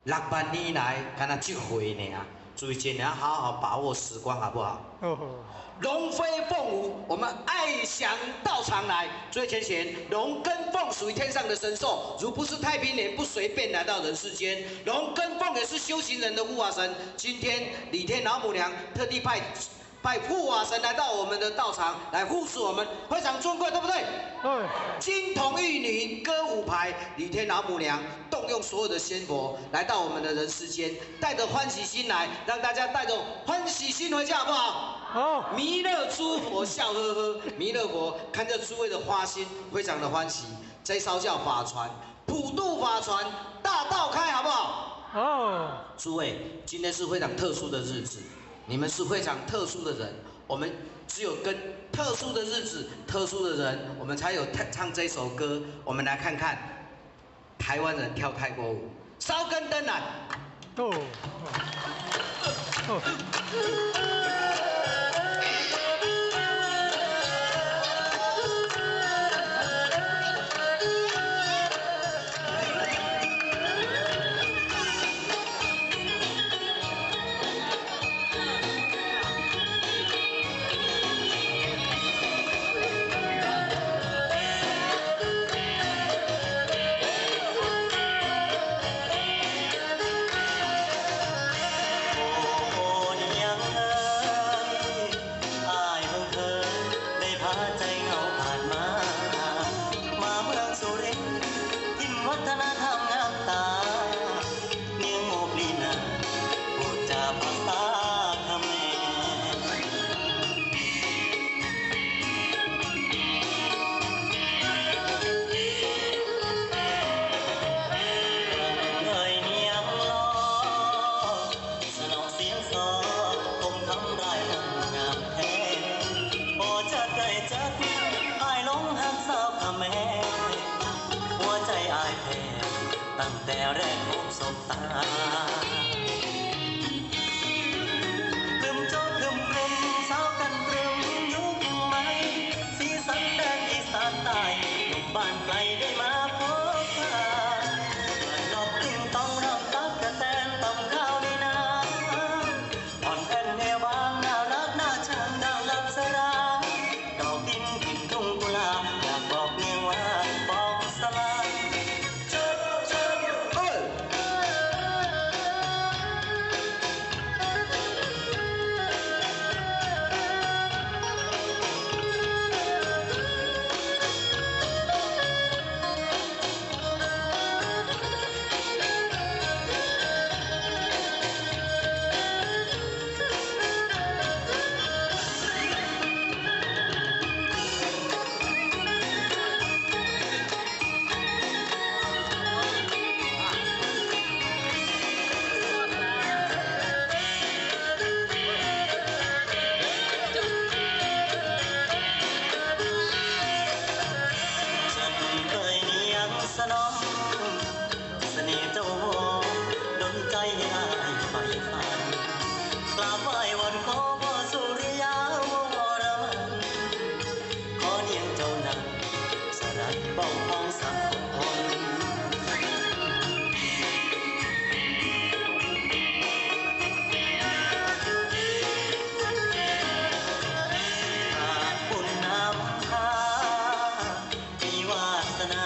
6万年来，敢若这回呢，所以尽量好好把握时光，好不好？哦，龙飞凤舞，我们爱祥到场来。最前贤，龙跟凤属于天上的神兽，如不是太平年，不随便来到人世间。龙跟凤也是修行人的护法神。今天李天老母娘特地派护法神来到我们的道场，来护持我们，非常尊贵，对不对？对。金童玉女歌舞牌，李天老母娘动用所有的仙佛来到我们的人世间，带着欢喜心来，让大家带着欢喜心回家，好不好？好。弥勒诸佛笑呵呵，弥勒佛看着诸位的花心，非常的欢喜。这艘叫法船，普渡法船，大道开，好不好？哦。诸位，今天是非常特殊的日子。你们是非常特殊的人，我们只有跟特殊的日子、特殊的人，我们才有唱这首歌。我们来看看台湾人跳泰国舞，烧根灯来。哦。ตั้งแต่แรกพบสบตาครึมโจครึมครึมสาวกันตรึมยุคใหม่สีสันแดนอีสานใต้หนุ่มบ้านไกลได้มาพบพานอกติ้งต้องรำตักกะแตนต้องข้าวในนาอ่อนแอนเอวางน่ารักน่าชังดังลับสราดอกดินถิ่นทุ่งกุลาอยากบอกเมียว่าบอกสลายสนองเสน่ห์เจ้าโหดนใจให้อายใฝ่ฝันกราบไหว้วอนขอพ่อสุริยาวรมันขอเนียงเจ้านั้นสลัดป้องพ้องสักคนบุญนำพามีวาสนา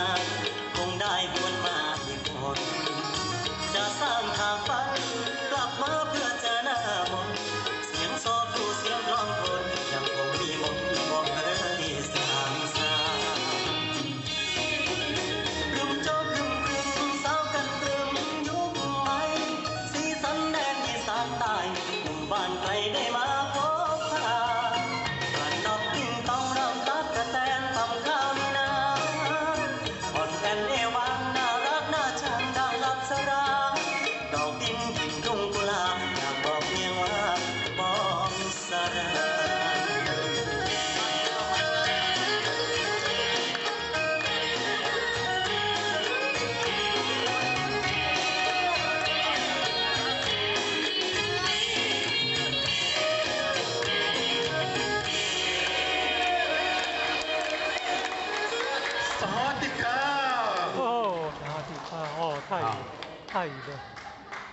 ได้บวนมาอีกคนจะสร้างทางฝันกลับมาเพื่อเจอหน้ามนเสียงโซคูเสียงร้องคนยังคงมีมนบอกเคยสร้างสรรค์รุมโจกรุมกรึมสาวกันตรึมยุคใหม่สีสันแดนอีสานใต้หนุ่มบ้านไกลได้มาพบพากลั่นดอกติ้งต้องรำตักกะแตนทำข้าวนี่นาอ่อนแอนเอวางน่ารักน่าชังดังลับสราดอกดินถิ่นทุ่งกุลาอยากบอกเพียงว่าบอกสรา哦，拿地啊，哦，太远了。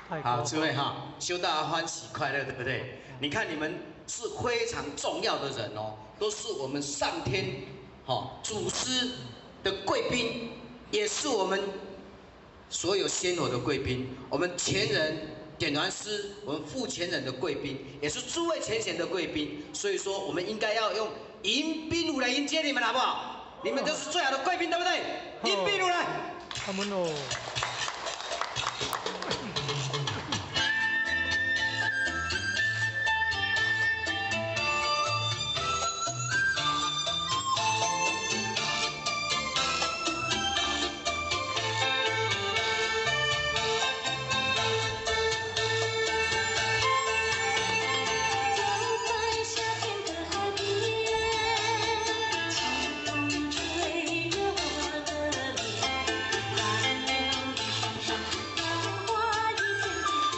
好，诸位哈，修道欢喜快乐，对不对？你看你们是非常重要的人哦，都是我们上天祖师的贵宾，也是我们所有仙佛的贵宾，我们前人点燃师，我们副前人的贵宾，也是诸位前贤的贵宾。所以说，我们应该要用迎宾舞来迎接你们，好不好？你们都是最好的贵宾，对不对？迎宾舞来。他们哦。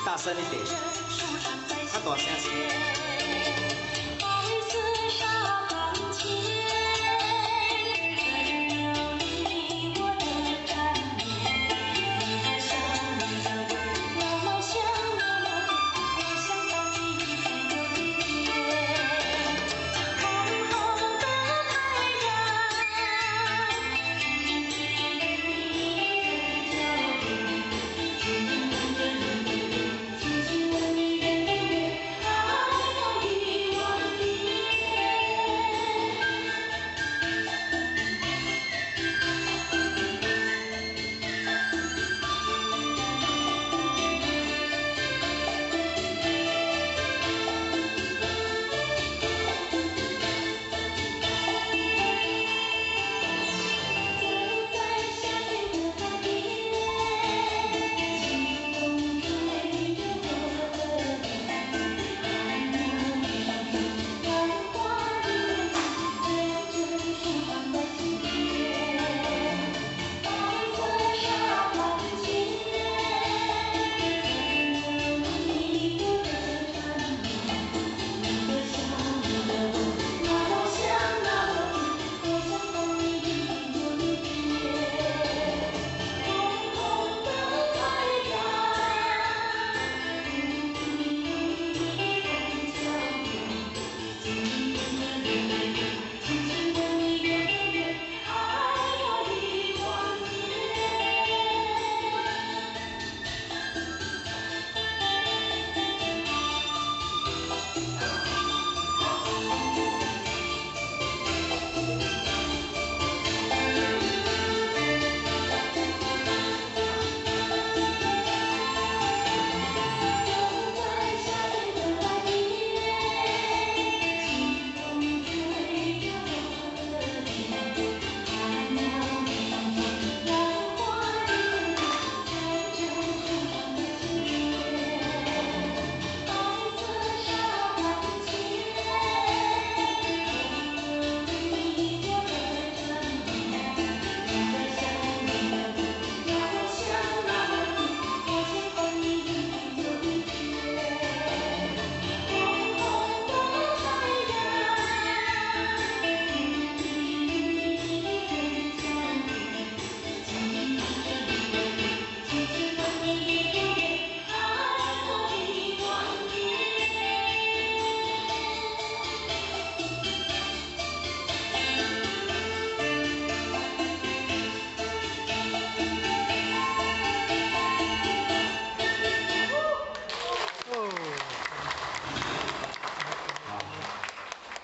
大声一点，他大声些。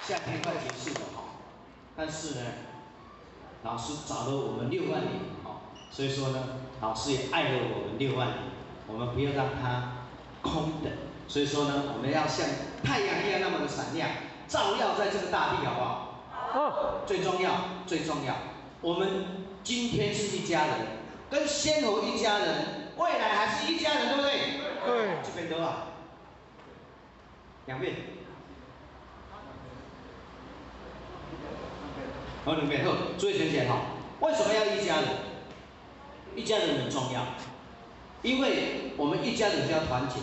夏天快结束了哈，但是呢，老师找了我们6万年哈，所以说呢，老师也爱了我们6万年，我们不要让它空等，所以说呢，我们要像太阳一样那么的闪亮，照耀在这个大地，好不好？好。最重要，最重要，我们今天是一家人，跟仙佛一家人，未来还是一家人，对不对？对。这边多少？2遍。好，2遍。好，注意听写哈。为什么要一家人？一家人很重要，因为我们一家人就要团结，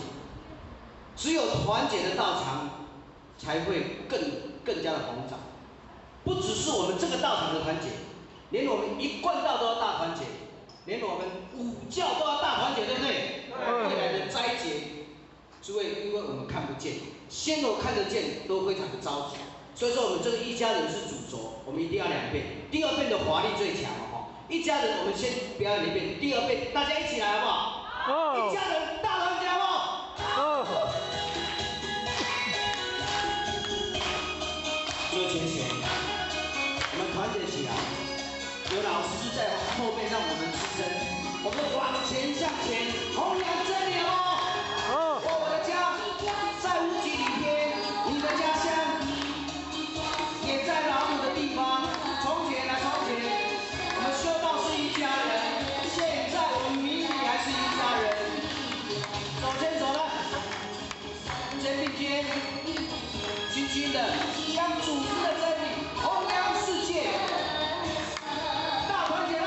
只有团结的道场，才会更加的膨胀。不只是我们这个道场的团结，连我们一贯道都要大团结，连我们5教都要大团结，对不对？未来的斋节，诸位，因为我们看不见，先头看得见都非常的着急，所以说我们这个一家人是主轴，我们一定要2遍，第2遍的华丽最强哦。一家人，我们先表演1遍，第2遍大家一起来好不好？一家人大团结好不好？最前线，我们团结起来，有老师在后面让我们支撑，我们往前向前，弘扬真理哦。我的家在无极里边，你的家乡也在老母的地方。从前啊从前，我们修道是一家人，现在我们明理还是一家人。手牵手了，肩并肩，轻轻的将祖师的真理弘扬世界。大团结了。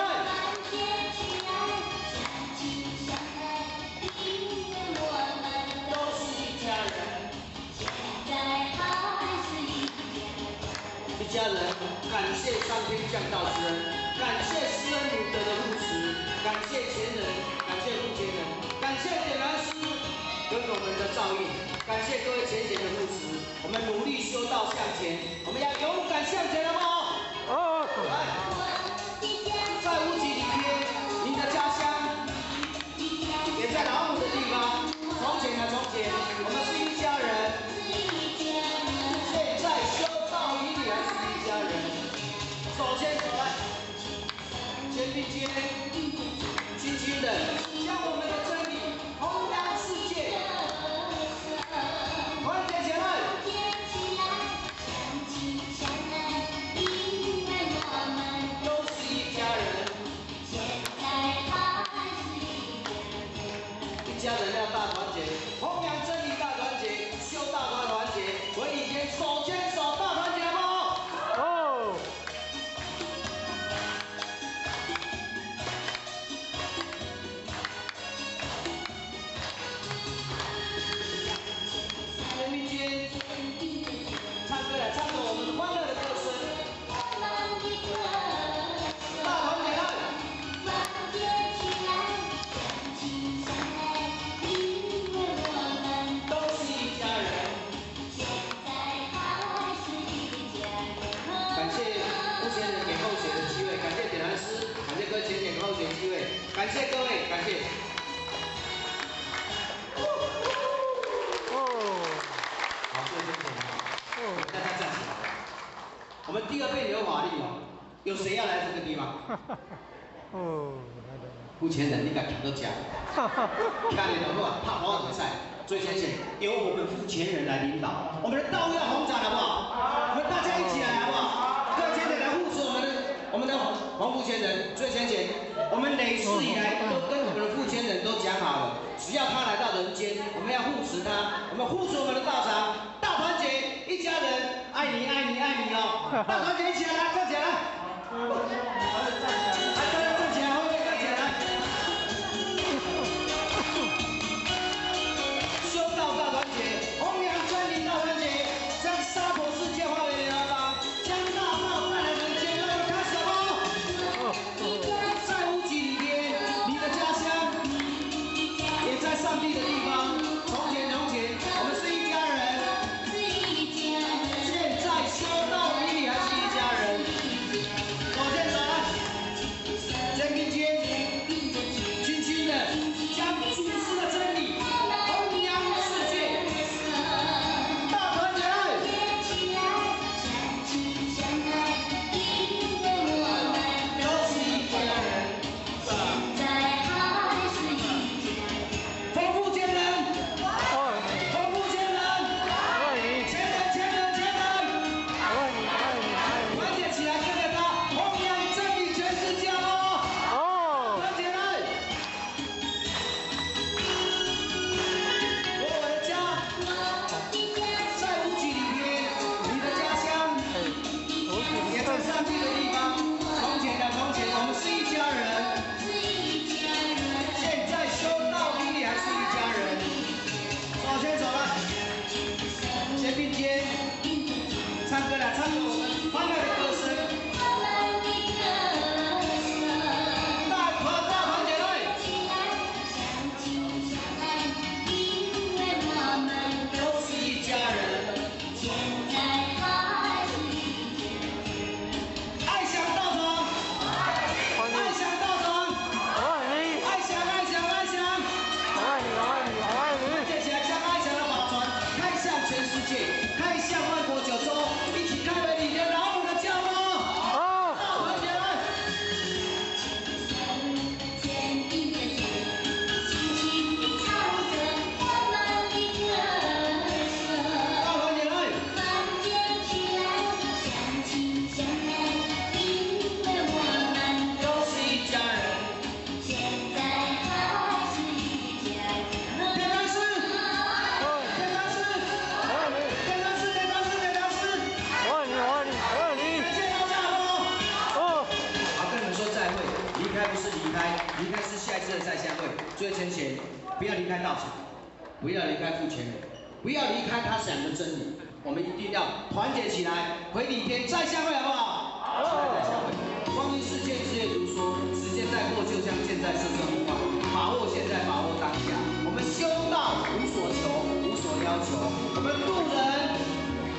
一家人，感谢上天降道之恩，感谢施恩母德的护持，感谢前人，感谢后前人，感谢点燃师跟我们的照应，感谢各位前贤的护持，我们努力修道向前，我们要勇敢向前，好不好？来，在无极里边，你的家乡也在老母的地方。从前啊从前，我们是一家人。现在修道以礼还是一家人，手牵手来，肩并肩，轻轻的将我们的真理弘扬世界，团结起来。都是一家人，一家人要大团结，弘扬真理大团结，修道大团结，文理间手牵手大团结，好不好？肩并肩，唱歌来，唱着我们欢乐的歌声。大团结了。都是一家人。感谢目前人给后学的机会，感谢点燃师，感谢各位前点后学机会，感谢各位，感谢。好，各位先生，大家站起来。我们第2遍有法力哦，有谁要来这个地方？付钱人，你敢抢到家？看你的话，怕跑比赛。最前线由我们付钱人来领导，我们的道要红展，好不好？我们大家一起来，好不好？各位前线来护持我们的黄付钱人。最前线，我们累世以来都跟我们的付钱人都讲好了，只要他来到人间，我们要护持他，我们护持我们的道场，大团结，一家人，爱你爱你爱你哦！大团结一起来，站起来！来，大家站起来，后面站起来！修道大团结，弘扬真理大团结，将娑婆世界化为良方，将大道带来人间。让我们开始吧！在无极里边，你的家乡也在上帝的地方。从前从前，我们是一家人。现在修道以礼还是一家人。手牵手来，肩并肩，轻轻的将祖师的真理弘扬世界。大团结来！都是一家人。丰富坚人，丰富坚人，前人前人前人，团结起来跟着他，弘扬真理全世界哦！团结来！我的家在无极里边，你的家乡也在上帝的地方。从前的从前，我们是一家人。现在修道以礼还是一家人。手牵手来，肩并肩，唱歌来，唱着我们欢乐的歌声。大团结来！离开是下一次的再相会。最后前前，不要离开道场，不要离开父权人，不要离开他讲的真理。我们一定要团结起来，回礼天再相会，好不好？好，再相会。光阴似箭，日月如梭，时间在过，就像箭在射身无法。把握现在，把握当下。我们修道无所求，无所要求。我们路人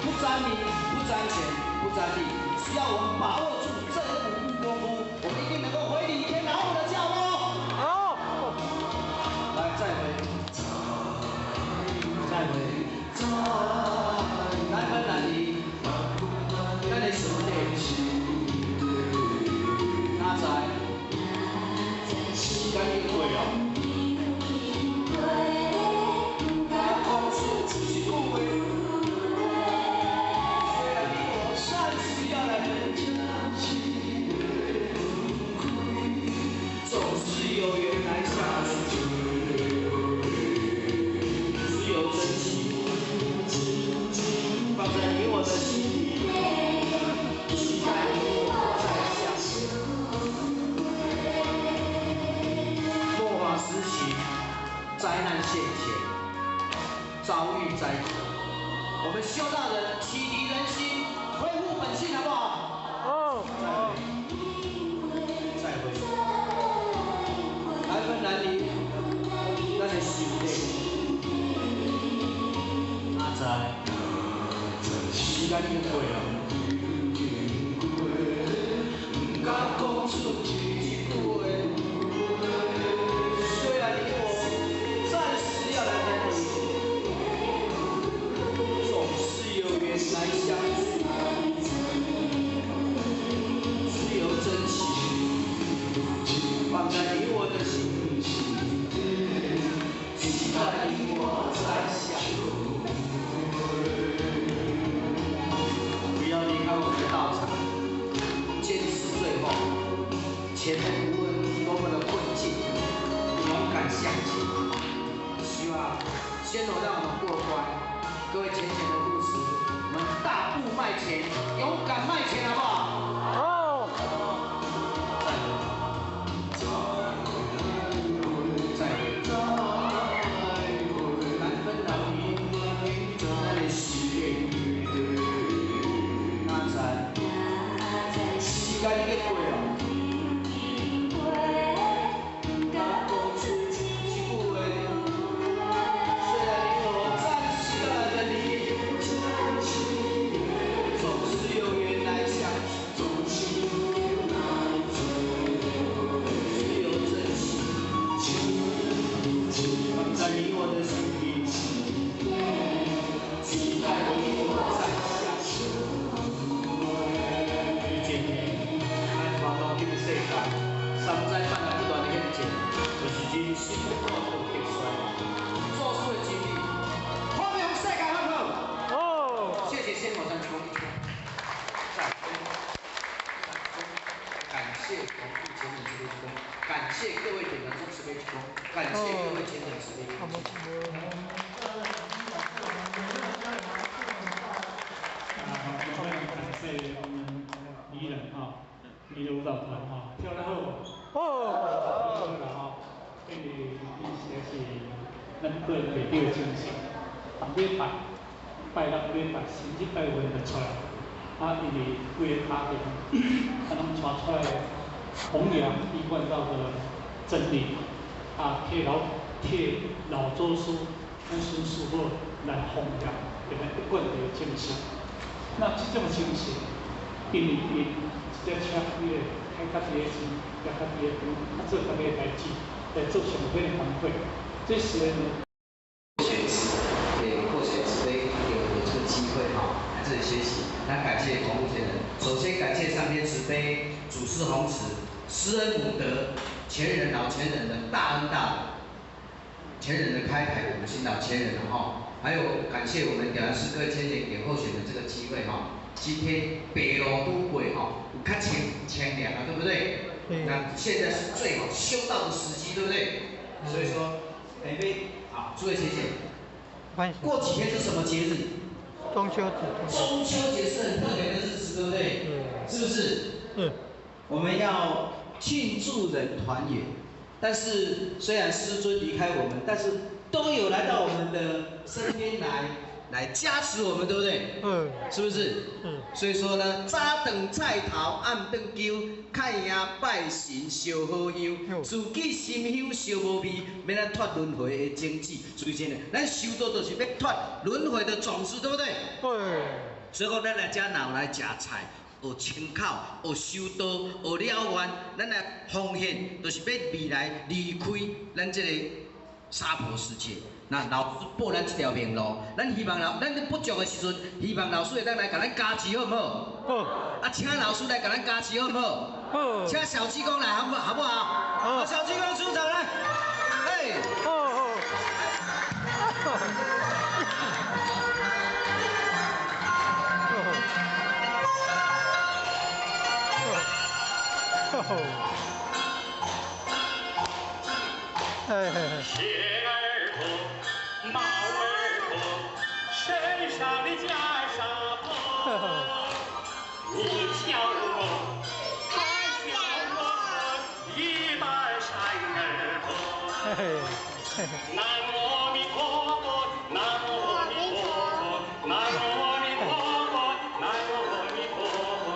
不沾名，不沾钱，不沾利，只要我们把握住这5步功夫，我们一定能够回礼天拿我们的脚哦。好，来再回，再回，难分难离，咱的兄弟，哪知时间已过哦。灾难现前，遭遇灾祸，我们修道人启迪人心，恢复本性，好不好？好。再会。难分难离，咱的兄弟，哪知时间已过啊。不敢讲出一句话。虽然你我。要来分离，总是有缘来相处，只有真情放在你我的心，期待你我再相会。不要离开我们的道场，坚持最后，前面无论多么的困境，勇敢向前。希望先让我们过关，各位前的护持，我们大步迈前，勇敢迈前，好不好？好。再会。难分难离，咱的事业，哪知时间已经过了。感谢各位点的支持杯鞠躬，感谢各位前点慈悲鞠躬。感谢我们宜人宜人舞蹈团跳得好。好啦因为伊实在是咱队内底的精神，礼拜六礼拜星期拜五就出来，因为规个家庭，拢传出来弘扬一贯道的真理，替老祖师、咱孙师傅来弘扬，给咱一贯的精神。那这种精神，因为这车开家己的钱，家己的饭，做家己的代志，来做上好的反馈。这是获选慈悲给我们这个机会来这里学习。那感谢黄木前人，首先感谢上天慈悲、祖师弘慈、师恩母德、前人老前人的大恩大德，前人的开凯，我们新老前人还有感谢我们屌师哥前年给候选的这个机会今天北路都过有较清凉对不对？那现在是最好修道的时机，对不对？所以说，诸位姐姐，过几天是什么节日？中秋节。中秋节是很特别的日子，对不对？是不是？我们要庆祝人团圆，但是虽然师尊离开我们，但是都有来到我们的身边来加持我们，对不对？是不是？所以说呢，早顿菜头，暗顿酒，看爷拜神烧好香，自己心香烧无味，免咱脱轮回的种子。所以真的，咱修道就是要脱轮回的种子，对不对？所以讲，咱来遮闹来食菜。学清口，学修道，学了愿，咱来奉献，就是要未来离开咱这个娑婆世界。那老师报咱这条明路，咱希望咱不足的时阵，希望老师会当来甲咱加持，好唔好？好。啊，请老师来甲咱加持，好唔好？好。请小济公来，好不好？好。小济公出场来。嘿。好。鞋儿脱，帽儿脱，身上的袈裟破。你笑我，他笑我，一半山儿破。南无阿弥陀佛，南无阿弥陀佛，南无阿弥陀佛，南无阿弥陀佛。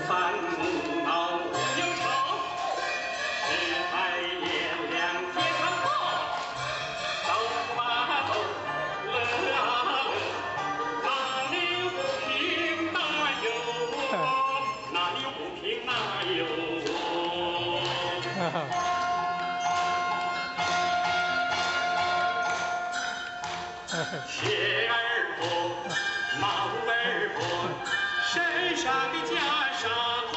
烦恼忧愁，只爱炎凉天堂过。走啊走，乐啊乐，哪里有不平哪有我，哪里有不平哪有我。鞋儿脱，帽儿脱。身上的袈裟破，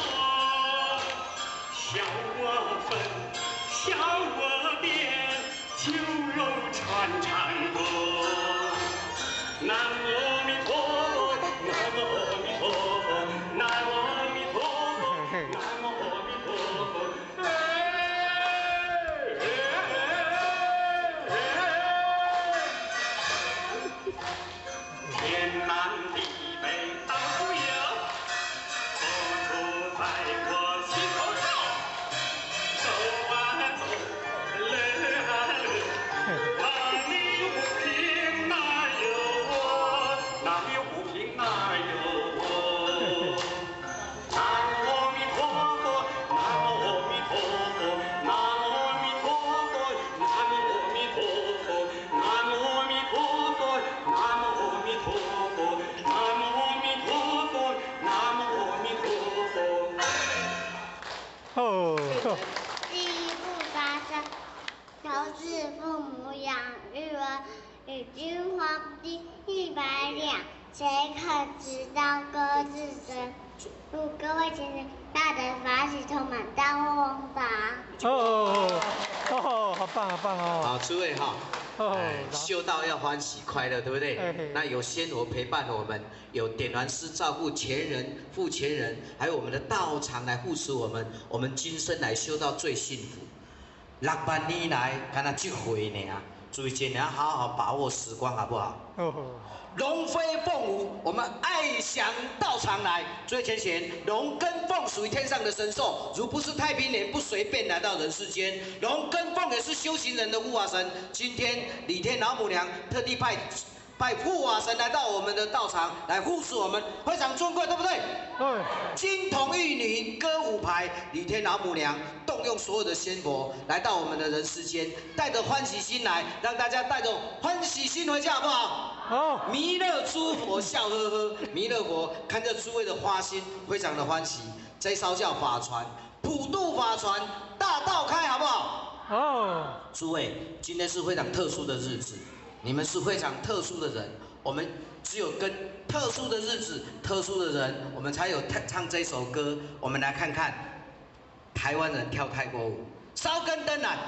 笑我粉，笑我变，酒肉穿肠过。南无阿弥陀佛，南无阿弥陀佛，南无阿弥陀佛，南无阿弥陀佛。天南地北到处有。在我心头上，走啊走，乐啊乐，哪里有不平哪有我，哪里有不平哪有我。南无阿弥陀佛，南无阿弥陀佛，南无阿弥陀佛，南无阿弥陀佛，南无阿弥陀佛，南无阿弥陀佛，南无阿弥陀佛，南无阿弥陀佛。第一步发生，求是父母养育儿，与君皇帝100两，谁可知道各自身？祝各位先生大德法喜充满，大获宏达。好棒，好棒哦！好，诸位哈。修道要欢喜快乐，对不对？那有仙佛陪伴我们，有点燃师照顾前人、负前人，还有我们的道场来护持我们，我们今生来修道最幸福。6万年来，干那这回呢啊！注意今年好好把握时光，好不好？龙飞凤舞，我们爱享道场来。最前贤，龙跟凤属于天上的神兽，如不是太平年，不随便来到人世间。龙跟凤也是修行人的护法神。今天李天老母娘特地派护法神来到我们的道场来护持我们，非常尊贵，对不对？金童玉女歌舞牌，李天老母娘动用所有的仙佛来到我们的人世间，带着欢喜心来，让大家带着欢喜心回家，好不好？好。弥勒诸佛笑呵呵，弥勒佛看着诸位的花心，非常的欢喜。这艘叫法船，普渡法船，大道开，好不好？诸位，今天是非常特殊的日子。你们是非常特殊的人，我们只有跟特殊的日子、特殊的人，我们才有唱这首歌。我们来看看台湾人跳泰国舞，烧根灯来。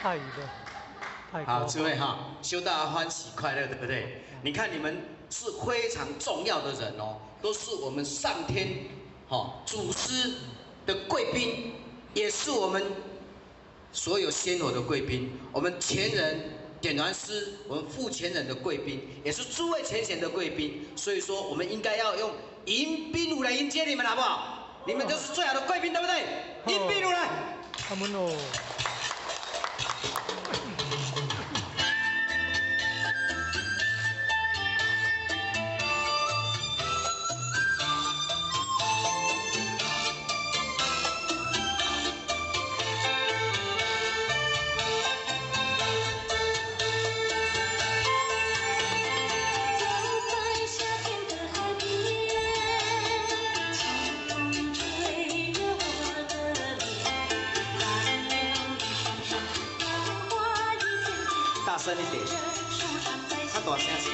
太愉乐，太好，诸位哈，修道欢喜快乐，对不对？你看你们是非常重要的人哦，都是我们上天祖师的贵宾，也是我们所有仙佛的贵宾，我们前人点燃师，我们副前人的贵宾，也是诸位前贤的贵宾。所以说，我们应该要用迎宾舞来迎接你们，好不好？你们都是最好的贵宾，对不对？迎宾舞来。他们哦。大声一点，他大声些。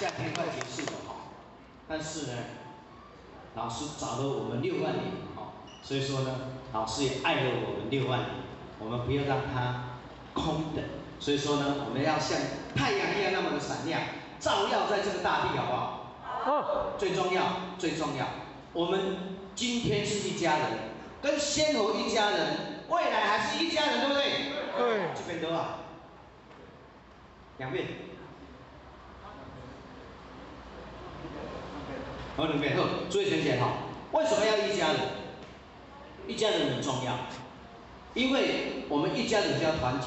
夏天快结束了哈，但是呢，老师找了我们6万年哈，所以说呢，老师也爱了我们6万年，我们不要让它空等，所以说呢，我们要像太阳一样那么的闪亮，照耀在这个大地，好不好？好。最重要，最重要，我们今天是一家人，跟仙佛一家人，未来还是一家人，对不对？对。这边多啊，两边。好，两边好，注意选选哈。为什么要一家人？一家人很重要，因为我们一家人就要团结，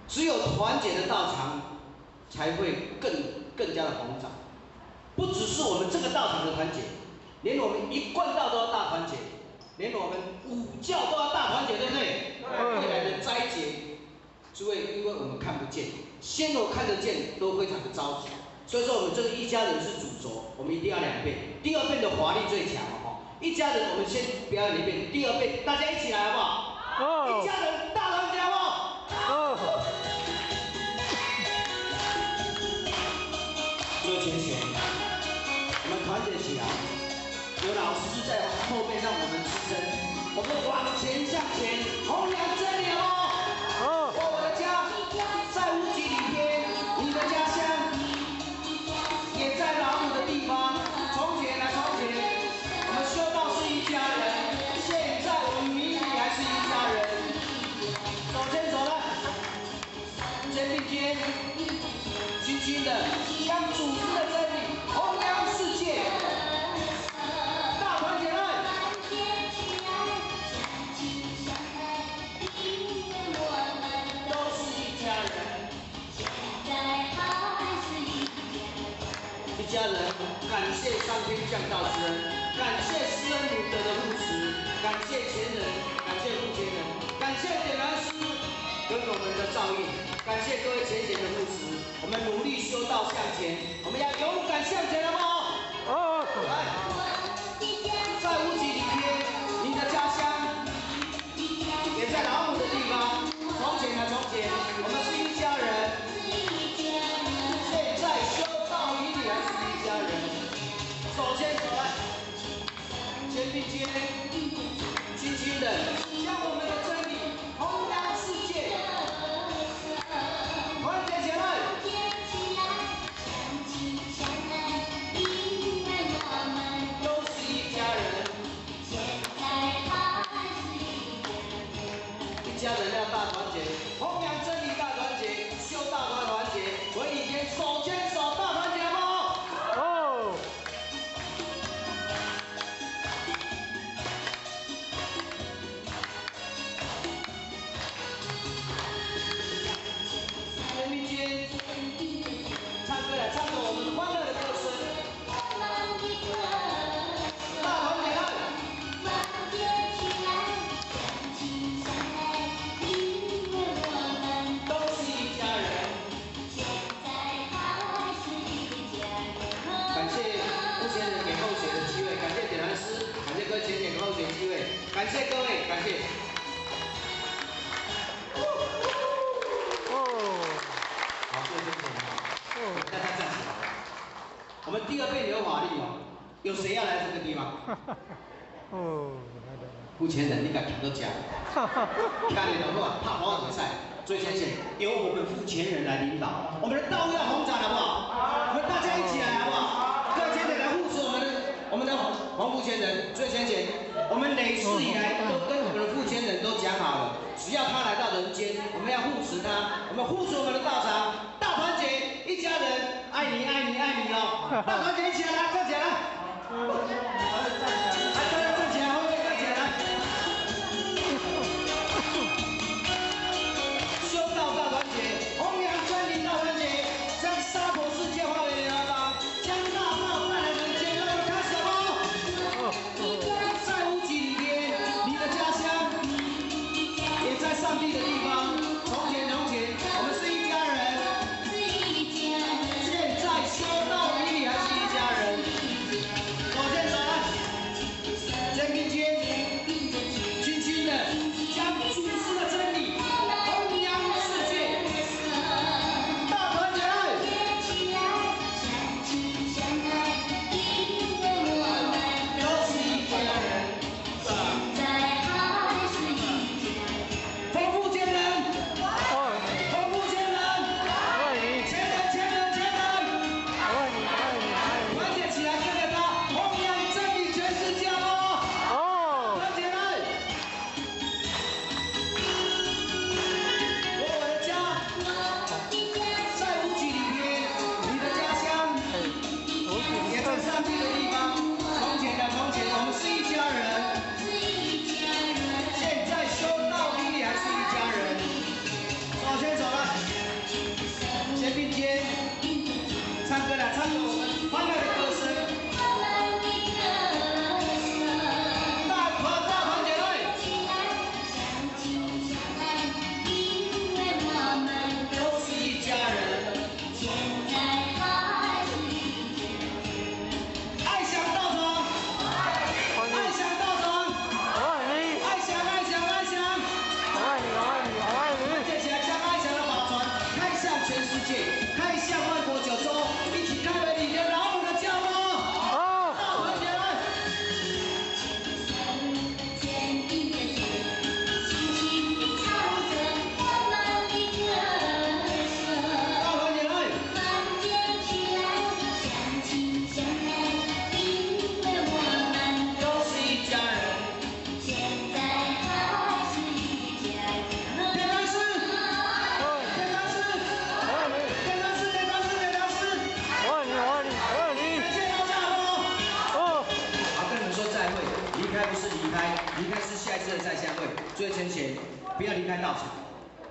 只有团结的道场，才会更加的膨胀。不只是我们这个道场的团结，连我们一贯道都要大团结，连我们5教都要大团结，对不对？未来的灾劫，诸位，因为我们看不见，先头看得见都非常的着急，所以说我们这个一家人是主轴，我们一定要2遍，第2遍的华丽最强哦。一家人，我们先表演1遍，第2遍大家一起来好不好？一家人大团结好不好？最前线，我们团结起来，有老师在后面让我们支撑，我们往前向前，弘扬真理哦。我的家在无极里边，你的家乡也在老母的地方。从前啊从前，我们修道是一家人，现在我们明理还是一家人。手牵手来，肩并肩，轻轻的将主子的真理弘扬世界。大团结来！都是一家人。一家人，感谢上天降道之恩，感谢施恩母德的护持，感谢前人，感谢父前人，感谢点燃师跟我们的照应，感谢各位前贤的护持，我们努力修道向前，我们要勇敢向前，好不好？来，在无极里边，你的家乡也在老母的地方。从前啊从前，我们是一家人。现在修道以理还是一家人。手牵手来，肩并肩，轻轻的将我们的真理弘扬世界。团结起来！都是一家人。一家人要大团结，弘扬真理大团结，修道大团结，文理间手牵手大团结，好不好？肩并肩，唱歌来，唱着我们欢乐的歌声。大团结来！都是一家人。感谢目前人给后学的机会，感谢点燃师，感谢各位前贤给后学机会，感谢各位，感谢。好，各位先生，大家站起来。我们第2遍有法力哦，有谁要来这个地方？付前人，你敢听都讲，看你的话，怕跑比赛，所以先生由我们付前人来领导，我们的道要弘展，好不好？我们大家一起来，好不好？各位前人来护持我们的黄付前人，最先贤，我们累世以来都跟我们的付前人都讲好了，只要他来到人间，我们要护持他，我们护持我们的道场，大团结，一家人，爱你爱你爱你哦！大团结一起来，站起来！来，大家站起来，后面站起来！修道大团结，弘扬真理大团结，将娑婆世界化为莲花帮，将大道带来人间，让我们开始吧！在无极里边，你的家乡也在上帝的地方。从前，我们是一家人。现在修道以理还是一家人。手牵手来。位先贤，不要离开道场，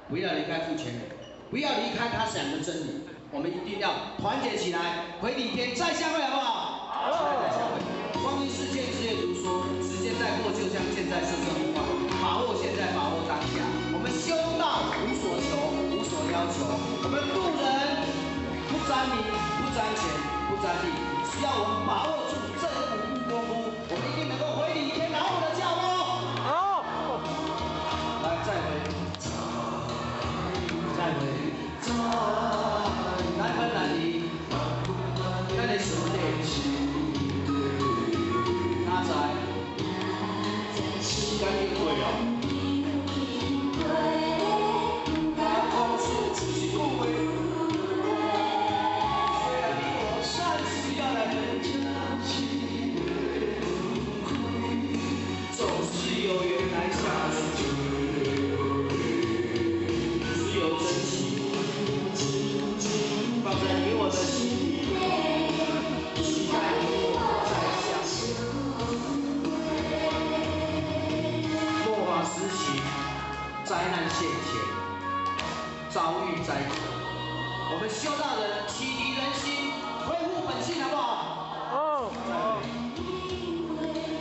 不要离开父权人，不要离开他讲的真理。我们一定要团结起来，回礼天再相会，好不好？好，再相会。光阴似箭，日月如梭，时间在过，就像箭在射射不放。把握现在，把握当下。我们修道无所求，无所要求。我们渡人不沾名，不沾钱，不沾利，只要我们把握住这5步功夫，我们一定能够回礼天，拿我们的教哦。好，来再回，再回。难分难离，咱的兄弟，哪知时间已过哦。我讲出一句话，虽然你我暂时要来分家，总是有缘来相随，只有珍惜。放在你我的心里，期待你我再相会。末法时期，灾难现前，遭遇灾祸，我们修道人启迪人心，恢复本性，好不好？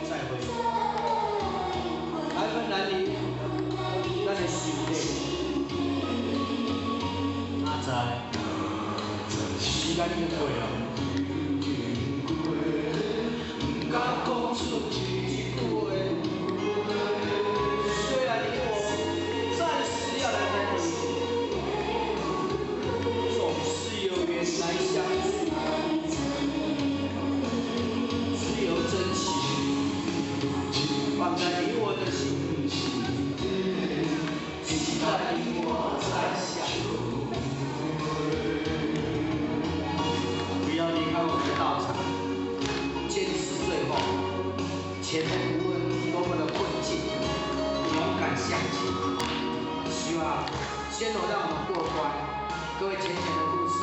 再会，难分难离，咱的兄弟，哪知？时间已经过了，不敢讲出一句话。虽然你我暂时要来分离，总是有缘来相聚，只有真情放在你我的心里，期待你我再相会。不要离开我们的道场，坚持最后。前面无论多么的困境，勇敢向前。希望先让我们过关。各位浅浅的护持，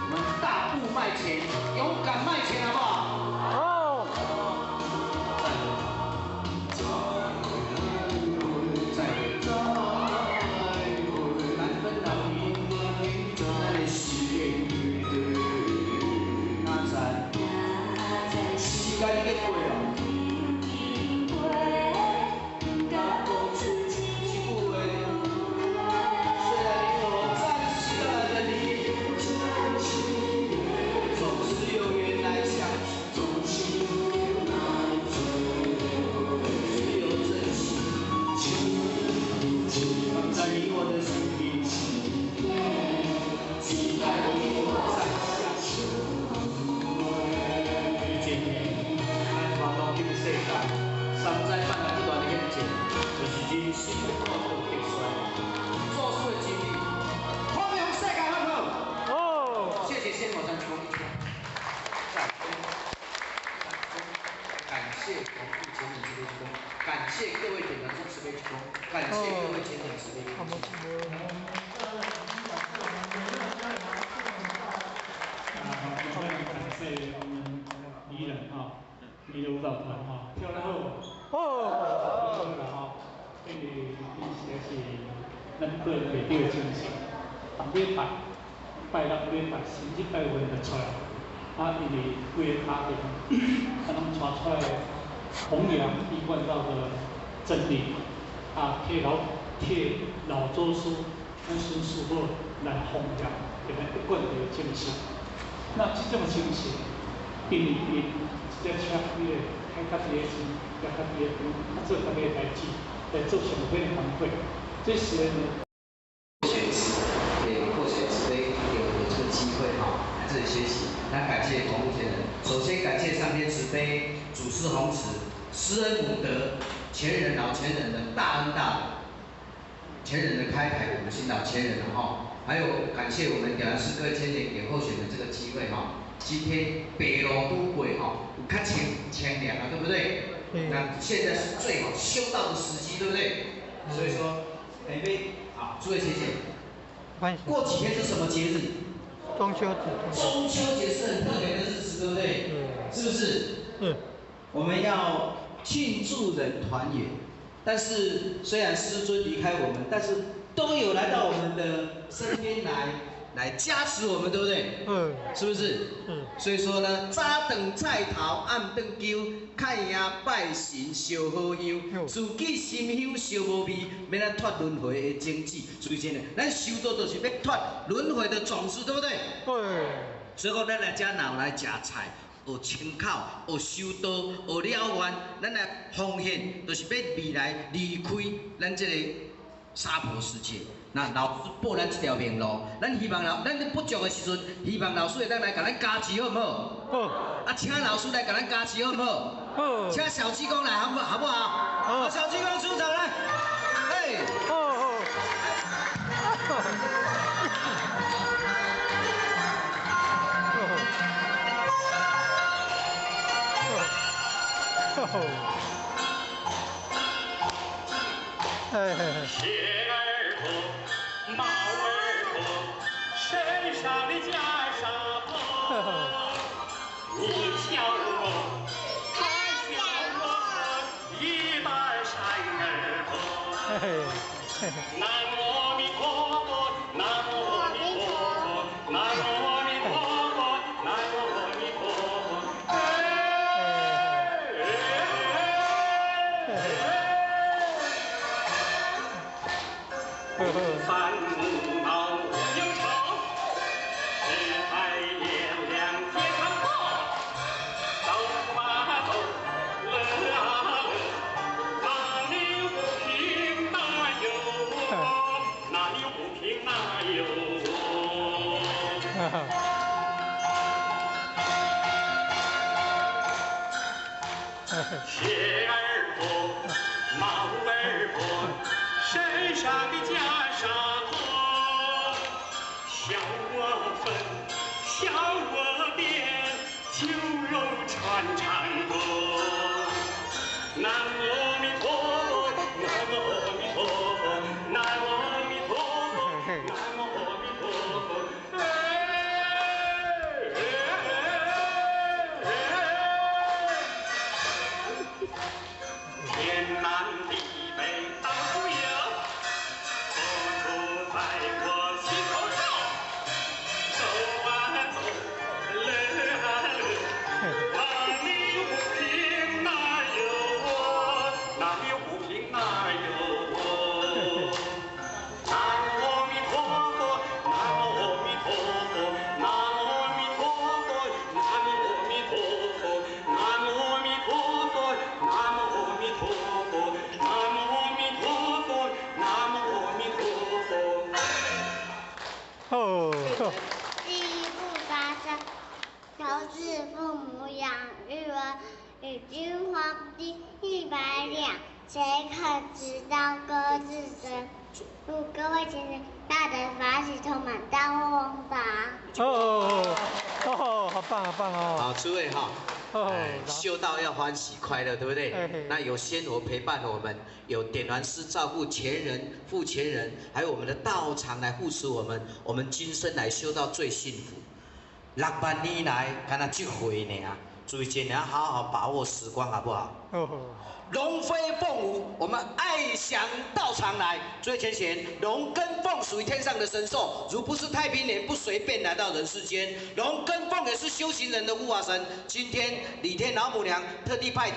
我们大步迈前，勇敢迈前，好不好？好。再会。再会。难分难离，咱的事业。时间已经过了，不敢讲出一句话。虽然你我暂时要来分离，总是有缘来相聚，只有真心放在你我的心里，期待你我再相会。这个世界，山寨办来不断的演进，就是人心的过度激衰，做事的经历，欢迎世界好不好？哦，谢谢先火山公，感谢广富前人慈悲之功，感谢各位点燃中慈悲之功，感谢各位前人慈悲之功。感谢我们宜人哈。你的舞蹈团哈，跳得好，好啦哈，因为伊实在是咱个人内底的精神。礼拜六礼拜四日拜五就出来，因为规个家庭，拢传出来弘扬一贯道的真理，替老祖师、咱孙师傅来弘扬，给咱一贯的精神。那这种精神，因这车迄个开较低个钱，加较低个钱，做较低个代志，来做上好的反馈。这是学习，给获学慈悲有这个机会哈，来这里学习。那感谢广富前人，首先感谢上天慈悲，祖师弘慈，师恩母德，前人老前人的大恩大德，前人的开台，我们新老前人了哈。还有感谢我们点燃师各位前人给候选人这个机会哈。今天北路都过哈，有较清凉啊，对不对？那现在是最好修道的时机，对不对？所以说，好，诸位姐姐，过几天是什么节日？中秋节。中秋节是很特别的日子，对不对？是不是？我们要庆祝人团圆，但是虽然师尊离开我们，但是都有来到我们的身边来加持我们，对不对？是不是？所以说呢，早顿菜头，暗顿酒，看爷拜神烧好香，自己心香烧无味，免咱脱轮回的种子。所以真的，咱修道就是要脱轮回的种子，对不对？所以讲，咱来遮若有来食菜。学清口，学修道，学了愿，咱来奉献，就是要未来离开咱这个娑婆世界。那老师报咱这条明路，咱希望咱不足的时阵，希望老师会当来甲咱加持，好不好？好。啊，请老师来甲咱加持，好不好？好。请小济公来，好不好？好。小济公出场来。哎。好。鞋儿脱，帽儿脱，身上的袈裟脱。你瞧我，看见我，一半山儿脱。南无阿弥陀佛，南无阿弥陀佛，南无阿弥陀佛，南无阿弥陀佛。烦恼无忧愁，只爱炎凉天堂道。走啊走，乐啊乐，哪里有不平哪有我，哪里有不平哪有我。鞋儿脱，帽儿脱，身上的袈裟脱，笑我粉，笑我变，酒肉穿肠过。南无阿弥陀佛，南无阿弥陀佛，南无阿弥陀佛，南无阿弥陀佛。天南地北到处有，佛祖在我心头照。走啊走，乐啊乐，哪里有不平哪有我，哪里有不平哪有我。南无阿弥陀佛，南无阿弥陀佛，南无阿弥陀佛，南无阿弥陀佛，南无阿弥陀佛，南无阿弥陀佛，南无阿弥陀佛，南无阿弥陀佛。第一步发生，求是父母养育儿，与君皇帝100两，谁可知道各自身？祝各位先生大德法喜充满，大获宏达。好棒，好棒哦！好，诸位哈。修道要欢喜快乐，对不对？那有仙佛陪伴我们，有点燃师照顾前人、父前人，还有我们的道场来护持我们，我们今生来修道最幸福。6万年来，干那这回呢，注意今年好好把握时光，好不好？龙飞凤舞，我们爱祥道场来。最前贤，龙跟凤属于天上的神兽，如不是太平年，不随便来到人世间。龙跟凤也是修行人的护法神。今天李天老母娘特地派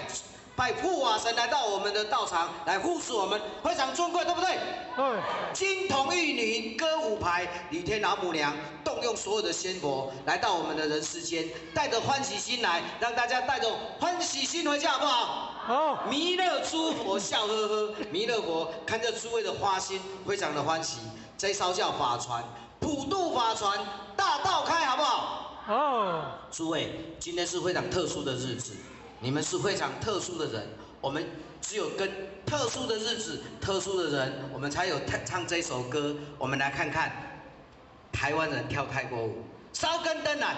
护法神来到我们的道场来护持我们，非常尊贵，对不对？金童玉女歌舞牌，李天老母娘动用所有的仙佛来到我们的人世间，带着欢喜心来，让大家带着欢喜心回家，好不好？好。弥勒诸佛笑呵呵，弥勒佛看着诸位的花心，非常的欢喜。这艘叫法船，普渡法船，大道开，好不好？诸位，今天是非常特殊的日子。你们是非常特殊的人，我们只有跟特殊的日子、特殊的人，我们才有唱这首歌。我们来看看台湾人跳泰国舞，烧根灯来。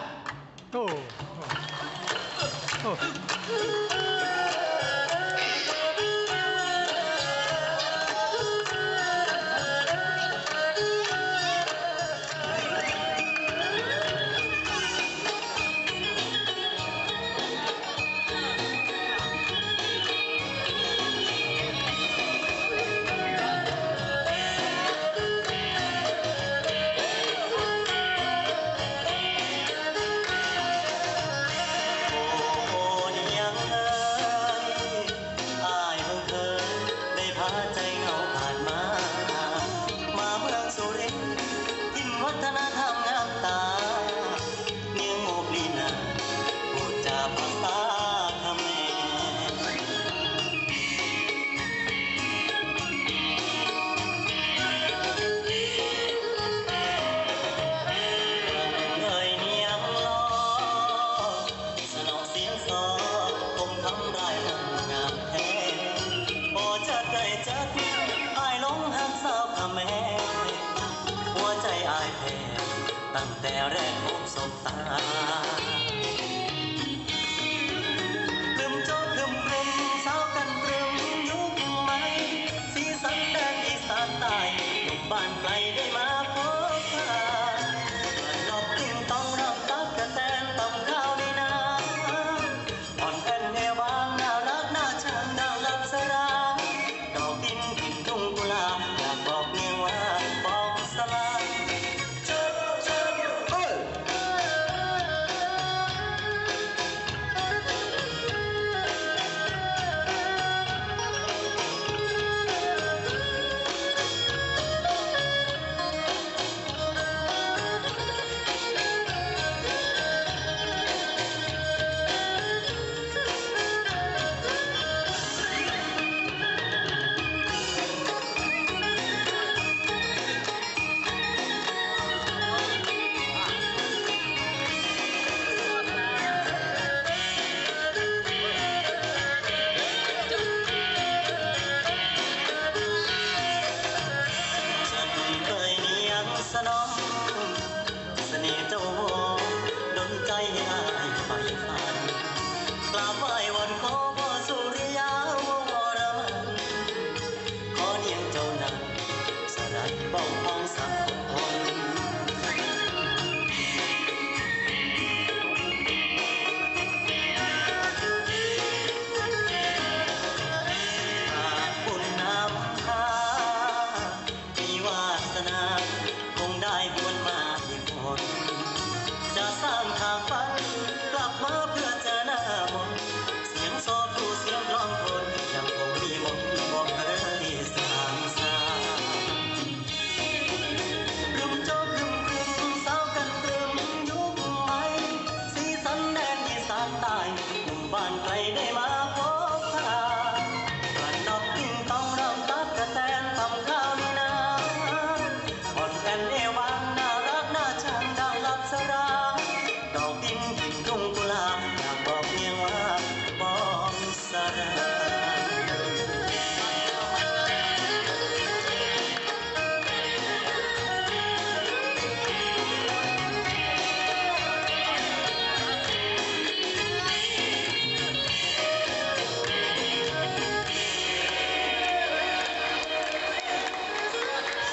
ใจอายแพ้ตั้งแต่แรกพบสบตาครึมโจครึมครึมสาวกันตรึมยุคใหม่สีสันแดนอีสานใต้หนุ่มบ้านไกลได้มาพบพานอกติ้งต้องรับตักกะแตนต้องข้าวในนาอ่อนแอนเอวางน่ารักน่าชังน่ารักสราดอกดินกินทุ่งกุหลาบอยากบอกเมียว่าบอกสลาย สนองเสน่ห์เจ้าดนใจให้อายไฟฝันกราบไหว้วอนขอพ่อสุริยาวรมันขอเนียงเจ้านั้นสลายเบาพองสักคนบุญนำพามีวาสนาคงได้บวนมาอีกคนจะสร้างทางฝันกลับมาเพื่อเจอหน้ามนเสียงโซคูเสียงร้องคนยังคงมีมนบอกเคยสร้างสารุมโจมรุมกลุ่มสาวกันตรึมยุคใหม่สีสันแดนอีสานใต้หนุ่มบ้านไกลได้มาพบพาการนอกติ้งต้องรำตักกะแตนทำข้าวนี่นาอ่อนแอนเอวางน่ารักน่าชังดังลับสราดอกดินกินทุ่งกุหลาบอยากบอกเพียงว่าบอกสรา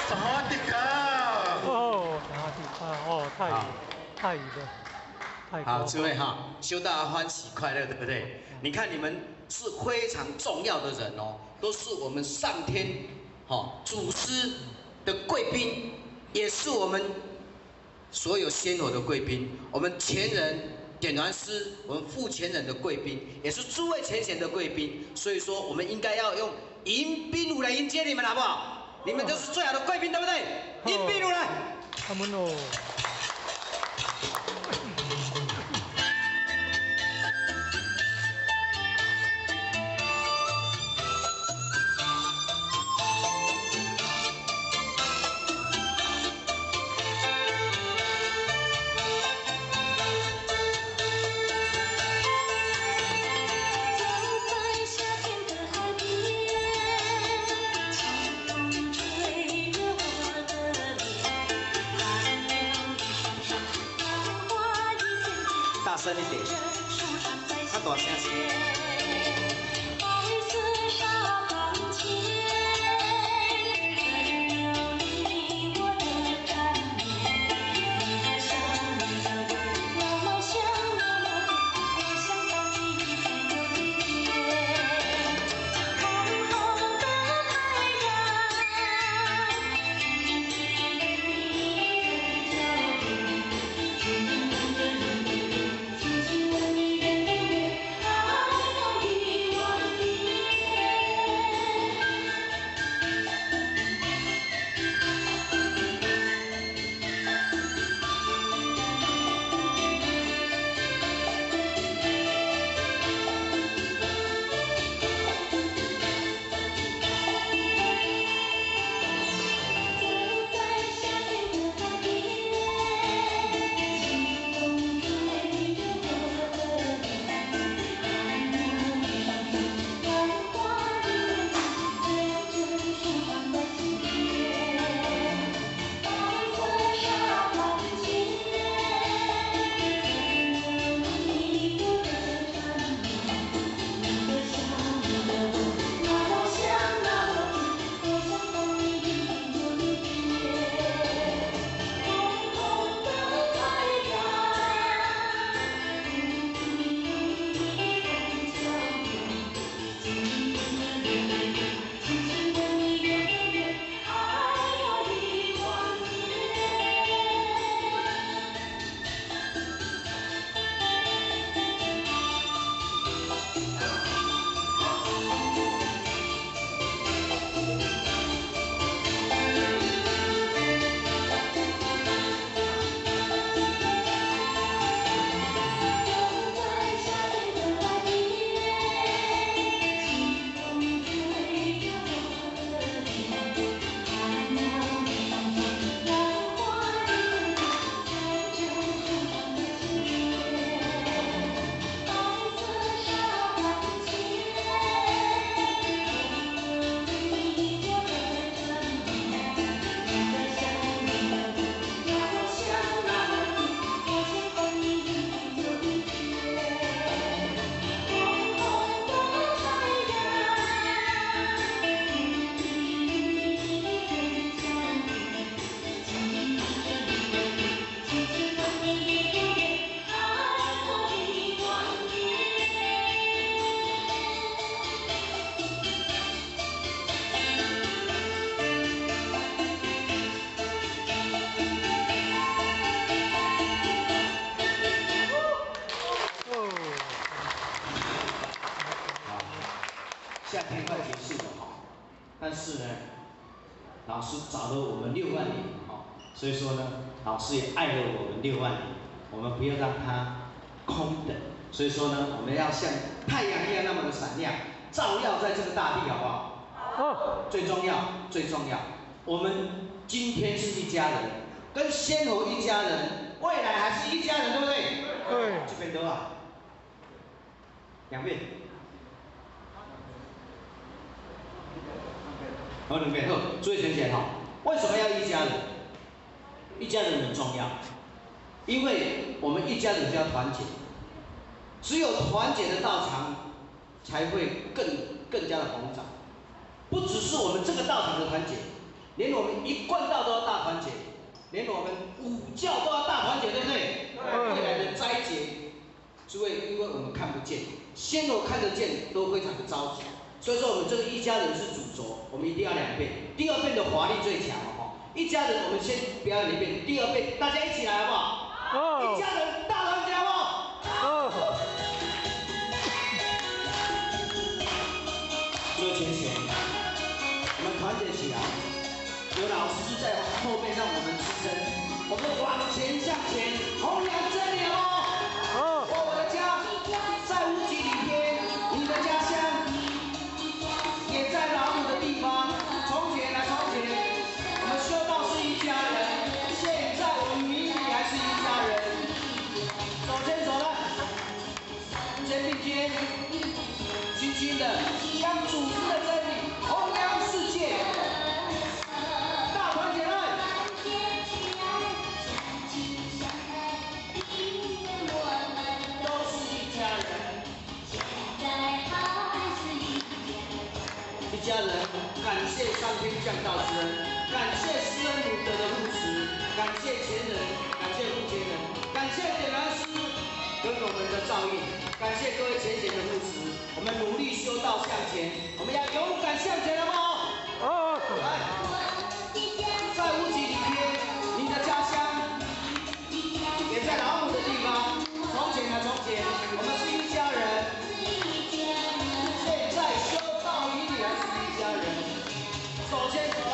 สวัสดีครับ。哦，哪里啊？哦，泰语的，泰国。好，诸位哈，修大家欢喜快乐，对不对？你看你们是非常重要的人哦，都是我们上天祖师的贵宾，也是我们所有仙佛的贵宾，我们前人点燃师，我们副前人的贵宾，也是诸位前贤的贵宾，所以说我们应该要用迎宾舞来迎接你们，好不好？你们都是最好的贵宾，对不对？迎宾舞来。他们哦。大声一点，他大声些。老师找了我们6万年，所以说呢，老师也爱了我们6万年，我们不要让它空等，所以说呢，我们要像太阳一样那么的闪亮，照耀在这个大地，好不好？好。最重要，我们今天是一家人，跟仙猴一家人，未来还是一家人，对不对？对。这边多少？2遍。好，2遍。好，注意听起来哈。为什么要一家人？一家人很重要，因为我们一家人就要团结，只有团结的道场才会更加的宏长。不只是我们这个道场的团结，连我们一贯道都要大团结，连我们5教都要大团结，对不对？未来的斋节，诸位，因为我们看不见，仙罗看得见，都非常的着急。所以说，我们这个一家人是主轴，我们一定要2遍。第2遍的华丽最强哦。一家人，我们先表演1遍，第2遍大家一起来好不好？一家人大团结好不好？最前线，我们团结起来，有老师在后面让我们支撑，我们往前向前，弘扬真理哦。我的家在无极里边，你的家乡也在老母的地方。从前啊从前，我们修道是一家人，现在我们明理还是一家人。手牵手来，肩并肩，轻轻的将主子的真理弘扬世界。大团结来！都是一家人。一家人，感谢上天降道之恩，感谢施恩女德的护持，感谢前人，感谢后前人，感谢点燃师跟我们的照应，感谢各位前贤的护持，我们努力修道向前，我们要勇敢向前，好不好？来，在无极里边，你的家乡也在老母的地方。从前啊从前，我们是一家人。现在修道与你还是一家人。手牵手来，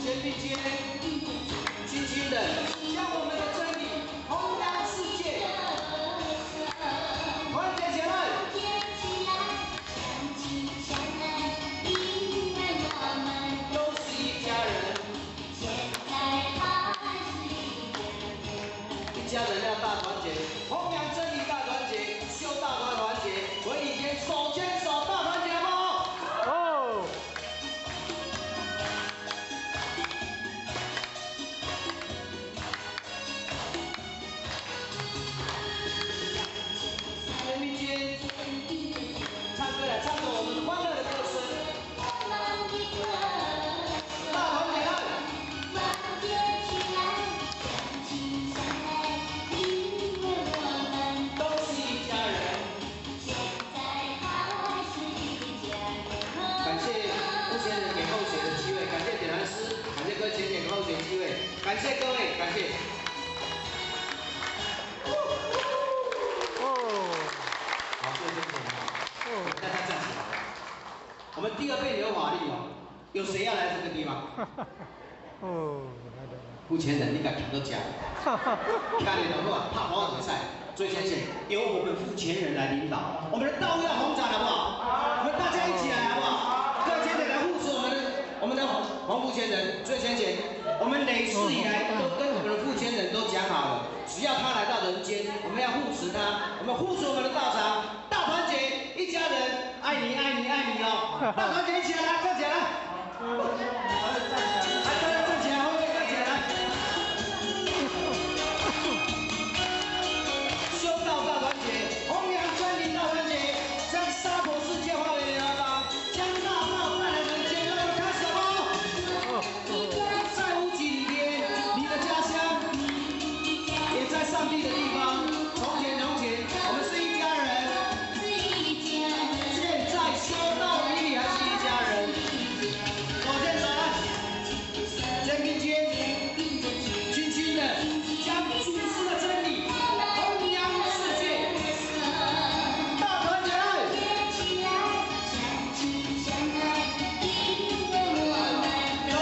肩并肩，轻轻的将我们的真理弘扬世界。团结起来！都是一家人。一家人要大团结，弘扬真理大团结，修道大团结，回礼天手牵手大团结，好不好？肩并肩，唱歌来，唱着我们欢乐的歌声。大团结来！都是一家人。感谢目前人给后学的机会，感谢点燃师，感谢各位前点后学机会，感谢各位，感谢。好，各位先生，大家站起来。我们第2遍有法力哦，有谁要来这个地方？付钱人，你敢抢到家？看你的话，怕花比赛，最前线由我们付钱人来领导，我们的道要宏展，好不好？我们大家一起来，好不好？各位前人来护持我们的黄付钱人，最前线，我们累世以来都跟我们的付钱人都讲好了，只要他来到人间，我们要护持他，我们护持我们的道场，大团结，一家人，爱你爱你爱你哦！大团结一起来，站起来！来，大家站起来，后面站起来，来！修道大团结，弘扬真理大团结，将娑婆世界化为莲花帮，将大道带来人间，让我们开始哦！在无极里边，你的家乡也在上帝的地方。从前，我们是一家人。现在修道与你还是一家人。手牵手来，肩并肩，轻轻的将祖师的真理弘扬世界。大团结来！都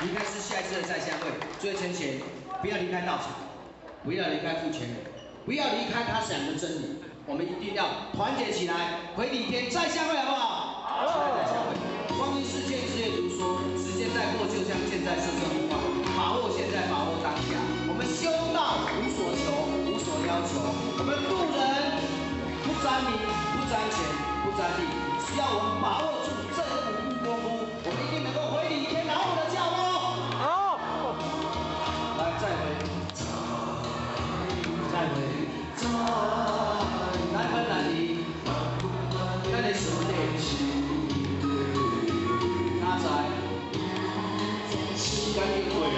离开是下一次的再相会。最后前前，不要离开道场，不要离开父权人，不要离开他讲的真理。我们一定要团结起来，回礼天再相会，好不好？好，期待再相会。光阴似箭，日夜如梭，时间在过，就像箭在射身无妨。把握现在，把握当下。我们修道无所求，无所要求。我们渡人不沾名，不沾钱，不沾利，只要我们把握住这5步功夫，我们一定能够回礼天拿我们的教哦。好，来再回，再回，难分难离，咱的兄弟，哪知时间已过哦。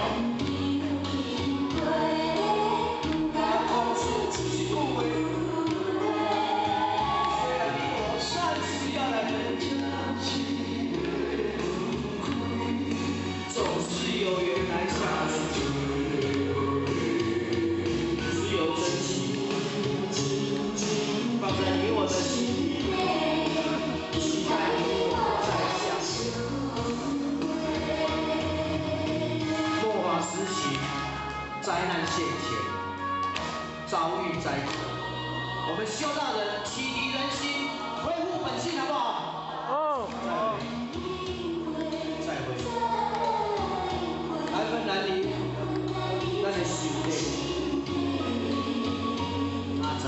灾难现前，遭遇灾祸，我们修道人启迪人心，恢复本性，好不好？好。再会。难分难离，咱的兄弟，哪知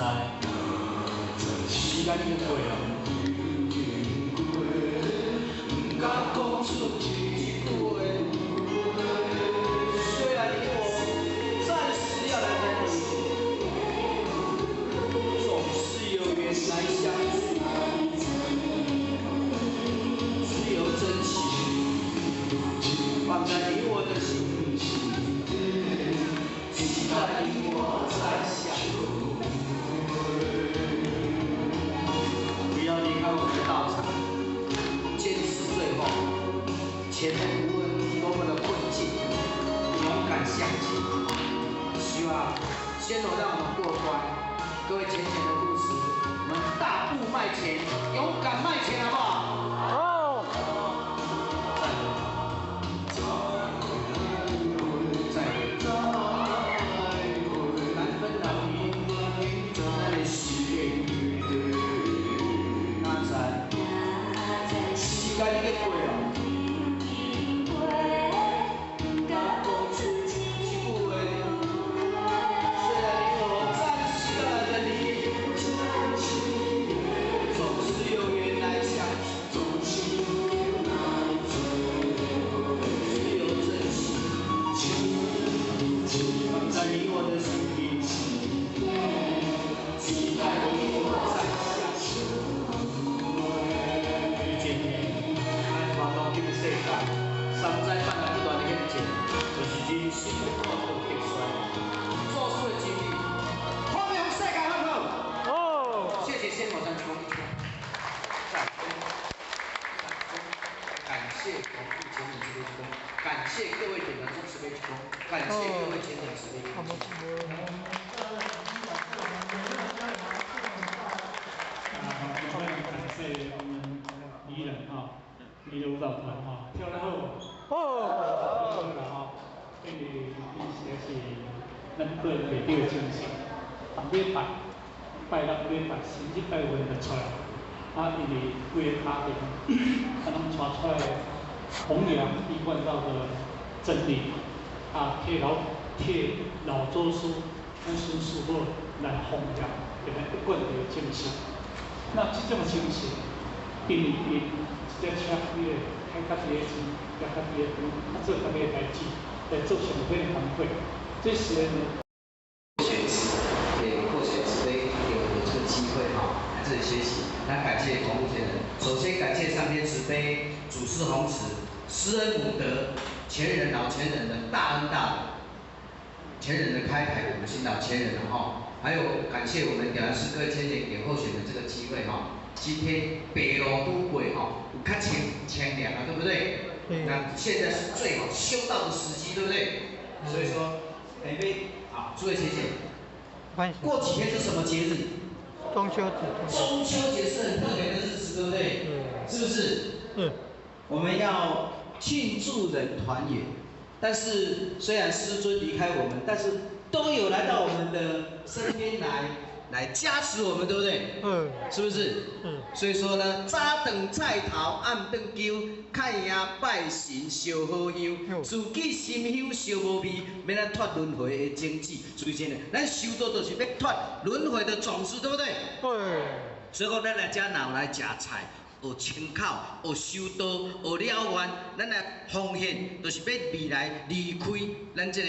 时间已经过了，不敢讲出一句话。虽然你我。要来分离，总是有缘来相聚，只有真情放在你我的心，期待你我再相会。不要离开我们的道场，坚持最后，前面无论多么的困境，勇敢向前。希望先让我们过关，各位前前的护持，我们大步迈前，勇敢迈前，好不好？好。再会。难分难离，咱的事业，哪知时间已经过了。感谢各位点燃慈悲之光，感谢各位虔诚慈悲。感谢我们宜人宜人舞蹈团跳得好。因为以前是咱个人内底的精神，逐礼拜六礼拜星期拜五就出来，因为规个家庭，拢传出来弘扬一贯道的真理，替老祖师、咱孙师傅来弘扬，变成一贯的精神。那这种精神，因一只车迄个开家己的钱，家己的饭，做家己的代志，来做上好的工作，这是学习，给获学慈悲有这个机会来这里学习。那感谢同路前人，首先感谢上天慈悲，祖师弘慈，施恩母德，前人老前人的大恩大德，前人的开楷，我们新老前人还有感谢我们点燃师各位前人给候选人这个机会今天北路都过有较清凉对不对？那现在是最好修道的时机，对不对？所以说，诸位姐姐，过几天是什么节日？中秋节。中秋节是很特别的日子，对不对？是不是？我们要庆祝人团圆，但是虽然师尊离开我们，但是都有来到我们的身边来加持我们，对不对？是不是？所以说呢，早顿菜头，暗顿酒，看爷拜神烧好香，自己心香烧无味，免咱脱轮回的种子。所以真的，咱修道就是要脱轮回的种子，对不对？所以讲，咱来遮闹来食菜。学清口，学修道，学了愿，咱来奉献，就是要未来离开咱这个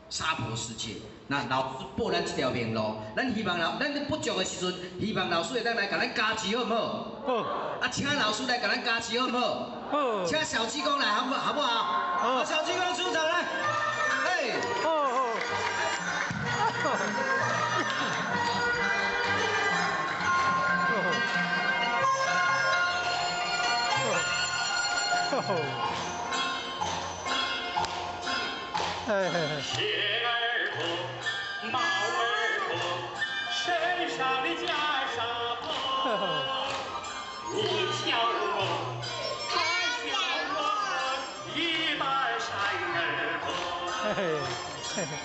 娑婆世界。那老师报咱这条明路，咱希望咱不足的时阵，希望老师会当来甲咱加持，好不好？好。啊，请老师来甲咱加持，好不好？好。请小济公来，好不好？好。小济公出场来。哎。好。鞋儿破，帽儿破，身上的袈裟破。你笑我，他笑我，一半山儿破。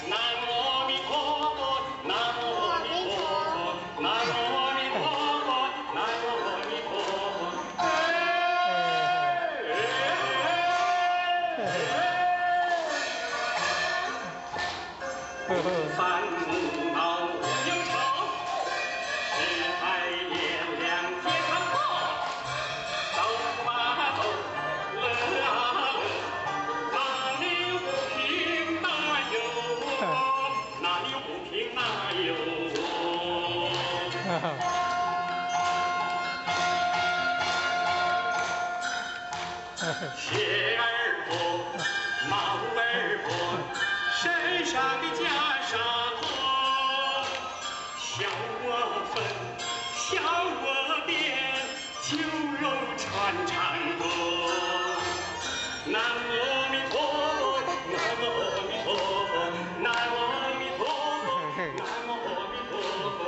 南无阿弥陀佛，南无阿弥陀佛，南无阿弥陀佛，南无阿弥陀佛。烦恼无忧愁，只爱炎凉天堂报。走啊走，乐啊乐，哪里有不平哪有我，哪里有不平哪有我。鞋儿破，帽儿破，身上的袈裟破。笑我粉，笑我变，酒肉穿肠过。南无阿弥陀佛，南无阿弥陀佛，南无阿弥陀佛，南无阿弥陀佛。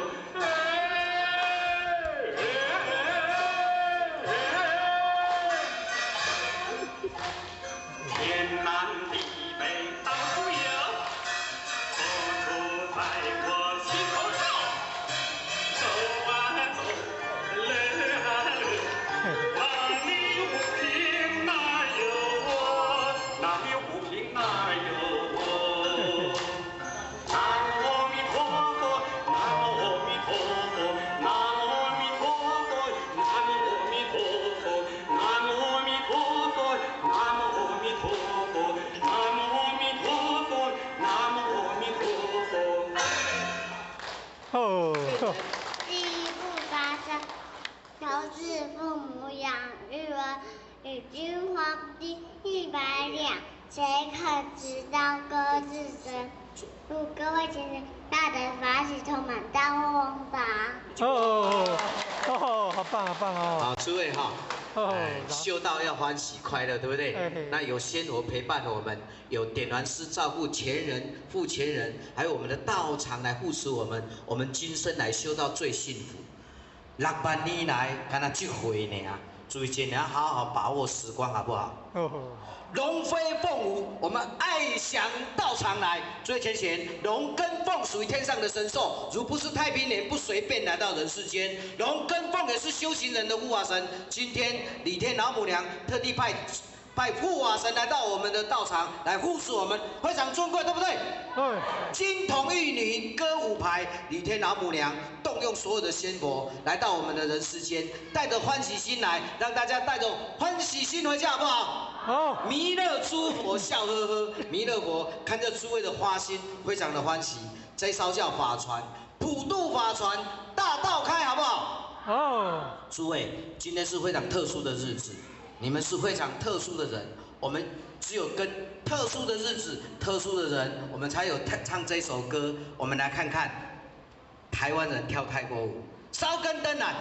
天南地北到处有，佛祖在我心头照。走啊走，乐啊乐，哪里有不平哪有我，哪里有不平哪有我。南无阿弥陀佛，南无阿弥陀佛，南无阿弥陀佛，南无阿弥陀佛，南无阿弥陀佛，南无阿弥陀佛，南无阿弥陀佛，南无阿弥陀佛。第一步发生，求是父母养育儿，与君皇帝100两，谁可知道各自身？祝各位先生大德法喜充满，大获宏达。好棒，好棒哦！好，诸位哈。修道要欢喜快乐，对不对？那有仙佛陪伴我们，有点燃师照顾前人、父前人，还有我们的道场来护持我们，我们今生来修道最幸福。6万年来，敢那这回呢啊！注意今年好好把握时光，好不好？龙飞凤舞，我们爱祥道场来。最前贤，龙跟凤属于天上的神兽，如不是太平年，不随便来到人世间。龙跟凤也是修行人的护法神。今天李天老母娘特地派护法神来到我们的道场来护持我们，非常尊贵，对不对？金童玉女歌舞牌，李天老母娘动用所有的仙佛来到我们的人世间，带着欢喜心来，让大家带着欢喜心回家，好不好？好。弥勒诸佛笑呵呵，弥勒佛看着诸位的花心，非常的欢喜。这艘叫法船，普渡法船，大道开，好不好？诸位，今天是非常特殊的日子。你们是非常特殊的人，我们只有跟特殊的日子、特殊的人，我们才有唱这首歌。我们来看看台湾人跳泰国舞，烧根灯来。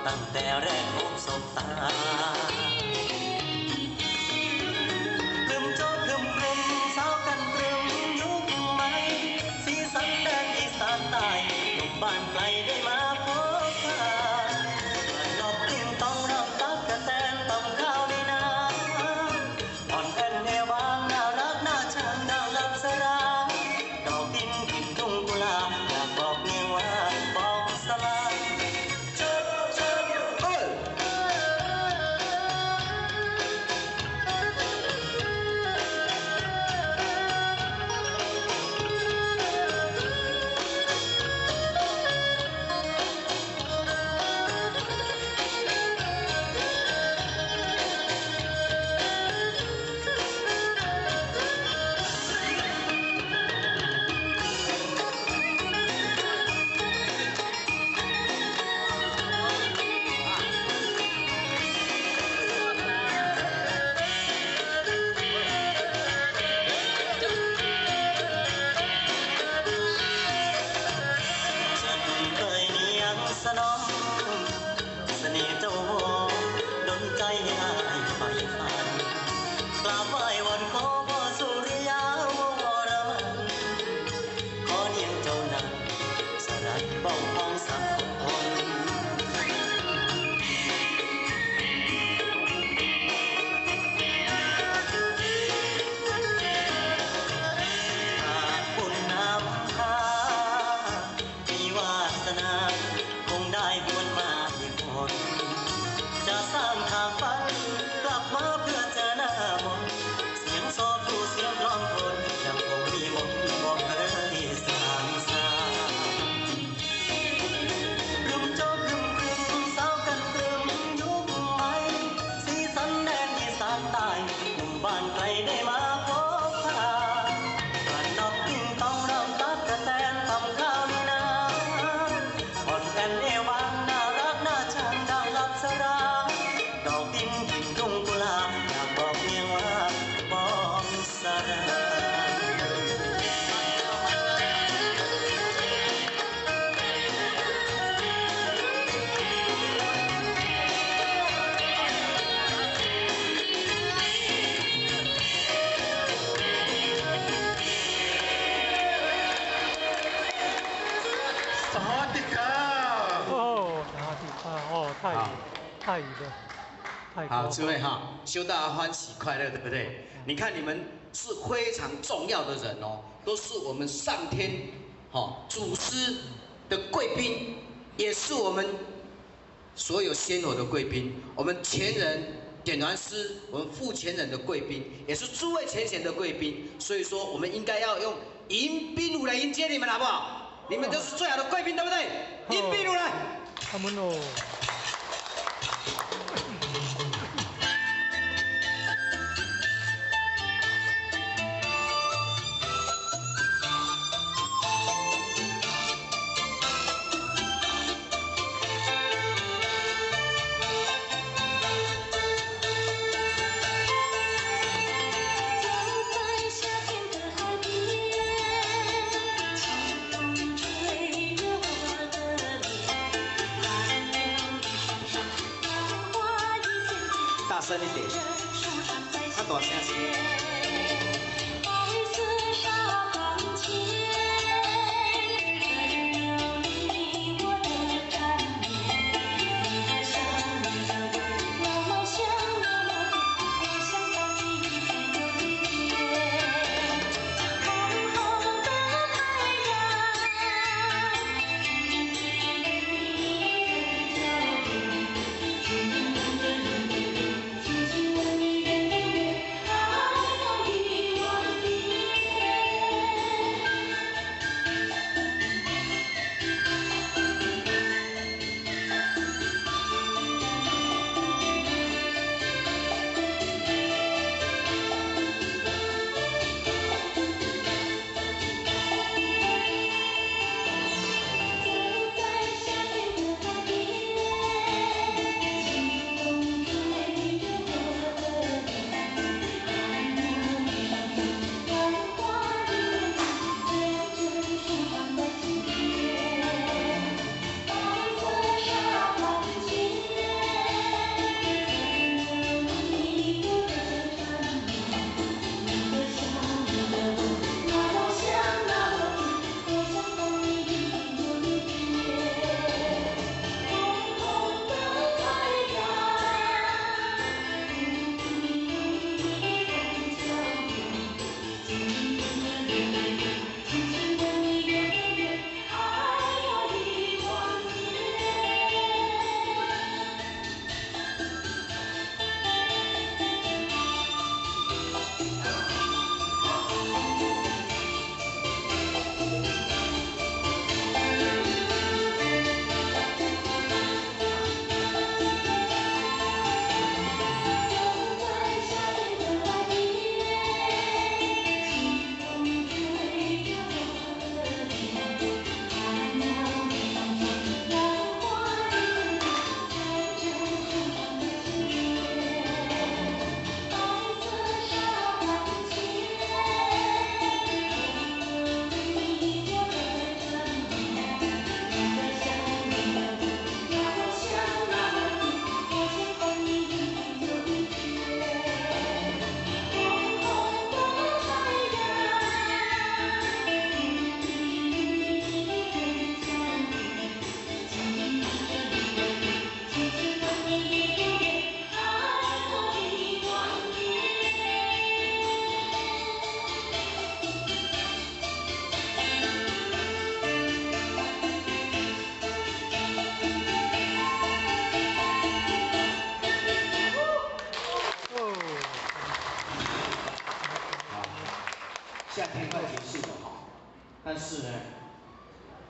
ตั้งแต่แรกพบสบตาครึมโจ๊กครึมครึมสาวกันตรึมยุคใหม่สีสันแดนอีสานใต้หนุ่มบ้านไกลได้มาพบปะนอกติ้งต้องรำตักกะแตนต้องข้าวในนาอ่อนแอนเอวางน่ารักน่าชังน่ารักสราดอกดินกินทุ่งกุลาอยากบอกเมียว่าบอกสลายสนองเสน่ห์เจ้าดนใจให้อายไฟฝันกราบไหว้วอนขอพ่อสุริยาวรมันขอเนียงเจ้านั้นสลัดบ้องพองสักคนหากบุญนำพามีวาสนาได้บวนมาอีกคนจะสร้างทางฝันกลับมาเพื่อเจอหน้ามนเสียงโซคูเสียงร้องคนยังคงมีมนบอกเคยสร้างสรรค์รุมโจมรุมครึมสาวกันตรึมยุคใหม่สีสันแดนอีสานใต้หนุ่มบ้านไกลได้มาพบปะการนอกติ้งต้องรำตักกะแตนทำข้าวในนาอ่อนแอนเอวางน่ารักน่าชังดังลับสราดอกดินกินทุ่งกุลาอยากบอกเมียว่าบอกสราสวัสดีครับ哦，然后第八哦，太乙了，太好，高诸位哈，修大家欢喜快乐，对不对？你看你们是非常重要的人哦，都是我们上天祖师的贵宾，也是我们所有仙偶的贵宾，我们前人点燃师，我们副前人的贵宾，也是诸位前贤的贵宾，所以说我们应该要用迎宾舞来迎接你们，好不好？你们都是最好的贵宾，对不对？迎宾舞来。他们哦。大声一点，他大声些。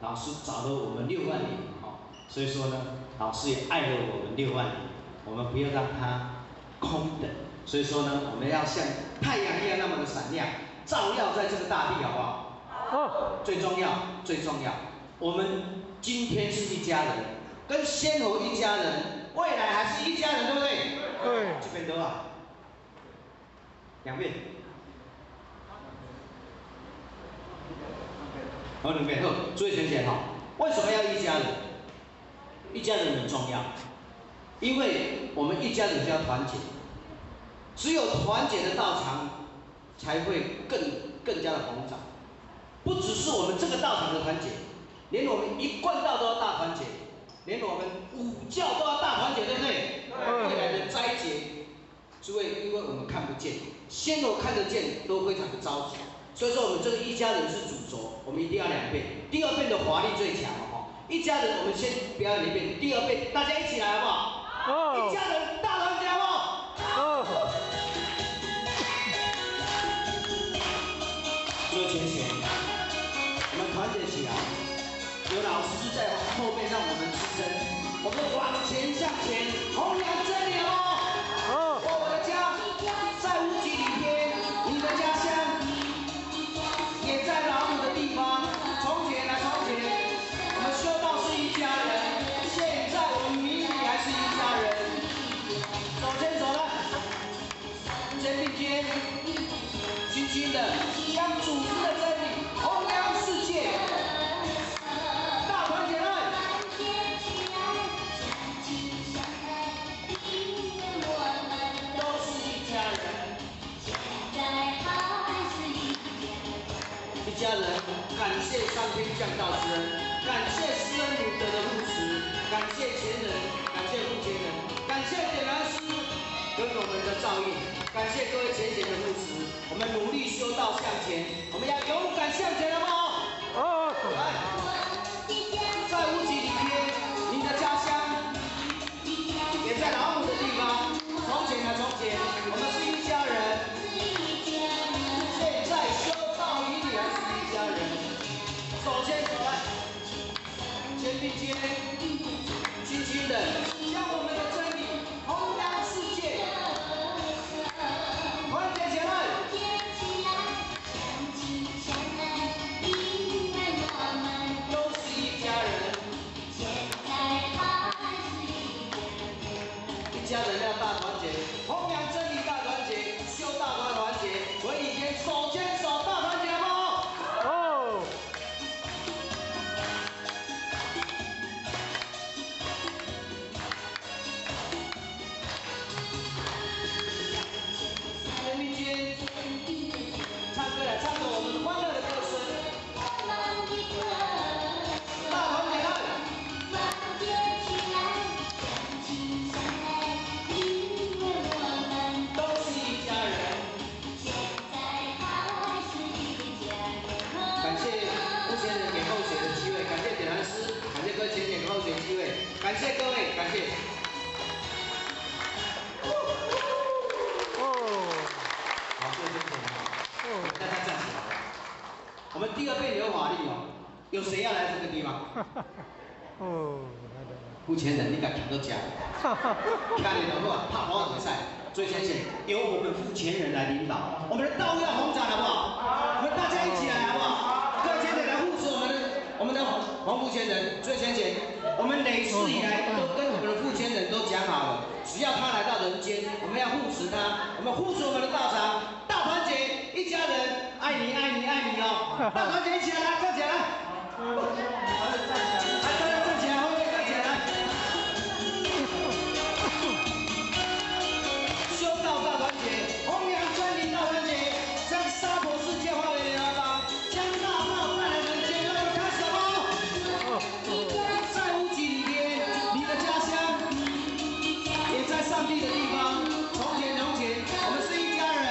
老师找了我们6万年，所以说呢，老师也爱了我们6万年，我们不要让它空等，所以说呢，我们要像太阳一样那么的闪亮，照耀在这个大地，好不好？好。最重要，我们今天是一家人，跟先侯一家人，未来还是一家人，对不对？对。这边多少？2遍。好，2遍。好，注意选选哈。为什么要一家人？一家人很重要，因为我们一家人就要团结，只有团结的道场才会更加的膨胀。不只是我们这个道场的团结，连我们一贯道都要大团结，连我们5教都要大团结，对不对？未来的斋节，诸位，因为我们看不见，先头看得见都非常的着急，所以说我们这个一家人是主轴，我们一定要2遍，第2遍的华丽最强哦。一家人，我们先表演1遍，第2遍大家一起来好不好？一家人大团结好不好？最前线，我们团结起来，有老师在后面让我们支撑，我们往前向前，弘扬真理哦。我的家在无极里边，你的家乡也在老母的地方。从前啊从前，我们修道是一家人，现在我们明理还是一家人。手牵手来，肩并肩，轻轻的将主子的真理弘扬世界。大团结来！都是一家人。一家人，感谢上天降道之恩，感谢施恩女德的护持，感谢前人，感谢后前人，感谢点燃师跟我们的照应，感谢各位前贤的护持，我们努力修道向前，我们要勇敢向前，好不好？来，在无极里边，你的家乡也在老母的地方。从前啊从前，我们是一家人。现在修道与你还是一家人。手牵手来，肩并肩，轻轻的将我们的真理弘扬世界。团结起来！都是一家人。一家人要大团结，弘扬真理大团结，修道大团结，为里边手牵手大团结，好不好？肩并肩，唱歌来，唱着我们欢乐的歌声。大团结来！都是一家人。感谢目前人给候选的机会，感谢点燃师，感谢各位前选候选机会，感谢各位，感谢。好，各位先生，大家站起来。我们第2遍有法律哦，有谁要来这个地方？付钱人，你敢抢到家？看你的话，怕跑比赛。最前线由我们付钱人来领导，我们的道要弘扬，好不好？我们大家一起来，好不好？各位前人来护持我们的黄付钱人。最前线，我们累世以来都跟我们的付钱人都讲好了，只要他来到人间，我们要护持他，我们护持我们的道场，大团结，一家人，爱你爱你爱你哦！大团结一起来，站起来！来，大家站起来，后面站起来，来！修道大团结，弘扬真理大团结，将娑婆世界化为莲花帮，将大道带来人间。让我们开始哦！在无极里边，你的家乡也在上帝的地方。从前，我们是一家人。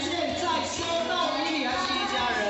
现在修道与你还是一家人。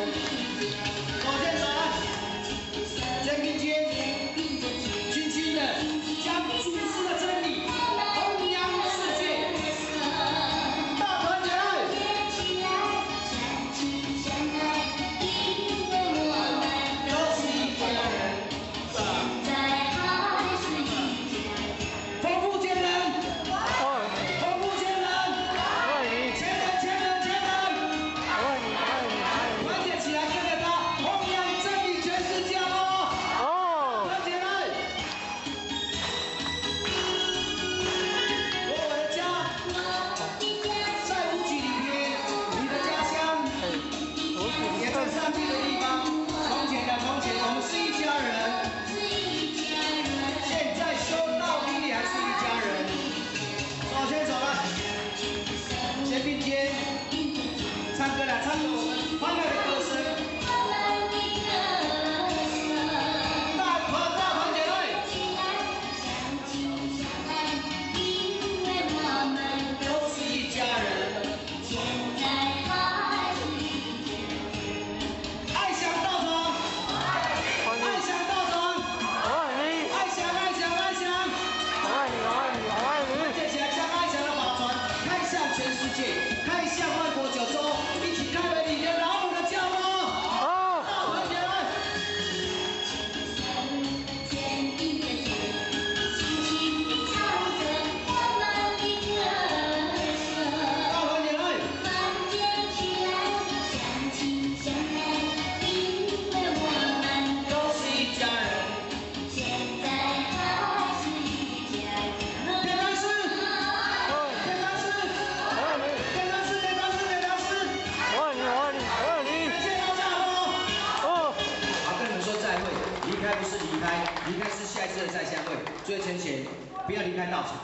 不是离开，离开是下一次的再相会。最后前贤，不要离开道场，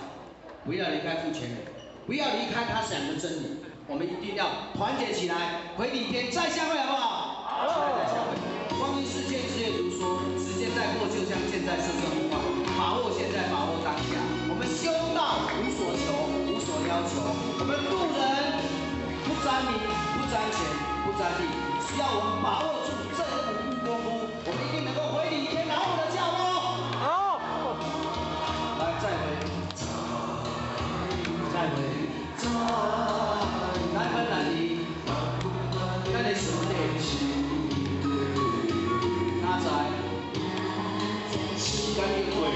不要离开父权人，不要离开他讲的真理。我们一定要团结起来，回礼天再相会，好不好？好，再相会。光阴似箭，日月如梭，时间在过，就像箭在射射不放。把握现在，把握当下。我们修道无所求，无所要求。我们渡人不沾名，不沾钱，不沾利，只要我们把握住这5步功夫，我们一定能够回礼天拿我们的脚哦。好，来再回，再回，难分难离，咱的兄弟，哪知时间已过哦。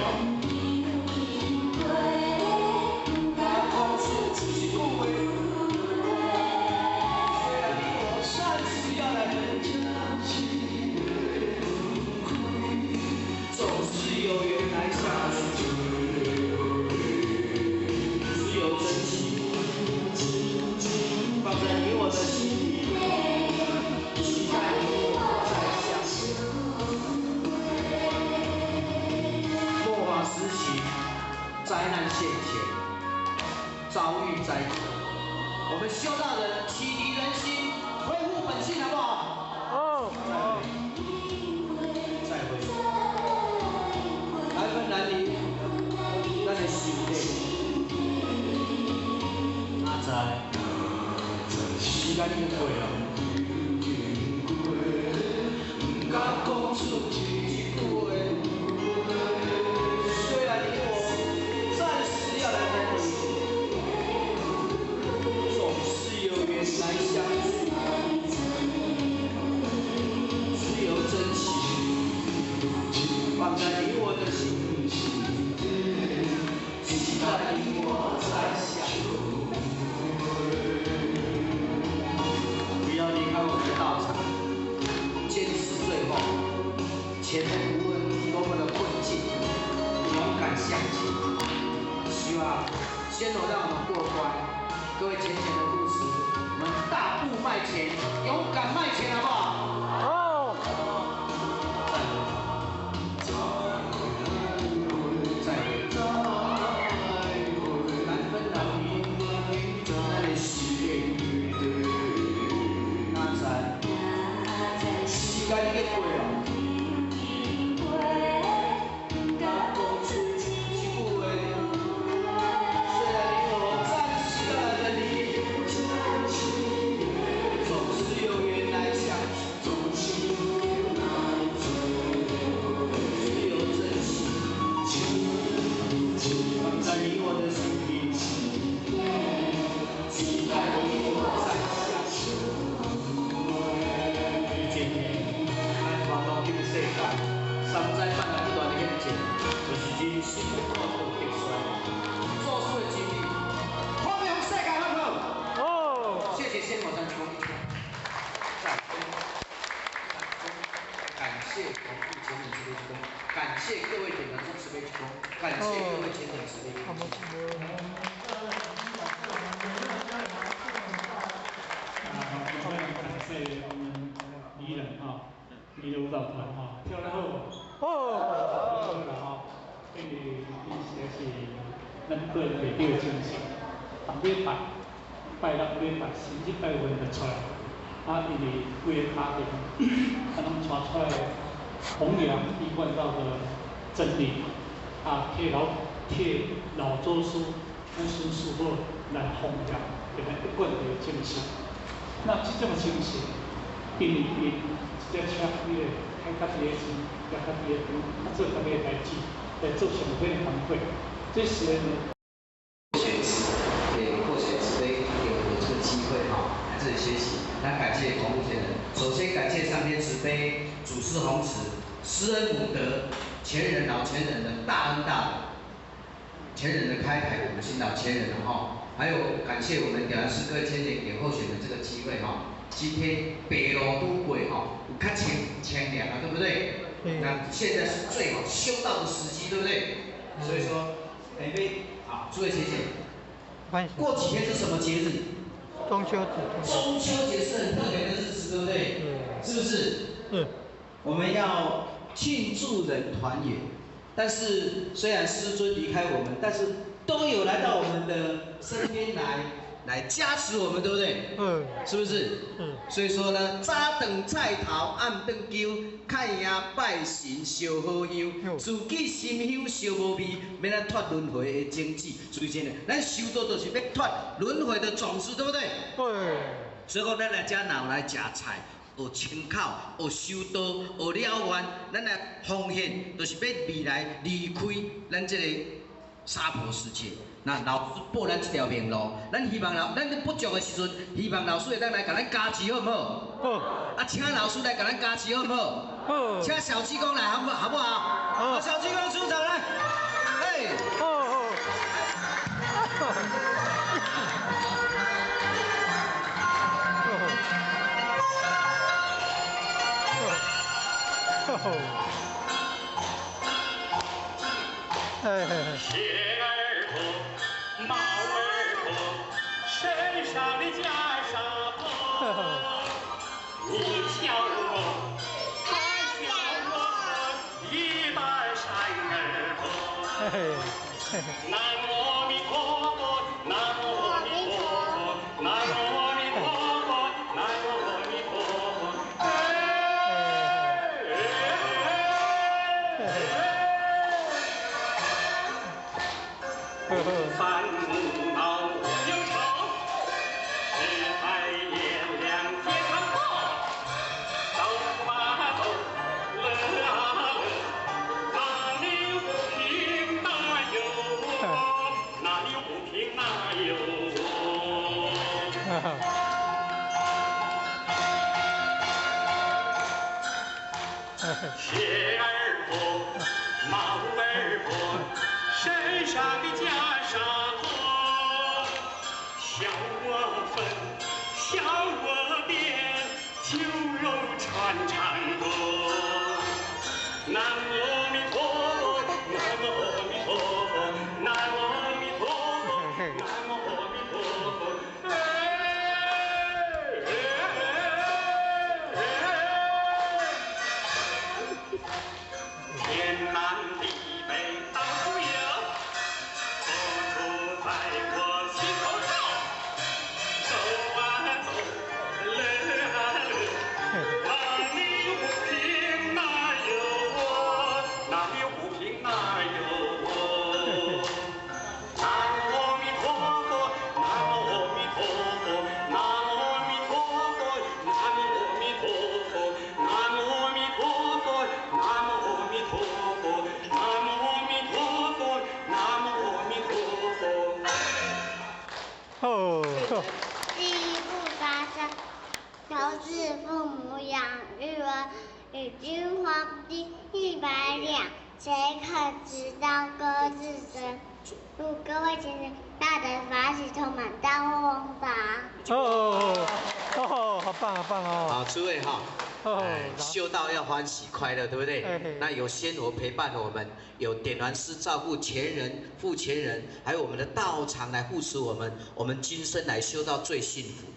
灾难现前，遭遇灾祸，我们修道人启迪人心，恢复本性，好不好？再会，难分难离，咱的兄弟，哪知时间已经过了，不敢讲出一句话。虽然你我。要来分离，总是有缘来相聚，只有真情放在你我的心，期待你我再相会。不要离开我们的道场，坚持最后，前面无论多么的困境，勇敢向前。希望先让我们过关，各位浅浅的故事，我们大步迈前，勇敢迈前，好不好？好。再会，难分难离，咱的事业，哪知时间已经过了。感谢各位点燃慈悲之光，感谢各位虔诚慈悲。感谢我们宜人宜人舞蹈团跳得好。因为伊实在是咱个人袂叫精神，逐礼拜六礼拜星期拜五就出来，因为规个家庭，拢传出来弘扬一贯道的真理，替老祖师、咱孙师傅来弘扬，给咱一贯的精神。那这种精神，因为一只车开家己的钱，家己的钱，做家己的代志。在做上会的反馈，这些学习，给获学慈悲给我们这个机会来这里学习。那感谢广目前人，首先感谢上天慈悲、祖师弘慈、施恩母德、前人老前人的大恩大德，前人的开牌，我们新老前人还有感谢我们点燃诗歌千年给候选人这个机会今天北路都会有较清凉对不对？那现在是最好修道的时机，对不对？所以说，诸位姐姐，过几天是什么节日？中秋节。中秋节是很特别的日子，对不对？是不是？我们要庆祝人团圆。但是虽然师尊离开我们，但是都有来到我们的身边来加持我们，对不对？是不是？所以说呢，早顿菜头，暗顿酒，看爷拜神烧好香，自己心香烧无味，免咱脱轮回的种子。所以真的，咱修道就是要脱轮回的种子，对不对？对。所以讲，咱来遮闹来食菜。学清口，学修道，学了愿，咱来奉献，就是要未来离开咱这个娑婆世界。那老师报咱这条明路，咱希望咱不足的时阵，希望老师会当来甲咱加持，好唔好？好。啊，请老师来甲咱加持，好唔好？好。请小济公来，好不好？好。小济公出场来。哎。好。鞋儿破，帽儿破，身上的袈裟破。你笑我，他笑我，一半山儿破。南无阿弥陀佛，南无阿弥陀佛，南无阿弥陀佛，南无阿弥陀佛。烦恼忧愁，世态炎凉天堂道，走啊走，乐啊乐，哪里不平哪有我，哪里不平哪有我。鞋儿破，帽儿破，身上的袈裟破，笑我粉，笑我变，酒肉穿肠过。南无阿弥陀佛，南无阿弥陀佛，南无阿弥陀佛，南无阿弥陀佛。天南地北到处有，佛处在我心头上。走啊走，乐啊乐，哪里不平哪有我，哪里不平哪有我。南无阿弥陀佛，南无阿弥陀佛，南无阿弥陀佛，南无阿弥陀佛，南无阿弥陀佛，南无阿弥陀佛，南无阿弥陀佛，南无阿弥陀佛。第一步发生，都是父母养育儿，与君皇帝100两，谁可知道各自身？祝各位亲人大德法喜充满，大获旺达。好棒，好棒哦！好，诸位哈。修道要欢喜快乐，对不对？那有仙佛陪伴我们，有点燃师照顾前人、父前人，还有我们的道场来护持我们，我们今生来修道最幸福。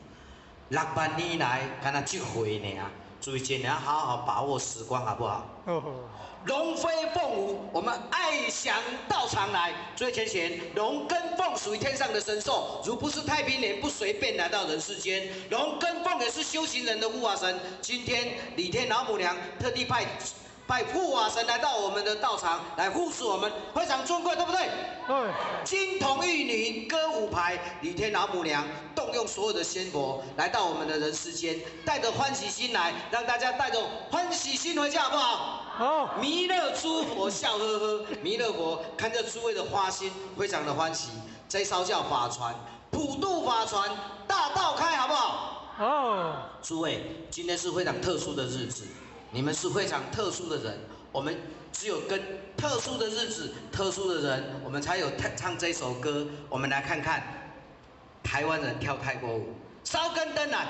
6万年来，敢那这回呢？注意今年好好把握时光，好不好？龙飞凤舞，我们爱祥道场来。最前贤，龙跟凤属于天上的神兽，如不是太平年，不随便来到人世间。龙跟凤也是修行人的护法神。今天李天老母娘特地派护法神来到我们的道场来护持我们，非常尊贵，对不对？对。金童玉女歌舞排，李天老母娘动用所有的仙佛来到我们的人世间，带着欢喜心来，让大家带着欢喜心回家，好不好？好。弥勒诸佛笑呵呵，弥勒佛看着诸位的花心，非常的欢喜。这艘叫法船，普渡法船，大道开，好不好？好。诸位，今天是非常特殊的日子。你们是非常特殊的人，我们只有跟特殊的日子、特殊的人，我们才有唱这首歌。我们来看看台湾人跳泰国舞，烧根灯来。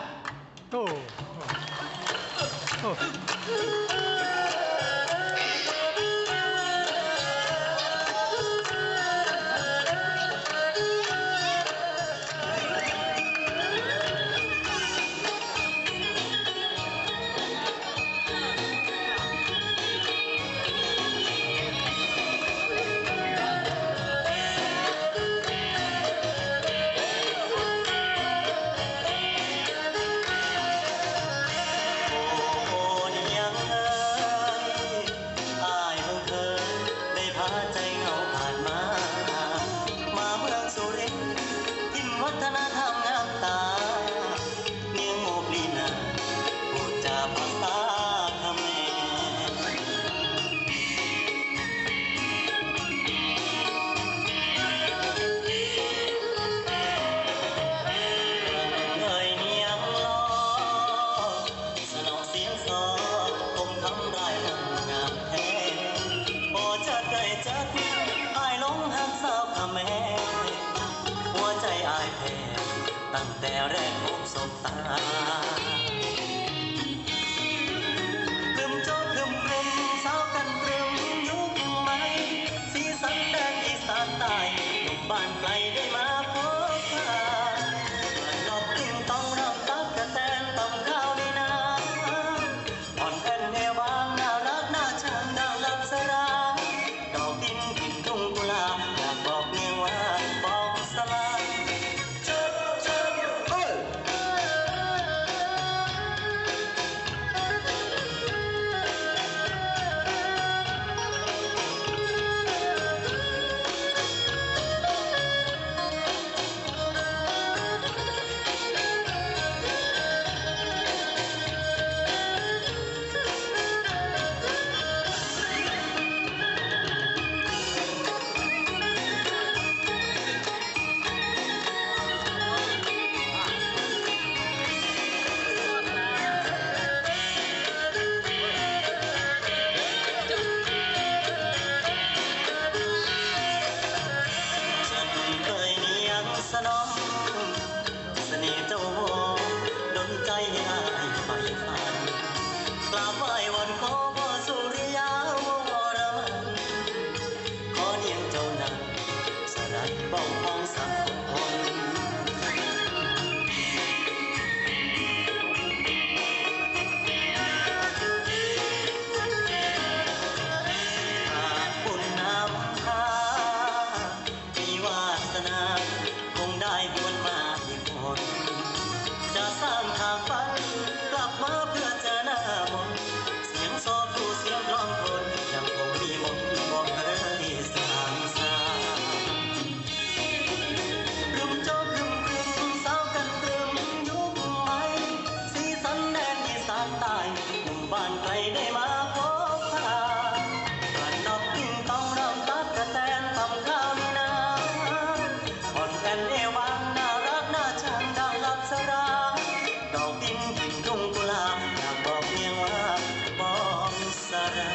ตั้งแต่แรกพบสบตาครึมโจ๊กครึมครึมสาวกันตรึมยุคใหม่สีสันแดนอีสานใต้หนุ่มบ้านไกลได้มาพบพารอบติ้งต้องรำตักกระแตนตำข้าวในนาอ่อนแอนเอวางน่ารักน่าชังดังลับสราดอกดินกินทุ่งกุหลาบอยากบอกเมียว่าบอกสลายสนองเสน่ห์เจ้าโหดนใจให้อายไฟฝันกราบไหว้วอนขอพ่อสุริยาวรมันขอเนียงเจ้านั้นสลัดบ้องของสักคนหากบุญนำพามีวาสนาคงได้บวนมาอีกคนจะสร้างทางฝันกลับมาเพื่อเจอหน้ามนเสียงโซคูเสียงร้องคนยังคงมีมนบอกเคยสางสารึมโจ๊กรึมครึมสาวกันตรึมยุคใหม่สีสันแดนอีสานใต้หนุ่มบ้านไกลได้มาพบพากลั่นดอกติ้งต้องรำตักกระแตนทำข้าวในนาอ่อนแอนเอวางน่ารักน่าชังดังลับสราดอกดินกินทุ่งกุหลาบอยากบอกเมียว่าบอกสรา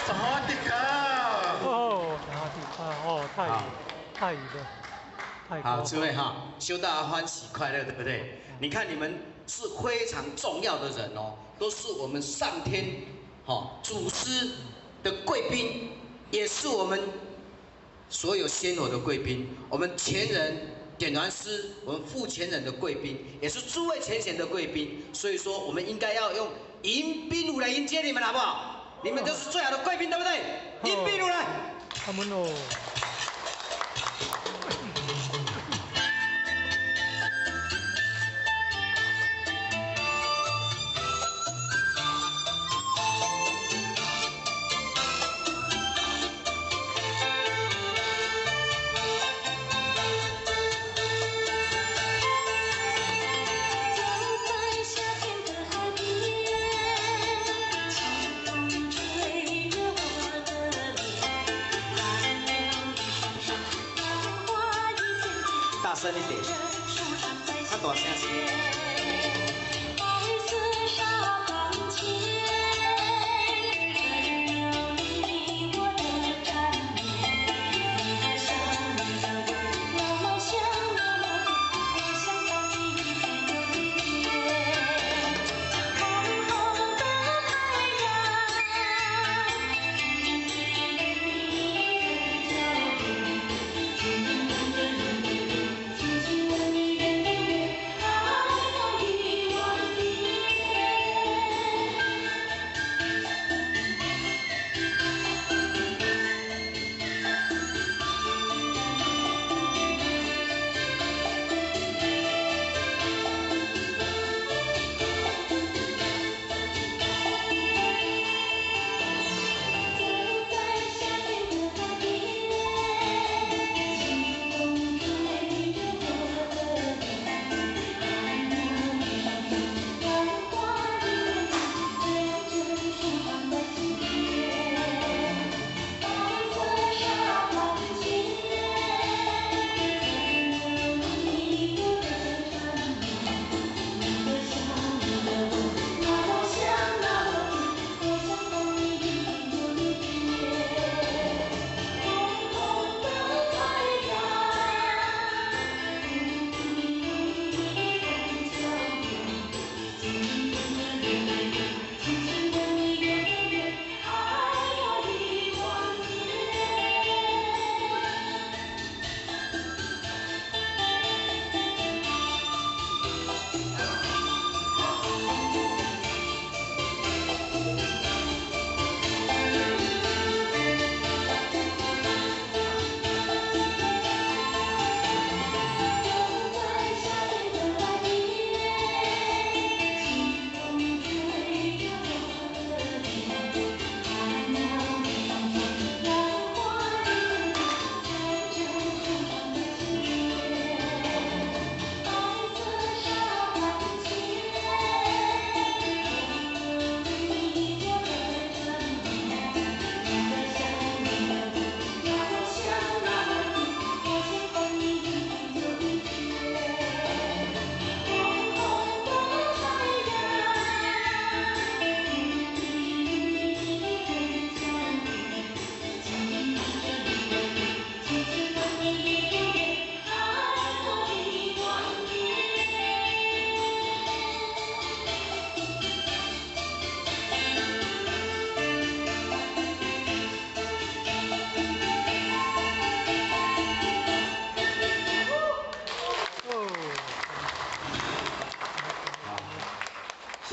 สวัสดีครับ。哦，然后第二哦，太乙了，太高好，诸位哈，修大家欢喜快乐，对不对？你看你们是非常重要的人哦，都是我们上天祖师的贵宾，也是我们所有仙佛的贵宾，我们前人点燃师，我们副前人的贵宾，也是诸位前贤的贵宾，所以说我们应该要用迎宾舞来迎接你们，好不好？你们都是最好的贵宾，对不对？迎宾舞来。他们哦。大声一点，他多声些。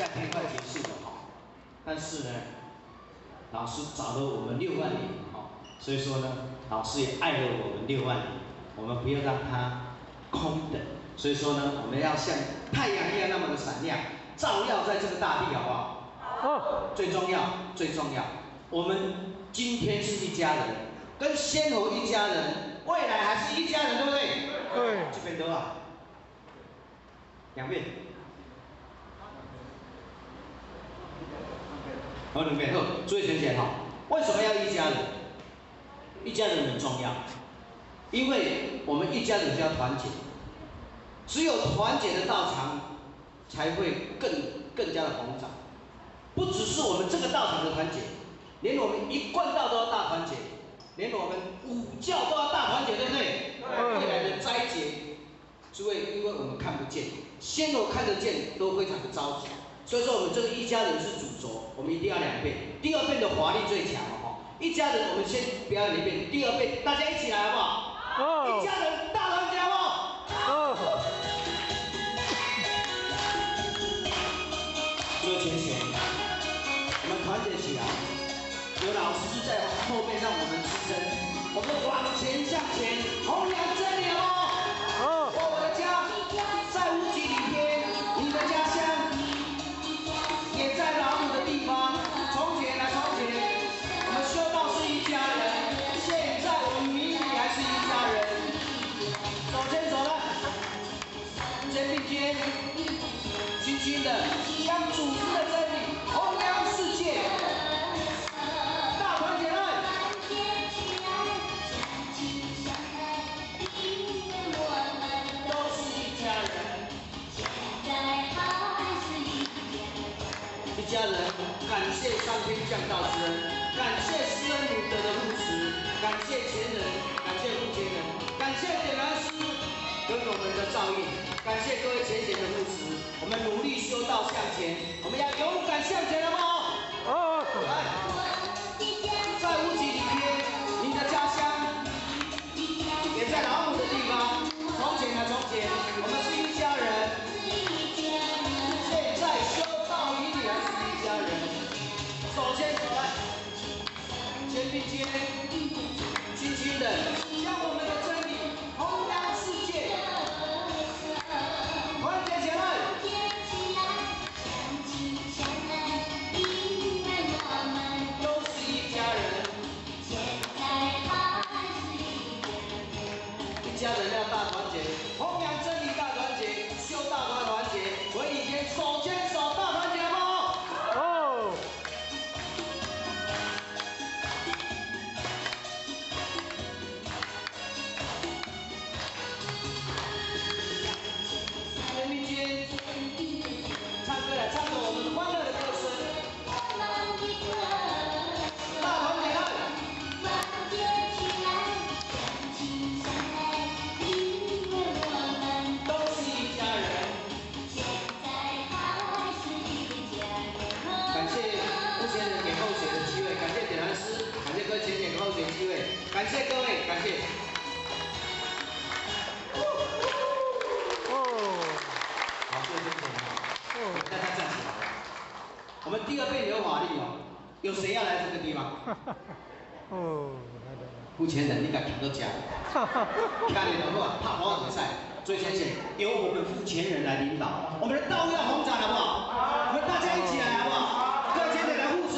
夏天快结束了哈，但是呢，老师找了我们6万年哈，所以说呢，老师也爱了我们6万年，我们不要让它空等，所以说呢，我们要像太阳一样那么的闪亮，照耀在这个大地，好不好？好。最重要，最重要，我们今天是一家人，跟仙猴一家人，未来还是一家人，对不对？对。这边多少？2遍。好，2遍。好，注意听哈，为什么要一家人？一家人很重要，因为我们一家人就要团结，只有团结的道场才会更加的膨胀。不只是我们这个道场的团结，连我们一贯道都要大团结，连我们5教都要大团结，对不对？未来的斋节，诸位，因为我们看不见，仙猴看得见，都非常的着急。所以说，我们这个一家人是主轴，我们一定要2遍。第2遍的华丽最强哦。一家人，我们先表演1遍，第2遍大家一起来好不好？一家人大团结好不好？最前线，我们团结起来，有老师在后面让我们支撑，我们往前向前，弘扬真理哦。我的家在无极里天，你的家乡也在老母的地方。从前啊从前，我们修道是一家人，现在我们明理还是一家人。手牵手了，肩并肩，轻轻的将祖师的真理弘扬世界。大团结了。都是一家人。一家人，感谢上天降道之恩，感谢师恩女德的护持，感谢前人，感谢护前人，感谢点燃师给我们的照应，感谢各位前贤的护持，我们努力修道向前，我们要勇敢向前，好不好？来，在无极里天，你的家乡也在老母的地方。从前啊从前，我们是一家人。现在修道以理还是一家人。手牵手来，肩并肩，轻轻的将我们的真理弘扬世界。团结起来。都是一家人。一家人要大团结，弘扬真理大团结，修道大团结，为理天手牵手大团结，好不好？肩并肩，唱歌来，唱着我们欢乐的歌声。大团结了。都是一家人。感谢目前人给后学的机会，感谢点燃师，感谢各位前贤给后学机会，感谢各位，感谢。好，各位先生，大家站起来。我们第2遍有法力哦，有谁要来这个地方？付前人，你敢扛到家？看你的话，怕跑比赛。最前线由我们付前人来领导，我们的道要弘展，好不好？我们大家一起来，好不好？各位前人来护持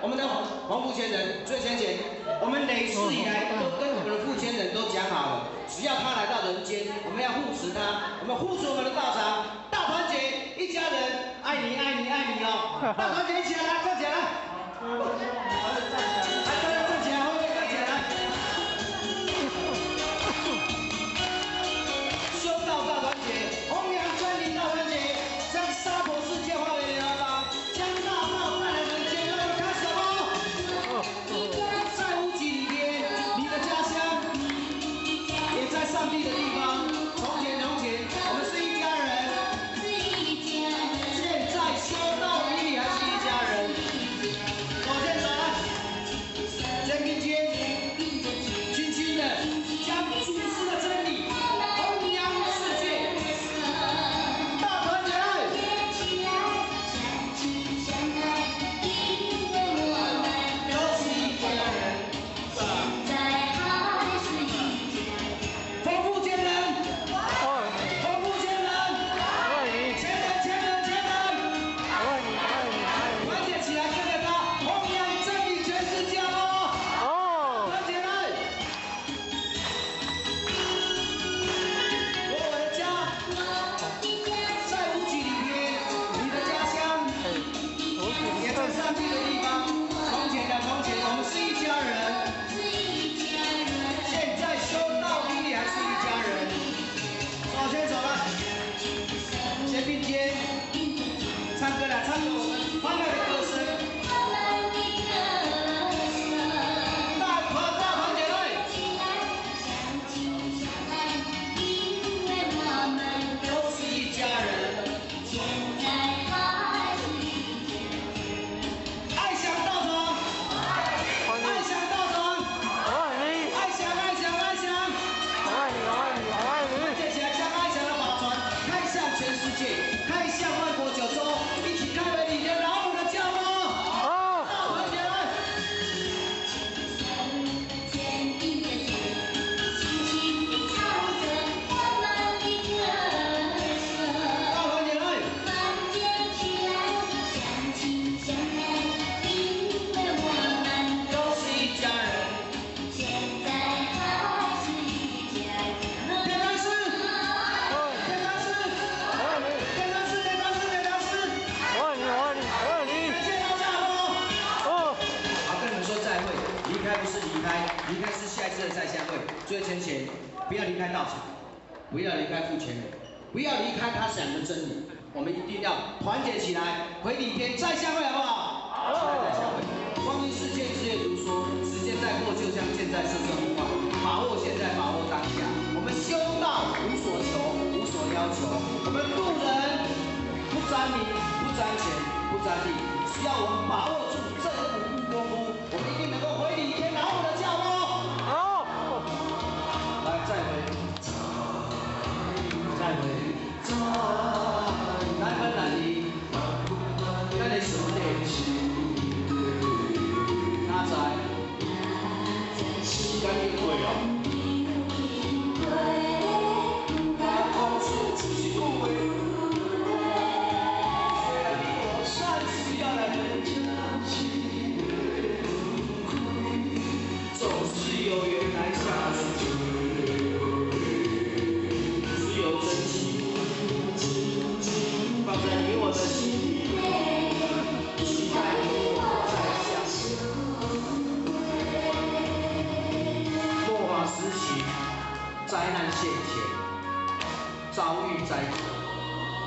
我们的黄付前人。最前线，我们累世以来都跟我们的付前人都讲好了，只要他来到人间，我们要护持他，我们护持我们的道场，大团结，一家人，爱你爱你爱你哦！大团结一起来，站起来！来，大家站起来，后面站起来。修道大团结，弘扬真理大团结，将娑婆世界化为莲花帮，将大道带来人间。让我们开始哦！在无极里天，你的家乡也在上帝的地方。从前从前，我们是一家人。现在修道以理还是一家人。手牵手来。离开是下一次的再相会。最后前嫌，不要离开道场，不要离开付钱人，不要离开他讲的真理。我们一定要团结起来，回礼天再相会，好不好？好，期待再相会。光阴似箭，日月如梭，时间在过，就像箭在射身无患。把握现在，把握当下。我们修道无所求，无所要求。我们渡人不沾名，不沾钱，不沾利，只要我们把握住这5步功夫，我们一定能够回礼天拿我们的教哦。好，来再回，再回。难分难离，咱的兄弟，哪知时间已过哦。讲出一句话，虽然你我暂时要来分开，总是有缘来相随，只有真情。放在你我的心里，期待你我再相识。末法时期，灾难现前，遭遇灾祸，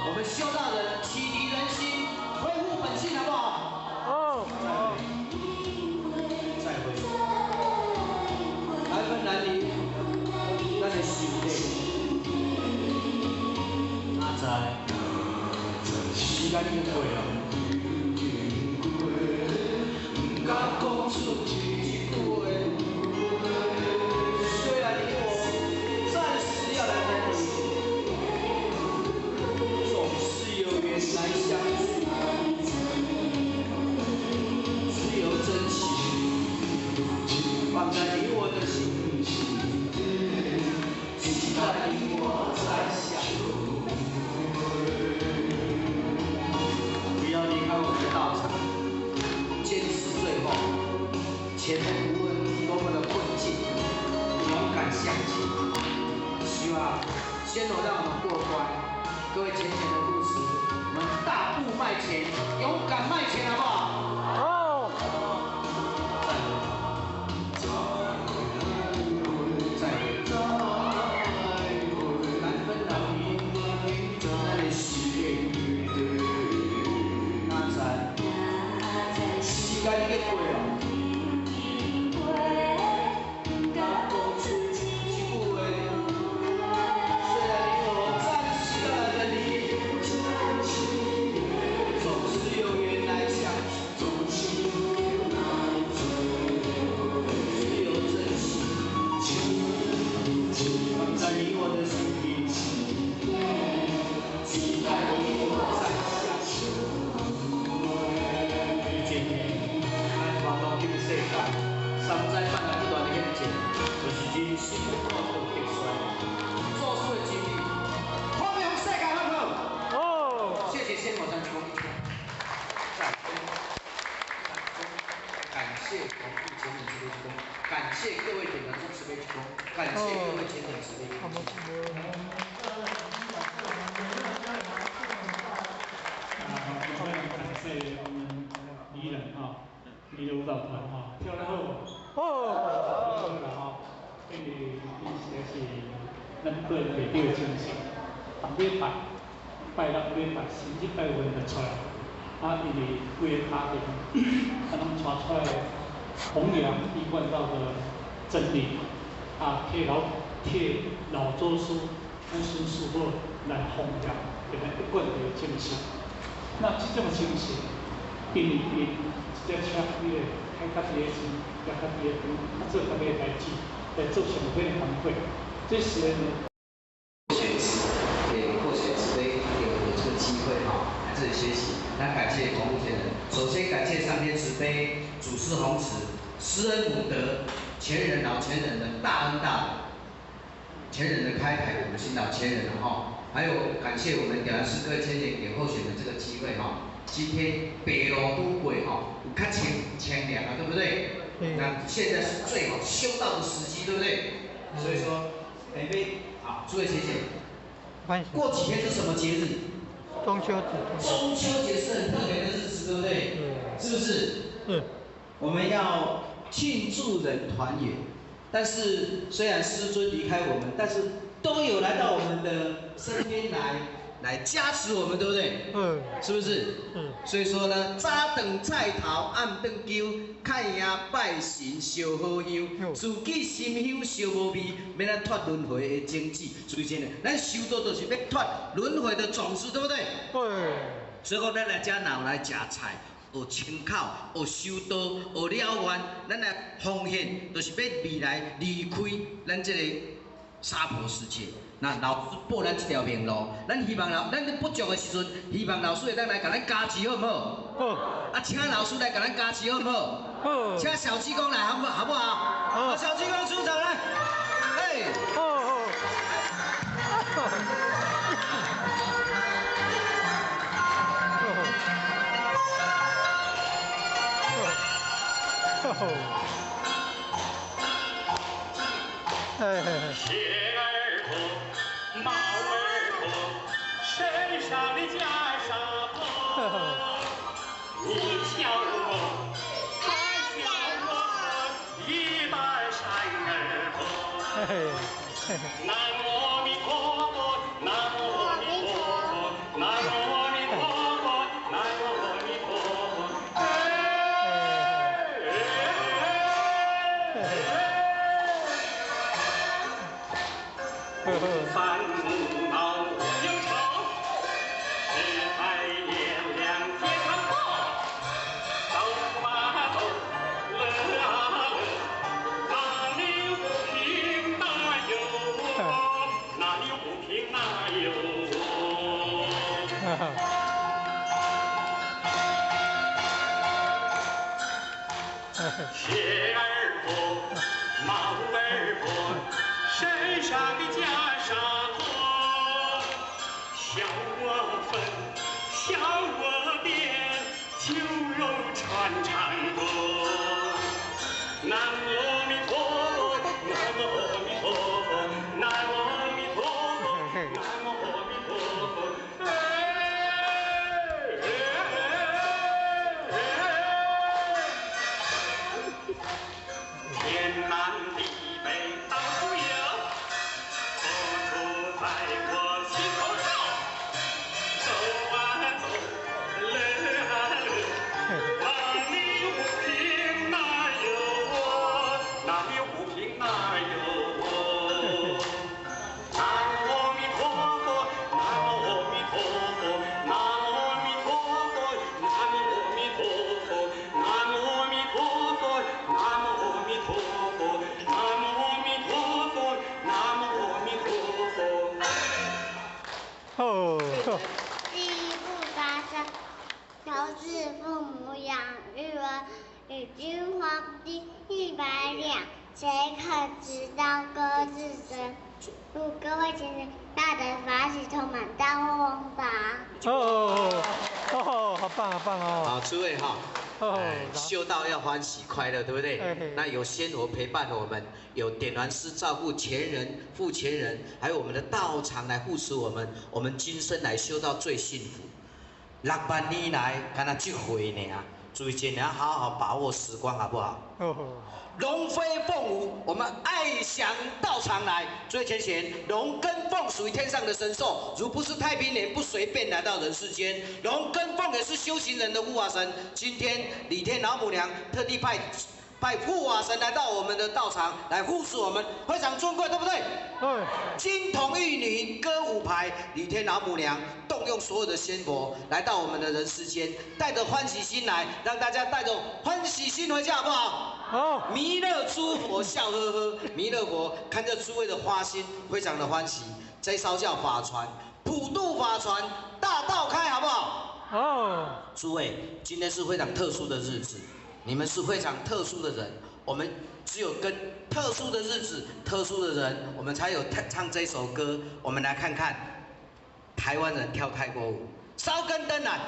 我们修道人启迪人心，恢复本性，好不好？再会，难分难离，咱的兄弟，哪知？时间已过了，不敢讲出一句话。虽然你我暂时要来分离，总是有缘来相聚。只有真情放在你我的心里，期待你我再相会。不要离开我们的道场，坚持最后。前面无论多么的困境，勇敢向前。希望先头让我们过关。各位浅浅的故事，我们大步迈前，勇敢迈前，好不好？好。再会。难分难离，咱的心。时间已经过了，敢讲出一句话，虽然你我暂时要来分离，总是有缘来相聚。只有真情放在你我的心里，期待你我再相识。世界山寨办了一段的险境，就是人心过度激衰，做事的经历，看向世界好不好？哦，谢谢仙火山公，感谢同步前人慈悲之功，感谢各位点燃众慈悲之功，感谢各位前人慈悲之功。感谢我们宜兰娱乐舞蹈团跳得好，真的因为这是咱队内底的精神。礼拜6礼拜星期8就出来，因为规个家庭，拢传出来弘扬一贯道的真理，替老祖师、咱孙师傅来弘扬，给咱一贯的精神。那这种精神，因这车开家己的钱，家己的钱，做家己的代志，来做上好的反馈。这是学习，给获学慈悲有这个机会来这里学习。那感谢同路前人，首先感谢上天慈悲、祖师弘慈、师恩母德、前人老前人的大恩大德，前人的开牌，我们新老前人还有感谢我们点燃诗歌前年给候选人这个机会今天北路都过有较清凉对不对？那现在是最好修道的时机，对不对？所以说，诸位姐姐，过几天是什么节日？中秋节。中秋节是很特别的日子，对不对？是不是？我们要庆祝人团圆。但是虽然师尊离开我们，但是都有来到我们的身边来加持我们，对不对？是不是？所以说呢，早顿菜头，暗顿酒，看爷拜神烧好香，自己心香烧无味，免咱脱轮回的种子。所以真的，咱修道就是要脱轮回的种子，对不对？所以讲，咱来遮若有来食菜。学清口，学修道，学了愿，咱来奉献，就是要未来离开咱这个娑婆世界。那老师报咱这条明路，咱希望咱不足的时阵，希望老师会当来甲咱加持，好不好？好。啊，请老师来甲咱加持，好不好？好。请小济公来，好不好？好。小济公出场来。哎。好。鞋儿脱，帽儿脱，身上的袈裟脱。你笑我，他笑我，一半山儿脱。南无阿弥陀佛，南无阿弥陀佛，南无阿弥陀佛，南无阿弥陀佛。烦恼无忧愁，只爱月亮天上过。走啊走，乐啊乐，哪里有不平哪有我，哪里有不平哪有我。鞋儿脱，帽儿脱，身上的袈裟脱，笑我粉，笑我变，酒肉穿肠过。南无阿弥陀佛，南无阿弥陀佛，南无阿弥陀佛，南无阿弥陀佛。天南地北到处游，佛祖在我心头照。走啊走，乐啊乐，哪里有不平哪有我，哪里有不平哪有我。南无阿弥陀佛，南无阿弥陀佛，南无阿弥陀佛，南无阿弥陀佛，南无阿弥陀佛，南无阿弥陀佛，南无阿弥陀佛，南无阿弥陀佛。第一步发生，求是父母养育儿，与君皇帝100两，谁可知道各自身？祝各位先生大德法喜充满，大获宏达。好棒好棒哦！好，诸位哈。修道要欢喜快乐，对不对？那有仙佛陪伴我们，有点燃师照顾前人、父前人，还有我们的道场来护持我们，我们今生来修道最幸福。6万年来，干那这回呢啊！注意今年好好把握时光，好不好？龙飞凤舞，我们爱祥道场来。最前贤，龙跟凤属于天上的神兽，如不是太平年，不随便来到人世间。龙跟凤也是修行人的护法神。今天李天老母娘特地派护法神来到我们的道场来护持我们，非常尊贵，对不对？金童玉女歌舞排，李天老母娘动用所有的仙佛来到我们的人世间，带着欢喜心来，让大家带着欢喜心回家，好不好？好。弥勒诸佛笑呵呵，弥勒佛看着诸位的花心，非常的欢喜。这艘叫法船，普渡法船，大道开，好不好？好。诸位，今天是非常特殊的日子。你们是非常特殊的人，我们只有跟特殊的日子、特殊的人，我们才有唱这首歌。我们来看看台湾人跳泰国舞，烧根灯来。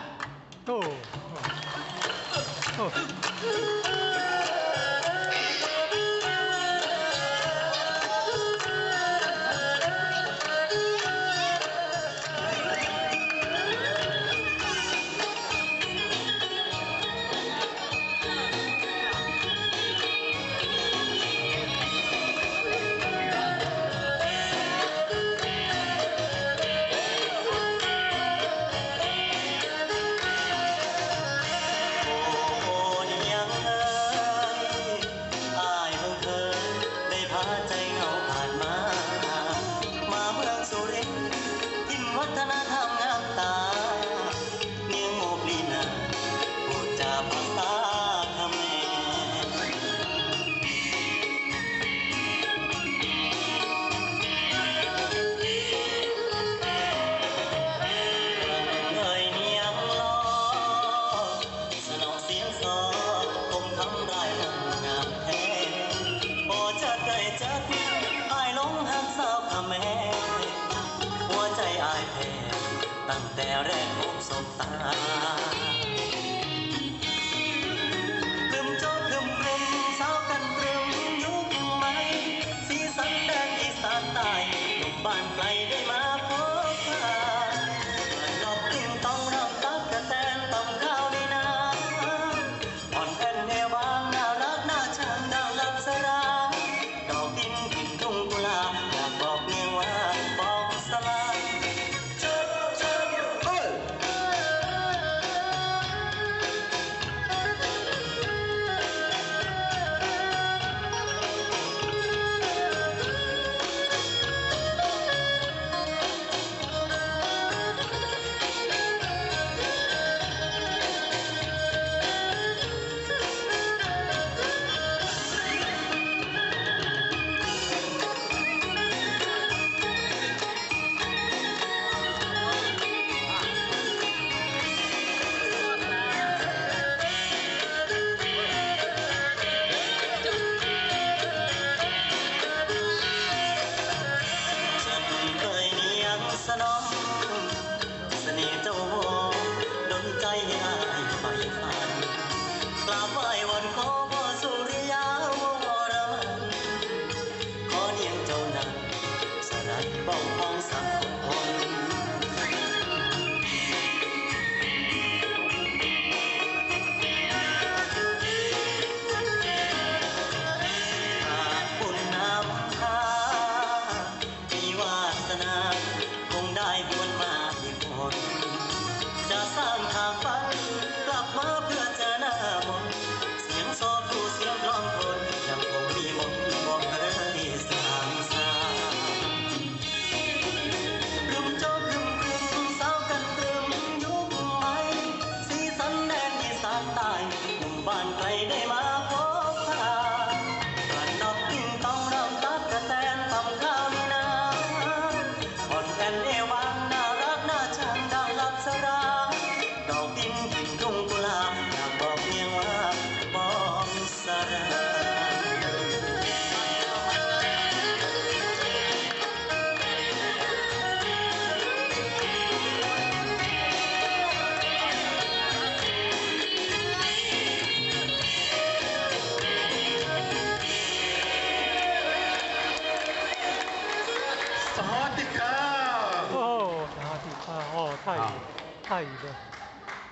太愉乐，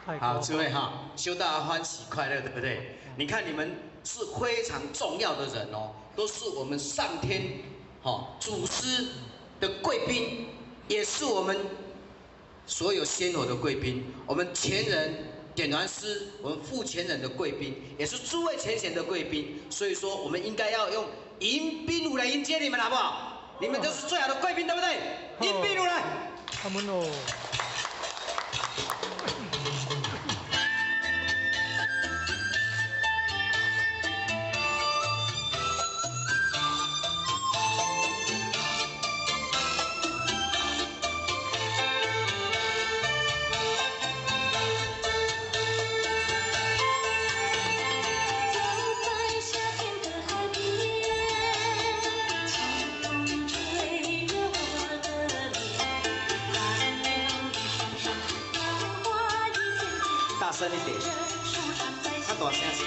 太好，诸位哈，修道欢喜快乐，对不对？你看你们是非常重要的人哦，都是我们上天祖师的贵宾，也是我们所有仙佛的贵宾，我们前人点燃师，我们副前人的贵宾，也是诸位前贤的贵宾，所以说我们应该要用迎宾舞来迎接你们，好不好？你们都是最好的贵宾，对不对？迎宾舞来。他们哦。大声一点，他大声些。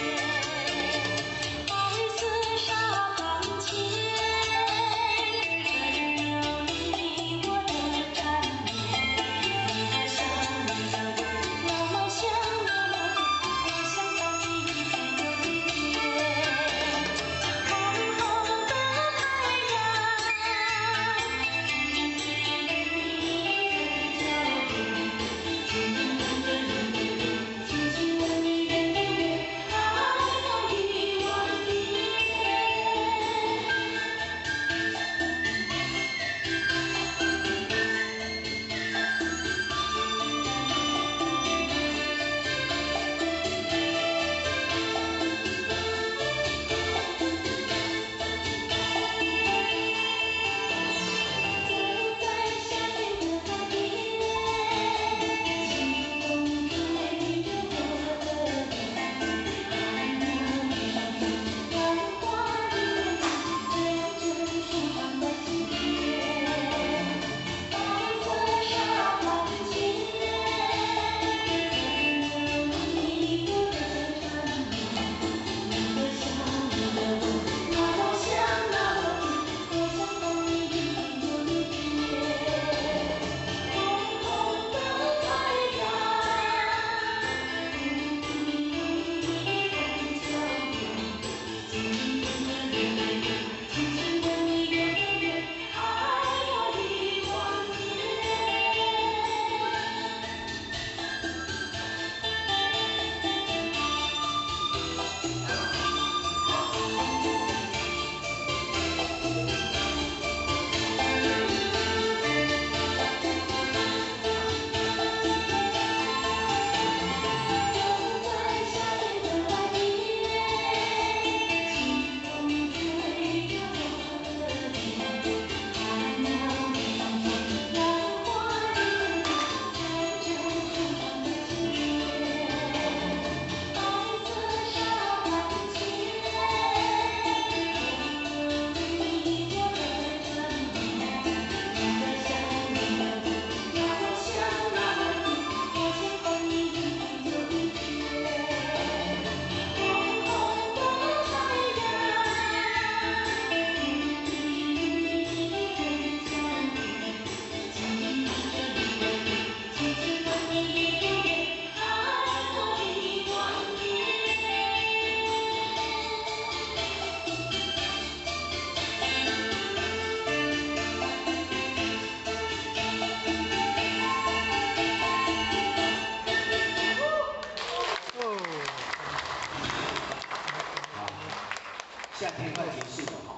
夏天快结束了哈，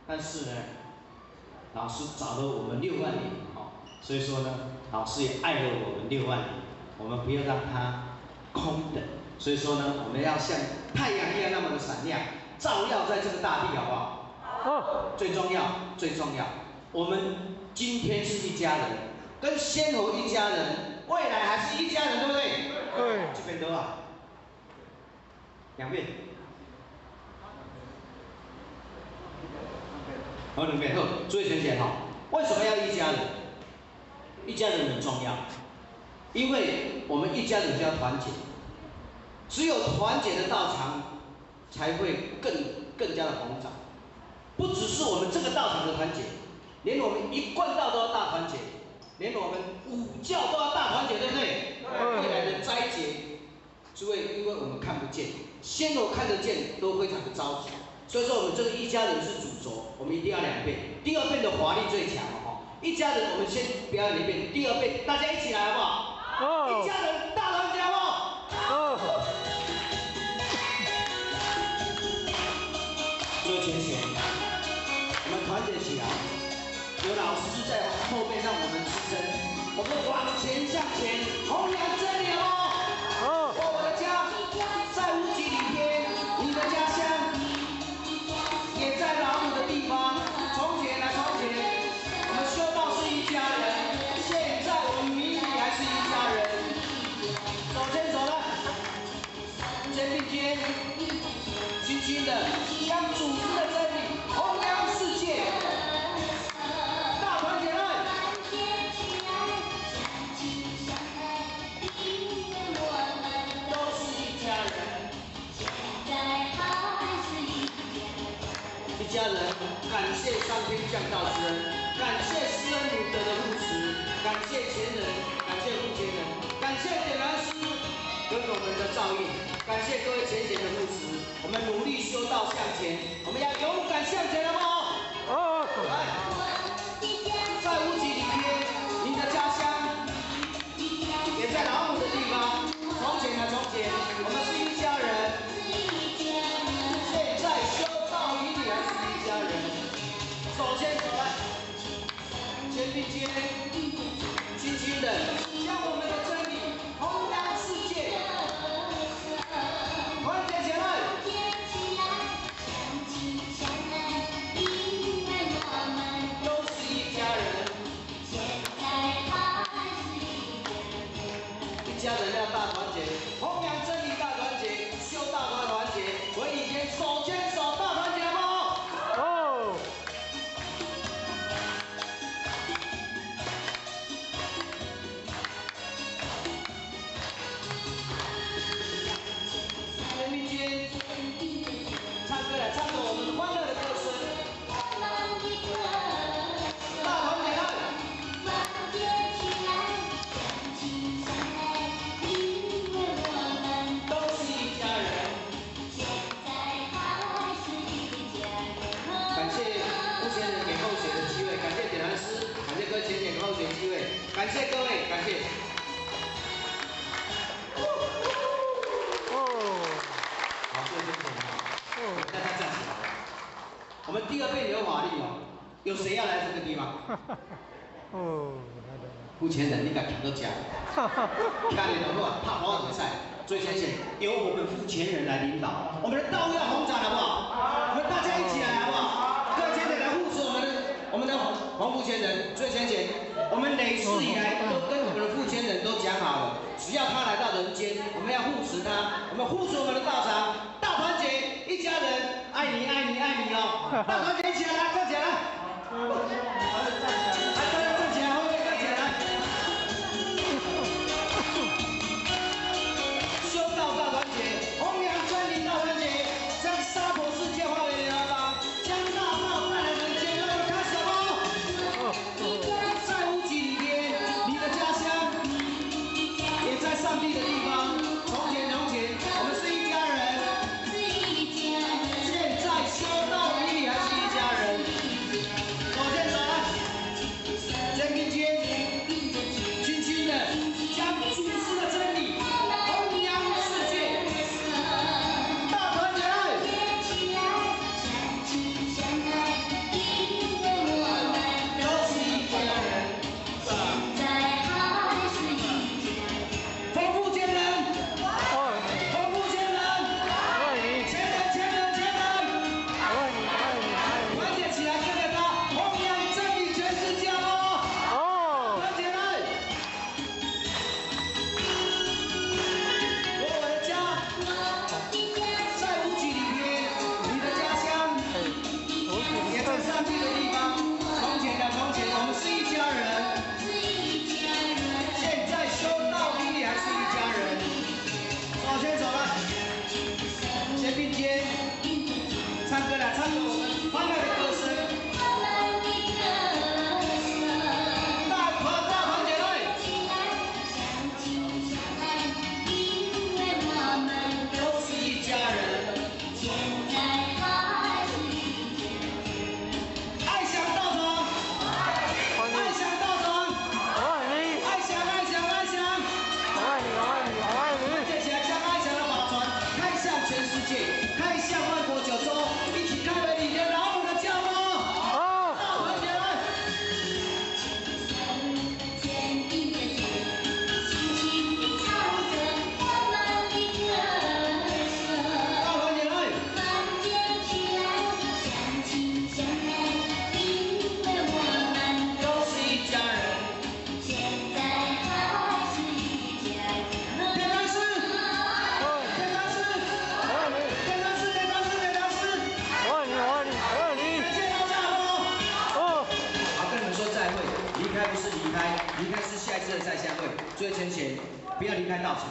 但是呢，老师找了我们6万年哈，所以说呢，老师也爱了我们6万年，我们不要让它空等，所以说呢，我们要像太阳一样那么的闪亮，照耀在这个大地，好不好？好。最重要，最重要，我们今天是一家人，跟仙佛一家人，未来还是一家人，对不对？对。这边多啊，两遍。好，两遍。好，注意听起来哈，为什么要一家人？一家人很重要，因为我们一家人就要团结，只有团结的道场才会更加的宏长。不只是我们这个道场的团结，连我们一贯道都要大团结，连我们5教都要大团结，对不对？未来的斋节，诸位，因为我们看不见，先头看得见都非常的着急，所以说我们这个一家人是主轴，我们一定要2遍，第2遍的华丽最强哦。一家人，我们先表演1遍，第2遍大家一起来好不好？一家人大团结好不好？最前线，我们团结起来，有老师在后面让我们支撑，我们往前向前，弘扬真理哦。我的家在无极里边，你的家乡也在老母的地方。从前啊从前，我们修道是一家人，现在我们明理还是一家人。手牵手了，肩并肩，轻轻的将主子的真理弘扬世界。大团结了。一家人，感谢上天降道之恩，感谢施恩女德的护持，感谢前人，感谢父前人，感谢点燃师跟我们的照应，感谢各位前贤的护持，我们努力修道向前，我们要勇敢向前，好不好？来，在无极里边，你的家乡也在老母的地方。从前啊从前，我们是一家人。现在修道与你还是一家人，手牵手来，肩并肩，轻轻的将我们的真理弘扬世界，团结起来。都是一家人，一家人要大团结，弘扬真理大团结，修道大团结，为你天手牵手大团结，好不好？肩并肩，唱歌来，唱着我们欢乐的歌声，大团结了。都是一家人。感谢目前人给候选的机会，感谢点燃师，感谢各位前给候选机会，感谢各位，感谢。好，各位先生，大家站起来。我们第2遍有法律哦，有谁要来这个地方？目前人你敢听都讲，看你能够怕跑比赛。所以先生，由我们付前人来领导，我们的道路要红展，好不好？我们大家一起来，好不好？各位前人来护持我们的黄付前人，最先前，我们累世以来都跟我们的付前人都讲好了，只要他来到人间，我们要护持他，我们护持我们的道场，大团结，一家人，爱你爱你爱你哦！大团结一起来，站起来！来，大家站起来，后面站起来。修道大团结，弘扬真理大团结，将娑婆世界化为莲花帮，将大道带来人间。让我们开始哦！在无极里边，你的家乡也在上帝的地方。从前从前，我们是一家人。现在修道与你还是一家人。手牵手来，肩并肩，轻轻的将祖师的真理弘扬世界。大团结来！都是一家人。丰富前人，丰富前人，前人前人前人，团结起来，跟着他弘扬真理全世界哦！团结来！我的家在无极里边，你的家乡也在上帝的地方。从前的从前，我们是一家人。现在修道比你还是一家人。手牵手来，肩并肩，唱歌来，唱着我们欢乐的歌声。大团结来！不要离开道场，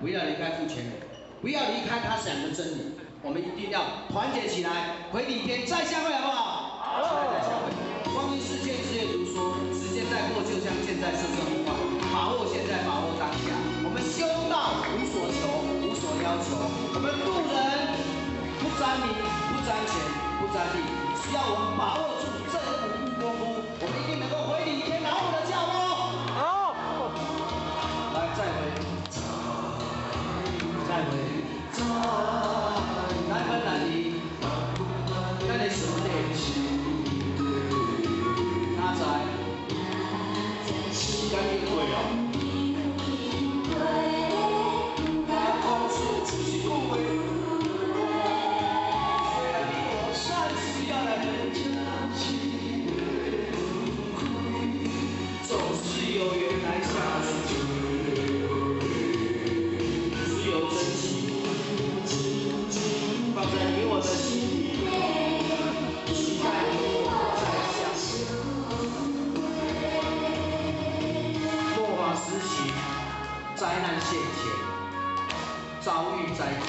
不要离开父权人，不要离开他讲的真理。我们一定要团结起来，回礼天再相会，好不好？好，再相会。光阴似箭，日月如梭，时间在过，就像箭在射射不放。把握现在，把握当下。我们修道无所求，无所要求。我们渡人不沾名，不沾钱，不沾利，只要我们把握住这5步功夫，我们一定能够回礼天，拿我们的脚步。好，来再回，再回。难分难离，咱的兄弟，哪知时间已过哦。我讲出一句话，虽然你我暂时要来分家，总是有缘来相随，只有真心。放在你我的心里，期待你我再相识。末法时期，灾难现前，遭遇灾祸，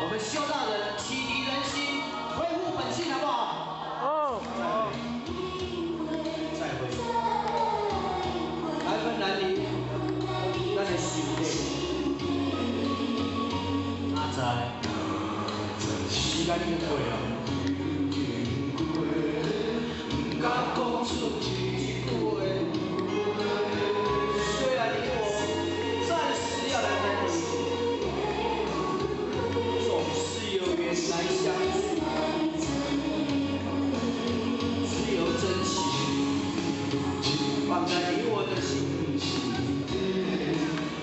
我们修道人启迪人心，恢复本性，好不好？好。再会。难分难离，咱的兄弟，哪知？时间已经过了，不敢讲出一句话。虽然你我暂时要来分离，总是有缘来相聚，只有真情放在你我的心里，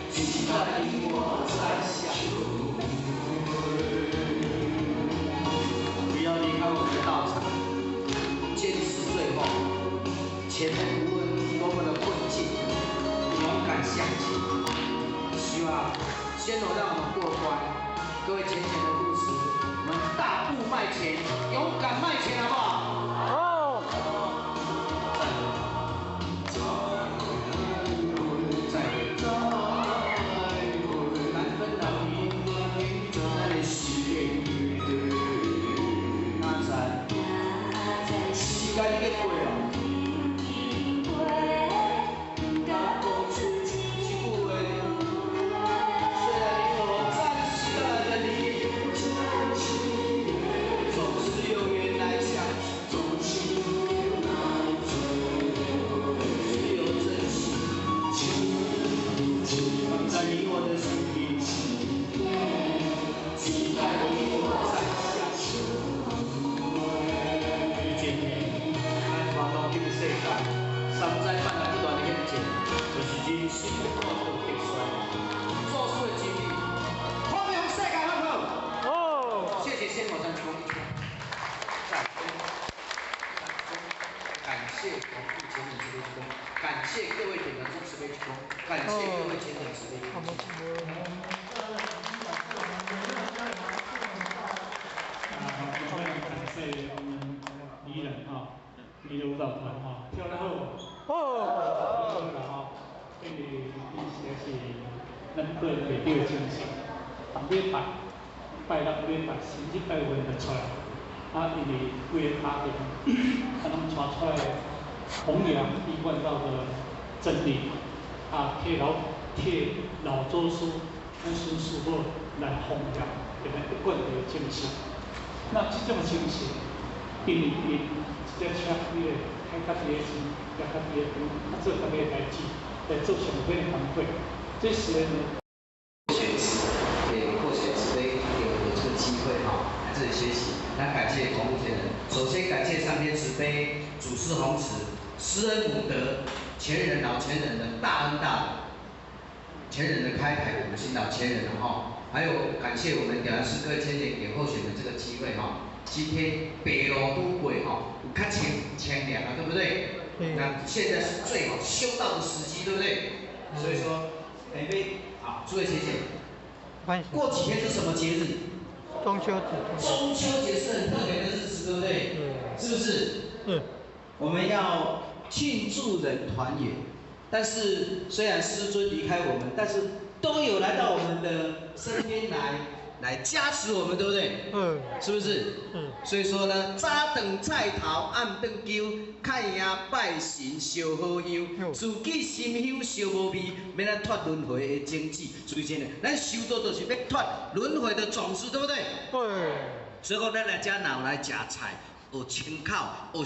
期待你我再相会。不要离开我们的道场，坚持最后。前面无论多么的困境，勇敢向前。希望先让我们过关。各位浅浅的护持，我们大步迈前，勇敢迈前，好不好？好。再会。再会。难分难离，咱的心愿。时间已经过了，不敢讲出一句话。虽然你我暂时要来分离，总是有缘来相聚，只有真心放在你我的心里，期待你我再相识。世界山寨办来不断的演进，就是人生的过渡必须。做事的经历，欢迎世界好不好？好，谢谢先火山公，感谢黄富前人慈悲之功，感谢各位点燃中慈悲之功，感谢各位前人慈悲之功。感谢我们宜人哈。娱乐舞蹈团哈，跳得好，啦吼，因为伊实在是咱个人内底的精神。礼拜6、礼拜4、日拜5就出来，因为规个家庭，拢传出来弘扬一贯道的真理，替老祖师、咱孙师傅来弘扬，给咱一贯的精神。那这种精神，因这车伊个开家己个钱，家己个钱，做家己个代志，来做上好的工作。这是学习，给获学慈悲，给我有这个机会哈，来这里学习。那感谢黄富前人，首先感谢上天慈悲，祖师弘慈，施恩母德，前人老前人的大恩大德，前人的开牌，我们新老前人的哈，还有感谢我们点燃师各前人给候选人这个机会哈。今天北路都轨哈，有较清凉啊，对不对？那现在是最好修道的时机，对不对？所以说，好，诸位姐姐，过几天是什么节日？中秋节。中秋节是很特别的日子，对不对？是不是？我们要庆祝人团圆，但是虽然师尊离开我们，但是都有来到我们的身边来加持我们，对不对？是不是？所以说呢，早顿菜头，暗顿酒，看爷拜神烧好香，自己心香烧无味，免咱脱轮回的经济。所以真的，咱修道就是要脱轮回的种子，对不对？所以讲，咱来遮闹来食菜。学清口，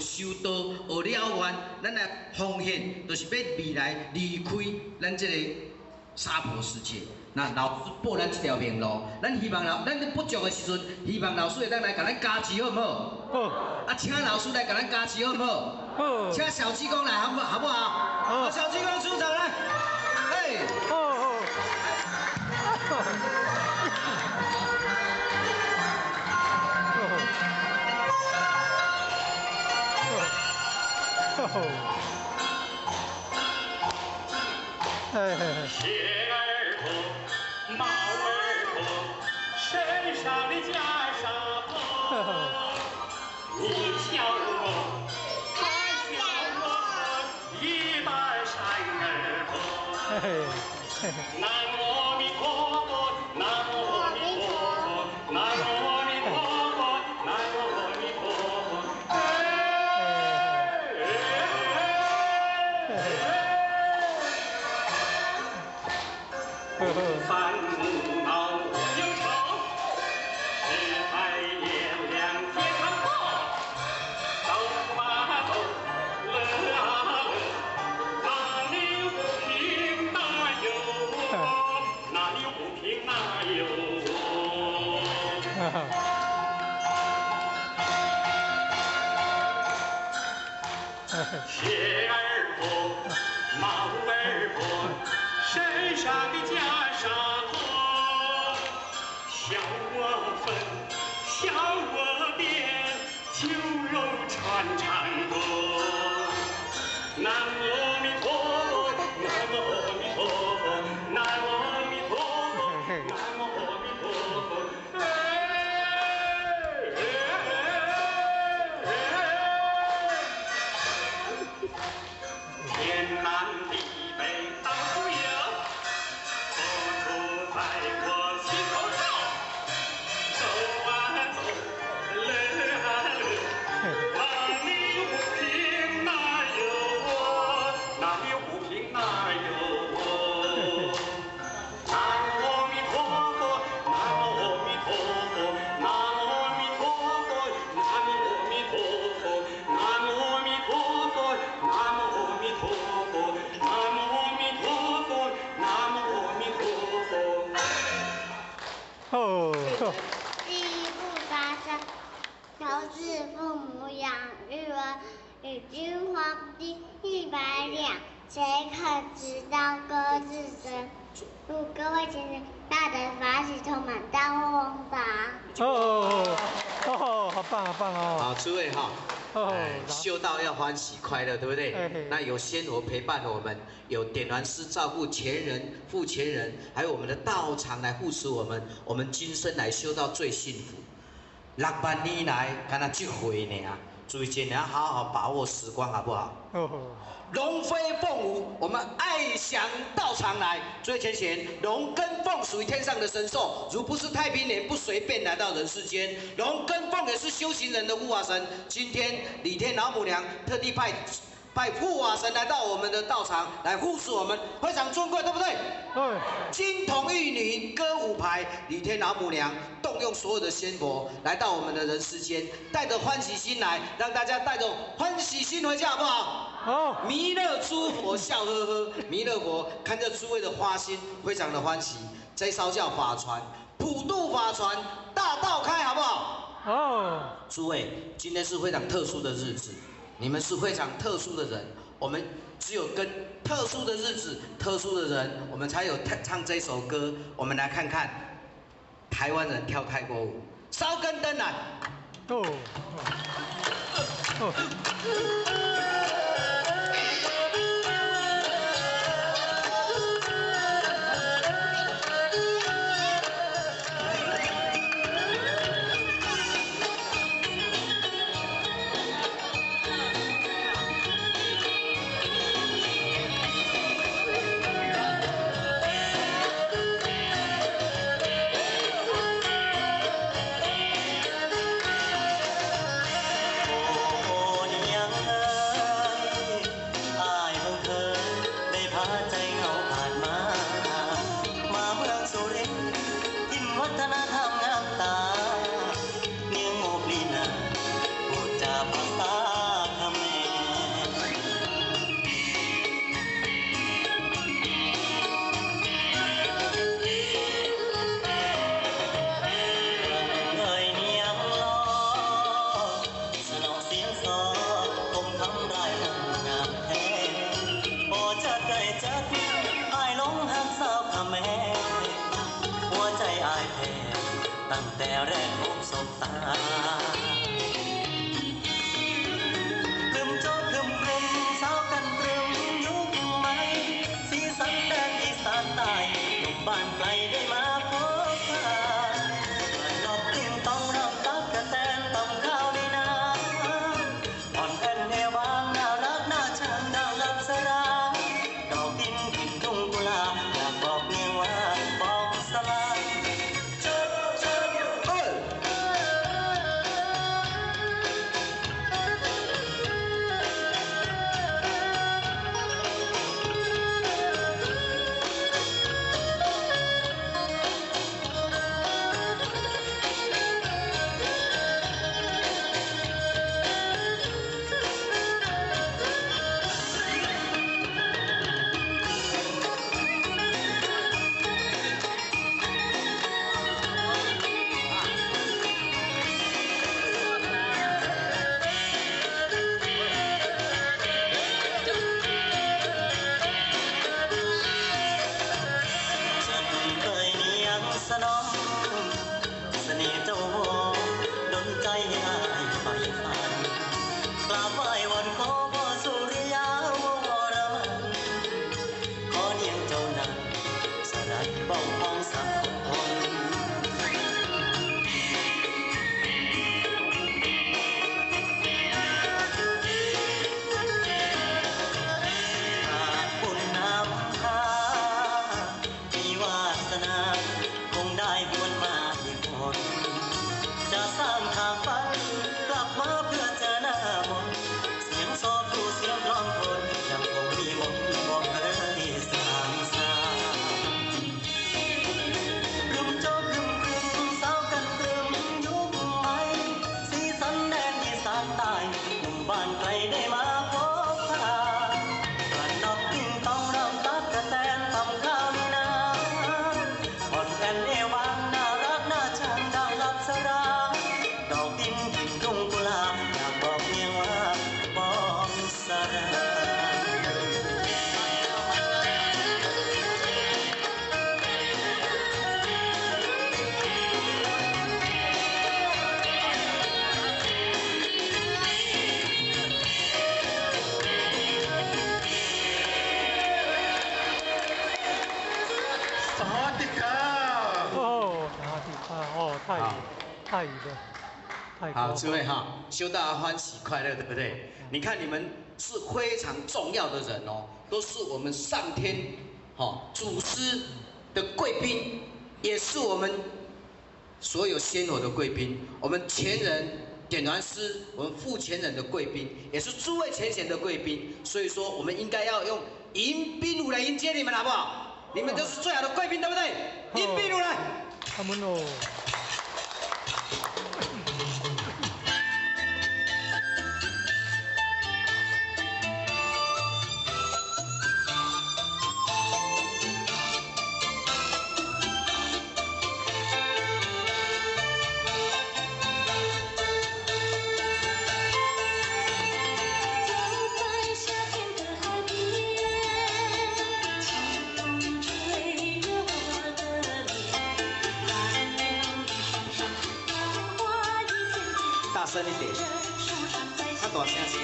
学修道，学了愿，咱来奉献，就是要未来离开咱这个娑婆世界。那老师报咱这条明路，咱希望咱不足的时阵，希望老师会当来甲咱加持，好不好？好。啊，请老师来甲咱加持，好不好？好。请小济公来，好不好？好。小济公出场来。嘿。好。鞋儿脱，帽儿脱，身上的袈裟脱。你笑我，他笑我，一半山儿脱。南无阿弥陀佛，南无阿弥陀佛，南无阿弥陀佛，南无阿弥陀佛。烦恼无忧愁，只爱炎凉天堂过。走啊走，乐啊乐，哪里有不平哪有我，哪里有不平哪有我。鞋儿脱，帽儿脱，身上的袈裟脱，笑我粉，笑我变，酒肉穿肠过。南无阿弥陀佛，南无阿弥陀佛，南无阿弥陀佛，南无阿弥陀佛。天南地北到处游，佛祖在我心头照。走啊走，乐啊乐，哪里有不平哪有我，哪里有不平哪有我。南无阿弥陀佛，南无阿弥陀佛，南无阿弥陀佛，南无阿弥陀佛，南无阿弥陀佛，南无阿弥陀佛，南无阿弥陀佛，南无阿弥陀佛。第一步发生，求是父母养育儿，与君皇帝100两，谁可知道各自身？祝各位前人大德法喜充满，大获宏达。好棒，好棒哦！好，诸位哈。修道要欢喜快乐，对不对？那有仙佛陪伴我们，有点燃师照顾前人、父前人，还有我们的道场来护持我们，我们今生来修道最幸福。6万年来，干那这回呢，注意尽量好好把握时光，好不好？龙飞凤舞，我们爱祥道场来。最前贤，龙跟凤属于天上的神兽，如不是太平年，不随便来到人世间。龙跟凤也是修行人的护法神。今天李天老母娘特地派护法神来到我们的道场来护持我们，非常尊贵，对不对？金童玉女歌舞牌，李天老母娘动用所有的仙佛来到我们的人世间，带着欢喜心来，让大家带着欢喜心回家，好不好？好。弥勒诸佛笑呵呵，弥勒佛看着诸位的花心，非常的欢喜。这艘叫法船，普渡法船，大道开，好不好？好。诸位，今天是非常特殊的日子。你们是非常特殊的人，我们只有跟特殊的日子、特殊的人，我们才有唱这首歌。我们来看看台湾人跳泰国舞，烧根灯来。ตั้งแต่แรกพบสบตาครึมโจ๊กครึมกลมสาวกันตรึมยุคใหม่สีสันแดนอีสานใต้หนุ่มบ้านไกลได้มาพบปะนอกติ้งต้องรำตักกะแตนต้องข้าวในนาอ่อนแอนเอวางน่ารักน่าชังดังลับสราดอกดินกินทุ่งกุหลาบอยากบอกเมียว่าบอกสลาย ฉันเคยเนียงสนองเสน่ห์เจ้าโหดนใจให้อายไฟฝันกราบไหว้วอนขอพ่อสุริยาวรมันขอเนียงเจ้านั้นสลายบ้องพองสักคน หากบุญนำพามีวาสนาคงได้บวนมาอีกคนจะสร้างทางฝันกลับมาเพื่อเจอหน้ามนต์เสียงโซคูเสียงร้องคนยังคงมีมนต์บอกเคยสร้างสรรค์รุมโจมรุมกลุ่มสาวกันตรึมยุคใหม่สีสันแดนอีสานใต้หนุ่มบ้านไกลได้มาพบปะ นอกติ้งต้องรำตักกะแตนทำข้าวในนาอ่อนแอนเอวางน่ารักน่าชังดังลับสราดอกดินกินทุ่งกุหลาบอยากบอกเมียว่าบอกสรา สวัสดีครับ。哦，哪里啊？哦，泰语的，泰好，国。诸位哈，修大家欢喜快乐，对不对？你看你们是非常重要的人哦，都是我们上天祖师的贵宾，也是我们所有仙佛的贵宾，我们前人点燃师，我们副前人的贵宾，也是诸位前贤的贵宾，所以说我们应该要用迎宾舞来迎接你们，好不好？你们都是最好的贵宾，对不对？迎宾舞来。他们哦。大声一点，他大声些。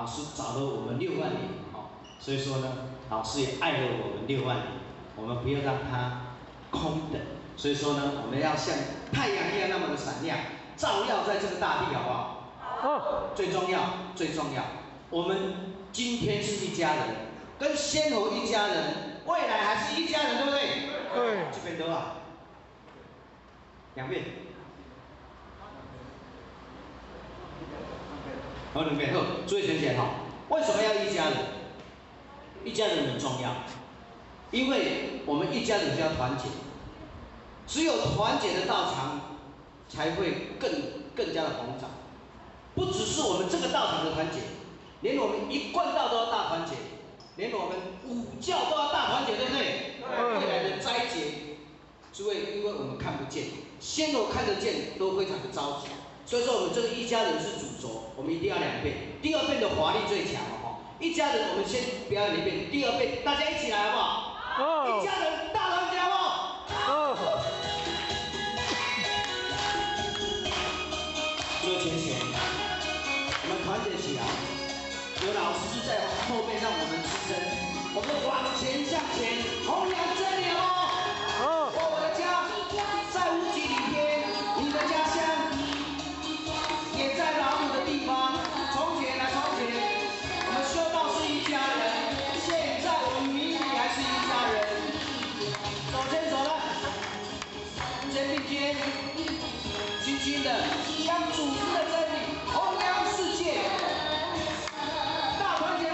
老师找了我们6万年，所以说呢，老师也爱了我们6万年，我们不要让它空等，所以说呢，我们要像太阳一样那么的闪亮，照耀在这个大地，好不好？好。最重要，我们今天是一家人，跟仙猴一家人，未来还是一家人，对不对？对。这边多少？2遍。好，2遍。好，注意选选哈。为什么要一家人？一家人很重要，因为我们一家人就要团结，只有团结的道场才会更加的膨胀。不只是我们这个道场的团结，连我们一贯道都要大团结，连我们5教都要大团结，对不对？未来的斋节，因为我们看不见，仙罗看得见，都非常的着急。所以说我们这个一家人是主轴，我们一定要2遍。第2遍的华丽最强哦，一家人我们先表演1遍，第2遍大家一起来好不好？好。一家人大团结好不好？好。最前。我们团结起来，有老师在后面让我们支撑，我们往前向前，弘扬真理哦。我的家在无极里天，你的家乡也在老母的地方。从前啊从前，我们修道是一家人，现在我们明明还是一家人。手牵手来，肩并肩，轻轻的将祖师的真理弘扬世界。大团结来！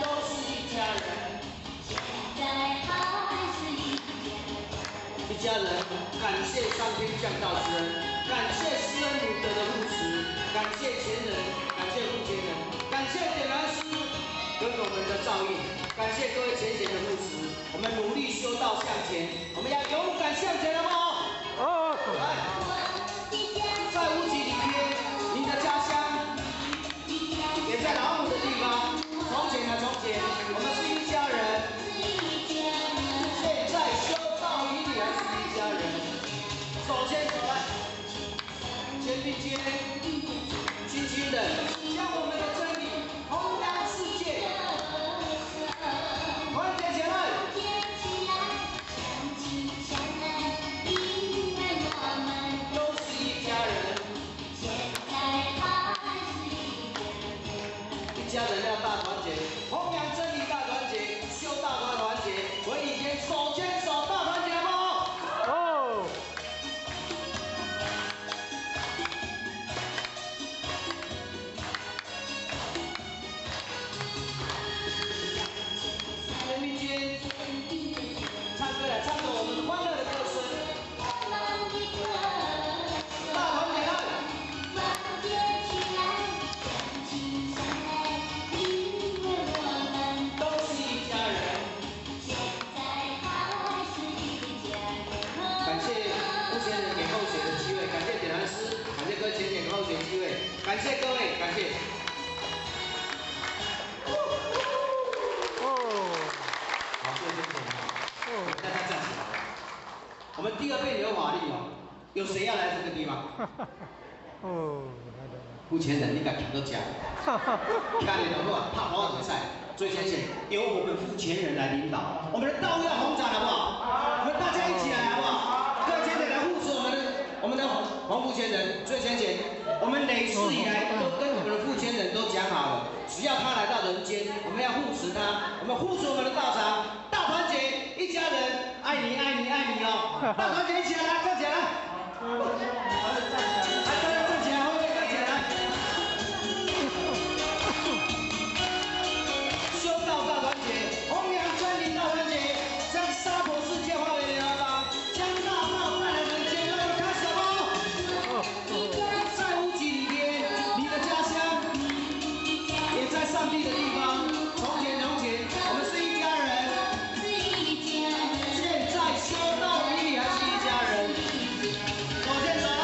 都是一家人。一家人，感谢上天降道之恩，感谢施恩女德的护持，感谢前人，感谢父前人，感谢点燃师跟我们的照应，感谢各位前贤的护持，我们努力修道向前，我们要勇敢向前，好不好？好。来。在无极里天，你的家乡也在老母的地方。从前啊从前，我们是一家人。现在修道与你还是一家人。手牵手来，肩并肩，轻轻的将我们的真理弘扬世界。团结起来。一家人要大团结，弘扬真理大团结，修道大团结，回礼天手牵手大团结，好不好？好。肩并肩，唱歌来，唱着我们欢乐的歌声。大团结来。感谢各位，感谢。好，各位先生，大家站起来。我们第2遍有法力哦，有谁要来这个地方？付前人，你敢听都讲。看你的话，怕跑比赛，最前线由我们付前人来领导，我们的道要弘扬，好不好？我们大家一起来，好不好？各位前人来护持我们的黄付前人，最前线。我们累世以来都跟我们的付前人都讲好了，只要他来到人间，我们要护持他，我们护持我们的道场，大团结，一家人，爱你爱你爱你哦！大团结一起来，站起来！来，大家站起来，后面站起来！修道大团结，弘扬真理大团结，将娑婆世界化为莲花帮，将大道带来人间，让我们开始吧！上帝的地方，从前，我们是一家人。现在修道与你还是一家人。手牵手来。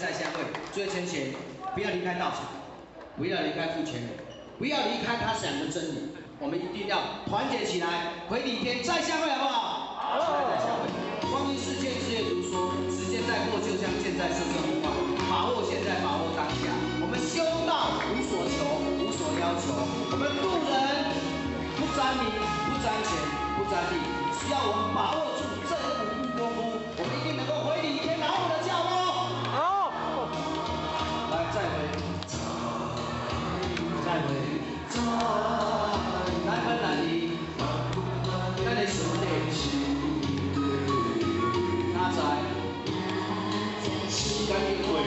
再相会。最后前贤，不要离开道场，不要离开父权人，不要离开他讲的真理。我们一定要团结起来，回礼天再相会，好不好？好，再相会。光阴似箭，日月如梭，时间在过，就像箭在射，不快。把握现在，把握当下。我们修道无所求，无所要求。我们渡人不沾名，不沾钱，不沾利，只要我们把握住这5步功夫，我们一定能够回礼天老母的脚哦。好，来再回，再回，难分难离，咱的兄弟，哪知时间已过哦。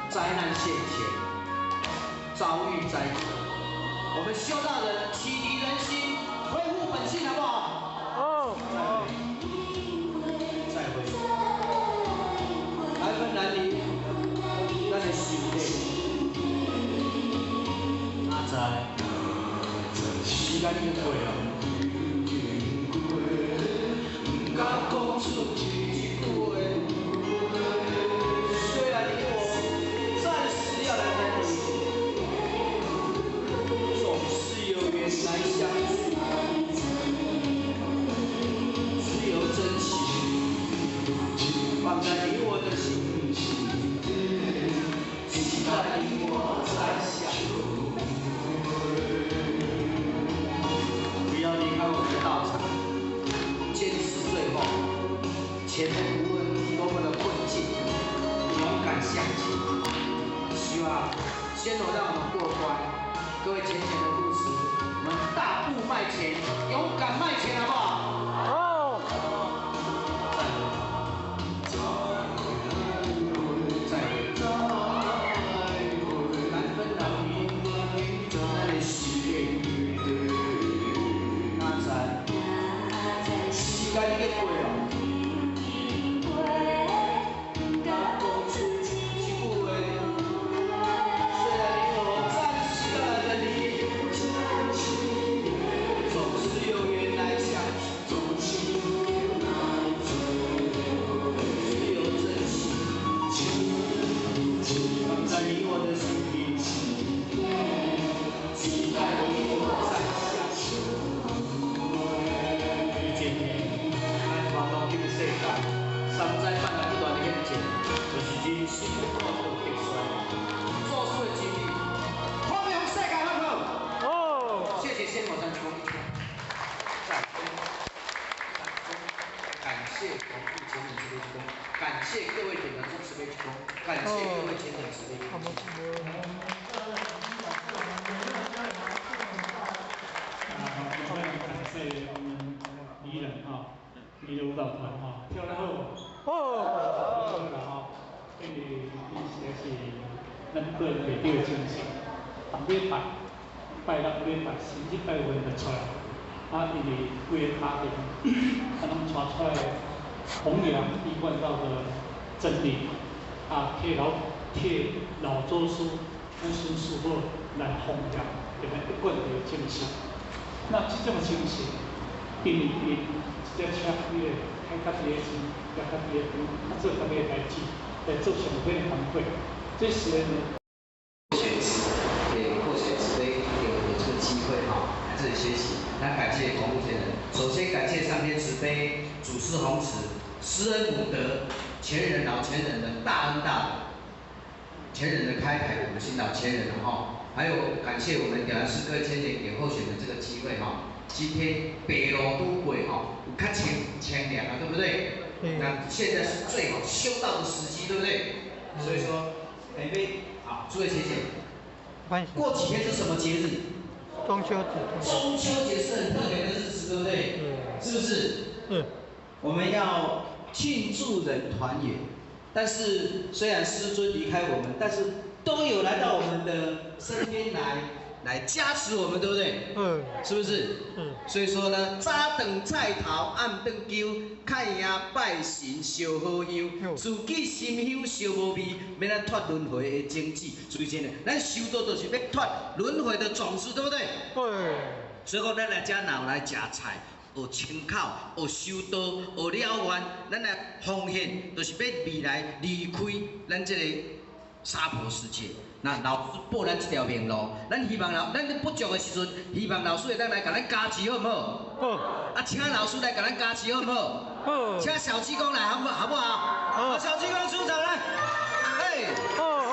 灾难现前，遭遇灾劫，我们修道人启迪人心，恢复本性，好不好？好。再会。难分难离，咱的兄弟，哪知时间已过啊。不敢讲出一句话。虽然你我。要来分离，总是有缘来相聚，只有真情放在你我的心，期待你我再相会。不要离开我们的道场，坚持最后，前面无论多么的困境，勇敢向前。希望先让我们过关，各位浅浅的故事，我们大步迈前，勇敢迈前，好不好？好。再会，难分难离，咱的事业，哪知时间已经过了。感谢各位点的支持杯鞠躬，感谢各位虔诚慈悲。感谢我们宜人宜的舞蹈团跳得好。因为以前是咱个人袂对精神，逐礼拜六礼拜星期拜五就出来，因为规个家庭，拢传出来弘扬一贯道的真理，替老祖师、咱孙师傅来弘扬，给咱一贯的精神。那这种精神，因一只车开家己的钱，家己的饭，做家己的代志。在做上会的反馈，这是学习，给获选慈悲给我们这个机会来这里学习。那感谢孔目前人，首先感谢上天慈悲、祖师弘慈、师恩母德、前人老前人的大恩大德，前人的开凯，我们新老前人还有感谢我们点燃诗歌千年给候选的这个机会今天北路都过有较清凉对不对？那现在是最好修道的时机，对不对？所以说，诸位姐姐，过几天是什么节日？中秋节。中秋节是很特别的日子，对不对？是不是？我们要庆祝人团圆，但是虽然师尊离开我们，但是都有来到我们的身边来加持我们，对不对？是不是？所以说呢，早顿菜头，暗顿酒，看爷拜神烧好香，自己心香烧无味，免咱脱轮回的种子。所以真的，咱修道就是要脱轮回的种子，对不对？所以讲，咱来遮闹来食菜。学清口，学修道，学了愿，咱来奉献，就是要未来离开咱这个娑婆世界。那老师报咱这条明路，咱希望咱不足的时阵，希望老师会当来甲咱加持，好不好？好。啊，请老师来甲咱加持，好不好？好。请小济公来，好不好？好。小济公出场来。嘿。好。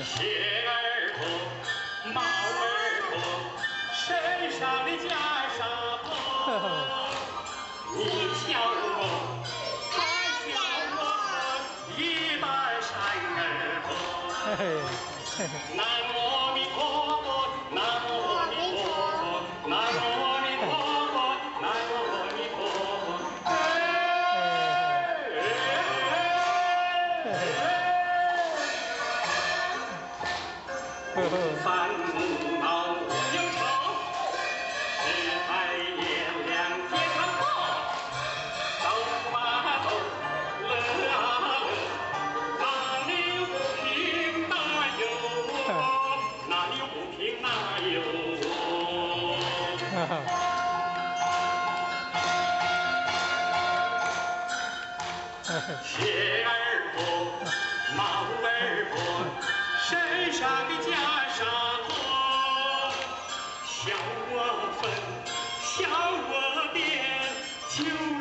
鞋儿脱，帽儿脱，身上的袈裟脱。你笑我，他笑我，一半山儿脱。南无阿弥陀佛，南无阿弥陀佛，南无阿弥陀佛，南无阿弥陀佛。烦恼无忧愁，只爱炎凉天堂过。走啊走，乐啊乐，哪里有不平哪有我，哪里有不平哪有我。鞋儿脱，帽儿脱。身上的袈裟脱，笑我粉，笑我变，酒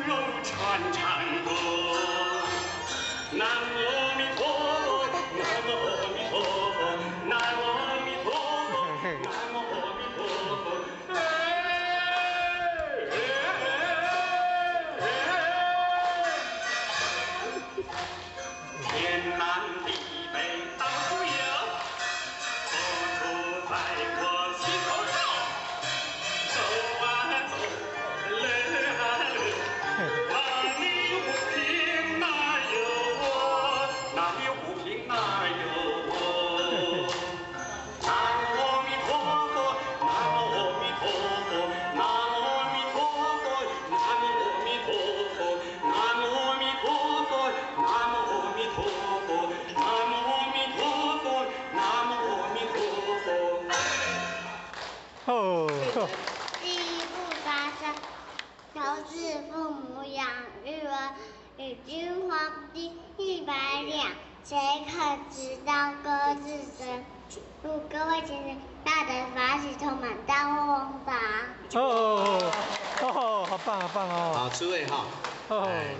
肉穿肠过。南无阿弥陀佛，南无阿弥陀佛，南无阿弥陀佛，南无阿弥陀佛。天南地北到处游。在我心头照，走啊走，乐啊乐，哪里有不平哪有我，哪里有不平哪有我。南无阿弥陀佛，南无阿弥陀佛，南无阿弥陀佛，南无阿弥陀佛，南无阿弥陀佛，南无阿弥陀佛，南无阿弥陀佛，南无阿弥陀佛。第一步发生，求是父母养育儿，与君皇帝100两，谁可知道各自身？祝各位先生大德法喜充满，大获宏达。好棒哦！好，诸位哈。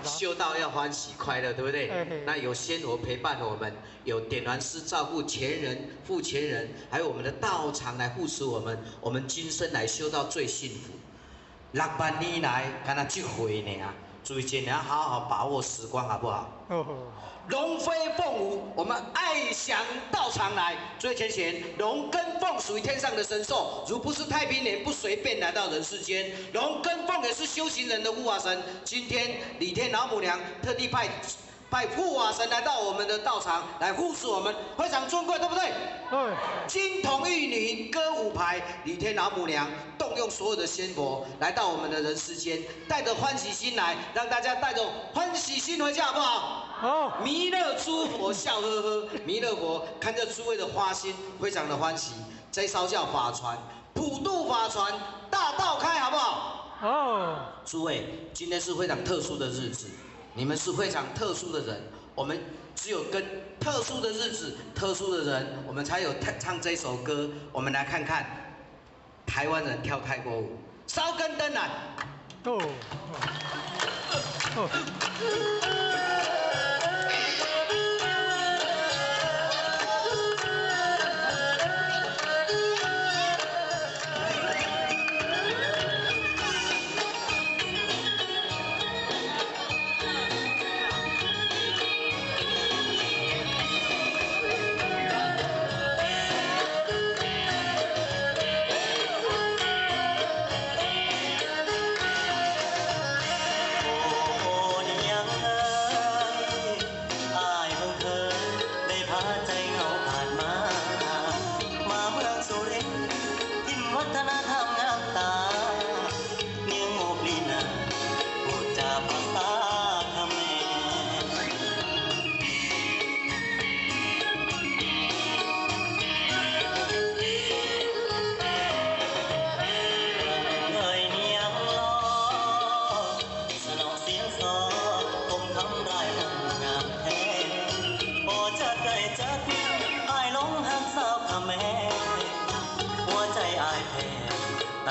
修道要欢喜快乐，对不对？那有仙佛陪伴我们，有点燃师照顾前人、父前人，还有我们的道场来护持我们，我们今生来修道最幸福。6万年来，干那这回呢啊！注意今年好好把握时光，好不好？龙飞凤舞，我们爱享道场来。最前贤，龙跟凤属于天上的神兽，如不是太平年，不随便来到人世间。龙跟凤也是修行人的护法神。今天李天老母娘特地派护法神来到我们的道场来护持我们，非常尊贵，对不对？金童玉女歌舞排，李天老母娘动用所有的仙佛来到我们的人世间，带着欢喜心来，让大家带着欢喜心回家，好不好？好。弥勒诸佛笑呵呵，弥勒佛看着诸位的花心，非常的欢喜。这艘叫法船，普渡法船，大道开，好不好？诸位，今天是非常特殊的日子。你们是非常特殊的人，我们只有跟特殊的日子、特殊的人，我们才有唱这首歌。我们来看看台湾人跳泰国舞，烧根灯来。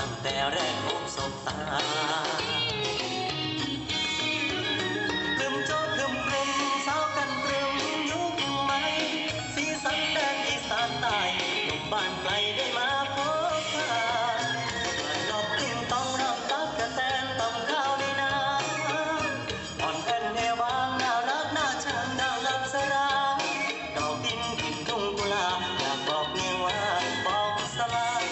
ตั้งแต่แรกพบสบตาเพิ่มโจ๊กเพิ่มกลมสาวกันเพิ่มยุคใหม่สีสันแดนอีสานใต้หนุ่มบ้านไกลได้มาพบพานอกติ้งต้องรับตักกะแตนต้มข้าวในน้ำอ่อนแอนเอวางน่ารักน่าชังน่ารักสราดอกดินกินทุ่งกุหลาบอยากบอกเมียว่าบอกสลาย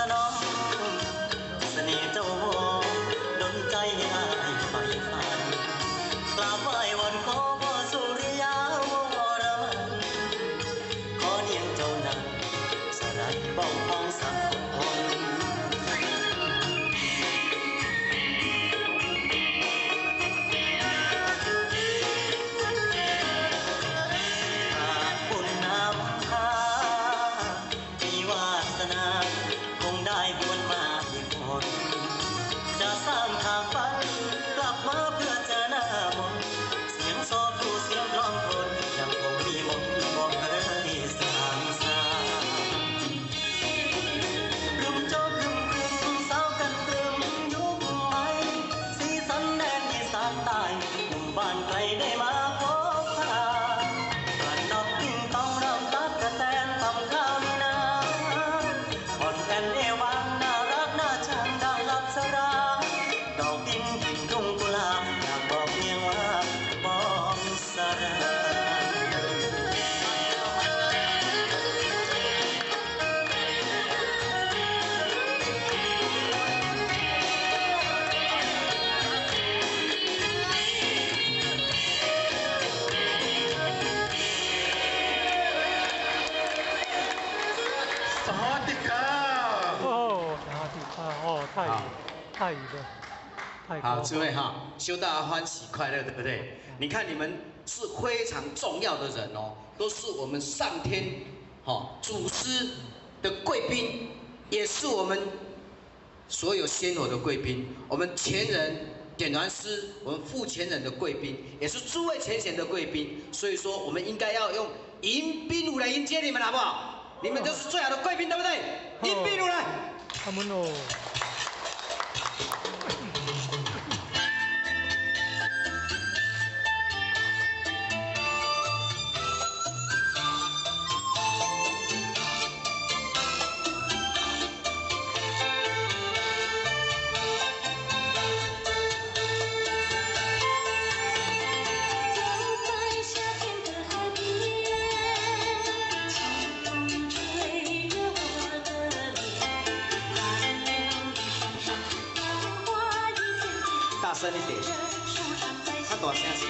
สนองเสน่ห์เจ้าโหดนใจให้อายไฟฝันกราบไหว้วอนขอพ่อสุริยาวรมันขอเนียงเจ้านั้นสลายบ้องของสักคนบุญนำพามีวาสนาคงได้บวนมาอีกคนจะสร้างทางฝันกลับมาเพื่อเจอหน้ามนเสียงโซฟูเสียงร้องคนยังคงมีมนบอกเคยสร้างสารุมโจ๊กรุมกรึมสาวกันตรึมยุคใหม่สีสันแดนอีสานใต้หนุ่มบ้านไกลได้มาพบพาบ้านนอกติ้งต้องรำตักกะแตนทำข้าวในน้ำอ่อนแอนเอวางน่ารักน่าชังดังลับสราดอกดินกินทุ่งกุหลาบอยากบอกเมียว่าบอกสรา สวัสดีครับ。哦，然后第八哦，泰语的，泰好，国诸位哈，修大家欢喜快乐，对不对？你看你们是非常重要的人哦，都是我们上天祖师的贵宾，也是我们所有仙偶的贵宾，我们前人点燃师，我们副前人的贵宾，也是诸位前贤的贵宾，所以说我们应该要用迎宾舞来迎接你们，好不好？你们都是最好的贵宾，对不对？迎宾舞来。他们哦。大声一点，他大声些。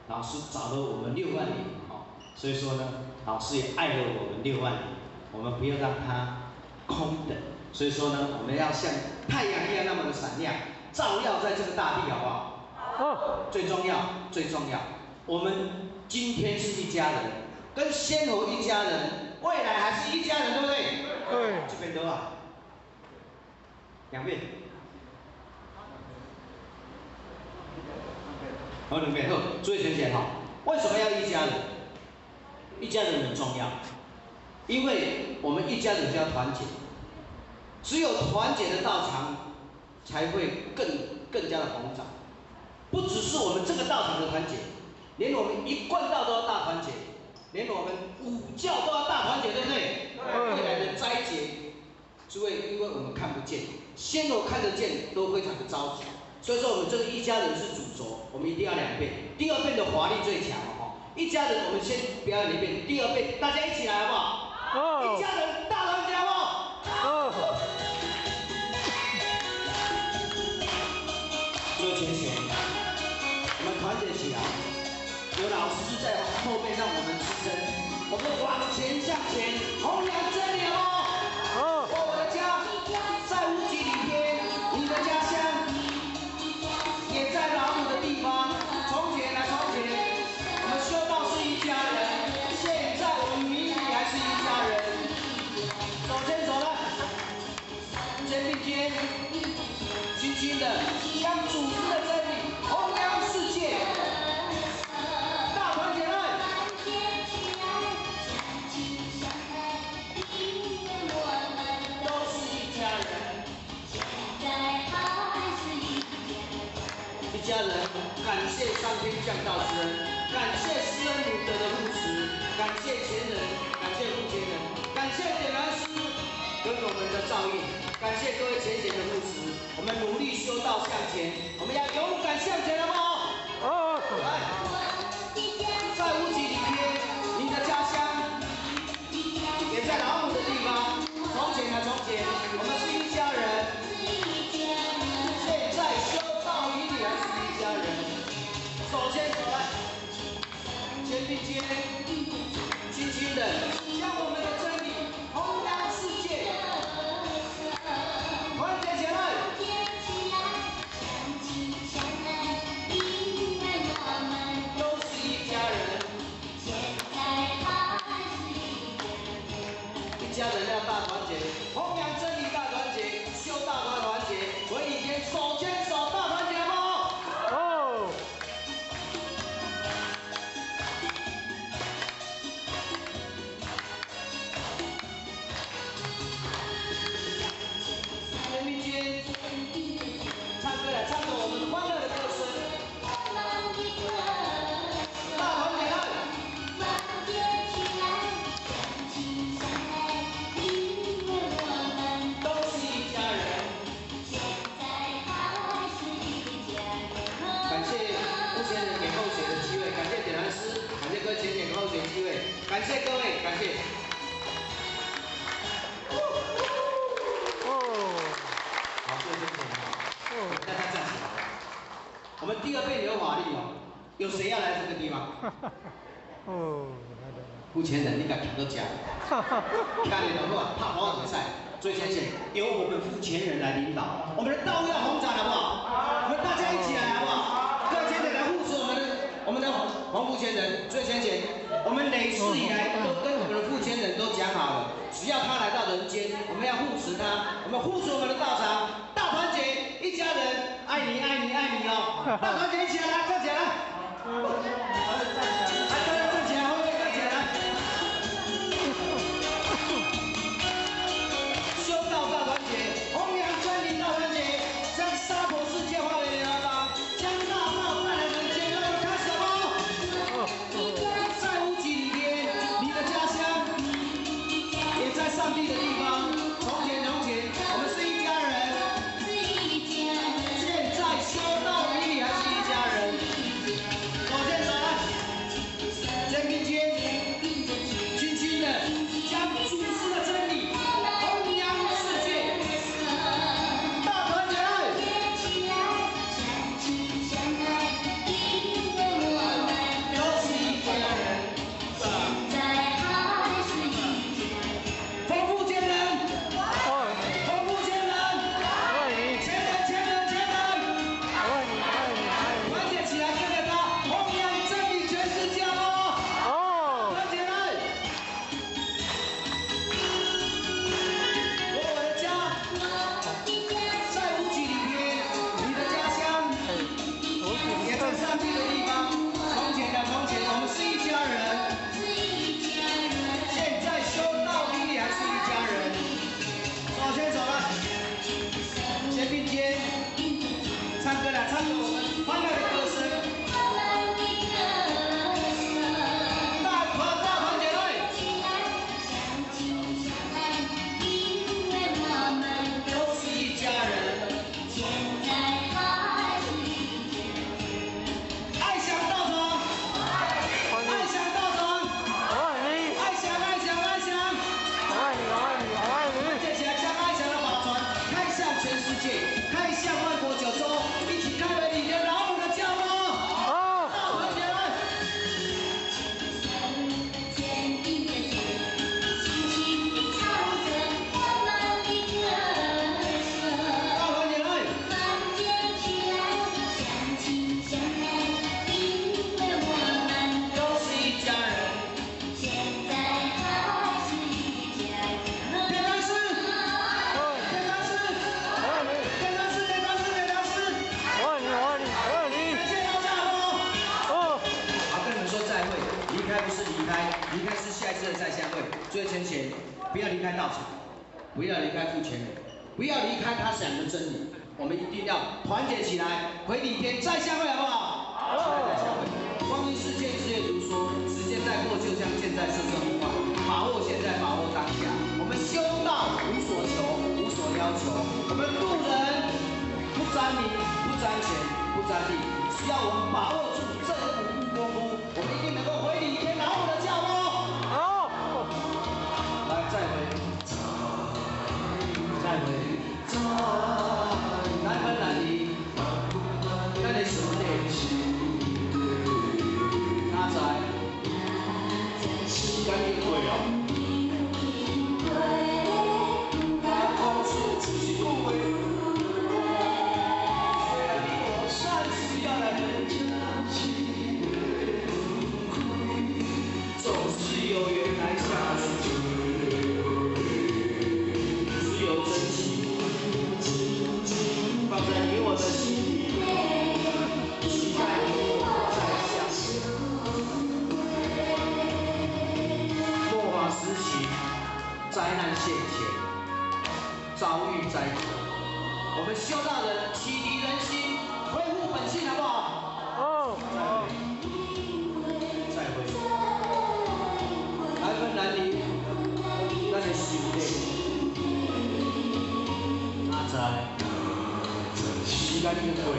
老师找了我们6万年，所以说呢，老师也爱了我们6万年，我们不要让它空等。所以说呢，我们要像太阳一样那么的闪亮，照耀在这个大地，好不好？好。最重要，最重要，我们今天是一家人，跟仙猴一家人，未来还是一家人，对不对？对。这边多啊，2遍。好，2遍。好，注意选选哈。为什么要一家人？一家人很重要，因为我们一家人就要团结。只有团结的道场，才会更加的膨胀。不只是我们这个道场的团结，连我们一贯道都要大团结，连我们5教都要大团结，对不对？未来的斋节，诸位，因为我们看不见，仙猴看得见，都非常的着急。所以说，我们这个一家人是主轴，我们一定要2遍。第2遍的华丽最强哦。一家人，我们先表演1遍，第2遍大家一起来好不好？一家人大团结好不好？做前贤，我们团结起来，有老师在后面让我们支撑，我们往前向前，弘扬真理哦。我的家在无极里边，你的家乡也在老母的地方。从前啊从前，我们修道是一家人，现在我们明理还是一家人。手牵手了，肩并肩，轻轻的。将主子的真理弘扬世界，大团结了。都是一家人，一家人。感谢上天降道之恩，感谢施恩鲁德的护持，感谢前人，感谢副前人，感谢点燃师跟我们的照应，感谢各位前贤的护持。我们努力修道向前，我们要勇敢向前，好不好？来，在无极里边，你的家乡也在老母的地方。从前啊从前，我们是一家人。现在修道以理还是一家人。手牵手来，肩并肩，轻轻的将我们的真理弘扬世界。团结起来。一家人要大团结，弘扬真理大团结，修道大团结，文理间手牵手大团结，好不好？肩并肩，唱歌来，唱着我们欢乐的歌声。大团结了。感谢各位，感谢。好，各位先生，大家站起来。我们第2遍有法力哦，有谁要来这个地方？副前人，你敢听到讲？看你的话，怕跑比赛。所以先生，由我们副前人来领导，我们的道要弘展，好不好？我们大家一起来，好不好？各位前人来护持我们的黄副前人，最先贤。我们累世以来都跟我们的副前人都讲好了，只要他来到人间，我们要护持他，我们护持我们的道场，大团结，一家人，爱你爱你爱你哦！大团结一起来，站起来！来，大家站起来，后面站起来！修道大团结，弘扬真理大团结，将娑婆世界化为莲花帮，将大道带来人间，让我们开始吧！在上帝的地方，从前，我们是一家人。现在修道以理还是一家人。手牵手。开不是离开，离开是下一次的再相会。最前前，不要离开道场，不要离开父权人，不要离开他讲的真理。我们一定要团结起来，回礼天再相会，好不好？好，再相会。光阴似箭，日月如梭，时间在过，就像箭在射射不放。把握现在，把握当下。我们修道无所求，无所要求。我们路人不沾名，不沾钱，不沾利，只要我们把握住这5步功夫，我们一定能够回礼天，拿我们的脚步。好，来再回，再回，难分难离，咱的兄弟，哪知时间已过哦。有缘来相只有真情放在你我的心里，期待你我再相识。末法时期，灾难现前，遭遇灾祸，我们修道人启迪人心，恢复本性，好不好？再会。难分难离，咱的兄弟，哪知时间已过了，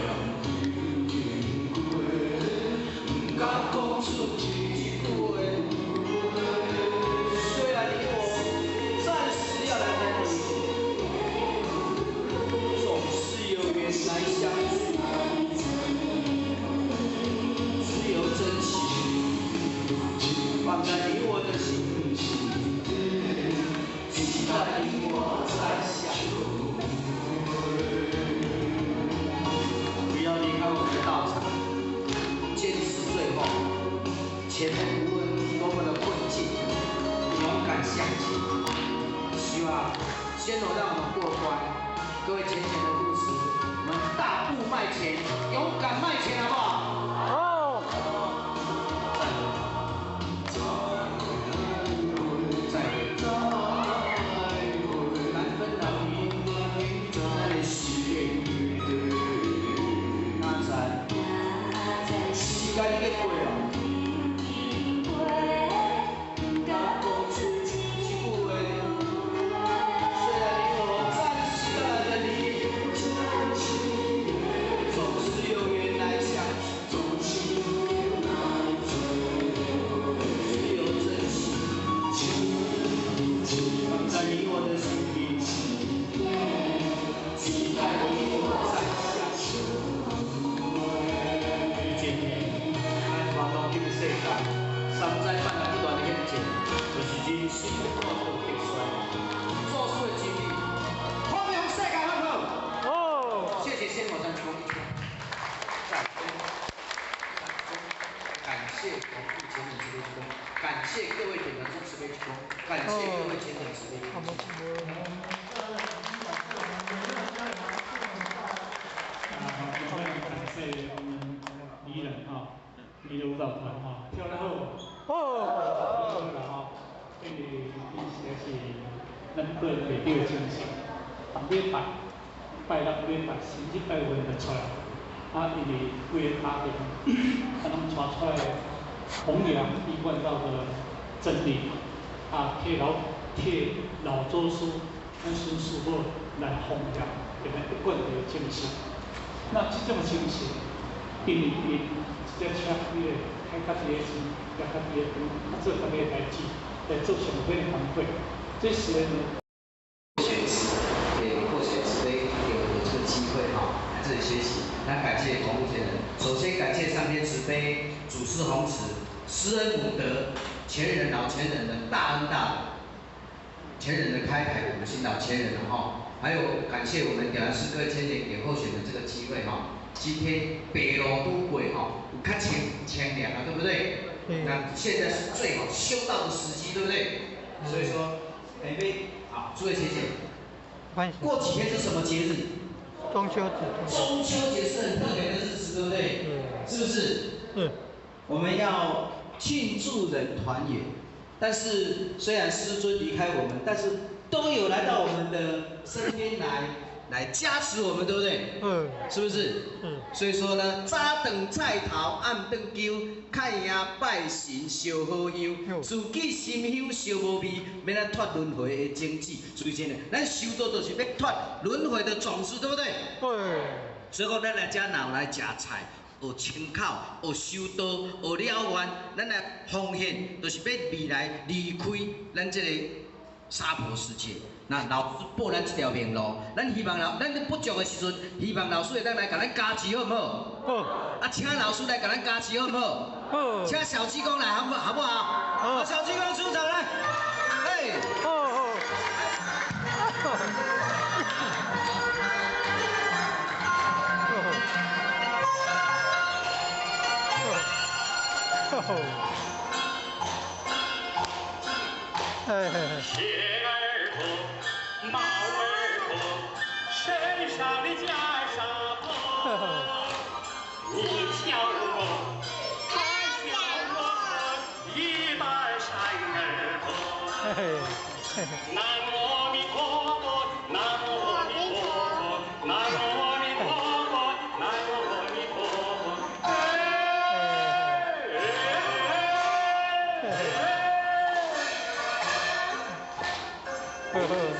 不敢讲出一句话。虽然你我暂时要来分离，总是有缘来相聚，只有真情放在你我的心。期待你我再相会，不要离开我们的道场，坚持最后。前面无论多么的困境，勇敢向前。希望先头让我们过关，各位前的护持，我们大步迈前，勇敢迈前，好不好？好。再会。时间已经过了，不敢讲出一句话。虽然你我暂时要来分离，总是有缘来相聚，只有真情放在你我的心里，期待你我再相识。山寨办了不断的演进，就是人心的过度变衰，做事的经历，发扬世界好不好？哦，谢谢先火山公，感谢广富前人慈悲之功，感谢各位点燃中慈悲之功，感谢各位前人慈悲之功。感谢我们宜人哈。你的舞蹈团哈，跳得好，好，因为伊实在是咱个人内底的精神。礼拜六、礼拜四、礼拜五就出来，因为规个家庭，拢传出来弘扬一贯道的真理，替老祖师、咱孙师傅来弘扬，给咱一贯的精神。那这种精神，因为这车迄个开较低个钱，也较低个钱，做较低个代志，来做上好的工作，这是学习，也获学慈悲，有这个机会哈，来这里学习。那感谢广富前人，首先感谢上天慈悲，祖师弘慈，师恩母德，前人老前人的大恩大德，前人的开凯，我们新老前人哈，还有感谢我们点燃诗歌前人给候选的这个机会哈。今天北路都过哈，有较清凉啊，对不对？那现在是最好修道的时机，对不对？所以说，好，诸位姐姐，过几天是什么节日？中秋节。中秋节是很特别的日子，对不对？是不是？我们要庆祝人团圆。但是虽然师尊离开我们，但是都有来到我们的身边来加持我们，对不对？是不是？所以说呢，早顿菜头，暗顿酒，看爷拜神烧好香，自己心香烧无味，免咱脱轮回的种子。所以真的，咱修道就是要脱轮回的种子，对不对？所以讲，咱来遮闹来食菜。学清口，学修道，学了愿，咱来奉献，就是要未来离开咱这个娑婆世界。那老师报咱这条明路，咱希望咱不足的时阵，希望老师会当来甲咱加持，好不好？好。啊，请老师来甲咱加持，好不好？好。请小济公来，好不好？好。小济公出场来。哎。好。鞋儿脱，帽儿脱，身上的袈裟脱。你笑我，他笑我，一半山儿脱。南无阿弥陀佛，南无阿弥陀佛，南无阿弥陀佛，南无阿弥陀佛。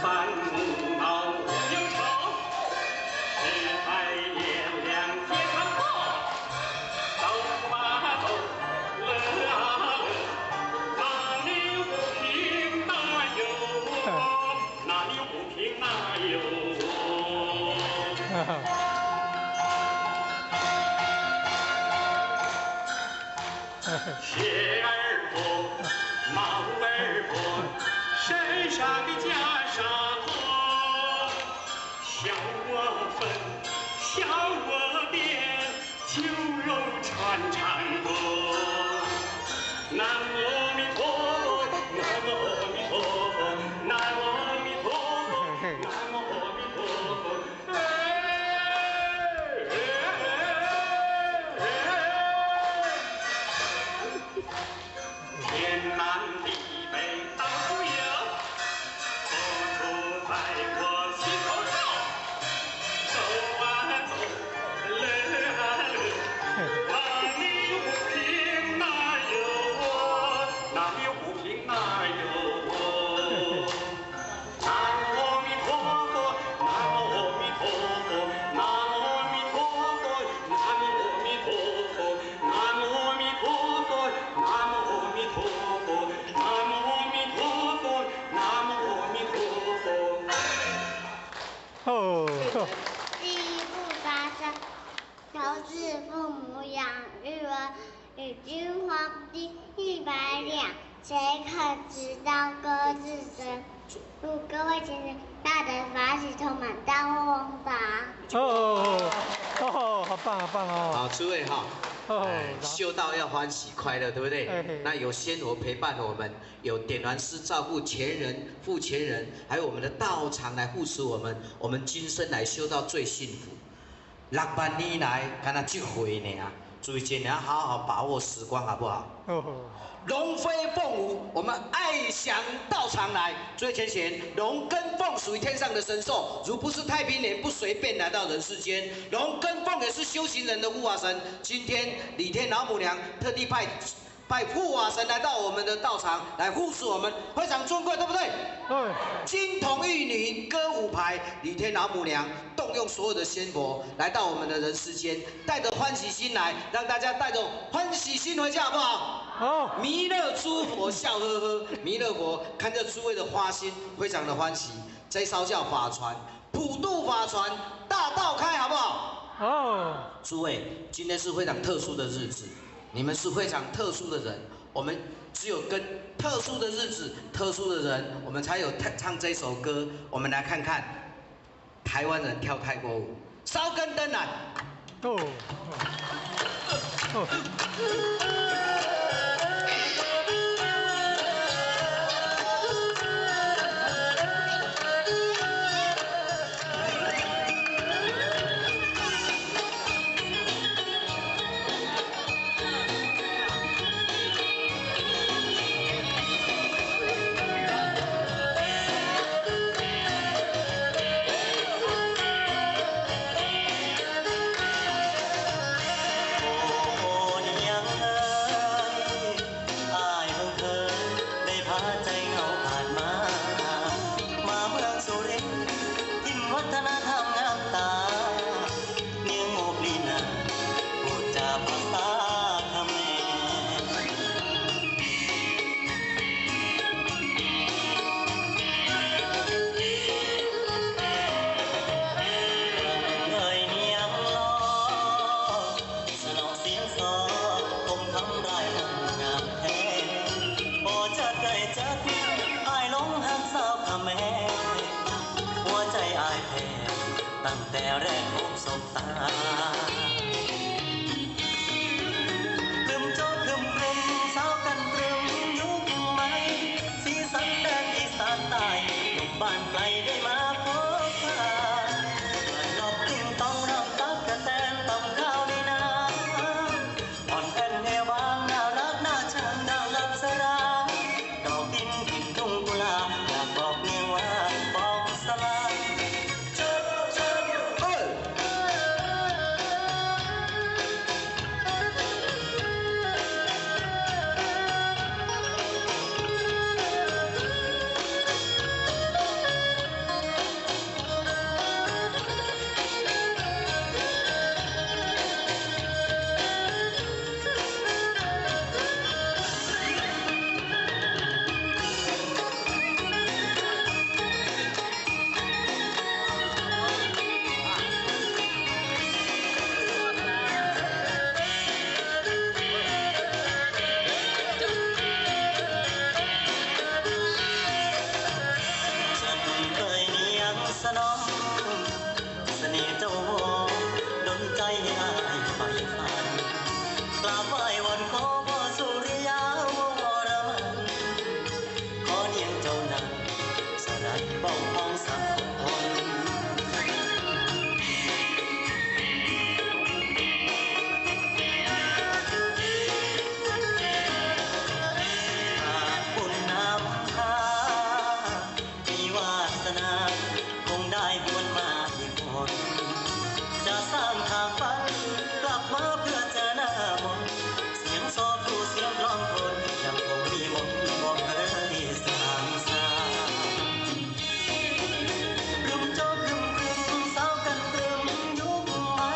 烦恼无忧愁，只爱炎凉天堂道。走啊走，乐啊乐，哪里有不平哪有我，哪里有不平哪有我。鞋儿脱，帽儿脱。身上的袈裟脱，笑我粉，笑我变，酒肉穿肠多。南无阿弥陀佛，南无阿弥陀佛，南无阿弥陀佛，南无阿弥陀佛。天南地北到处游。在我心头照，走啊走，乐啊乐，哪里有不平哪有我，哪里有不平哪有我。南无阿弥陀佛，南无阿弥陀佛，南无阿弥陀佛，南无阿弥陀佛，南无阿弥陀佛，南无阿弥陀佛，南无阿弥陀佛，南无阿弥陀佛。第一步发生，求是父母养育儿，与君皇帝100两，谁可知道各自身？祝各位先生大德法喜充满，大获宏达。好棒哦！好，诸位哈。修道要欢喜快乐，对不对？那有仙佛陪伴我们，有点燃师照顾前人、父前人，还有我们的道场来护持我们，我们今生来修道最幸福。6万年来，敢那这回呢啊！注意今年好好把握时光，好不好？龙飞凤舞，我们爱享道场来。最前贤，龙跟凤属于天上的神兽，如不是太平年，不随便来到人世间。龙跟凤也是修行人的护法神。今天李天老母娘特地派护法神来到我们的道场来护持我们，非常尊贵，对不对？金童玉女歌舞排，李天老母娘动用所有的仙佛来到我们的人世间，带着欢喜心来，让大家带着欢喜心回家，好不好？好。弥勒诸佛笑呵呵，弥勒佛看着诸位的花心，非常的欢喜。这艘叫法船，普渡法船，大道开，好不好？好。诸位，今天是非常特殊的日子。你们是非常特殊的人，我们只有跟特殊的日子、特殊的人，我们才有唱这首歌。我们来看看台湾人跳泰国舞，烧根灯来。ตั้งแต่แรกพบสบตาลืมโจ๊กลืมกลุ่มสาวกันตรึมยุคใหม่สีสันแดนอีสานใต้หนุ่มบ้านไกลได้มาพบปะนอกทิ้งต้องรำตักกระแตนตำข้าวในน้ำอ่อนแอนเอวางน่ารักน่าชังน่ารักสราดอกดินกินทุ่งกุหลาบอยากบอกเมียว่าบอกสลายสนองเสน่ห์เจ้าโหดนใจให้อายไปฝันกราบไหว้วอนขอพ่อสุริยาวรมันขอเนียงเจ้านั้นสลัดบ้องของสักคนหากบุญนำพามีวาสนาคงได้บวนมาอีกคนจะสร้างทางฝันกลับมาเพื่อเจอหน้ามนเสียงโซคูเสียงร้องคนยังคงมีมนบอกเคยสร้างสาลืมโจ๊กลืมกลุ่มสาวกันตรึมยุคใหม่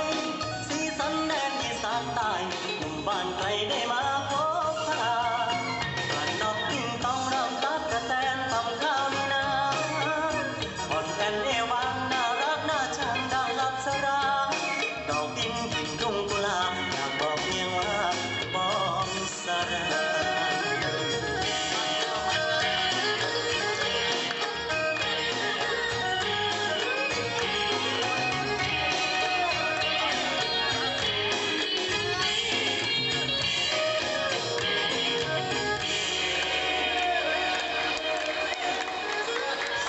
สีสันแดนอีสานใต้หนุ่มบ้านไกลได้มาพบปะการนอกทิ้งต้องรำตักกระแตนทำข้าวในน้ำอ่อนแอนเอวางน่ารักน่าชังดังลับสราดอกดินกินทุ่งกุหลาบอยากบอกเมียว่าบอกสรา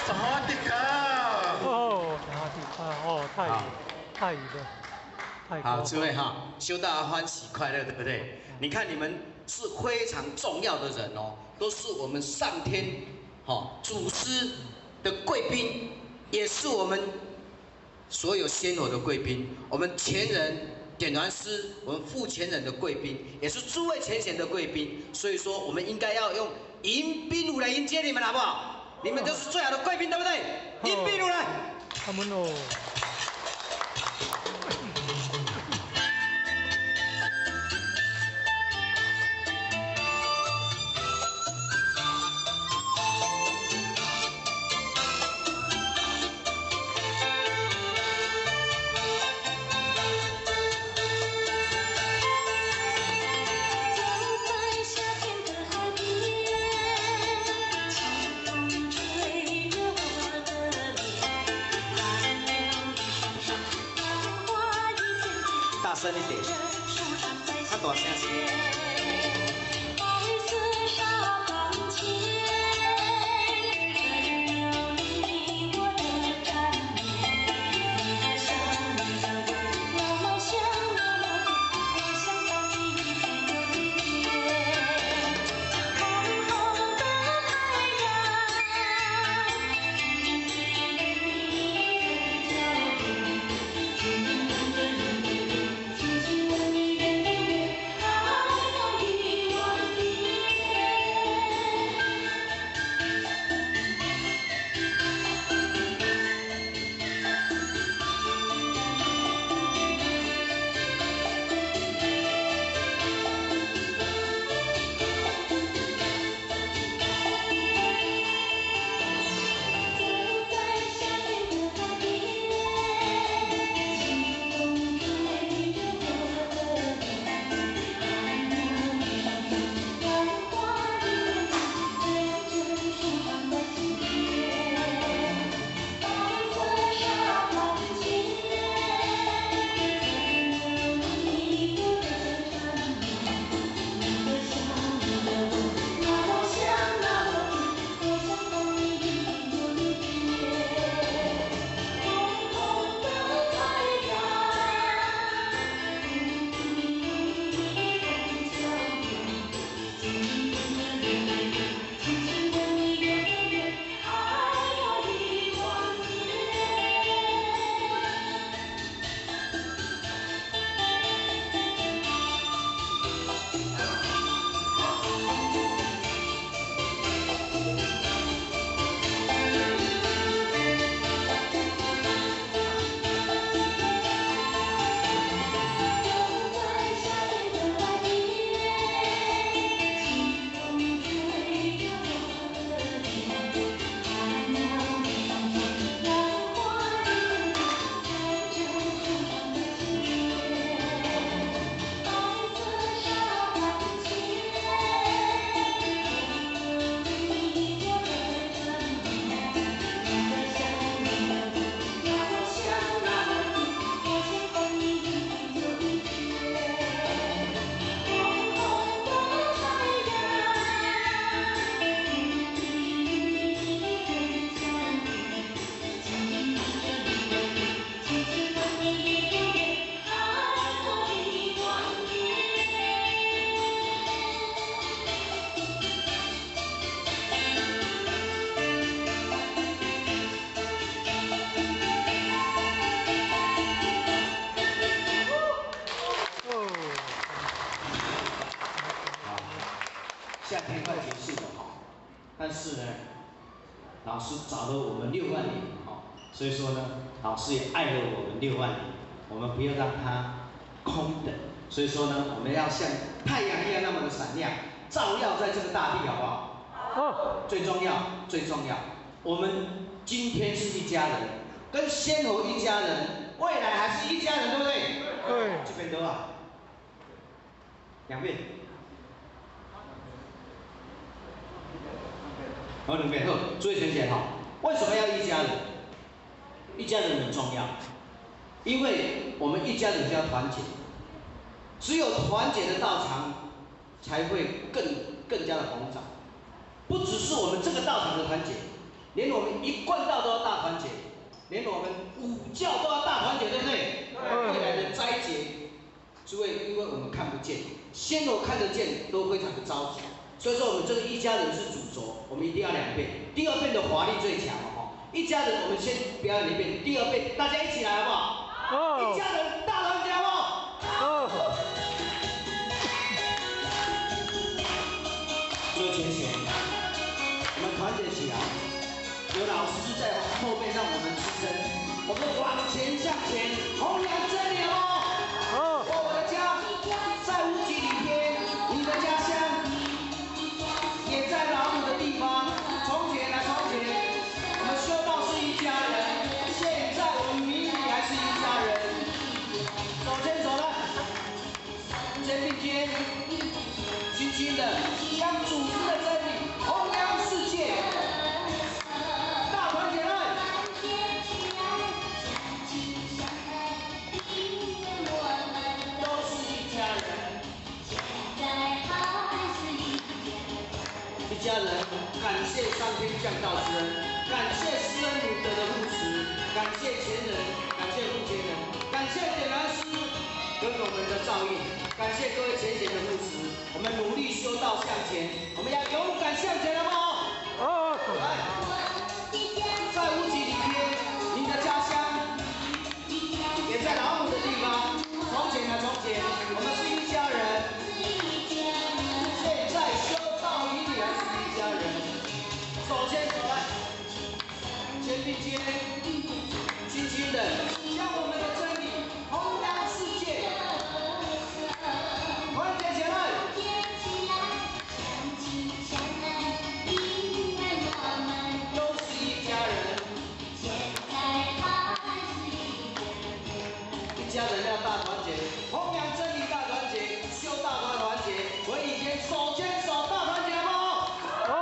สวัสดีครับ。哦，然后第八哦，泰语的，泰好，国诸位哈，修大家欢喜快乐，对不对？你看你们是非常重要的人哦，都是我们上天祖师的贵宾，也是我们所有仙偶的贵宾，我们前人点燃师，我们副前人的贵宾，也是诸位前贤的贵宾，所以说我们应该要用迎宾舞来迎接你们，好不好？你们都是最好的贵宾，对不对？迎宾舞来。他们哦。大声一点，他大声些。夏天快结束了哈，但是呢，老师找了我们6万年哈，所以说呢，老师也爱了我们6万年，我们不要让它空等，所以说呢，我们要像太阳一样那么的闪亮，照耀在这个大地，好不好？哦，最重要，最重要，我们今天是一家人，跟仙猴一家人，未来还是一家人，对不对？对。这边多少？2遍。好，2遍。好，注意选选哈。为什么要一家人？一家人很重要，因为我们一家人就要团结，只有团结的道场才会更加的红长。不只是我们这个道场的团结，连我们一贯道都要大团结，连我们五教都要大团结，对不对？未来的斋节，诸位，因为我们看不见，仙猴看得见，都非常的着急。所以说，我们这个一家人是主轴，我们一定要2遍。第2遍的华丽最强哦，一家人，我们先表演1遍，第2遍大家一起来好不好？哦。一家人大团结好不好？哦。最前线。我们团结起来，有老师在后面让我们支撑，我们往前向前，弘扬真理哦。我的家在无极里边，你的家乡也在老母的地方。从前啊从前，我们修道是一家人，现在我们明理还是一家人。手牵手了，肩并肩，轻轻的将祖师的真理弘扬世界，大团结了。都是一家人，一家人。感谢上天降道之恩，感谢师恩女德的护持，感谢前人，感谢后前人，感谢点燃师跟我们的照应，感谢各位前贤的护持。我们努力修道向前，我们要勇敢向前，好不好？来，在无极里边，你的家乡也在老母的地方。从前啊从前，我们是一家人。现在修道与你还是一家人。手牵手来，肩并肩，轻轻的将我们的真理弘扬世界。团结起来。都是一家人。一家人要大团结，弘扬真理大团结，修道大团结，文理间手牵手大团结，好不好？哦。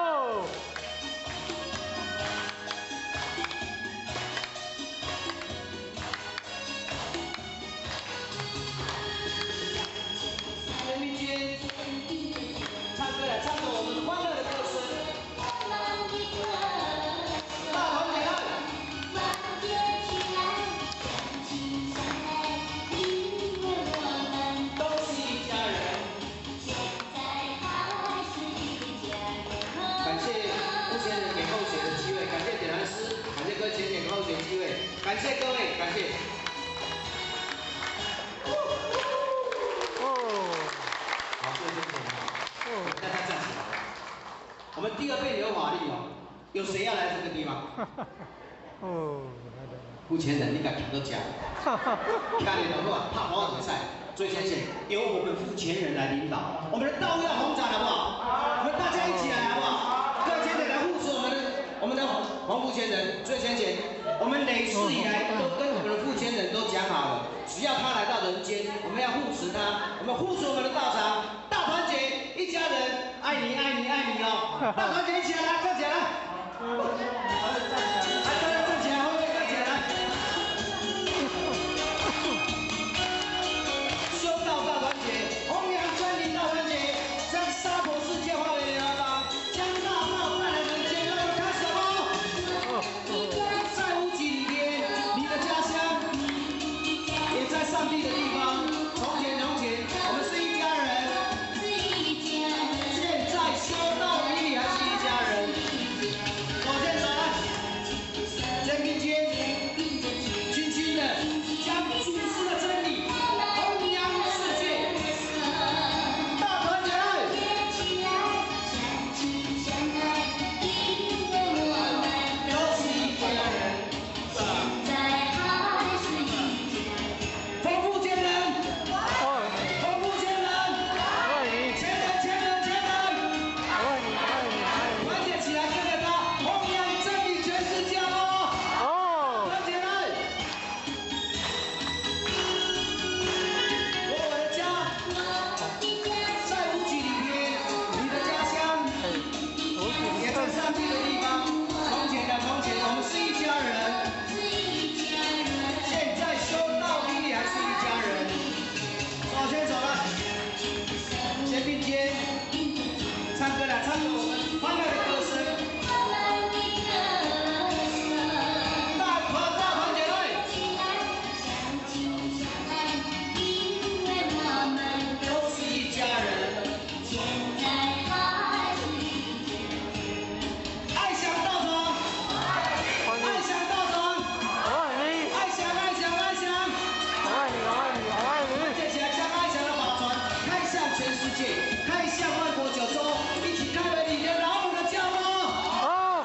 肩并肩，唱歌来，唱着我们欢乐的歌声。大团结了。都是一家人。感谢目前人给后学的机会，感谢点燃师，感谢各位前给后学机会，感谢各位，感谢。好，各位先生，大家站起来。我们第2遍有法力哦，有谁要来这个地方？目前人你敢听都讲，看你的话，怕跑比赛。最前线由我们付前人来领导，我们的道要弘展，好不好？我们大家一起来，好不好？各位前人来护持我们的黄付前人。最前线，我们累世以来都跟我们的付前人都讲好了，只要他来到人间，我们要护持他，我们护持我们的道场，大团结，一家人，爱你爱你爱你哦！大团结一起来，站起来！来，大家站起来，后面站起来。修道大团结，弘扬真理大团结，将娑婆世界化为莲花帮，将大道带来人间。让我们开始哦！在无极里边，你的家乡也在上帝的地方。从前从前，我们是一家人。现在修道与你还是一家人。手牵手来。唱歌了，唱歌我们欢乐的歌声。大团结队。都是一家人。爱想到床，爱想到床，爱想爱想爱想，团结起来，将爱想的宝船开向全世界，开向万国九州，一起开回你的老母的家吗？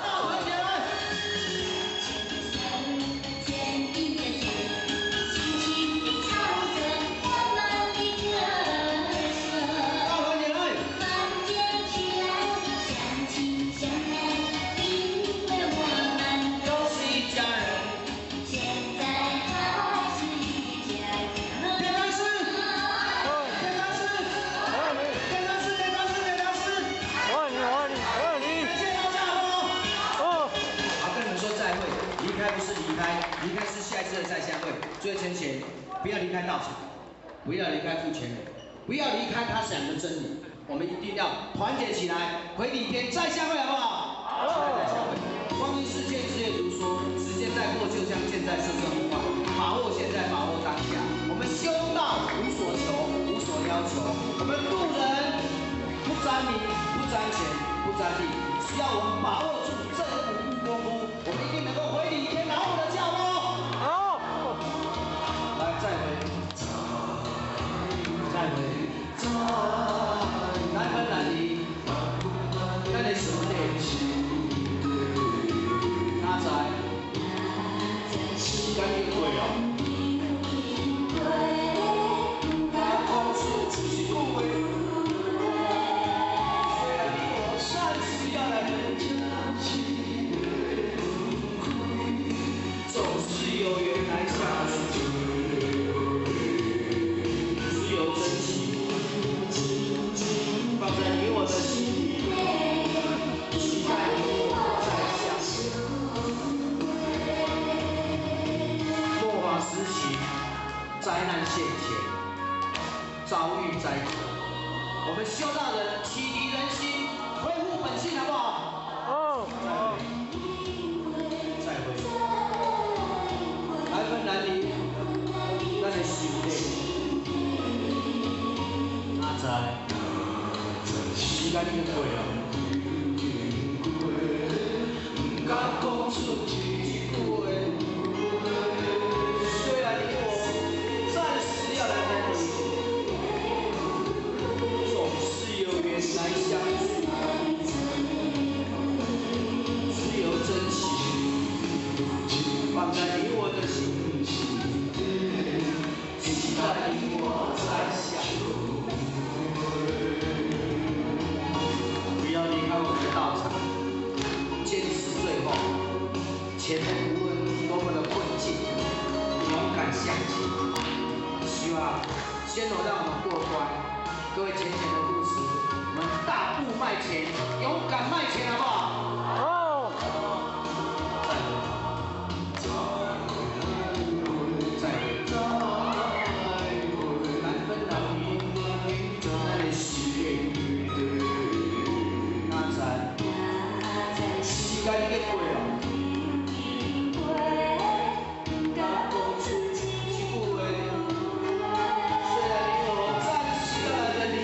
大团结队。离开是下一次的再相会。最前前，不要离开道场，不要离开父权人，不要离开他讲的真理。我们一定要团结起来，回礼天再相会，好不好？再相会。光阴似箭，日月如梭，时间在过，就像箭在射身无法。把握现在，把握当下。我们修道无所求，无所要求。我们渡人不沾名，不沾钱，不沾利，只要我们把握住这5步功夫，我们一定能够回礼天老母的教哦。来，再回，难分难离，咱的兄弟，哪知时间已过哦。讲出一句话，虽然你我暂时要来分总是有缘来相随。只有真情放在你我的心里，期待你我再相会。末法时期，灾难现前，遭遇灾祸，我们修道人启迪人心，恢复本性，好不好？再会。难分难离，咱的兄弟。知，时间已经过了，不敢讲出一句话。虽然你我暂时要来分离，总是有缘来相聚。只有真情放在你我的心里，期待你我再相会。不要离开我们的道场，坚持最后。前面无论多么的困境，勇敢向前。希望先让我们过关。各位前前的护持，我们大步迈前，勇敢迈前，好不好？再会。难分难离，咱的心愿。时间已经过了，不敢讲出一句话。虽然你我暂时要来分离，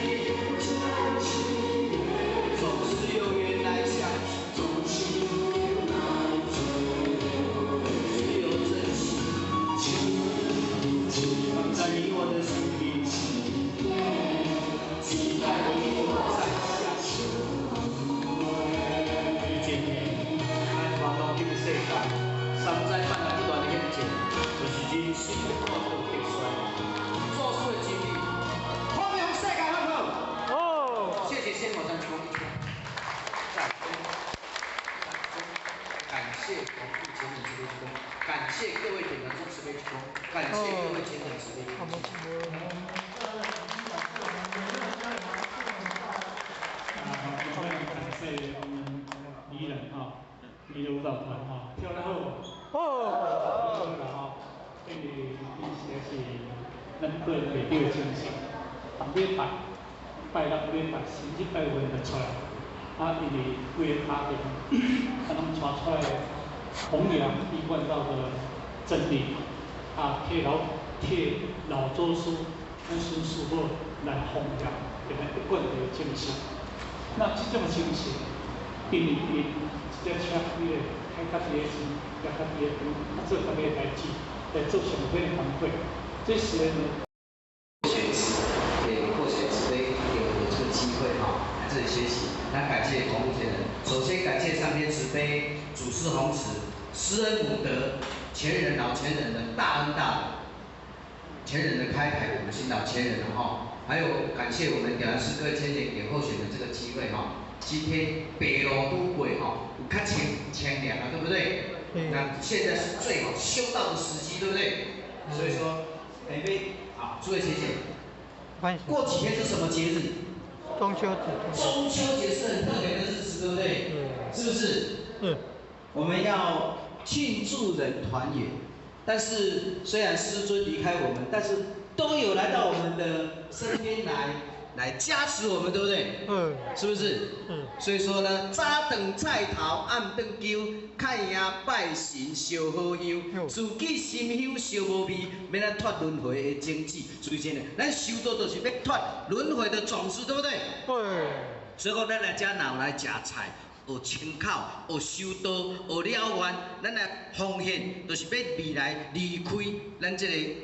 总是有缘来相聚。只有真情放在你我的心里，期待你我再相会。世界山寨办了不断的演进，就是人生的过渡必须。做事的经历，欢迎世界好不好？谢谢先我赞助。感谢广富前人慈悲之功，感谢各位点燃中慈悲之功，感谢各位前人慈悲之功。感谢我们宜人哈。伊的舞蹈团哈，跳得好，所以伊实在是咱队内底的精神。每礼拜6礼拜星期8有就出来，啊，因为规个家庭，啊，拢传出来弘扬一贯道的真理，啊，替老祖师、咱孙师傅来弘扬，给咱一贯的精神。那这种精神，因一只车伊个开家己个钱，家己个钱，做家己个代志，来做上好的工作，这是呢。 这里学习，那感谢同路前人。首先感谢上天慈悲、祖师弘慈、施恩武德、前人老前人的大恩大德，前人的开牌，我们新老前人哈。还有感谢我们点燃诗歌千年给候选人这个机会哈。今天北路都轨哈，有较清凉啊，对不对？那现在是最好修道的时机，对不对？所以说，北北好，诸位学姐，过几天是什么节日？ 中秋节，中秋节是很特别的日子，对不对？是不是？我们要庆祝人团圆，但是虽然师尊离开我们，但是都有来到我们的身边来加持我们，对不对？是不是？所以说呢，早顿菜头，暗顿酒，看爷拜神烧好香，自己心香烧无味，免咱脱轮回的经济。所以真的，咱修道就是要脱轮回的种子，对不对？所以讲，咱来遮闹来食菜，学清口，学修道，学了愿，咱来奉献，就是要未来离开咱这个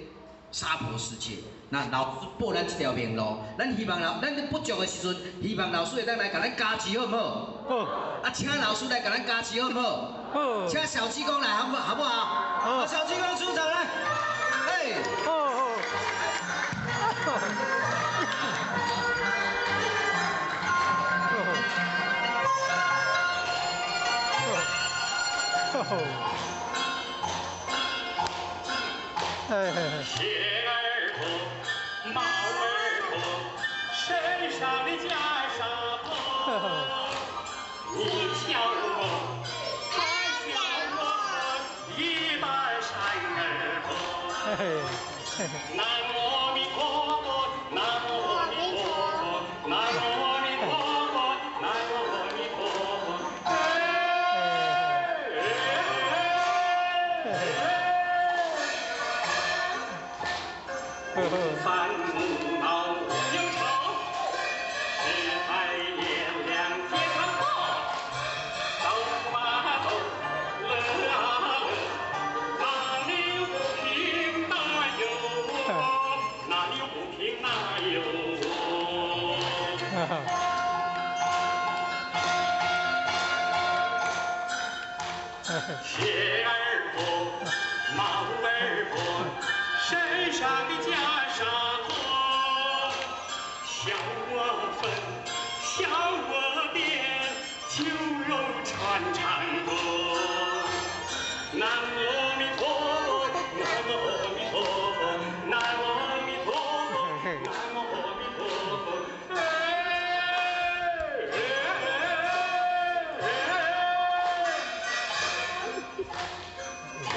娑婆世界。 那老师报咱这条明路，咱希望咱不足的时阵，希望老师会当来甲咱加持，好不好？好。啊，请老师来甲咱加持，好不好？好。请小济公来，好不好？好不好？好。小济公出场来。哎。好好。鞋儿脱，帽儿脱，身上的袈裟脱。你瞧我，看见我，一半山儿脱。南无阿弥陀佛，南无阿弥陀佛，南无阿弥陀佛，南无阿弥陀佛。烦恼无忧愁，只爱炎凉健康好。走啊走，乐啊乐，哪里有不平哪有我，哪里有不平哪有我。鞋儿脱，帽儿脱，身上的袈裟脱，笑我粉，笑我变，酒肉穿肠过。南无阿弥陀佛，南无阿弥陀佛，南无阿弥陀佛，南无阿弥陀佛。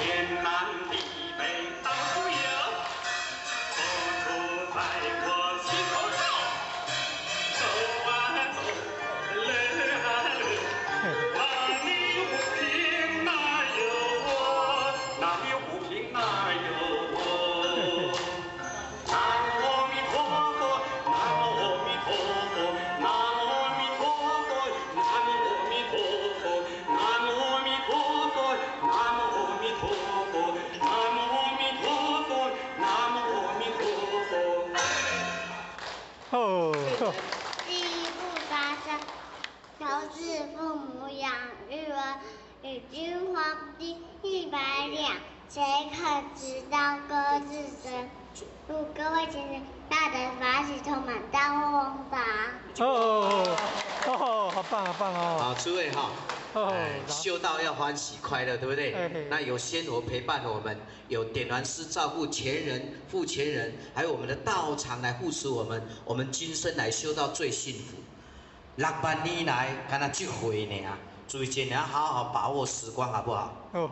天南地北到处游，佛祖在我心头照。走啊走，乐啊乐，哪里有不平哪有我，哪里有不平哪有我。南无阿弥陀佛，南无阿弥陀佛，南无阿弥陀佛，南无阿弥陀佛，南无阿弥陀佛，南无阿弥陀佛，南无阿弥陀佛，南无阿弥陀佛。第一步发生，求是父母养育儿，与君皇帝100两，谁可知道各自身？祝各位前人大德法喜充满，大获宏达。好棒，好棒哦！好，诸位哈。修道要欢喜快乐，对不对？那有仙佛陪伴我们，有点燃师照顾前人、父前人，还有我们的道场来护持我们，我们今生来修道最幸福。6万年来，敢若这回呢，注意今年好好把握时光，好不好？哦，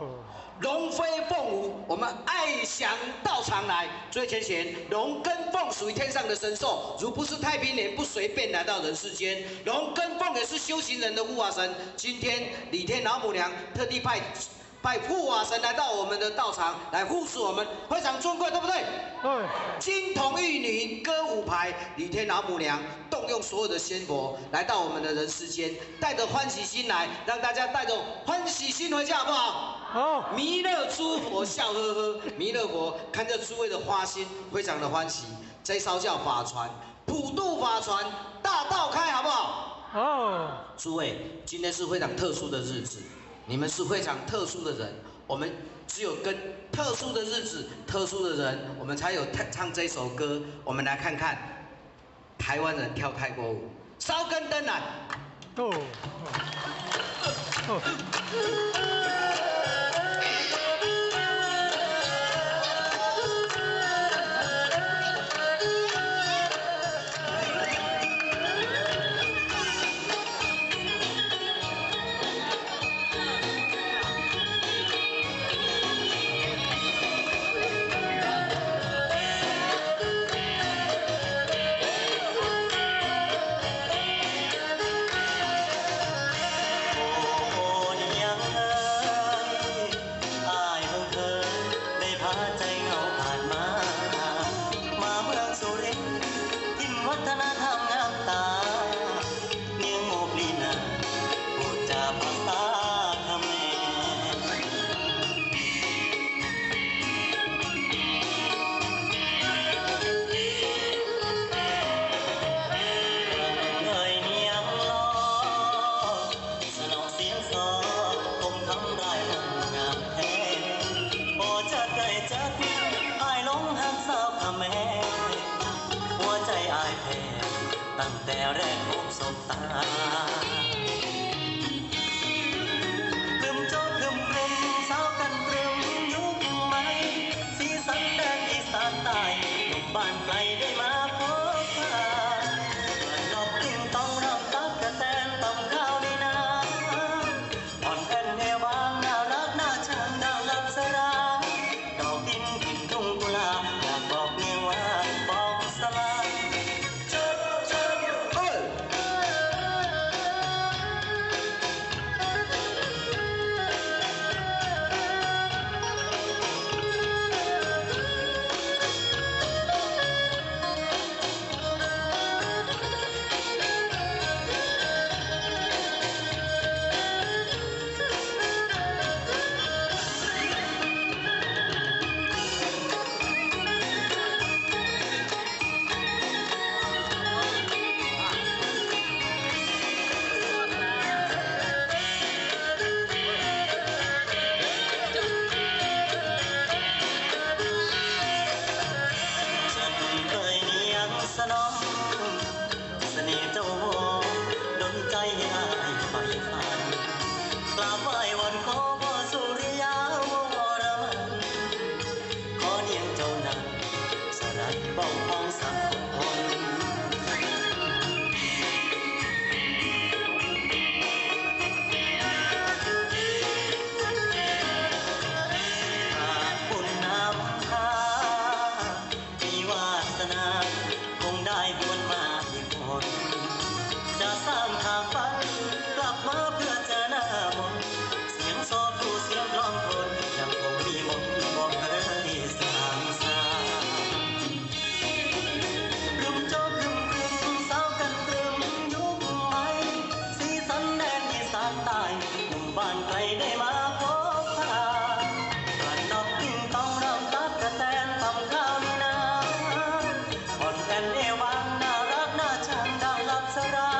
龙飞凤舞，我们爱祥到常来。最前贤，龙跟凤属于天上的神兽，如不是太平年，不随便来到人世间。龙跟凤也是修行人的护法神。今天李天老母娘特地派护法神来到我们的道场，来护持我们，非常尊贵，对不对？对。金童玉女歌舞牌，李天老母娘动用所有的仙佛来到我们的人世间，带着欢喜心来，让大家带着欢喜心回家，好不好？好。弥勒诸佛笑呵呵，弥勒佛看着诸位的花心，非常的欢喜。这艘叫法船，普渡法船，大道开，好不好？好。诸位，今天是非常特殊的日子。你们是非常特殊的人，我们只有跟特殊的日子、特殊的人，我们才有唱这首歌。我们来看看台湾人跳泰国舞，烧根灯来。哦。ตั้งแต่แรกพบสบตาครึมโจ๊กครึมกลมสาวกันตรึมยุคใหม่สีสันแดนอีสานใต้หนุ่มบ้านไกลได้มาพบพานอกติ้งต้องรำตักกะแตนต้องข้าวในนาอ่อนแอนเอวางน่ารักน่าชังดังลับสราดอกดินกินทุ่งกุหลาบอยากบอกเมียว่าบอกสลายสนองเสน่ห์เจ้าโหดนใจให้อายไฟฝันกราบไหว้วอนขอพ่อสุริยาวรมันขอเนียงเจ้านั้นสลายบ้องพองสักคนบุญนำพามีวาสนาได้บวนมาอีกคนจะสร้างทางฝันกลับมาเพื่อเจอหน้ามนเสียงโซคูเสียงร้องคนยังคงมีมนบอกเคยสร้างสรรค์รุมโจ๊กรุมสาวกันตรึมยุคใหม่สีสันแดนอีสานใต้หนุ่มบ้านไกลได้มาพบพากลั่นนอกติ้งต้องรำตักกะแตนทำข้าวในนาอ่อนแอนเอวางน่ารักน่าชังดังลับสรา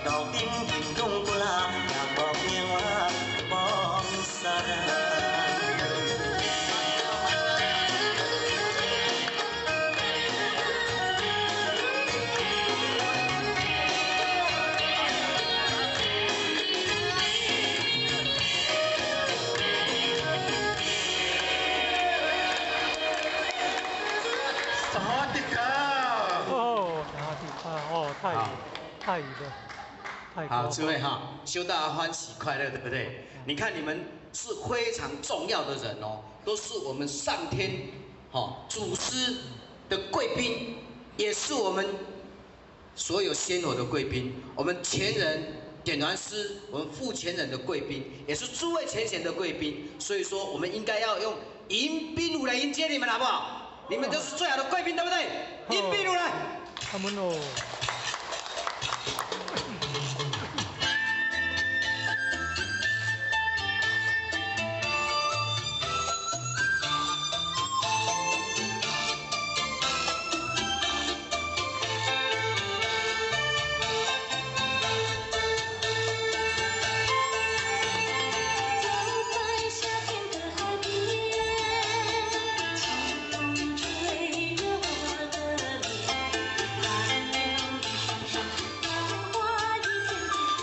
ดอกดินกินทุ่งกุหลาบอยากบอกเมียว่าบอกสระสวัสดีครับ 哦，哪里啊？哦，泰语，泰语的。好，诸位哈，修道欢喜快乐，对不对？你看你们是非常重要的人哦，都是我们上天祖师的贵宾，也是我们所有仙佛的贵宾，我们前人点燃师，我们副前人的贵宾，也是诸位前贤的贵宾，所以说我们应该要用迎宾舞来迎接你们，好不好？你们都是最好的贵宾，对不对？迎宾舞来。他们哦。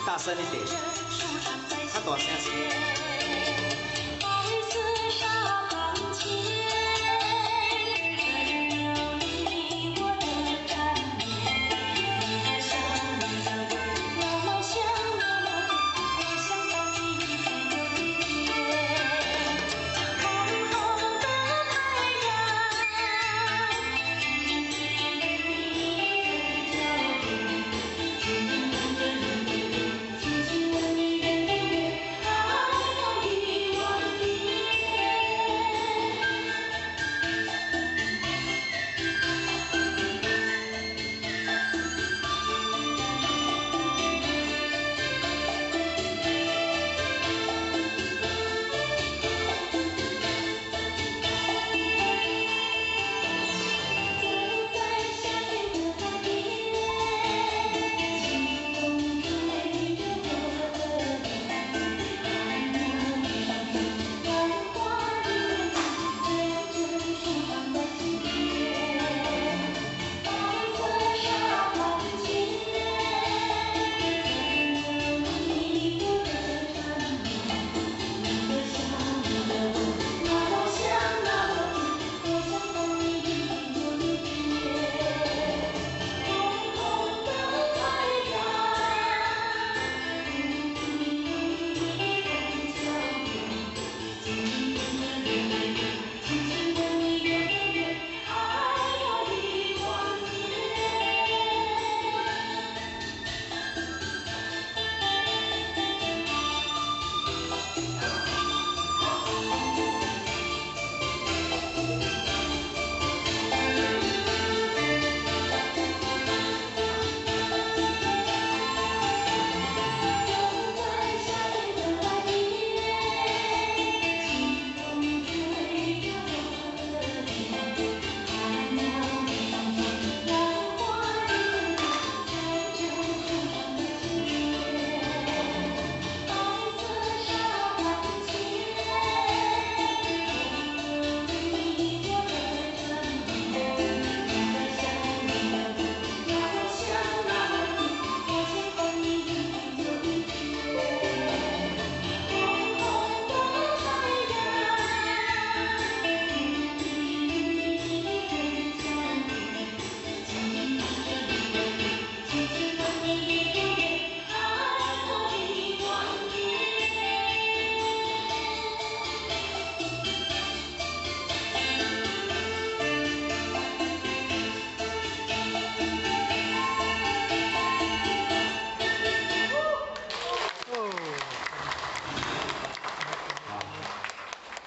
大声一点，他大声些。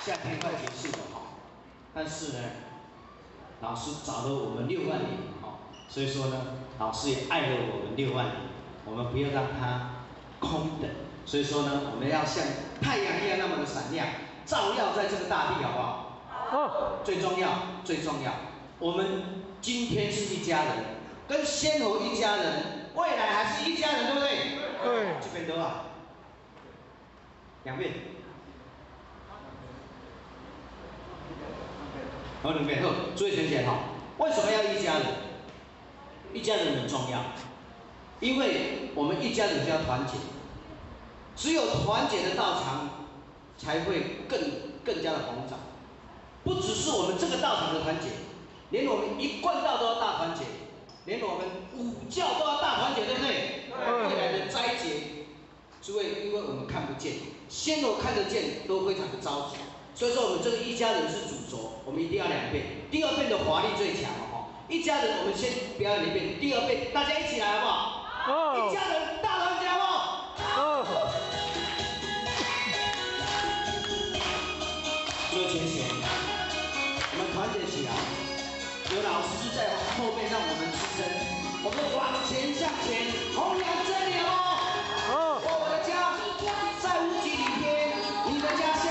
夏天快结束了哈，但是呢，老师找了我们6万年哈，所以说呢，老师也爱了我们6万年，我们不要让它空等，所以说呢，我们要像太阳一样那么的闪亮，照耀在这个大地，好不好？好。最重要，最重要，我们今天是一家人，跟仙佛一家人，未来还是一家人，对不对？对。这边多啊，2遍。好，2遍。好，注意听起来哈，为什么要一家人？一家人很重要，因为我们一家人就要团结，只有团结的道场才会更加的宏长。不只是我们这个道场的团结，连我们一贯道都要大团结，连我们5教都要大团结，对不对？未来的斋节，诸位，因为我们看不见，先头看得见都非常的着急，所以说我们这个一家人是主轴，我们一定要2遍，第2遍的华丽最强哦。一家人，我们先表演1遍，第2遍大家一起来好不好？一家人大团结好不好？最前线，我们团结起来，有老师在后面让我们支撑，我们往前向前，弘扬真理哦。我的家在无极里边，你的家乡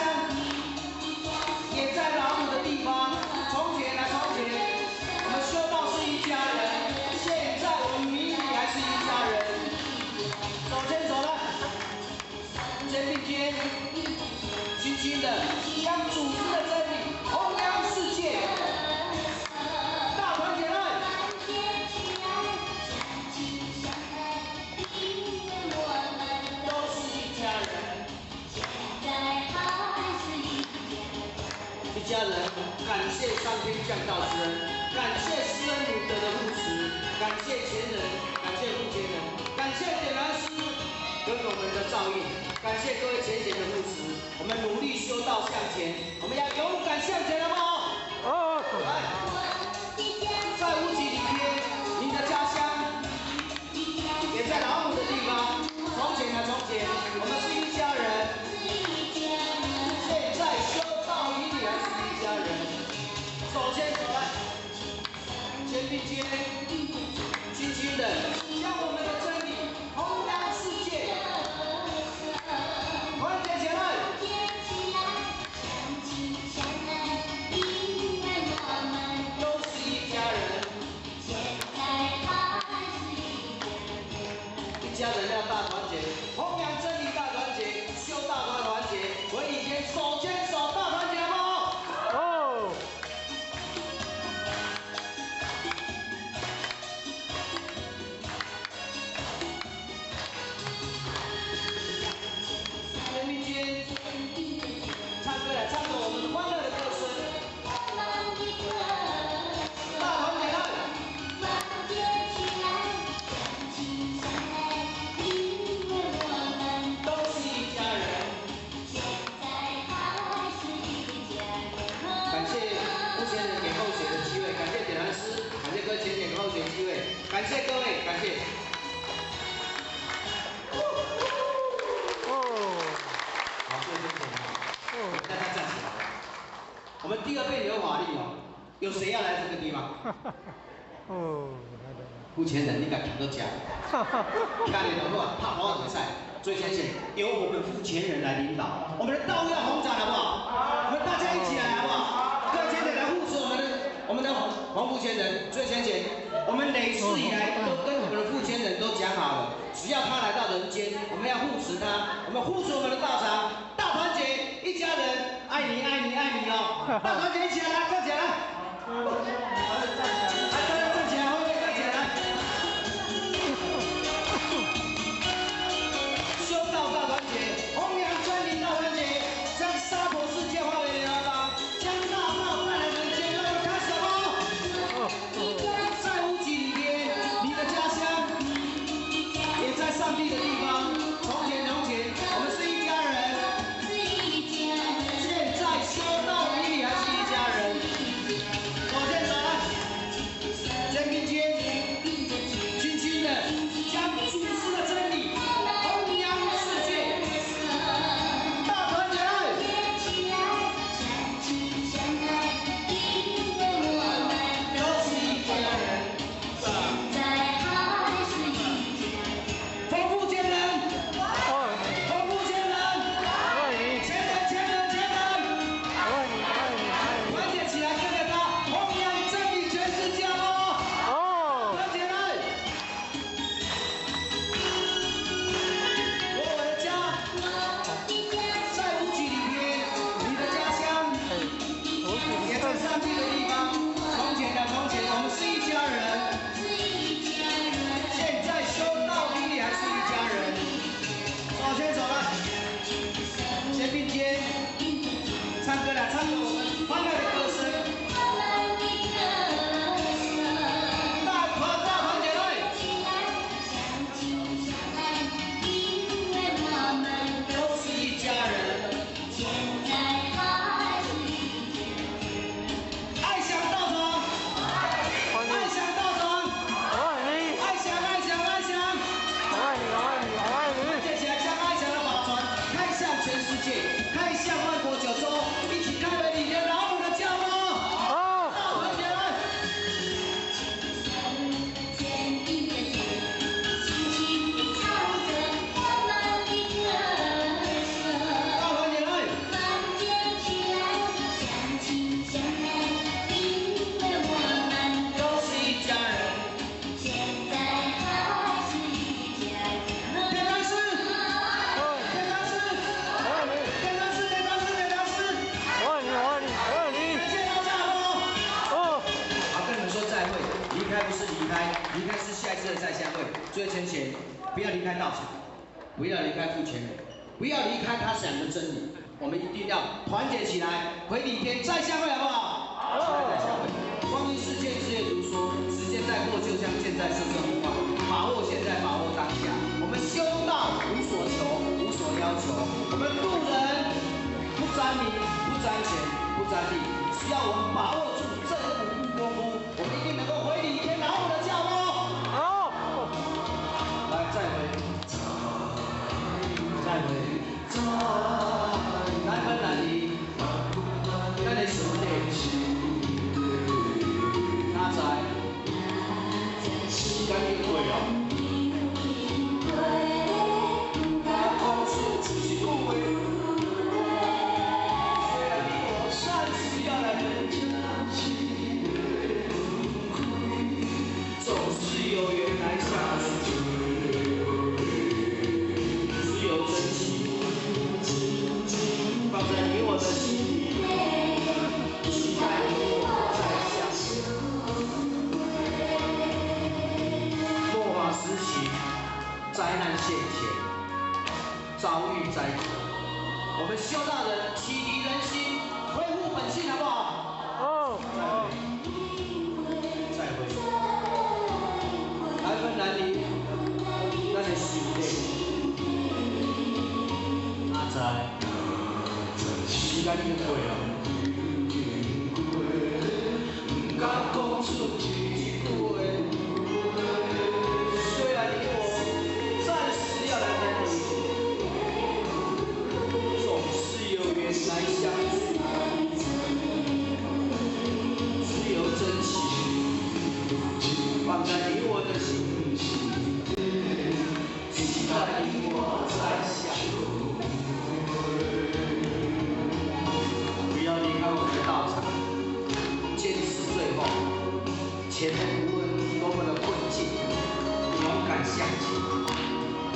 也在老母的地方。从前啊从前，我们修道是一家人，现在我们明明还是一家人。手牵手来，肩并肩，轻轻的将主子的真理弘扬世界。大团结来！都是一家人。一家人，感谢上天降道之恩，感谢施恩母德的护持，感谢前人，感谢父前人，感谢点燃师给我们的照应，感谢各位前贤的护持，我们努力修道向前，我们要勇敢向前，好不好？来，在无极里边，你的家乡也在老母的地方。从前啊从前，我们是一家人。现在修道与你还是一家人。手牵手来，肩并肩，轻轻的将我们的真理弘扬世界。团结起来！都是一家人。一家人要大团结，弘扬真理大团结，修道大团结，为里边手牵手大团结，好不好？肩并肩，唱歌来，唱着我们欢乐的歌声。大团结来！都是一家人。感谢目前人给候选的机会，感谢点燃师，感谢各位前给候选机会，感谢各位，感谢。好，各位先生，大家站起来。我们第2遍有法律哦，有谁要来这个地方？付钱人，你敢听都讲？看你的话，怕跑比赛，最前线由我们付钱人来领导，我们的道要红展，好不好？我们大家一起来，好不好？各位前人来护持我们的黄付钱人，最前线，我们累世以来都跟我们的付钱人都讲好了，只要他来到人间，我们要护持他，我们护持我们的道场，大团结，一家人，爱你爱你爱你哦！大团结一起来，站起来！来，大家站起来，后面站起来！修道大团结，弘扬真理大团结，将娑婆世界化为良方，将大道带来人间。让我们开始哦！在无极里边，你的家乡也在上帝的地方。从前从前，我们是一家人。现在修道与你还是一家人。手牵手来。离开是下一次的再相会。最后前贤，不要离开道场，不要离开父前人，不要离开他讲的真理。我们一定要团结起来，回礼天再相会，好不好？好，再相会。光阴似箭，日月如梭，时间在过，就像箭在射身无话。把握现在，把握当下。我们修道无所求，无所要求。我们渡人不沾名，不沾钱，不沾地，只要我们把握住这5步功夫，我们一定能够回礼天老母的脚步。好，来再回，再回，难分难离，咱的兄弟，哪知时间已过哦。灾难现前，遭遇灾劫，我们修道人启迪人心，恢复本性，好不好？好。再会。难分难离，咱的兄弟，哪知时间已过啊。不敢讲出一句话。虽然你我。要来分离，总是有缘来相聚，只有真情放在你我的心，期待你我再相会。不要离开我们的道场，坚持最后，前面无论多么的困境，勇敢向前。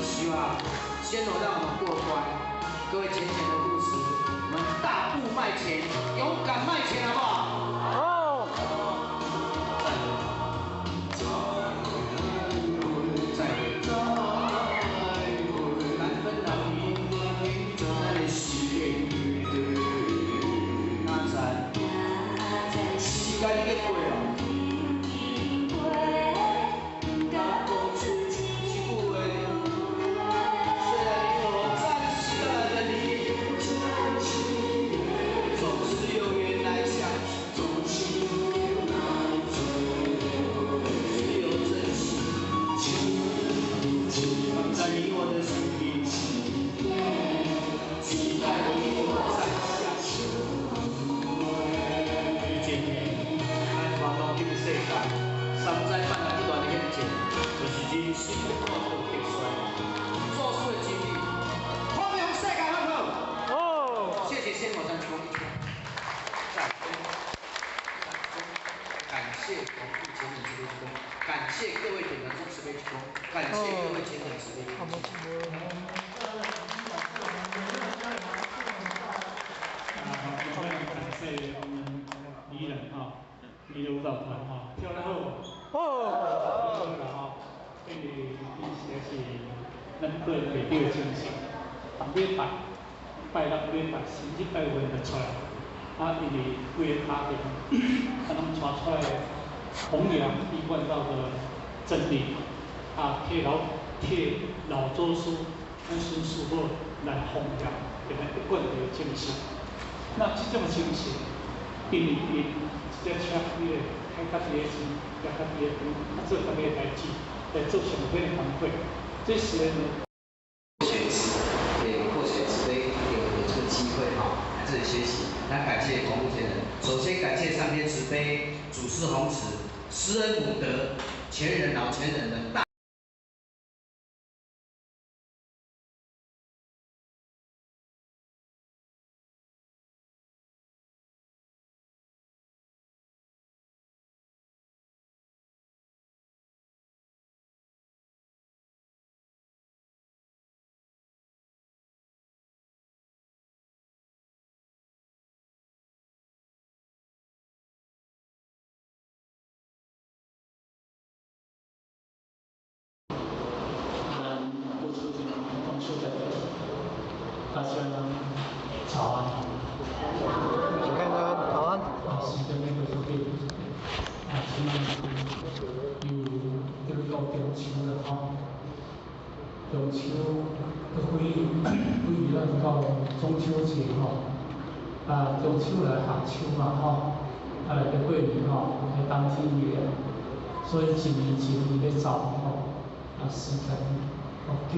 希望先让我们过关，各位浅浅的故事，我们大步迈前，勇敢迈前，好不好？好。再会，难分难离，咱的事业，哪知时间已经过了。山寨办了不断的演进，就是人生的道路必衰，做事的经历，宽容世界好不好？哦，谢谢仙火山提供。再感谢同步前人慈悲提供，感谢各位点燃中慈悲提供，感谢各位前人慈悲提供。感谢我们宜人宜人舞蹈团跳得好。好啦因为伊实在是咱个人袂少精神，逐礼拜6礼拜星期拜五就出来，因为规个家庭，拢传出来弘扬一贯道的真理，替老祖师、咱孙师傅来弘扬，给咱一贯的精神。那这种精神，因这车开家己的钱，家己的饭，做家己的代志，来做上好的工作，这是学习，也获取慈悲，有这个机会来这里学习。那感谢同路前人，首先感谢上天慈悲，祖师弘慈，施恩母德，前人老前人的大。秀在这，大家早安。你看他早安。是的，那个就对。今天又叫到中秋了吼，中秋都归咱到中秋节吼。中秋来夏秋嘛吼，来到过年吼，来冬天去啊，所以一年一年在走吼，时间急。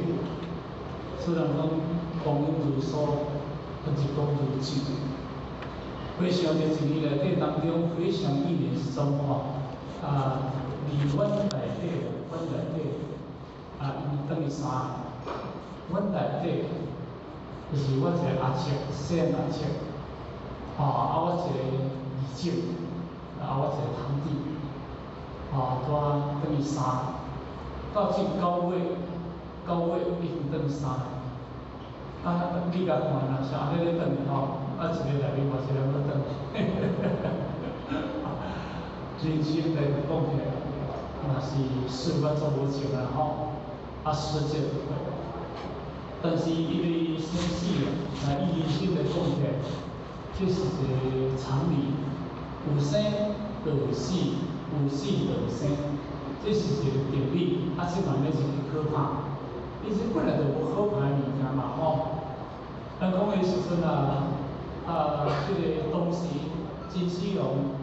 虽然讲光阴如梭，日光如箭。非常的一年内底当中，非常意念之中吼，离阮内底，因等于啥？阮内底就是我一个阿叔，细汉阿叔，我一个二舅，我一个堂弟，等于三，到这9月已经等于3。你甲看啦，像安尼咧等吼，一个内面嘛一个要等，人生来讲起来，嘛是事我做无尽啦吼，时间不会。但是因为生死啊，以人生来讲起来，这是一个常理，有生就有死，有死就有生，这是一个定理，这嘛免是可怕。伊这本来就无可怕的物件嘛吼。咱讲的时阵这个当时金丝龙，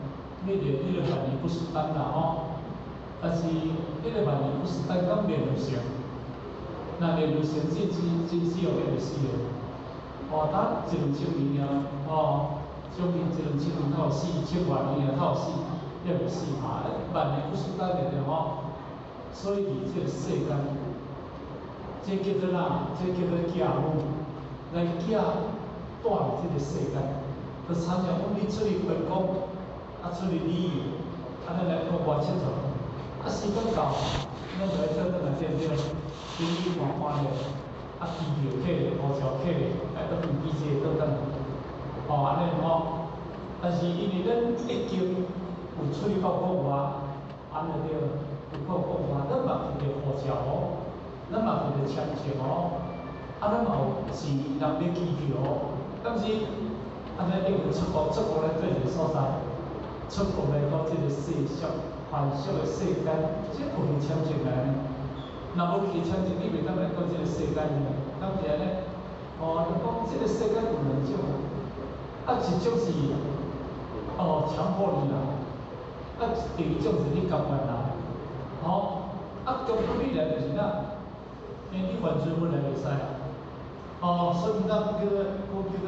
那个万年不死丹啦吼，但是那个万年不死丹刚灭就成，那灭就成，金丝龙也袂死的。等1-2千年啊，将近1-2千年才有死，1000万年啊才有死，也袂死嘛。万年不死丹的吼，所以这个世间。这叫做哪？这叫做教母，来教带入这个世间。就参像讲你出去观光，出去旅游，咱来国外佚佗，时间到，咱就来转转来对不对？景点看看咧，机票客咧，火车客咧，倒转机车倒转，安尼吼。但是因为咱已经有出去到国外，安尼对，有到国外，咱嘛有着护照哦。咱嘛有着签证哦，咱嘛有钱人买机票哦，但是安尼你有出国来对一个所在，出国来到这个世俗繁俗的世间，这有去签证来呢？若无去签证，你袂当来到这个世间呢？敢是安尼？你讲这个世间有2种，一种是强迫你啦，第2种是你甘愿啦，强迫你来就是哪？你犯罪本来袂使啦，所以咱叫做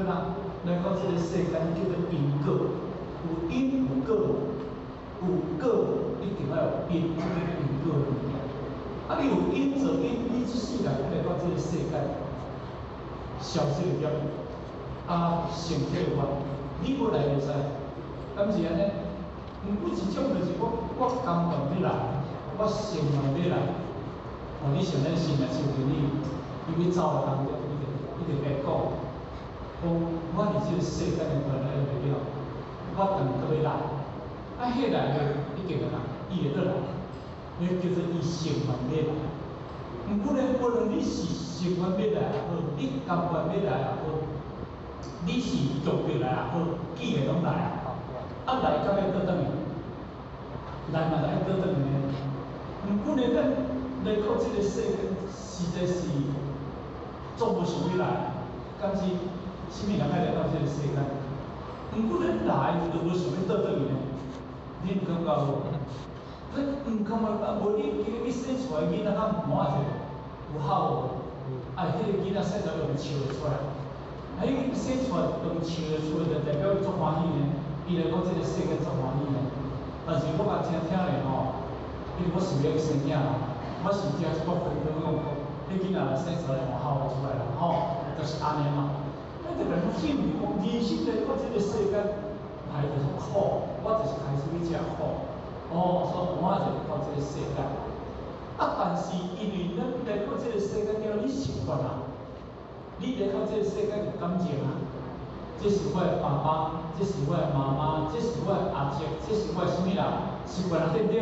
哪？来到这个世间叫做因果，有因有果，有果一定要有因，这个因果的物件。你有因做因，你这世人来到这个世间，消失了，身体有法，你要来袂使，敢是安尼？毋过一种就是我甘愿要来，我心愿要来。你想咱心也受着你要走的当中，一直来讲，我伫这个世间的原来袂了，我等搁要来，迄来的一定会来，伊会倒来，那叫做伊成愿要来。毋过呢，无论你是成愿要来也好，你甘愿要来也好，你是强迫来也好，既然拢来来到要倒转去，来嘛来倒转去呢。毋过呢，咱来到这个世间，实在是做无想要来，敢是啥物人爱来到这个世间？毋过咱来就无想要倒转去呢？你毋感觉无？你毋感觉无？你生出来囡仔较满者，有孝无？迄个囡仔生出来就笑会出来。伊生出来就笑会出来，就代表伊足欢喜呢。伊来到这个世间足欢喜呢。但是我嘛听咧吼，因为我想要生囝嘛。我是听一个朋友讲，你囡仔若生出来换孝出来啦，就是安尼嘛。咱就来认为讲，人生来到这个世间，来就是苦，我就是开始要吃苦，所以我就到这个世间。但是因为咱来到这个世间了，你习惯啦，你来到这个世间有感情啊，这是我的爸爸，这是我的妈妈，这是我的阿叔，这是我的什么人，习惯了对不对？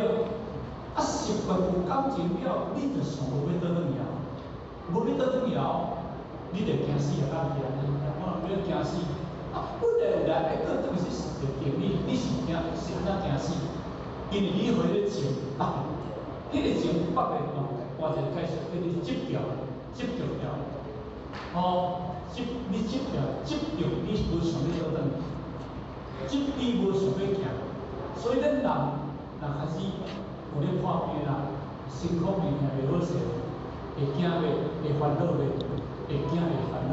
习惯有感情了，你就想无要倒转去啊，无要倒转去后，你就惊死啊！敢是安尼？我不要惊死。啊，本来有人爱搁当时是着定你是惊安怎惊死？因为你回咧情北，迄个情北的换一个解释，叫做执着，执着掉。哦，你执着，执着你无想要倒转，执你无想要行，所以咱人若开始有咧破病啦，身躯面也袂好势，会惊袂，会烦恼袂，会惊会烦恼。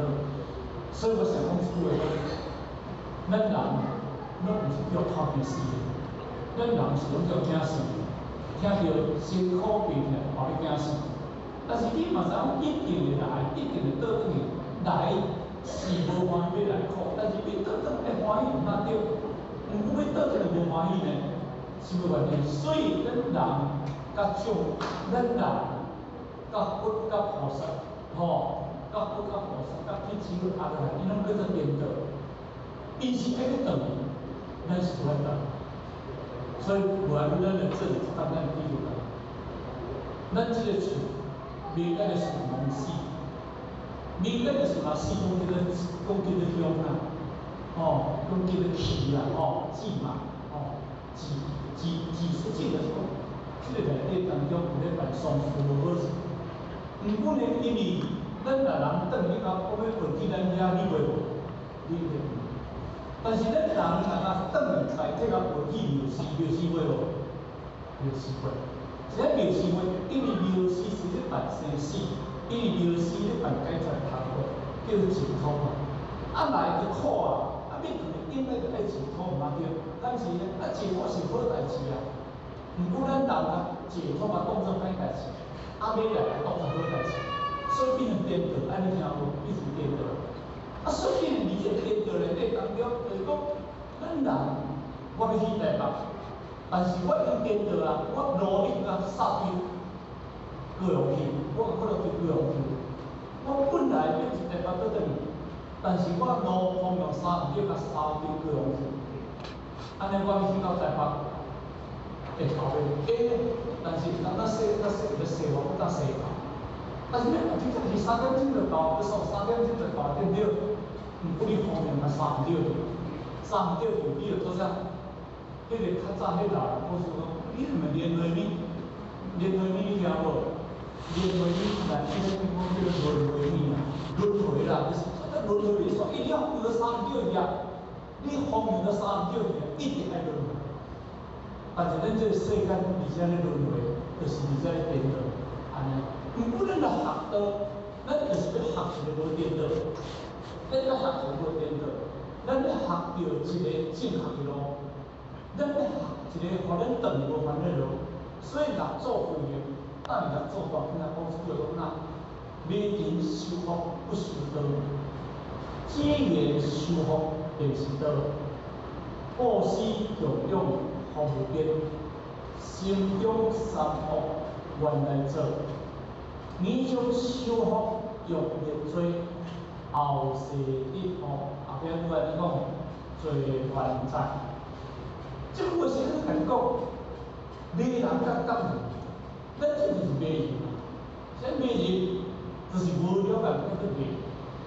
所以我想讲一句话，咱人拢毋是叫透病死的，咱人是拢叫惊死，听到身躯病咧，后要惊死。但是你嘛知影，一定会来，一定会倒转去。来是无欢喜要来苦，但是要倒转会欢喜毋哪对？毋过要倒转就无欢喜呢，是无原因。所以咱人甲众，咱人甲佛甲菩萨，吼，甲佛甲菩萨甲天主阿罗汉，伊拢叫做颠倒。伊是爱去倒去，咱是无爱倒。所以无爱咱来做一单咱记住啦。咱即个厝，未来的事拢死。民间的是嘛，四公斤的香啊，哦，公斤的气啊，哦，气嘛，哦，气出气的时候，这个内底当中有咧办丧事无好势。毋过呢，因为咱若人等于讲，我要回去咱遐，你袂无，你袂。但是咱人若等于在这个回去庙寺袂无，庙寺会。这庙寺会，因为庙寺是咧办生死。因为庙寺咧办解决头个，叫做净土嘛。啊来就苦啊，啊要应该就爱净土毋嘛对。但是呢，啊净土是好代志啊。毋过咱人啊，净土嘛当作歹代志，啊要来当作好代志，所以变成颠倒。安尼听无？变成颠倒。啊，所以你这颠倒内底当中，就是讲，咱人我要去台北，但是我已经颠倒啊，我努力甲杀掉。高雄去，我可能去高雄去。我本来要一台北倒转去，但是我路方向3要甲3到高雄去。安尼我要去到台北，会到袂？但是咱说要说我不当说到。但是呢，真正是3点钟就到，不说3点钟就到，对不对？毋过你方向嘛3唔对，3唔对就你就做啥？迄个较早迄老人故事讲，你是咪连内面？连内面你听无？轮回你来，现在讲这个轮回你啊，轮回啦，就是这轮回你说一定要过3秒呀，你方向到3秒呀，一定爱轮回。但是咱这个世间而且咧轮回，就是而且咧颠倒，安尼。毋过咱来学道，咱就是要学一个无颠倒，咱要学一个无颠倒，咱要学到一个正确的路，咱要学一个互咱断无烦的路，所以若做会员。但你若做大，跟他讲叫做哪？美人修福不修道，结缘修福就是道。布施供养服务边，心中三福原来做。年终修福用力做，后世一福后边拄来讲做还债。这句话是很难讲，美人甲感人。咱这就是迷人啊！啥迷人？就是无了解叫做迷，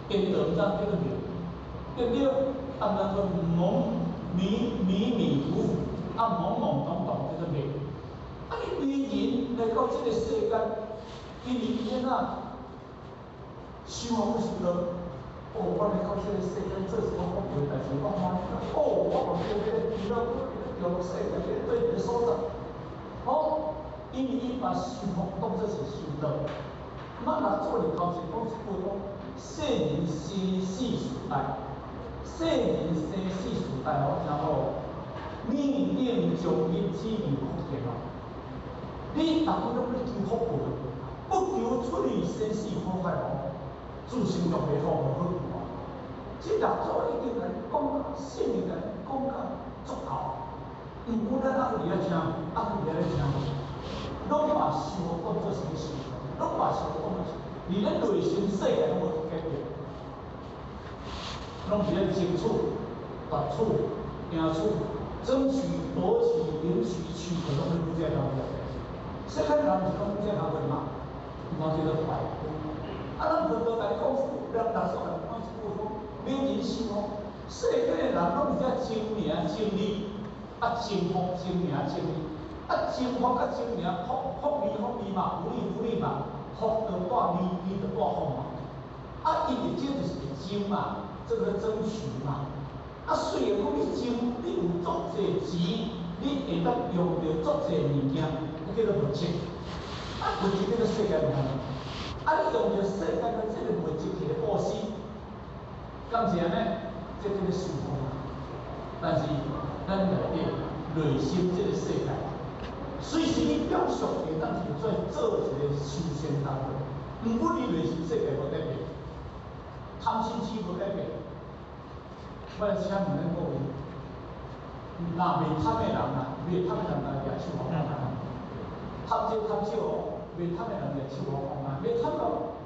颠倒毋知叫做迷，对不对？当然说迷糊糊，啊懵懵懂懂叫做迷。啊，你迷人来到这个世间，因为伊啊，修啊不修道。哦，我来到这个世间做一个福报代志，我欢喜啦。哦，我往这个遇到有世界的对的所在，好。因为伊把修福当作是修道，咱若做哩头前讲一句讲，世人生死时代，世人生死时代哦，听好，你应将因指明福田哦，你逐个拢咧求福报，不求出离生死苦海哦，自身就袂好无好过。即六祖已经来讲到，圣人来讲到足够，毋过咱阿有伫咧听，阿有伫咧听。拢把修福当作是修，拢把修福当作是，而咱内心世界拢无改变，拢是咧争取、夺取、赢取、争取、夺取、领取、取，可拢是不这样的。世间人是拢不这样的嘛？然后叫做坏。啊，咱佛教来讲，人人所人讲一句讲，没人性哦。世界的人拢是只争名争利，啊争福争名争利，啊争福啊争名，福利嘛，福利嘛，福就带利就带福嘛。啊，因为这就是会争嘛，这个争取嘛。啊，虽然讲你争，你有足侪钱，你会当用到足侪物件，那叫做物质。啊，物质叫做世界无限。啊，你用着世界的这个物质去布施，敢是安尼？这叫做幸福嘛。但是咱内底内心这个世界，虽是你表象会当去做一个修仙道路，毋过你内心世界无改变，贪心痴无改变。我来请问咱各位，若袂贪的人啊，袂贪的人来举手好看啊？贪少贪少哦，袂贪的人举手好看啊？袂贪咯，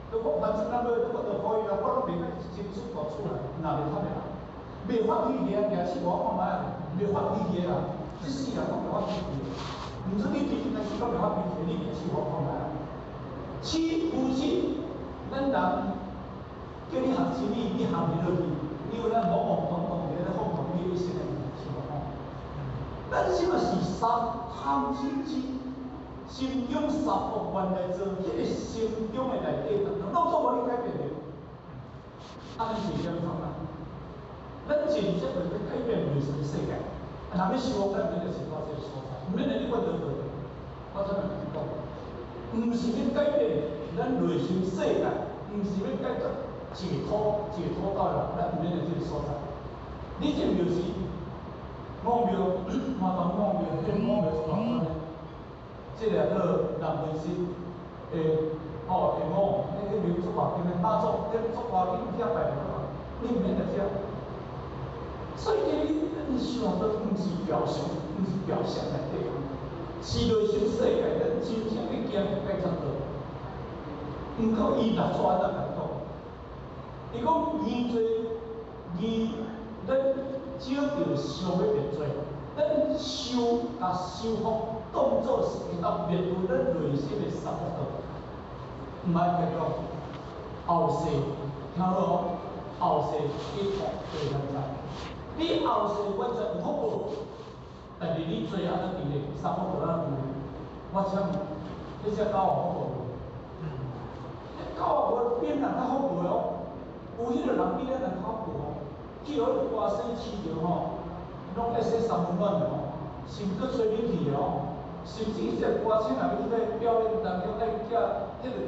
如果反正咱要如果就可以啦，我拢袂甲真出大出来，若袂贪的人，袂发脾气的举手好看啊？袂发脾气的人，即世人拢袂发脾气的，毋是你对但是拢袂发脾气的，你举手好看啊？妻夫妻，咱人叫你学生理，你学袂落去。因为咱懵懵懂懂的咧放空你一生的情况，咱即嘛是三贪嗔痴，心中三恶原来做，迄个心中的内底，拢做无你改变的。啊，咱是点讲啊？咱真正会去改变内心的世界，若要修复咱就是到这个所在，毋免你问到对，我怎么讲？毋是要改变咱内心世界，毋是要改变。解脱到了咱免的这个所在。你这庙是五庙，麻烦五庙，这五庙是偌多呢？这个叫南门市下五，那个庙做偌紧的，妈祖这做偌紧遐摆的嘛，你毋免来遮。所以你想到毋是表象，毋是表象内底，是内心世界咱真正要行的改造到。毋过伊六错咱来讲。伊讲义做义，咱少着想要灭罪，咱修甲修福当作是会当灭除咱内心的三恶道。毋爱讲后世，听好哦，后世一福对咱知。你后世完全有福报，但是你做安怎伫咧三恶道安怎伫咧？我请问，你只狗有福报无？狗无变人较福报哦。有迄个人比咱人较富哦，去互迄歌星饲着吼，拢爱说三温暖的吼，是毋搁吹冷气的吼，甚至即个歌星若要去咧表演当中爱叫迄个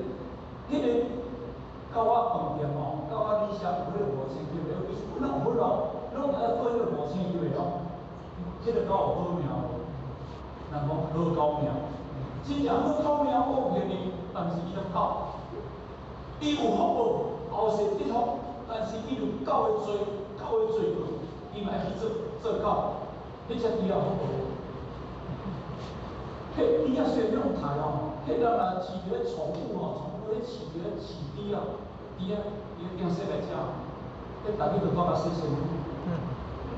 狗仔饭店吼，狗仔里社有迄个5,000级的，伊本来有份咯，拢爱做迄个5,000级的咯，迄个狗有好命无？人讲好狗命，真正好狗命我有骗你，但是伊种狗，伊有福报。后世得福，但是伊有狗的罪过，伊嘛爱去做狗，你才猪也福报。迄猪仔虽然用杀哦，迄人若饲一个宠物吼，宠物咧饲一个饲猪啊，猪仔伊惊洗来食，迄逐日就带甲洗洗。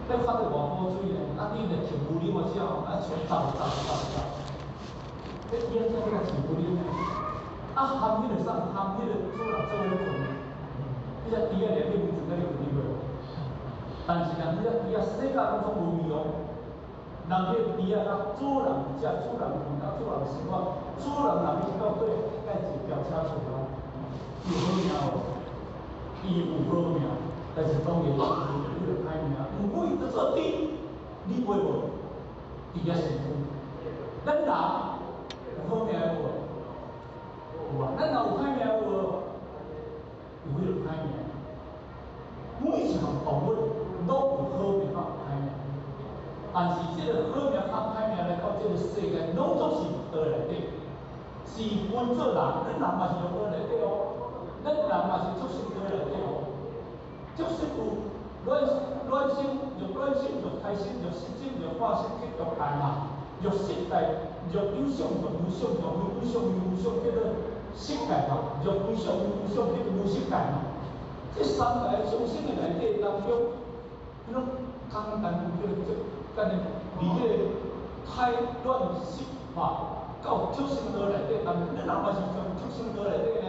咱发得偌好水呢，啊你来饲牛奶我食哦，啊全炸。迄猪仔怎个饲牛奶呢？啊含迄个啥？含迄个主人做迄个饭。迄只猪仔连你唔准甲你有机会，但是人迄只猪仔世界拢总无味哦。人迄猪仔甲主人食，主人闻甲主人生活，主人若要到底该一条车出来，有好命哦，伊有好命，但是当然伊就歹命。毋过伊就做猪，你买无？猪仔幸福。咱人有好命无？有啊，咱人有歹命无？有迄个歹命，每一项动物拢有好命甲歹命，但是这个好命甲歹命来到这个世界，拢总是倒内底，是分做人，咱人嘛是倒内底哦，咱人嘛是出生倒内底哦，就是有卵生，就胎生，就失精，就化生，就爱嘛，就失代，就有相，就无相，就有相，叫做世界嘛，就无相，叫做无世界嘛。这三界众生的内底当中，迄种简单叫做干离迄个胎卵湿化到畜生道内底当中，咱人嘛是从畜生道内底呢，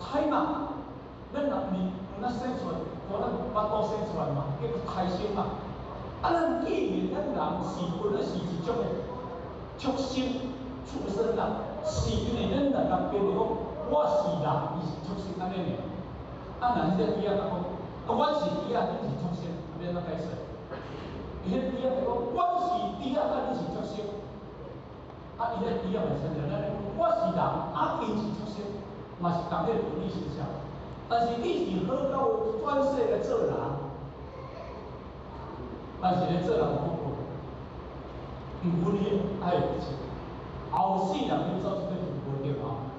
胎嘛，咱若面那生出来，我咱巴肚生出来嘛，叫做胎生嘛。啊，咱既然咱人是本来是一种的畜生、畜生啦，是因为咱大家变讲，我是人，伊是畜生安尼呢。啊，若迄个猪仔讲，我是猪仔，你是畜生，安尼怎解释？伊迄猪仔讲，我是猪仔，啊，你是畜生。啊，伊迄猪仔咪承认咱我是人，啊，因是畜生，嘛是同个道理是啥？但是你是好到转世来做人，但是咧做人有福报，唔分你爱有钱，后世人要走这个就无对啊。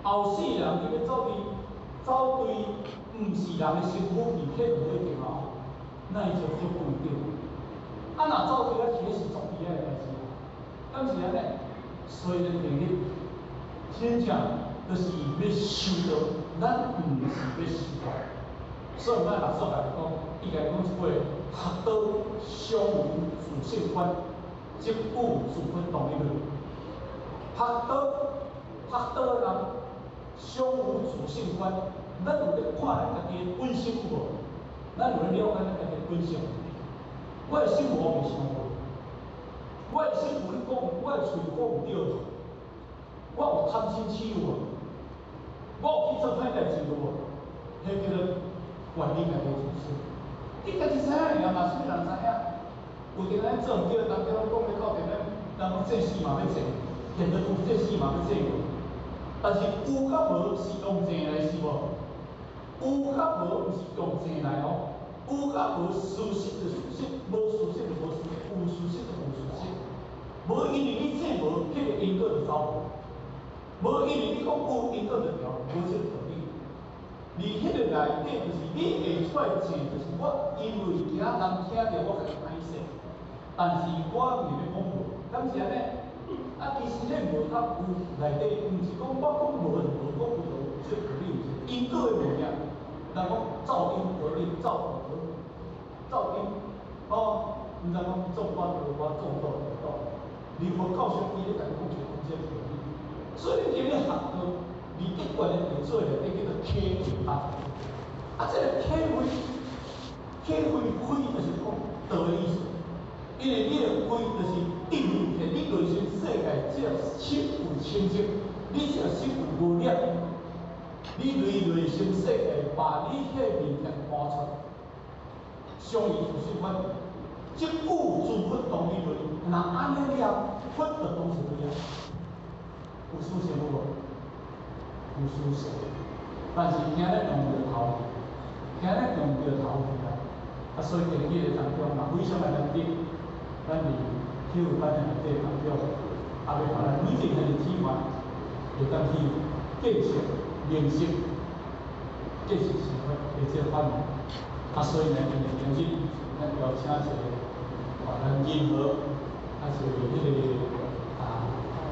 后世人你要走对唔是人的身份，而且唔对对啊，那伊就福不一定。啊，若走对啊，其实是作弊的代志啊。敢是安尼？所以咧，第日真正就是要修道，咱唔是要修道。所以咱六祖来讲，伊家讲一句：学道相无自性观，即故自分同一论。学道的人相无自性观，咱有咧看咱家己的本性有无？咱有咧了解咱家己的本性。我的心我袂想过，我的心有咧讲，我的嘴讲唔对，我有贪心痴有无？我有去做歹代志有无？迄叫做原理家己自身。你家己知影尔，嘛是要人知影。有阵咱做唔对，人叫咱讲要到阵咱，人讲这死嘛要做，现在有这死嘛要做无？但是有甲无是用正来是无？有甲无毋是用正来哦。有甲无事实就事实，无事实就无事实，有事实就无事实。无因为你这无，迄个因果就走无。无因为你讲有因果就调，无这个道理。而迄个内底就是你会出来正，就是我因为惊人听着我家己歹势，但是我毋是要讲无，敢是安尼？啊，其实迄无较有内底，毋是讲我讲无就无，讲有就有，这道理毋是因果的无影。人讲造因得因，造果造因，哦，毋知讲种瓜得瓜，种豆得豆。你无教学伊咧，家己讲出这道理。所以今日学道，而一贯的会做咧，叫做体会法。啊，这个体会就是讲道的意思。因为你的慧就是定义起你内心世界只要心有清净，你只要心有无念。你内心世界把你迄面向搬出，相依自性观，即故自佛同一论。那安尼了，佛就同时了。有事实无？有事实，但是惊咱用着头，惊咱用着头去啊！啊，所以今日的当中嘛，非常的难得，咱伫体育班的内底当中，也袂把咱每一个人体完，会当去建设。练习，这是生活的这方面。啊，所以呢，今日咱邀请一个咱任何，啊是迄个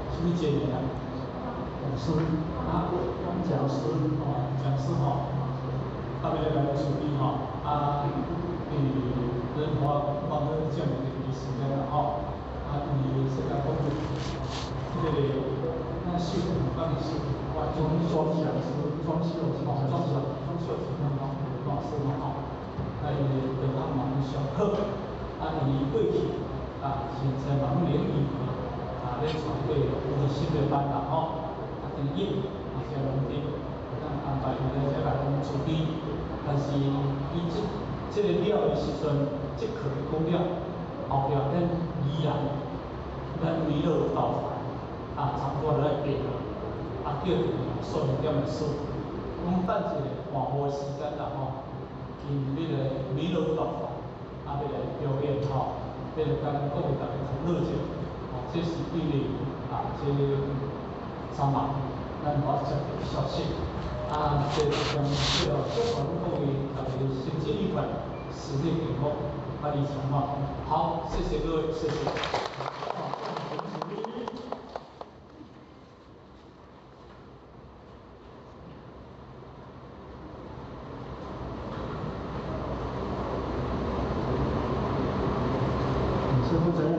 什么节呢？讲师啊，讲师吼，特别来处理吼，人华帮咱这样的一个时间啦吼，世界公布，迄个修帮你修。装修老师嘛吼，伊对他蛮上好，伊过去现在蛮联谊咧传过有新的班啦吼，第一是农地，咱安排伊来遮来处理，但是伊这个了的时阵，这课讲了，后壁咱依然娱乐道场差不多来变。叫数点的数，等一下换无时间啦吼，因迄个美乐舞蹈团要来表演吼，要来甲咱各位大家同热情，这是对咧这3万，咱我接到消息，这将祝福各位大家身体愉快，事业幸福，理想化。好，谢谢各位，谢谢。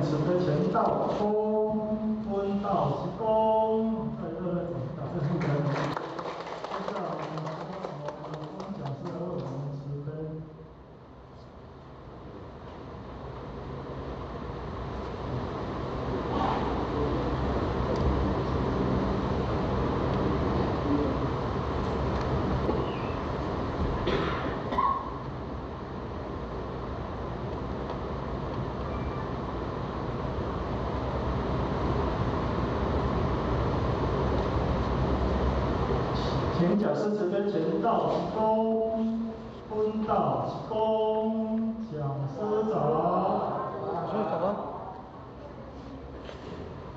10分前到公，温到职工，在热烈掌声，感谢负责人。接下来我们甲诗词跟前道一公，分道一公，讲师长。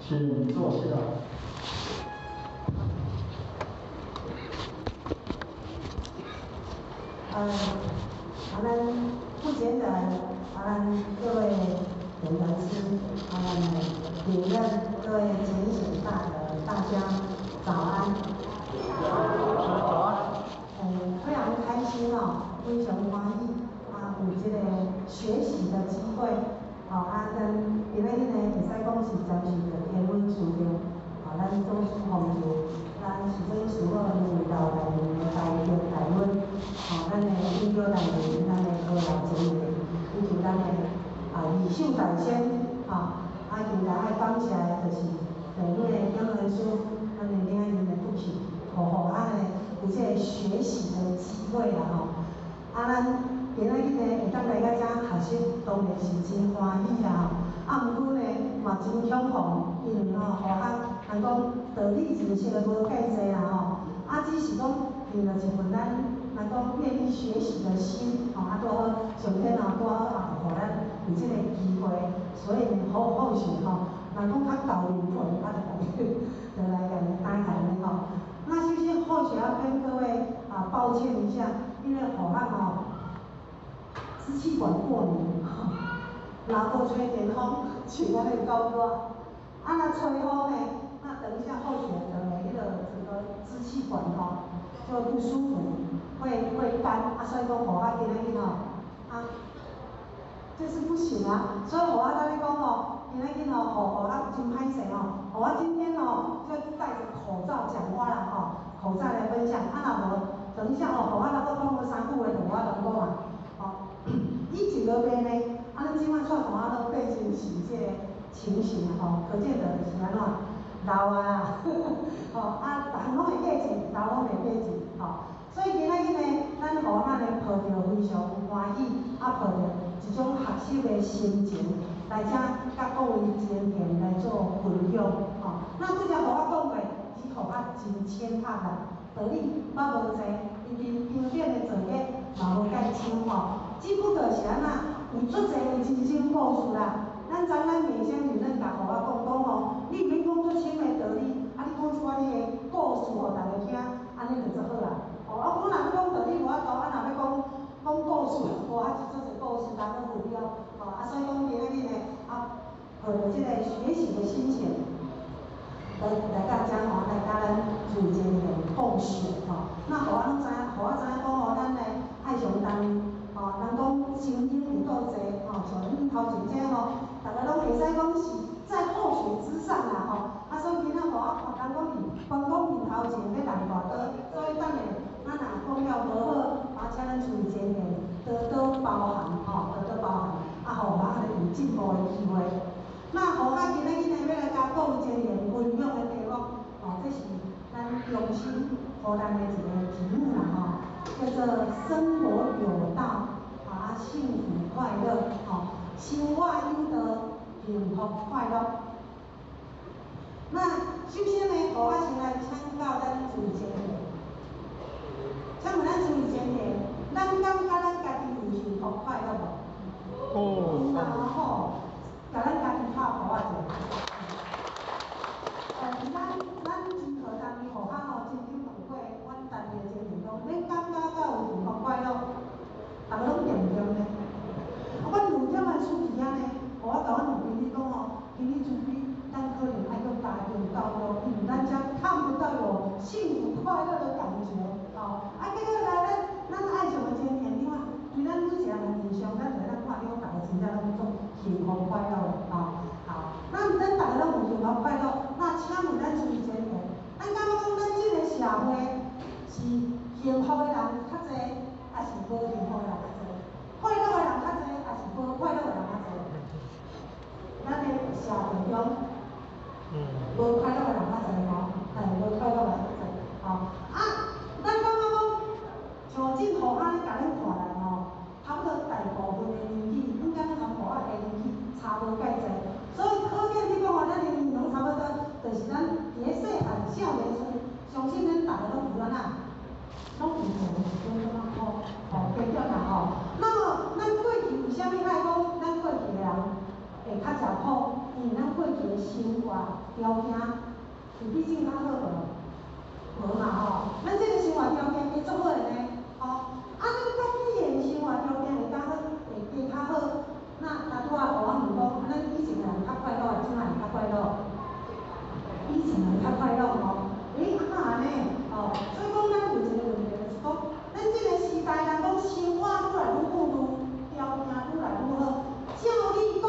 请坐下。咱目前的各位演讲师，主任、各位检选大的大家早安。早安。非常开心哦，非常欢喜有这个学习的机会。跟今仔日呢，会使讲是暂时的天文资料。咱总是奉求咱市政署好领导来台中台湾，咱的研究内容，咱的科学精神，以及咱的以秀代先，现在爱感谢的就是台湾的养文书，咱的领导人的不弃，互咱的有这个学习的机会啦咱今仔日呢会当来到遮学习，当然是真欢喜啦毋过呢嘛真恐慌，因为互人讲道理真实的无介济啦只是讲凭着一份咱讲愿意学习的心多好上天多好互咱有这个机会，所以呢好势人讲较高灵魂就来甲你打开那首先或许要跟各位抱歉一下，因为互咱支气管过敏，若无吹电风，像安尼够热。若吹风呢，那等一下候选人的整个支气管就不舒服，会干所以讲互我今仔日就是不行所以互我跟你讲今仔日互我真歹势互我今天就戴着口罩讲话啦口罩来分享若无等一下互我若搁讲无3句话，就无法通讲以前落病呢，咱即摆煞同都变成是这个情形可见得是安怎老逐项拢会过去，老拢袂过去所以今仔日呢，咱互咱呢抱着非常欢喜，抱着一种学习的心情来遮甲各位前贤来做分享那拄则互我讲过，只互我真浅刻啦，道理我无济，因为经典的作业嘛无介深只不过是安有足侪的人生故事啦。咱面先主任甲互我讲你免讲足深的道理，你讲出你的故事互大家听，安尼就足好啦。我若要讲道理无法度，若要讲故事，我是足侪故事人好分享所以讲今仔日呢抱着这个学习的心情，来到遮来甲咱主持人共学那互我知影讲咱的爱上当。人讲精英有够济像恁头前这大家拢会使讲是在后学之上啦所以今仔互我人讲观光面头前要来偌多，所以等下咱若讲了无好，请咱处理前面多多包涵多多包涵互我有进步的机会。那互我今仔日呢要来甲各位前面分享的题目这是咱用心互咱的一个题目啦叫做生活有道幸福快乐心外应得幸福快乐。那首先呢，互我先来请教咱主持人，请问咱主持人，咱感觉咱家己有幸福快乐无？然后，甲咱家己拍鼓仔者。咱今课当中互我真久问过，阮单位的前讲，恁感觉敢有幸福快乐？大家拢点点呢？阮有这么处理呢？我甲阮女朋友讲今日出去，咱可能爱用家庭教育，因为咱遮看不到有幸福快乐的感觉结果来咱爱上的前提，你看对咱每一个人印象，咱就咱看到大家真正拢做幸福快乐的那咱大家拢有幸福快乐，那请问咱主持人，咱感觉讲咱这个社会是幸福的人较济，还是无幸福的人较济？快乐的人较济，还是无快乐的人较济？咱的社会中，无快乐的人较济无快乐的人较济咱感觉讲，像政府甲咱看来差不多大部分的年纪，应该同互我的年纪差无介济，所以可见你讲咱的年龄差不多，就是咱伫个细汉少年时，相信咱大家拢有苦，因为咱过去的生活条件有比较较好无？无嘛吼，咱这个生活条件会足好的呢，吼，啊，你讲你的生活条件会较好，会加较好，那拄仔互我问讲，啊，咱以前的人较快乐，即摆人较快乐？以前人较快乐吼，安尼哦，所以讲咱有一个问题就是讲，咱这个时代人讲生活愈来愈富裕，条件愈来愈好，照理讲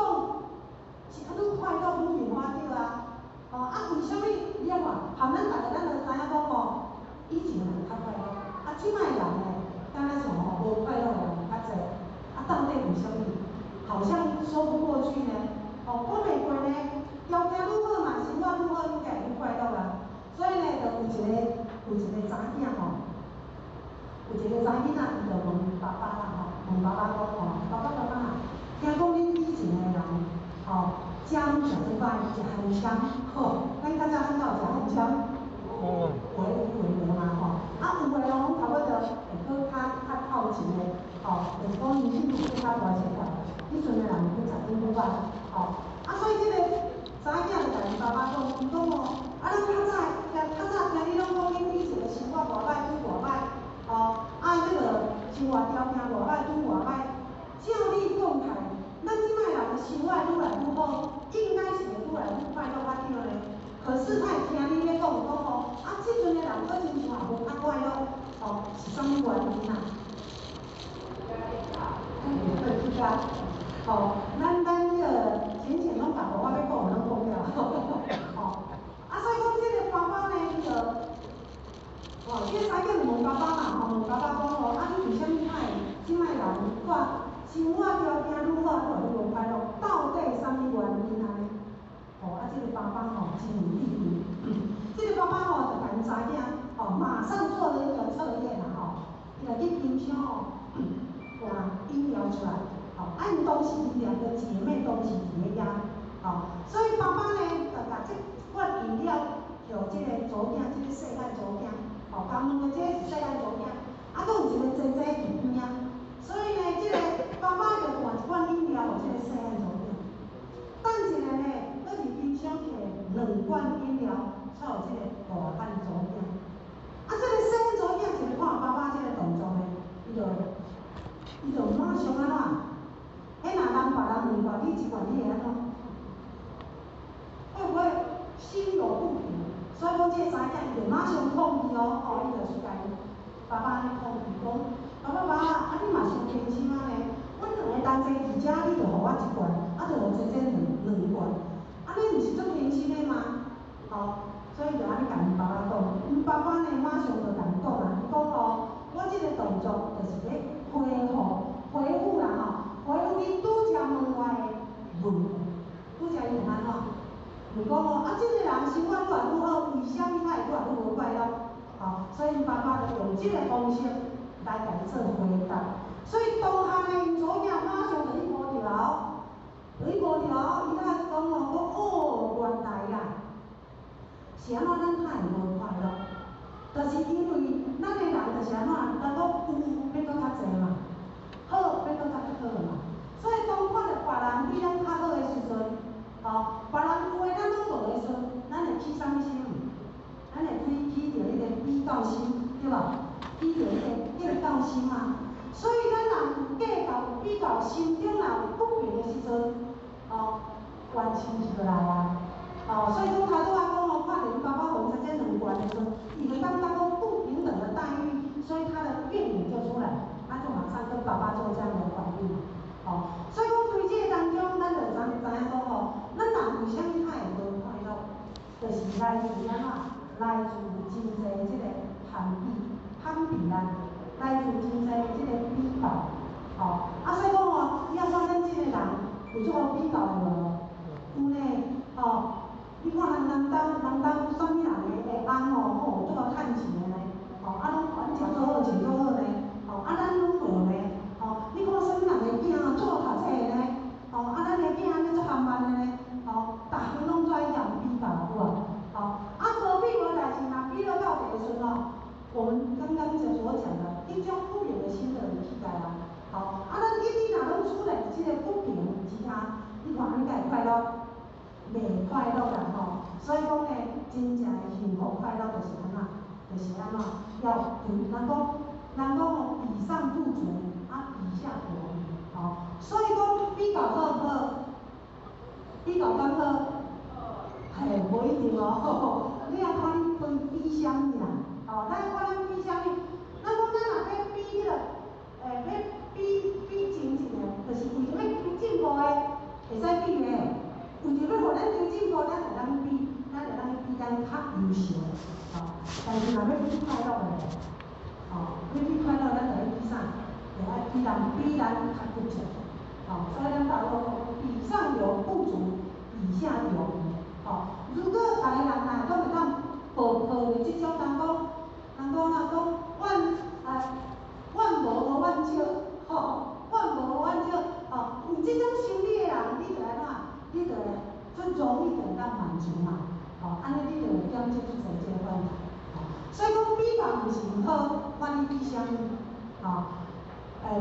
是愈快乐愈面花着啊。哦，为什么？你看，含咱大家咱就知影讲吼，以前人较快乐，即摆人呢，敢若像吼无快乐的人较侪，到底为什么？好像说不过去呢。哦，讲袂过呢，条件愈好嘛，生活愈好，愈家愈快乐啊。所以呢，就有一个查囝吼，有一个查囡仔，伊就问爸爸啦吼，问爸爸讲吼，爸爸，听讲恁以前的人吼，食拢食做歹，食香肠，吼，咱较早咱有食香肠，回嘛吼，有诶拢差不多会搁较靠前的，吼，就是讲年纪比较大些个，迄阵的人去食珍珠仔，吼，所以这个查囝就甲伊爸爸讲，伊讲吼，咱较早听你拢讲恁以前的生活偌歹，拄偌歹，吼，迄个生活条件偌歹，拄偌歹，照你讲起来，咱即摆人的生活愈来愈好，应该是会愈来愈快乐较对呢。可是他会听你咧讲吼，即阵的人搁亲像也无较快乐，吼，是啥物原因啊？吼，咱迄个浅拢甲我要讲的拢讲了，吼，所以讲这个爸爸呢，伊就，这个查囝就问爸爸嘛，问爸爸讲吼，你为什么即摆人看生活条件愈好，愈来愈无快乐，到底啥物原因啊？这个爸爸真有毅力。这个爸爸就甲因查囝马上做了一个测验啦伊就去冰箱换饮料出来，因当时伊两个姐妹都是伫咧遐，所以爸爸呢就甲这罐饮料互这个祖囝，这个细汉祖囝，讲问这个是细汉祖囝，搁有一个姐姐伫边啊，所以呢，这个爸爸就换一罐饮料互这个细汉祖囝。等一下呢，搁伫冰箱摕2罐饮料，才有这个大汉祖囝。这个细汉祖囝一看爸爸这个动作呢，伊就马上安怎？若人别人2罐，你1罐你会安怎？会不会心有不平？所以讲这个查囝伊就马上抗议伊就是甲伊爸爸咧抗议讲，爸，你嘛伤偏心啊呢？阮2个同齐伫遮，你就互我1罐，就互姐姐2罐，你毋是足偏心的吗？所以就安尼甲因爸爸讲，因爸爸呢马上就甲伊讲啦，伊讲我这个动作就是咧回复啦回复你拄则问我的问题，拄则伊问安怎？问讲这个人生活愈来愈好，为啥物他会愈来愈无快乐？所以因爸爸就用这个方式来甲伊做回答。所以当下呢，因祖囝马上就去摸条，伊才讲原来啦，是安怎咱才会无快乐？就是因为咱的人就是安怎，人讲有要搁较济嘛，好要搁较好嘛。所以当看到别人比咱较好的时阵，别人有诶咱拢无的时阵，咱会起啥物心？咱会起着迄个比较心，对吧？起着迄个较心嘛。所以咱人计较比较，心中若有不平的时阵，怨气就来啊。所以讲头拄仔讲看到因爸爸互姐姐2罐的时阵，伊就感觉讲不平等的待遇，所以他的怨言就出来，他就马上跟爸爸做这样的反应。所以讲对这个当中，咱就知影讲咱人为什么他会无快乐，就是来自安怎？来自真济这个攀比啦。来自真济即个比较，所以讲你看咱即个人有做好比较的无？有呢，你看人当啥物人的翁做好趁钱的呢？拢管食做好，穿做好呢？咱拢无呢？你看啥物人的囝做好读册的呢？咱的囝安尼做含慢的呢？逐项拢做一样比较有无？无比无代志，若比落到第个时阵我们刚刚所讲的一种不平的心的起来啦。咱一直若拢处在这个不平之下，你看你该快乐，快乐啦吼。所以讲呢，真正的幸福快乐就是安怎，就是安怎，要人讲吼，比上不足，比下有余，吼。所以讲比较好不好？比较刚好，嘿，无一定哦。你要看你分比啥物啦，吼，咱要看咱比啥物。咱讲咱若要比迄个，要比前一个，就是为着要进步的，会使比的。为着要互咱有进步，咱就当比，咱较优秀的，吼。但是若要比快乐的，吼，要比快乐，咱就要比啥？就要比咱较不足，吼。所以咱大陆讲，比上有不足，比下有余，吼。如果大家人呐，拢会当抱着即种人讲万无无万少，吼，万无无万少，吼，有即种心理的人，你就来哪？你就会较容易就当满足嘛，吼，安尼你就会减少即个问题，吼。所以讲比较毋是毋好，看你比啥物，吼。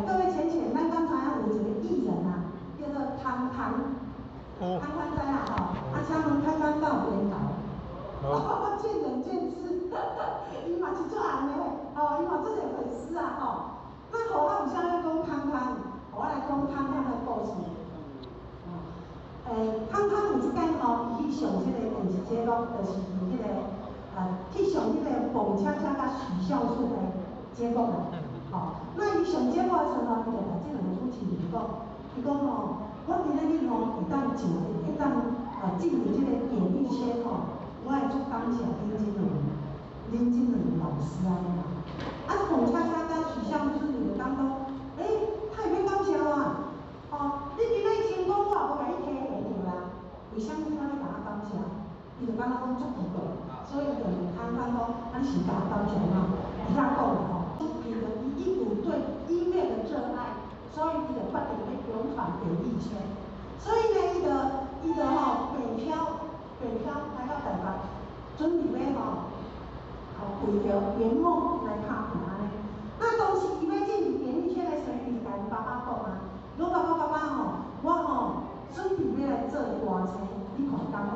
各位浅浅，咱刚才有一个艺人啊，叫做汤知啦吼，请问汤敢有缘投？见仁见智，伊嘛是做红的，吼，伊嘛做个粉丝啊，吼。那互我有啥要讲汤，互我来讲汤的故事。汤有一间吼，伊去上即个电视节目，就是迄个去上迄个蹦恰恰甲许孝顺的节目啦，吼。那伊上节目的时候，伊就甲即两个主持人讲，伊讲吼，我今仔日吼会当进入即个演艺圈吼，我会足感谢恁即两位老师安尼啦。蹦恰恰甲许孝顺伊就讲他会要感谢我啊，吼，你今仔成功我也无甲你提下着啦，为啥物要你甲我感谢？伊就感觉讲足奇怪，所以伊就问汤讲，你是甲我感谢吗？伊遐讲啦吼，伊有对音乐的热爱，所以伊就决定要勇闯演艺圈。所以呢，伊就吼北漂来到台北，准备要为着圆梦来打拼安尼。那当时伊要进入演艺圈的时候，伊就甲因爸爸讲啊，讲爸爸吼，我吼准备要来做歌星，你看敢好？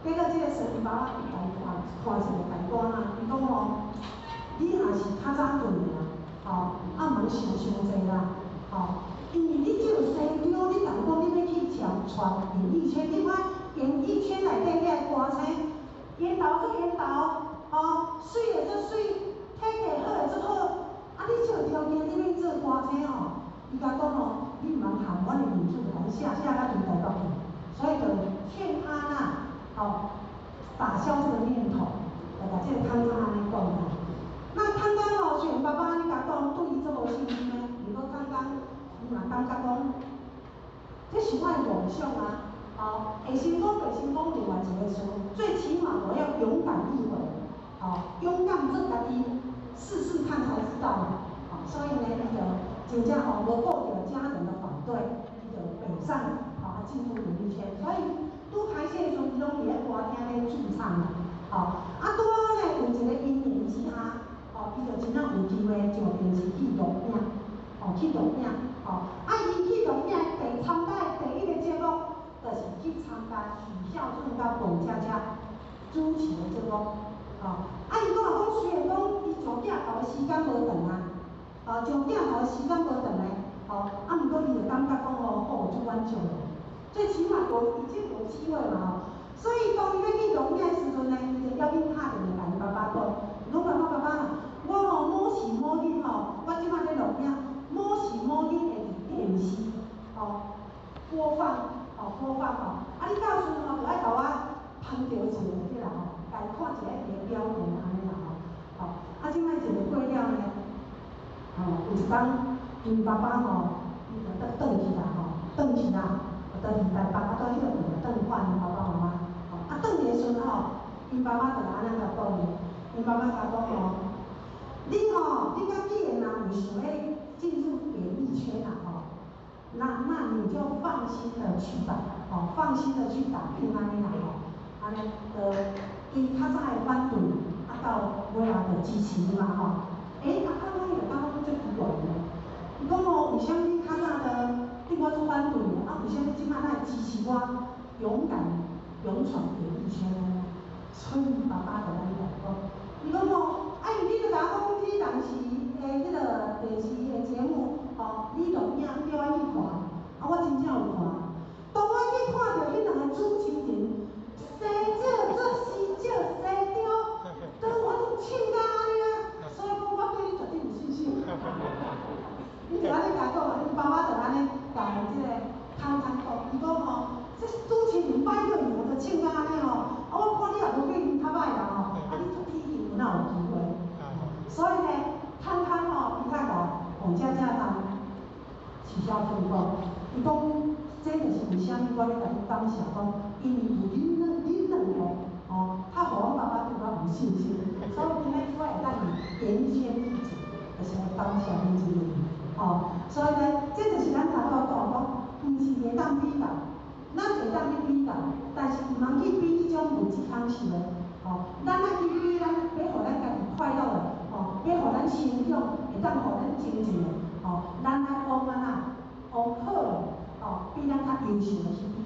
结果这个时阵爸爸伊甲伊看一个大官啊，伊讲吼，你若是较早对啦，吼，莫想济啦，吼。因为你只有生长，你若讲你要去闯演艺圈，你看演艺圈内底遐歌星，演投做演投，吼，水的做水，体格好的做好，你只有条件你要做歌星吼，伊甲讲吼，你毋通含阮的名字来写到台北去，所以就劝他呐，吼，打消这个念头，就甲这个汤安尼讲啦。那汤吼，虽然爸爸安尼甲讲，对伊做无信心的，毋过汤伊嘛感觉讲，这是我的梦想啊！会成功袂成功另外一回事，最起码我要勇敢一回，勇敢做家己试试看才知道嘛。所以呢，伊就真正无顾着家人的反对，伊就北上，进入演艺圈。所以拄开始的时候，伊拢伫咧歌厅咧驻唱啦，拄好呢有一个因缘之下，伊就真正有机会上电视去录影，去录影。伊去录影参加第一个节目，就是去参加许孝顺甲蹦恰恰主持的节目。伊讲虽然讲伊上镜头的时间无长啊，上镜头的时间无长咧，毋过伊就感觉讲好足挽救的，最起码已经有机会嘛。所以当伊要去录影的时阵呢，伊就要紧打电话甲伊爸爸讲，爸爸，我某时某日我即摆咧录影。某时某日会伫电视播放，你到时就爱甲我捧着一个即啦甲伊看一下伊个表现安尼啦即摆一个过了呢，有一天因爸爸伊就倒去啦倒去啦，就伫台北到迄个地方看因爸爸妈妈，倒去的时阵因爸爸就安尼甲讲因爸爸甲讲你甲既然有想要进入演艺圈那你就放心的去吧，放心的去打拼安尼啦安尼因较早的反对，到尾仔就支持嘛刚刚伊就感觉足奇怪的，伊讲为什么较早的对我做反对，为什么即摆来支持我？勇敢勇闯演艺圈啊，所以爸爸就安尼讲，伊讲哦，你著甲我讲，你当时的迄个电视的节目，你著影叫我去看，我真正有看。当我去看到迄两个主持人，生照做死照生雕，当我都笑到安尼啊，所以讲我对你绝对有信心。你就安尼甲讲嘛，伊爸爸就安尼甲即个汤讲，伊讲这主持人歹叫伊，我就笑到安尼我看你也无比伊较歹啦你做体育有哪有机会？所以呢，汤伊较甲洪家当取消分工，伊讲这就是为虾米我咧甲你感谢讲，因为有恁两个较互阮爸爸对我有信心，所以今仔我会当演艺圈一直，就是来感谢恁一个所以呢，这就是咱头拄讲，毋是会当比较，咱会当去比较，但是毋通去比迄种无健康性的咱爱去比，咱要互咱家己快乐的要互咱成长，会当互咱精进的咱爱往往好的比咱较优秀的去比，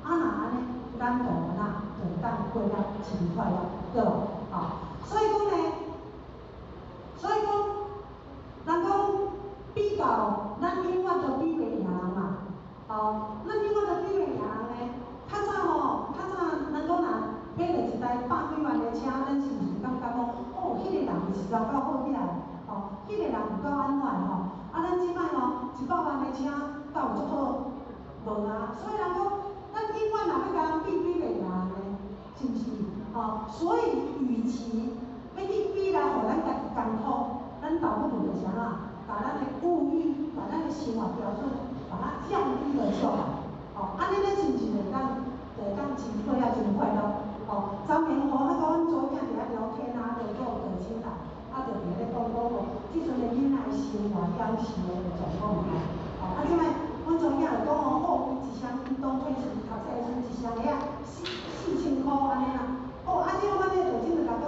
若安尼，咱就当过了真快乐，对无？所以讲呢，人讲比较，咱永远都比袂赢人嘛。咱永远都比袂赢人呢。较早人讲买着一台100几万的车，咱是毋是感觉讲，迄个人是够好遐迄个人有够安怎咱即摆100万的车，敢有足好？无啊。所以人讲，咱永远若要甲人比袂赢人呢，是毋是？所以与其要去比来互咱家己艰苦，咱倒不如就是把咱的物欲，把咱的生活标准，把它降低了就好。安尼咱是毋是会当真快乐真快乐？昨天阮左囝伫遐聊天就跟我父亲啦，就伫咧讲即阵的囡仔的生活养成的状况唔歹。即摆阮左囝就讲伊一双运动配穿读册的时阵一双鞋4000块安尼啦。即我阮的父亲就甲讲，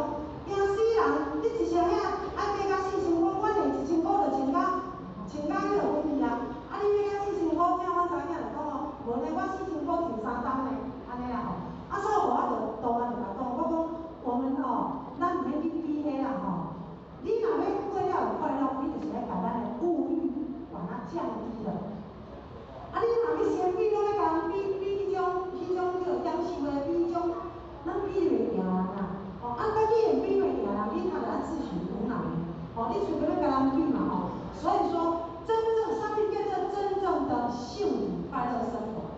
惊死人！你一双鞋爱加到4000块，阮连1000块就穿到迄落温去啊！你要加4000块，这阮查囝就讲无呢，我4000块穿3冬呢，安尼啦所以我就当然就甲讲，我讲我们咱毋免去比迄啦你若要过了有快乐，你就是要把咱的物欲把它降低了。你若要先比，拢要甲人比迄种叫享受的，比迄种，咱比袂赢人家己会比袂赢人，你若要自取苦恼你除非要甲人比嘛所以说，真正上面叫做真正的幸福快乐生活。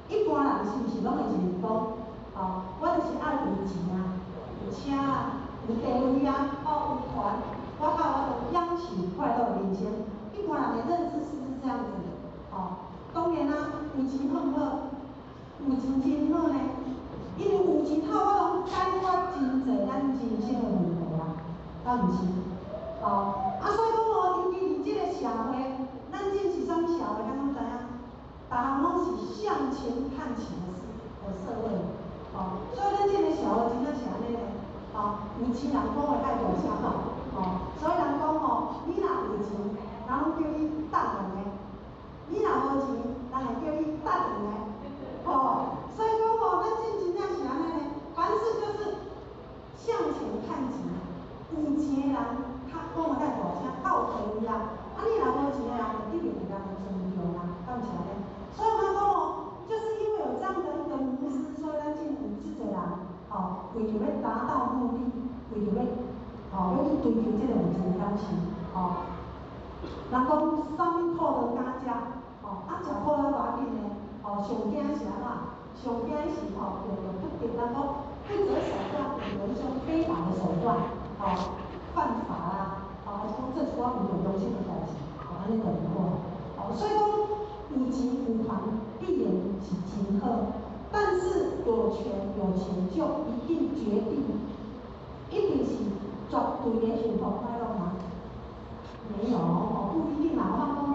一般人是毋是拢会就是讲，我就是爱有钱有车有地位有权，我就养起快乐的人生。一般人的认知是这样子当然有钱好唔好？有钱真好呢，因为有钱好，我拢解决真侪咱人生的问题敢毋是？所以讲尤其伫即个社会，咱这是啥物社会？敢拢知影？逐项拢是向前看齐的社会所以咱这个社会真正是安尼嘞有钱人讲话爱大声所以人讲你若有钱，人拢叫你等人的；你若无钱，人会叫你等人的所以讲咱真正是安尼嘞，凡事就是向前看齐。有钱的人较讲话较大声，较有地位你若无钱的人，就得袂人就尊重敢毋是安尼？所以我讲就是因为有这样的一个迷思，所以咱政府这侪人为着要达到目的，为着要去追求这个有钱感情人讲啥物土都敢食食土都偌紧呢上惊是安怎？上惊是着不得人讲不择手段，有一种非法的手段犯法还是讲做出我有良心的代志安尼就唔好所以讲有钱有权必然是真好，但是有权有钱就一定决定，一定是绝对的幸福快乐吗？没有不一定啦，我讲无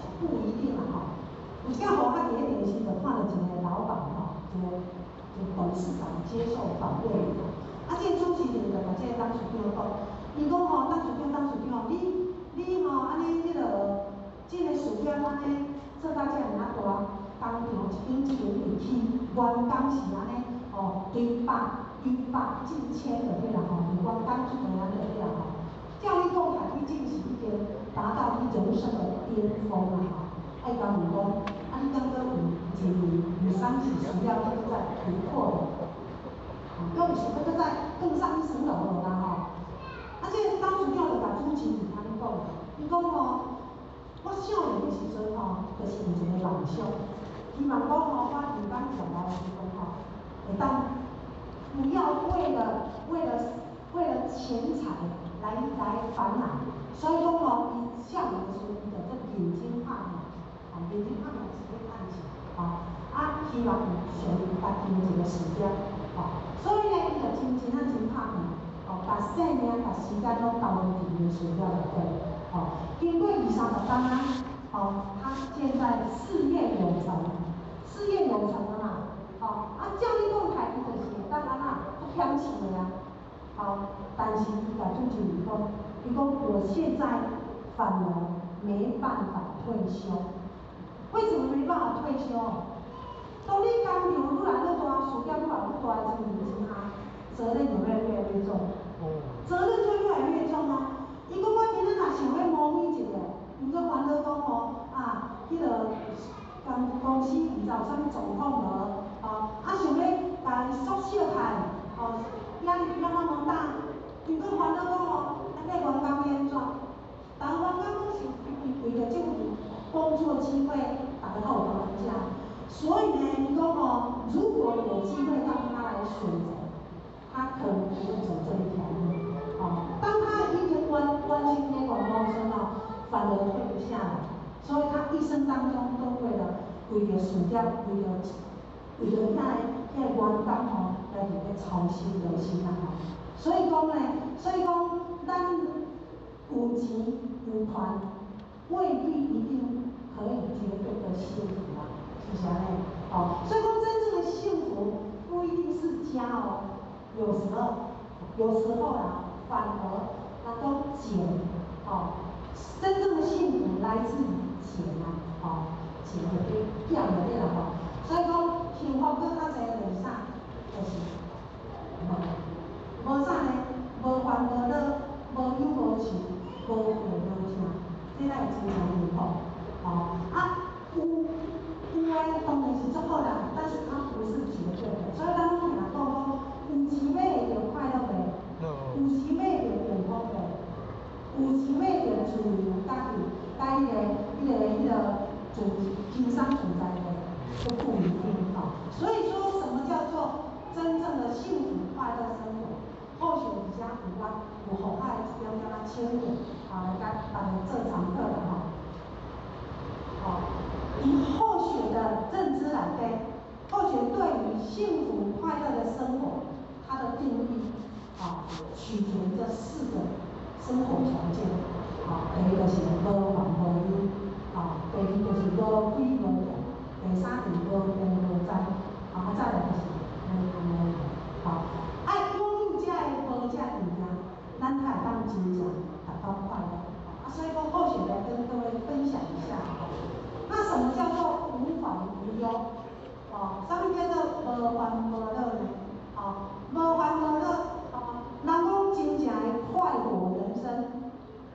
是不一定啦有较好较伫咧电视就看到一个老板一个董事长接受访问这个主持人就甲这个董事长讲，伊讲董事长，你安尼迄落，这个事业安尼做到遮尔大，工厂一间一起，员工是安尼，几百近千就对啦吼，员工出门安就对啦吼。教育动态毕竟是已经达到你人生的巅峰啦吼。爱甲问讲，你感觉有啥是需要再突破的？要有想要更上一层楼了啦吼。这个当主要就甲主持人安尼讲，伊讲我少年的时阵就是有一个梦想，希望讲我有当将来的时阵会当不要为了钱财来烦恼，所以讲伊少年的时阵伊就认真拍拼，认真拍拼是要赚钱，希望有属于家己的一个事业，所以呢，伊就真拍拼，把生命、把时间拢投入伫伊的事业内底。经过20-30天他现在事业有成了嘛，教育动态伊就是当然啦，不嫌弃的呀，但是伊甲主持人讲，伊讲我现在反而没办法退休，为什么没办法退休？当你工厂愈来愈大，事业愈来愈大的情形之下，责任有没有越来越重？责任就越来越重啊！伊讲我今仔若想要模拟一个，毋过烦恼讲迄个公司毋知有啥物状况无，想要甲伊缩小开，压力那么大，毋过烦恼讲这员工要安怎？但员工拢是为着这份工作机会，大家都有同人家，所以呢，伊讲如果有机会让他来选择，他可能不会走这一条路。当他已经完成那个梦之后，反而退不下来，所以他一生当中都为了事业，为了遐员工来伫咧操心劳心啊！所以讲咱有钱有权，未必一定可以绝对的幸福啊，是不是安尼？所以讲真正的幸福不一定是家有时候啦。反而能够减，真正的幸福来自于钱啊，钱就对减就对啦所以讲幸福搁较侪就是啥，就是无啥呢，无烦无恼，无忧无愁，无悔无惊，这才是真正幸福。有诶当然是足好啦，但是它不是绝对的，所以咱拢听人讲有钱买会着快乐袂？有钱买着幸福的，有钱买着自由家己，甲迄个经商存在的都不一定所以说，什么叫做真正的幸福快乐生活？或许以前有互我的一张敢若签名，来甲大家做常客啦以后学的认知来对，后学对于幸福快乐的生活，它的定义。取决于这4个生活条件，第一个是无烦无忧，第二就是无鬼无病，第三就是无病无灾，再来就是无烦无忧。爱拥有这个无这个物件，咱才会当真正达到快乐。所以讲后续来跟各位分享一下，那什么叫做无烦无忧？什么叫做无烦无恼呢？无烦无恼。人讲真正的快活人生，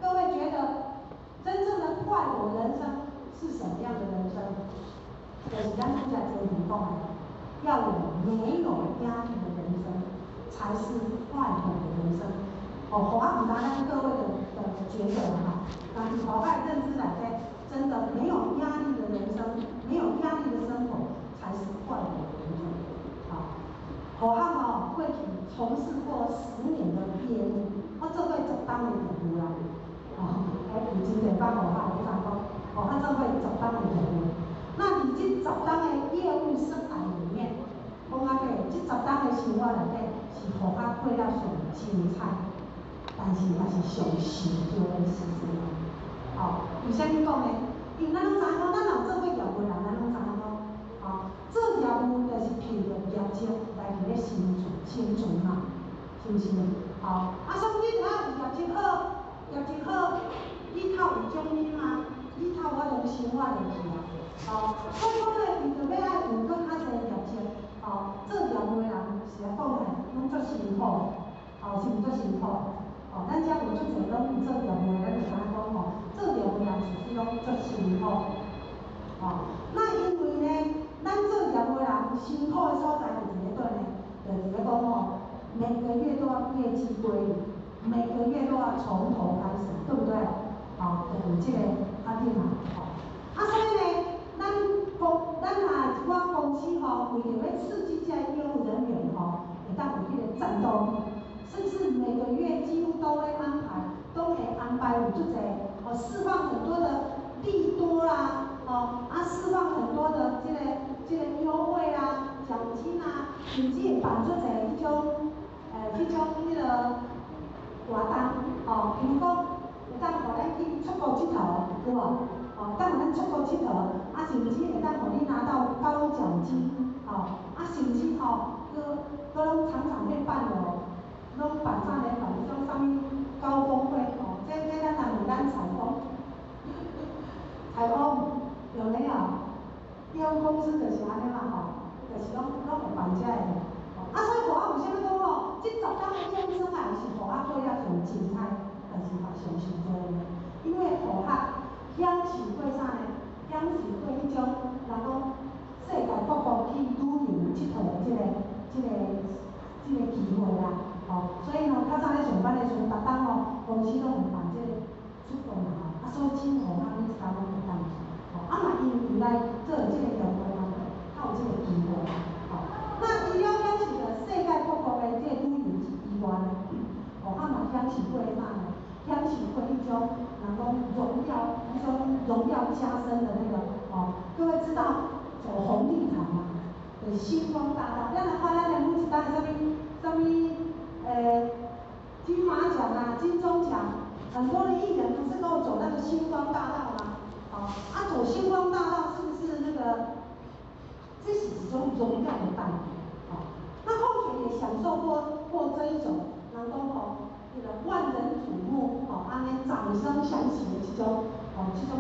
各位觉得真正的快活人生是什么样的人生？就是咱刚才这里讲的，要有没有压力的人生，才是快活的人生。我不拿咱各位的觉得但是我爱认知来讲，真的没有压力的人生，没有压力的生活，才是快活的人生。我过去从事过10年的业务，我做过10档的业务啦，有真侪帮我有知讲，我做过10档的业务。那伫这10档的业务生涯里面，讲这10档的生活内底是互我过了上精彩，但是也是上辛苦的时阵。为啥物讲呢？因为咱拢知影讲，咱若做过业务人，咱拢知影讲，做业务就是凭着业绩来伫咧生存嘛，是毋是？所以你若有业绩好，你头有奖金吗？你头我拢生活落去啊。所以讲咧，伊就要爱有搁较侪业绩，做业务的人是来讲咧，拢足辛苦，是毋足辛苦？咱遮有足侪拢有做业务的，咱就知影讲做业务人其实拢足辛苦。那因为呢，咱做业务的人辛苦的所在就一个对呢，就是咧讲每个月都要业绩归零，每个月都要从头开始，对不对？就是这个点嘛，所以呢，咱我公司为着要刺激这业务人员会当有迄个战斗力，是不是每个月几乎都会安排有足侪释放很多的利多啦，释放很多的这个优惠啦、奖金啊，甚至会办出侪迄种迄个活动，比如讲有当互咱去出国佚佗，对无？当互咱出国佚佗，甚至会当互你拿到高奖金，甚至搁拢常常会办拢办啥咧？办迄种啥物高峰会，这咱若问咱采访有没有？业务公司就是安尼嘛，就是拢会办遮个。所以我为啥物讲这10档的业务生涯是互过遐侪精彩，但是嘛上上多呢？因为互享受过啥呢？享受过迄种人讲世界各国去旅游佚佗的这个机会啦，所以较早咧上班的时阵，逐档公司拢会办这个出国嘛，所以真互你一档拢会当去，嘛因为伊来做这个业务的人，较有这个机会，那除了享受着世界各国的这个旅游以外呢，嘛享受过啥呢？享受过迄种人讲荣耀加身的那个，各位知道走红地毯嘛？就是星光大道，咱若看咱的每一档啥物金马奖啊、金钟奖，很多的艺人不是都有走那个星光大道吗？走星光大道是不是那个？这是一种荣耀的代表，那后学也享受过这一种，人讲那个万人瞩目，安尼掌声响起的这种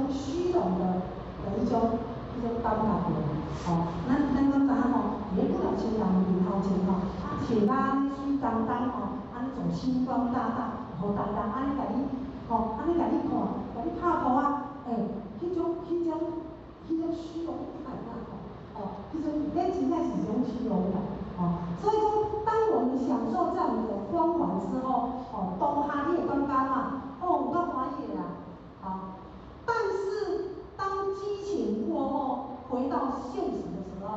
虚荣的一种感觉咱拢知影伫不了亲人面头前摕安尼水当当安尼走星光大道，互人安尼甲你安尼甲你看，甲你拍拖迄种虚荣感迄种真正是一种虚荣感，所以讲，当我们享受这样的光环之后，当下你会感觉有够欢喜啦，但是当激情过后，回到现实的时候，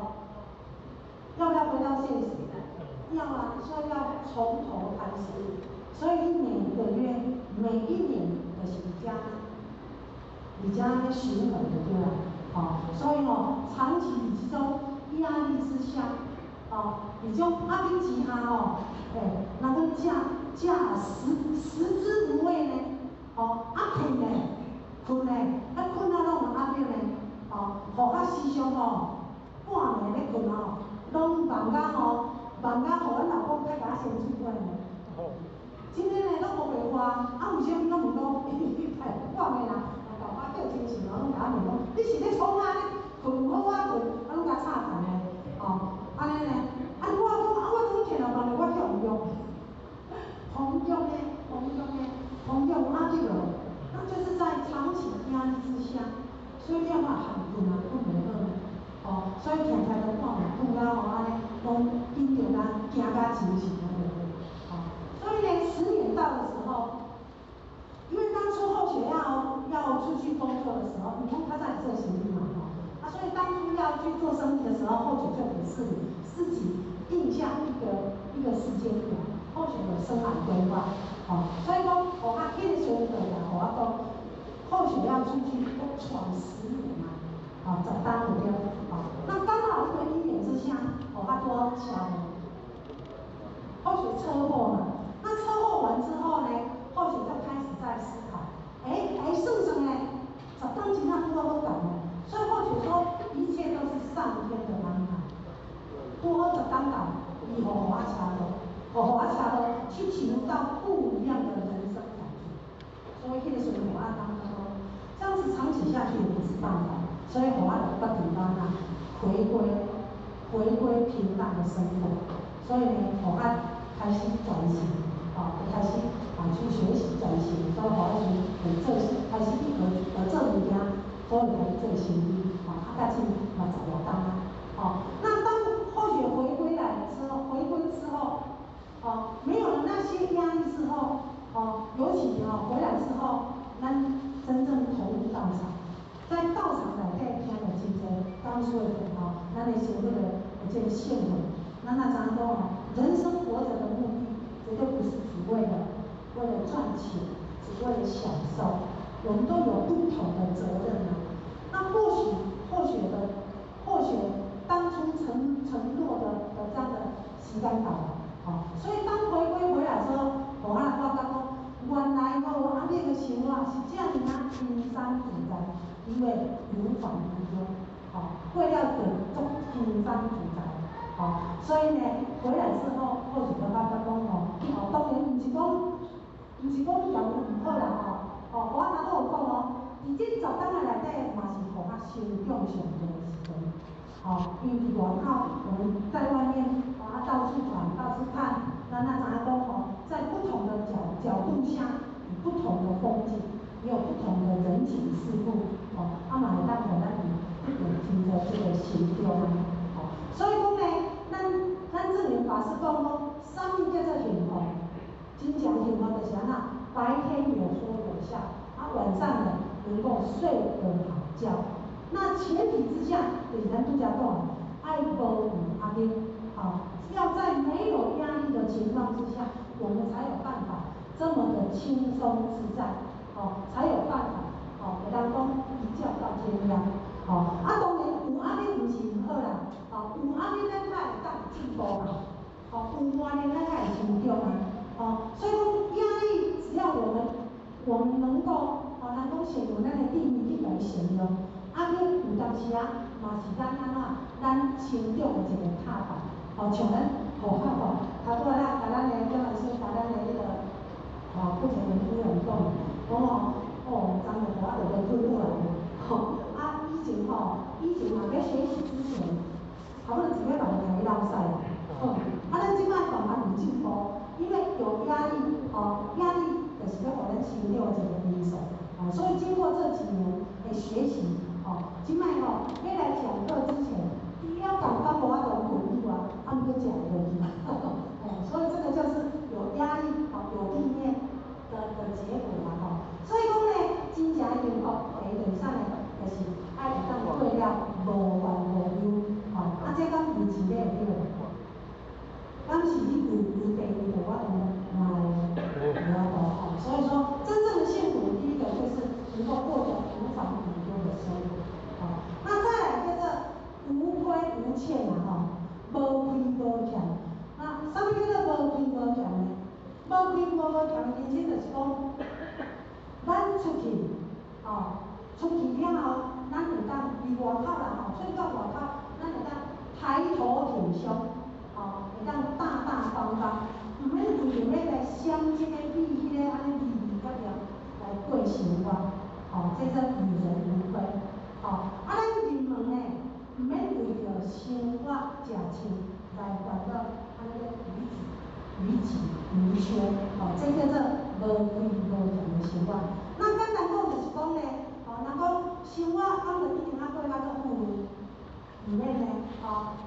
要不要回到现实？要啊，所以要从头开始。所以你每一年就是比较循环的对啦，所以长期这种压力之下，这种压力之下人讲假食之无味呢，困呢，困啊拢有压力呢，互较时常半暝咧困拢梦甲互阮老公较甲先出轨呢。真诶呢，拢无袂花，为啥物拢问讲，半暝啦，甲我叫精神拢甲我问讲，你是咧创啥呢？困好困，拢甲吵谈咧，安尼呢，我讲我听了问我叫唔用，红用压力了，那就是在长期压力之下，所以叫嘛很困袂好，所以常常都半暝困到安尼，拢紧张惊甲精神所以呢，10年到的时候，因为当初后学要出去工作的时候，你看他在做行李嘛，所以当初要去做生意的时候，后学就给自己定下一个时间表，后学有生涯规划，所以讲我迄个时阵就我讲，后学要出去闯10年嘛，10单有对，那刚好一个因缘之下，多巧，后学车祸嘛。那车祸完之后呢，后学就开始在思考，算算呢，10档真正拄好干呢，所以后学说一切都是上天的安排，拄好10档干，以后互我车路，去体悟到不一样的人生感觉，所以迄个时候互我当说，这样子长期下去也不是办法，所以互我就决定回归平淡的生活，所以呢，互咱开始转型，开始去学习转型，所以互咱就做开始做物件，所以开始做生意，到今嘛10多档啊，那当或许回归之后，没有了那些压力之后，尤其回来之后，咱真正投入道场，在道场内底听了真侪刚说的咱的所谓的这个信仰，咱知影讲人生活着的目的绝对不是只为了赚钱，只为了享受，我们都有不同的责任啊。那或许当初承诺的这样的时间到了，所以当回归回来之后，互咱发觉讲，原来阿妹的生活是这样轻松自在，因为无烦无忧，过了就足轻松自在，所以呢，回来之后，或许就发觉讲当然毋是讲条件唔好啦，我阿妈有讲伫这10档内底嘛是互较成长上多的时阵，因为伫外口我们在外面到处转到处看，咱知影讲在不同的角度下，有不同的风景，也有不同的人情世故，嘛会当互咱有真多这个成长啊，所以讲呢，咱证明法师讲什么叫做幸福？真正幸福就是安那，白天有说有笑，晚上呢能够睡得好觉。那前提之下，就是咱拄则讲，爱无有压力，要在没有压力的情况之下，我们才有办法这么的轻松自在，才有办法，会当讲一觉到天亮，当然有压力毋是毋好啦，有压力咱才会当进步嘛，有压力咱才会成长嘛，所以讲压力只要我们能够，咱讲先用咱的定义去来形容，压力有当时嘛是咱成长的一个踏板，像咱学校头拄仔甲咱的姜老师甲咱的迄个傅前元夫人讲，昨日我就要退步啦，以前嘛要学习之前，差不多一个月就会落屎啦，咱即摆慢慢有进步，因为有压力，压力就是要互咱成长的一个因素，所以经过这几年的学习，即摆要来讲课之前，第一感觉无法度稳住毋过讲落去，所以这个就是有压力，有意念的结果啦，所以讲呢，真正幸福第一上呢，就是爱会当过了无烦无忧，这敢有钱咧有对无？敢是你有地位就我有法度，所以说真正的幸福，第一个就是能够过着无烦无忧的生活，那再来就是无亏无欠无亏无欠，那什么叫做无亏无欠呢？无亏无欠的意思就是讲，咱出去了后，咱会当离外口啦，出到外口，咱会当抬头挺胸，会当大大方方，毋免为着要来闪这个避迄个安尼离角角来过生活，这叫与人无亏，咱人们呢，毋免为着生活食穿来烦恼安尼逾矩，这叫做无亏无欠的生活。那简单讲就是讲呢，人讲生活敢就一定过足富裕，毋免呢，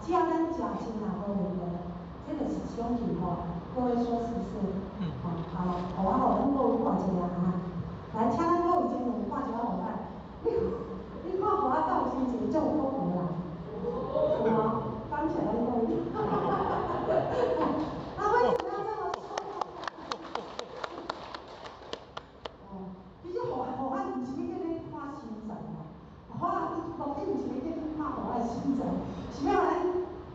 只要咱食穿也无问题，这就是一种幸福。各位说是不是？好，互咱各位看一下来，请咱各位先生看一下互咱，你看互到有心情，足有福报啦，有吗？刚起来各位，那为什么要这么说？其实互咱毋是要叫你看身材目的毋是要叫你看互咱身材，是要咱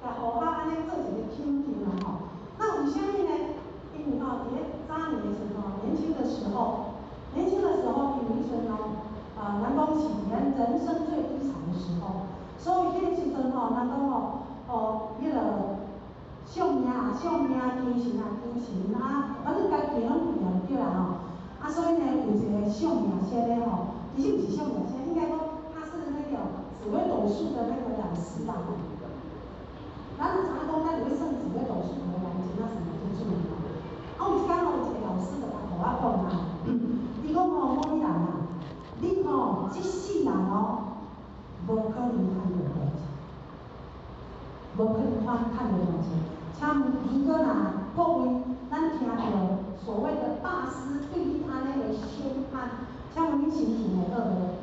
甲互咱安尼做一个品评啦那为什么呢？因为伫咧早年的时候，年轻的时候，因为迄阵咱讲是人生最低潮的时候，所以迄个时阵咱讲迄个相命精神反正该骗拢骗就对啦所以呢，有一个相命先生其实不是相命先生，应该说他是那个紫微斗数的那个老老师啦。咱就知影讲，咱就要算几个读书的人，真正是读书的。啊，有一天吼，有一个老师就甲互我讲啊，伊讲吼，某人啊，你吼这世人哦，无可能赚到大钱，无可能赚到大钱。请如果若各位咱听到所谓的大师对你安尼的宣判，请问你心情会好无？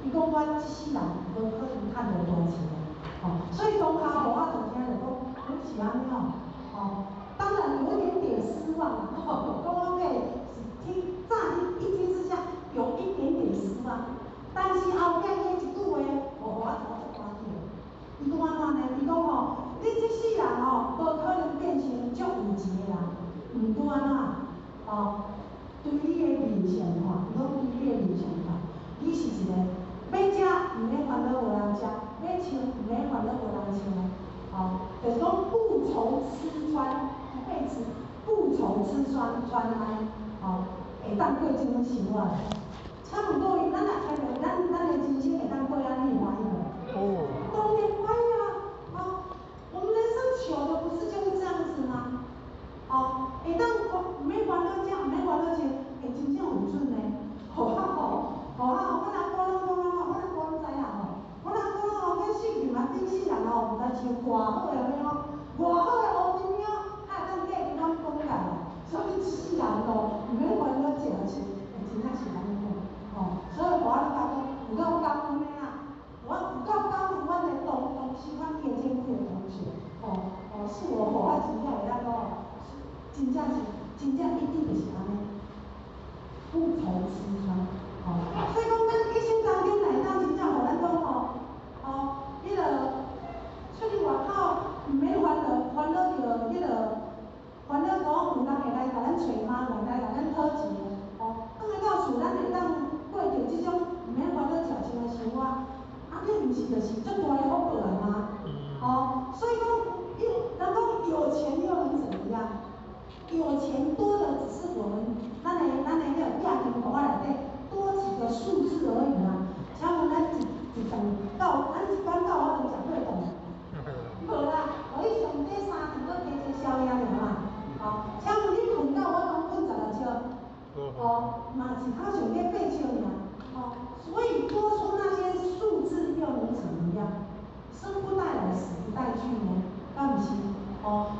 伊讲我这世人无可能赚到大钱的，所以当下互我就听着讲，是安尼哦，当然有一点点失望啦，讲我个是乍一听之下有一点点失望，但是后壁伊一句话，互我怎么足欢喜的？伊讲安怎呢？伊讲吼，你这世人吼，无可能变成足有钱的人，毋过安怎？对你的面相看，伊讲对你的面相看，你是一个要食毋免烦恼无人食，要穿毋免烦恼无人穿的，就是讲不愁吃穿，一辈子不愁吃穿来，会当过怎种生活？请问各位，咱若听着咱的人生会当过安尼，欢喜无？当然欢喜啊！我们人生求的不是就是这样子吗？会当毋免烦恼食，毋免烦恼穿，会真正有准呢。我若讲我若知影我若讲迄世人啊，顶世人毋知像偌好的咩偌好的乌金鸟，还会当嫁去咱讲干啦。所以一世人毋免烦恼食穿，真正是安尼讲。所以我咧讲，有够感恩的啦。我有够感恩阮的同时，阮叶建辉的同学，是我互我真正会当讲，真正一定就是安尼，不愁吃穿。所以讲，咱一生当中来当真正互咱讲迄个出去外口，毋免烦恼着讲有人会来甲咱找麻烦，来甲咱讨钱的。转来到厝，咱会当过着即种毋免烦恼食穿的生活，这毋是就是足大的福报来吗？所以讲，人讲有钱又能怎么样？有钱多的只是我们咱的那个亚金口内底多几个数字而已啦。请问咱一顿到，咱一般到我们食过顿？无啦，互伊上底3顿搁加一个宵夜尔嘛。请问你困到我拢困10个笑，嘛是他上底8笑尔。所以多出那些数字又能怎么样？生不带来，死不带去呢？敢不是？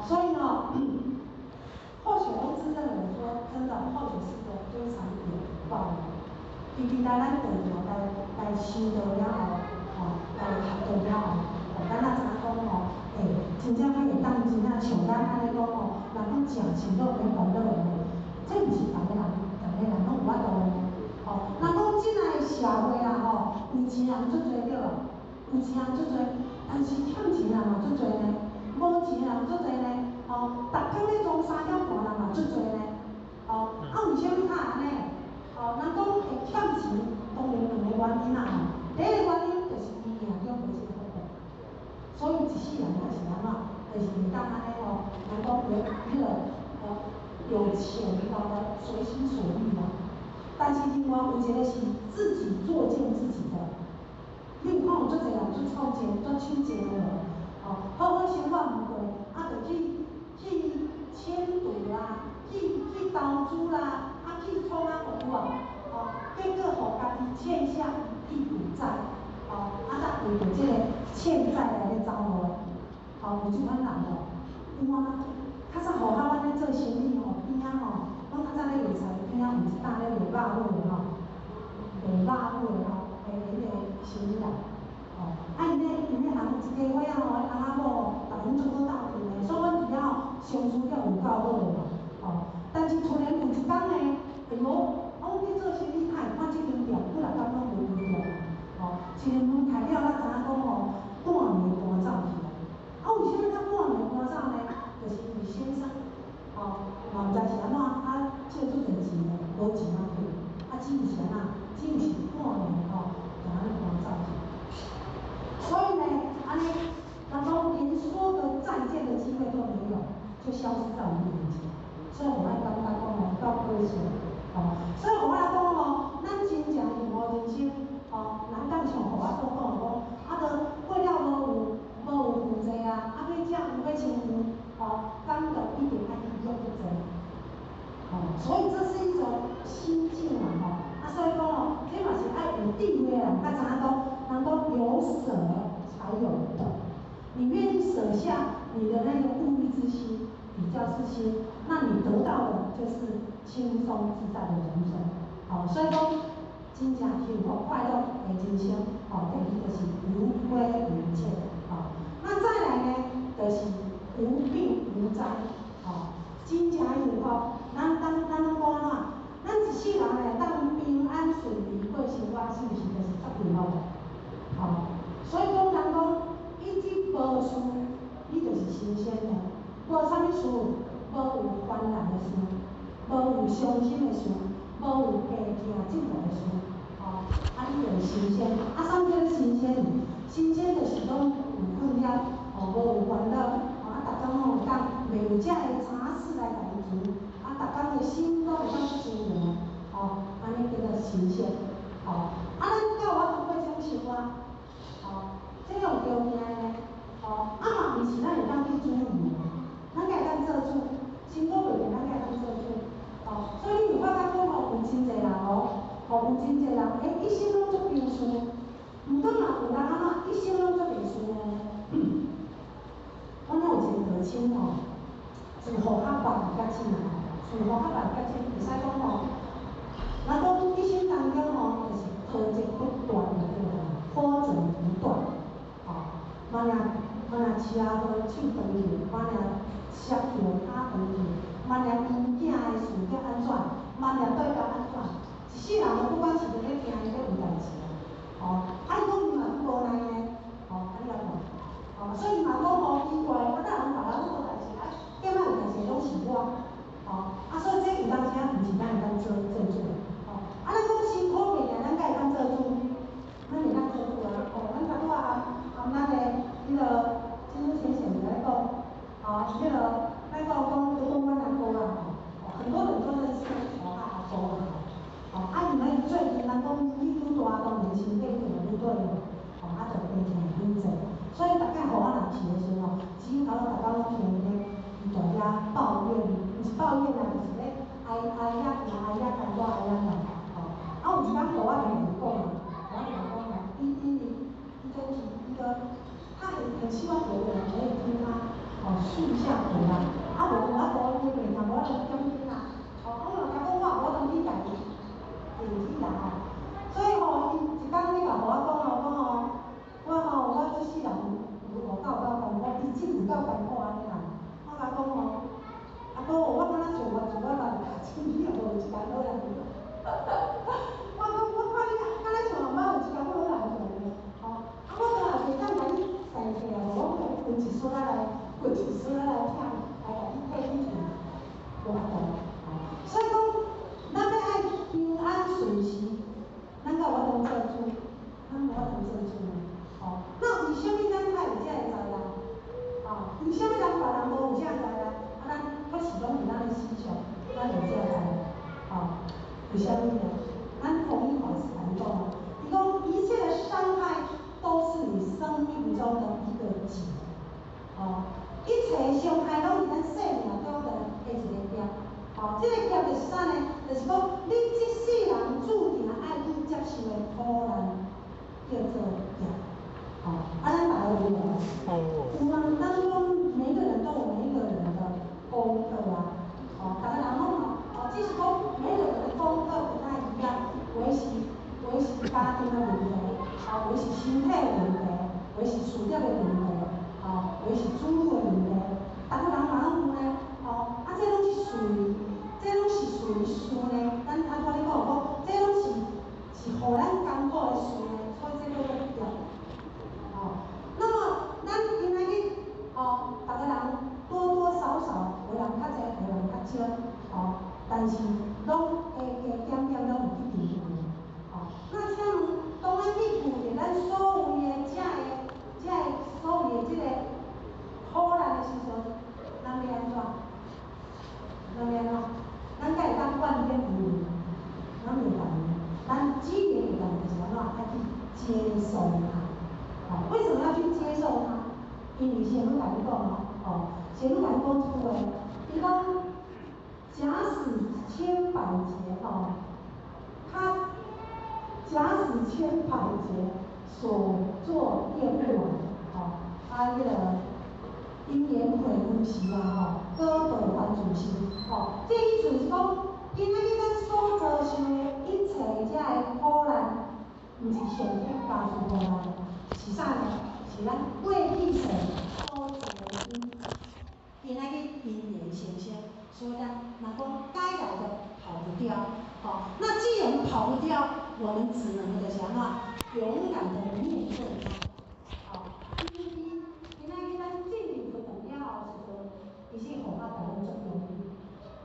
所以呢，或许我自认为说，真的或许是个非常有福报的。特别来咱地方来修道了后，来学道了后，咱也知影讲真正会当真正像咱安尼讲人讲食钱都免烦恼的，这毋是逐个人拢有法度的。人讲即个社会啦有钱人足多对啦，有钱人足多，但是欠钱人嘛足多呢，无钱人足多呢，逐天咧装3点半人嘛足多呢，为啥物他安尼？人讲会欠钱，当然2个原因啦第一个原因就是伊命中无这个福报，所以一世人也是安怎，就是袂当安尼人讲有钱随心所欲啦。但是另外有一个是自己作践自己的，你有看有足侪人做臭钱、做抢钱的好好生活毋过，就去迁赌啦，去投资啦，去创有结果互家己欠下一屁股债，才为着这个欠债来咧走路的，有即款人有啊。较早阮咧做生意边仔阮较早咧卖菜边仔有一担咧卖肉尾的卖肉尾的迄个生意啦，因咧人有一家伙仔阿某逐拢做伙斗阵的，所以阮伫遐相处了有够好的嘛，但是突然有一天呢，我去做生意，他会看即间店，我来感觉无对调，一个门开了，咱知影讲半暝搬走去了，为啥物半暝搬走呢？就是因为先生，嘛毋知是安怎，借出侪钱的，无钱通退，只有是安怎，只有是半暝就安尼搬走去。所以呢，安尼，人讲连说个再见的机会都没有，就消失在我们面前。所以我爱感觉讲够可惜，所以我来讲咱真正幸福人生，难当像互我所讲的讲，就为了舍下你的那个物欲之心、比较之心，那你得到的就是轻松自在的人生。好，所以讲真正幸福快乐的人生，第一就是无归无欠。那再来呢，就是无病无灾。真正幸福，咱讲啊，咱一世人呢，当平安顺利过生活，是不是就是足幸福？所以讲人讲，一日无事，你就是新鲜的；无啥物事，无有烦恼的事，无有伤心的事，无有家庭嫉妒的事，你就是新鲜。啥物叫新鲜？新鲜就是讲有困扰，无有烦恼，逐工有当袂有遮个杂事来家己做，逐工的心拢会当舒畅，安尼叫做新鲜。咱到我通过这种生活，这种条件呢，嘛毋是咱会当去主意的，咱会当做主，辛苦袂定，咱会当做主。所以你有发觉讲有真侪人有真侪人，一生拢做平顺，毋过嘛有人安怎一生拢做袂顺呢？我有一个道亲自互较捌甲亲自互较捌甲亲，会使讲咱讲一生当中就是波折不断的对啦，波折不断。万若车祸手断去，万若摔去脚断去，万若因囝的事业安怎，万若对家安怎，一世人不管是伫咧听伊咧有代志伊讲伊嘛无奈呢，安尼来讲，所以伊嘛讲奇怪，咱人别人无代志，点仔有代志拢是我，所以这有当时毋是咱会当做主的，咱讲辛苦袂定，咱才会当做主，咱会当做主咱拄仔咱个迄个金珠先生在讲，迄个咱讲阮阿姑很多人都认识阿姑因为最近咱讲愈愈大，当年轻变愈对就变成愈济，所以大概互我人去的时候，只有逐工拢听咧，伊在遐抱怨，毋是抱怨啦，就是咧哀呀干我哀呀啦，有一工互我听伊讲伊就是一个，他很希望有人可以听他诉下苦啦，无我无伊袂听，无我就讲听啦，我甲讲我当去家己定去啦所以伊一工你甲互我讲我这世人有够艰苦，伊真有够艰苦安尼啦，我甲讲阿哥我敢若像我自我家己你也无有一工好人。我看你敢若像阿妈有一工好人做呢，我当然袂当甲你生气我分一丝仔来听，来甲你替你听，无法度。所以讲，咱要爱平安顺时，咱甲我当做主，咱无法度做主。那为什么咱才有遮个才能？为什么咱别人无有遮个才能？咱还是拢是咱的思想，咱有遮个才能。为什么呢？咱弘一法师来讲伊讲一切的伤害都是你生命中的一个劫，一切伤害拢是咱生命中的一个劫，这个劫就是啥呢？就是讲你这世人注定爱去接受的苦难，叫做劫。咱大家有无？有啊，咱讲每一个人都有每一个人的功课大家人讲只是讲每一个人的功课不太一样，有的是家庭的问题，有的是身体的问题，有的是事业的问题，有的是子女的问题，逐个人嘛拢有呢，这拢是随事呢，咱安怎咧讲这拢是互咱艰苦的事呢，所以这叫做劫。那么咱今仔日逐个人多多少少，有人较济，有人较少，但是拢加减减拢有去平衡。那请问，当咱去负着咱所有的所有的这个苦难的时阵，咱要安怎？咱才会当怨天尤人，咱袂当，咱只能有人就是安怎爱去接受它。为什么要去接受它？因为先甲你讲先甲你讲一句话，伊讲假使千百劫他假使千百劫所作业不完，迄个因缘会有时啊吼，多报还自身吼。这意思是讲，今仔日咱所遭受的一切遮的苦难，毋是上帝加诸互咱，是啥呢？是咱为彼神所做的因。今仔日因缘现现，所以咱若讲该来的跑不掉，好，那既然跑不掉，我们只能的想法，勇敢的面对它，好，今仔日咱进入不同了后时阵，其实互我大家足容易，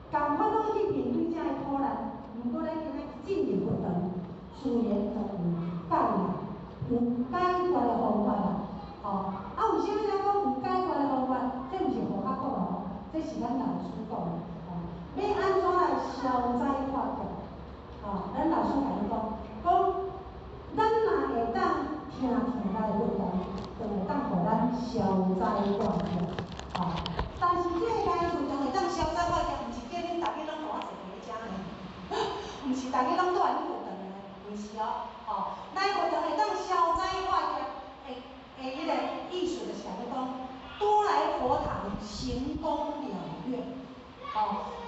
共款拢去面对遮的苦难，毋过咱今仔进入不同，自然就有教育，有解决的方法啦，吼，为啥人讲有解决的方法？这毋是互我讲的吼，这是咱老师讲的，吼，要安怎来消灾化解？吼，咱老师甲你讲，咱若会当听咱的活动，就会当互咱消灾化解，吼。但是这个该活动会当消灾化解，毋是叫恁大家拢换一个家呢，毋是大家拢都安尼活动呢，毋是哦，吼，咱活动会当消灾化解，迄个意思就是讲多来佛堂行功了愿，吼，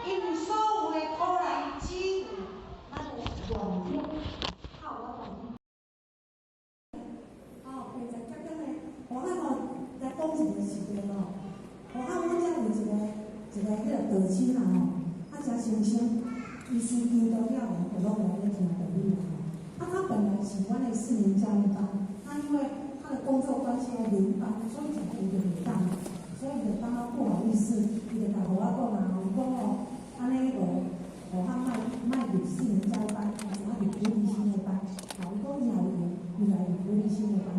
因为所有的苦难只有咱的愿力，靠我同意。其实刚刚呢，我看吼来讲一个事情吼，我看我遮有一个迄个道亲啊吼，真先生，伊是遇到了就拢来咧听道理啦吼，他本来是阮的4年教育班，他因为他的工作关系要轮班，所以讲伊就袂当，所以就感觉不好意思，伊就甲我讲啊，伊讲哦，安尼无他卖入4年教育班，或者入福利新的班，伊讲以后有来入福利新的班。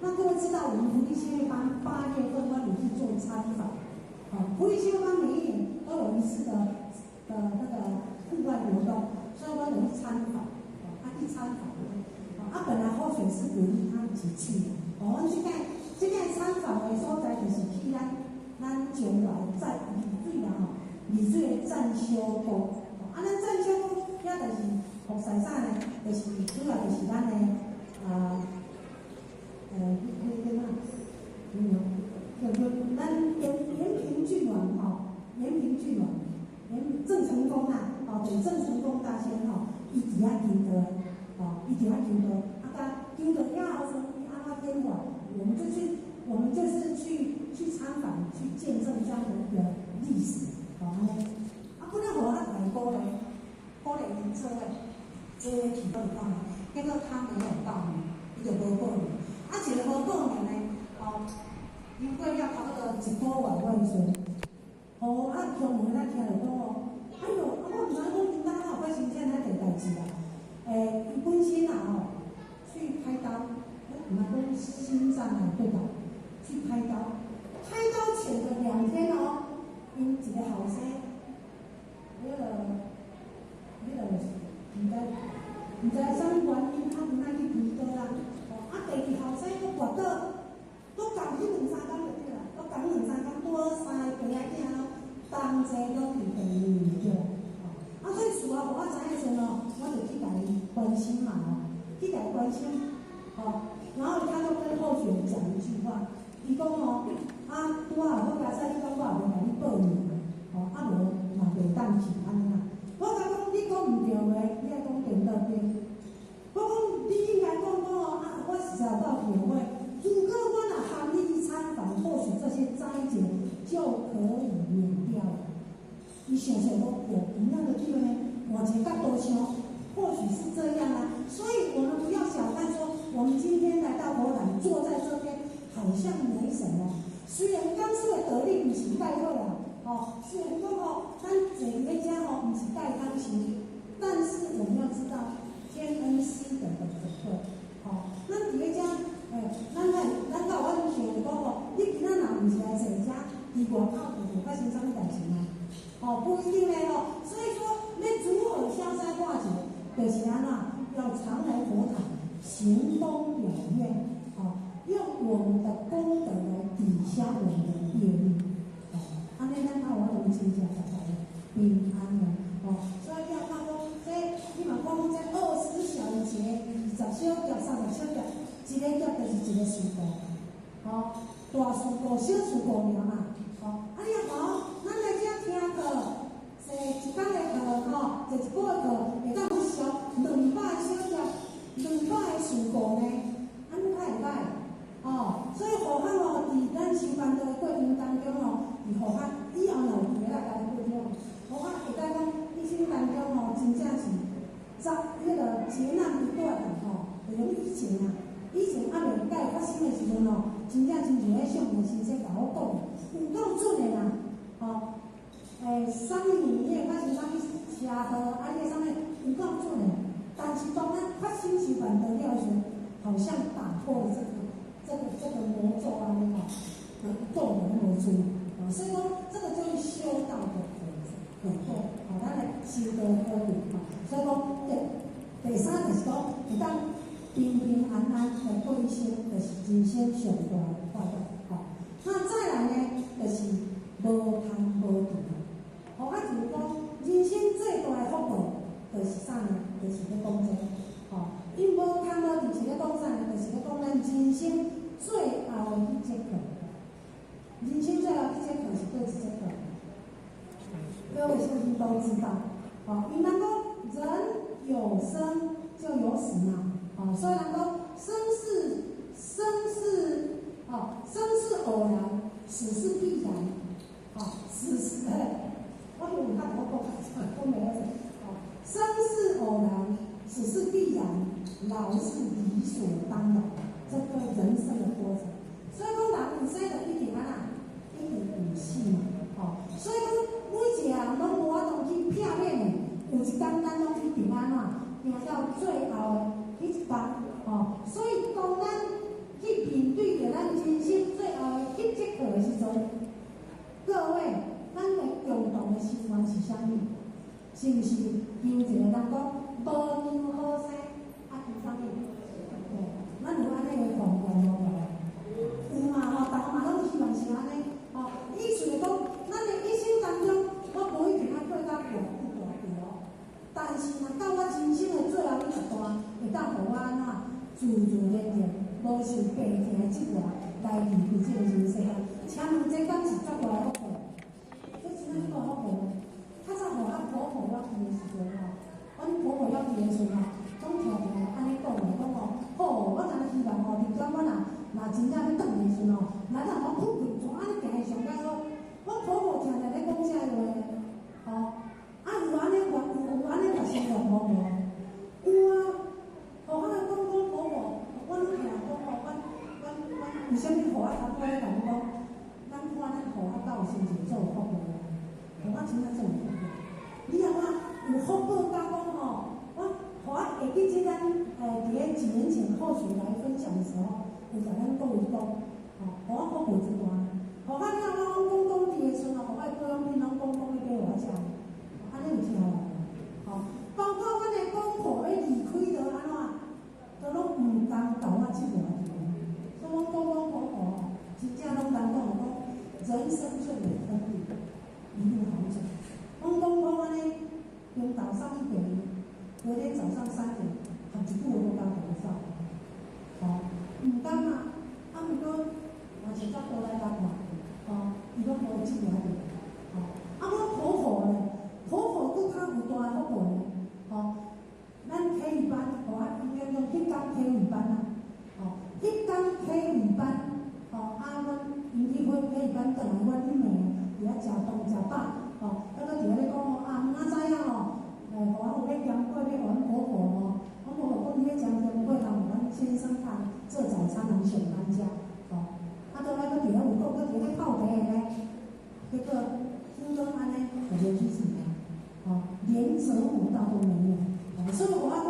那各位知道，我们福利新会班8月份会去做参访，福利新会班每一年都有一次的那个户外活动，所以我有去参访，去参访，本来候选是鼓励他一起去的，我们去看这个参访的所在就是去咱将来在丽水啦吼，丽水的占修宫，咱占修宫遐就是服侍啥呢？就是主要就是咱的就咱延平郡王吼，延平郡王，郑成功啊，就是郑成功大仙吼，伊伫遐求道的，伊伫遐求道，求道了后说伊安怎变化，我们就是去参访，去见证这样的一个历史，安尼，本来我大鼓励因做诶，做提报报名，结果他没有报名，伊就无报名。一个无报名呢，因过了差不多1个月我的时阵，乡民咱听着讲哎哟，我毋知讲今仔有发生这样一个代志啦。伊本身去开刀，毋是讲心脏对吧？去开刀前的2天因一个后生，毋知啥物原因，毋爱去医刀啦。第2后生佫跋倒，佫共去2、3天就对啦，佫共2、3天，多3个爸仔囝同齐都去病院对啦。所以事后我知影时阵我就去甲伊关心嘛去甲伊关心，然后他就跟候选人讲一句话，伊讲拄好好佳哉，你讲我也袂甲你报名，无嘛袂当去安尼啦。我甲讲你讲毋对的，你爱讲颠倒边。我讲你应该讲我实在到体会，如果我若含你去参访，或许这些灾劫就可以免掉了。你想想说，那个地方呢，往前角度想，或许是这样啊。所以我们不要小看说，我们今天来到佛堂，坐在这边，好像没什么。虽然刚出的得力不是盖好啦，虽然讲咱坐在家不是盖汤型，但是我们要知道。天恩师德的可贵，咱伫咧遮，咱到我们想讲你今仔若毋是来坐遮，伫外口就发生啥物代志啊？不一定嘞所以说，要如何消灾化解，就是安怎要常来佛堂，行功了愿，用我们的功德来抵消我们的业力，安尼咱我们真正大家平安的，所以要看讲你嘛讲这20小节，20小节、30小节，一个节就是一个时代，大事故、小事故尔嘛，你也咱来遮听课，坐一天的课，坐一个月课，会当去消2摆小业，2摆事故呢，安尼歹会歹？所以互学伫咱修办的过程当中伫互学以后若有机会来家己过程，互学会当讲一生当中真正是劫难不断就像以前啊。以前未甲会发生的时阵真正像迄上面先生甲我讲，有够准的啦，啥物年月发生啥物车祸，你啥物有够准的。但是当咱发生修办得了时，好像打破了这个魔咒安尼做人无罪。所以讲这个就是修道的本分，咱来修道好运所以讲第三就是讲会当。平平安安的过一生，就是人生上大的快乐。那再来呢，就是无贪无妒。就是讲人生最大的福报，就是啥呢？就是咧讲这，因无贪无妒是咧讲啥呢？就是咧讲咱人生最后的一节课。人生最后一节课是对一节课，各位相信都知道。因咱讲人有生就有死嘛。虽然讲生是偶然，死是必然。死是我有看我讲没有生是偶然，死是必然，老是理所当然，这个人生的过程。所以讲人生就一定一定有死嘛。所以讲每一个人拢无法度去避免的，有一天咱拢一定行到最后的。一班所以当咱去面对着咱人生最后的一节课的时阵，各位，咱的共同的心愿是啥物？是不是有一个人讲无娘好生，求啥物？咱有安尼的奉愿无？有嘛逐个嘛拢希望是安尼意思是讲，咱的一生当中，我无一定过到大但是若到我人生的最后一段，会当互我安怎自自然然无受病痛的折磨来离开这个人世间。请问这敢是足大的福报？这真正是大福报。较早互我婆婆要去的时阵阮婆婆要去的时阵总听着安尼讲我真希望伫转我若真正要转的时阵咱若富贵从安尼行上介好。我婆婆常常咧讲这话有安尼发生过无？有啊，互我讲婆婆，阮听讲阮为什么互我头拄咧讲，咱看咱互我到心情做有福报，互我真正做有福报。你安怎有福报甲讲我互我会记即咱伫咧几年前后续来分享的时候，有甲咱各位讲，互我福报真大，互我了我讲地的时阵互我保养品拢讲咧给我食。安尼有听无？包括阮的公婆要离开着安怎，都拢毋甘甲我折磨着。所以阮公婆真正拢当讲人生最美风景，一路好走。阮公婆安尼从早上1点，隔天早上3点，含一句话都甲我走。毋甘嘛，毋过我是照过来甲看，伊拢无折磨着。我婆婆呢？婆婆佫较有大福报呢，咱体育班，互我应该讲迄天体育班迄天体育班，阮因去体育班转来，阮迄暝伫遐食饭食饱，搁伫遐咧讲明仔载互我有咧姜粿咧，互阮婆婆阮婆婆讲你咧食姜粿，人互阮先生做早餐人上班食，倒来搁伫遐有讲，搁伫遐泡茶咧，结果听讲安尼就连续4年。连折磨到都没有，所以我讲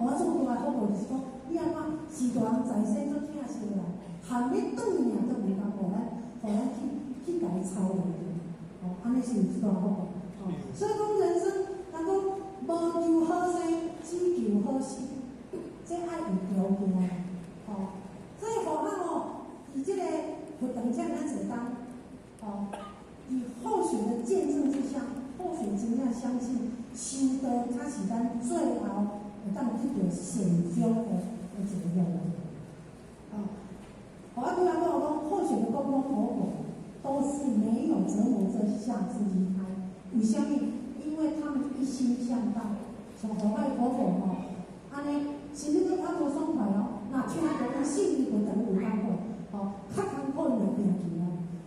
我这么大的福报就是讲，你安怎时大人在身都疼惜啦，含咧转尔都袂当互咱去甲伊操练，安尼是有一大福报。所以讲人生，人讲无求好生，只求好死，这爱有条件所以互我以这个活动这样子当以后续的见证之下。或许真正相信修道，它是咱最后会当去到善终的一个任务。我拄仔讲折磨这下子离开。为什么？因为他们一心向道，像后摆婆婆吼，安尼心里头较无爽快哦。那听到伊性命就等于有艰苦，吼，较艰苦伊就病去啊。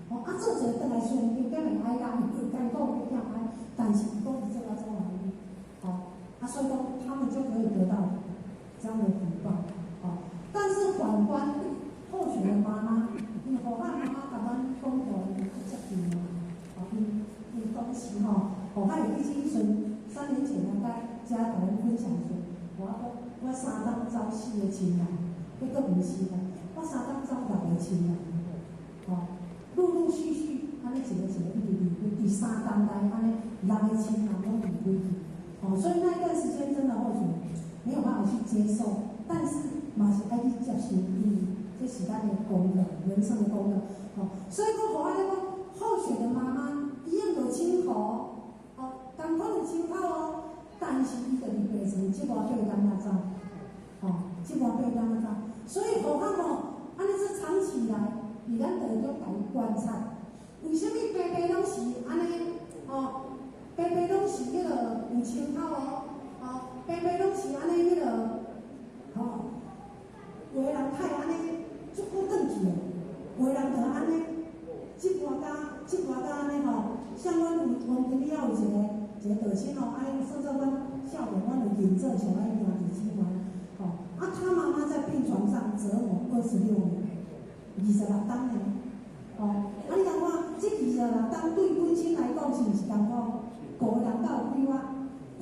哦，啊做者倒来虽然有点会哀啦，有艰苦有点哀，但是都是做到做完的，哦，啊所以说他们就可以得到这样的福报，哦。但是反观候选的妈妈，因为后摆妈妈甲阮讲过，伊较接近嘛，哦，伊当时吼，后摆有以前3年前啊，甲甲阮分享说，我3当走4个亲人，迄个毋是啦，我3当走6个亲人，哦，陆陆续续安尼一个一个离开，第3当来安尼6个亲人拢离开去，哦，所以那一段时间真的或许没有办法去接受，但是嘛是爱去接受，因为这是咱的功德，人生的功德，哦，所以讲，互我来讲，候选的妈妈一样有亲口，哦，同款有亲口哦，但是伊就离变成即外8当仔走，哦，即外8当仔走，所以互我吼，安尼是长期来，伫咱当中甲伊观察，为什么爸爸拢是安尼，哦，爸爸拢是迄个有亲口哦，哦，爸爸拢是安尼迄个，哦。有的人太安尼，足久转去的；有的人就安尼，即半家安尼吼。像阮伫了有一个道亲吼，安尼说说阮少年，阮有认做像安尼兄弟姊妹，吼。啊，他妈妈在病床上折磨26年，26当呢，吼。啊，你通看，这26当对本身来讲是毋是艰苦？个人才有快乐，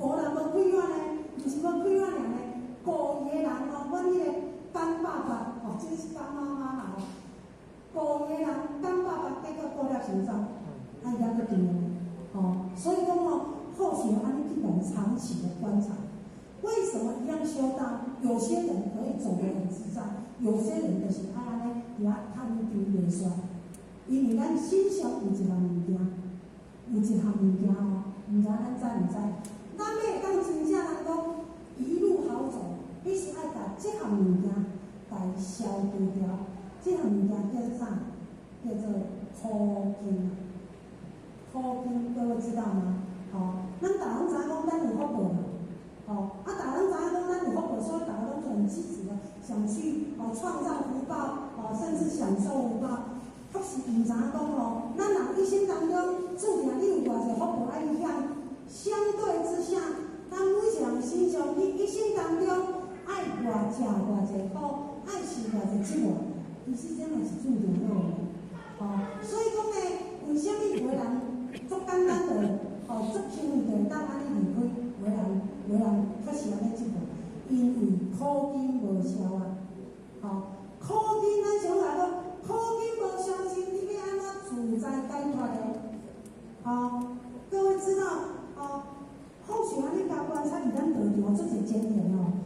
个人无快乐呢，毋是无快乐尔呢，个个人吼，阮迄个。干爸爸，哦，这是干妈妈啦，哦，个个人干爸爸结果过了成长，哎呀个病，哦，所以讲哦，或许安尼去我们长期的观察，为什么一样修道，有些人可以走得很自在，有些人就是安尼，伫遐探究袂煞，因为咱心上有一项物件，有一项物件哦，毋知咱知毋知？咱要当真正人讲一路好走。必须爱把这项物件来消除掉，这项物件叫做啥？叫做苦根。苦根各位知道吗？哦，咱大家拢知影讲咱有福报嘛，哦，啊，大家拢知影讲咱有福报，所以大家都很积极的想去创造福报，甚至享受福报。确实毋知影讲哦，咱人一生当中注定你有偌济福报爱去享，相对之下，咱每一人心上，你一生当中。爱偌食偌济苦，爱受偌济折磨，其实这嘛是注定好的，哦，所以讲呢，为什么有的人足简单的，足轻易的当安尼离开，有的人确实安尼折磨，因为苦根无消啊，哦，苦根咱想来讲，苦根无消时，你要安怎自在解脱的？哦，各位知道，哦，或许安尼甲观察，伫咱道场做一检验哦。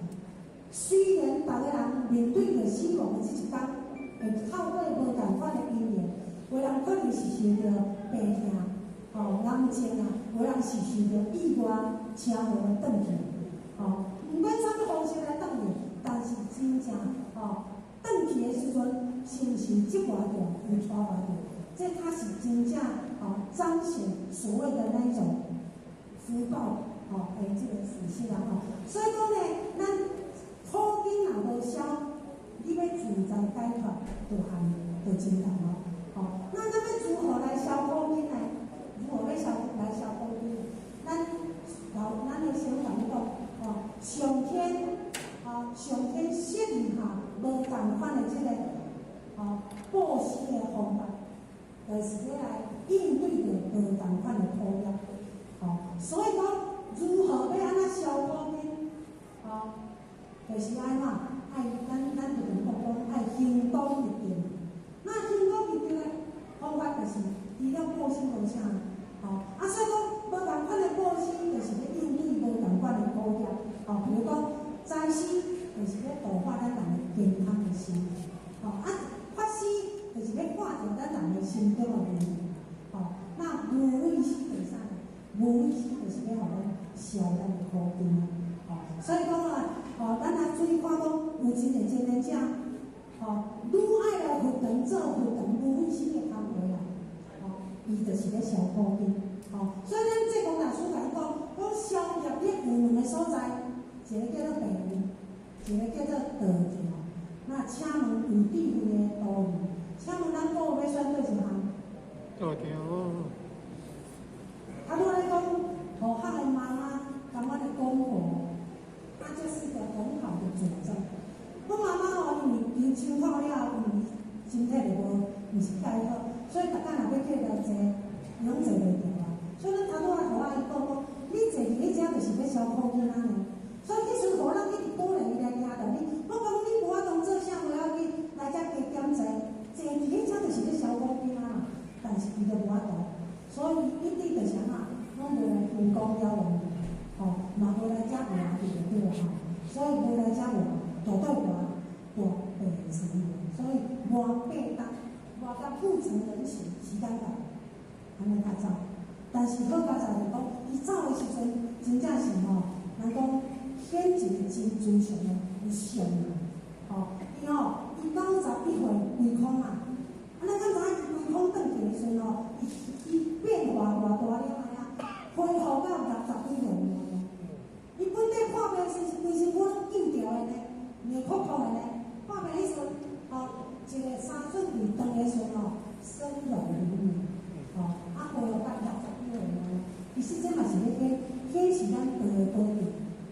虽然大家人面对着死亡的这一天，会透过无同款的因缘，有人可能是受着病痛、癌症啊，有人是受着意外、车祸的转去，毋管啥物方式来转去，但是真正转去的时阵，是毋是即外着有带来着？这它是真正彰显所谓的那种福报的这个属性啊，所以讲呢，咱。苦根若无消，你要自在解脱，就真难哦。那咱要如何来消苦根呢？如何来消苦根？咱的想法来讲，上天设立下无同款的这个报施的方法，就是要来应对着无同款的苦业。所以讲，如何要安怎消苦根？就是安怎？咱就同讲爱行动一定。那行动一定的方法就是除了报施无啥，所以讲无同款的报施，就是要应对无同款的苦业。比如讲斋施，就是要度化咱人的健康的心。法施，就是要化解咱人的心中的问题。那无畏施就是啥？无畏施就是要互咱消咱的苦根。所以讲咱来注意看讲，有真个真个者，愈爱来活动做活动，无畏心的工作啦，伊就是咧消所在，一个叫做北门，一个叫做道桥。那请问有智慧的道路，请问咱各位要选对一项？道桥。啊，我来讲，互学的妈妈感觉的功课，那就是个很好的佐证。我妈妈吼，因为抽考了，因为身体就无是介好，所以逐工若要去了坐，拢坐袂着啊。所以咱头拄仔互阿姨讲讲，你坐伫迄遮就是要消苦囡仔呢。所以迄阵互咱一直鼓励伊来听道理。我讲你无法度做啥袂要紧，来遮加减坐，坐伫迄遮就是要消苦囡仔嘛。但是伊就无法度，所以一直就是啥，拢无来分工了往，吼，嘛无来遮学就对了吼。所以无来遮学，大对大白成人，所以外八搭，外甲不成人形，时间到，安尼较早。但是好佳在就讲，伊走的时阵，真正是吼，人讲显一个真自强的有相的，吼，伊91岁胃空嘛，安尼敢知影胃空转去的时阵吼，伊变化偌大了安尼，恢复到60几岁了。伊本地破病是规身躯拢紧条的呢，硬酷酷的呢，破病迄时阵，吼，一个3寸2长的时阵吼，生龙活虎，吼，啊恢复到60几岁了。其实这嘛是咧是咱道的保证，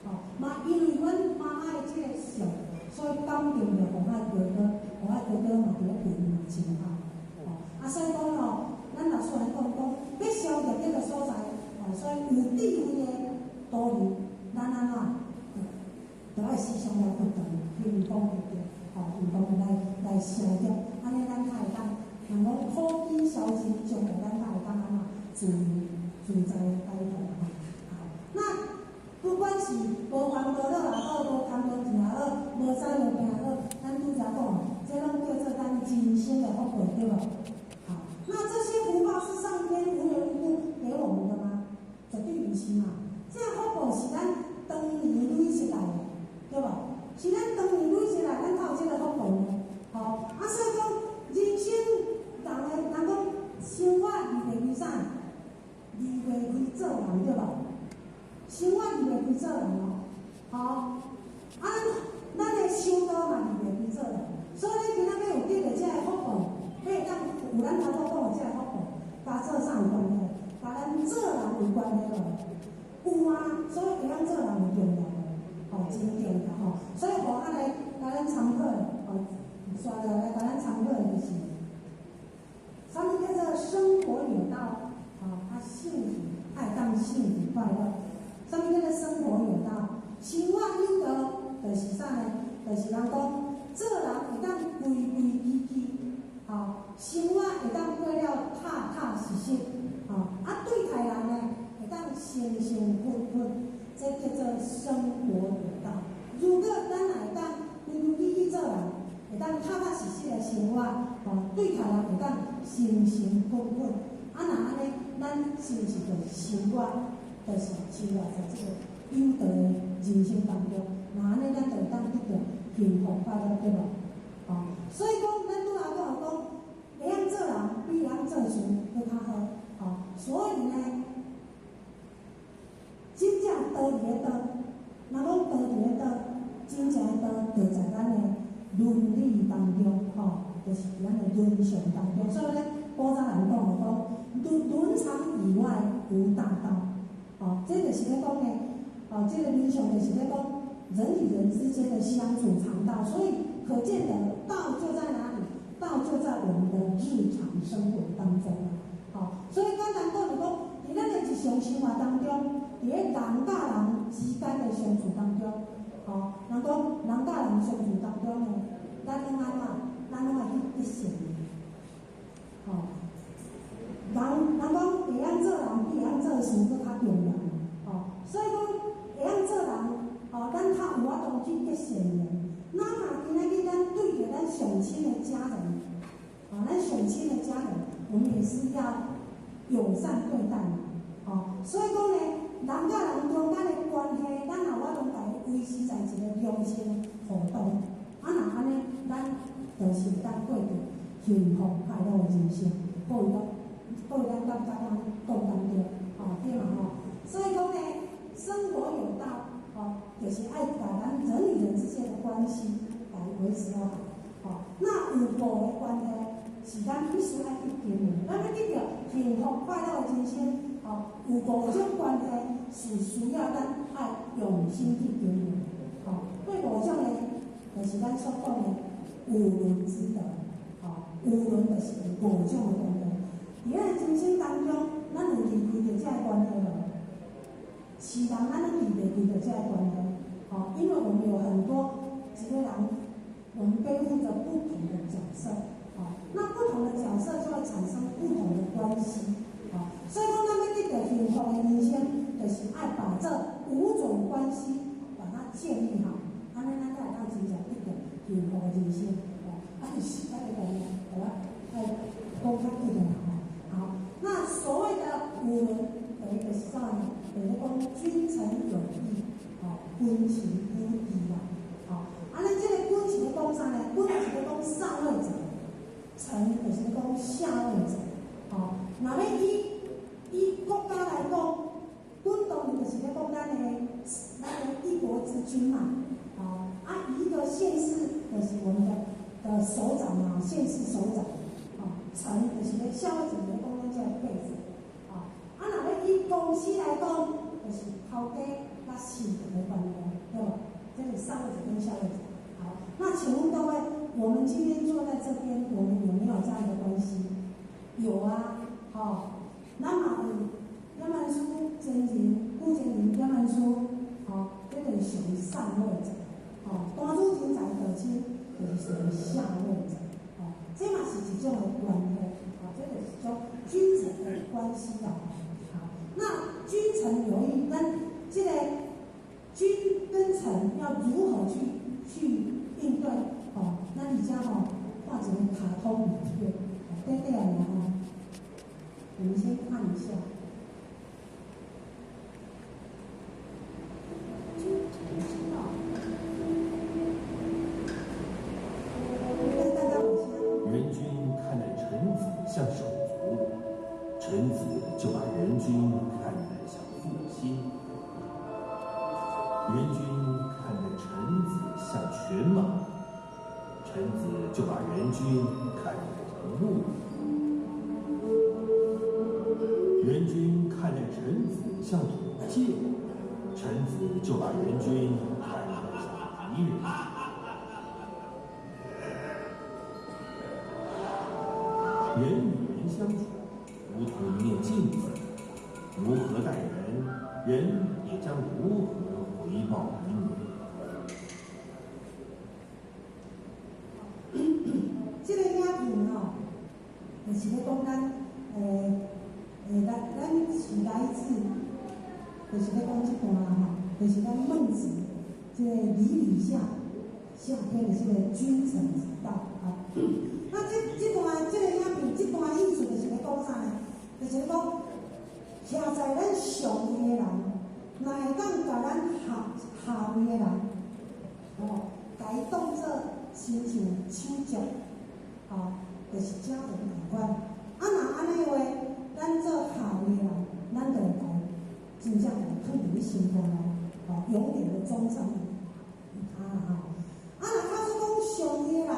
吼，嘛因为阮妈妈的这个相，所以感动着互爱哥哥嘛伫咧陪伊嘛真好，吼，啊所以讲吼，咱老师来讲要消灭这个所在，吼，所以有智慧的道理，咱安怎，就爱思想来不断，运动对对，吼，运动来消灭，安尼咱才会当，人讲苦逼消极，将来咱才会当安怎自在摆脱吼。那不管是无烦恼也好，无贪多钱也好，无知无病也好，咱拄则讲，这拢叫做咱今生的福报，对吧？好，那这些福报是上天无缘无故给我们的吗？绝对不是嘛。这福报是咱当年累积来的，对吧？是咱当年累积来，咱才有这个福报呢。好，啊，所以讲人生人讲生活二月为啥？二月为做人，对吧？生活二月为做人哦，好，啊，咱的修道嘛二月为做人，所以咱今仔要有得着这个福报，要当有咱头拄讲的这个福报，甲做啥有关系？甲咱做人有关系咯。有啊，所以会晓做人有重要的，吼，真重要吼。所以互咱来甲咱参考的，吼，刷落来甲咱参考的就是，啥物叫做生活有道，吼，啊幸福爱当幸福快乐。啥物叫做生活有道？生活有道，就是啥呢？就是人讲做人会当规规矩矩，吼，生活会当过了踏踏实实，吼，啊对待人呢会当诚诚恳恳，这叫做生活有道。如果咱会当规规矩矩做人，会当踏踏实实的生活，吼，对待人会当诚诚恳恳，啊那安尼，咱是不是就生活？就是生活在这个有道的人生当中，那安尼咱就会当得到幸福快乐，对无？哦，所以讲咱拄仔讲，会晓做人比会晓做事佫较好，哦，所以呢，真正道理的道，若讲道理的道，真正的道就在咱的伦理当中，吼，就是咱的伦常当中。所以咧，古早人讲伦常以外无大道。哦，这就是咧讲呢，哦，这个伦常就是咧讲人与人之间的相处常道，所以可见的道就在哪里？道就在我们的日常生活当中了。哦，所以简单讲就讲，伫咱的日常生活当中，伫咧人甲人之间的相处当中，哦，人讲人甲人相处当中呢，咱拢安怎？咱拢爱去善良，哦。人讲会晓做人比会晓做事佫较重要，吼，所以讲会晓做人，吼，咱较有法度去结善缘。哪怕今仔日咱对着咱上亲的家人，吼，咱上亲的家人，我们也是要友善对待嘛，吼。所以讲呢，人甲人中间的关系，咱也有法度家维持在一个良性互动，啊，那安尼，咱就是会当过着幸福快乐的人生，好伊讲。所以咱感觉咱讲当着，吼，对嘛吼。所以讲呢，生活有道，就是爱把咱人与人之间的关系来维持好。那有无的关系是咱必须爱去经营，咱要得到幸福快乐的人生，有无种关系是需要咱爱用心去经营。对五种的，就是咱所讲的有伦之德。有伦就是五种的关系。伫咱人生当中，咱有离开着这个关系无？是人咱都离袂开着这个关系。因为我们有很多一个人，我们背负着不同的角色。那不同的角色就会产生不同的关系。所以讲，咱要得到幸福的人生，就是爱把这5种关系把它建立好，安尼咱才会当真正得到幸福的人生。时间的概念，好吧？公开一点好。那所谓的5伦，第一个是啥呢？就是讲君臣有义，君情有义啦。安尼这个君是咧讲啥呢？君是咧讲上位者，臣就是咧讲下位者。若要以国家来讲，君当然就是咧讲咱的一国之君嘛。一个县市就是我们的首长嘛，县市首长。臣就是咧下位者咧讲咱这个辈子。若要以公司来讲，就是头家甲士族的关系，对吧？这是上位者跟下位者。好，那请问各位，我们今天坐在这边，我们有没有这样的关系？有啊，咱嘛有叶曼书真人、顾真人、叶曼书，这个属于上位者。单主人才得亲，就是属于下位者。这嘛是一种的关系，这个是一种君臣的关系啦。那君臣有义，咱这个君跟臣要如何去应对？那你家画一个卡通影片，对来我们先看一下。人君看待臣子像手足，臣子就把人君看待像父亲；人君看待臣子像犬马，臣子就把人君看待成木；人君看待臣子像土芥，臣子就把人君看待像敌人。人与人相处，如同一面镜子，如何待人，人也将如何回报于你。这个影片就是咧讲咱是来自，就是咧讲这段就是咱孟子这个礼礼下篇的这个君臣之道那这段这个影片，这段意思就是咧讲啥呢？就是咧讲，徛在咱上位的人，若会当甲咱下位的人，甲伊当作亲像手足，就是这样同款。若安尼话，咱做下位的人，咱就会甲伊真正甲伊放伫心中永远的忠诚若假使讲上位的人，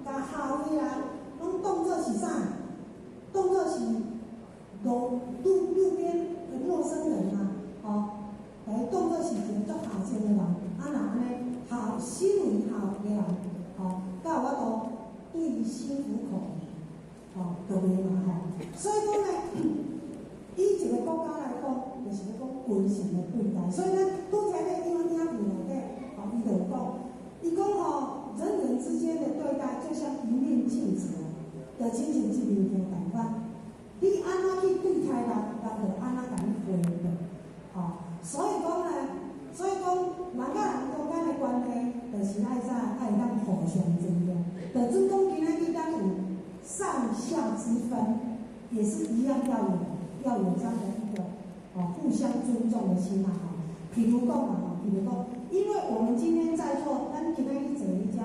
甲下位的人，拢当作是啥？当作是路边的陌生人甲伊当作是一个足下贱的人。若安尼身为下位的人，才有法度对伊心服口服，就袂嘛所以讲呢，以一个国家来讲，就是咧讲君臣的对待。所以呢，拄才咧影片内底，伊就讲，伊讲人与人之间的对待就像一面镜子，就亲像一面镜同款。你安怎去对待人，人就安怎甲你回应。所以讲呢，人甲人中间的关系，就是爱当互相尊重。就尊重今仔日咱有上下之分，也是一样要有这样的一个互相尊重的心比如讲因为我们今天在座，咱今仔日坐一家，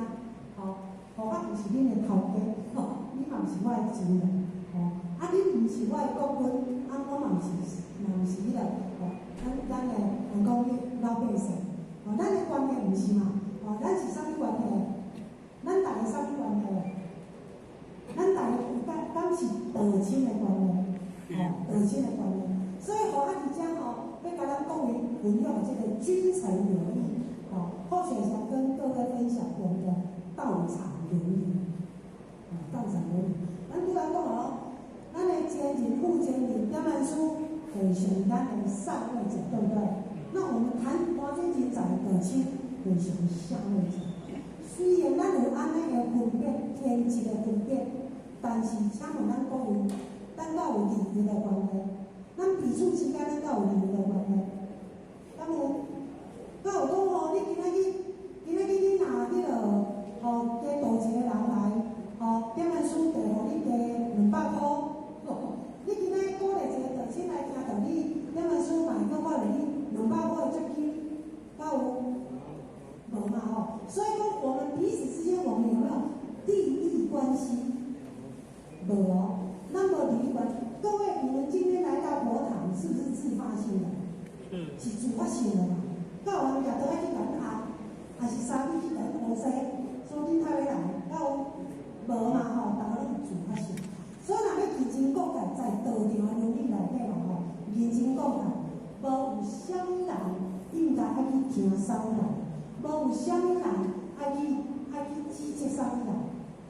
我不是恁的头家，你嘛是我的亲人，你不是我的国君，我嘛不是迄个，咱的讲老百姓，咱的关系毋是嘛？咱是啥物关系？咱大家啥物关系？咱大家敢是道亲的关系，道亲的关系。所以何阿姨讲要甲咱讲于运用这个君臣有义，或许想跟各位分享我们的道场伦理，道场伦理。咱拄才讲咱的监理、副监理、点文书，就是咱的上位者，对不对？那我们谈花水真在道亲，就是下位者。虽然咱有安尼的分别，天职的分别，但是请问咱各位，咱敢有利益的关系？咱彼此之间咱敢有利益的关系？敢有？敢有讲你今仔日你拿迄个加多一个人来，点文书地互你加200块，你今仔鼓励一个道亲来听道理，点文书嘛会鼓励你200块的奖金，敢有？无嘛所以说我们彼此之间，我们有没有利益关系？无那么利益关系，各位，你们今天来到佛堂，是不是自发性的？是自发性的嘛？到我们也都爱去感恩，还是三日去感恩菩萨，说你太会来，到无嘛大家拢自发性。所以若要认真讲解，在道场的伦理内底认真讲解，无有啥物人应该爱去听啥物人。无有啥物人爱去指责啥物人，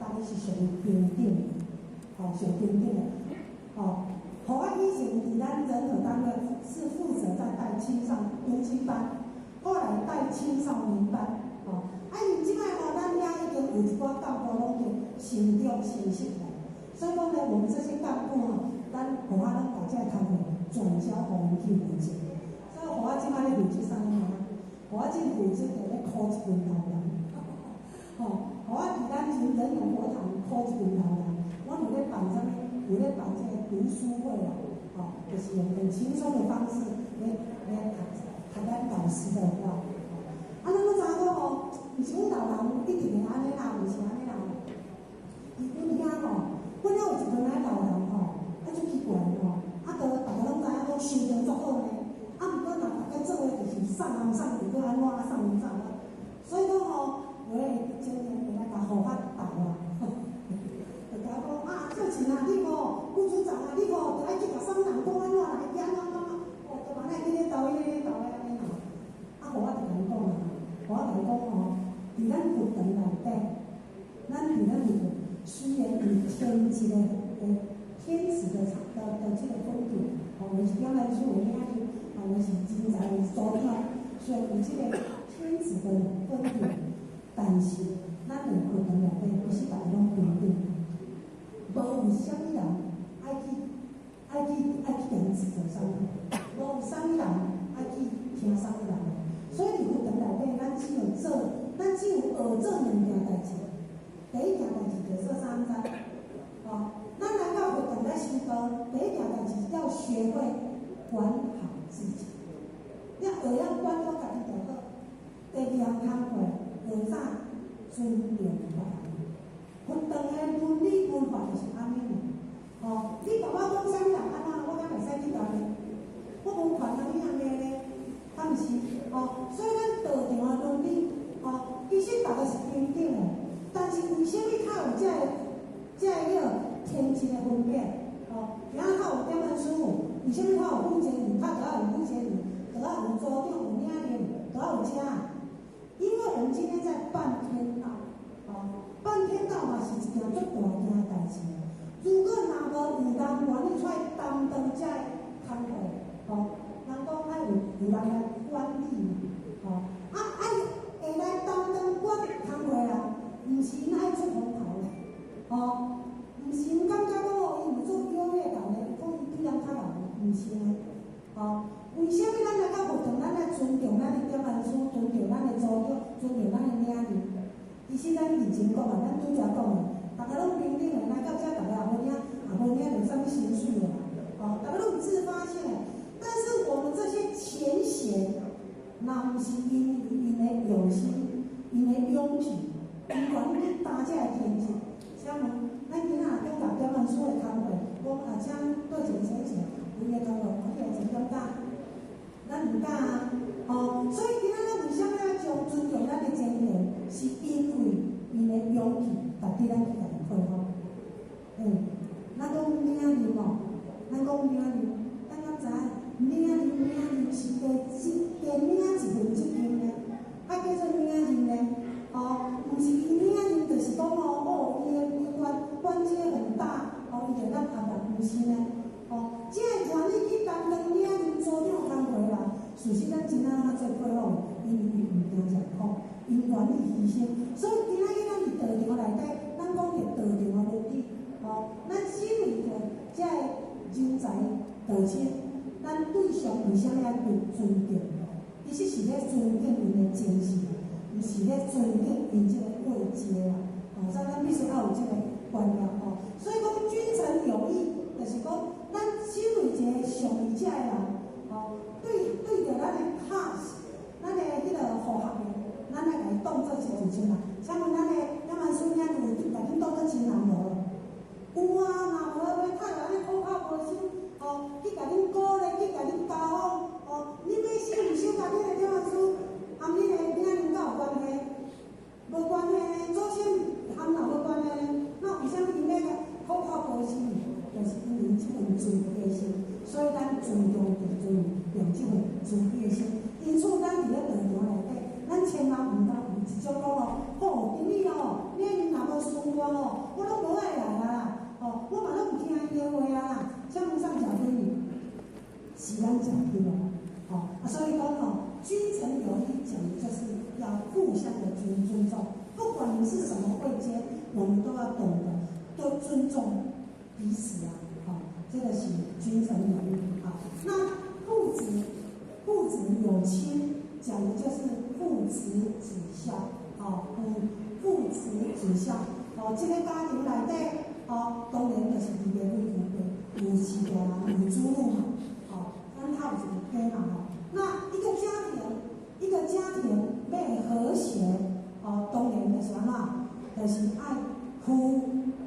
大家是属于平等的，属平等的，互我以前伫咱人和单位是负责在带青少读经班，后来带青少年班，因即摆咱遐已经有一寡干部拢已经成长成熟了，所以讲呢，我们这些干部咱互我咱把这个工作转交互们去负责，所以互我即摆咧负责啥物事？我真负责在咧考一份头人，我伫咱人人用佛堂考一份头人，我有咧办啥物？有咧办这个读书会就是用很轻松的方式来谈咱导师的话。咱要知影讲毋是阮老人一定会安尼啦，毋是安尼啦。伊阮遐阮了有一个来老人足奇怪大家拢知影讲修行足好呢。毋过若大家做伙就是送人送去，搁安怎送人送啊？所以讲有诶青年会来甲护法斗就甲讲做钱你副组长你就爱去甲送人讲安怎来，去安怎就安尼去咧斗安尼护法就甲伊讲护法就讲伫咱佛堂内底，咱伫咱佛堂虽然有天职的天子的这个风土，就是点来说有遐去。就是真在所听，所以有这个天子的分别，但是咱的佛堂内底不是大家拢平等，无有啥物人爱去跟指责啥物，无有啥物人爱去听啥物人。所以伫佛堂内底，咱只有学这2件代志。第一件代志就是啥物知？咱来到佛堂来修道，第一件代志要学会管好自己，你学要管好家己就好。第2项工课学啥？尊重法。佛堂的伦理文化就是安尼你爸爸讲啥物人安怎，我敢袂使去教你。我无权你安尼咧，毋是所以咱道场的伦理其实大家是平等的，但是为什么较有这个天职的分别？然后较有点文书。为什么较有副监理？较要有副监理，就要有组长、有领导，就要有车。因为我们今天在办天道，办天道嘛是一件足大件的代志。如果若无有人愿意出来担当这个工课，人讲爱有人来管理嘛，会来担当管工课啦，毋是因爱出风头的，毋是因感觉讲伊有做优越感的，讲伊比人较老。毋是呢，为什么咱来到佛堂，咱来尊重咱的点文书，尊重咱的组长，尊重咱的领导？其实咱认真讲咱拄则讲大家拢平等的，来到遮大家也无领着啥物薪水的大家拢自发性的。但是我们这些前贤，那毋是因的用心，因的勇气，因愿意去担这个天职。请问，咱今仔中甲点文书的工课，我请对一个先生。伊个工作，我也真感觉，咱唔敢所以今仔日为什么要伫咱去家己配合。咱讲领人哦，咱讲领人，咱敢知领人是加领一份责任呢？啊，叫做领人呢？毋是领人，就是讲伊的关节很大，伊就咱压力，毋是呢？这个权利去担当领人组长工回来，事实咱真正做配合，因毋惊吃苦，因愿意牺牲，所以今仔日咱伫道场内底，咱讲着道场的目的，咱身为着这个人才道亲，咱对上为啥要对尊敬？其实是咧尊敬因的精神，毋是咧尊敬因这个位阶啦。所以咱必须要有这个观念所以讲君臣有义，就是讲咱身为一个上义者的人，对着咱的卡士，咱的迄个护学的，咱来甲伊当作一个亲人。请问咱的两万孙囝有甲恁当作亲人无？有啊，若无要太人咧口口无心，去甲恁鼓励，去甲恁教好，恁要小毋小，甲恁的两万孙，含恁的领人敢有关系？无关系呢，祖先含哪无关系呢？那为啥物因要甲口口无心？就是因为即份尊敬心，所以咱尊重地尊用即份尊敬心。因此，咱伫咧道场内底，咱千万毋通有一种讲今日领人若无顺我我拢无爱来啦，我嘛拢毋听伊的话啦，请问上食几年？是咱食对无？所以讲君臣有义讲的就是要互相的尊重，不管你是什么位阶，我们都要懂得都尊重彼此啊，这个是君臣有义啊。那父子有亲，讲的就是父慈子孝，父慈子孝，这个家庭内底，当然就是伫个有四个人有子女嘛，咱他有一个家嘛，那一个家庭要和谐，当然就是安怎，就是爱夫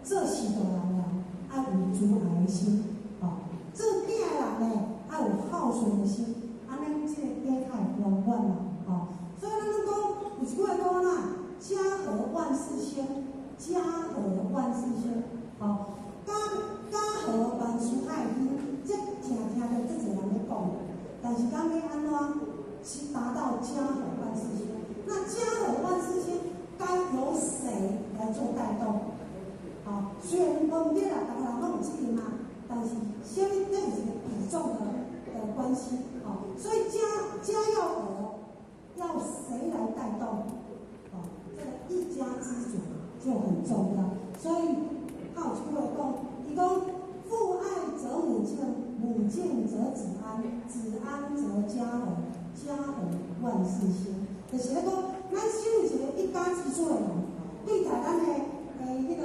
做事大人啦，爱有慈爱的心，做囝的人呢，爱有孝顺的心，安尼这个家才会圆满啦，所以咱讲有一句话讲家和万事兴，家和万事兴，家和万事爱兴，这听着足侪人咧讲，但是咱要安怎去达到家和万事兴？那家和万事兴该由谁来做带动？虽然无对啦，大家人拢有责任嘛，但是这是一个比重的关系，所以家要和，要谁来带动？这个一家之主就很重要。所以还有一句话讲，伊讲父爱则母敬，母敬则子安，子安则家和，家和万事兴。就是咧讲，咱身为一个一家之主的人，对待咱的迄个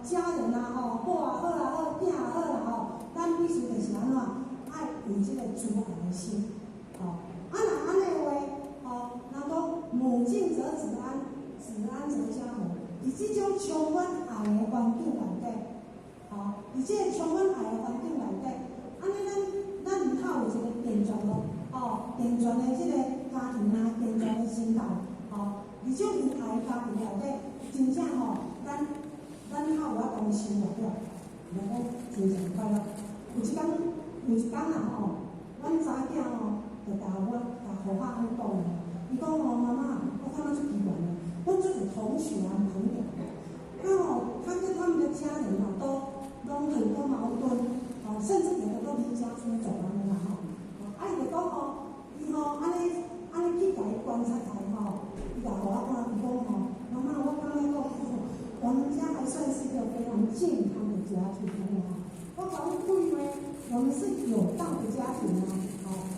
家人啊，某也好啦，囝也好啦，咱必须就是安怎爱有这个慈爱的心，若安尼话，人讲母敬则子安，子安则家和。伫这种充满爱的环境内底，伫这个充满爱的环境内底，安尼咱唔透有一个健全的健全的这个家庭啊，健全的心态，伫这种有爱的家庭内底，真正咱透有法度生活了，就讲真正快乐。有一天啦阮查囝就甲我互我安讲，伊讲妈妈，我看到足奇怪的，我这有同学啊朋友，他跟他们的家人都很多矛盾，甚至有的都离家出走了啦伊就讲伊安尼去甲伊观察下伊甲互我看，伊讲妈妈，我感觉讲我们家还算是一个非常健康的家庭我讲对吗？我们是有道的家庭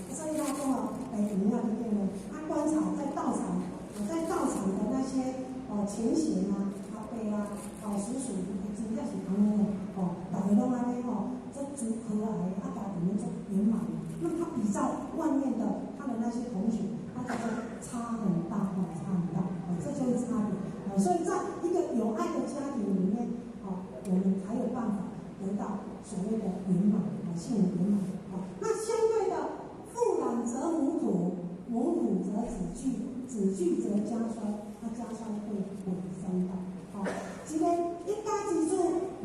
所以他说怎么样就对了。他观察在道场的那些前贤啊、阿伯啊、叔叔，真正是安尼大家拢安尼做足和蔼，家庭做圆满。那他比较外面的他的那些同学，他觉得差很大这就是差别。所以在一个有爱的家庭里面，我们才有办法得到所谓的圆满，幸福圆满。那相对的，父养则母土，母土则子聚，子聚则家衰，那家衰会尾生的。一个一家之主，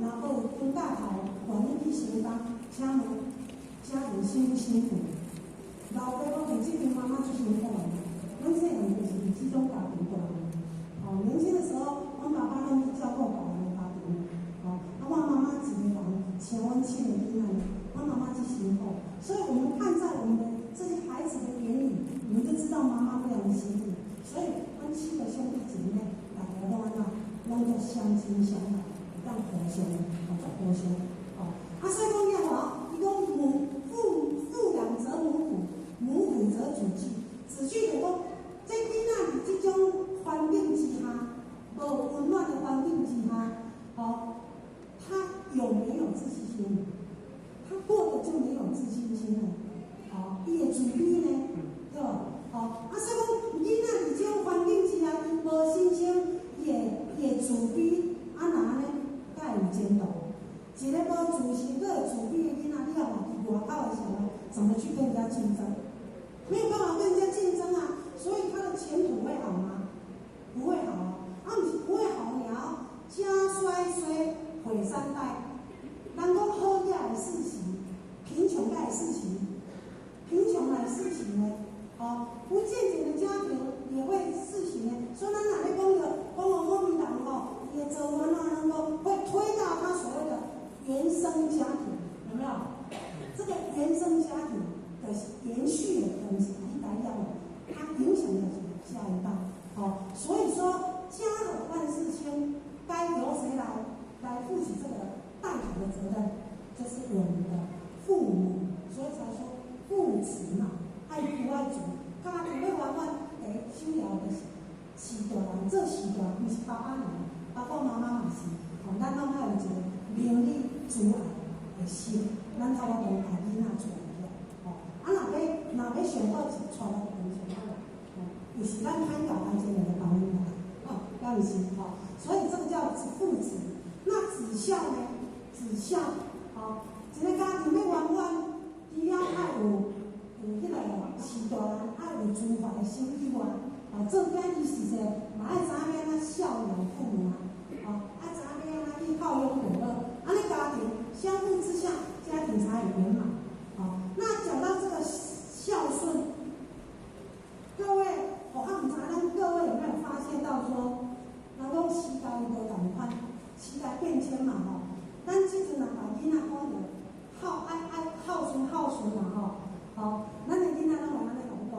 若无分大头，愿意去承担，请问家庭辛不辛苦？老爸母为这边妈妈最辛苦了。阮细汉就是这种家庭过来的。年轻的时候，阮爸爸拢是照顾别人的家庭。阮妈妈一个人请阮亲的囡仔，阮妈妈最辛苦。所以我们看在我们的这些孩子的眼里，我们就知道妈妈非常的辛苦。所以，阮4个兄弟姐妹，大家拢安怎，拢都相亲相爱，当互相，做互相。所以讲了伊讲父养则母抚，母抚则子继。子继就讲，这囡仔伫这种环境之下，无温暖的环境之下，他有没有自信心？他过得就没有自信心了。伊的自卑呢，对吧？所以讲囡仔伫这种环境之下，伊无信心，伊会自卑，哪呢？才会有前途。一个无自信、个自卑的囡仔，你要往外口的时候，怎么去跟人家竞争？没有办法跟人家竞争啊，所以他的前途会好吗？不会好啊！不会好了，家衰衰，毁3代。人讲好也会事情，贫穷也会事情，贫穷来事情呢，不健全的家庭也会事情呢。所以咱哪咧讲我们人伊的做法能够会推到他所谓的原生家庭，有没有？这个原生家庭的延续的东西，一代要它影响的是下一代。所以说家和万事兴，该由谁来负起这个带头的责任？就是我们的父母。所以才说父慈嘛，爱父爱子。家庭要完完首要的是饲大人，做饲大人，不是爸爸妈妈，爸爸妈妈嘛是。咱拢爱有一个明理慈爱的心，咱才有办法把囡仔带起来。若要上好是带到平常啊，又是咱歹教咱这个的导引来，敢毋是？所以这个叫父慈。那子孝呢？子孝，一个家庭要圆满，除了爱有迄个饲大人爱有慈怀的心以外，做囝儿是说，嘛爱知影怎孝养父母啊，爱知影怎去孝养父母，安尼家庭相互之下，家庭才会圆满。那讲到这个孝顺，各位，我唔知咱各位有没有发现到说，人讲时代无同款，时代变迁嘛咱即阵若把囡仔讲着爱孝顺嘛咱的囡仔拢会安尼讲。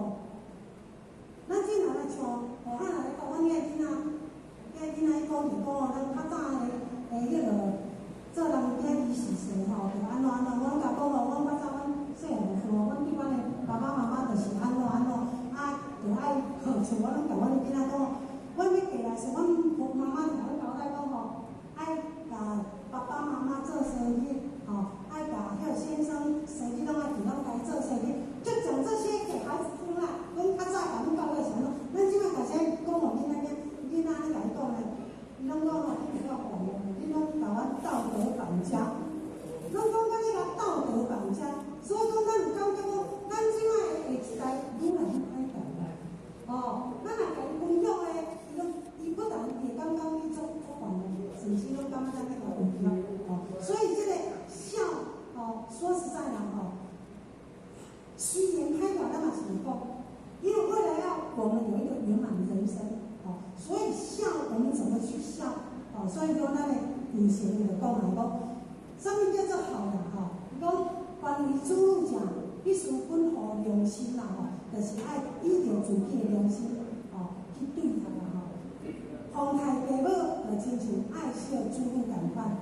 咱即若来像河汉来讲，阮遐囡仔伊讲着咱较早的迄个做人遐仪式时就安怎，阮甲讲阮较早阮细汉的时候，阮对阮的爸爸妈妈就是安怎，就爱像我拢甲阮的囡仔讲，阮要过来时，阮妈妈就甲阮交代讲爱甲爸爸妈妈做生日，爱甲迄个先生生日拢爱伫咱家做生日，就讲这些给孩子听啦。讲较早甲阮教会啥咯，咱即摆开始讲互囡仔你甲伊讲咧，伊拢讲你比较好用，你拢甲阮道德绑架，拢讲甲你甲道德绑架，所以讲咱有感觉讲，咱即摆的下一代愈来愈歹教咱若甲伊分享的，伊不但会感觉你做烦的，甚至拢感觉咱那个有效所以这个孝说实在的虽然开表咱嘛是讲，因为为了要我们有一个圆满的人生所以孝我们怎么去孝所以说咱的以前就讲来讲，什么叫做好人伊讲关于子女者，必须本乎良心啦就是爱依照自己的良心去对他奉太爸母就亲像爱惜子女同款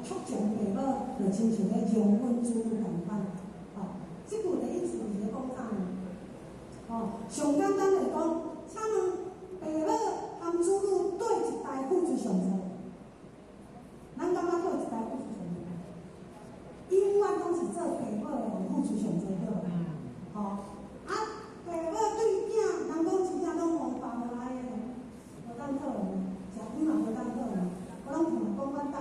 促从爸母就亲像咧容忍子女同款这句的意思是咧讲啥呢？上简单来讲，请问爸母和子女对一代付出上多？咱感觉对一代付出上多？永远拢是做爸母的付出上多好。爸母对囝，人讲真正拢王爸无爱的，无当讨厌，食饭嘛无当讨厌。我拢听讲阮兜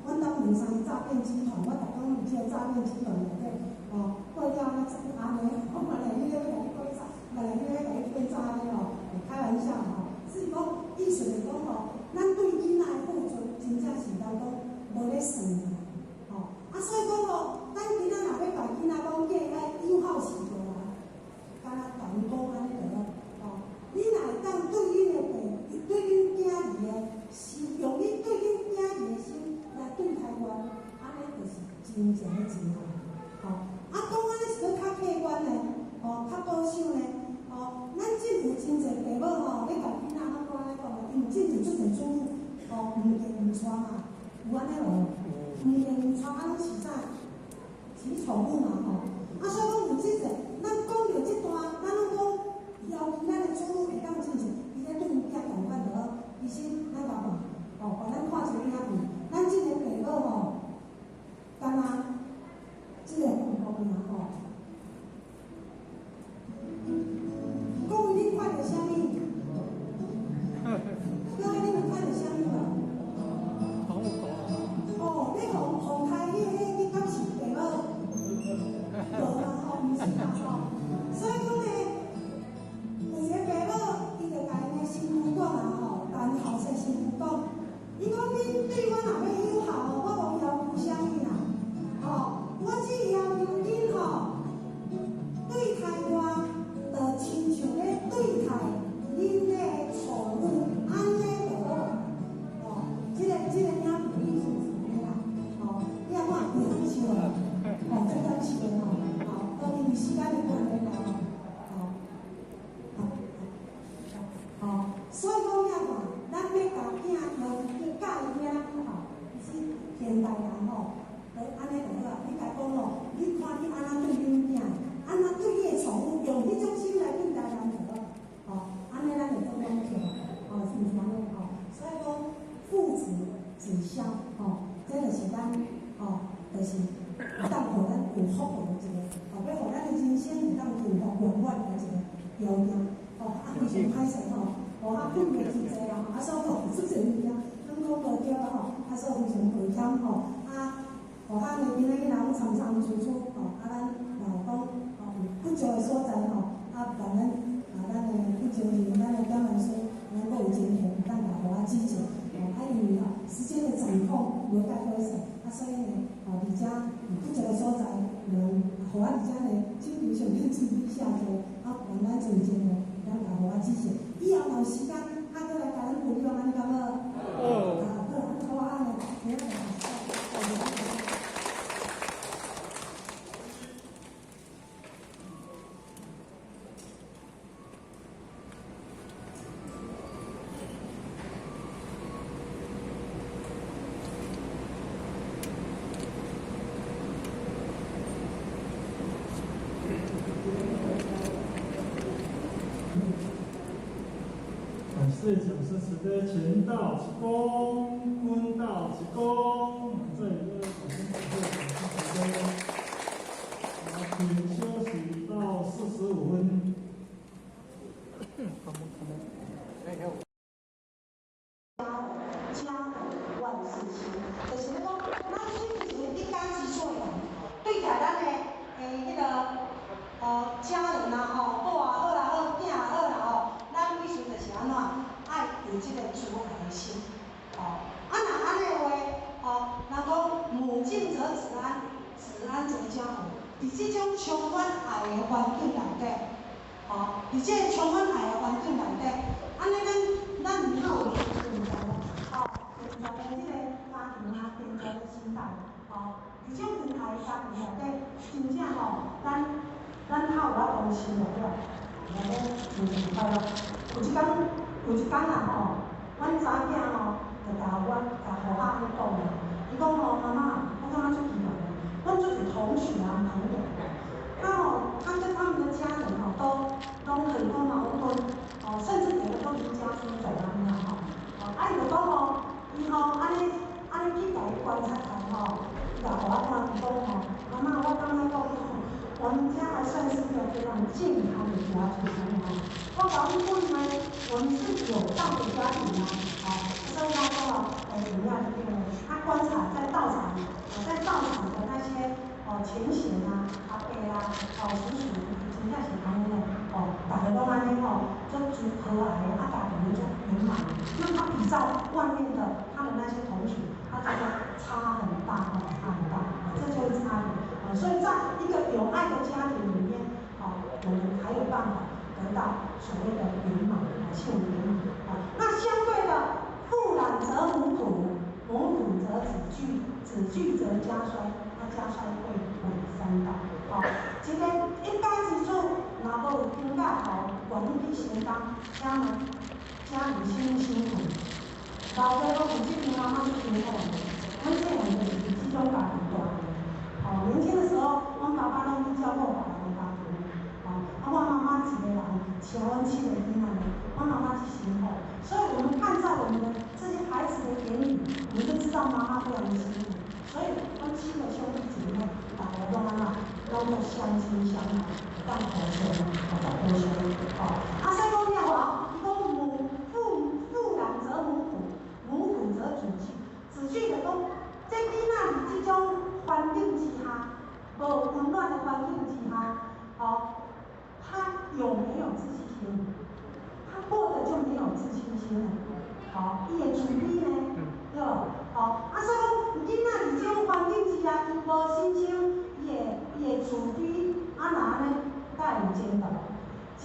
阮兜门生诈骗集团，我逐工有这诈骗集团内底过了安尼，我本来你咧甲你讲啥，本来你咧甲你骗诈咧开玩笑是讲意思是讲咱对囝真正是人讲无咧算的，吼。啊，所以讲吼，咱今仔若要甲囡仔讲嫁爱友好是着啦，敢若甲伊讲安尼着咯，吼。你若会当对恁的对恁囝儿的心，用你对恁囝儿的心来对待我，安尼就是真正的真好，吼。啊，讲安尼是要较客观的，吼，较保守的，吼。咱真有真侪爸母吼，咧甲囡仔咱讲安尼讲的，因为真有出侪主妇，吼，唔嫁唔娶嘛，有安尼无？唔嫁唔娶，啊，拢是啥？是宠物嘛，吼。啊，所以讲有即个，咱讲到即段，咱拢讲以后囡仔的主妇会当真正，伊咧对囝同款就好。其实咱爸爸，吼，互咱看一个囝子，咱即个爸母吼，干若即个父母尔吼，讲你看到啥物？讲你们看到啥物无？哦，你红台你敢是爸母？无啦吼，毋是啦吼。所以讲咧，有一个爸母，伊就甲因的媳妇讲啦吼，甲因后生媳妇讲，伊讲你对我若要友好，我无要求啥物啦，吼，我只要求恁吼对待我，就亲像咧对待恁的宠物，安尼就好。哦，即个影片意思是安尼啦，吼，你啊看袂当笑啊，吼，这当笑吼，吼，到因为时间的关系啦，吼，吼，所以讲遐看，咱要教囝，要教伊遐吼，是现代人吼，就安尼就好啊。你甲讲吼，你看你安怎对恁囝，安怎对你的宠物，用迄种心来对待人就好，吼，安尼咱就做讲起，吼，是毋是安尼吼？所以讲父子子孝，吼，这就是咱，吼，就是有当互咱有福报的一个，吼，要互咱的人生有当幸福圆满的一个条件，吼，啊，非常歹势吼，吼，啊，困难真济啦，啊，所以讲出侪物件，咱讲无对啊吼，啊，所以非常危险吼，啊，互咱的囡仔囡仔拢参参处处，吼，啊，咱若讲吼不足的所在吼，啊，咱的不足的咱的表现说能够有前途，咱也互我支持，吼，啊，因为吼时间的掌控无介好势，啊，所以呢，吼，而且不足的所在，互我而且呢，精力上面注意下做，啊，让咱做前途，咱也互我支持。以后有时间，啊，再来甲咱分享，安尼敢好？好，好，啊，呢，感谢讲师慈悲，前道一公，坤道一公，这里就是感谢讲师慈悲。请休息到45分。家万事兴，就是咧讲，咱虽是一家之主人，对待咱的迄个家人啦吼，某也好啦好，囝也好啦吼，咱必须就是安怎爱有这个主爱的心，吼。啊，若安尼的话，吼，人讲母敬则子安，子安则家和。伫这种充满爱的环境内底，吼，伫这充满爱的环境内底，安尼咱唔好有问题啦，吼，存在的这个家庭啊，健康的心态，吼，伫这种恩爱的家庭内底，真正吼，咱好有法同心了，了咧新年快乐。有一天啊吼，阮查囝吼，就甲互阿安尼讲啦，伊讲吼妈妈，我感觉足奇怪的，阮就是同学啊朋友，啊吼，他跟他们的家人吼都很多矛盾，哦，甚至有的都离家出走啊那样吼，啊伊就讲吼，伊吼安尼去甲伊观察看吼，伊甲互我看，伊讲吼，妈妈我感觉讲吼，我们家还算是一个非常健康的家庭吼，我讲问呢，我们是有道的家庭啊，哦，所以他说了，怎么样这个，他观察在道场的那些前贤啊、阿伯啊、叔叔，真正是安尼嘞。大家拢安尼就足和蔼的，家庭就圆满。那他比照外面的他的那些同学，他就说差很大差很大，这就是差别。所以在一个有爱的家庭里面，我们才有办法得到所谓的圆满幸福圆满。那相对的，父懒则母苦，母苦则子惧，子惧则家衰，那家衰会毁三代。一个一家之主，若无有经甲好，愿意去承担家里辛苦。老爸拢有这边妈妈去辛苦，阮这样就是这种家庭大的。年轻的时候，阮爸爸拢去照顾别人的家庭，阮妈妈一个人请阮7个囡仔，阮妈妈去辛苦，所以我们看在我们的这些孩子的眼里，我们就知道妈妈非常的辛苦。所以阮7个兄弟姐妹，大家拢安怎，拢做相亲相爱，当好兄，当好兄。所以讲了伊讲父懒则母苦，母苦则子惧。子惧就讲，这囡仔伫这种环境之下，无温暖的环境之下，他有没有自信心？他过得就没有自信心了。伊会自卑呢，对吧？所以讲，囡仔伫这种环境之下，伊无信心，伊会自卑，那呢，才会有前途。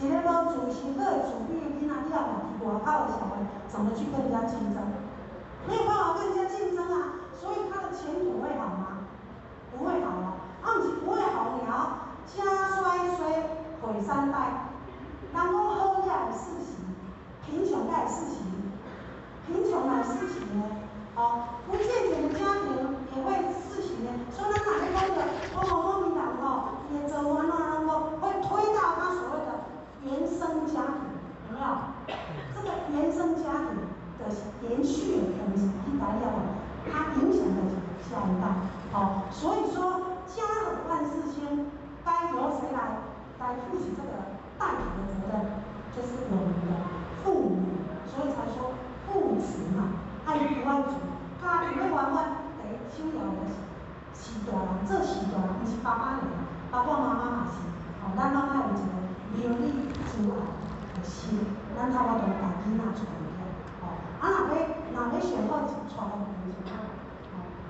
一个无自信、佫会自卑的囡仔，你要去外口的社会，怎么去跟人家竞争？没有办法跟人家竞争啊，所以他的前途会好吗？不会好啊，不是不会好了，家衰衰毁三代。人讲好也有四时，贫穷也有四时，贫穷来四时呢，不健全的家庭也会四时呢。所以咱哪咧讲的，某人也做安怎会推到他所谓的原生家庭，有没有？这个原生家庭的延续的东西，一来了，它影响的下一代。所以说家和万事兴，该由谁来负起这个带头的责任？就是我们的父母。所以才说父慈嘛，爱父爱子。家庭要完完，第一首要的是大人，做是大人，不是爸爸尔，爸爸妈妈嘛是。咱拢爱有一个邻里之爱的心，咱差不多把囡仔带起来。若要选好就带好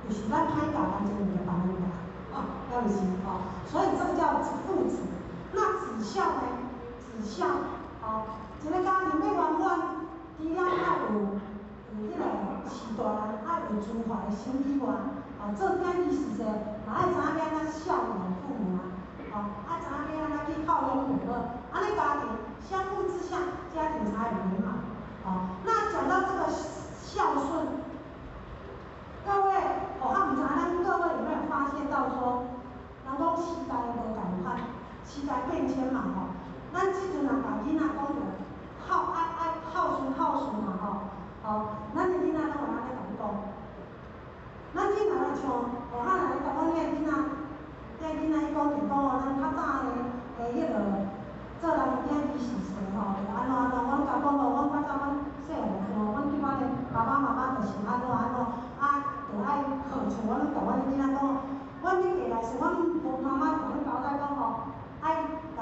就是咱歹教，咱就唔要帮人教，要有是所以这个叫父慈。那子孝呢？子孝，一个家庭要圆满，除了要有迄个是大人，要有慈怀的心以外，做囝儿时势，嘛爱知影要安怎孝养父母爱知影要安怎去孝养父母，安尼家庭相互之下，家庭才会圆满。那讲到这个孝顺，各位，我唔知咱各位有没有发现到说，人讲时代无共款，时代变迁嘛咱即阵人甲囡仔讲着爱孝顺嘛咱的囡仔拢会安尼甲你讲。咱即阵来像学校来甲阮囡仔伊讲着讲咱较早的迄个做人囝儿时势就安怎，阮甲讲阮较早阮细汉时阮对阮的爸爸妈妈就是安怎，就爱像阮甲阮囡仔讲，阮去过来时，阮妈妈甲阮交代讲爱甲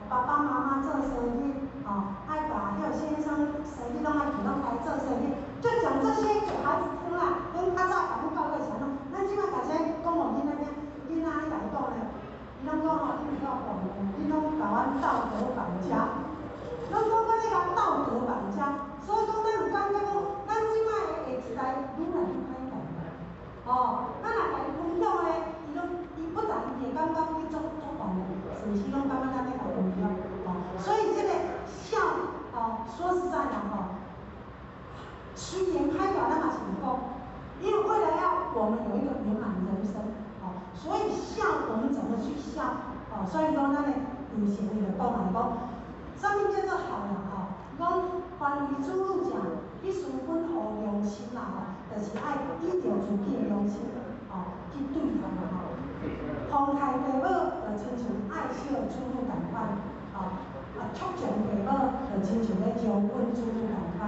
爸爸妈妈做生意，爱甲迄个先生生意拢爱去拢爱做生意，就讲这些给孩子听啦。跟较早甲阮教育是安怎，咱即摆甲这讲互囡仔听，囡仔安尼甲伊讲咧，伊拢讲你毋要讲，你拢甲阮道德绑架，拢讲我咧甲道德绑架，所以讲咱有感觉讲，咱即摆的下一代愈来愈歹教。咱若甲伊分享咧，伊不但伊会感觉去做烦的，甚至拢感觉咱咧甲分享。所以这个孝，说实在的虽然歹教咱嘛是唔讲，因为为了要我们有一个圆满人生，所以孝我们怎么去孝？所以讲咱的以前就讲来讲，什么叫做孝啦？讲凡为子女者，必须本乎良心啦，就是爱依照自己的良心去对待奉太父母就亲像爱惜子女同款，促将父母就亲像咧将阮子女同款。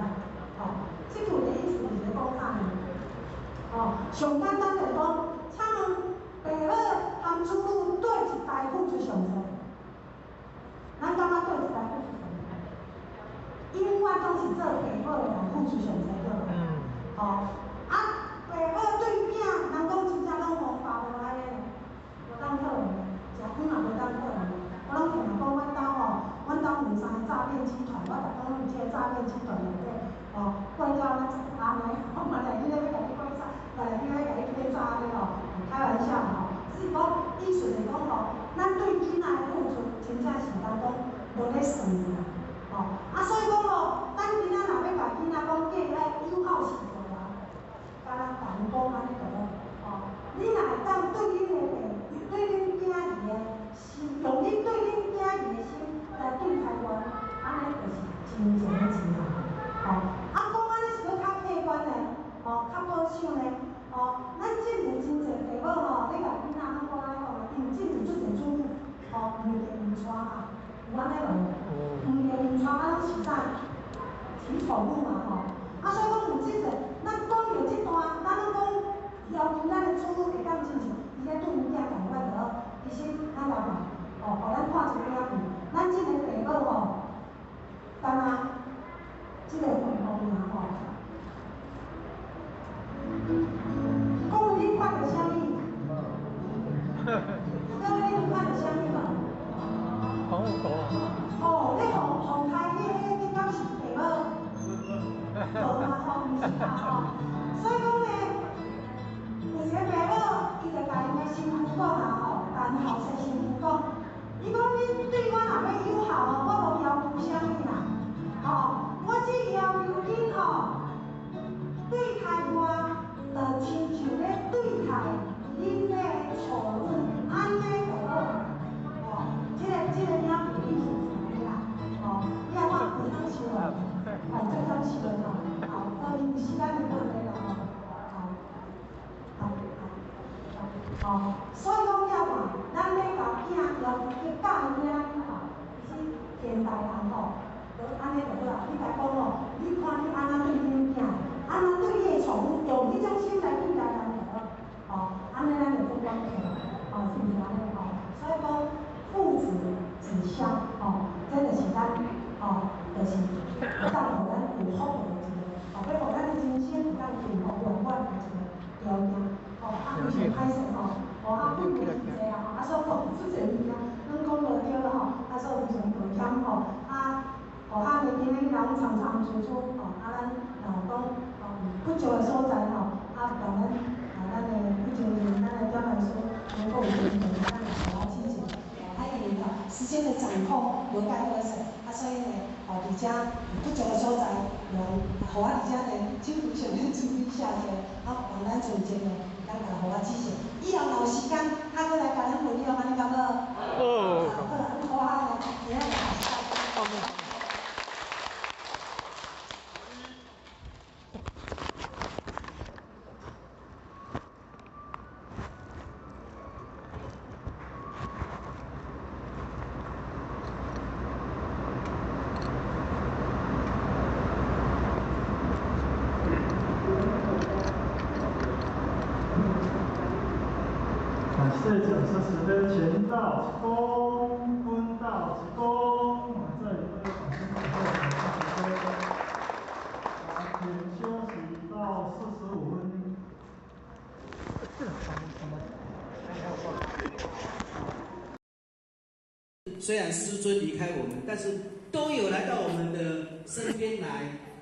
这句的意思就是讲啥呢？上简单就是讲，请问父母含子女对一代付出上多？咱感觉对一代付出父子选择对。哦，啊，爸母对囝，人讲真正拢方法无安尼，无当讨论，食饭也无当讨论。我拢听人讲，阮兜吼，阮兜两三个诈骗集团，我逐工拢伫个诈骗集团内底，哦，怪叫咱阿妹，我嘛来去那边甲你讲啥，来去那边甲你骗诈的吼，开玩笑吼。只是讲意思是讲吼，咱对囡仔的付出，真正是当讲无咧算啦。哦，啊，所以讲吼，咱囡仔若要甲囡仔讲嫁爱友好是做啦，敢若办公安尼个咯。哦，你若会当对恁的对恁囝儿的心，用恁对恁囝儿的心来对待我，安尼就是真正的真好。哦，啊，讲安尼是要较客观的，哦，较保守的。哦，咱政府真侪父母吼，你甲囡仔拢讲来讲的，因为政府出侪主妇，哦，唔得唔带嘛。有安尼无？唔连唔带啊，拢是啥？提宠物嘛吼。啊，所以讲有即个，咱讲到即段，咱拢讲要求咱的宠物会当亲像伊咧对物件共款着，其实咱老板，哦，互咱看一个影片，咱即个父母吼，干那即个父母面吼，讲你看到啥物？讲你看到啥物嘛？哦，你红台你敢是父母？无嘛吼，毋是嘛吼。所以讲呢，有一个父母，伊就甲因的媳妇讲啊吼，甲因后生媳妇讲，伊讲你对我若要友好哦，我无要求啥物啦，吼，我只要求恁吼，对待我，亲像咧对待恁的宠物，安尼就好。哦，这个影片你是知啦，哦，你啊我不当收了，哦，这当收了吼，好，因为时间的关系啦吼，哦，所以讲了嘛，咱要甲囝要去教伊啊，吼，是现代人吼，就安尼就好啦。你甲讲吼，你看你安怎对恁囝，安怎对你的宠物，用迄种心来对待人就好，哦，安尼咱就不光去，哦，是毋是安尼吼？所以讲父子子孝，哦，这就是咱，哦，就是会当互咱有福报的一个，哦，要互咱的人生会当幸福圆满的一个条件。哦，啊，非常歹势吼，哦，啊，并袂是这啊，啊，所以讲出这物件，咱讲落去了吼，啊，所以非常抱歉吼，啊，哦，啊，今日人常常处处，哦，啊，咱讲，哦，不足的所在吼，啊，让咱的不足的，咱的表达说能够有平衡，咱来好好进行。啊，因为吼时间的掌控无介好势，啊，所以呢，哦，而且不足的所在，互我而且呢，政府上面注意下者，啊，让咱存钱呢。互我支持，以后有时间，还佫来甲咱分享，安尼敢好？哦。好啦，好啊，今仔日下时间。这种是使得前道之功，坤道之功。这里都有掌声鼓励。请休息到45分。虽然师尊离开我们，但是都有来到我们的身边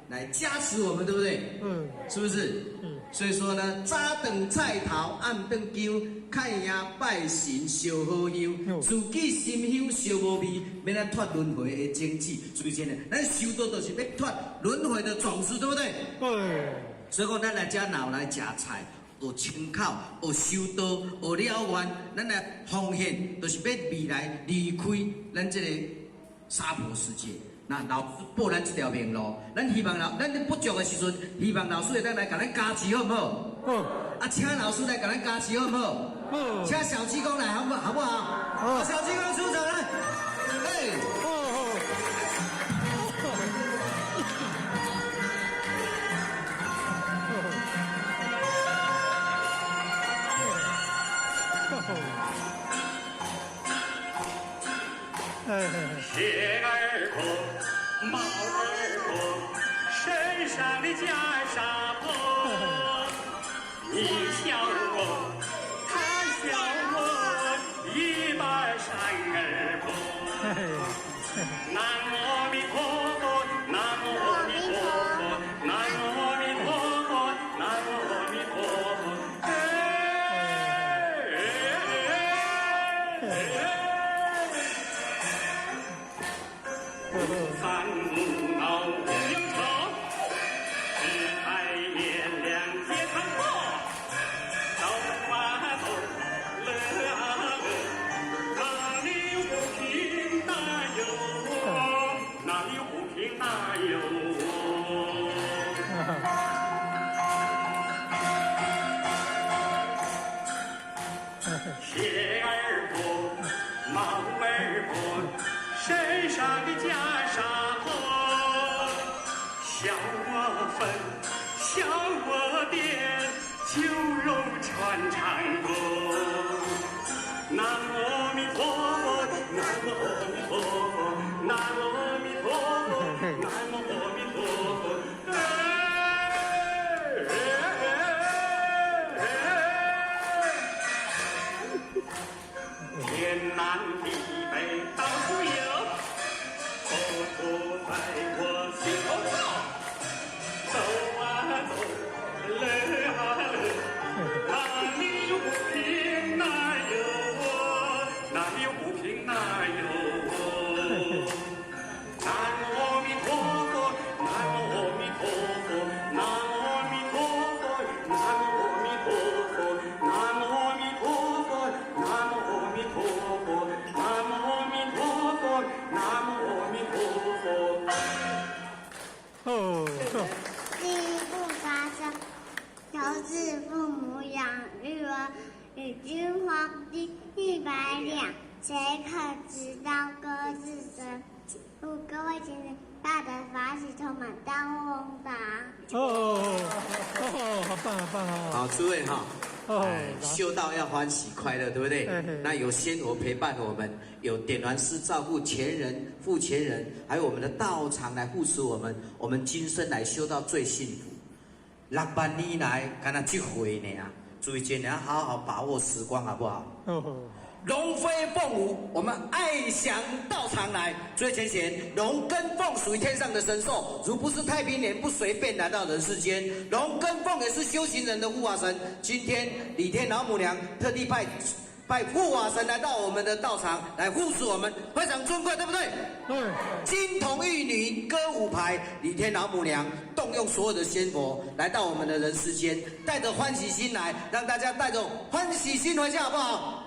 来加持我们，对不对？嗯，是不是？嗯。所以说呢，早顿菜头，暗顿姜，看爷拜神烧好香，自己心香烧无味，免咱脱轮回的精气。所以讲呢，咱修道就是要脱轮回的种子，对不对？对。所以讲，咱来遮闹来食菜，学清口，学修道，学了愿，咱的奉献就是要未来离开咱这个娑婆世界。那老师报咱这条明路，咱希望咱不足的时阵，希望老师会当来甲咱加持，好不好？嗯。啊，请老师来甲咱加持，好不好？嗯。请小济公来，好不好？好不好？好。小济公出场来，哎。鞋儿破，帽儿破，身上的袈裟破，你笑我，他笑我，一把扇儿破。南无阿弥陀佛，南无阿弥陀佛，南无阿弥陀佛，南无阿弥陀佛。烦恼不忧愁，只爱炎凉皆看破。走啊走，乐啊乐，哪里有不平哪有我，哪里有不平哪有我。鞋儿破，帽儿破，身上的袈裟破，笑我粉，笑我癫，酒肉穿肠过。南无阿弥陀佛，南无阿弥陀佛，南无阿弥陀佛，南无阿弥陀佛。天南地北到处游，佛陀在我心头照。走啊走，乐啊乐，哪里有不平哪有我，哪里有不平哪有我。南无阿弥陀佛，南无阿弥陀佛，南无阿弥陀佛，南无阿弥陀佛，南无阿弥陀佛，南无阿弥陀佛，南无阿弥陀佛，南无阿弥陀佛。第一步发生，求子父母养育儿，与君皇帝100两，谁可知道各自身？祝各位亲人大德法喜充满，大获宏达。好棒好棒哦！好，诸位哈。修道要欢喜快乐，对不对？那有仙佛陪伴我们，有点燃师照顾前人、父前人，还有我们的道场来护持我们，我们今生来修道最幸福。600年来，干那这回呢啊，诸位今年好好把握时光，好不好？龙飞凤舞，我们爱享道场来。诸位前贤，龙跟凤属于天上的神兽，如不是太平年，不随便来到人世间。龙跟凤也是修行人的护法神。今天李天老母娘特地拜护法神来到我们的道场来护持我们，非常尊贵，对不对？金童玉女歌舞牌，李天老母娘动用所有的仙佛来到我们的人世间，带着欢喜心来，让大家带着欢喜心回家，好不好？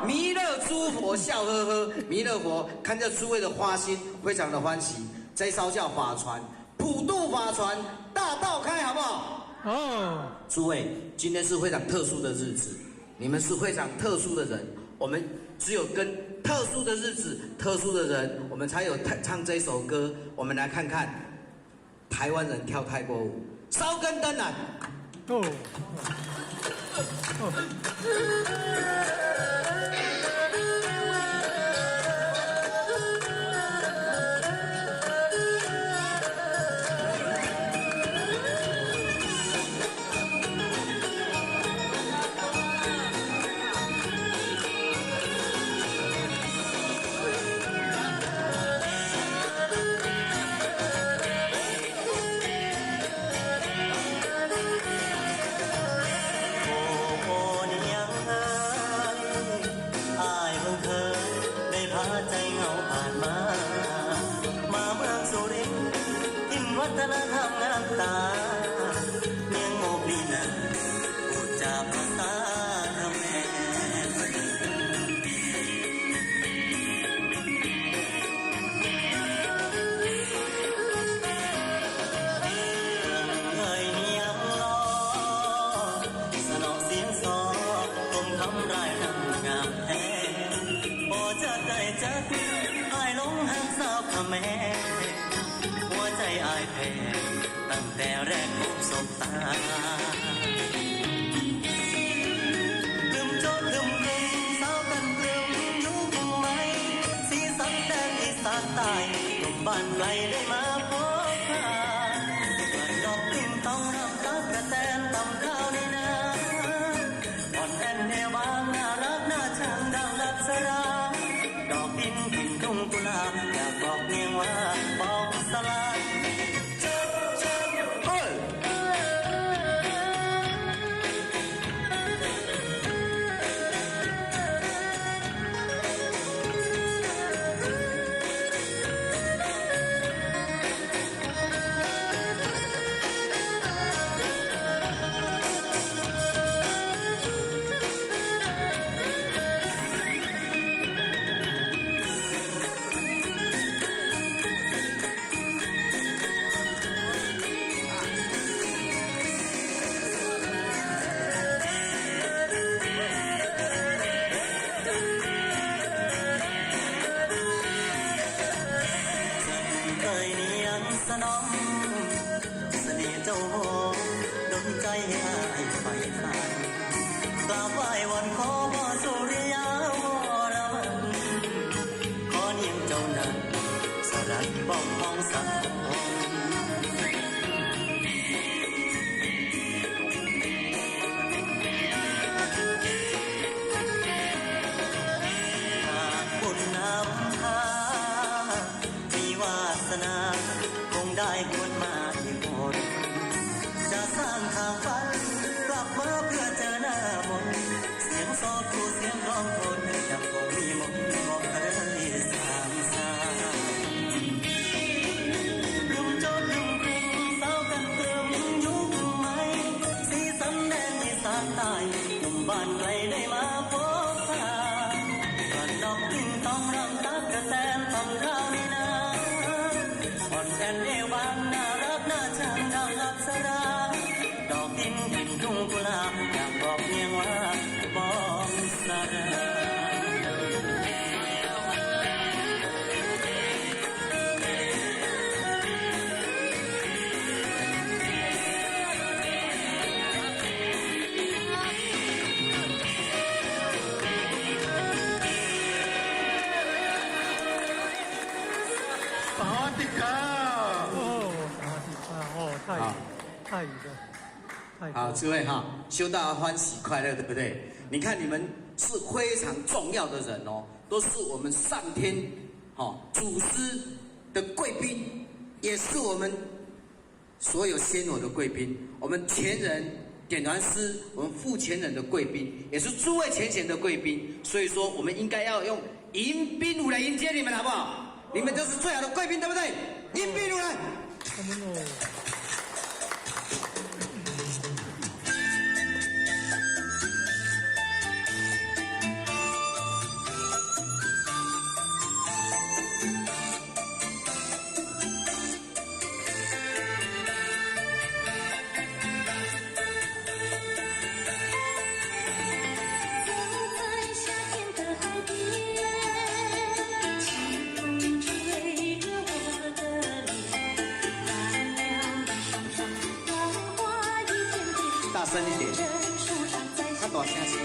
弥勒诸佛笑呵呵，弥勒佛看着诸位的花心，非常的欢喜。这艘叫法船，普渡法船，大道开，好不好？诸位，今天是非常特殊的日子，你们是非常特殊的人，我们只有跟特殊的日子、特殊的人，我们才有唱这首歌。我们来看看台湾人跳泰国舞，烧根灯来。บ้านไกลได้มาพบ ไฟฝันกราบไหว้วอนขอพ่อสุริยาวรมันขอเนียงเจ้านั้นสลัดป้องของสังคมได้คนมาอีกคนจะสร้างทางฝันกลับมาเพื่อเจอหน้ามนเสียงซอกูเสียงร้องโทนยังคงมีมนมองเคยสามสาลุ่มโจดลุ่มกรุงสาวกันเติมยุคใหม่สีสันแดนอีสานใต้หนุ่มบ้านไกลได้มาพบพากันดอกติ้งต้องรำตักกระแตนทำข้าวในนาอ่อนแอนเอวบางน่ารักน่าชังดังอัปสราดอกดินดินทุ่งกุหลาบอยากบอกเพียงว่าบองสารา好，诸位哈，修道欢喜快乐，对不对？你看你们是非常重要的人哦，都是我们上天祖师的贵宾，也是我们所有仙佛的贵宾，我们前人点燃师，我们副前人的贵宾，也是诸位前贤的贵宾。所以说，我们应该要用迎宾舞来迎接你们，好不好？你们就是最好的贵宾，对不对？迎宾舞来。大声一点，他多声些。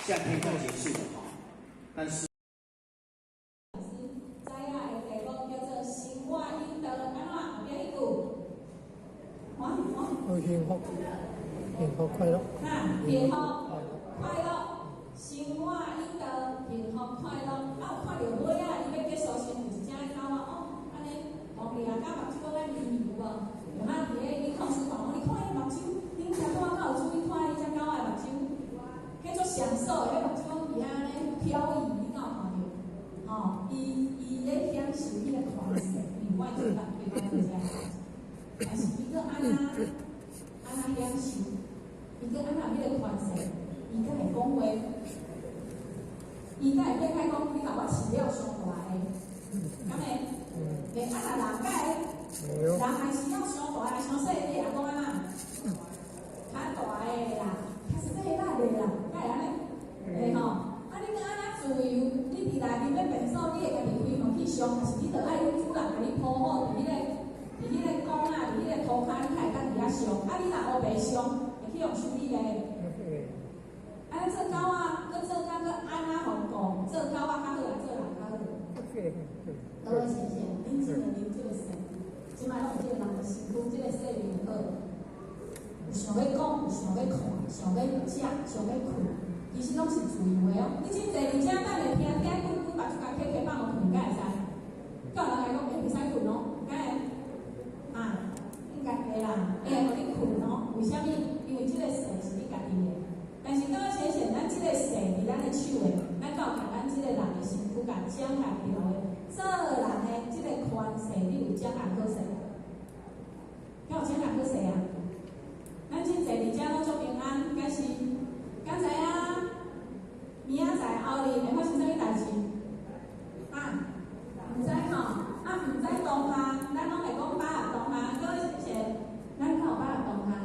现在可以快结束了哈，但是。幸福快乐。幸福快乐，生活应得幸福快乐。啊，有看到尾啊，伊要结束时，就是只狗啊，哦，安尼，红脸啊，甲目睭搁咱眯眯有无？就哈伫咧你看书房，你看伊目睭，恁听拄仔有注意看伊只狗仔目睭，迄种享受，迄目睭伊安尼飘逸，你敢有看到？吼，伊咧享受迄个快乐，另外一个对咱这样，但是伊个安那享受。伊个安那迄个款式，伊个会讲话，伊个会变开讲，你甲我饲了上大个，敢会？袂安那人个，人爱饲了上大个，上细个也讲安那，较大个啦，较细个啦，敢会安尼？会吼？啊，你个安那自由，你伫内面要变数，你会家己开门去上，是你着爱你主人甲你铺好，伫迄个缸啊，伫迄个涂骹，你才会当伫遐上。啊，你若乌白上。去用处理嘞，啊，做狗啊，搁做甲搁安那互顾，做狗啊较好啊，做人较好。各位先生，恁真个啉这个水，即摆拢有这个人的身躯，这个洗面好，有想要讲，有想要看，想要食，想要困，其实拢是自由的哦。你真侪而且等下听困，把这甲摕放互困，敢会使？叫人来讲，袂使困哦，敢会？啊，应该会啦，会互你困哦。为虾米？因为这个洗是你家己的，但是各位先生，咱这个洗伫咱的手的，咱到甲咱这个人的身躯甲掌握掉的，做人的这个宽洗，你有掌握好势？敢有掌握好势啊？咱真侪伫遮拢足平安，敢是？敢知影？明仔载后日会发生啥物代志？啊？毋知吼？啊，毋知当下，咱拢会讲把握当下，各位先生，咱敢有把握当下？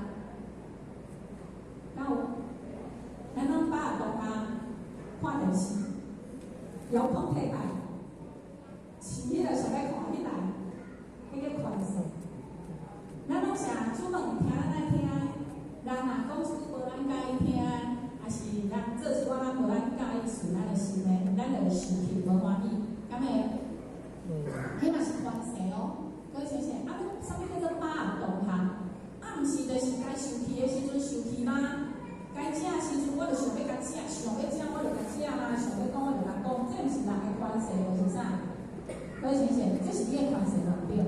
咱拢把握当下看电视，遥控体台，是迄个想要看迄台，迄个款式。咱拢啥出门听咱爱听，人若讲出无咱介意听，还是人做一寡咱无咱介意顺咱的心的，咱就生气无欢喜，敢会？迄嘛是款式哦。各位先生，啊，啥物叫做把握当下？啊，毋是就是该生气的时阵生气吗？该食的时阵，我就想要甲食，想要食我就甲食嘛，想要讲我就甲讲，这毋是人的款式，就是啥？各位先生，这是你的款式嘛对？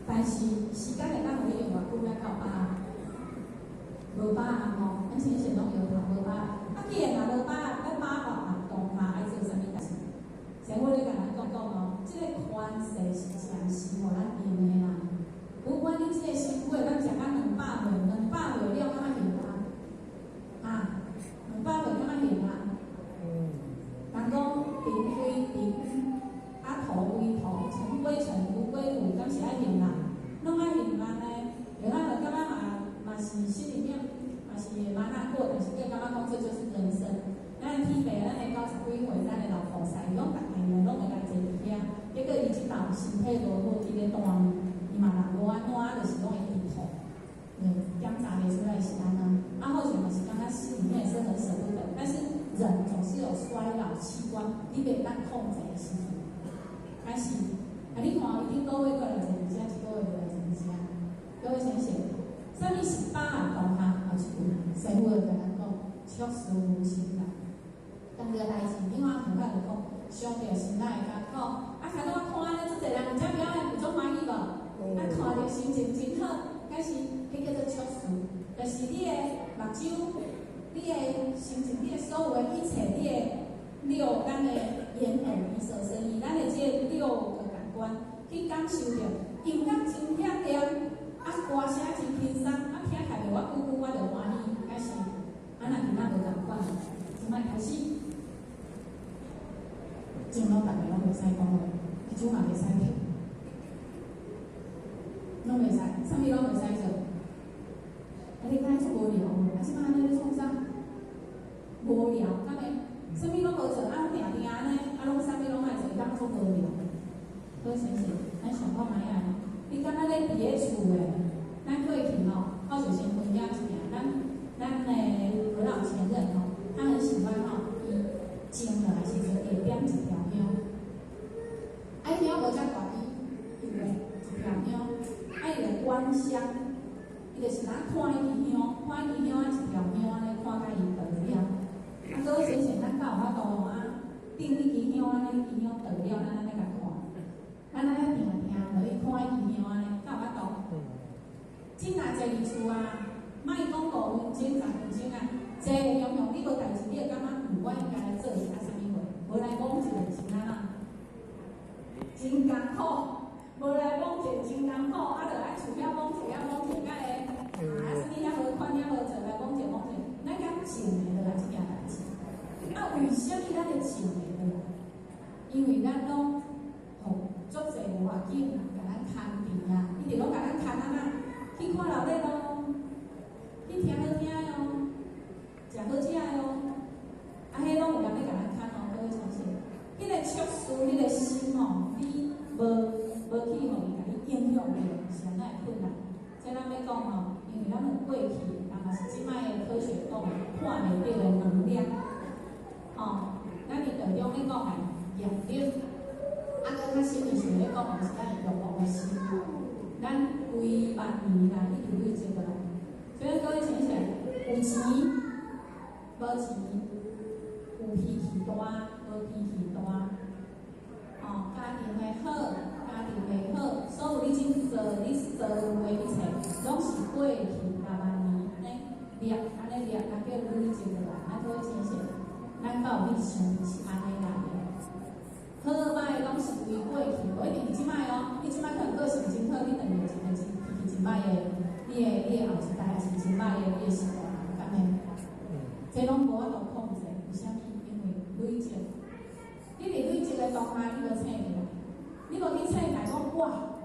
但是时间会当互你用偌久，咱到把握，无把握吼，咱先生拢摇头无把握。啊，既然若无把握，咱把握当下爱做啥物代志？像我咧甲咱讲哦，这个款式是暂时互咱用的啦。不管你这个身躯会当食到200岁，200岁了，敢若用啊？啊，200岁敢若用啊？人讲尘归尘，啊土归土，尘归尘，土归土，敢是爱用啦？拢爱用安尼，有咱就感觉嘛是心里面嘛是蛮难过，但是又感觉讲这就是人生。咱的天父，咱的90几岁，咱的老菩萨，伊拢逐年拢会来坐伫遐，结果伊即道身体无好，伊咧断。伊嘛人无安怎，就是拢会低头，检查袂出来是安怎。啊，或许嘛是刚刚心里面也是很舍不得，但是人总是有衰老器官，你袂当控制的时阵。但是，啊，你看伊顶个月过来坐遮，一个月过来坐遮。各位先生，啥物是把握当下？后一句，师傅就甲咱讲，触事无心啦。当个代志，另外很快就讲，伤着心内会较好。啊，开到我看安尼，即个人而且表演有种欢喜无？咱看着心情真好，但是迄叫做触事，就是你的目睭、你的心情、你的所有的一切，你的咱的眼耳鼻舌身意，咱的这6个感官去感受着，音乐真响亮，啊歌声真轻松，啊听起来我久久我就欢喜，但是啊若今仔无共款，即摆开始，种拢逐个拢袂使讲话，迄种嘛袂使听。拢袂使，啥物拢袂使做。啊，你敢做无聊无？啊，即摆安尼咧创啥？无聊，敢会？啥物拢无做，啊，定定安尼，啊，拢啥物拢爱做，当做无聊。各位先生，咱想看卖啊？你敢若咧伫咧厝诶？咱过去吼，我就先分享一下，咱的何老前任吼，他很喜欢吼。顶迄支香安尼，支香倒了，咱安尼甲看，咱安尼定定落去看迄支香安尼，敢有法度？真若坐伫厝啊，莫讲5分钟、10分钟啊，坐用用，你无代志，你会感觉我应该来做一下啥物货，无来讲一个是安怎？真艰苦，无来讲一个真艰苦，啊，着爱厝遐讲一下，讲一下，甲个啊，啥物遐无款遐无做来讲一下，咱敢静的落来即件代志。啊，为什么咱会静的落来？因为咱拢互足侪无要紧，甲咱牵伫啊，伊直拢甲咱牵啊呐，去看闹热咯，去听好听的哦，食好食的哦，啊，迄拢有人咧甲咱牵哦，各位同学，迄个促使你的心哦，你无去互伊甲你影响着，是安怎会困难？所以咱要讲哦，因为咱有过去，但嘛是即摆的科学讲看袂到的能量，哦，咱伫道中咧讲的业力，啊，搁较心理学咧讲的是咱欲望的心，咱规万年来一直累积过来。所以各位想想，有钱无钱，有脾气大无脾气大，哦，家庭的好，家庭的好，所有你真做你做的一切，拢是过去6万年安尼累，咱叫累积过来。啊，各位想想，咱到底想是安尼来的？好歹拢是为过去，无一定是即摆哦。你即摆可能个性真好，你等于一个脾气真歹的，你的后一代也是真歹的，你的习惯安尼。这拢无法度控制，为虾米？因为累积。你伫累积的当下，你无醒着，你无去醒来讲哇，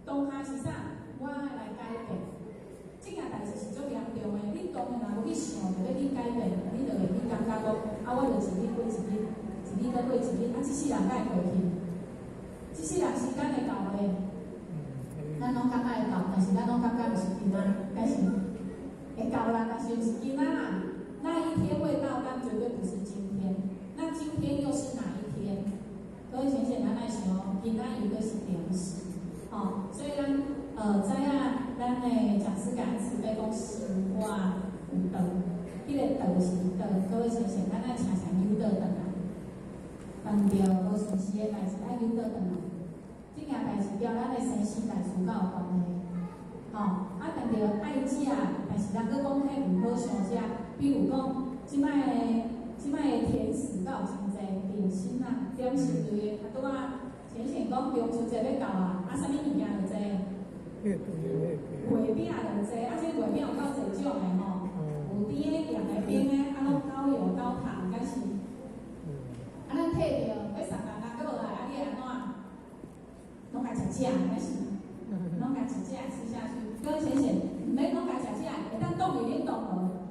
当下是啥？我来改变。这件代志是足严重的。你当然若无去想着要去改变，你就会去感觉讲啊，我就一日过一日。一日搁过一日，啊！一世人才会过去，一世人时间会到的，咱拢感觉会到，但是咱拢感觉就是今仔，但是会到啦，但是是今仔啦。那一天会到，但绝对不是今天。那今天又是哪一天？各位想想，咱来想哦，今仔有个是定时，哦，所以咱知影咱的讲师感慈悲讲实话有道，迄个道是道。各位想想，咱来常常有道等来。碰到无顺时的代志，爱扭倒转来。这件代志跟咱的生死大事较有关系。吼，啊，碰到爱食，但是人佫讲迄毋好伤食，比如讲，即摆的甜食敢有真济，点心啊，点心类的，啊，拄啊，先讲中秋节要到啊，啊，啥物物件就济？月饼就济，啊，这月饼有够济种的吼，有甜的、咸的、冰的，啊，拢高油高糖，敢是？啊，咱摕着要送人，人佫无来，啊，你会安怎？拢家食食，还是？拢家食食吃下去。各位先生，毋免拢家食食，会当冻伫冷冻无？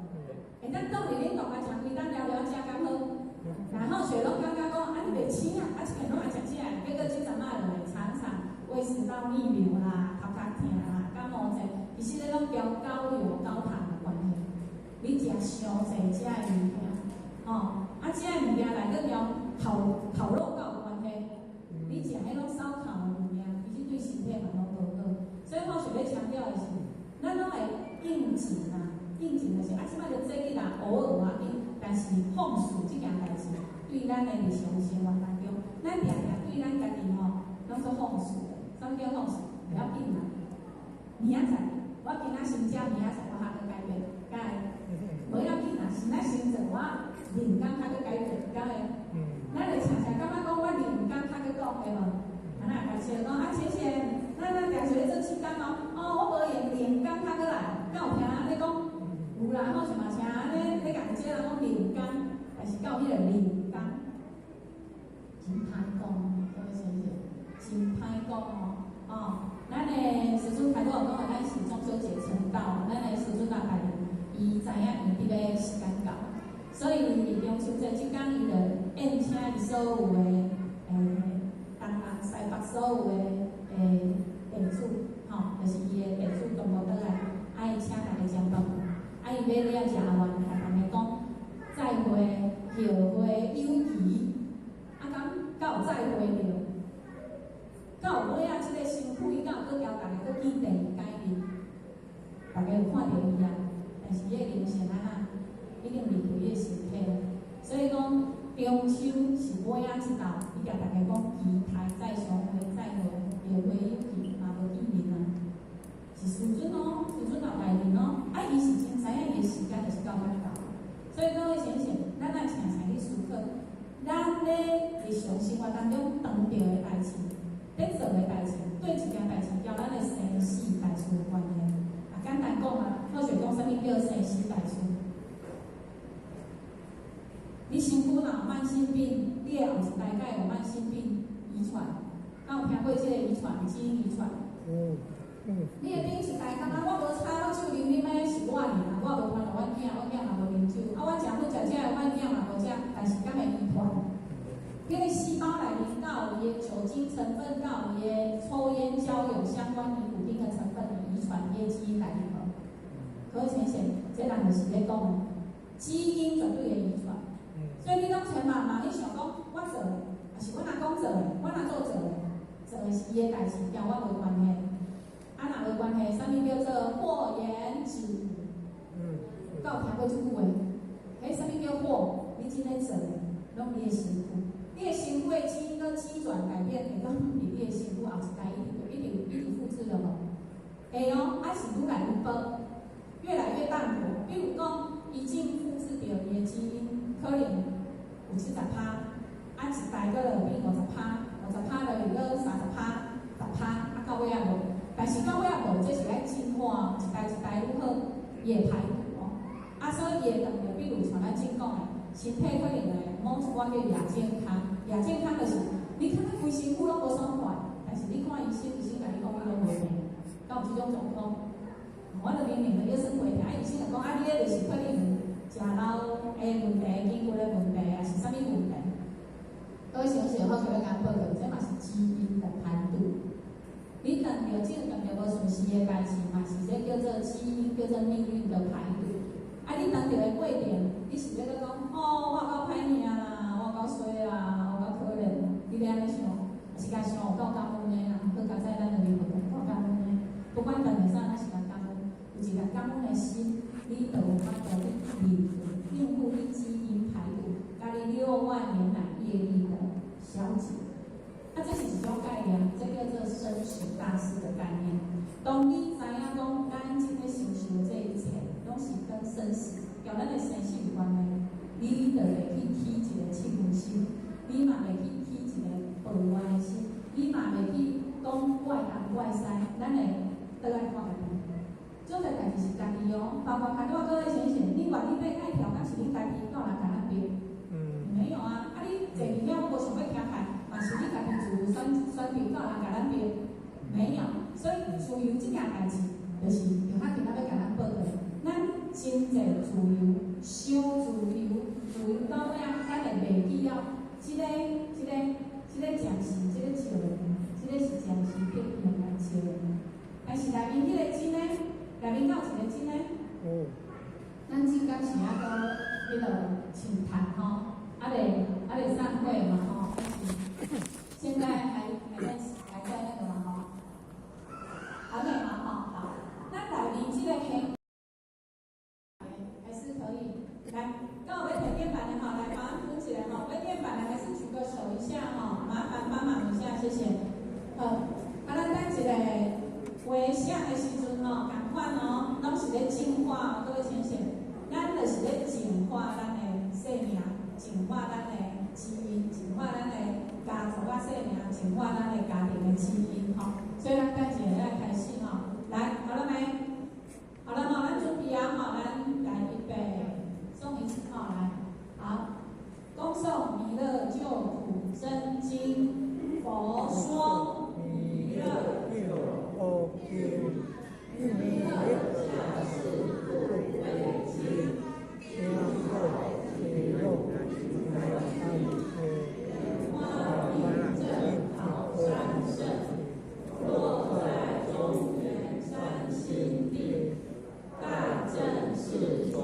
会当冻伫冷冻来食规单了了食刚好。然后水拢感觉讲，啊，你袂清啊，啊，一片拢爱食食，结果即阵仔落来常常胃食道逆流啦，头壳痛啦，感冒者，其实咧拢交高油高糖的关系。你食伤济遮的物件，吼，啊，遮的物件内底交烤肉较有关系，你食迄种烧烤的物件，其实对身体嘛拢无好。所以我想要强调的是，咱拢会应景啊，应景就是啊，即摆就节日啦，偶尔啊应，但是放肆这件代志，对咱的日常生活当中，咱定定对咱家己吼，拢做放肆的，啥物叫放肆？不要紧啦，明仔载，我今仔先食，明仔载我下个改变，该，无要紧啦，现在先做我灵感下个改变，该个。咱就常常感觉讲，我灵感较去讲的无，啊那家己讲啊，谢谢，咱定时咧做气感哦，我无用灵感较过来，敢有听安尼讲？有啦，好像嘛听安尼咧讲，即个人讲灵感，但是到迄个灵感，真歹讲，各位先生，真歹讲哦，哦，咱的师尊开头讲的，咱是中秋节前到，咱的师尊大概伊知影伊伫咧时间到。所以伫中秋节即天，伊就宴请伊所有的东南西北所有的地主，吼，就是伊的地主全部倒来，啊，伊请大家食饭，啊，伊要了食完，甲大家讲再会，后会有期，啊，敢有再会着？敢有尾仔即个身躯，敢有搁交大家搁见第二改面？大家有看到伊啊？但是迄个灵性啊，已经离开伊个身体，所以讲中秋是尾尾仔一道，伊甲大家讲期待再相会，再会，会会有去，嘛无见面啊。是师尊哦，师尊老来临哦，啊，伊是真知影伊的时间就是到甲到。所以各位先生，咱来请才去思考，咱咧日常生活当中遇到的代志，咧做的代志，对一件代志交咱的生死代志有关系。啊，简单讲啊，或者讲啥物叫生死代志？你身躯若有慢性病，你的后一代敢有慢性病遗传？敢有听过即个遗传基因遗传？你的顶一代感觉我无擦酒啉啉的是我尔，我无传互阮囝，阮囝嘛无啉酒，啊，我食薰食这，阮囝嘛无食，但是敢会遗传？因为细胞来临到伊的酒精成分，到伊的抽烟交友相关尼古丁的成分，遗传伊的基因来临无？各位先生，这人就是咧讲，基因绝对会遗传。所以你拢千万嘛，你想讲我做的，还是阮阿公做的，阮阿祖做的，做的是伊的代志，跟我无关系。啊，若无关系，啥物叫做祸延子？敢有听过即句话？迄啥物叫祸？你真咧做的，拢你的身躯，你的身躯的基因跟机转改变，会当伫你的身躯后一代一直复制了无？会哦，啊是愈来愈薄，越来越淡薄。比如讲，已经复制着伊的基因，可能有70%，啊一代个就变50%，50%就变30%、10%，啊到尾啊无。但是到尾啊无，这是来进化，一代一代愈好，伊会排毒哦。啊，所以伊会当着，比如像咱正讲的，身体可能会某一寡叫亚健康，亚健康就是你看你规身躯拢无爽快，但是你看医生，医生甲你讲你拢无病，敢有即种状况？我就明明就要算过听，医生就讲啊，你迄就是可能食老的问题、筋骨的问题，还是啥物问题？各位先生，好，就要甲报告，这嘛是基因的排毒。你当着这当着无顺时的代志，嘛是这叫做基因，叫做命运的排毒。啊，你当着的过程，你是咧讲，哦，我够歹命啦，我够衰啦，我够可怜，你咧安尼想，是甲想有够感恩的啦，好佳哉咱就灵魂够感恩的。不管干咩啥，咱是甲感恩，有一个感恩的心，你就有法度你应付你基因排毒，甲你6万年来业力的消解。啊，这是一种概念，这叫做生死大事的概念。当你知影讲，咱今日承受这一切，拢是跟生死，跟咱的生死有关的，你就会去起一个亲恩心，你嘛会去起一个报怨的心，你嘛会去讲怪东怪西，咱会倒来看家己。做个代志是家己哦，包括看到各位先生，你话你要爱调，但是你家己到人甲咱变，没有啊，啊你坐伫遐我无想要听开。嘛是你家己自由选择，到人甲咱变，没有。所以自由这件代志，就是就较今仔要甲咱报告，咱真侪自由，伤自由到尾啊，咱会袂记了，这个暂时，这个笑的，这个是暂时变用来笑的。但是内面迄个真的，内面有一个真的，咱真敢是啊个迄个清谈吼，袂散会嘛吼。现在还在那个嘛哈，还没嘛哈，好，那内面这个黑还是可以，来，跟我们推电板的哈，来帮扶起来哈，推电板的还是举个手一下哈，麻烦帮忙一下，谢谢。咱一个回想的时阵哦，同款哦，拢是咧净化各位先生，咱就是咧净化咱的生命，净化咱的基因，净化咱的家族啊生命，净化咱的家庭的基因吼。所以咱等一下来开始吼，来，好了没？好了吼，咱准备啊吼，咱来预备，诵一次吼，来，好，恭诵弥勒救苦真经，佛说弥勒救苦经，弥勒下世不为经，天后其肉。落在中原山心地，大正是专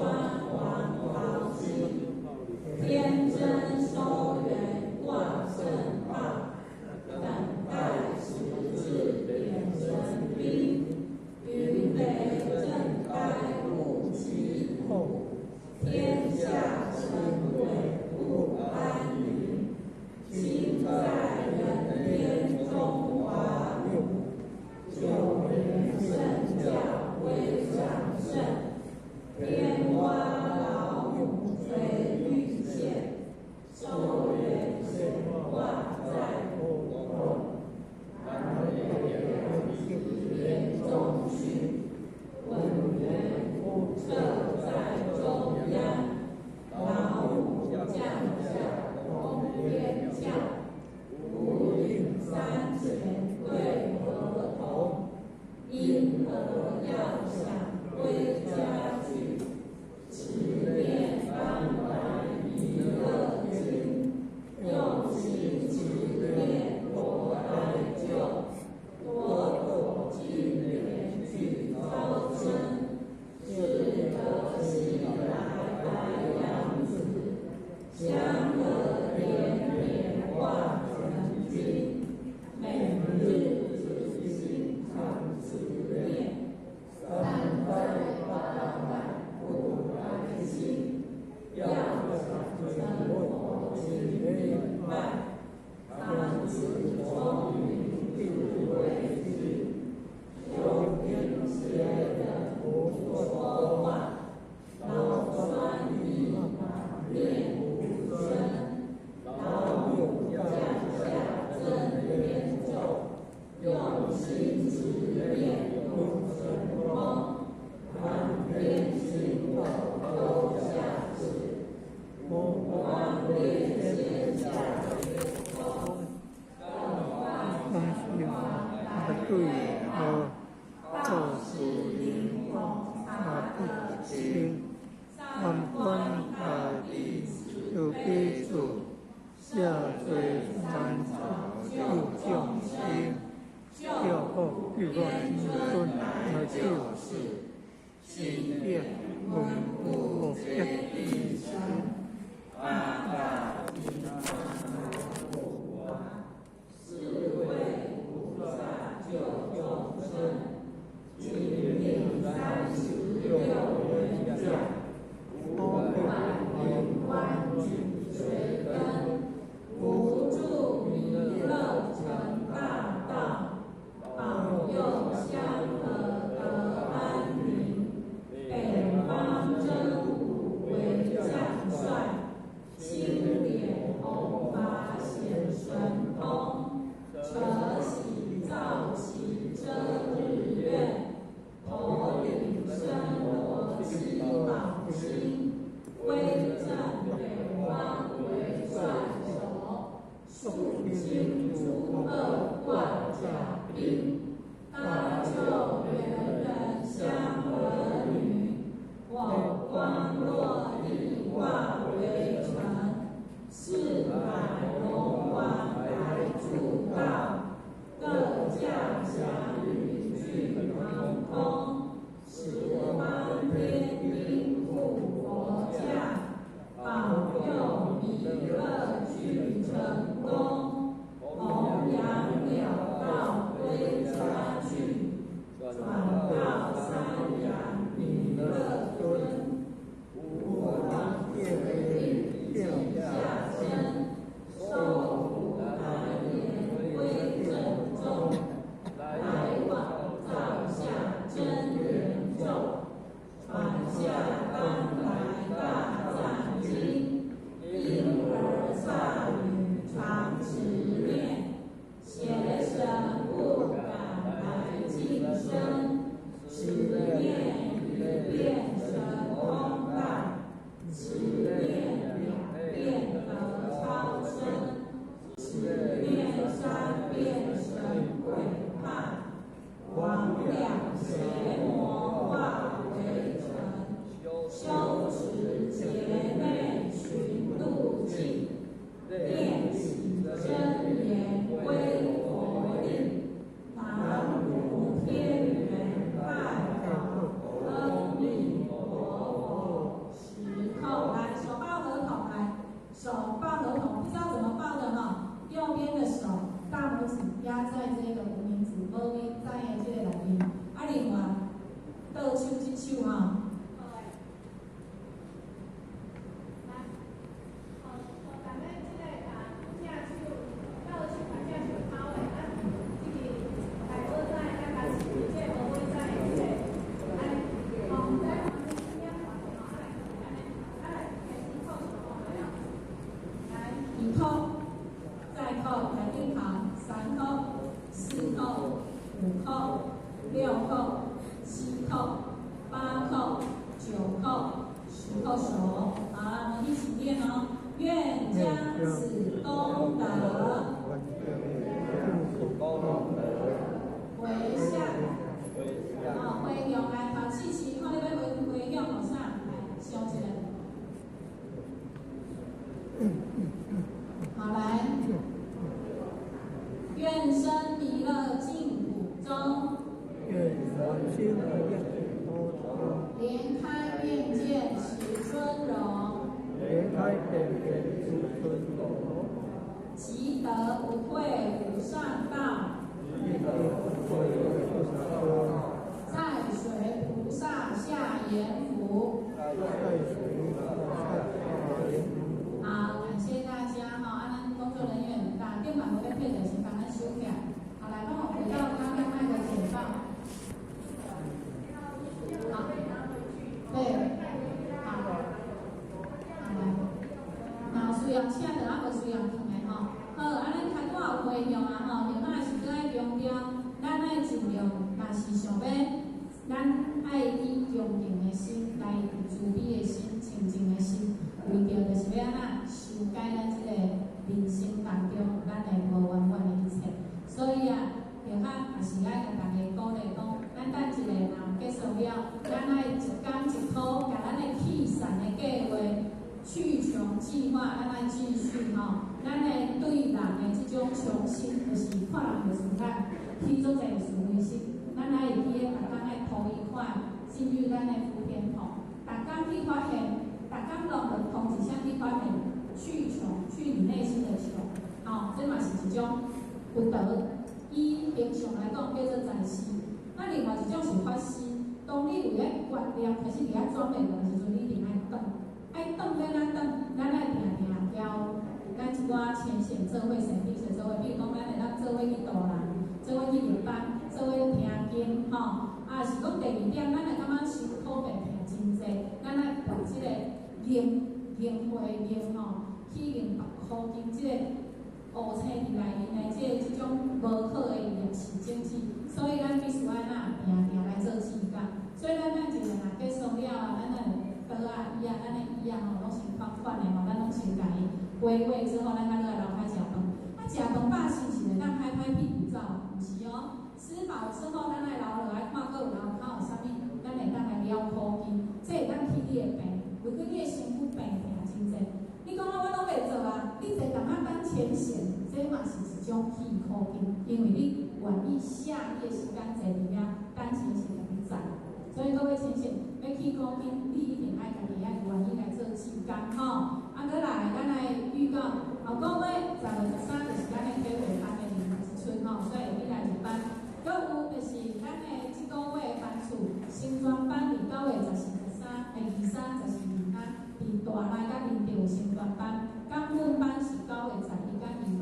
王豪兴，天真收元挂圣号，等待时至点神兵，预备正该入其土。会用好来，愿生弥勒净土中，愿生弥勒净土中，莲开面见十尊容，莲开面见十尊容，即得不退无上道，即得不退无上道，在随菩萨下阎浮。在随菩萨下阎浮。好，感谢大家哈，咱工作人员打电话我要配合先帮咱收起来。好，来帮我回到刚刚那个简报。好，对，好，好来，那有需要请的啊，无需要放的吼。好，咱开多少会用啊吼，另外是搁爱强调，咱爱尽量，若是想要，咱爱以恭敬的心来慈悲的心、清净的心。为着就是要安怎修改咱即个人生当中咱的无圆满的一切，所以啊，就较也是爱甲大家鼓励讲，咱等一个若结束了，咱爱一工一土，甲咱的去善的计划、去穷计划，咱爱继续吼。咱的对人的即种重新，就是看人就是咱起做者思维心，咱爱会记得逐工爱头一块进入咱的福田土，逐工去发现。大家拢的同一项去发现去穷，去你内心的穷，这嘛是一种不得。以平常来讲叫做在世，那另外一种是发心。当你有咧观念开始伫遐转变的时阵，你一定爱转要咱转，咱爱定定交咱一寡前线做伙神秘做伙，比如讲咱会当做伙去导人，做伙去入班，做伙听经，是讲第二点，咱会感觉辛苦白听真济，咱爱把即个。灵会去灵科技即个乌青伫内面的即种无可的历史政治，所以咱必须安怎定定来做志工。所以咱一个若结束了啊，咱的刀啊、椅啊、咱的椅啊拢是款款的咱拢先家己归位之后，咱才落来楼下食饭。食饭饱是是会当拍屁股走，毋是哦。吃饱之后，咱来留落来看有啥物，咱会当来了科技，这会当去你的病。如果你的身躯病痛真济，你讲我拢袂做啊，你坐淡仔等前线，这嘛是一种去科技，因为你愿意下你的时间坐伫遐等前线来去载。所以各位前线要去科技，你一定爱家己爱愿意来做志工吼。搁来，咱来预告后个月10月13就是咱的体会班的21春吼，所以你来入班。搁有就是咱的即个月班处新专班29月13、24、24。伫大内甲林地有升专班，港文班是9月11甲25，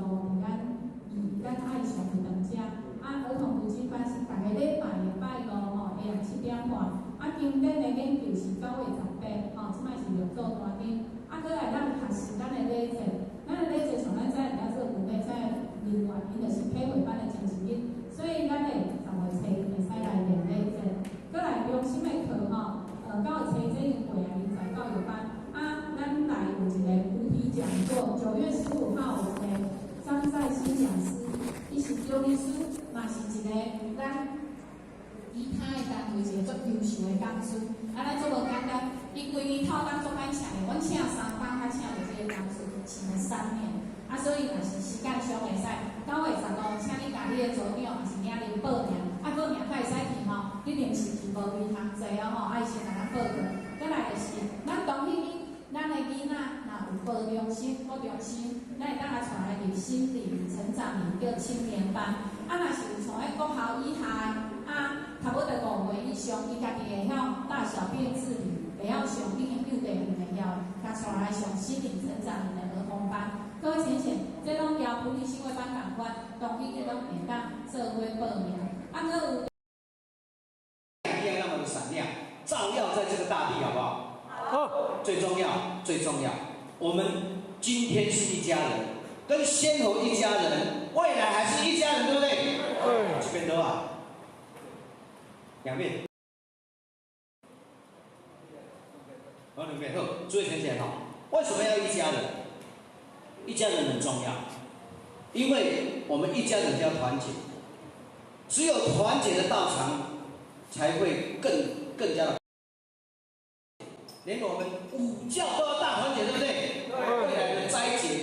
咱爱上去当遮。儿童读经班是逐个礼拜的拜5下午7点半。经典的研究是9月18，即摆是录做大经。搁来咱学习咱的礼节，咱的礼节像咱在了做古代在另外，伊就是体会班的精神日，所以咱的10月初会使来练礼节。搁来中心的课9月初这样会人才教育班。咱来有一个主题讲座，9月15号有一个张在新讲师，伊是中医师，嘛是一个咱其他的单位一个足优秀的讲师。咱做无简单，伊规年头当做歹请的，阮请3班，他请着这个讲师，请了3年。所以若是时间上会使9月15，请你甲你的组长也是领你报名，报名才会使去吼，你临时去无位通坐爱先甲咱报过。再来就是咱当天。咱的囡仔若有报中心、高中心，咱会当来带来入心理成长营叫青年班。若是有像迄国校以下，差不多5岁以上，伊家己会晓大小便自理，会晓上幼稚园会晓，甲带来上心理成长营的儿童班。各位先生，这拢交普利新会班共款，同意你拢会当做伙报名。搁有。一样那么的闪亮，照耀在这个大地，好不好？最重要，最重要，我们今天是一家人，跟先侯一家人，未来还是一家人，对不对？对。这边多啊，两边。好，两边好，注意听起来哈。为什么要一家人？一家人很重要，因为我们一家人就要团结，只有团结的道场，才会更加的。连我们5教都要大团结，对不对？未来的斋戒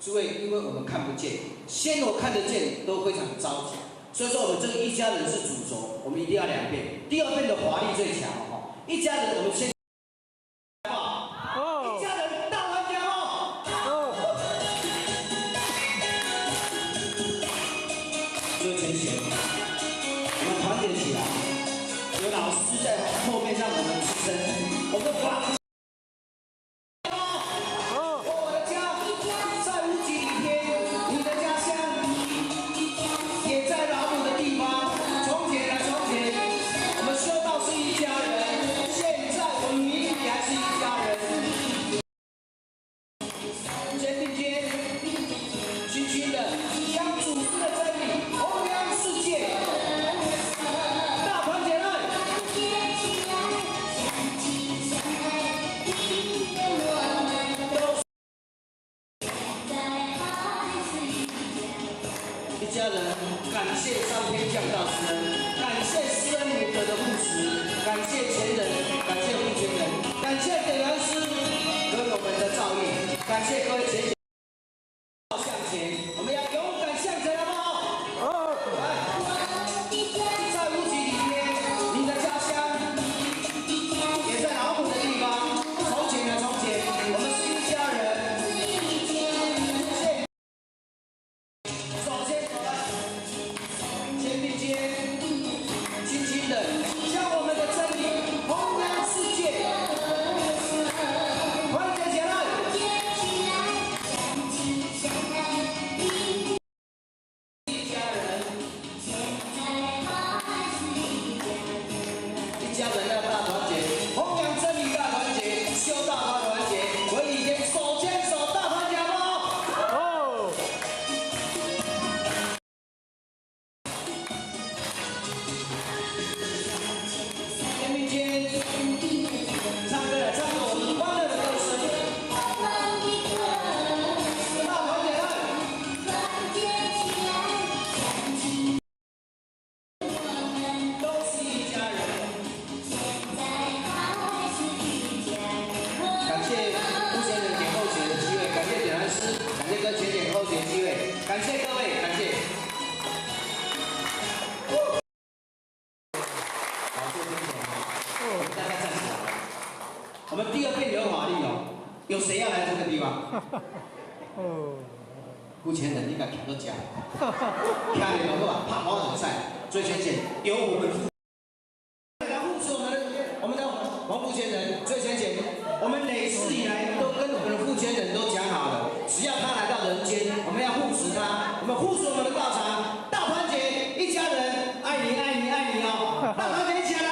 诸位，因为我们看不见，仙罗看得见都非常着急，所以说我们这个一家人是主轴，我们一定要2遍，第2遍的华丽最强哦。一家人，我们先。 后面让我们支撑，我们防。我的家在无极里天，你的家乡也在老母的地方。从前啊从前，我们修道是一家人，现在我们明明还是一家人。肩并肩，轻轻的将祖师的真理弘扬世界。 家人，感谢上天降道师恩，感谢师恩母德的护持，感谢前人，感谢护前人，感谢点燃师给我们的照应，感谢各位前贤向前，我们要勇敢向前，好不好？好，来，在无极里面，你的家乡也在老母的地方。从前啊从前，我们是一家人。 感谢各位，感谢。好，坐跟前，我们大家站起来。我们第2遍有法力哦，有谁要来这个地方？顾前人，你敢看到家？看你们好啊，怕毛很赛，最前线有我们父。来护持我们的黄顾前人最前线，我们累世以来都跟我们的父前人都讲好了，只要他来到人间，我们要护持他，我们护持我们的道场，大团结一家人，爱你爱你爱你哦，大团结一起来。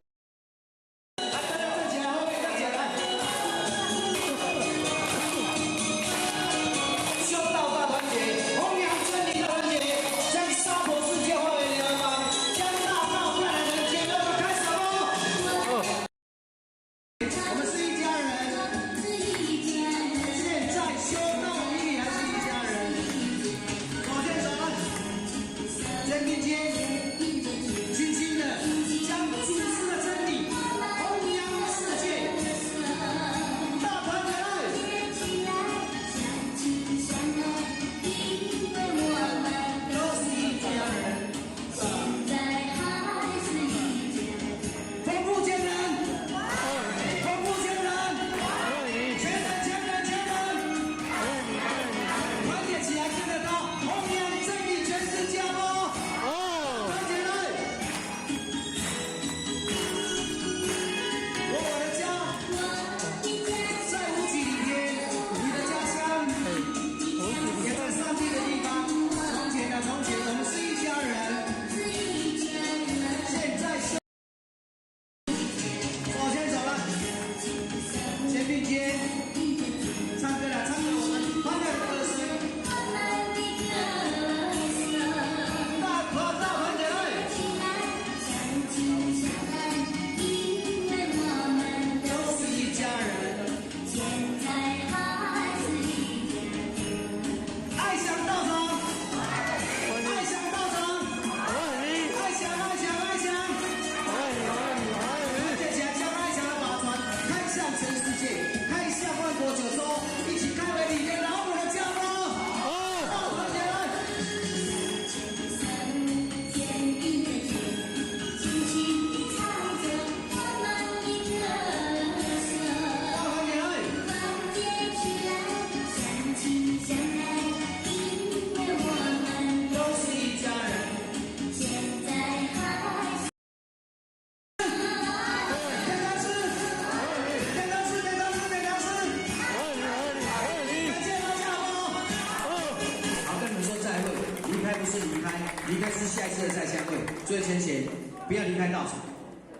离开，离开是下一次的再相会。最前贤，不要离开道场，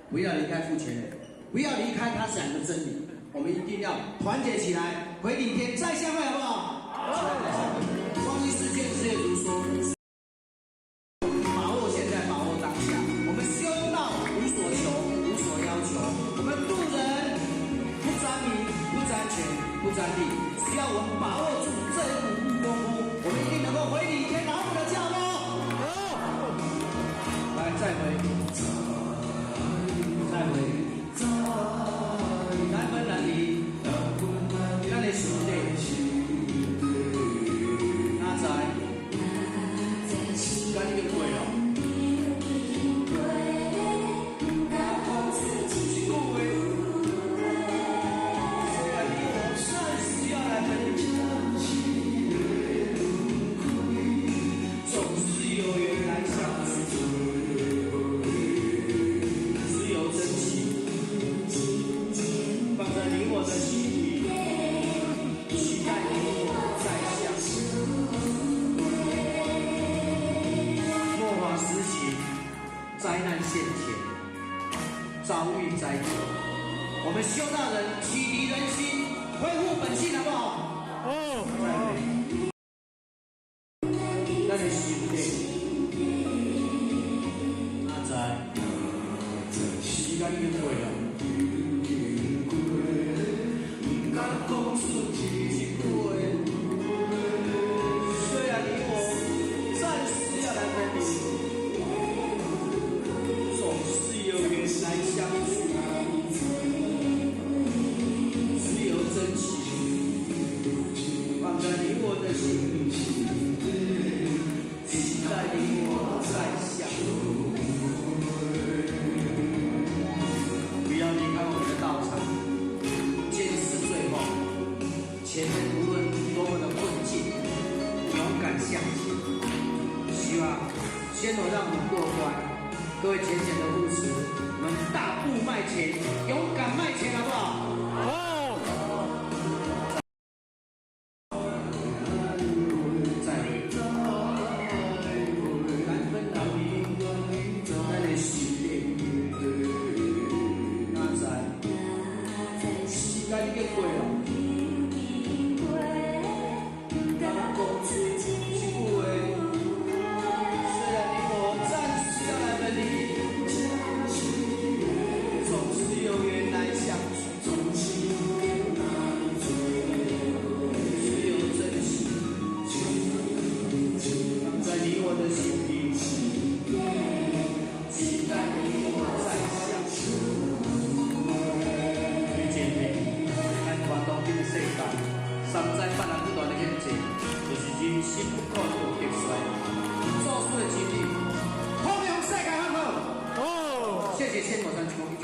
不要离开父权人，不要离开他讲的真理。我们一定要团结起来，回顶天再相会，好不好？好。光阴似箭，日月如梭。把握现在，把握当下。我们修道无所求，无所要求。我们渡人不沾名，不沾权，不沾地，只要我们把握住这一股功夫，我们一定能够回顶天，拿我们的教喽。来，再回，再回，难分难离，咱的兄弟，哪在？咱已经过了。灾难现前，遭遇灾祸，我们修道人启迪人心，恢复本性，好不好？咱的兄弟，哪知时间已经过了，不敢讲出一句话。虽然你我暂时要来分离。来相处，只有真情放在你我的心里，期待你我再相遇。不要离开我们的道场，坚持最后。前面无论多么的困境，勇敢向前。希望先头让我们过关。各位浅浅的护持，我们大步迈前，勇敢迈前，好不好？再会。难分难离，咱的兄弟，哪知时间已经过了。三灾八难不断的险境，就是人心不可有逆衰。做事的经历，通向世界很好。哦，谢谢千果山公益。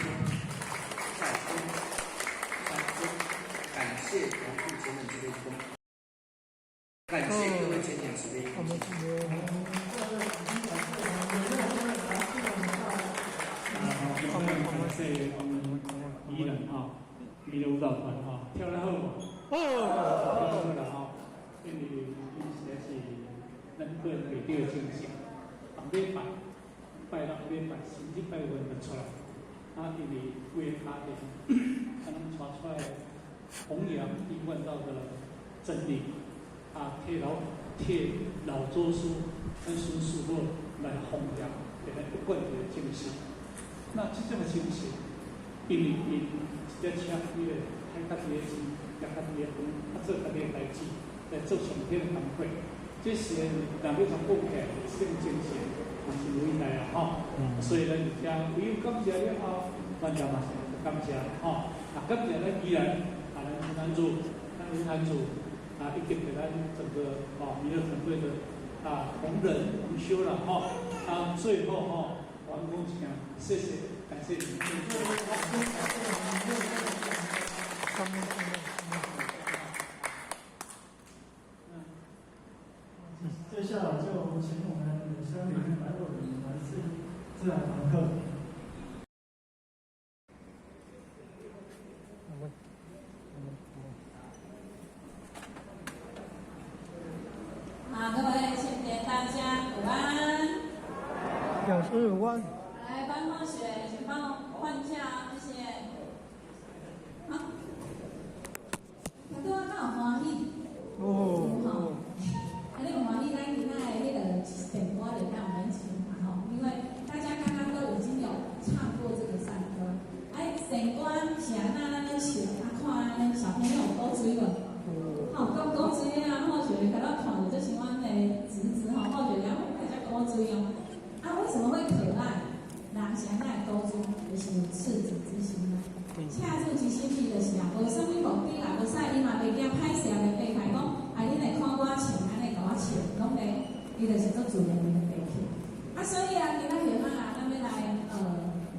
感谢同父前人慈悲功，感谢各位前人慈悲功。感谢我们宜兰宜兰舞蹈团跳得好嘛。好啦因为伊实在是咱个人袂着精神，礼拜礼拜甚至拜五就出来，因为为家庭，咱传出来弘扬一贯道的真理，替老祖师跟孙师傅来弘扬，给咱一贯的精神。那这种的精神，因为一只车伊咧开家己的钱。家己的饭，做家己的代志，来做上天的工作。这是人要从讲起来，这种精神也是伟大啊！所以咱也唯有感谢了后，咱也嘛是感谢感谢咱宜兰咱云南族，以及给咱整个娱乐团队的同仁同修了最后我们恭喜谢谢，感谢你们。接下来就请我们乡里面来为我们来自然堂课。各位先给大家午安。来，班同学，请帮我换一下，谢谢。好，大家敢有欢喜？好，你有欢喜，咱今仔的那个点歌就让我们请嘛吼，因为大家刚刚都已经有唱过这个山歌。点歌是安那咱咧唱，看咱小朋友古锥无？好，讲古锥啊，好像甲咱看着这是阮的侄子吼，好像了大家古锥哦。为什么会可爱？人是安那古锥，就是有赤子之心啊。赤子之心意就是啊，无啥物目的啦，无使伊嘛袂惊歹势，袂被害讲，恁来看我穿安尼甲我穿，拢袂，伊就是做自然的白去。所以啊，今仔日啊，咱要来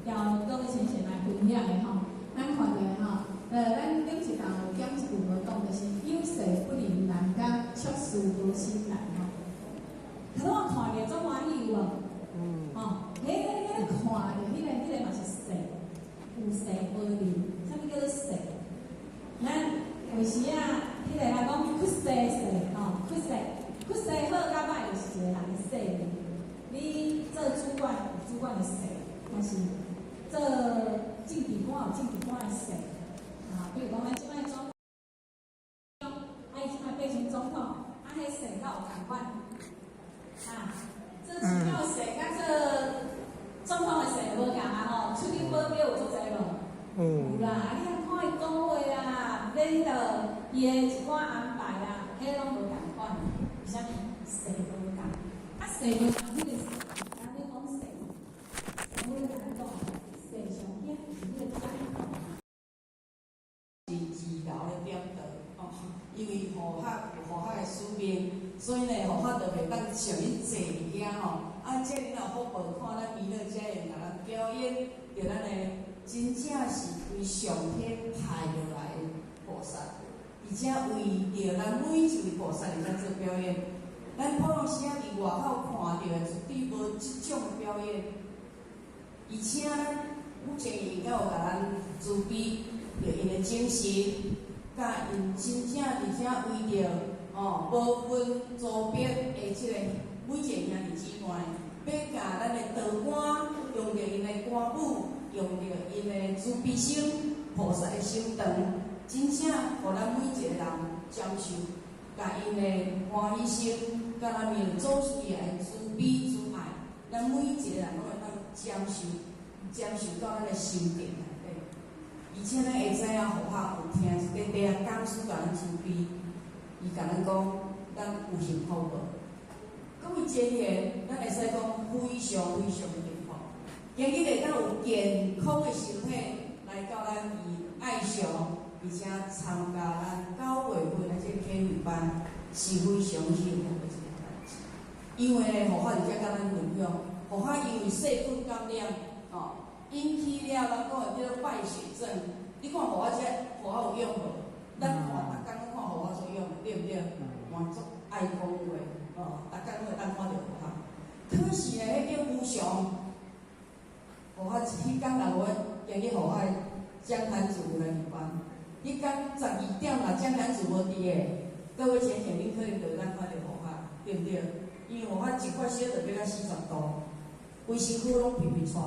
交各位先生来分享的吼，咱看着吼，咱顶一道讲一句话讲，就是有势不离人间，出世无亲人吼。可我看着足欢喜有无？吼，看着迄个嘛是势，有势无离，啥物叫做势？咱有时啊，迄个人讲屈势吼，屈势好甲歹就是一个人的势。你做主管有主管的势，但是做政治官有政治官的势。比如讲咱即摆总统，伊即摆变成总统，迄势敢有共款？这主要势甲这总统的势无共啊吼，出去保镖有足济无？有啦，你看伊讲话啊，领导伊的一寡安排啊，迄拢无共款，为啥物？势无共，势无共，迄个势，咱咧讲势，我咧甲咱讲，势上遐是迄个感觉。是治疗的点道哦，因为护法有护法的使命，所以呢，护法就袂当像伊坐物件吼。即个若福报看咱娱乐家会甲咱表演，着咱的真正是为上天派落来的菩萨，而且为着咱每一位菩萨来做表演。咱普通时仔伫外口看到的绝对无即种表演，而且咱目前因有甲咱慈悲。着因的精神，甲因真正而且为着无分族别的即个每一个兄弟姊妹，要甲咱的道官用着因的歌舞，用着因的慈悲心、菩萨的心肠，真正互咱每一个人接受，甲因的欢喜心，甲咱面祖师爷的慈悲慈爱，咱每一个人拢会当接受到咱的心境。而且咱会知影，护法有听一个地啊，讲师甲咱慈悲，伊甲咱讲，咱有幸福无？各位前言，咱会使讲非常非常的幸福。今日会当有健康的身体来到咱以爱上，而且参加咱9月份的这个体育班，是非常幸福的一件代志。因为护法伫遮甲咱分享，护法因为细菌感染，引起了咱讲的叫做败血症。你看护法这护法有用无？咱看，逐工看护法所用，对不对？满足爱讲话，逐工会当看到护法。可是呢，迄叫无常，护法迄天6月，今日护法江坛子有来入班。迄天12点啦，江坛子无伫个，各位先生，恁可能就咱看到护法，对不对？因为护法一发烧就变到40度，规身躯拢皮皮喘。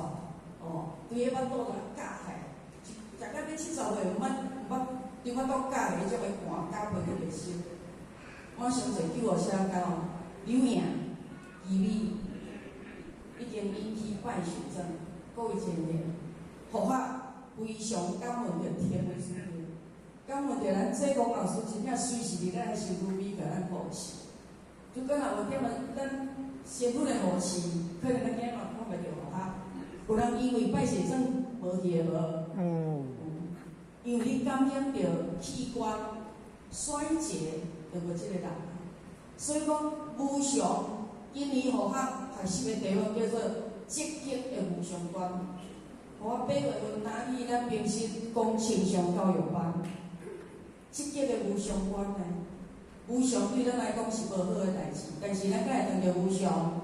对迄巴肚就夹起，食到要70岁，毋捌对巴肚夹起，种会寒，夹皮就袂收。我上侪救护车到流营、耳鼻，已经引起败血症。各位前辈，护法非常感恩着天的慈悲，感恩着咱济公老师真正随时伫咱的身躯边甲咱护持。就讲若有点咱身躯的护持，可能咱囝嘛看袂着护法。有人因为败血症无去无？因为你感染着器官衰竭，就无即个人。所以讲无常，因为护法学习的地方叫做积极的无常观。我8月份打理咱平时讲清常教育班，积极的无常观呢，无常对咱来讲是无好的代志，但是咱敢会当着无常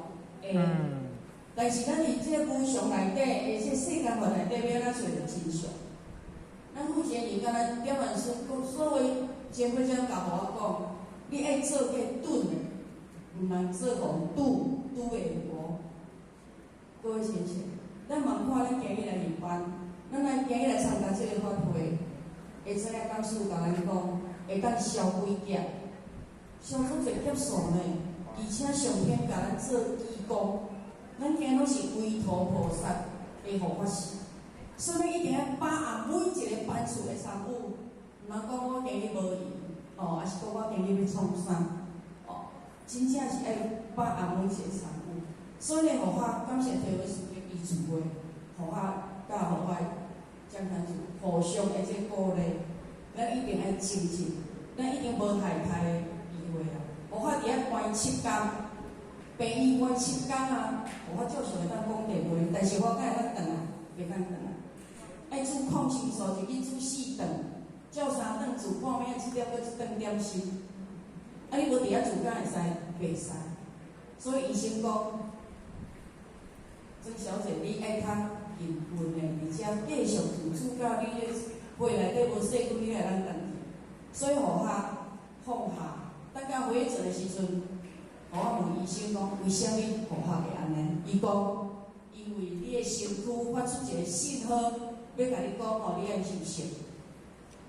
但是咱伫即个无常内底，而且世间法内底要咱找着真相。咱目前人敢若表面所谓前辈才甲我讲，你爱做个钝的，毋通做互拄袂无。各位先生，咱嘛看咱今日来入班，咱来今日来参加这个法会，会知影讲师甲咱讲，会当消几劫，消出侪劫数呢，而且上天甲咱做义工，咱今拢是韦陀菩萨的护法神，所以一定要把握每一个班次的参与，毋通讲我今日无闲，哦，还是讲我今日要创啥，哦，真正是爱把握每一个参与。所以互法感谢地委书记伊聚会，互法甲互法江坛主互相的这鼓励，咱一定爱精进，咱一定无害太的机会啦。互法伫遐关7天，病院关7天啊，互法照常会当讲电话，但是我敢会当转来，袂当转来。爱煮控清楚，就去煮4顿，照3顿煮半暝，1点到1顿点心。啊，你无伫遐煮敢会使？袂使。所以医生讲。曾小姐，你爱较勤奋的，而且继续自主到你的会内底无细菌，你会当等去。所以互他放下，等到回诊的时阵，互我问医生讲，为什么互他会安尼？伊讲，因为你的身躯发出一个信号，要甲你讲吼，你爱休息。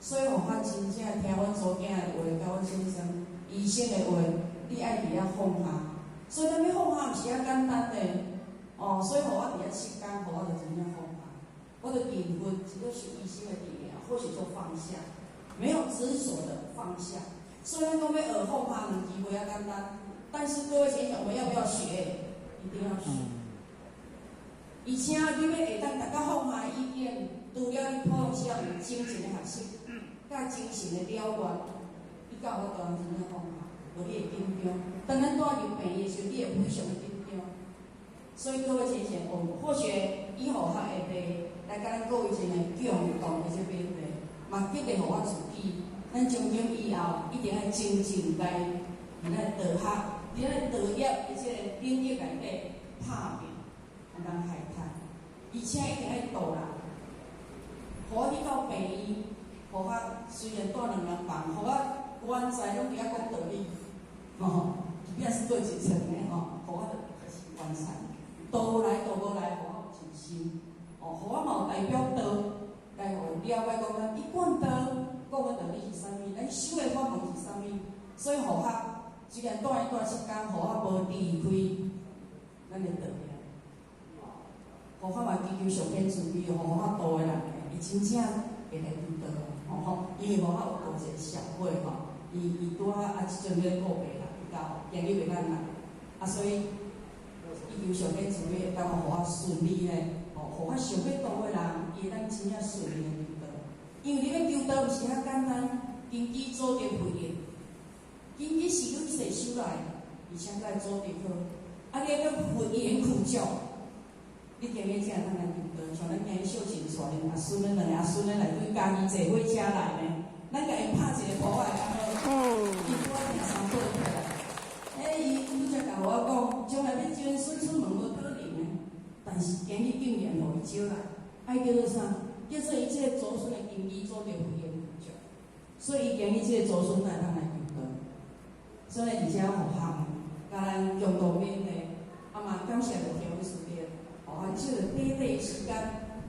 所以互他真正听阮祖囝的话，甲阮先生医生的话，你爱伫遐放下。所以咱要放下，毋是遐简单的。哦，所以互我伫遐7天，互我就真正放下，我就勤奋，只要受医生的治疗，或许就放下，没有执着的放下。虽然讲要学放下两字袂遐简单，但是各位先生，我们要不要学？一定要学。而且你要会当大家放下意见，除了你普通有精神的学习，甲精神的了愿，你教我当然真正放下，无你会紧张。当咱带入病的时候，你会非常的紧张。所以各位先生，或许以后较会来甲咱各位先生共同的这边的，嘛激励互我自己，咱从今以后一定要精进来，伫咱道学，伫咱道业的这个领域内底拍拼，毋通害怕，而且一定要度人。互我去到病院，互我虽然住2人房，互我原在拢伫遐讲道理，吼，即便是做一层的吼，互我就是完善。倒来倒无来，互我有信心。哦，互我嘛有代表道，来互了解讲咱一贯道，讲阮道理是啥物，咱修的法门是啥物。所以互我虽然住7天，互我无离开咱的道理。互我嘛祈求上天慈悲，互我道的人，伊真正会来拄道。吼，因为互我有多一个小会吼，伊拄啊即阵咧告别啦，到今日袂咱来，啊所以。求上天慈悲，当互我顺利咧，哦，互我想要度的人，伊会当真正顺利的求道。因为你要求道，毋是遐简单，根基做着回应，根基是你细修来，而且来做着好。啊，你要回应苦教，你今日才通来求道。像咱今日秀琴带恁阿孙咱两个阿孙咱来对家己坐火车来呢，咱甲伊拍一个鼓来，然后伊拄啊听3岁起来。伊拄则甲我讲，将来要招孙出门无可能的，但是今日竟然互伊招来，爱叫做啥？叫做伊即个祖孙的根基做着回应苦教，所以伊今日即个祖孙才通来求道。所以而且互项甲咱共同勉励，啊嘛感谢着天父师弟，互咱即个短短的时间，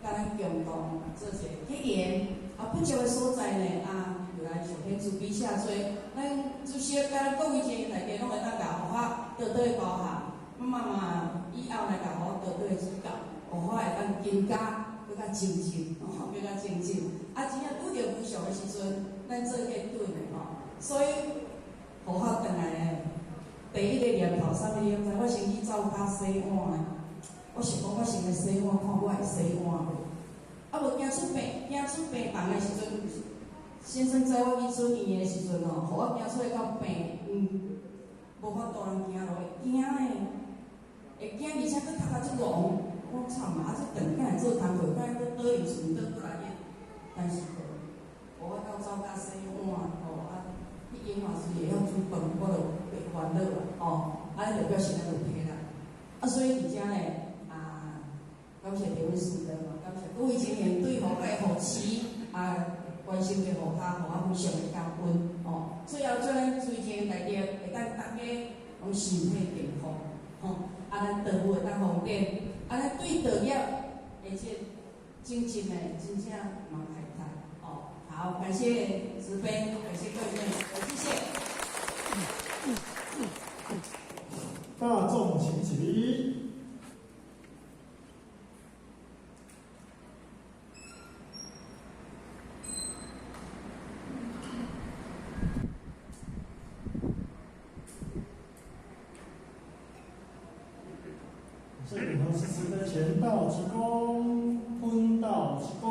甲咱共同做一个结缘。啊，不少的所在呢，啊，就来上天慈悲下做，咱主席甲咱各位前内底拢会当甲互法得到的包涵，嘛以后来甲互得到的指教，互法会当更加更加精进，吼，更加精进。啊，真正拄着无常的时阵，咱做个对的吼，所以互法转来呢，第一个念头啥物？因知我先去走骹洗碗的，我想讲我先来洗碗，看我会洗碗无。啊，无惊出病房的时阵，先生载我去做医的时阵吼，互我惊出来到病，无法度人行落去，惊诶，会惊，而且佫头壳足戆，我惨啊！这顿间来做工课，敢佫倒去厝倒过来个，但是互我到走甲洗碗，吼啊，迄因嘛是会晓煮饭，我就袂烦恼啦，吼，啊，就表示咱就体啦，啊，所以而且咧。感谢两位师长嘛，感谢各位前贤对互我的扶持啊，关心的互他，互我非常的感恩哦。最后做咱最前内底会当大家拢身体健康，吼，啊，咱道路会当方便，安尼对道业，而且精进的真正蛮开坦哦。好，感谢慈悲，感谢各位，谢谢。大众请起。这里头是慈悲前道之功，坤道之功。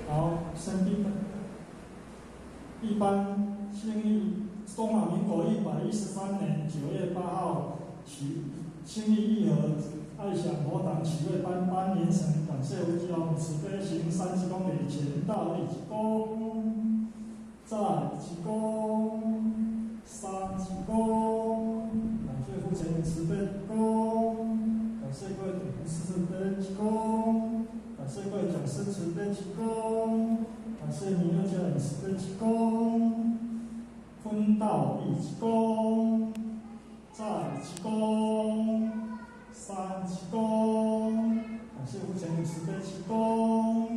好，生地本。一般庆义中华民国113年9月8号起，庆义义和爱享佛堂启位颁年成，感谢无极王慈悲行30公里前道立即功，再即功，三即功，感谢父亲慈悲功，感谢各位点红慈悲即功，感谢各位讲师慈悲即功，感谢弥勒家人慈悲即功，坤道立即功，再即功，三即功，感谢父亲慈悲即功，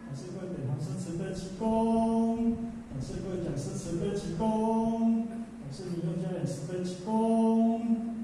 感谢各位点红师慈悲即功，感谢各位讲师慈悲即功，感谢弥勒家人慈悲即功。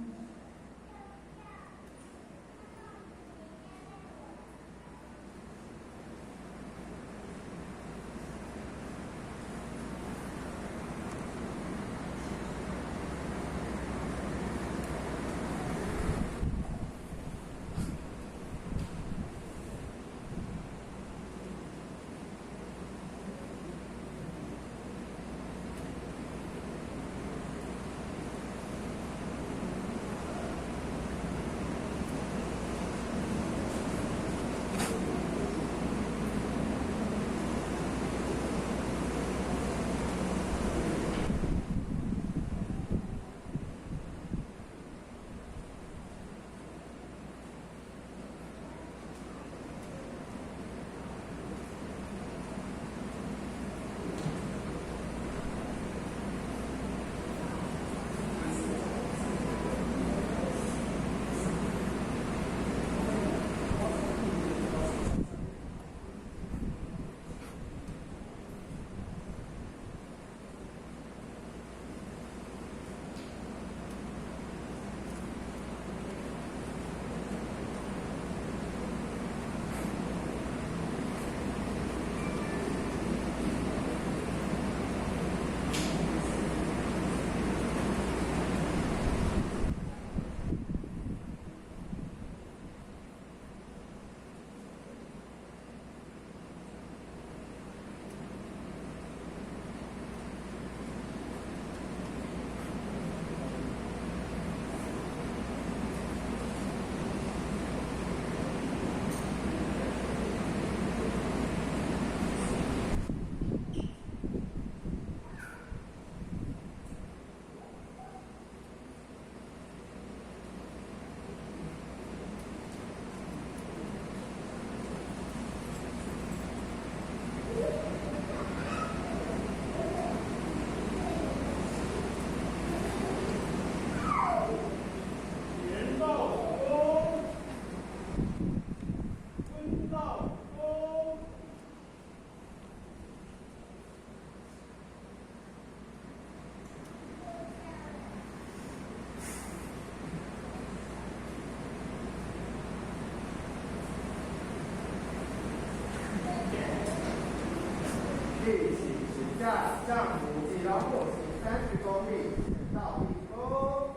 第请假丈夫及老伙行30公里，前到立功，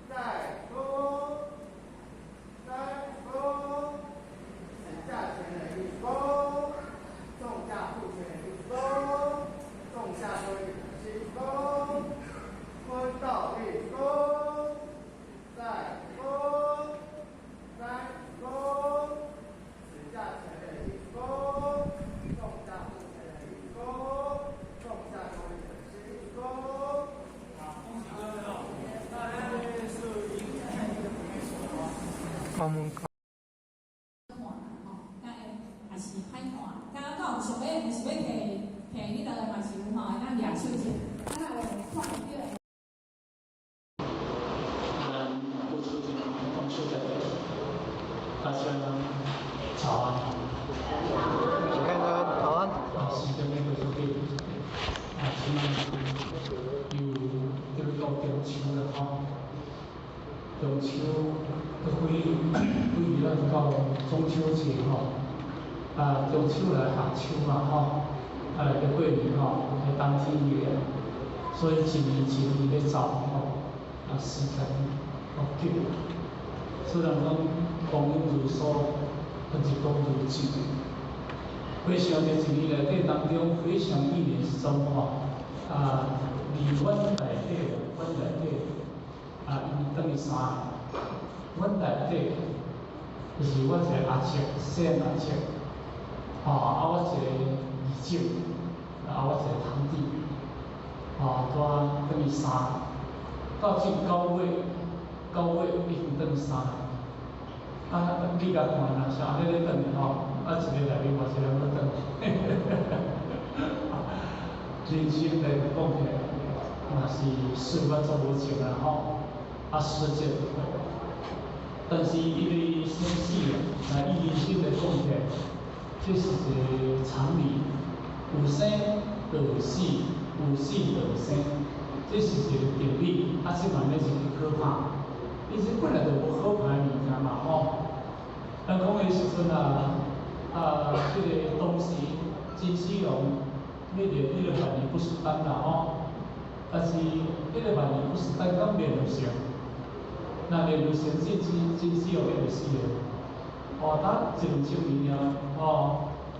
再功，三功，请假前人立功，重假后前人立功，重下多一点立功，坤道立功，再功，三功，请假前人立功。重下后前人立功，重关门。也是歹看，刚刚讲想要，是要摕迄个嘛是有吼，咱抓手者，啊那有看到。不出去同学的，大家早安。看看早安。是这边的这边，今有这个到中秋了哈，中秋都回咱到中秋节吼。中秋来夏秋嘛吼，来到过年吼，来冬天月，所以一年咧走吼，时间好紧。虽然讲光阴如梭，日光如箭，回想着一年内底当中，回想一年之中吼，离阮内底，等于啥？阮内底就是我一个阿叔，细阿叔。我一个姨舅，我一个堂弟，等于3，到今9月已经等于3个。你甲看啦，像安尼咧等吼，一个内面嘛一个要等。人生来讲起来，嘛是事我做无情啦吼，时间就过。但是因为生死啊，伊人生来讲起来。这是一个常理，有生就死，有死就生，这是一个定理。这方面是可怕，伊这本来就无可怕物件嘛吼。咱讲的时阵这个当时金丝龙，那个万年不死丹啦吼，但是那个万年不死丹刚灭就成，那灭就成，金丝龙也就死了。等12000年了，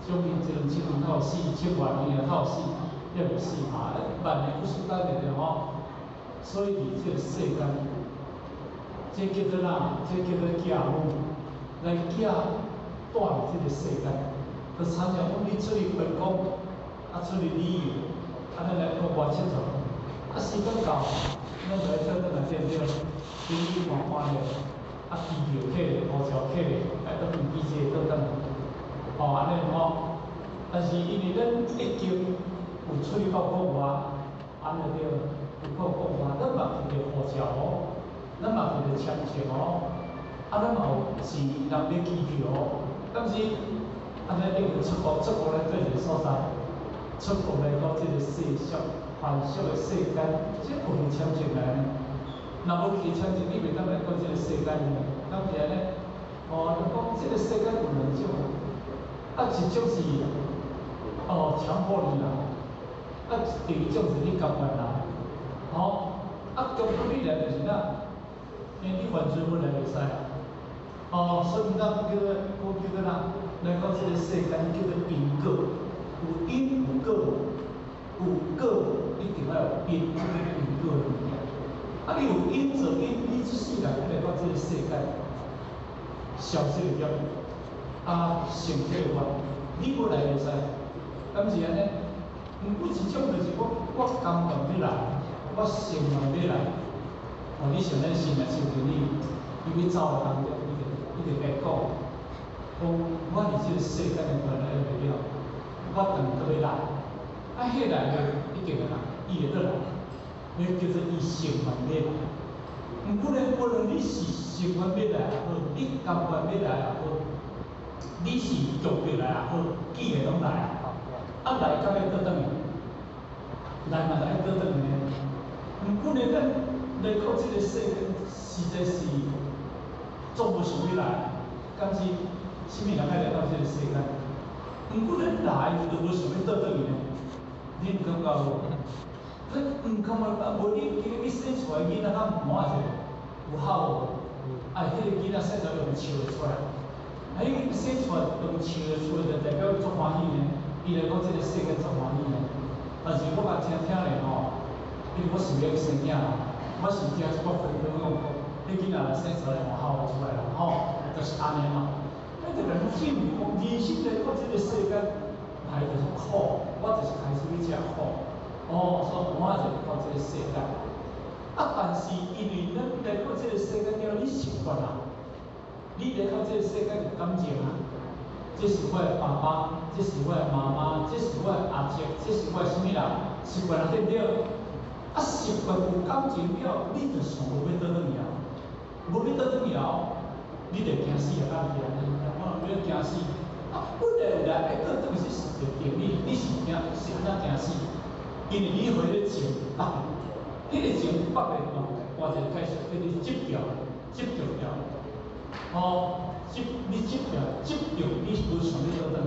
将近12000年才有死，1000万年才有死，也无死嘛。万年不死丹的吼，所以伫这个世间，这叫做哪？这叫做寄母，来寄带入这个世间。就参照讲，你出去办公，出去旅游，咱来国外佚佗，时间到，咱就来跳倒来对不对？天气换换了。机票客咧，护照客咧，倒飞机车倒转来，安尼吼。但是因为咱已经有出去到国外，安尼对，有到国外，咱嘛摕着护照哦，咱嘛摕着签证哦，咱嘛有钱人买机票哦。但是安尼你有出国来对一个所在，出国来到这个世俗繁俗的世间，这有去签证来呢？若无去签证，你袂当来到这个世间呢？敢是安尼？你讲这个世间有2种，一种是强迫你来，第2种是你甘愿来。强迫你来就是哪？因为你犯罪本来袂使啦。所以咱叫做哪？来到这个世间叫做因果，有因有果，有果一定要有因，这个因果的物件。你有因则因，你一世人来到这个世间，消失了了，成体法，你要来袂使，敢是安尼？有一种就是我甘愿要来，我心愿要来，你想咱心来想着你要走的当中，你就白讲，我伫这个世间的原来袂了，我当搁要来，迄来就一定会来，伊会倒来。那叫做伊成愿要来，不过无论你是成愿要来也好，你甘愿要来也好，你是强迫来也好，既然拢来来到要倒转去，来嘛爱倒转去呢。不过呢，咱来到这个世间，实在是总无想要来，敢是啥物人爱来到这个世间？不过咱来就无想要倒转去呢，你毋感觉无？你毋感觉无？你生出来囡仔较满者，有孝无？迄个囡仔生出来用笑会出来，伊生出来用笑会出来，就代表足欢喜呢。伊来讲这个世界足欢喜呢。但是我嘛听咧吼，因为我是要生囝啦，我是听一个分享讲，迄囡仔生出来换孝出来啦，就是安尼嘛。就人进入人生来到这个世间，来就是苦，我就是开始要吃苦。所以我就到这个世间。但是因为咱来到这个世间了，你习惯啦，你来到这个世界就感情啊，这是我的爸爸，这是我的妈妈，这是我的阿叔，这是我的什么人，习惯了对不对？啊，习惯有感情了，你就想无要倒转了，无要倒转了，你就惊死啊！敢是安尼？我要惊死。啊，本来有人爱倒转是事实定理，你是惊是安怎惊死？因为你回咧情啊，迄个情北的换一个解释，叫做执着，执着了。哦，你执着，执着你无想要倒转，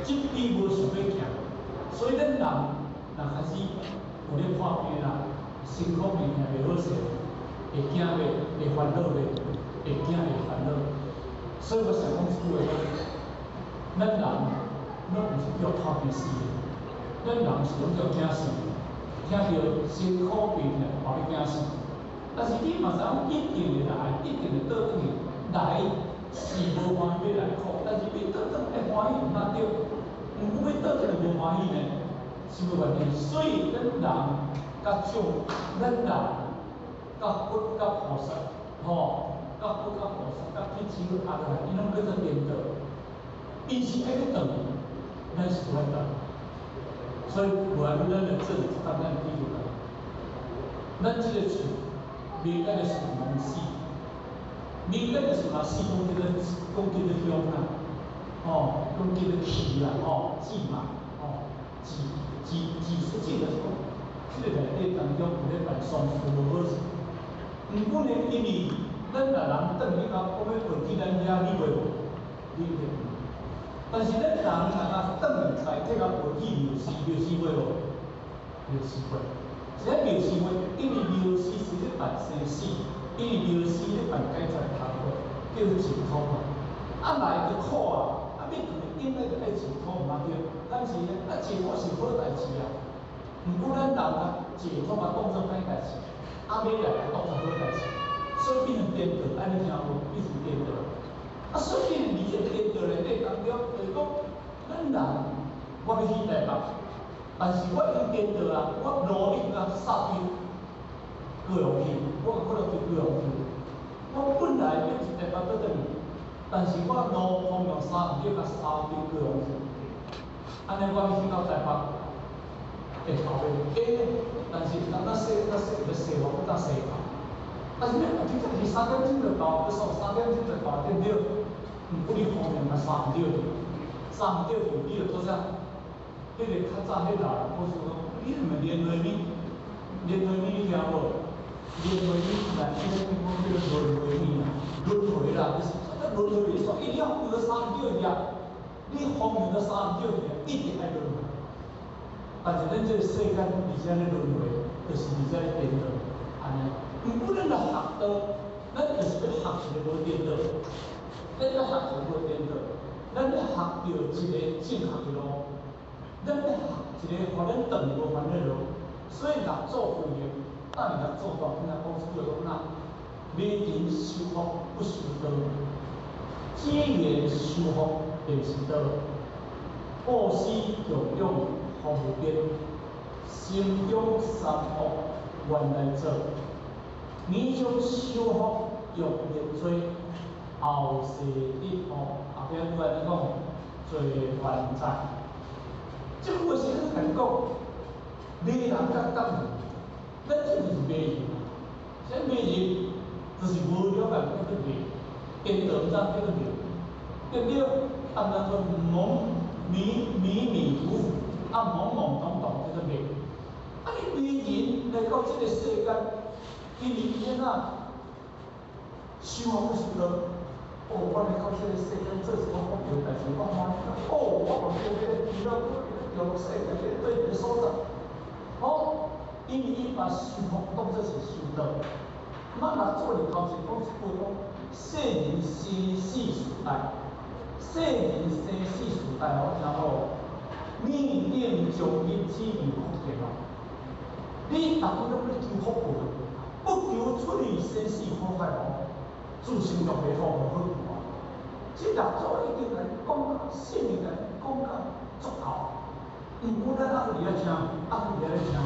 执你无想要行，所以咱人若开始有咧破病啦，身躯面也袂好势，会惊袂，会烦恼袂，会惊会烦恼。所以我想讲一句话，咱人拢毋是叫破病死的，咱人是拢叫惊死，听到身躯病咧，话要惊死。但是你嘛知影，一定会来，一定会倒转去。来是无欢喜要来苦，但是要倒转会欢喜毋哪对？毋过要倒转就无欢喜呢，是无原因。所以咱人甲种，咱人甲佛甲菩萨，吼，甲佛甲菩萨甲天主阿来，伊拢叫做颠倒。伊是爱去转，咱是无爱转。所以无爱咱的这里咱咱记住了，咱这个厝，明天的是农死。明天就是把四公斤的香啊，哦，公斤的皮啦，哦，蓟嘛，哦，蓟是蓟的说，这个内底当中有咧办双数无好势。毋过呢，因为咱若人等于讲，我要回去咱遐，你袂无？你袂。但是咱人若甲等于来这个回去庙寺袂无？庙寺会。这庙寺会，因为庙寺是咧办生死。因为庙寺咧办解决头个，叫做净土嘛。啊来就苦啊，啊要断应该就爱净土毋嘛对。但是呢，啊净土是好代志啊。毋过咱人啊，净土嘛当作歹代志，啊要来就当作好代志，所以变成颠倒，安尼听无？变成颠倒。啊，所以你这颠倒内底当中，就是讲，咱人我要去台北，但是我已经颠倒啊，我努力甲杀去。高雄去，我就去高雄去。我本来要一台北倒转去，但是我路方向3要甲3去高雄去。安尼我去到台北，会到袂？但是咱洗我不当洗头。但是你真正是3点钟就到，要送3点钟就到，对不对？毋过你方向甲3唔对，3唔对去，你就做啥？迄个较早迄老人告诉我，你是咪连回咪？连回咪你听无？轮回你来，现在讲叫做轮回你啦，轮回啦，就是这轮回你说一定要有3叫呀，你方向的3叫呀，一定爱轮回。但是咱这个世间而且咧轮回，就是而且咧颠倒，安尼。毋过咱来学道，咱就是要学一个无颠倒，咱要学一个无颠倒，咱要学到一个正确的路，咱要学一个互咱断无烦恼的路，所以若做佛业。但你若做到，现在公司就讲呐，没人修福不修道，结缘修福便是道，布施供养服务边，心中三恶原来做，你将修福用面做，后世的福后边我来讲做还债，这句话是很难讲，没人敢答你。咱这就是迷人，啥迷人？就是无了解叫做迷，颠倒毋知叫做迷，对不对？啊，人说迷糊糊，啊懵懵懂懂叫做迷。啊，你迷人来到这个世间，因为伊啊，修好不修道，哦，我来到这个世间做一个福报代志，我欢喜。哦，我往这个遇到有世界的对的所在，好。因为伊把修福当作是修道，咱若做哩头前讲一句讲，世人生死时代，世人生死时代哦，然后命定将因之名福田哦，你逐个拢咧求福报，不求出离生死苦海哦，自身就袂好无好过。即六祖已经来讲到，圣人来讲到足够，毋过咱阿伫咧听，阿伫咧听。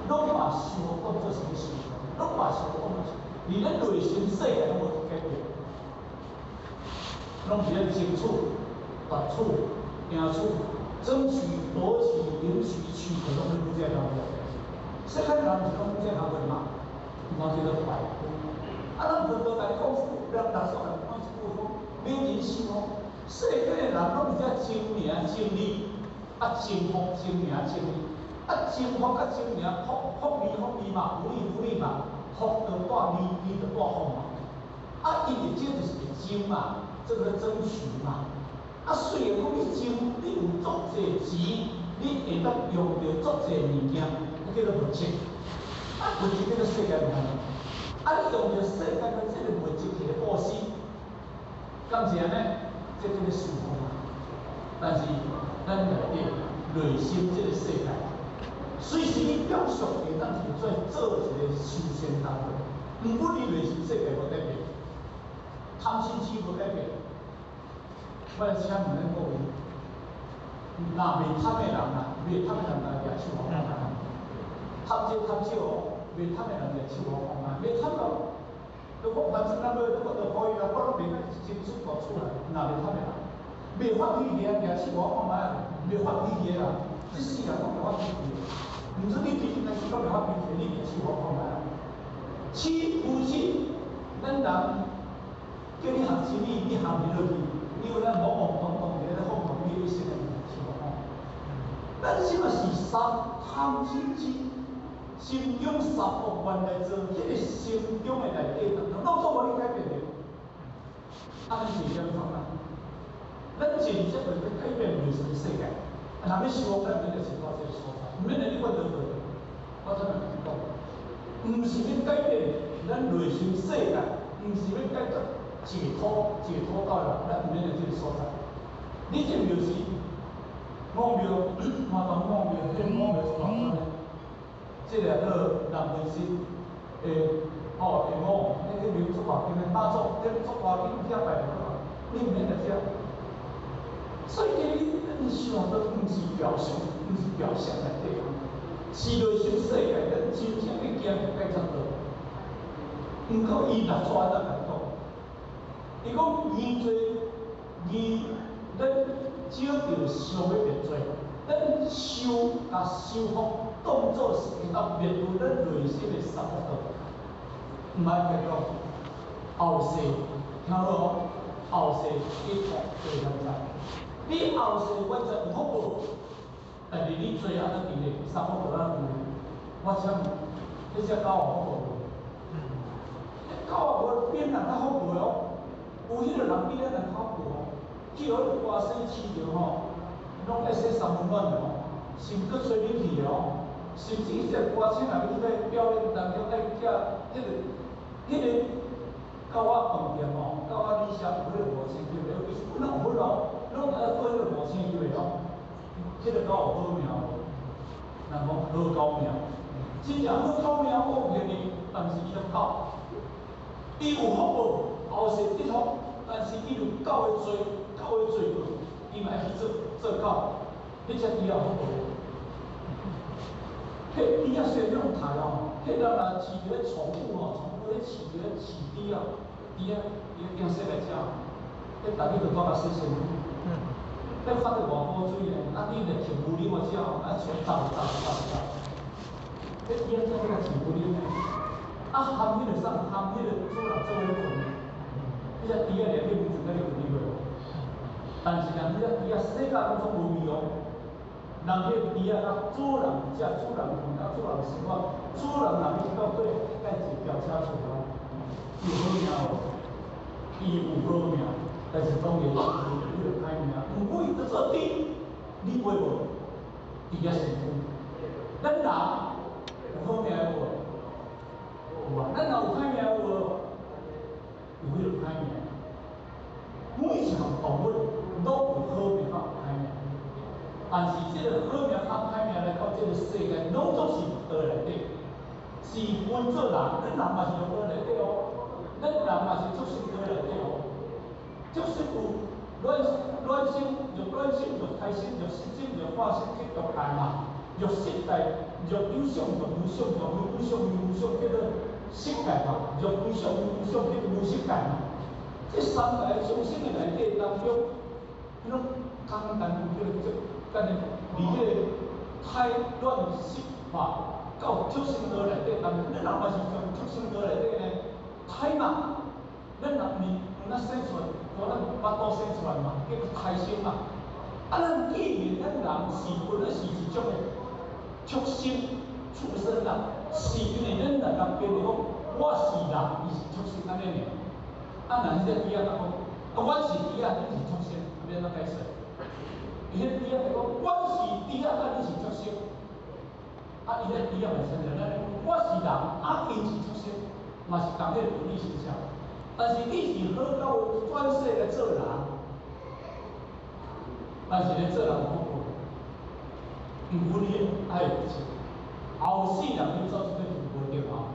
拢把修当作是修，拢把修当作是，而咱内心世界拢无解决。拢是咧争取、夺取、赢取、争取、夺取、赢取、取得，拢是不这样的。世界人是拢不这样的嘛？我觉得坏。咱本道来讲，人大所来讲一句讲，没人性哦。世界的人拢是在争名、争利，争福、争名、争利，争福、争名，福利嘛，福利嘛，福就带利就带福嘛。因为这就是争嘛，这个争取嘛。虽然讲你争，你有足济钱，你会当用着足济物件，那叫做物质。物质叫做世界物件。你用着世界的这个物质去布施，敢是安尼？这叫做舒服嘛。但是咱内底内心这个世界，虽是你表象会当是做一个修仙单位，毋过你内心世界无改变，贪心痴无改变。我来请问咱各位，若袂贪的人啊，袂贪的人来举手好看啊？贪少贪少哦，袂贪的人举手好看啊？袂贪咯，如果反正咱要如果就可以啦，我拢袂甲真出国出来，若袂贪的人，袂发脾气的举手好看啊？袂发脾气的人，这世人拢袂发脾气的，毋是你脾气开始讲袂发脾气，你举手好看啊？妻夫妻，咱人叫你学生理，你学袂落去。因为咱懵懵懂懂在咧放同你一生的情况，咱即嘛是贪嗔痴，心中三恶原来做，迄个心中的内底，拢总无你改变的。尼是点讲啊？咱真正要改变内心的世界，若要修复改变的是到这个所在，毋免你问得到。我怎样讲？毋是要改变咱内心世界，毋是要改变。解脱到了，咱唔免在这个所在。你这庙是我庙，麻烦我庙，这我庙是哪款呢？这个叫南门市我，那个庙做外景的，妈祖，这做外景遐摆的嘛，你唔免来遮。所以你想到唔是表象，唔是表象内底，是内心世界，咱真正要行改正道。毋过伊若做安怎来讲？伊讲言罪，咱少着想要灭罪，咱修甲修复当作是会当灭除咱内心的三恶道。毋爱讲后世，听好哦，后世一学对咱知。你后世完全有福报，但是你做安怎伫咧三恶道安怎有？我请问，你只狗有福报无？狗也无变人较福报哦。有迄个人比咱人较薄，去互你歌声饲着吼，拢爱说三温暖的吼，心搁吹冷气哦，甚至即个歌星若要去表演当中爱寄迄个狗仔饭店吼，狗仔里社有迄个5000块的，拢有分咯，拢爱做迄个5000块的哦，迄个狗有好命无？人讲好狗命，真正好狗命我骗你，但是伊个狗，伊有福报。后世得福，但是伊有狗的罪过，伊嘛爱去做狗，你才伊也福报。迄猪仔虽然种大哦，迄人若饲一个宠物哦，宠物咧饲一个饲猪啊，猪仔伊惊洗来食，迄逐日就带甲洗身。迄发着偌好水咧，你著饲牛奶我食，像走。迄猪仔怎个饲牛奶呢？含迄个啥？含迄个主人做伙困。迄只猪仔连你唔准甲你困去袂？但是人迄只猪仔世界拢总无味哦。人迄个猪仔甲主人食，主人困，甲主人生活，主人若要到对，该一条车出来，有好命哦，伊有好命，但是当然伊就歹命。毋过伊做做甜，你买无？猪仔辛苦。咱人有好命无？有啊，咱人有歹命无？有迄个歹命，每一项动物拢有好命甲歹命，但是这个好命甲歹命来到这个世界，拢总是倒内底，是分做人，咱人嘛是倒内底哦，咱人嘛是足心倒内底哦，足心有卵心，肉卵心，肉胎心，肉湿心，肉化心，肉爱嘛，肉湿代，肉有相，肉无相，肉有相，有相，叫做。色界嘛，肉有相，有相，叫做无色界嘛。这三个众生的内底当中，迄种简单有迄个干的，离迄个太乱习嘛，到畜生道内底当中，咱若嘛是从畜生道内底呢，太嘛，咱若有那生出来，无咱巴肚生出来嘛，叫做胎生嘛。啊，咱既然咱人是本来是一种的畜生。畜生啦，是因为咱大家变讲，我是人，伊是畜生安尼尔。啊，若迄只猪仔讲，我是猪仔，你是畜生，免怎解释？伊迄猪仔讲，我是猪仔，啊，你是畜生。啊，伊迄猪仔嘛承认咱我是人，啊，伊是畜生，嘛是同迄个道理形象。但是你是好到转世来做人，但是咧做人好过，毋分你爱有钱。后世人要走这个无对啊！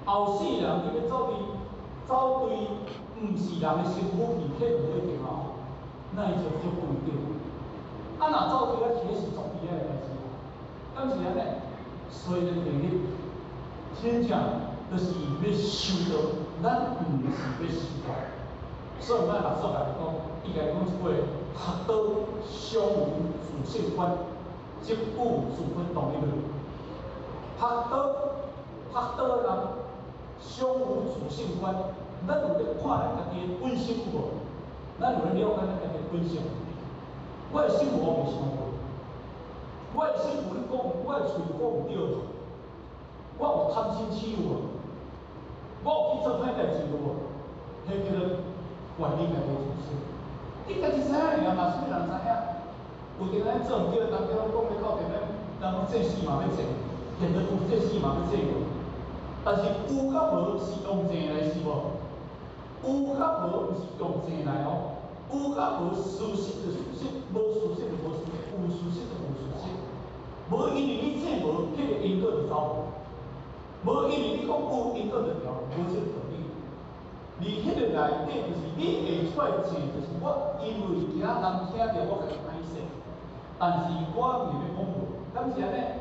后世人要走对，毋是人的身躯去骗无对啊！那伊就不一定。啊，若走对咧，其实作弊仔的代志，敢是安尼？所以咧，第一，真正就是要修道，咱毋是要修道。所以，咱六祖来讲，伊家讲一句：学道相无自性观，即故自分同一论。学道人相无自性观，咱有咧看咱家己的本性无？咱有咧了解咱家己的本性。我的心无袂伤过，我的心有咧讲，我的嘴讲毋对，我有贪心痴无？我有去做歹代志无？迄叫做原理家己自性。你家己知影尔，嘛啥物人知影？有阵咱做毋对，人叫咱讲要到阵咱，人讲这死嘛要做。现在有这事嘛要做无，但是有甲无是用正来是无？有甲无毋是用正来哦，有甲无事实就事实，无事实就无事实，有事实就无事实。无因为你这无，迄个因果就走无；无因为你讲有因果就调，无这个道理。而迄个内底就是你下出来正，就是我因为惊人听着我家己歹势，但是我毋是要讲无，敢是安尼？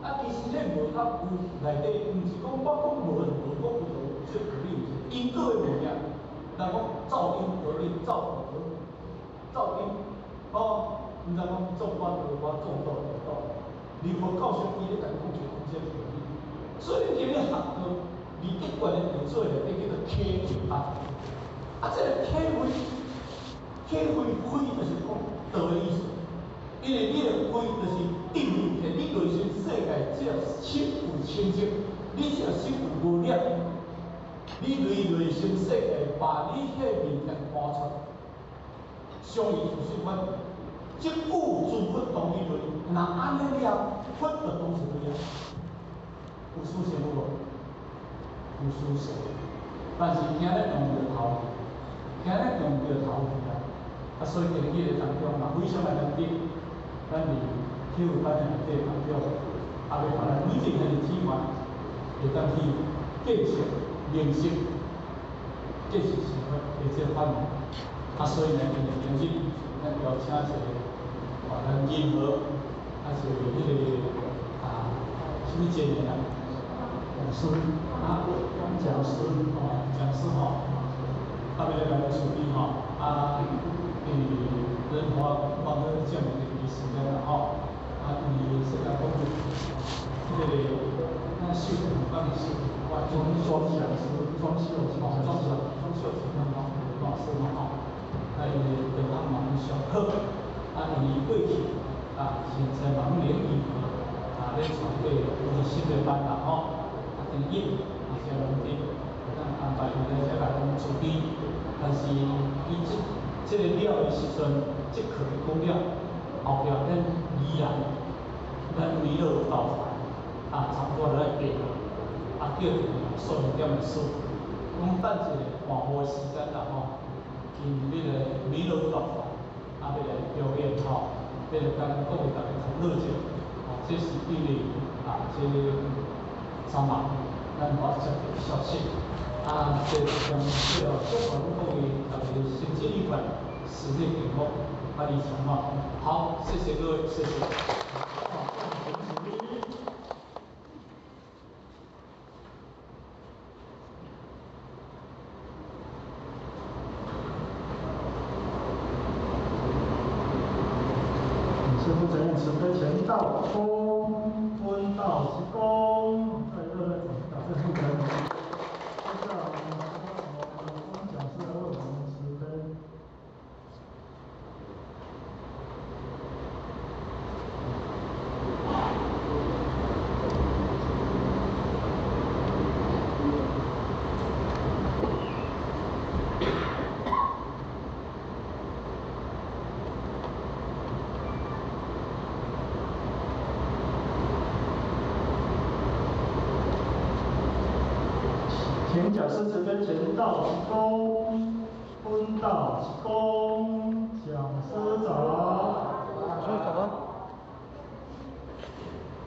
啊，其实迄无较有内底，毋是讲我讲无就无，讲有就有，这道理有因果的物件。人讲造因得因，造果得果，造因哦，毋知讲种瓜得瓜，种豆得豆。如何教学伊咧家己讲出这个道理？所以今日学到二一贯的要做内底叫做体会法。啊，这个体会就是讲道的意思。因为你的规就是定义，你内心世界只要心有清净，你只要心有无念，你内心世界把你迄面向搬出，相依自性观，即故自分同一类。那安尼了，分就同一类啊。有殊胜无？有殊胜，但是今日用着头，今日用着头去啊。啊，所以今日个当中嘛，非常的难得。咱伫体育班的内底当中，也袂把咱每一个人指望会当去建设、认识、建设生活的这方面。啊，所以呢，今日咱邀请一个咱任何，还是迄个什么节日啊？讲师吼，啊，要来处理吼，人华帮咱讲的时间啦吼，世界公布，那修帮你修，装修老师嘛吼，伊就通忙上课，伊过去现在忙联谊咧传给有新的班啦吼，第一是农地，咱安排伊来遮来处理，但是伊这个了的时阵，这课讲了，后壁咱依然，咱围绕道法差不多来变，叫12点的书，讲等一下换无时间啦吼，因迄个围绕道法，要来表演吼，要来甲各位大家同乐者，这是对哩这3万，咱我接到消息，这将最后各位大家先尽力办。实践成功，发力强化。好，谢谢各位，谢谢。10分前到弓，蹲到鞠躬，再热烈掌声表示负责。接下来我们讲师来为我们10分。请讲师10分前到鞠躬，蹲到鞠躬，讲师长。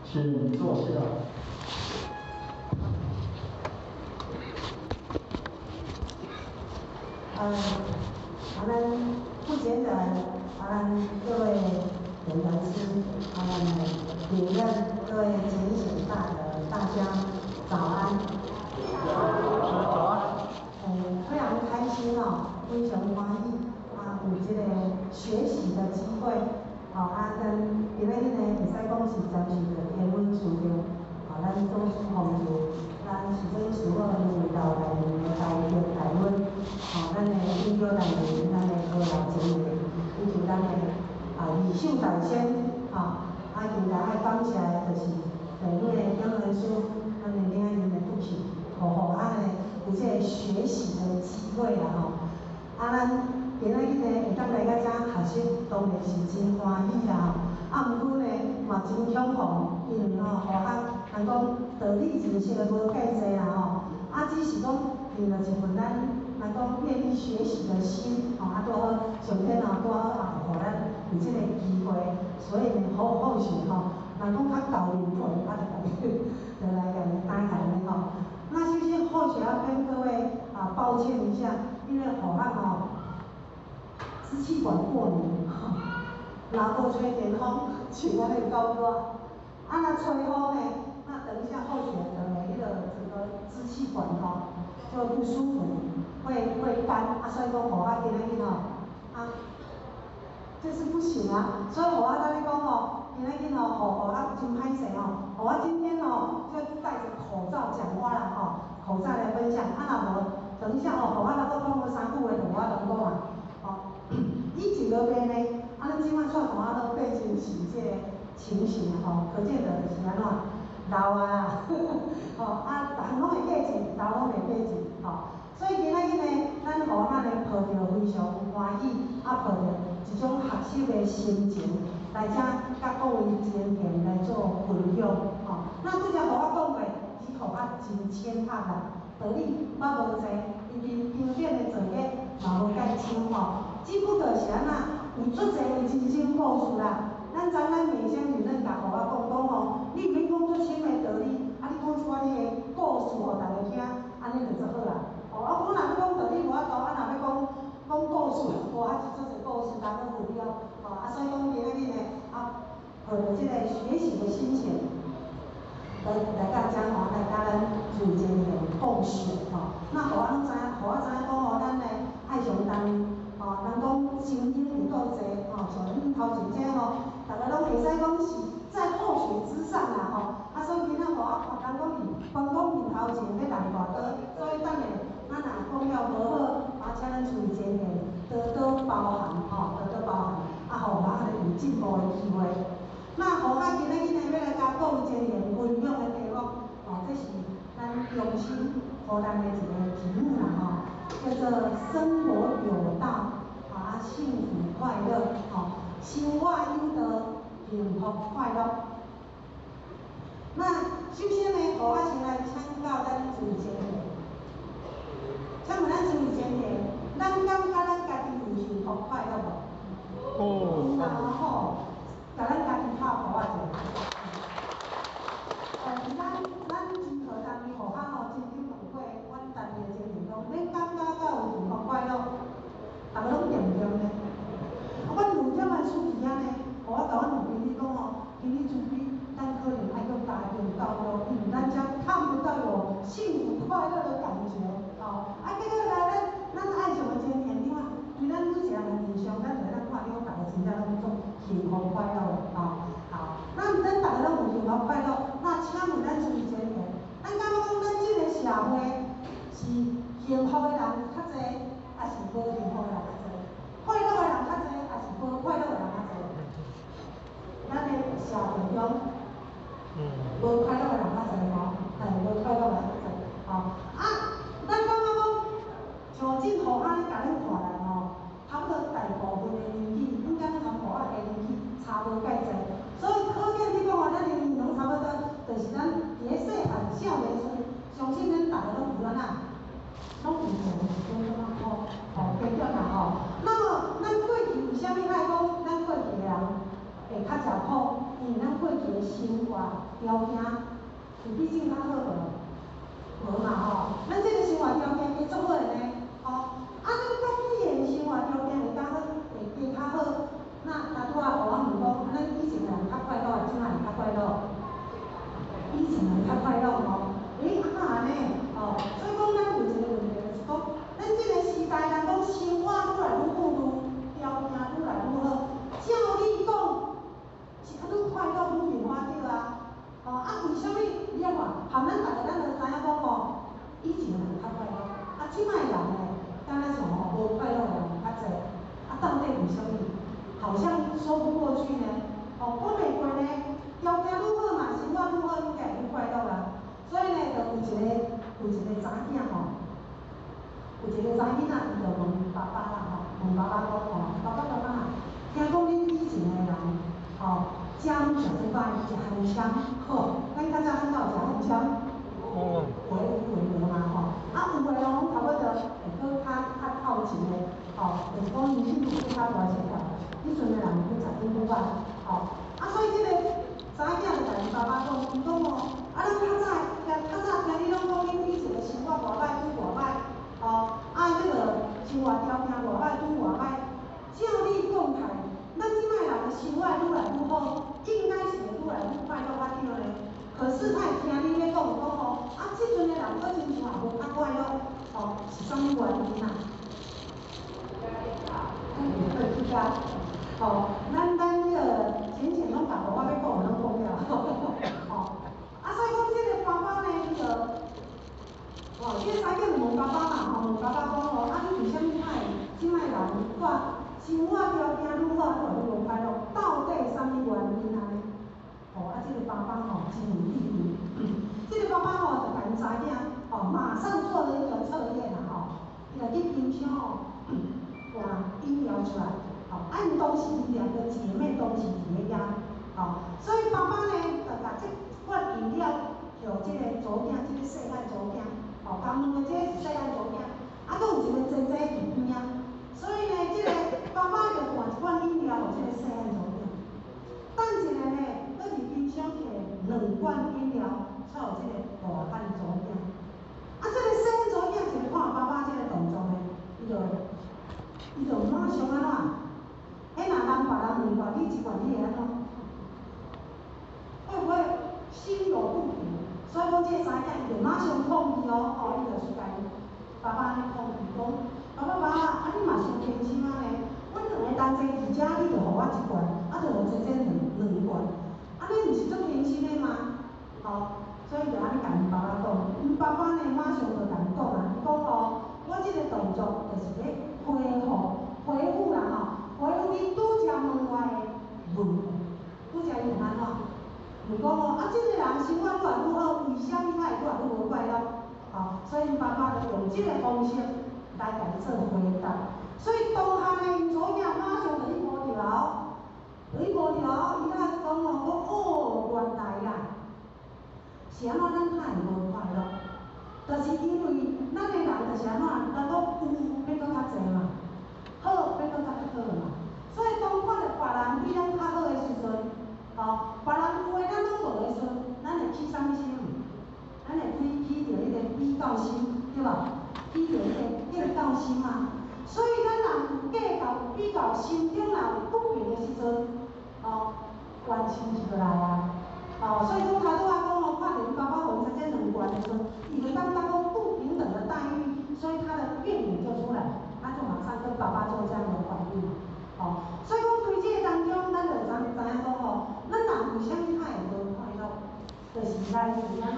请坐下。咱负责人，各位演讲师，主任，各位检选大的大家早安。早安。非常开心非常欢喜有这个学习的机会，跟今日呢，会使讲是暂时的天文事件，咱总书奉就咱时间事务领导来台中台湾，咱的研究内容，咱的科学经验，以及咱的理性导先，现在爱感谢的就是内陆的养文书，咱的领导人的不弃，互咱的有这个学习的机会咱今仔日呢会当来到遮学习，当然是真欢喜啦毋过呢嘛真恐慌，因为互咱讲道理认识的无介济啦只是讲凭着一份咱讲愿意学习的心多好上天多好互咱有这个机会，所以呢或许若讲较高龄段，就来甲你打开呢那首先或许要跟各位抱歉一下，因为互咱支气管过敏若无吹电风，像我那高热，若吹风呢，那等一下候选人的这个支气管就不舒服，会干所以讲互我今仔日这是不行所以互我跟你讲今仔日互我真歹势互我今天就戴着口罩讲话啦口罩来分享若无等一下互我若搁讲无3句话，就我拢讲以前落病呢，咱即摆看互我都变成是这个情形可见得就是安怎老人拢会过去，老拢袂过去所以今仔日呢，咱互我呢抱着非常欢喜，抱着一种学习的心情来遮甲各位前贤来做分享那拄则互我讲过，伊互我真浅刻啦，道理我无知，因为经典的作业嘛无介深只不过是安有足侪的人生故事啦。咱知咱面先主任甲互我讲你免讲足深的道理，你讲一寡你的故事互大家听，安尼就足好啦。我若要讲道理无法度，若要讲故事，无是足侪故事难得分了所以讲今仔日呢抱着这个学习的心情，来到遮来甲咱做这个共学那互我知影讲咱呢爱上当人讲精英有够济像恁头前这大家拢袂使讲是在后学之上啦所以今仔互我人讲关公面头前要动偌多，所以等下咱若讲了无好，请咱注意前面多多包涵多多包涵互我有进步的机会。那互我今仔日呢要来甲各位前贤分享的题目这是咱用心互咱的一个题目啦叫做生活有道幸福快乐生活有道，幸福快乐。那首先呢，互我先来请教咱注意前贤，请问咱注意前贤，咱感觉咱家己有幸福快乐无？然后，甲咱家己拍鼓仔者。咱今课当中，互我真久有过，阮单位前贤讲，恁感觉敢有幸福快乐？大家拢点点呢？阮有这款处理呢，互我甲阮女朋友讲今日准备咱可能爱用大用高咯，因为咱遮看不到有幸福快乐的感觉结果来咱爱上的前贤，你看对咱每一个人印象，咱就咱看到大家真正拢做幸福快乐的无快乐。那请问咱注意一个问题，咱感觉讲咱即个社会是幸福的人较济，还是无幸福的人较济？快乐的人较济，还是无快乐的人较济？咱的社会中，无快乐的人较济吼，无快乐的人较济，吼咱感觉讲，像政府安尼甲咱看来吼，差不多大部分的年纪，应该拢同我的年纪差无介济，所以可见你讲吼，咱的年龄差不多，就是咱伫咧细汉少年时，相信咱大家拢有安那，拢有做感觉好，低调啦吼。那么咱过去为虾米爱讲咱过去的人会较食苦？因为咱过去的生活条件有比较较好无？无嘛吼，咱即个生活条件会足好的呢，吼。咱过去的生活条件会较好，会较好。那拄仔互我问讲，咱以前的人较快乐，即摆会较快乐？以前人较快乐吼，安尼吼，所以讲咱有一个问题就是讲，咱即个时代人讲生活愈来愈富裕，条件愈来愈好，照理讲是愈快乐愈幸福对啊。为什么？你啊看，含咱大家咱就知影讲吼，以前的人较快乐，即摆人呢，敢若像吼无快乐的人较济，到底为什么？好像说不过去呢。讲袂过呢，条件愈好嘛，生活愈好，应该愈快乐啦。所以呢，就有一个查囝吼，有一个查囡仔，伊就问爸爸啦吼，问爸爸讲吼，爸爸，听讲恁以前的人吼。食物食做歹，食香肠，吼，咱较早咱敢有食香肠？无嘛吼，有诶哦，差不多会搁较透前的，吼，就是讲年轻有较大些条，迄阵的人去食顶骨饭，吼，所以即个查囝就甲伊爸爸讲，伊讲吼，咱较早听你拢讲恁以前的生活偌歹，拄偌歹，吼，迄个生活条件偌歹，拄偌歹，照你讲起，咱即摆人的生活愈来愈好。应该是会愈来愈快乐对呢，可是他会听你咧讲吼，即阵的人搁亲像也无较快乐，吼，是啥物原因啊？吼，咱迄个前拢甲我要讲的拢讲了，吼，所以讲即个爸爸呢，伊就，即个查囝问爸爸嘛，问爸爸讲吼，你为虾米即摆人我生活条件愈好，愈来愈无快乐，到底啥物原因啊？即个爸爸吼真有意义。即个爸爸吼就甲因查囝吼，马上做了一个测验啦吼，伊就去冰箱吼换饮料出来，吼，因当时伊两个姐妹都是伫咧家，吼，所以爸爸呢就甲即罐饮料互即个祖囝，即个细汉祖囝，吼，甲问个即个是细汉祖囝，搁有一个姐姐伫边仔，所以呢，即个爸爸就换一罐饮料互即个细汉祖囝。等一下呢，搁伫冰箱摕2罐饮料，才有即个大汉祖囝。即个细汉祖囝一看爸爸即个动作呢，伊就马上安怎？若人别人问话，你一罐你会安怎？会不会心有不平？所以讲，即个查囝伊就马上抗议哦，伊就是甲伊爸爸安尼抗议讲，爸，你嘛伤偏心啊呢？阮两个同齐伫遮，你就互我1罐，就互姐姐2罐，你毋是足偏心的吗？吼，所以就安尼甲因爸爸讲，因爸爸呢马上就甲因讲啊，伊讲吼，我即个动作就是咧回复啦吼，回复你拄则问我的问题，拄则伊问安怎？问讲吼，即个人生活愈来愈好，为虾米他会愈来愈无快乐？吼，所以因爸爸就用即个方式来甲伊做回答。所以当下呢，因祖囝马上就去摸着后，伊才讲哦，原来啦，是安怎咱才会无快乐？就是因为咱的人就是安怎，咱讲有要搁较济嘛，好要搁较好嘛。所以当看到别人比咱较好的时阵，吼，别人有诶咱拢无的时阵，咱会起啥物心？咱会起着迄个比较心，对吧？起着迄个计较心嘛。所以咱人有计较、比较，心中若有不平的时阵，怨气就来啊。所以讲头拄仔讲看到因爸爸互姐姐2罐的时阵，伊就感觉讲不平等的待遇，所以他的怨言就出来，他就马上跟爸爸做这样的反应。所以讲对这个当中，咱就知影讲咱人为虾米他会无快乐？就是来自安怎？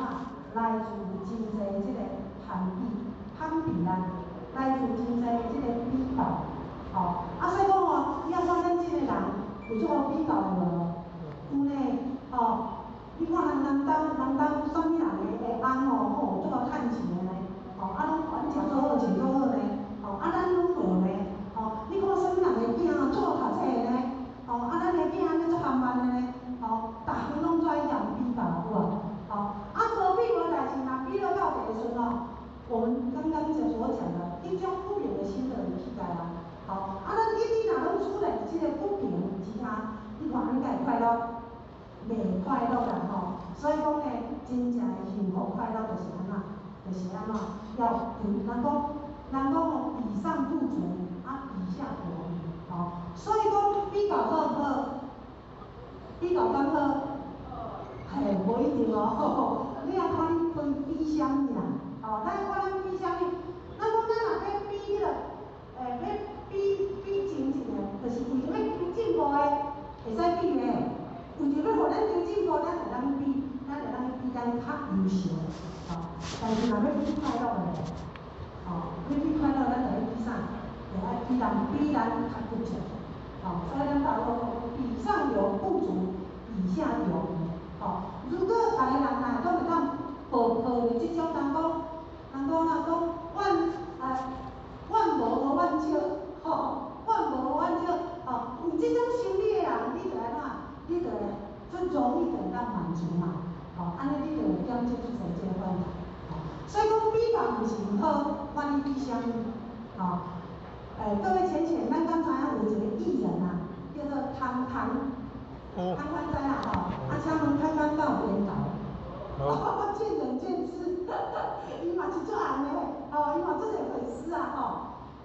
来自真侪即个攀比啦，来自真侪即个比较，吼、所以讲吼，你要讲咱即个人有即个比较的无？有呢，吼、你看人当啥物人的翁吼，这个趁钱的呢，吼，拢管食做好，穿做好呢，吼，咱拢无呢，吼，你看啥物人的囝啊，做读册的呢，吼，咱的囝安尼做含慢的呢，吼，逐项拢做一样比较有无？好，无比无代志，若比落到第时吼，我们刚刚所讲的一种不平的心的期待啊，好，咱一直若拢处在即个不平之下，你看你该快乐，袂快乐啦吼，所以讲呢，真正的幸福快乐就是安怎，就是安怎，要人讲吼，比上不足，比下有余，吼，所以讲比较好不好？比较刚好。嘿，无一定哦，你也看你比啥物啦，吼，咱看咱比啥物，咱讲咱若要比迄个，要比前一个，就是为着要求进步的，会使比的，为着要互咱求进步，咱会当比咱较优秀的，吼。但是若要比快乐的，吼，要比快乐，咱就要比啥？就要比咱较不足，吼。所以咱大陆讲，比上有不足，比下有余。哦，如果逐个人呐都会当抱着即种人讲万无万少，吼，万无万少，吼，有即种心理的人，你就会怎？你就会最容易得到满足嘛，吼，安尼你就会减少即个问题，吼，所以讲比较毋是毋好，看你比啥物，吼，各位浅浅，咱刚才有一个艺人啊，叫做汤汤。看知啦吼，请问看敢有颠倒？见仁见智，伊嘛是做红的，吼，伊嘛做个粉丝啊，吼。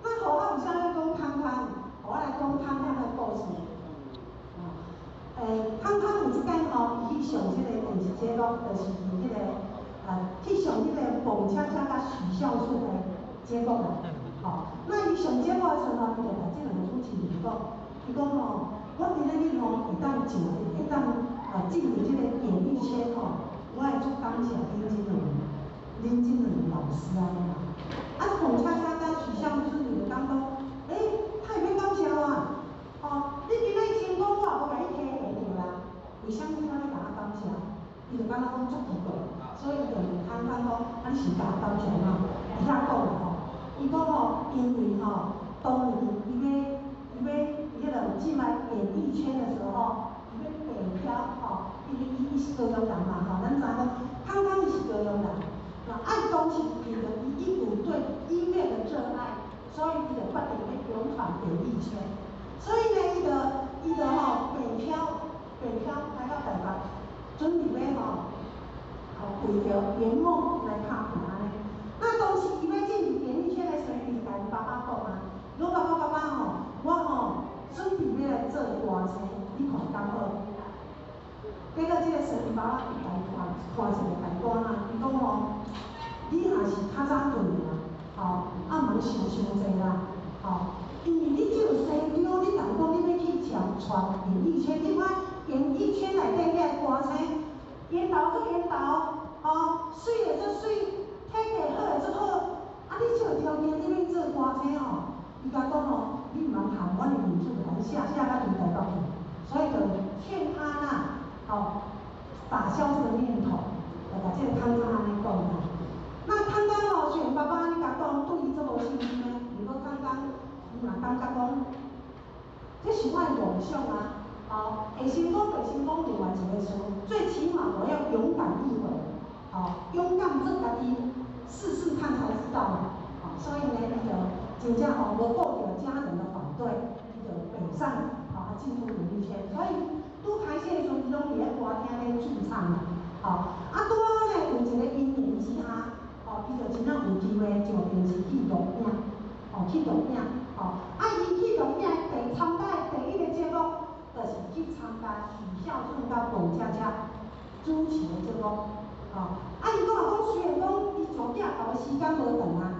那互我有啥要讲汤汤，互我来讲汤汤的故事。汤汤有一间吼，伊去上即个电视节目，就是迄个去上迄个蹦恰恰甲许孝顺的节目啦，吼。那伊上节目的时候，伊就把即两个主持人讲，伊讲吼。我今仔日吼会当进入即个演艺圈吼，我会足感谢恁即两老师安尼啦。彭恰恰甲许孝顺就讲他会要感谢我，吼，你今仔日成功，我也无甲你提下着啦。为啥物要甲我感谢？伊就感觉讲足奇怪，所以伊就问汤汤讲，你是甲我感谢嘛？伊遐讲吼，伊讲吼，因为吼，当年伊个进来演艺圈的时候，伊要北漂吼，伊是高雄人嘛吼，咱知影汤汤是高雄人，按当时伊就一股对音乐的热爱，所以伊就决定要勇闯演艺圈。所以呢，伊就吼北漂来到台北，准备要为着圆梦来拍拼安尼。那当时伊要进入演艺圈的时候，伊就甲伊爸爸讲啊，我爸爸吼，我吼。准备要来做歌星，你看刚好。结果即个神爸爸伊来看一个台歌啊，伊讲吼，你若是较早对啦，吼，莫想济啦，吼，因为你只有生长，你若讲你要去闯演艺圈，你看演艺圈内底遐歌星，演导做演导，吼，水的做水，体格好的做好，你只有条件你要做歌星吼，伊甲讲吼。你毋通含阮的名字来写到台北去，所以就劝他啦，打消这个念头，就把这个汤汤安尼讲啦。那汤汤吼，虽然爸爸安尼甲讲，对伊做无信心呢，不过汤汤伊嘛感觉讲，这是我的梦想啊，会成功袂成功另外一回事，最起码我要勇敢一回，勇敢做家己试试看才知道嘛，所以呢，伊就。真正吼无顾着家人的反对，伊就北上进入演艺圈。所以拄开始的时候，伊拢伫咧歌厅咧驻唱啦，拄好呢有一个因缘之下，伊就真正有机会上电视去录影，去录影，伊去录影参加第一个节目，就是去参加许孝顺甲彭恰恰主持的节目，伊讲虽然讲伊上镜头的时间无长啊。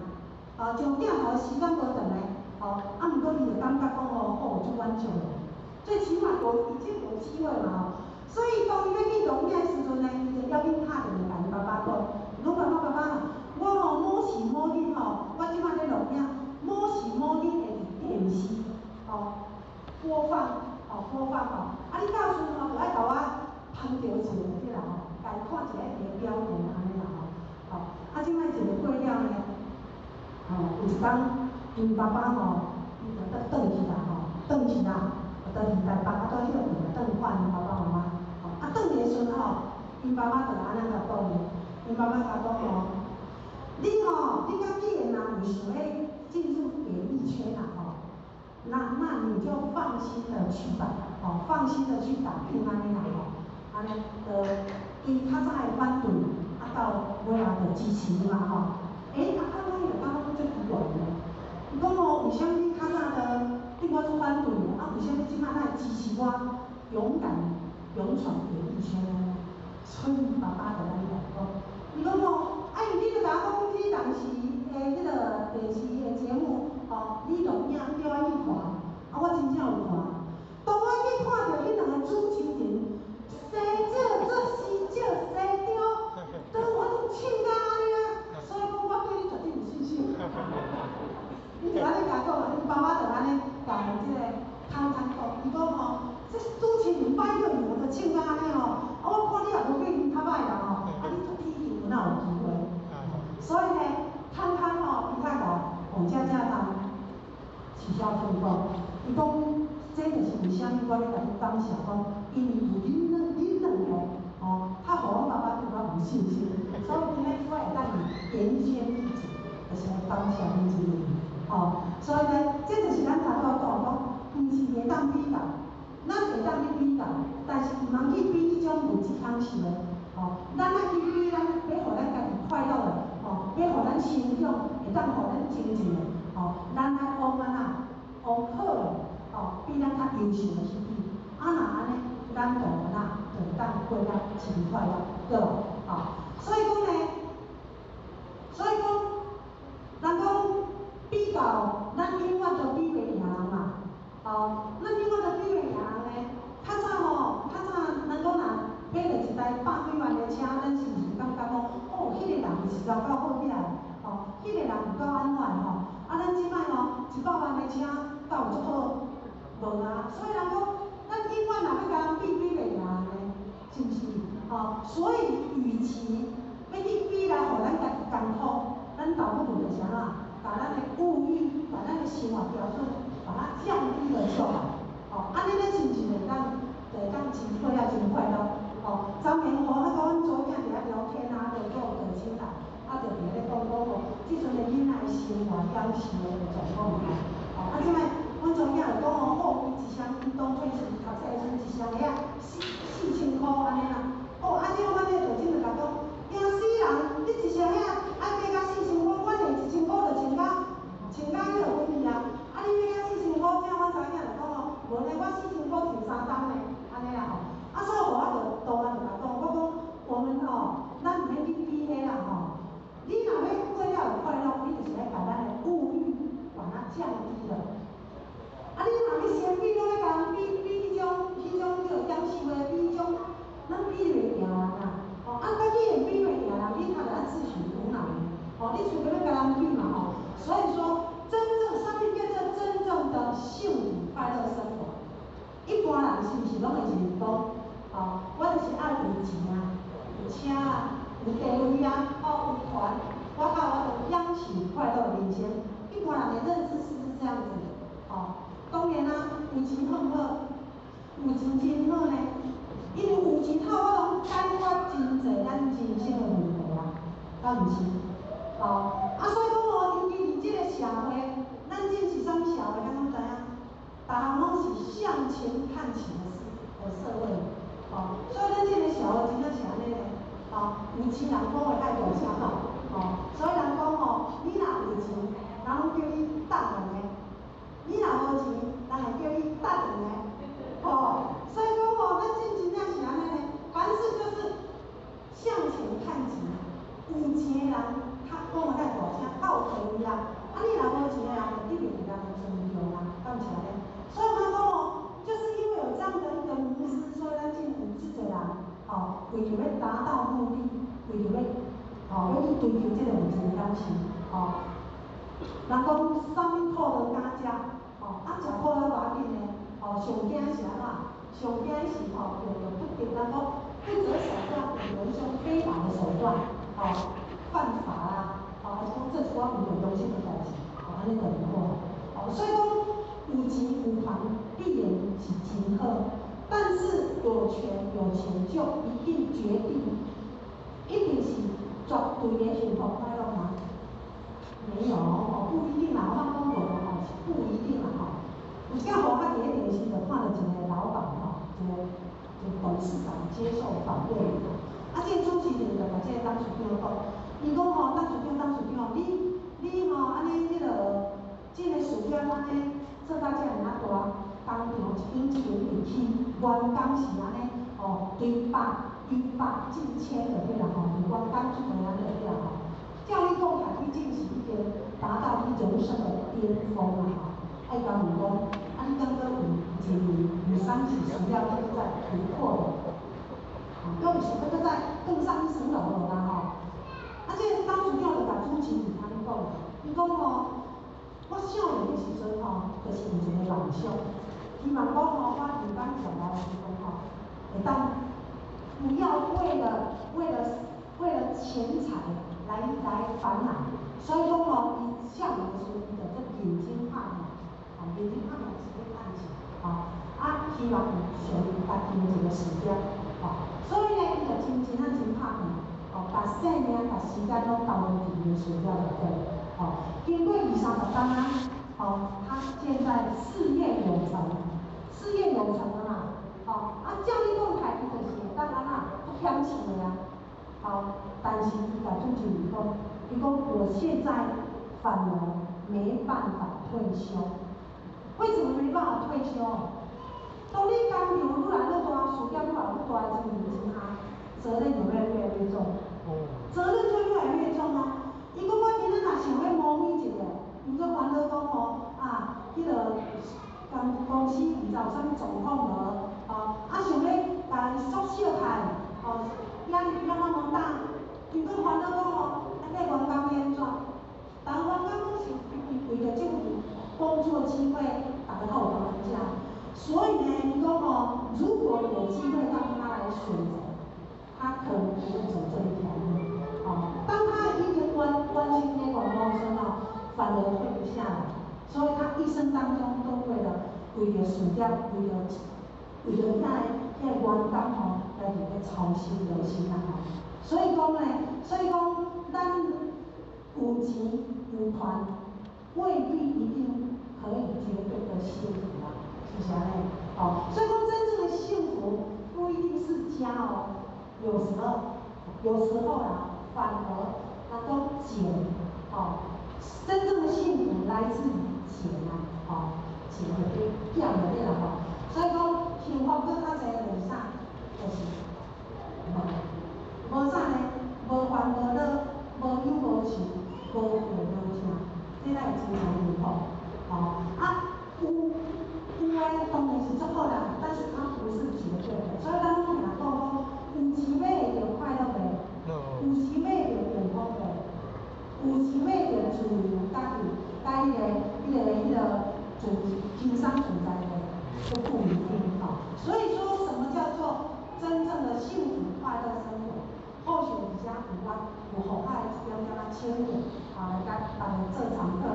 上镜头时间无长嘞，毋过伊就感觉讲好有足满足的，最起码已经有机会嘛，所以当伊要去农业的时阵呢，伊就要紧拍电话甲因爸爸讲，讲爸爸，我吼某时某日吼，我即摆咧农业，某时某日会伫电视播放啊你到时吼就爱甲我捧着一个即啦吼，家看一下伊个表现安尼啦吼，啊即摆一个过了呢，有一天因爸爸吼，伊就倒去啦吼，倒去啦，倒去台北啊，倒迄个就倒看因爸爸妈妈，啊倒去的时阵吼，因爸爸就安尼甲讲咧，因爸爸甲讲吼，你甲既然若有想要进入演艺圈啦吼。那你就放心的去吧，放心的去打拼安尼啦吼，安尼伊较早会反对，到尾仔就支持嘛吼。我就感觉足奇怪咧，伊讲为什么你较早对我做反对，为什么即摆来支持我勇闯演艺圈呢？所以爸爸就安尼讲，伊讲你就甲我讲你当时迄个电视的节目。你录影叫我去看，我真正有看。当我去看到迄两个主持人，生照做死照生雕，当我都唱甲安尼啊，所以讲我对你绝对有信心。你就安尼甲讲，因爸爸就安尼甲即个汤讲，伊讲这主持人摆个我就唱甲安尼我看你也无比你较歹啦你做天球哪有机会？所以呢，汤伊较甲王佳汤。取消通告，伊讲这就是为虾米我咧甲你感谢讲，因为有恁两个较互阮爸爸对我有信心，所以今日我会当演艺圈一直，就是来感谢恁一个所以呢，这就是咱头拄讲，毋是会当比较，咱会当去比较，但是毋通去比迄种物质享受的，咱爱去比，咱要互咱家己快乐的，要互咱成长，会当互咱精进的。咱来往好的，比咱较优秀的去比，若安尼，咱就当过得真快乐，对无？所以讲呢，人讲比较，咱永远都比袂赢人嘛。咱永远都比袂赢人呢。较早人讲若买着一台100几万的车，咱是毋是感觉讲，迄个人是够好命，迄个人有够安怎咱即摆100万的车，敢有足好？无啊，所以人讲，咱永远若要甲人比袂赢呢，是毋是？所以与其要去比来，互咱家己艰苦，咱倒不如就是把咱的物欲，把咱的生活标准，把它降低了就好。安尼咱是毋是会当真快乐真快乐？昨暝阮甲阮祖囝伫遐聊天就讲着起来。就伫咧讲即阵的囡仔的生活享受的状况即摆阮祖囝就讲伊一双运动配是读册的时阵一双个4000块安尼啦。即摆阮迄个大婶就甲讲，惊死人！你一双爱加到4000块，阮连1000块就穿甲迄落阮去啊！你要加4000块，即阮查囝就讲无呢，我4000块穿3冬呢，安尼啦所以我就当然就甲讲，我讲我们咱毋免去比迄啦你若要过了有快乐，你就是要把咱的物欲把它降低了。你若要先比，拢要甲人比迄种叫享受的，比迄种，咱比袂赢人家既然比袂赢人，你他就要自取苦恼你除非要甲人比嘛所以说，上面叫做真正的幸福快乐生活。一般人是毋是拢会就是讲，我就是爱有钱有车有地位有权，我就享受快乐的人生。一般人的认知是不是这样子？当然有钱好不好？有钱真好呢，因为有钱好，我拢解决真侪咱人生的问题敢毋是？所以讲尤其伫即个社会，咱真是啥物社会？咱拢知影，逐项拢是向前看齐的社会。所以咱即个社会真正是安尼嘞。有钱人讲话爱大声所以人讲你若有钱，人拢叫你等下个；你若无钱，人会叫你等下个。所以讲咱真正是安尼嘞，凡事就是向前看齐。有钱的人讲话较大声，较有地位你若无钱的人，就你袂人就尊重敢毋是安尼？所以我讲就是因为有这样的一个模式，所以咱政府自责为着要达到目的，为着要要去追求这个物质的感情，人讲啥物讨到家食，食好了偌紧呢，上惊是安怎？上惊是用着不得咱讲不择手段，用着一种非法的手段，犯法啦，还是讲做出违背良心的代志，安尼就唔好。所以讲有钱有权必然是真好，但是有权有钱就一定决定，一定是绝对的幸福快乐吗？没有，不一定啦，我讲过是不一定啦，有只好较伫咧电视就看到一个老板一个董事长接受访问，这个主持人就甲这个董事长讲，伊讲董事长，你安尼这个事业安尼做到遮尔大，工厂一间一起，员工是安尼200近千个对啦员工出门安尼对啦照你讲起，你真是已经达到你人生的巅峰啦爱甲你讲，你感觉有3是需要现在突破的，要是想要再更上一层楼了啦这个董事长就甲主持人安尼讲，伊讲我少年的时阵就是有一个梦想，希望讲我人生上来的时阵会当不要为了钱财来烦恼，所以讲伊少年的时阵伊就做眼睛拍卖，眼睛拍卖是要赚钱，希望有属于家己的一个事业，所以呢，伊就真拍拼，把生命、把时间拢投入伫伊的事业内底。经过20-30年，他现在事业有成了嘛，照你讲起，伊就是会当安不嫌弃的但是伊甲主持人讲，伊讲我现在反而没办法退休，为什么没办法退休？当你工厂愈来愈大，事业愈来愈大的情形之下，责任就越来越重，责任就越来越重伊讲我今仔若想要模拟一个，毋过烦恼讲迄个公司毋知有啥物状况无，想要甲伊缩小开，压力怎无大，毋过烦恼讲这员工要安怎？但员工拢是为着这份工作机会，大家较有帮助。所以呢，伊讲如果有机会让他来选择，他可能不会走这一条路。当他已经完成这个梦想反而退不下来，所以他一生当中都为了事业，为了遐员工来伫咧操心劳心所以讲咱有钱有权，未必一定可以绝对的幸福是不是安尼？所以讲真正的幸福不一定是家有时候反而能够钱，真正的幸福来自于钱钱就要的啦所以讲幸福搁较侪为啥？就是无啥呢？无烦无恼，无忧无愁，无苦无声，这才会真正幸福。有爱当然是足好啦，但是它不是绝对的。所以咱拢听讲有钱买会到快乐的，有钱买会到幸福的，有钱买到自由家己，甲迄个轻松自在的，都不一定所以说，什么叫做真正的幸福快乐生活？或许而家有互海这边甲咱请入来甲大家做常客啦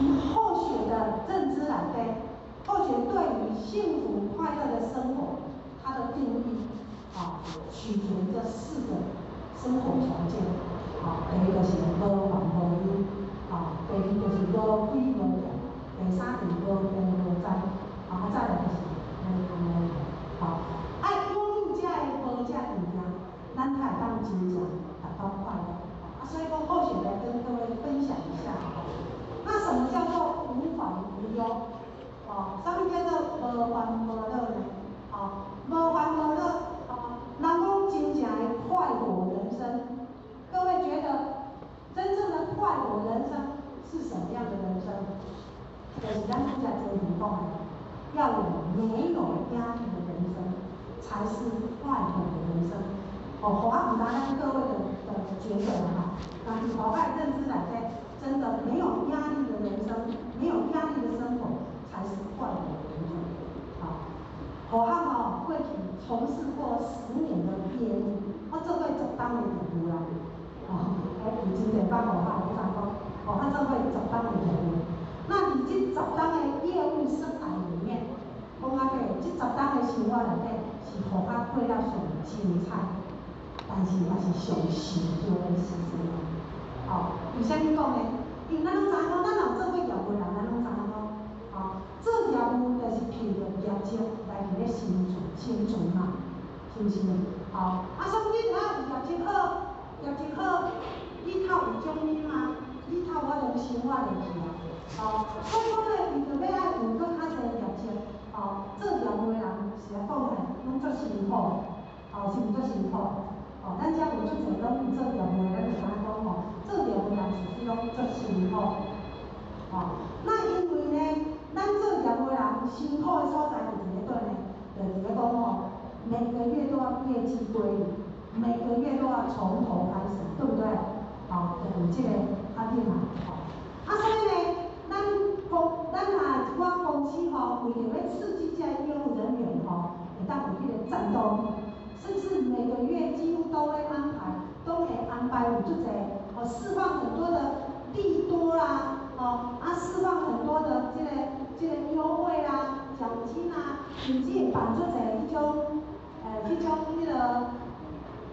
以后学的认知来对，后学对于幸福快乐的生活，它的定义取决于这4个生活条件第一个是无烦无忧，第二就是无鬼无病，第三就是无病无灾，再来就是无贪无厌。爱拥有这无这物件，咱才会当真正达到快乐。所以讲后学来跟各位分享一下。那什么叫做无烦无忧？什么叫做无烦无恼呢？无烦无恼，人讲真正的快活人生。各位觉得真正的快活人生是什么样的人生？就是咱刚才前面讲的，要有没有压力的人生。才是快乐的人生。哦，我要回答咱各位的觉得哈，但是我爱认知来讲，真的没有压力的人生，没有压力的生活才是快乐的人生。好，我哈过去从事过10年的业务，我做过10档的业务啦。哦，有真侪帮我哈，我讲讲，我做过10档的业务。那你这10档的业务生涯里面，讲啊个这10档的生活内底是互我过了上精彩，但是也是上辛苦的时间。哦，为啥物讲呢？因为咱拢知影讲，咱若做过业务人，咱拢知影讲，哦，做业务就是凭着业绩来伫咧生存嘛，是毋是？哦，所以你只要有业绩好，你头有奖励吗？你头我拢生活落去啊。哦，所以讲咧，伊就要爱有搁较侪业绩。哦，做业务的人是来讲诶，拢足辛苦。哦，是毋足辛苦？哦，咱遮有足侪拢有做业务的，咱就知影讲吼，做业务人其实拢足辛苦。哦，那因为呢，咱做业务人辛苦的所在就伫咧倒呢，就伫咧讲吼，每个月都要业绩归零，每个月都要从头开始，对不对？哦，就有这个压力嘛。哦，所以呢，我公司吼，为着要刺激这业务人员吼，会当有迄个战斗力，甚至每个月几乎都会安排有足侪释放很多的利多啦，释放很多的这个优惠啦、奖金啊，甚至会办出侪迄种迄个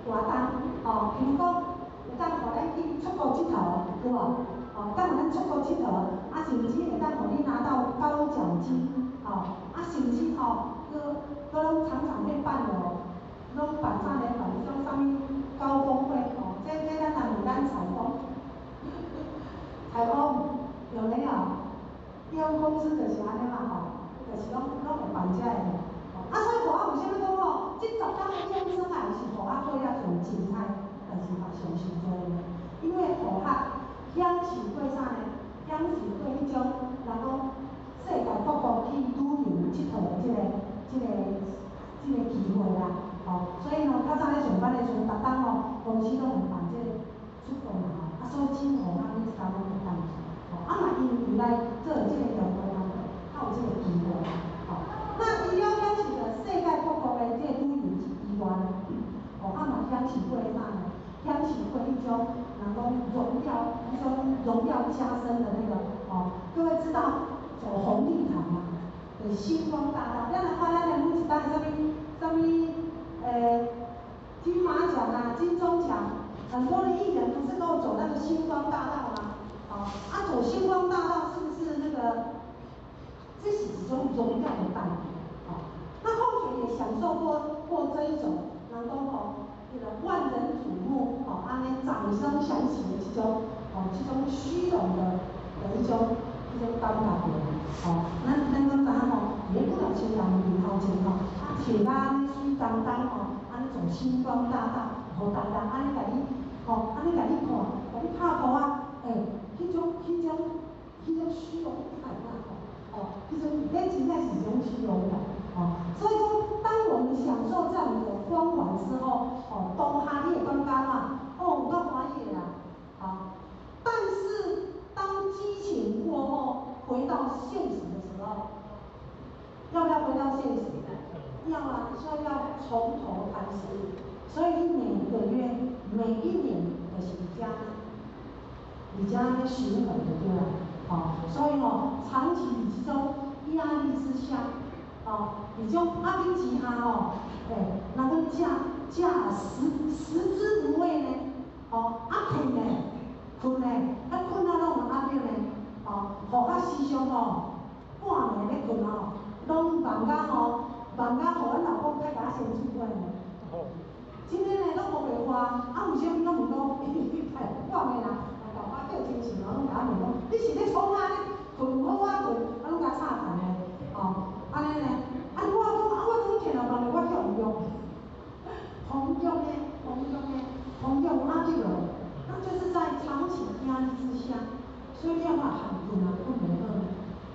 活动，比如讲会当互咱去出国佚佗，对无？哦，当咱出国佚佗，甚至会当互你拿到高奖金，甚至搁拢常常会办拢办啥呢？办迄种啥物高峰会，这咱若问咱采访有没有？业务公司就是安尼嘛，就是拢会办这个。所以我为啥物讲吼，这10档的业务生涯是互我过了上精彩，但是嘛上辛苦的，因为互我享受过啥呢？享受过迄种人讲世界各国去旅游佚佗的这个机会啦。所以较早咧上班的时阵，逐档公司拢会办这个出国嘛，所以真互我迄10档拢会当去。嘛因为来做这个业务的人，较有这个机会。那除了享受着世界各国的这个旅游以外，嘛享受过啥呢？享受过迄种人讲荣耀加身的那个各位知道走红地毯嘛？星光大道，咱若看咱的每一档啥物金马奖啊、金钟奖，很多的艺人不是都有走那个星光大道吗？走星光大道是不是那个？这是一种荣耀的待遇。那后学也享受过这一种，人讲这个万人瞩目，安尼掌声响起的这种虚荣的一种感觉。咱讲知影你不了像人面头前摕安尼水当当安尼走星光大道，互大家安尼甲你看，甲你拍拖迄种虚荣感迄种那真正是一种虚荣感。所以讲，当我们享受这样的光环之后，当下你会感觉有够欢喜啦。但是当激情过后，回到现实的时候，要不要回到现实？要啊，所以要从头开始。所以你每个月、每一年就是比较循环的对啦。所以长期以这种压力之下，你就压力之下人个食之无味呢，困呢，困啊拢有压力呢，互我时常半暝咧困拢梦到互阮老公太甲先出轨呢。今天呢拢无袂花，为啥物拢问讲，半暝啦，甲我叫精神拢甲我问讲，你是咧创啥呢？困好啊困，拢甲吵谈咧，安尼呢？我讲我听了梦咧，我向用，同样压力了，那就是在长期压力之下，所以要话很困啊，困袂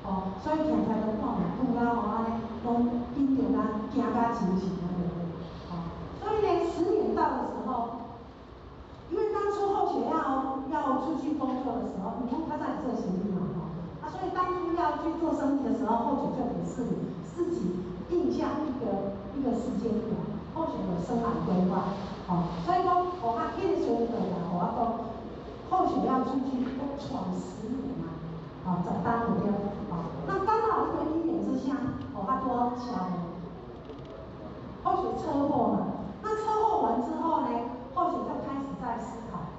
好所以常常都看困到安尼，拢紧着咱行到真实安尼。出去工作的时候，你看他在做行李嘛，所以当初要去做生意的时候，或许就给自己定下一个时间表，或许有生涯规划，所以讲，我较紧的时阵啦，我讲，或许要出去闯10年嘛，10单有对，那刚好这个因缘之下，我较多巧，或许车祸嘛，那车祸完之后呢，或许就开始在思考，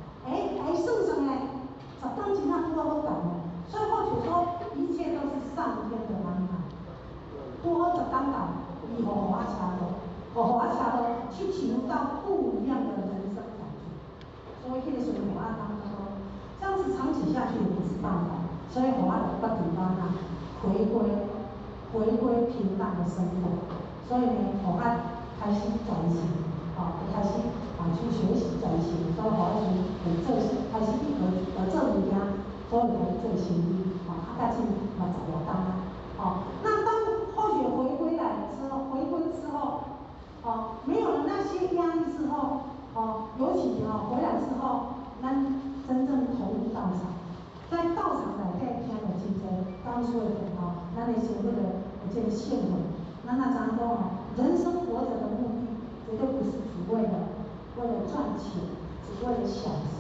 算上呢，10单真正拄好干哦，所以或许说一切都是上天的安排，拄好10单干，伊互我车路，互我车路去体悟到不一样的人生感觉，所以迄个时阵我当说，这样子长期下去也不是办法，所以我就决定讲啊，回归平淡的生活，所以呢，我开始转型，开始去学习转型，所以我开始做物件，所以来做生意，到今嘛10多单啊，那当或许回归之后，没有了那些压力之后，尤其回来之后，咱真正投入道场，在道场内底听了真多刚说的咱的所谓的这个信仰，咱知影讲人生活着的目的绝对不是只为了赚钱，只为了享受，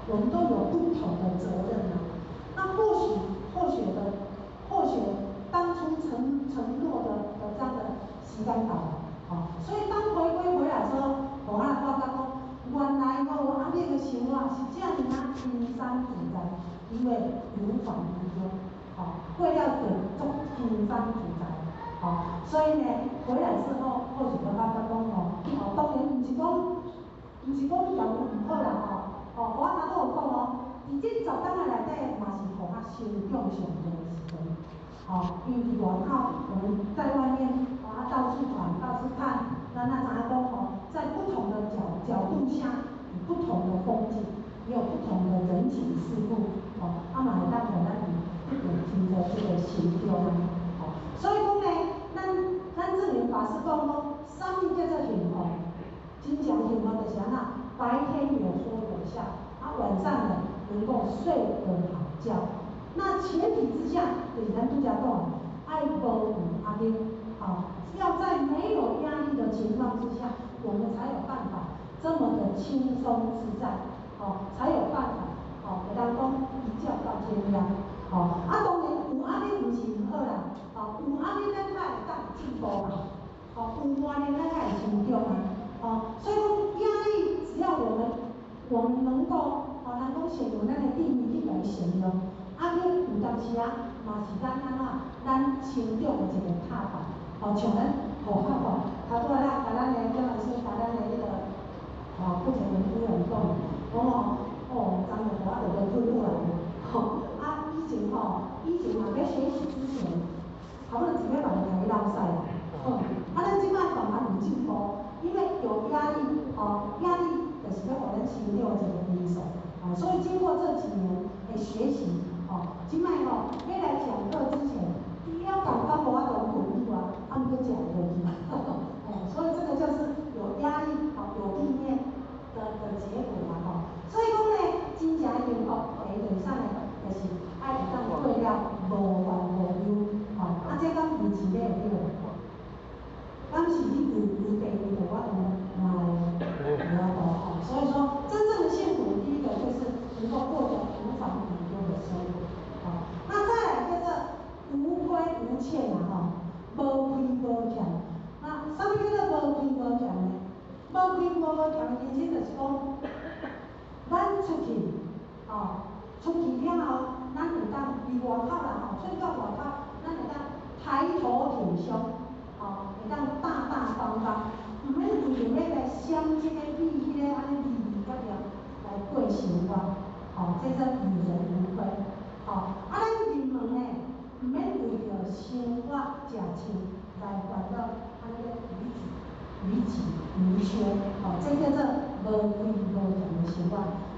我们都有不同的责任啊。那或许当初承诺的这样的时间到了，所以当回归回来之后，我发觉讲，原来我阿妹的想法是这样平山自在，因为如法如宗，过了就足平山自在，所以呢，回来之后，或许我发觉讲当然不是讲条路唔好啦，我哪都有讲伫这10天的内底，嘛是互我成长上多的时阵，因为伫外口我们在外面到处转，到处看，咱知影讲在不同的角度下，有不同的风景，也有不同的人情世故，嘛会当互咱有经过这个成长，所以讲呢，咱证明法师讲什么叫做幸福？真正幸福就是安那，白天有说有笑，晚上呢能够睡得好觉。那前提之下，就是咱拄则讲，爱无有压力，要在没有压力的情况之下，我们才有办法这么的轻松自在，才有办法，会当讲一觉到天亮，当然有压力不是唔好啦，有压力咱才会当进步嘛，有压力咱才会成长嘛，所以讲压力只要我们能够，咱讲先用咱的定义去来形容，压力有当时嘛是咱成长的一个踏板，像咱护法头拄仔甲咱的姜老师甲咱的迄个不前的夫人讲，昨日我就要退落来，以前嘛要学习之前，差不多1个月就开始落屎啦，咱即摆慢慢有进步，因为有压力，压力就是要互咱成长的一个因素，所以经过这几年的学习，即摆要来讲课之前，第一要感到无法度困以外，毋过食落去，所以这个就是有压力，有意念的结果嘛，所以讲呢，真正幸福的上呢，就是爱会当过了无烦无忧，这敢有钱咧有对？敢是你有地位的，我无法度，所以说真正的幸福，第一个就是能够过着无烦无忧的生活，那再来就是无亏无欠无亏无欠。那什么叫做无亏无欠呢？无亏无欠的意思就是讲，咱出去，了后，咱会当离外口啦，出去到外口，咱会当抬头挺胸，会当大大方方，唔免为着要来闪这个比迄个安尼利甲了来过生活，这叫与人无亏，咱人们呢，唔免为着生活食穿来烦恼安尼个逾缺，这叫做无亏无欠的生活。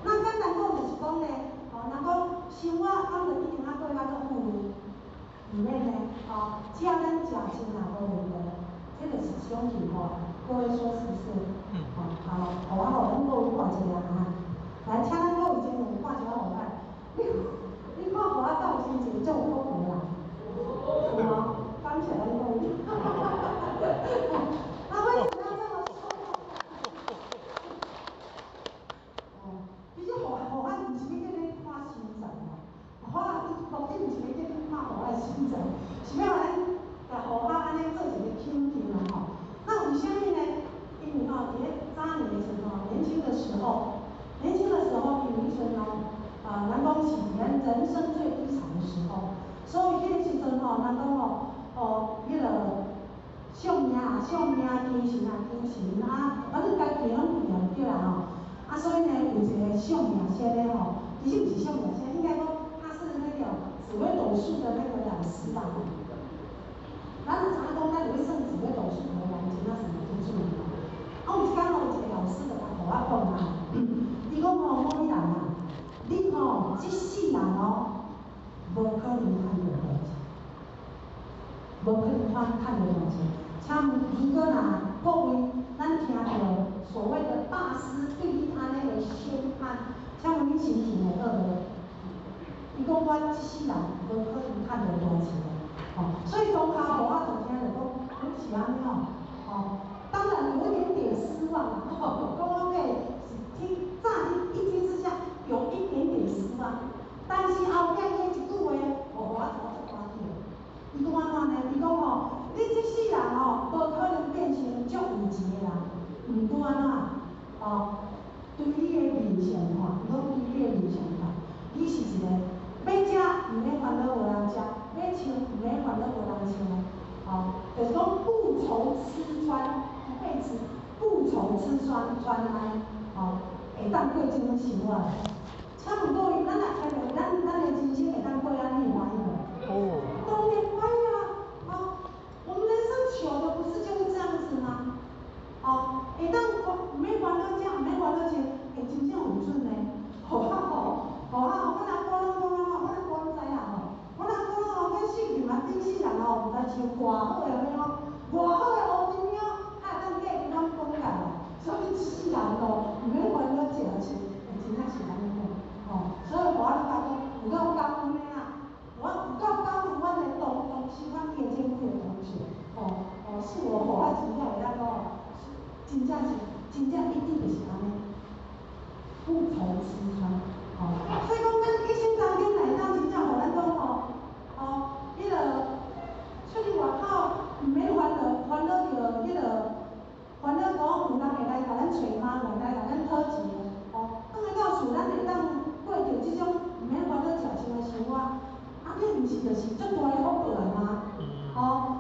那简单讲就是讲呢，人讲生活敢就一定过较足富裕，唔免呢，只要咱食穿也无问题，这就是一种幸福。各位说是不是？互咱各位看一下来，请咱各位先看一下互咱。真侪，是要咱甲好好安尼做一个肯定啦吼。那为什么呢？因为吼，伫咧早年的时候，年轻的时候，因为迄阵吼，咱讲是人生最低潮的时候，所以迄个时阵吼，咱讲迄个惜命啊，惜命，精神啊，反正家己拢顾对啦吼。所以呢，有一个惜命先的吼，其实不是惜命先，应该说他是那个紫微斗数的那个老师啦。咱知影讲，咱就要算紫微斗数的人，真正是有注意。有一天有一个老师就甲我讲啊，伊讲某某人啊，你吼这世人无可能赚到大钱，无可能赚到大钱。如果各位咱听到所谓的大师对你安尼的宣判，请问你心情会好无？伊讲我这世人无可能赚到大钱的，所以当下我就听着讲，是安尼当然有一点点失望啦，讲我乍一听之下有一点点失望，但是后壁伊一句话，我怎么关键？伊讲安怎呢？伊讲你这世人无可能变成足有钱的人，毋过安怎？对你的面相看，伊讲对你的面相看，你是一个要食毋免烦恼无人食，要穿毋免烦恼无人穿的，就是讲不愁吃穿，一辈子不愁吃穿来，会当过这种生活。请问各位，咱的人生会当过安尼欢喜无？当然欢喜啊！我们人生求的不是就是这样子吗？会当毋免烦恼食，毋免烦恼穿，会真正有准呢。我若讲我知影我若讲咱性命啊，对世人毋知像偌好的遐偌好的乌金鸟，还会当嫁给咱讲起来。所以世人毋免烦恼食穿，真正是安尼讲。所以我咧讲，有够感恩的啦，我有够感恩阮的同时，阮叶建辉的同学，是我互我真正会当讲，真正一定就是安尼，不愁吃穿。所以讲咱一生当中来当真正互咱讲迄个出去外口毋免烦恼着讲有人会来甲咱找麻烦，来甲咱讨钱回来到厝，咱会当过着即种毋免烦恼食穿的生活，这毋是就是足大的福报来吗？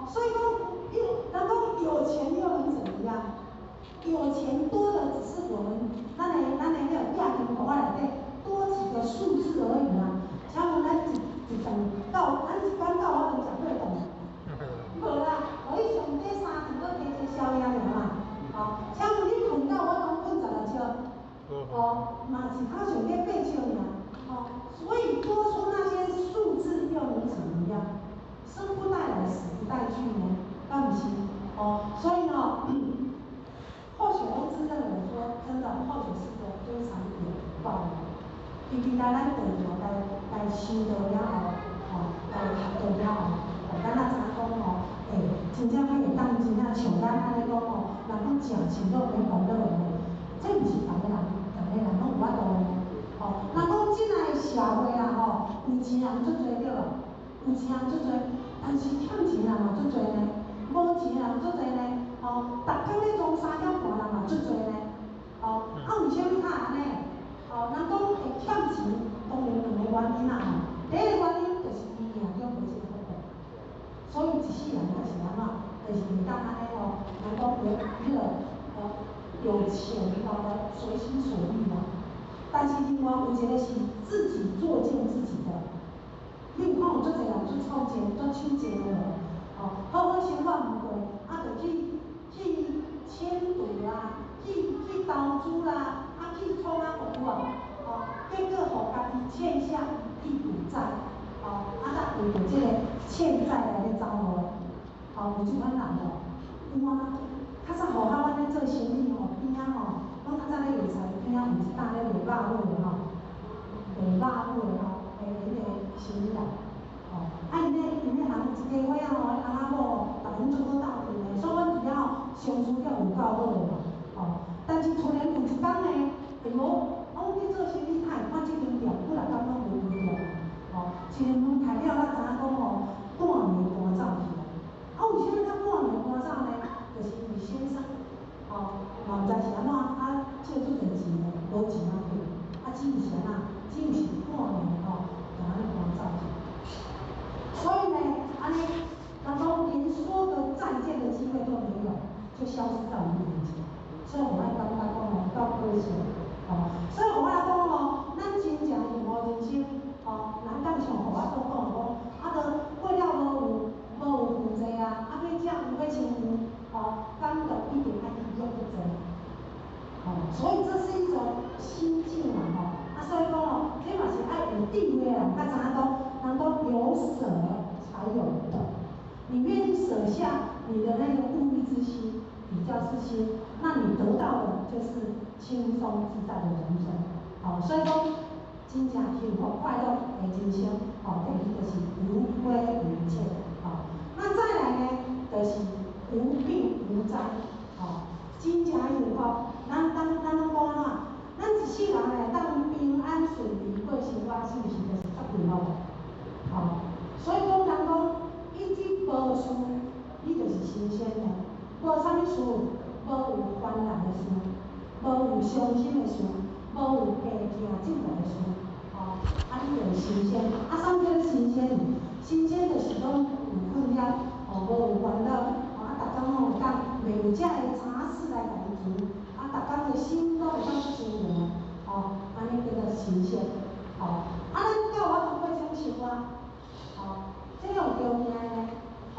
所以讲，人讲有钱又能怎么样？有钱多的只是我们咱的那个亚金口袋内底多几个数字而已啦。像我咱一顿到，咱一天到晚就食过顿，无啦，互你上底3顿搁加一宵夜尔嘛。像你困到我拢困12笑，嘛是他上底8笑尔。所以多出那些数字又能怎么样？生不带来，死不带去呢，敢不是？所以呢，或许我自认为说，真的，或许是个非常有道理。伊伫咱地球来修道了后，来学道了后，咱知影讲真正会当真正像咱安尼讲人讲食钱都免烦恼的，这毋是逐个人拢有法度的。人讲即个社会啦有钱人足多对无？有钱人足多，但是欠钱人嘛足多呢，无钱人足多呢。逐天咧装3点半人嘛足多呢。为什么他安尼？人讲会欠钱，当然2个原因啦。第一个原因就是伊命中无这个福报，所以一世人就是安怎，就是袂当安尼人讲有钱搞得随心所欲啦。但是另外有一个是自己作践自己的。你有看有足侪人做臭钱、做抢钱的无？好好生活毋过，就去签赌啦，去投资啦，去创有无？结果互家己欠下一屁股债，才为着这个欠债来咧走路。有即款人无？有啊。较早互阮咧做生意边仔阮较早咧卖菜边仔有一档咧卖肉粿的卖肉粿的迄个生意啦。因咧人一家伙因翁某逐天做伙斗阵的，所以阮伫遐相处了有够好的嘛。但是突然有一天呢，我去做生意，他会看这间店，不然敢拢无开店。一个门开了，咱知影讲无钱啊去，只毋是安只毋是半年就安尼搬走去。所以呢，安尼，人讲连说个再见的机会都没有，就消失在我们面前。所以我爱感觉讲到可惜所以我来讲咱真正幸福人生咱敢像互我所讲就过了无有负债啊，要食有要穿衣敢就一定爱体验得多。所以这是一种心境所以讲这嘛是爱有地位的人，知影讲有舍才有得。你愿意舍下你的那个物欲之心、比较之心，那你得到的就是轻松自在的人生。所以讲真正幸福快乐的人生，第一就是无亏无欠。那再来呢，就是无病无灾。真正幸福，咱拢讲咱一世人呢，当平安顺利过生活，是毋是就是足幸福？所以讲人讲，一日无事，你就是新鲜的；无啥物事，无有烦恼的事，无有伤心的事，无有加惊震动的事，你就是新鲜。啥物叫新鲜？新鲜就是讲有困扰，无有烦恼，逐工有当袂有遮个杂事来家己做，逐工的心都会当清凉，安尼叫做新鲜。咱到我通过这种生活，这种条件呢，嘛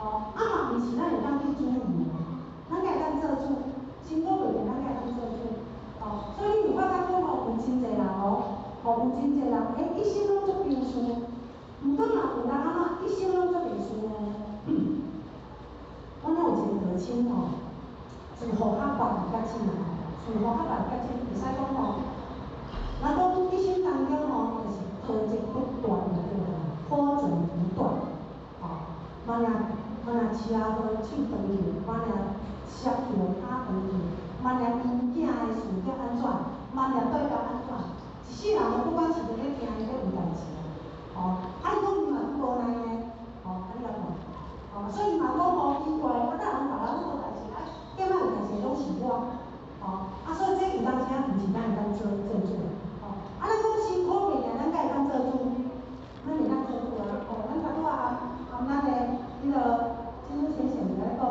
毋是咱会当去主意的，咱会当做主，辛苦袂定咱会当做主。所以你有发觉讲有真侪人有真侪人一生拢做平顺，毋过嘛有人安怎一生拢做平顺呢？我有一个父亲自互较捌较深自互较捌较深，会使讲咱讲一生当中就是波折不断的对啦，波折不断。万若车祸手断去，万若摔去脚断去，万若因囝的事要安怎，万若对到安怎，一世人不管是伫咧听伊咧有代志伊讲伊嘛无奈呢，安尼来讲，所以伊嘛讲奇怪，咱人别人无代志，点仔有代志拢是我，所以这有当时毋是咱会当做主的，咱讲辛苦袂定，咱才会当做主，咱会当做主咱拄咱的金珠先生来讲，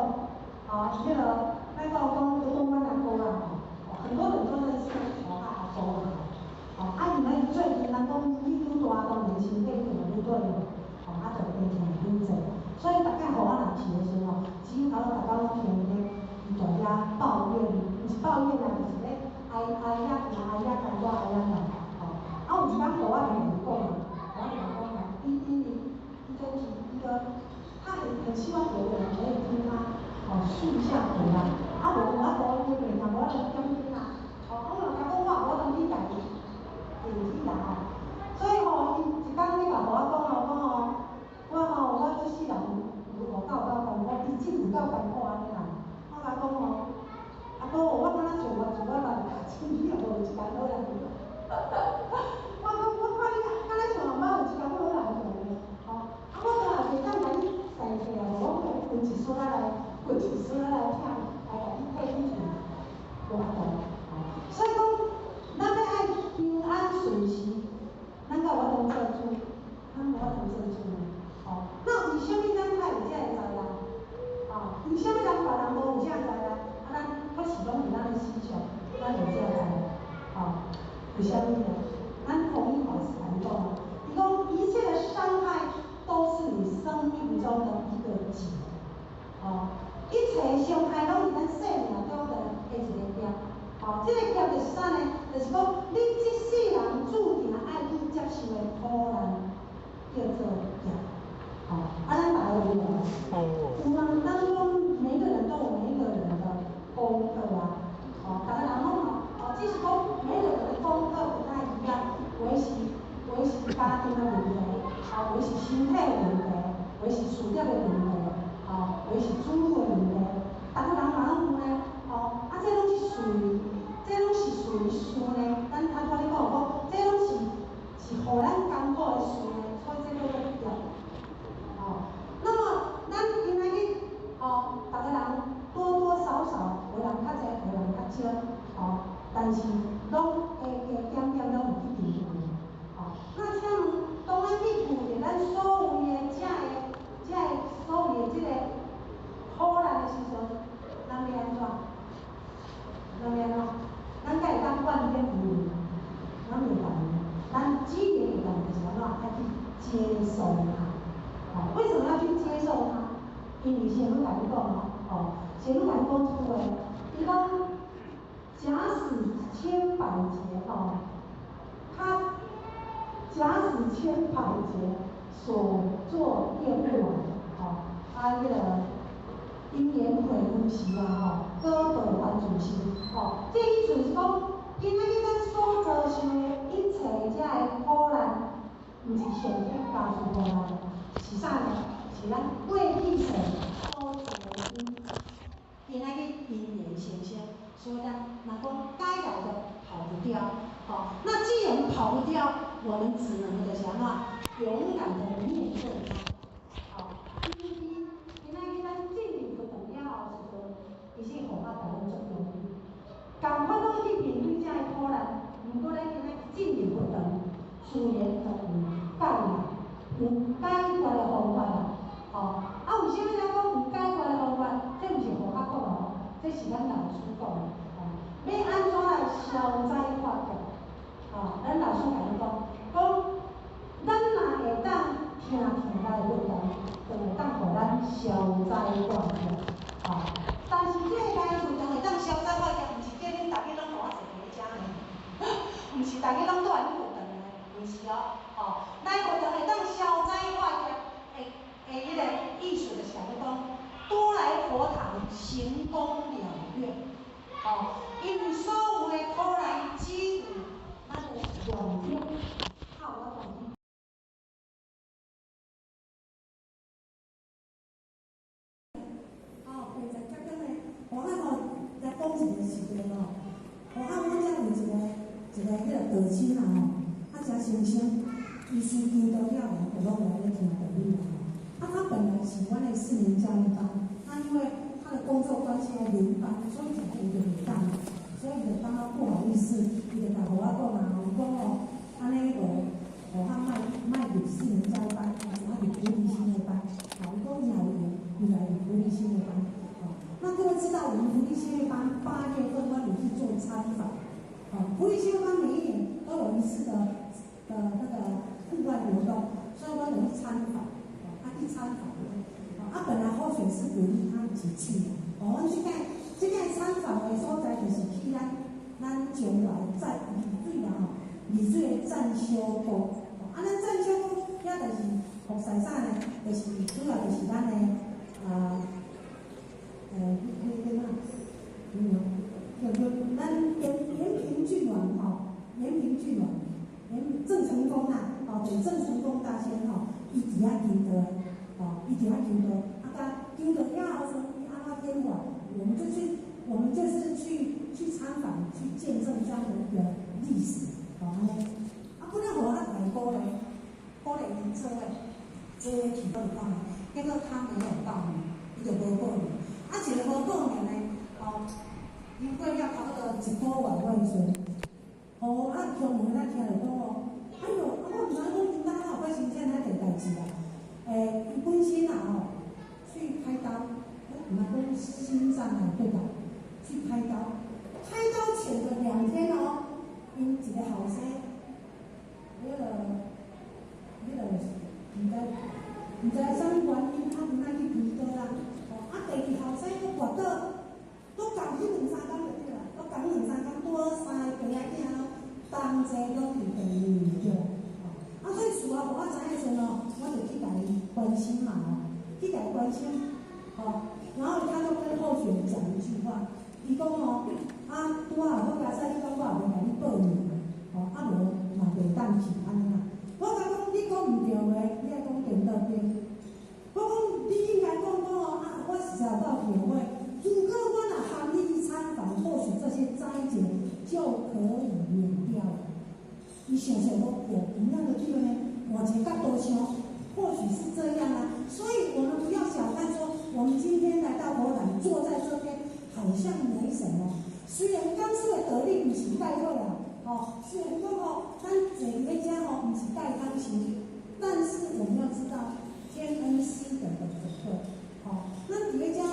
来讲有讲阮阿姑很多人都认识我阿姑因为最近咱讲愈大当然身体可能愈对就病痛愈济，所以大概互我人去的时候，只有逐工拢听咧，伊在遐抱怨，毋是抱怨就是咧哀呀干我哀呀干。有一工互我听伊讲伊真是他很希望有人可以听他诉下回来，无伊袂听，无就讲听我若甲讲我当去家己会去啦所以伊一工你甲互我讲我这世人有够艰苦，我日子有够艰苦安尼啦。我甲讲阿姑我敢若自我来你也无一工好人。我看你敢若像妈有一工好人做呢。我当然袂当甲你生气我分一丝仔来听，来甲你替你做，无法度。所以讲，咱要爱平安顺时，咱才有法通做主，咱无法通做主呢。那为什么咱才有这个才能？为什么咱别人无有这个才能？咱还是拢是咱的思想，咱有这个才能。为什么呢？咱弘一法师讲伊讲一切的伤害都是你生命中的一个劫，一切伤害拢是咱生命中的一个劫，这个劫就是啥呢？就是讲你这世人注定爱去接受的苦难，叫做劫。咱大家有无？有人咱讲每一个人都有每一个人的功课大家人拢只是讲每一个人的功课不太一样，有的是家庭的问题，有的是身体的问题，有的是事业的问题，有的是子女的问题，逐个人嘛拢有呢。这拢是属于事呢。咱头拄咧讲这拢是互咱艰苦的事呢，所以这叫做业。那么咱今仔日逐个人多多少少，有人较济，有人较少，但是拢加接受它。为什么要去接受它？因为先来讲先来讲出的，伊讲假使千百劫他假使千百劫所作业不完迄个因缘回有时果报还自身这意思是讲，今仔日咱所遭受的一切遮的苦难，毋是上天加诸苦难，是啥呢？是咱过去世所做的因。今仔日因缘现象，所以咱若讲该了的跑不掉，那既然跑不掉，我们只能的想法，勇敢的面对它。今仔日咱尽力不等了后时阵，其实互我大家足容易，共款拢去面对遮的苦难，毋过咱今仔日尽力不等，自然就有解决，有解决的方法啦。为什么来讲有解决的方法？这毋是互我讲的这是咱老师讲的。要安怎来消灾化解？咱老师甲你讲，咱若会当听咱的论坛，就会当互咱消灾化解。但是这个该是会当消灾化解，毋是叫恁大家拢大坐回家呢，毋是大家拢都来活动呢，毋是咱活动会当消灾化解，迄个意思就是讲，多来佛堂行功了愿。因为所有的苦难只有咱的愿力，靠我讲。其实刚刚呢，我在讲一个时间我在有一个迄个道亲真先生，伊是遇到了就拢来咧听道理他本来是阮的4年教育班，因为他的工作关系要轮班，所以就就袂当，所以就当他不好意思，伊就甲互我讲讲安尼互他卖入4年教育班，还是他入福利新的班，伊讲以后有来福利新的班。那各位知道，我们福利新的班8月份我有去做参访，福利新的班每一年都有一次的那个户外活动，所以我有去参访，去参访。本来候选是鼓励他一起去的，阮去参访的所在就是去咱将来在丽水的占修宫，咱占修宫遐就是服侍啥呢？就是主要就是咱的咱延平郡王延平郡王郑成功就是郑成功大仙伊伫遐求道的，伊伫遐求道，求道了后说伊安怎变化，我们就是去参访，去见证这样的一个历史，安尼。本来我大鼓励伊做诶启动班，结果他没有报名，伊就无报名。一个无报名呢，因过了差不多1个月，我时阵，乡民咱听着讲哎哟，我毋知讲今仔有发生这样一个代志伊本身去开刀，毋知讲心脏对吧？去开刀前的2天因一个后生，毋知啥物原因，毋爱去医刀啦。第2后生佫跋倒，佫共去2、3天就对啦，佫共2、3天多3个病仔囝同齐拢去病院去所以事后我知影时阵我就去甲伊关心嘛去甲伊关心然后他就跟候选讲一句话，伊讲拄好我假使你讲我也袂甲你报名无嘛袂当去安尼啦。我甲讲你讲毋对诶，你爱讲颠倒边。我讲你应该讲我实在到体会，如果我若含你去参访，或许这些灾劫就可以免掉了。你想想我那个对呢，往前角度想，或许是这样啊。所以我们不要小看说，我们今天来到佛堂，坐在这边，好像没什么。虽然刚出的得力不是带会啦，虽然讲咱坐在家不是带汤型，但是我们要知道天恩师德的可贵。咱伫咧遮，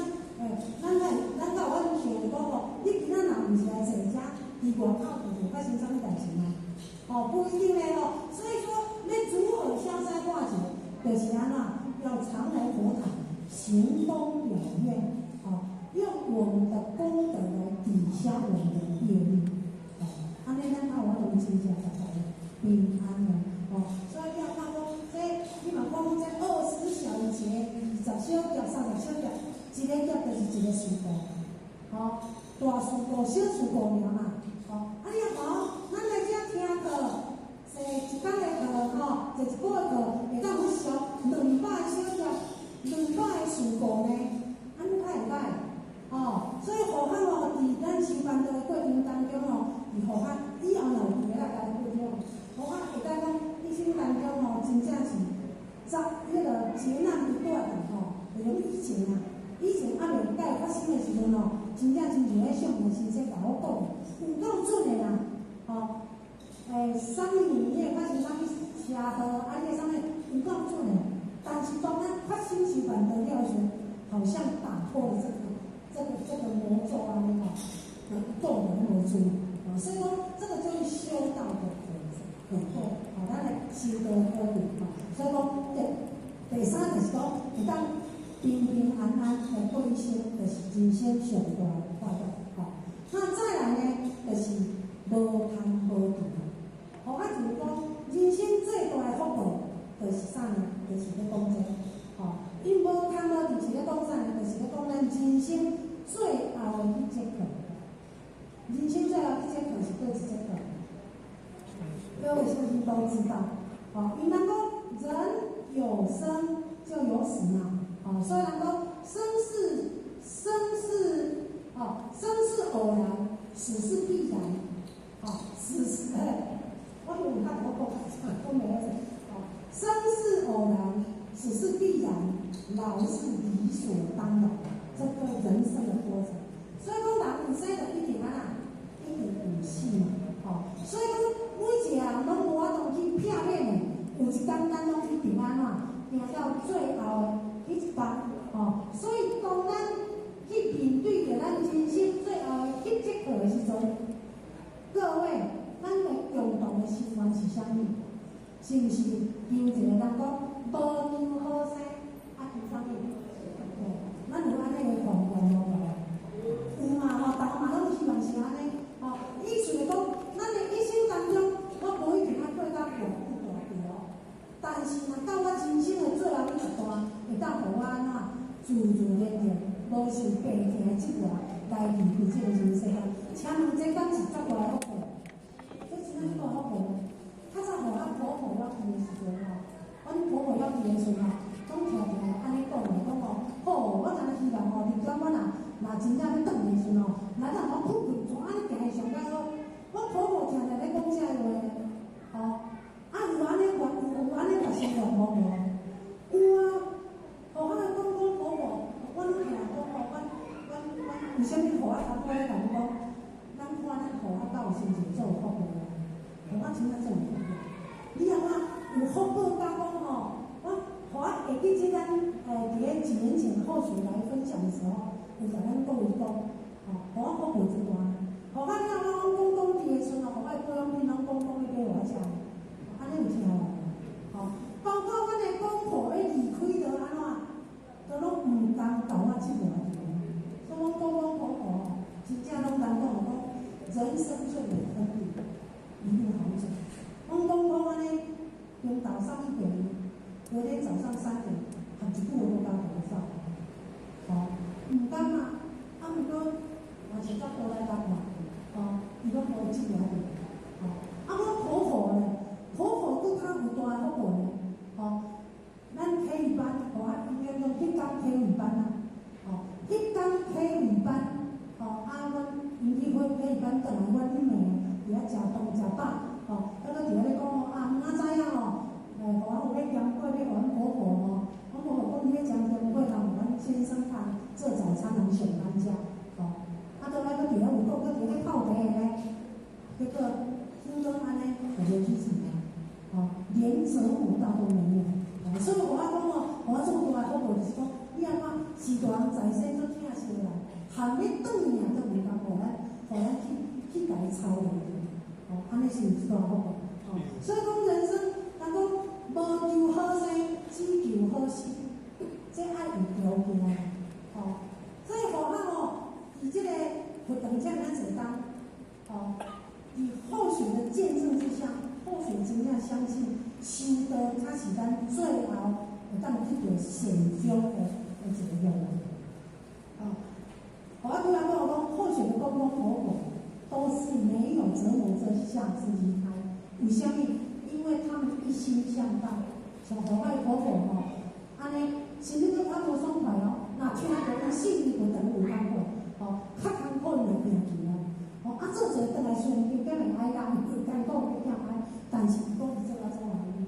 咱到我想讲你今仔若毋是来坐遮，伫外口就会发生啥物代志嘛？不一定嘞所以说，要如何消灾化解，要常来佛堂行功表愿，用我们的功德来抵消我们的业力，安尼咱台湾人真正实在平安的，所以要讲这你嘛讲这20小节、20小节、30小节，一个节就是一个事故，大事故、小事故尔嘛，啊你好，咱来这听课。一天的课，坐一个月课，会当有上200小节、200事故呢，安尼歹会歹？所以佛法伫咱修办道的过程当中伫佛法以后若有别来家过程，佛法会当讲一生当中真正是劫难不断就用以前还未甲发生的时阵真正真像咧上面先生甲我讲，有够准的啦，啥物年也发生啥物车祸，迄个啥物有够准的。但是当咱发生修办道了时，好像打破了这个魔咒安尼动人而出。所以讲这个就是修道的可破，咱来修道可度。所以讲第三就是讲会当平平安安来过一生，就是人生上大的快乐。那再来呢，就是无贪无妒。就是讲，人生最大的福报，就是啥呢？就是咧讲这，因无贪无妒是咧讲啥呢？就是咧讲咱人生最后的一节课。人生最后一节课是对一节课，各位相信都知道。因咱讲人有生就有死嘛，所以咱讲生是偶然，死是必然，死是我有看我讲没有生是偶然，死是必然，老是理所当然，这个人生的过程。所以讲人有生就一定一定有死嘛，所以讲每一个人拢无法度去避免的，有一天咱拢一定行到最后的一班，所以当咱去面对着咱人生最后的一节课的时阵，各位。咱的共同的心愿是啥物？是毋是有一个人讲无求好生，求啥物？咱有安尼的愿望无？有嘛？大家嘛拢希望是安尼。意思是讲，咱的一生当中，我无一定过到大但是若到我人生的最后一段，会当互我安怎自然然无受病痛的折磨，来离开这个人世间。请问这敢是足大的福报？这个好好，较早婆婆要去的时阵阮婆婆要去的时阵总听着安尼讲我真希望伫遮我若真正要转的时阵咱若富贵怎安尼行会上较好？我婆婆听着咧讲这话，有安尼个生活无？有啊，我讲婆婆，阮听讲阮为什么互我查甫咧讲咱看咱互我到心情做福报。我真正做唔到，你阿妈有福报甲讲我会记即咱伫咧几年前后续来分享的时候，有甲咱讲一讲，互我福报真大，互我你阿妈讲地的时阵，互我保养品拢讲咧给我食，安尼有听无？包括阮的公婆要离开着安怎，都拢唔甘甲我折磨着，所以我公婆真正拢敢讲人生最有分别。一定好走。我公公安尼，从早上1点，隔天早上3点，含一句话都讲头上。唔甘嘛，毋过我是照过来甲看，伊拢无接来的。我婆婆呢，婆婆佫较有大福报呢。咱体育班，我应该讲迄间体育班迄间体育班，阮因去体育班转来，阮迄妹。伫遐食饭食饱，搁伫遐咧讲毋知影互我有咧兼过咧，互阮婆婆阮婆婆讲你咧兼过，人互阮先生他做早餐人上班食，倒来搁伫遐有讲，搁伫遐泡茶咧，结果听说安尼就连去死连折磨到都没有，所以我讲我这么大的福报就是讲，你阿妈是大人在生都疼惜啦，含咧转尔都袂当互咱去甲伊操练。安尼是有一大福报，所以讲人生，人讲无求好生，只求好死，才是咱最后会当去到善终的一个用意。我突然跟我讲，后学的公公婆婆都是没有折磨这项自己开，为什么？因为他们一心向道，像后摆婆婆吼，安尼是那个较无爽快哦。那听到伊信伊就等有艰苦，吼，较艰苦伊就拼去啊。吼，做一个倒来虽然有点会挨人，有艰苦有点挨，但是都是做到这样的，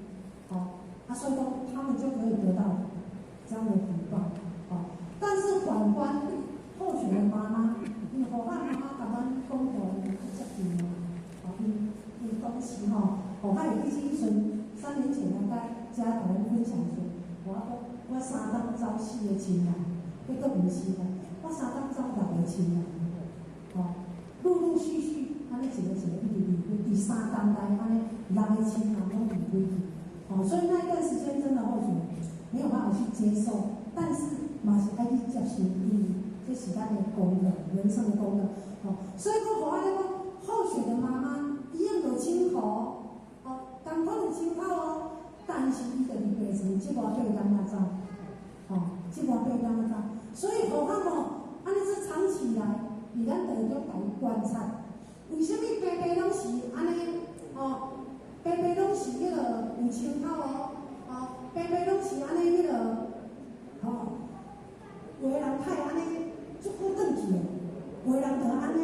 吼，所以说他们就可以得到这样的福报，吼。但是反观后学的妈妈，因为后汉妈妈甲咱公婆有接近嘛，吼，因当时吼，后汉有以前3年前来甲家同人分享说，我3当走4个亲人，迄个毋是啦，我3当走6个亲人，吼，陆陆续续安尼一个一个一直第3当来安尼6个亲人拢离开去，吼，所以那一段时间真的或许没有办法去接受，但是嘛是爱去接受，因为这是咱的功德，人生的功德，吼，所以讲我咧讲，后学的妈妈一样有亲口，同款有亲口哦，但是伊就是变成即外8当仔走，吼，即外8当仔走，所以后汉吼，安尼是长期来，伫咱道中来观察，为什么爸爸拢是安尼，吼，爸爸拢是迄个有亲口哦，爸爸拢是安尼迄个，吼，有的人太安尼，足久转去的，有的人就安尼，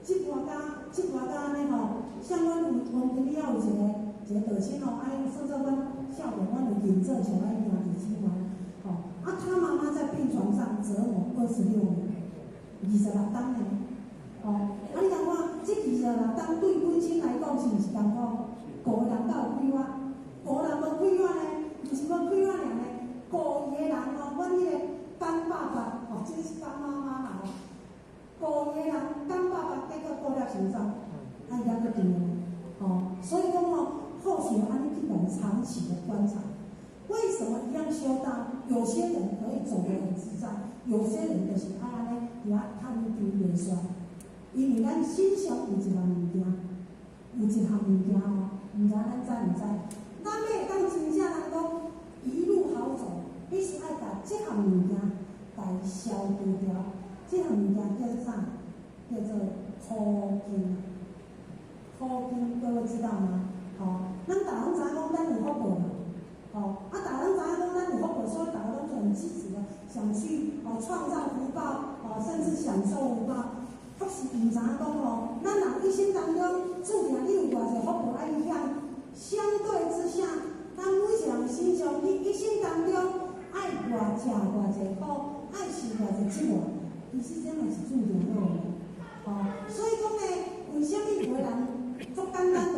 即半家安尼吼，像阮黄金里有一个道亲哦，安尼说做阮少年，阮有认做上爱行伫即款，吼，他妈妈在病床上折磨26年，26当呢，吼，你讲看，这26当对本身来讲是毋是艰苦？个人才有快乐，个人无快乐呢，毋是无快乐尔呢，个伊个人哦，阮迄个干爸爸，哦，这是干妈妈啦哦，个伊个人干爸爸结果过了身上，伊还个定哦，所以讲哦，后学安尼去人长期的观察，为什么一样修道，有些人可以走得很自在，有些人就是安尼伫遐探究圆酸，因为咱心上有一项物件，哦，毋知咱知毋知？咱要当真正人讲一路好走，必须爱把这项物件来消除掉。这项物件叫做啥？叫做苦根。苦根各位知道吗？咱大人知影讲咱有福报嘛，大人知影讲咱有福报，所以大家都很积极的想去创造福报，甚至享受福报。可是毋知影讲咱人一生当中注定你有偌济福报爱去享，相对之下，咱每一个人心上，你一生当中爱食偌济苦，爱受偌济折磨，其实这嘛是注定好的。所以讲呢，为什么有的人足简单的，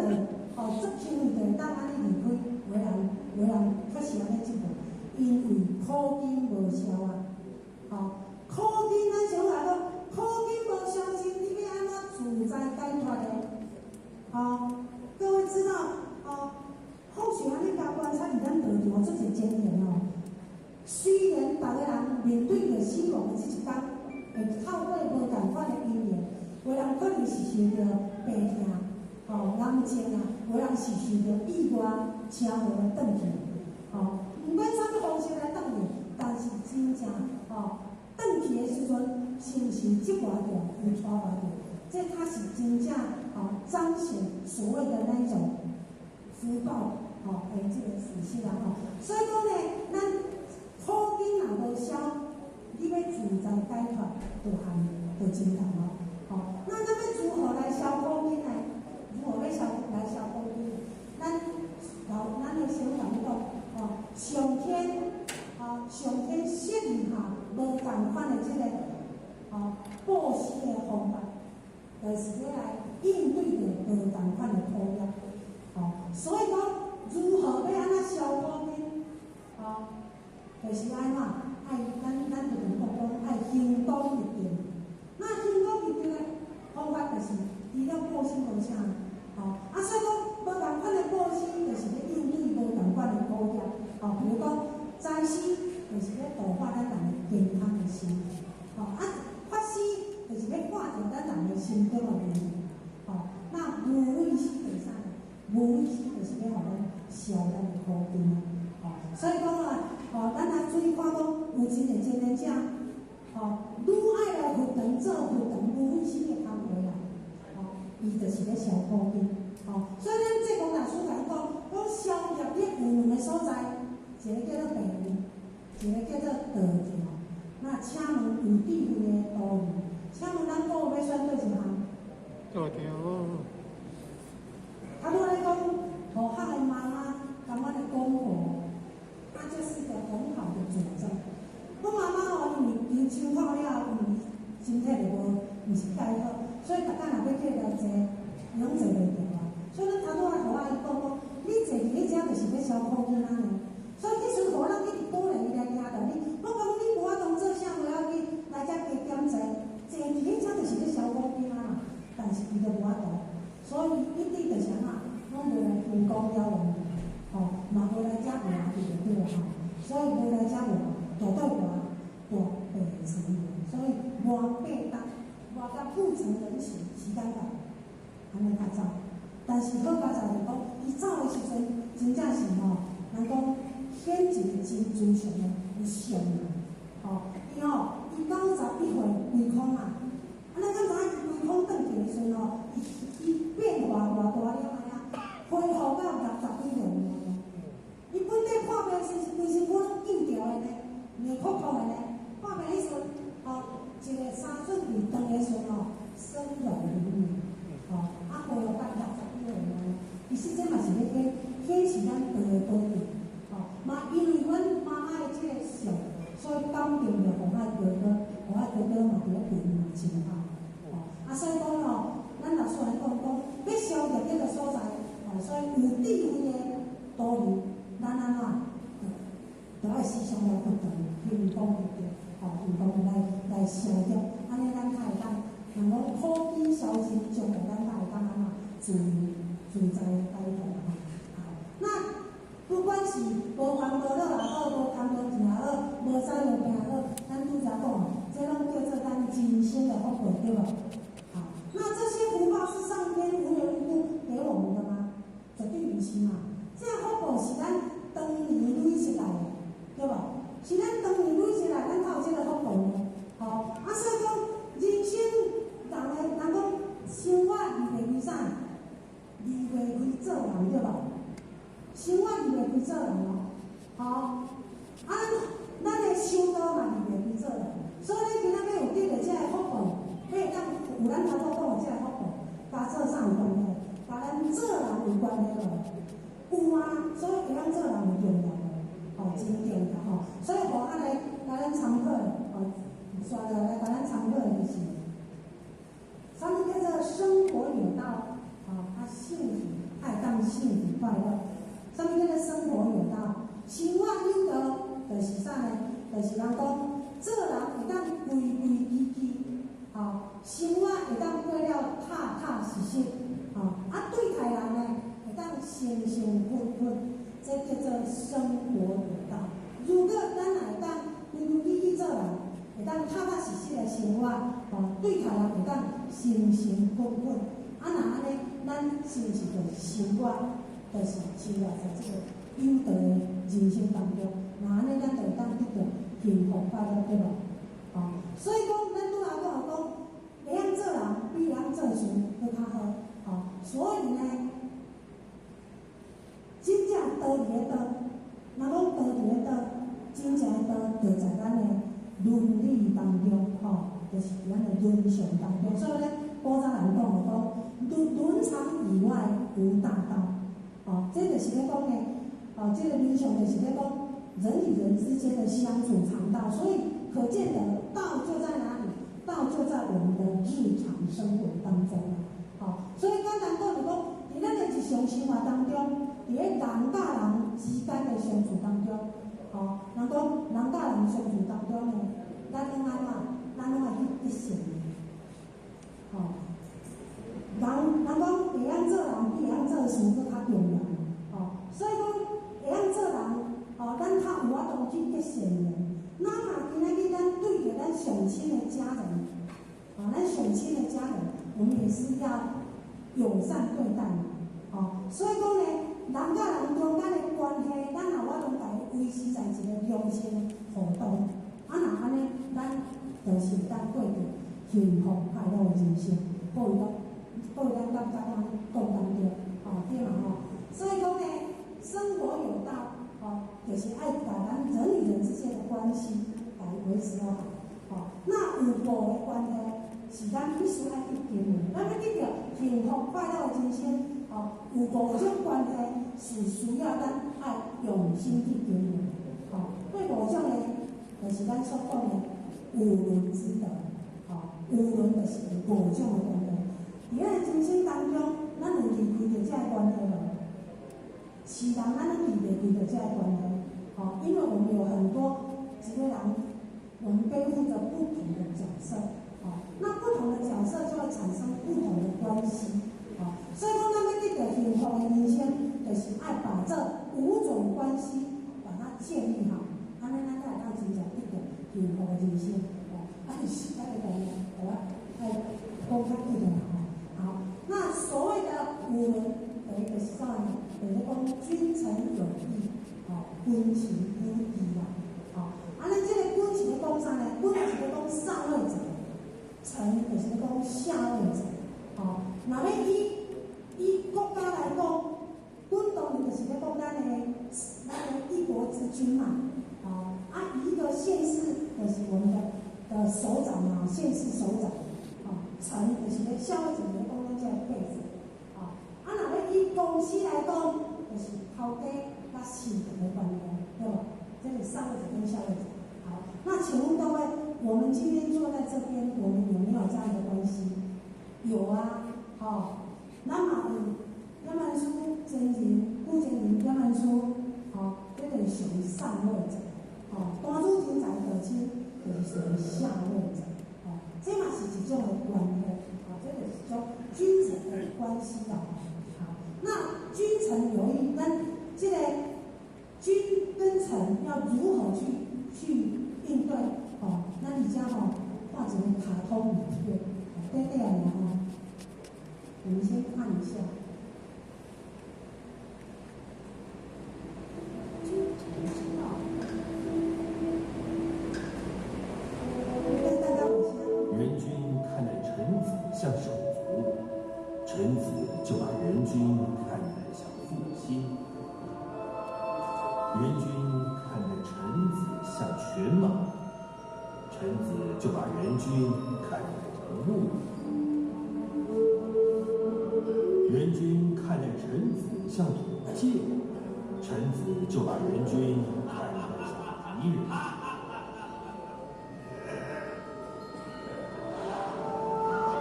足轻易的当安尼离开，有的人确实安尼折磨，因为苦根无消啊，苦根咱想来讲，苦根无消时，你要安怎自在解脱的？各位知道，后续安尼甲观察伫咱道场做一检验哦。虽然逐个人面对着死亡的这一天，会透过无同款的因缘，有人可能是受着病痛，癌症啊，有人是受着意外车祸来转去，毋管啥物方式来转去，但是真正转去的时阵，是毋是即外着有带来着？这它是真正彰显所谓的那种福报这个事实啦所以讲呢，咱苦根若无消，你要自在解脱，就真难那咱要如何来消苦根呢？如何要来消苦根？咱的想法讲上天设计下无同款的这个报施的方法。就是要来应对着无同款的苦业，所以讲如何要安怎消苦根，就是安怎咱就能够讲爱行动一定。那行动一定的方法就是除了报施无啥，所以讲无同款的报施，就是要应对无同款的苦业，比如讲斋施，就是要度化咱人的健康的心，法施。就是要化解咱人的心中的问题，那无畏施就是啥？无畏施就是要互咱消咱的苦根，者，愈爱来活动做活动，愈费心的工课啦，伊就是咧消苦力，所以咱济公大师甲伊讲消业力有两个所在，一个叫做地狱，一个叫做道教。那请问有智慧的道理，请问咱各位要选对一项？道教。拄仔咧讲，互学的妈妈感觉的功课，这是个很好的主张。我妈妈因为抽考了，因为身体就无是介好，所以逐工若要去来坐，拢坐袂着啊。所以咱拄仔互我伊讲，你坐伫迄遮就是要消苦囡仔呢。所以迄阵互咱一直鼓励伊来听道理。我讲你无法度做啥，无要紧，来遮加减坐，坐伫迄遮就是要消苦囡仔啦。但是伊就无法度，所以一直就是安拢无来天公了王，嘛无来遮学就对了所以无来遮学，大对大白成人，所以外甲不成人形，时间到，安尼较早。但是好佳在就讲，伊走的时阵，真正是人讲显一个真自信的有相人，伊91岁胃空啊，安尼敢知影胃空转去的时阵伊变化偌大了恢复到60几岁了。伊本地破病是规身躯拢紧条的呢，硬酷酷的呢。破病迄阵，一个3寸2长的时阵生软如泥，恢复到60几岁了。伊实际嘛是咧显示咱道的宝贵，嘛因为阮妈妈的这个相，所以感动着互爱哥哥嘛伫咧病嘛真好。所以讲咱老师来讲，要消业这个所在。所以有智慧的道理，咱就爱时常来活动，运动来消业，安尼咱才会当，人讲苦逼消尽，将来咱才会当自在摆脱那不管是无烦无恼也好，无贪无钱也好，无灾无病也好，咱拄则讲，这拢叫做咱今生的福报，对吧？那这些福报是上天无缘无故给我们的吗？绝对不是嘛！这福报是咱当年累积来的，对吧？是咱当年累积来，咱才有这个福报呢。所以讲人生人讲生活离袂开啥？离袂开做人，对吧？生活离袂开做人咱的修道嘛离袂开做人，所以你今仔要有得到这个福报，要当有咱头拄讲的这个福报，甲做啥有关系？甲咱做人有关系有啊，所以会当做人有重要真重要所以互来咱参考刷落来甲咱参考的就是，啥物叫做生活有道幸福爱当幸福快乐。啥物叫做生活有道？生活有道，就是啥呢？就是人讲做人会当规规矩矩，生活会当过了踏踏实实。对待人呢，会当诚诚恳恳，这叫做生活有道。如果咱会当规规矩矩做人，会当踏踏实实的生活，对待人会当诚诚恳恳，那安尼，咱是不是就生活，就是生活在这个有道的人生当中？那安尼，咱就会当得到幸福快乐，对吧？所以讲，咱拄仔讲会晓做人，比会晓做事佫较好。所以呢，真正道理的道，若讲道理的道，真正的道就在咱的伦理当中，就是咱的伦常当中。所以咧，古早人讲伦常以外无大道，这就是咧讲呢，这个伦常就是咧讲人与人之间的相处常道。所以可见的道就在哪里？道就在我们的日常生活当中。所以简单讲就讲，伫咱的日常生活当中，伫咧人甲人之间的相处当中，人讲人甲人相处当中呢，咱拢安怎？咱拢爱去善良。人讲会晓做人，比会晓做事佫较重要。所以讲会晓做人，咱较有法度去结善良。哪怕今仔日咱对着咱上亲的家人，咱上亲的家人，我们也是要友善对待嘛，所以讲呢，人甲人中间的关系，咱也法度家维持在一个良性的互动，若安尼，就是会当过着幸福快乐的人生。各位咱大家讲共同着，对嘛吼？所以讲呢，生活有道，就是爱把咱人与人之间的关系来维持好。那有无的关系，是咱必须爱去经营，咱要得到幸福快乐的人生。有无种关系是需要咱爱用心去经营。对五种呢，就是咱所讲的有伦之德。有伦就是五种的关系。伫咱人生当中，咱能离开着这个关系无？是人咱能离袂开着这个关系。因为我们有很多一个人，我们背负着不同的角色。那不同的角色就会产生不同的关系。所以讲，咱要得到幸福的人生，就是爱把这5种关系把它建立好，安尼咱才会当真正得到幸福的人生。时间的概念，我爱公开一点好，那所谓的五伦，第一个是啥呢？就是讲君臣有义，君情有义啦。安尼这个君是咧讲啥呢？君是咧讲上位者，臣就是咧讲下位者。若要以国家来讲，君当然就是咧讲咱的一国之君嘛。一个县市就是我们的首长嘛，县市首长。臣就是咧下位者咧讲咱这个辈子。若要以公司来讲，就是头家甲市长的关系，对吧？这是上位者跟下位者。好，那请问各位，我们今天坐在这边，我们有没有这样的关系？有啊。咱嘛有叶曼书真人、顾真人、叶曼书，这个属于上位者。单主天才可亲，就是属于下位者。这嘛是一种的关系，这个是一种君臣的关系啦。好，那君臣有义，咱这个君跟臣要如何去应对？咱而家画一个卡通影片，对啊，我们先看一下。人君看待臣子像手足，臣子就把人君看待像父亲；人君看待臣子像犬马，臣子就把人君看待成木；人君看待臣子像土芥，臣子就把人君看待像敌人。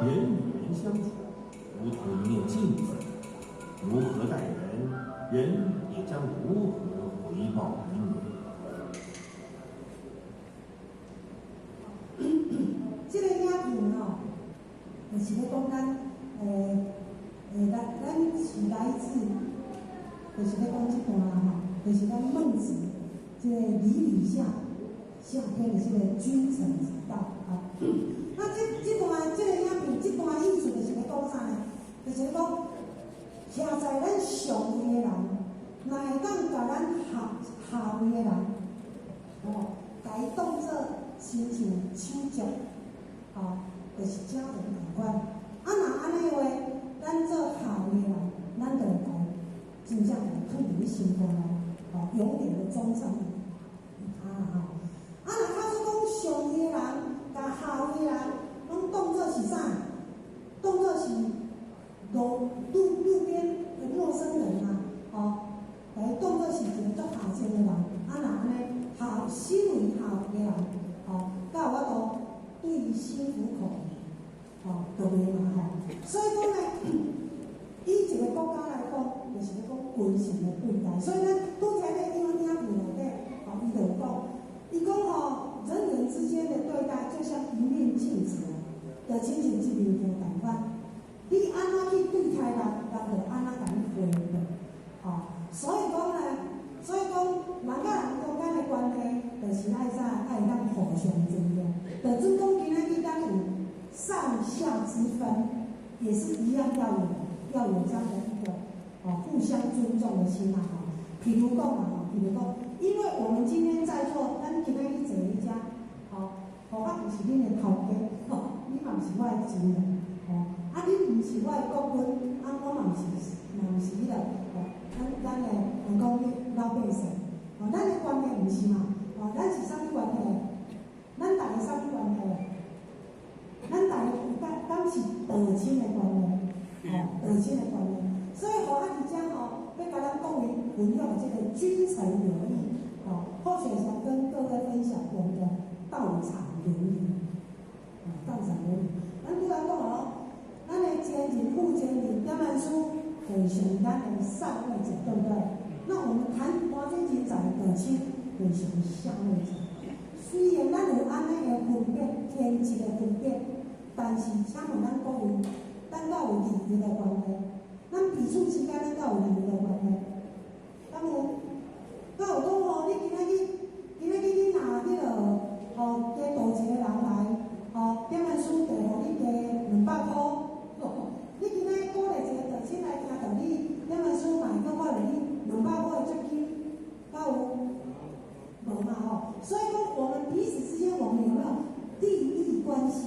人与人相处，如同一面镜子，如何待人，人也将如何回报于你。这个影片就是咧讲咱是来自，就是咧讲这段就是咱孟子这个礼礼下篇的这个君臣之道那这段这个影片，这段意思就是咧讲啥呢？就是讲，徛在咱上位的人，若会当甲咱下位的人，甲伊当作亲像手足，就是家人同款。若安尼话，咱做下位的人，咱就会真正会放伫心肝内，永远的忠诚若假使讲上位的人，甲下位的人，拢当作是啥？当作是路边的陌生人甲伊当作是一个足下贱的人。若安尼身为下位的人，才有法度对伊心服口服，就袂嘛所以讲呢，以一个国家来讲，就是咧讲君臣的对待。所以呢，拄才咧影片内底，伊就有讲，伊讲人与人之间的对待就像一面镜子，就亲像一面镜同款。你安怎去对待人，人就安怎甲你回应。所以讲呢，人甲人中间的关系，就是爱当互相尊重。就尊重今仔日咱有上下之分，也是一样要有这样的一个互相尊重的心比如讲因为我们今天在座，咱今仔日坐一家，我不是恁的我的亲人，哦，啊，你毋是我的国军，啊，我嘛毋是迄个，哦，咱的讲老百姓，哦，咱的关系毋是嘛，哦，咱是啥物关系？咱大家啥物关系？咱大家敢是道亲的关系，哦，道亲的关系。所以，互咱而家吼，要甲咱讲运用这个君臣有义，哦，或许想跟各位分享我们的道场伦理。道场伦理，咱拄才讲哦，咱的监理、副监理、点文书，就是属咱的上位者，对不对？那我们谈花军警长的道亲，就是属下位者。虽然咱有安尼的分别，天职的分别，但是请问咱各位，咱敢有利益的关系？咱彼此之间咱敢有利益的关系？敢有？敢有讲吼，你今仔日你拿迄个吼，加多一个人来。哦，点文书给互你加200块，你今仔鼓励一个道亲来听道理，点文书嘛会鼓励你200块的奖金，敢有？无嘛吼，所以讲我们彼此之间，我们有没有利益关系？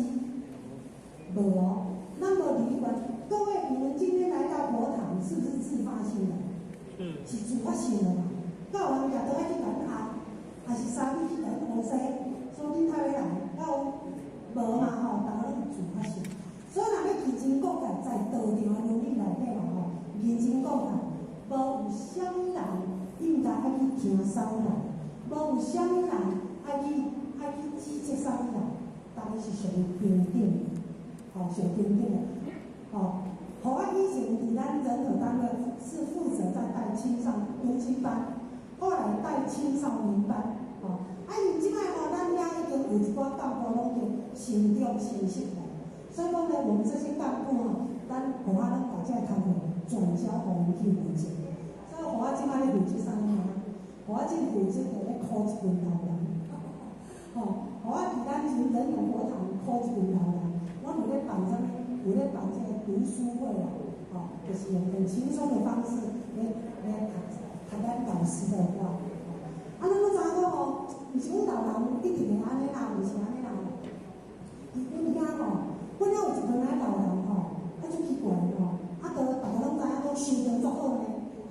无哦，那么利益关系，各位，你们今天来到佛堂，是不是自发性的？是自发性的嘛？敢有人家都爱去等候，还是三日去等候西，所以你太会来，敢有？无嘛吼，大家拢自发性，所以若要认真讲起，在道场的伦理内底嘛吼，认真讲起，无有啥物人应该爱去听啥物人，无有啥物人爱去指责啥物人，大家是上平等的，吼，上平等的，吼，互我以前伫咱人口单位是负责在带读经班，后来带青少年班，吼。啊，因即摆吼，咱遐已经有一寡干部拢已经成长成熟了，所以讲呢，我们这些干部吼，咱互我咱把这个工作转交互因去负责。所以互我即摆咧负责啥物啊？互我即负责就咧考一群头人，吼，互我伫咱人口佛堂考一群头人，我有咧办啥物？有咧办这个读书会啦，吼，就是用很轻松的方式来谈咱导师的话。啊，咱都知影讲吼，毋是阮老人一定会安尼啦，毋是安尼啦。阮遐吼，阮遐有一群仔老人吼，啊，足奇怪吼，啊，大家拢知影讲修行足好呢，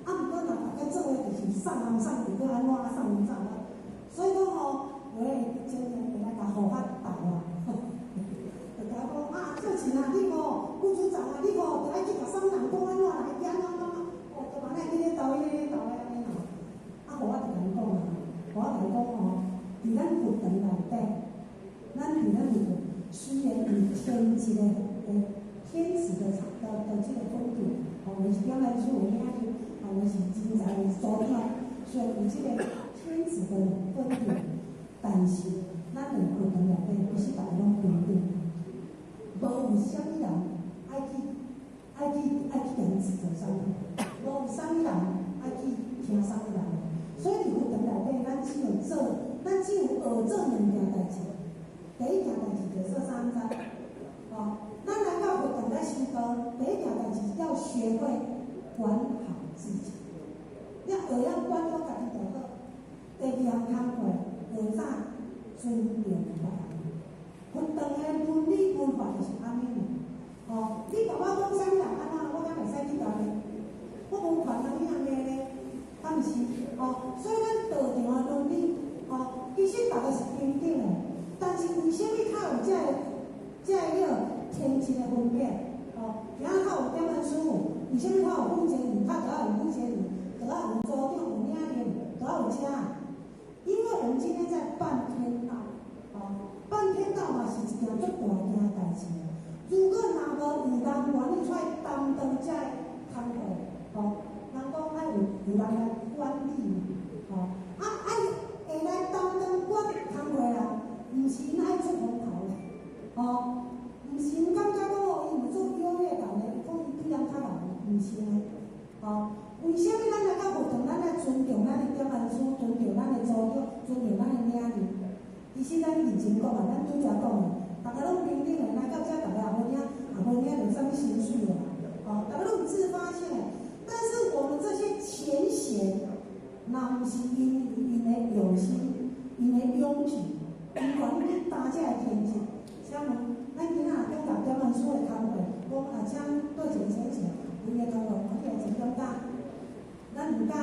啊，毋过若大家做诶就是送人送去，搁安怎送人送啊？所以讲吼，真正会来甲护法大啊，就甲讲啊，做钱啊，你吼，副组长啊，你吼，着爱去甲送人讲安怎来，安怎，哦，就安尼去咧斗安尼啦，啊，互我就甲伊讲啊。我来讲吼，伫咱佛堂内底，咱伫咱佛堂虽然有天职的天子的这个风度，我们是点来说我们遐去，我们是真在所听，虽然有这个天子的风度，但是咱伫佛堂内底不是大家拢平等，无有啥物人爱去人指责啥物，无有啥物人爱去听啥物人。所以伫佛堂内底，咱只有学做2件代志。第一件代志就是啥物知？哦，咱来到佛堂来修道，第一件代志要学会管好自己，要学要管好家己就好。第二项工课学啥？尊重别人。佛堂的伦理文化就是安尼的。哦，你甲我讲啥物人安怎，我敢袂使去甲你，我无权通样个咧。啊，毋是，哦，所以咱道场的伦理，哦，其实大家是平等的，但是为什么较有这个天职的分别？哦，然后较有点文书，为什么较有副监理，较要有副监理，就要有组长、有领导，就要有车？因为我们今天在办天道，哦，办天道嘛是一件足大件的代志。如果若无有人愿意出来担当这个工作，哦。人讲爱有人来管理嘛，吼，啊爱会来担当管工课啦，毋是因爱出风头咧，吼，毋是因感觉讲哦，伊有做优越感咧，讲伊比人较老，毋是咧，吼，为什么咱来到佛堂，咱来尊重咱的点文书，尊重咱的组长，尊重咱的领导？其实咱认真讲啊，咱拄则讲的，大家拢平等的，来到遮大家也无领有啥物情绪的嘛，吼，大家拢有自发性的。但是我们这些前贤，那不是因的用心，因的勇气，因愿意担这个天职。请问，咱今仔讲到点文书的工作，我请对前先生，伊的工作，我也真感觉，咱唔敢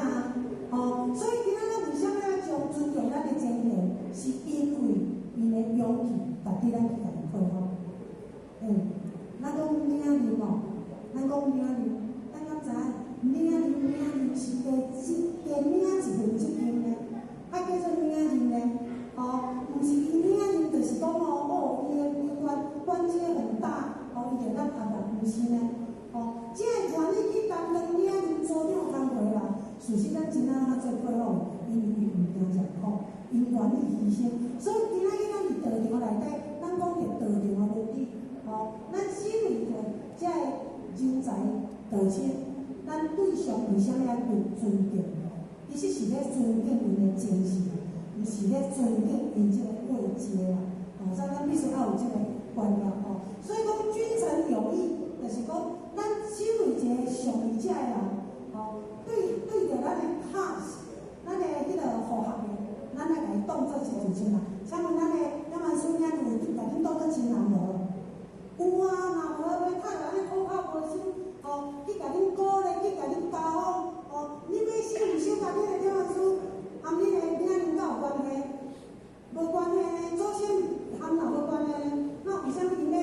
啊，所以今仔咱为啥要将尊重咱的前辈，是因为伊的勇气，值得咱去甲伊佩服。咱讲领人哦，咱讲领人，咱敢知领人是加领一份责任呢，叫做领人呢，毋是伊领人，就是讲伊的关节很大，伊就咱压力，毋是呢，这个愿意去担当领人组长工作啦，事实咱真正做佩服，因为伊毋惊吃苦，因愿意牺牲，所以今仔日咱伫道场内底，咱讲着道场的目的。咱身为着这人才道歉，咱对上为啥要尊敬？其实是咧尊敬因的精神，毋是咧尊敬因这个位阶啦。所以咱必须要有这个观念所以讲君臣有义，就是讲咱身为一个上义者的人，对着咱的拍，咱的迄个护学的，咱来甲伊当做一个亲人。请问咱的两万孙伢有甲恁当做亲人无？有啊，若无要太安尼口口无心，去甲恁鼓励，去甲恁教好，恁要小毋小，甲恁的点文书，含恁的领人有关系？无关系呢，祖先含哪无关系呢？那为啥物因要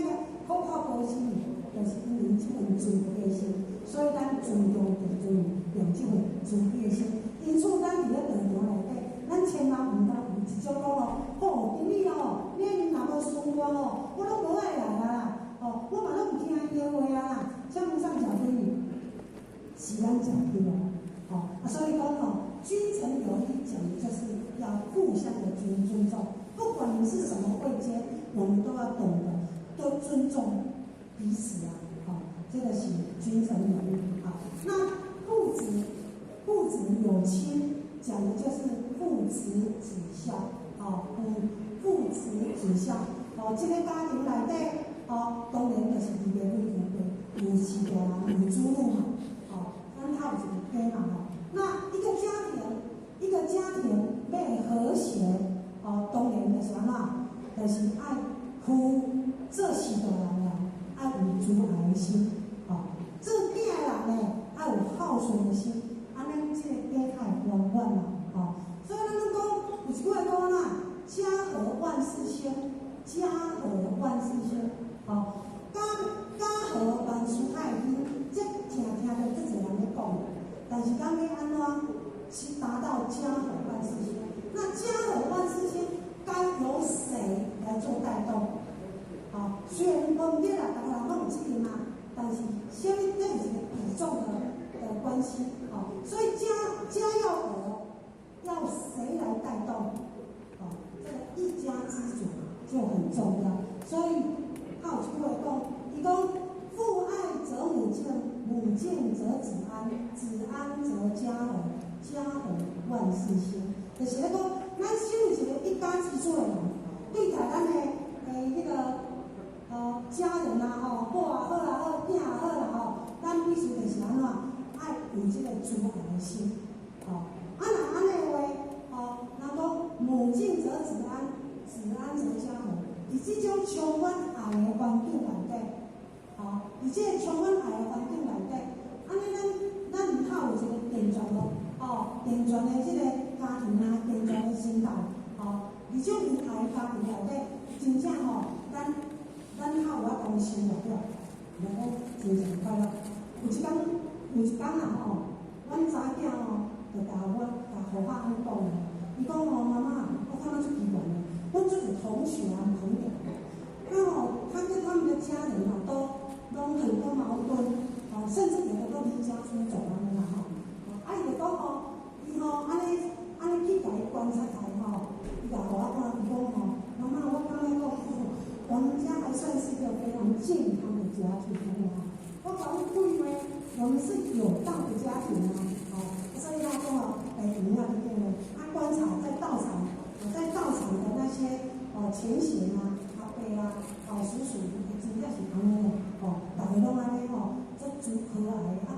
口口无心？就是因为即份尊敬心，所以咱尊重就尊用即份尊敬心。因此，咱伫咧道场内底，咱千万毋当有一种讲今日领人若无顺我我拢无爱来啦。我嘛拢毋听伊的话啊啦，请问上讲对你，是咱讲对哦，所以讲君臣有义讲的就是要互相的尊重，不管你是什么位阶，我们都要懂得都尊重彼此啊，这个是君臣有义那父子有亲，讲的就是父慈子孝父慈子孝这个家庭内底。当然就是伊个夫妇有四个人，有子女嘛，咱他有一个家嘛，那一个家庭要和谐，当然就是安怎，就是爱夫做事大人啦，爱有慈爱的心，做囝的人呢，爱有孝顺的心，安尼这个家才会圆满啦，所以咱讲有一句话讲家和万事兴，家和万事兴。家和万事太平，这听着足侪人咧讲，但是咱要安怎去达到家和万事兴？那家和万事兴该由谁来做带动？虽然问题啦，大家人拢有责任嘛，但是这是一个比重的关系所以家要和，要谁来带动？这个一家之主就很重要，所以。有一句话讲，伊讲父爱则母敬，母敬则子安，子安则家和，家和万事兴。就是咧讲，咱身为一个一家之主的人，对待咱的迄个家人啊某也好啦，囝也好啦咱必须就是安怎爱有这个慈爱的心若安尼话人讲母敬则子安，子安则家和。伫即种充满爱的环境内底，伫即个充满爱的环境内底，安尼咱唔透有一个健全的健全的即个家庭啊，健全的心态，伫种有爱的家庭内底，真正咱透有法度生活了，就讲真正快乐。有一天阮查囝就甲我互我安讲伊讲妈妈，我感觉足奇怪的。我这个同学啊朋友，他跟他们的家人都很多矛盾，甚至有的都离家出走了啦伊就讲伊安尼去甲伊观察下伊甲互我讲，伊讲妈妈，我感觉讲，我们家还算是一个非常健康的家庭我讲对吗？我们是有道的家庭所以他讲你要这个观察在道场的那些前贤阿伯叔叔，真正是安尼的大家拢安尼足和蔼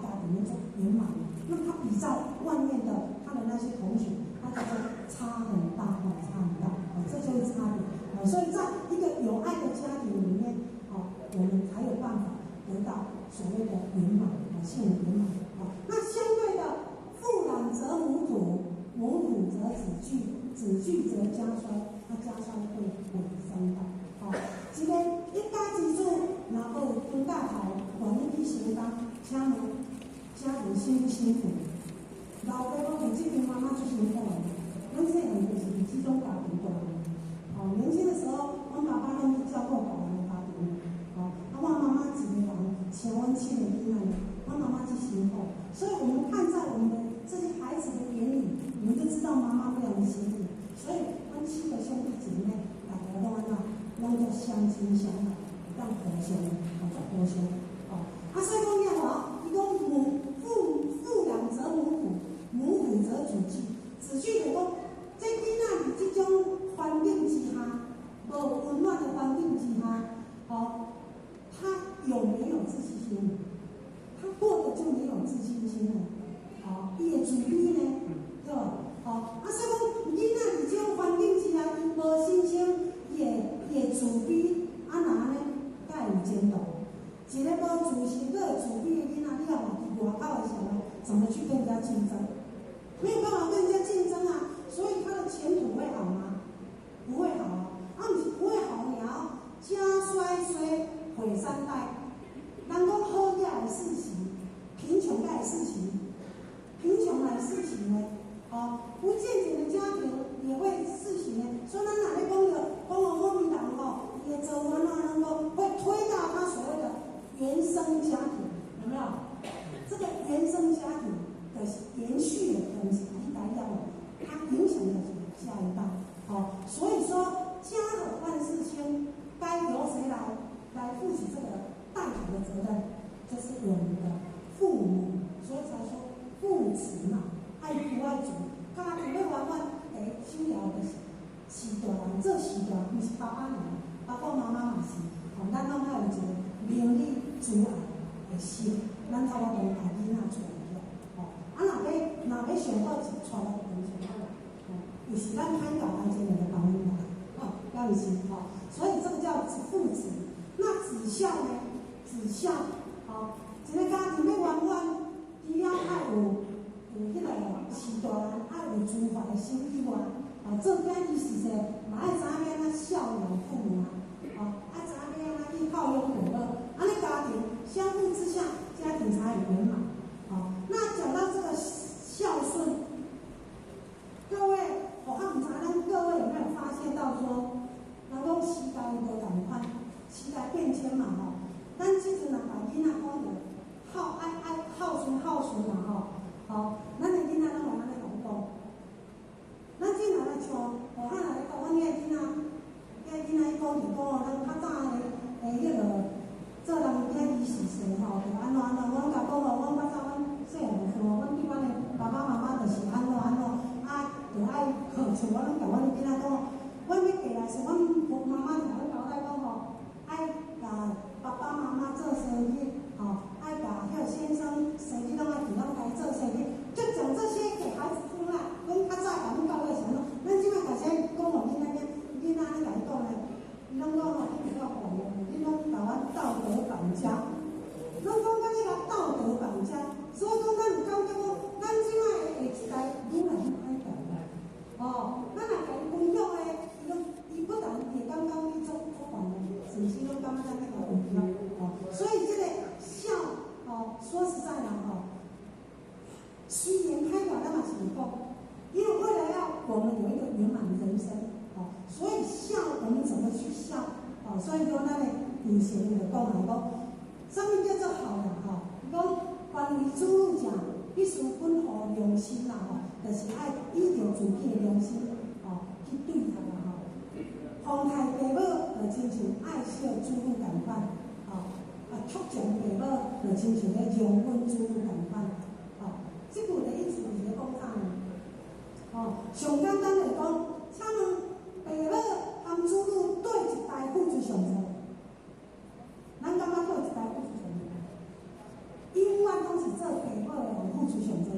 家庭足圆满。那他比较外面的他的那些同学，他就是差很大差很大这就是差别所以在一个有爱的家庭里面我们才有办法得到所谓的圆满，性圆满。那相对的，父养则母土，母土则子聚，子聚则家衰，那家衰会尾生的。一个一家之主，若无有分家头，愿意去承担，请问家庭辛不辛苦？老爸母为这边妈妈最辛苦的，咱细汉就是这种家庭过来的。年轻的时候，阮爸爸拢是照顾大人的家庭，阮妈妈一个人请阮7个囡仔，阮妈妈最辛苦。所以我们看在我们的这些孩子的眼里，我们就知道妈妈非常的辛苦。所以阮7个兄弟姐妹，大家都安怎？拢做相亲相爱，当互相，做互相。所以讲了伊讲父养则母土，母土则子聚。子聚就讲，这囡仔伫这种环境之下，无温暖的环境之下，他有没有自信心？他过得就没有自信心了。伊会自卑呢，对吧？所以讲囡仔伫这种环境之下，伊无信心。也自卑，哪呢？才会有前途。一个无自信、个自卑的囡仔，你要往外口的时候，怎么去跟人家竞争？没有办法跟人家竞争啊，所以他的前途会好吗？不会好啊！不会好了，家衰衰毁三代。人讲好嘢的事情，贫穷嘅事情，贫穷的事情呢？不健全的家庭也会事情呢。所以咱哪咧讲我们人也走完了，能够会推到他所谓的原生家庭，有没有？这个原生家庭的延续的东西，一代要它影响的是下一代。所以说家的万事兴，该由谁来负起这个带头的责任？就是我们的父母，所以才说父慈嘛，爱父爱子，家庭要完完首要的是大人，做是大人，不是爸爸尔，爸爸妈妈嘛是，咱拢要有一个明理自爱的心，咱才有同大囡仔出来了。若要上好是带来同上好，又是咱歹教咱这样的教育啦，敢毋是？所以这个叫父子。那子孝呢？子孝，一个家庭要圆满，除了爱有迄个是大人，爱有慈怀的心以外。做家己是说，嘛爱知影要孝养父母爱知影要去孝养父母，安尼家庭相互之下，家庭才会圆满。那讲到这个孝顺，各位，我唔知咱各位有没有发现到说，人讲时代无同款，时代变迁嘛咱即阵若把囡仔讲着爱孝顺嘛咱的囡仔拢会安尼讲。咱即若来像汉人来讲，阮遐囡仔伊讲就讲咱较早的迄个做人遐仪式就安怎，阮甲讲阮较早阮细汉的时候，阮一般的爸爸妈妈就是安怎，就爱像我拢甲阮的囡仔讲，阮要过来时，阮妈妈就甲阮交代讲爱甲爸爸妈妈做生日，爱甲迄个先生生日拢爱伫咱家做生日，就讲这些给孩子听啦。讲较早甲阮教育啥咯，咱即摆开始讲互囡仔你甲伊讲咧，伊拢讲你比较好用，你拢甲阮道德绑架，拢讲甲你甲道德绑架，所以讲咱有感觉讲，咱即摆的下一代愈来愈歹教咱若甲伊分享的，伊不但会感觉你做烦的，甚至拢感觉咱那个有效所以这个孝说实在的虽然歹教咱嘛是会讲。因为为了要我们有一个圆满的人生，所以孝我们怎么去孝？所以说咱的以前的讲来讲，什么叫做好人？讲关于子女讲，必须本乎良心啦，就是爱依照自己的良心去对他啦，皇太父母就亲像爱惜子女同款，促强父母就亲像咧容忍子女同款，这句的意思是咧讲啥呢？上简单来讲，请问父母含子女对一代付出上多？咱感觉对一代付出上多？永远拢是做父母的付出上多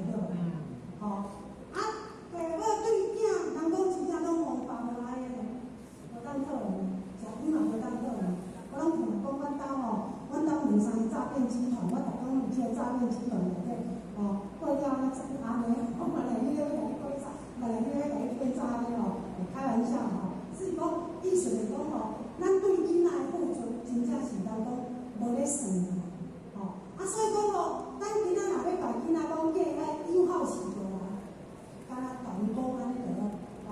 好。父母对囝，人讲真正拢王爸无爱的，无当讨厌，食饭嘛无当讨厌。我拢听讲阮兜要算吼。所以讲吼，咱今仔若要甲囡仔讲计，要友好时代啊，敢若大家讲安尼就好吼。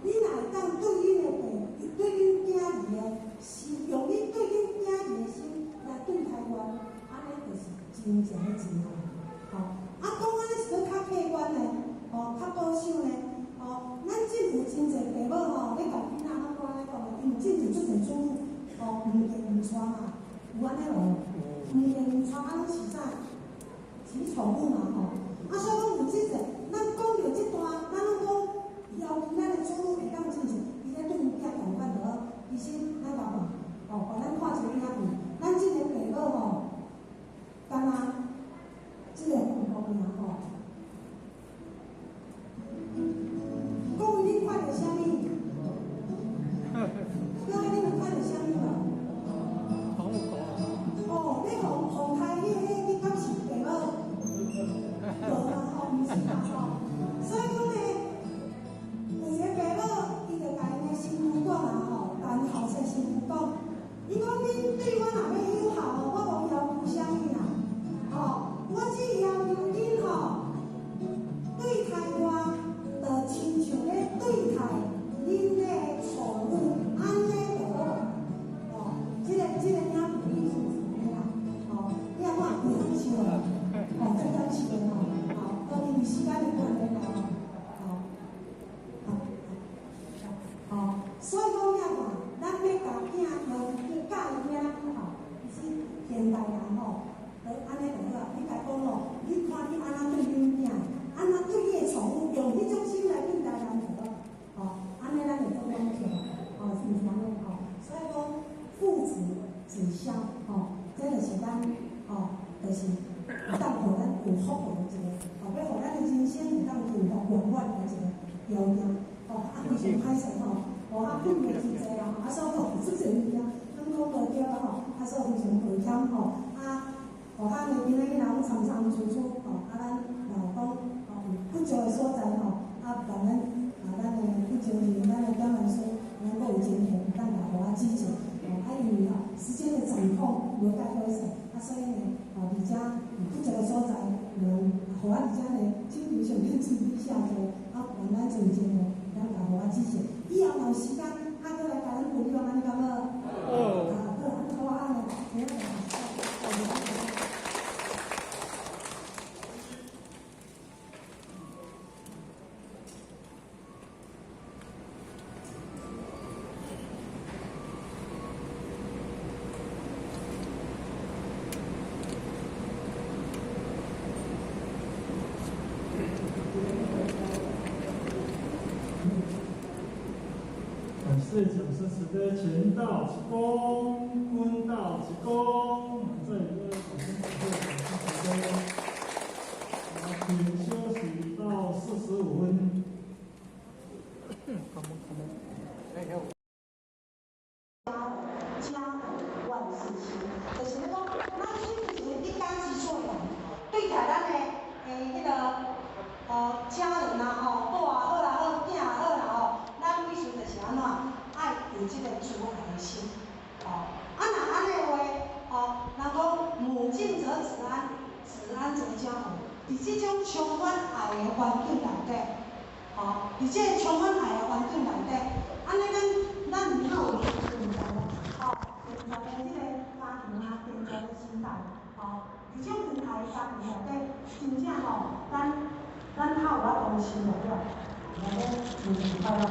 你若会当对恁的对恁囝儿的心，用你对恁囝儿的心来对待我，安尼就是真正的真好吼。讲安尼是要较客观的，吼，较保守的，吼，咱政府真侪爸母吼，咧甲囡仔拢我咧讲的，因为政府出侪主吼，唔见唔带嘛，有安尼无？唔见唔带，啊，拢是啥？是宠物嘛吼。所以讲有即个，咱讲到即段，咱拢讲以后咱的子女会当真正，伊咧对伊囝同款就好。其实咱爸爸，吼，互咱看一个影片，咱即个爸母吼，干若即个父母尔吼。讲你看到啥物？讲你看到啥物无？哦，你红台你敢是爸母？无啦吼，毋是啦吼。所以讲咧，有一个爸母，伊就甲因的媳妇讲啦吼，甲因后生媳妇讲，伊讲你对我若要友好吼，我无要求啥物啦，吼，我只要求恁吼对待我。就亲像咧对待恁的宠物，安尼就好。哦，即个影片意思是安尼啦。哦，你看我几点收的？哦，几点收的吼？好，到因为时间的关系啦吼。好，所以讲遐话，咱要教囝，要教伊囝吼，其实现代人吼，就安尼就好啊。你甲讲吼，你看你安怎对恁囝？安怎对你的宠物，用迄种心来对待咱就好，吼，安尼咱就做安全，吼，是毋是安尼吼？所以讲父子子孝，吼，这就是咱，吼，就是有当互咱有福报的一个，吼，要互咱的人生有当幸福圆满的一个条件，吼，非常歹势吼，吼，困难真济啦，所以讲出侪物件，咱讲无对啦吼，所以非常抱歉吼，互咱的囡仔囡仔拢常常处处，吼，咱老公。不足的所在吼，咱的不足的咱的表现说，能够有前途，咱也互我支持。因为时间的掌控无介好势，所以呢，而且不足的所在，互我而且呢，经济上面注意下做，让咱做前途，咱也互我支持。以后有时间，再来甲咱分享，安尼敢好？好，好啊，安尼，这场是使得前道之功，坤道之功，这一个首先指挥请休息到45分。家万事兴，就是咧讲，咱虽是一家之主啦，对待咱的迄个家人啦吼，某也好啦，好囝也好啦吼，咱必须就是安怎？爱有这个主爱的心，哦，若安尼话，哦，人讲母敬则子安，子安则家和。伫这种充满爱的环境内底，哦，伫这充满爱的环境内底，安尼咱唔好有存在的，哦，存在的这个家庭啊，健全的心态，哦，伫种恩爱的家庭内底，真正吼，咱好有法同心的了，安尼快乐。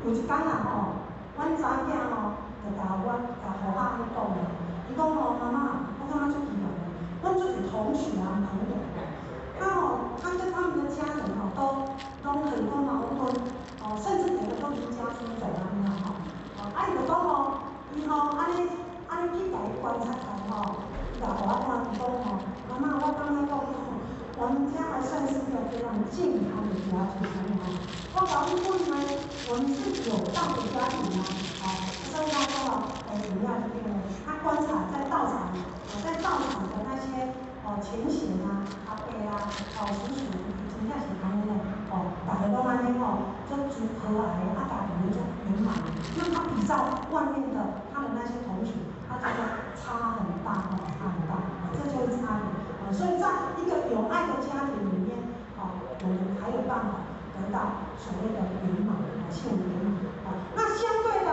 有一天啊吼，阮查囝吼就甲互学安尼讲啦，伊讲吼妈妈，我感觉足奇怪的，阮做是同学啊朋友，他跟他们的家人吼都很多矛盾，哦，甚至有的都离家出走安尼吼，伊就讲吼，伊吼安尼去甲伊观察下吼，伊甲互我讲，伊讲吼，妈妈，我感觉讲吼，我们家还算是一个非常健康的家庭吼。我讲你问呢，我们是有道的家庭啊，所以他说主要是这个，他观察在道场的那些情形啊，阿伯啊，叔叔，真正是安尼嘞，大家拢安尼就足和蔼，家庭就圆满。那他比照外面的他的那些同学，那就是差很大哦，差很大，这就是差别。所以在一个有爱的家庭里面，我们才有办法得到所谓的圆满，幸福圆满。那相对的，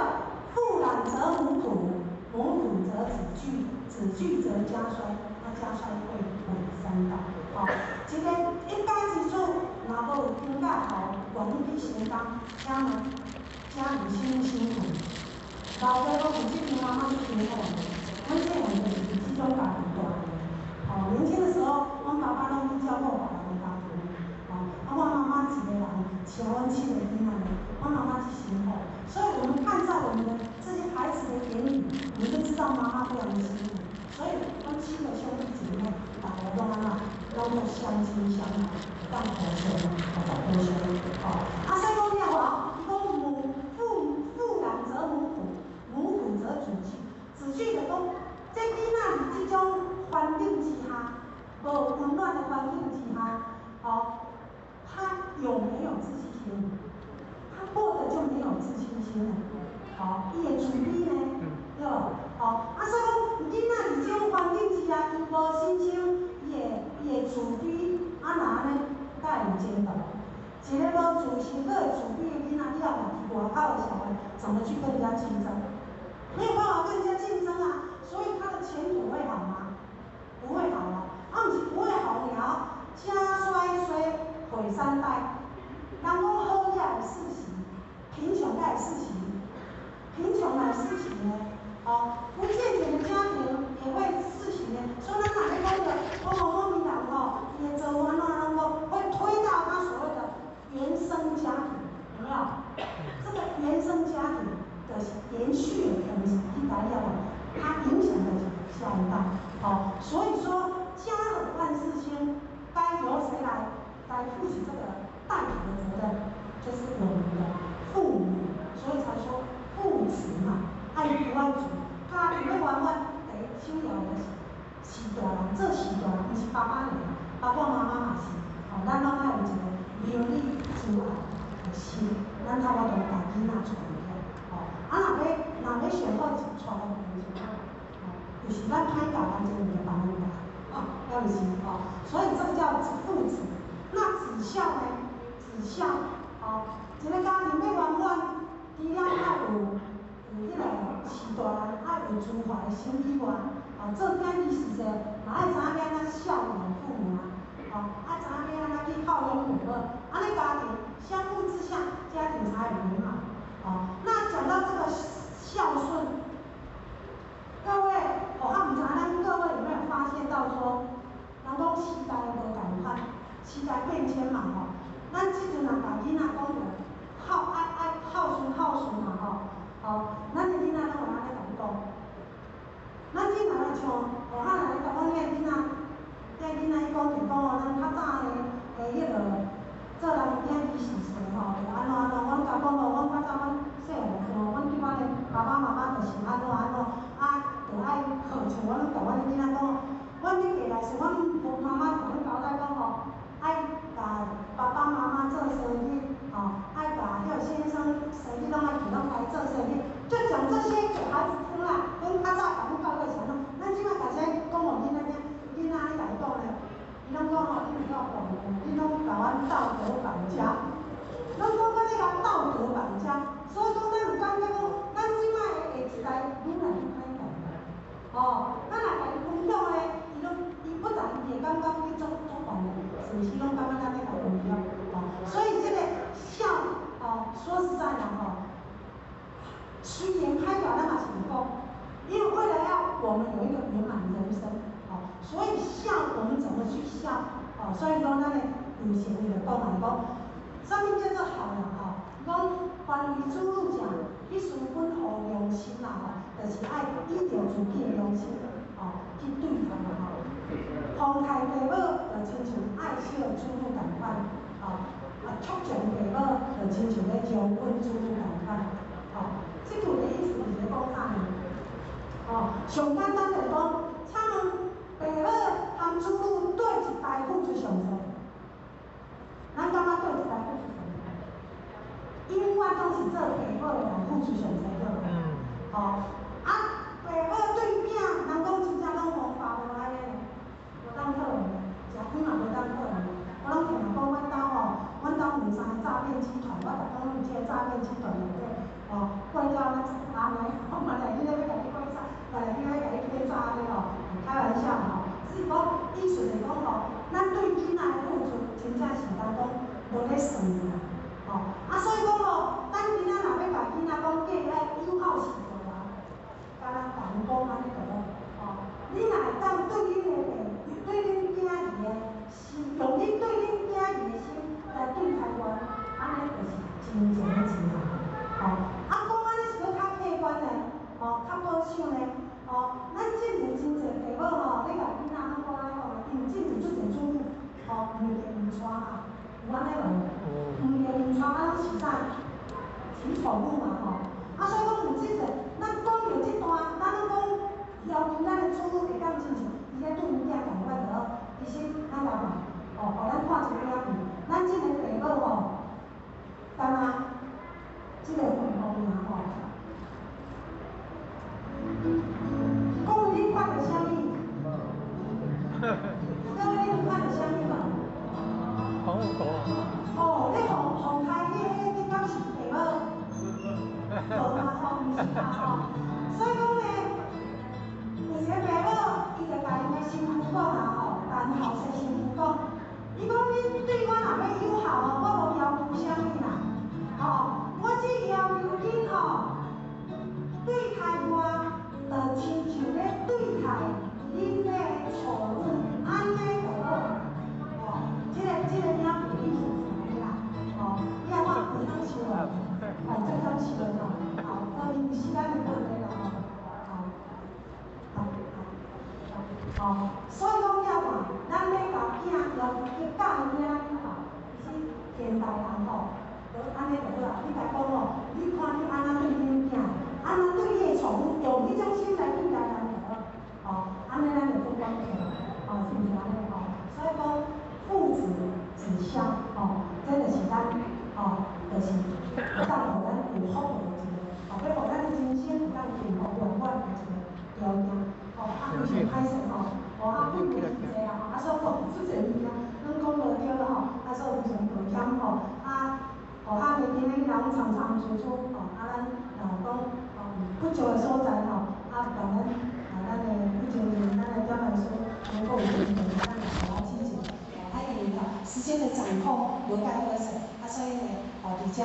父懒则母苦，母苦则子惧，子惧则家衰，那家衰会毁三代。这个一家之主，若无有经验好，愿意去承担，家里辛苦。老爸都不记得妈妈是辛苦的，咱这样就是这种家庭大的。年轻的时候，阮爸爸拢去照顾别人的家庭，阮妈妈一个人请阮7个囡仔，阮妈妈是辛苦，所以我们看在我们的这些孩子的眼里，我们就知道妈妈非常的辛苦。所以阮7个兄弟姐妹，大家都安怎，拢做相亲相爱，当和谐，大家互相。所以讲了吼，伊讲父懒则母苦，母苦则子惧，子惧就讲这囡仔伫这种环境之下，无温暖的环境之下，他有没有自信心？他过得就没有自信心了。伊会自卑呢，对无？所以讲囡仔伫这种环境之下，伊无信心，伊会自卑，那安尼，才会有前途。一个无自信、佫会自卑的囡仔，以后若伫外口的社会，怎么去跟人家竞争？没有办法跟人家竞争啊，所以他的前途会好吗？不会好啊，不是不会好了，家衰衰毁三代。人讲好也会四时，贫穷也会四时，贫穷来四时呢，不健全的家庭也会四时呢。所以咱哪咧讲的，某名人伊的做安怎会推到他所谓的原生家庭，有没有？这个原生家庭的延续的东西，一来了，它影响的下一代。所以说家的万事兴，该由谁来负起这个带头的责任？就是我们的父母。所以才说父慈嘛，爱父爱子。家庭要圆满，第一首要的是大人，做是大人，不是爸爸尔，包括妈妈嘛是。咱拢爱有一个邻里之爱的心，咱差不多把囡仔带起来。若要选好一带好就是咱歹教，咱就唔要帮咱教，要不是所以这个叫父慈。那子孝呢？子孝，一个家庭要圆满，除了爱有迄个是大人爱有慈怀的心以外，做囝儿时阵，嘛爱知影要安怎孝养父母爱知影要安怎去孝养父母，安尼家庭相互之下，家庭才会圆满。那讲到这个孝顺，各位，我唔知咱各位有没有发现到说，人讲时代无共款，时代变迁嘛咱即阵若把囡仔讲着爱孝顺嘛咱的囡仔拢会安尼甲你讲。咱即若来像学校来甲阮遐囡仔伊讲就讲咱较早的迄个做人囝时势就安怎，阮甲讲阮较早阮细汉时阮迄摆的爸爸妈妈就是安怎，就爱像阮甲阮囡仔讲，阮迄个来是阮妈妈甲阮交代讲爱甲爸爸妈妈做生意，爱甲迄个先生生意拢爱去拢爱做生意，就讲这些给孩子听啦。跟较早甲阮教会啥咯，咱即摆家己讲互囡仔听，囡仔你家己讲咧，伊拢讲你毋要讲，你拢甲阮道德绑架，拢讲甲你甲道德绑架，所以讲咱有感觉讲，咱即摆的下一代愈来愈歹教。咱若家己分享咧，伊不但伊会感觉去做烦的，甚至拢感觉咱咧甲分享。所以这个孝，说实在的虽然歹教咱嘛是唔讲，因为为了要我们有一个圆满人生，所以孝我们怎么去孝？所以讲咱的以前就讲嘛，讲什么叫做孝啦？讲关于子女讲，彼事本乎良心啦，就是爱依照自己的良心去对他们慷慨父母就亲像爱惜子女同款，促从父母就亲像咧将阮子女同款，这句的意思就是讲啥呢？上简单就是讲，请问父母和子女对一代付出上多？咱感觉对一代付出上多？永远拢是做父母的人付出上多，对无？父母对拢袂知诈骗集团，我逐工拢有即个诈骗集团内底，怪叫那阿妹，我嘛来囡仔要甲你讲诈，来囡仔甲你骗诈的开玩笑只是讲意思是讲咱对囡仔的付出，真正是当讲无咧算啦，所以讲咱囡仔若要甲囡仔讲计爱友好是做啦，敢若讲安尼个你若会当对恁的对恁囝儿的心，用恁对恁囝儿的心来对待我，安尼就是真正的真好。讲安尼是搁较客观的，较保守的。咱政府真侪父母你甲囡仔拢过来因为政府出侪主母，唔认唔带嘛，有安尼无？唔认唔带啊，拢是啥？是宠物嘛所以讲有即个，咱讲到即段，咱拢讲。要求咱的主母会当进行，伊咧对物件共款就好，其实咱老板，互咱看一个影片，咱即个父母干那即个父母面讲你看到啥物？各位你看到啥物嘛？你红开你敢是父母？无嘛毋是嘛所以讲咧。有一个爸母，伊就甲因的媳妇讲但后生媳妇讲，伊讲你对我若要友好我无要求啥物啦，我只要求恁对待我，亲像咧对待恁的宠物，安尼就好。即个影片你是知啦，你啊我袂当收啊，这当收到因为时间的关系啦所以讲了嘛，咱要甲囝要教伊其实现代人就安尼就好啦。你甲讲你看你安怎对恁囝，安怎对你的宠物，用迄种心来对待人就好。安尼咱就做关系啦，是毋是安尼所以讲父子子孝，这就是咱就是会当互咱有福的一个，要互咱的人生会当幸福圆满的一个条件。非常歹势因为真济啦所以讲出侪物件，拢讲无对啦所以非常抱歉每天人常常处处咱讲不足的所在咱的不足的咱的表演说能够有一个咱来支持，因为时间的掌控无该好势，所以呢伫遮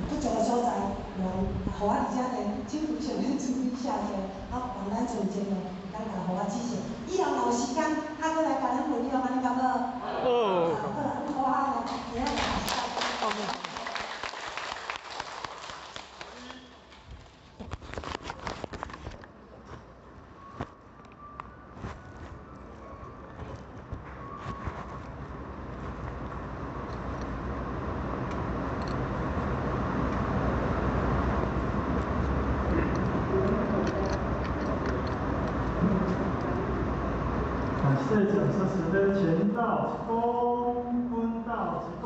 不足的所在，互我伫遮呢尽可能注意下者，帮咱做节目。互我支持，以后有时间，搁来甲咱分享，安尼敢好？好啊，今仔日。这种是使得前道之功，坤道之功。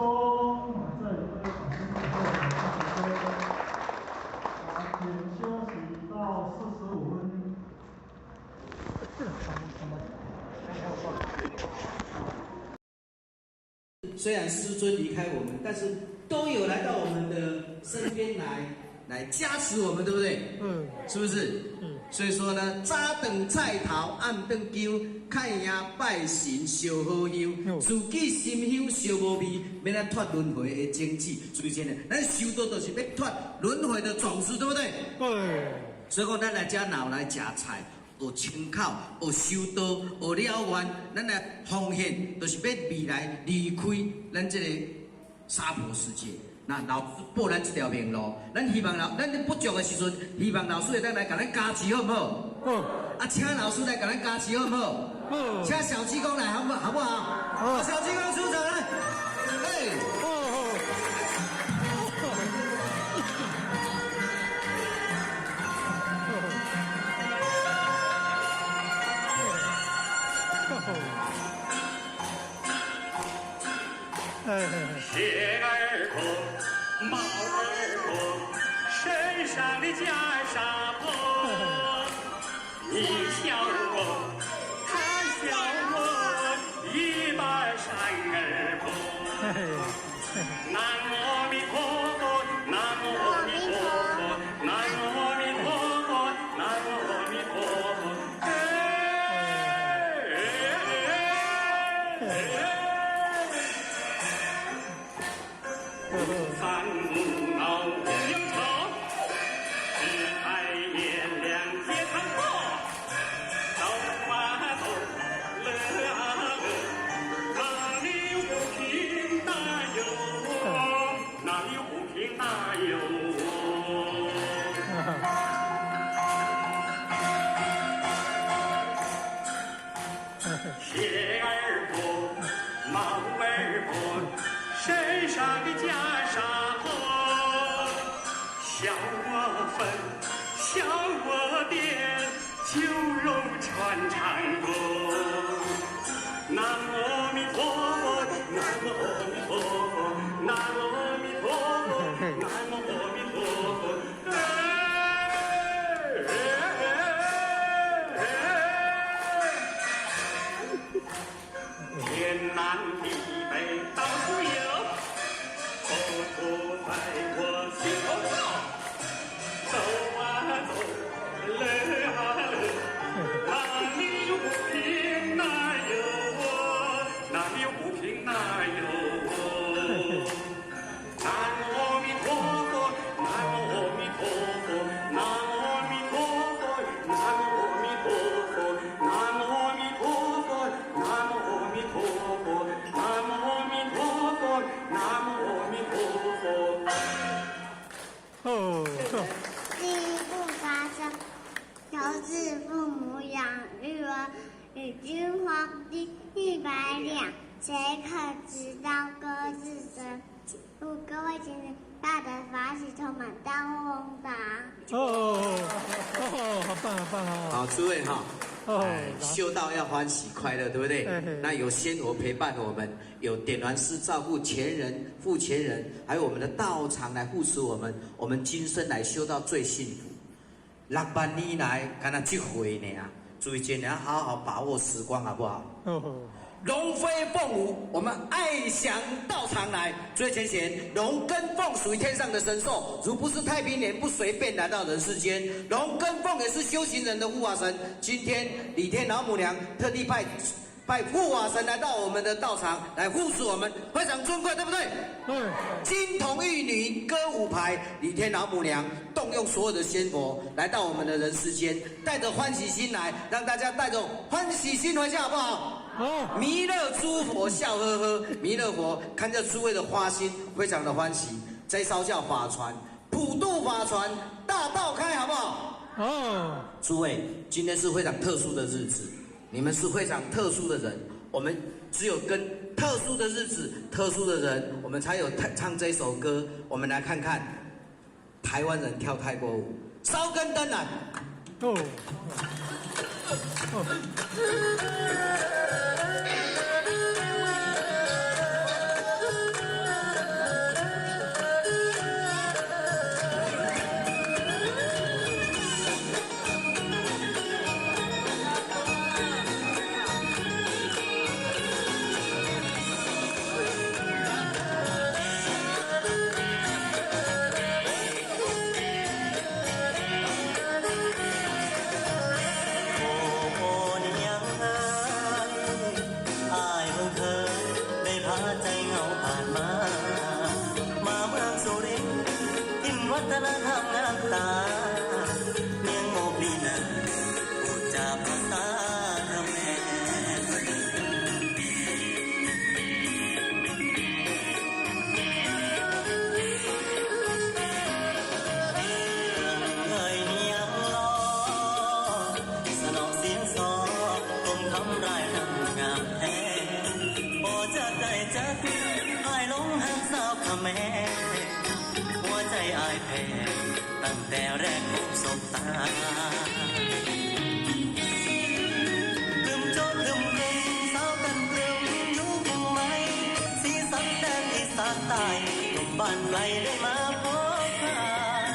这里会产生很多请休息到45分。虽然师尊离开我们，但是都有来到我们的身边来加持我们，对不对？是不是？所以说呢，早顿菜头，暗顿酒，看爷拜神烧好香，自己心香烧无味，免咱脱轮回的精气。所以说呢，咱修道都是要脱轮回的种子，对不对？所以讲，咱来遮闹来食菜，学清口，学修道，学了愿，咱来奉献，就是要未来离开咱这个娑婆世界。那老师报咱这条明路，咱希望咱不足的时阵，希望老师会当来甲咱加持，好唔好？请老师来甲咱加持，好唔好？请小济公来，好不好？小济公出场来，鞋儿破，帽儿破，身上的袈裟破。你笑我，他笑我，一把扇儿破。难鞋儿破，帽儿破，身上的袈裟破，笑我粉，笑我点，酒肉传唱歌。南无阿弥陀佛，南无阿弥陀佛，南无阿弥陀佛，南无阿弥陀佛。天南地北到处有，佛陀在我心头照。走啊走，乐啊乐，哪里有不平哪有我，哪里有不平哪有我。南无阿弥陀佛，南无阿弥陀佛，南无阿弥陀佛，南无阿弥陀佛，南无阿弥陀佛，南无阿弥陀佛，南无阿弥陀佛，南无阿弥陀佛。第一步发生，求子父母养育儿，与君皇帝100两，谁可知道歌是谁？祝各位亲人大德法喜充满，大获宏达。好棒好棒哦！好，诸位哈。修道要欢喜快乐，对不对？那有仙佛陪伴我们，有点燃师照顾前人、父前人，还有我们的道场来护持我们，我们今生来修道最幸福。600年来，干那这回呢啊！诸位今年好好把握时光，好不好？龙飞凤舞，我们爱祥道场来。最前贤，龙跟凤属于天上的神兽，如不是太平年，不随便来到人世间。龙跟凤也是修行人的护法神。今天李天老母娘特地拜护法神来到我们的道场来护持我们，非常尊贵，对不对？金童玉女歌舞牌，李天老母娘动用所有的仙佛来到我们的人世间，带着欢喜心来，让大家带着欢喜心回家，好不好？弥勒诸佛笑呵呵，弥勒佛看着诸位的花心，非常的欢喜。这一艘叫法船，普渡法船，大道开，好不好？诸位，今天是非常特殊的日子，你们是非常特殊的人，我们只有跟特殊的日子、特殊的人，我们才有唱这首歌。我们来看看台湾人跳泰国舞，烧根灯来。บ้านไกลได้มาพบกัน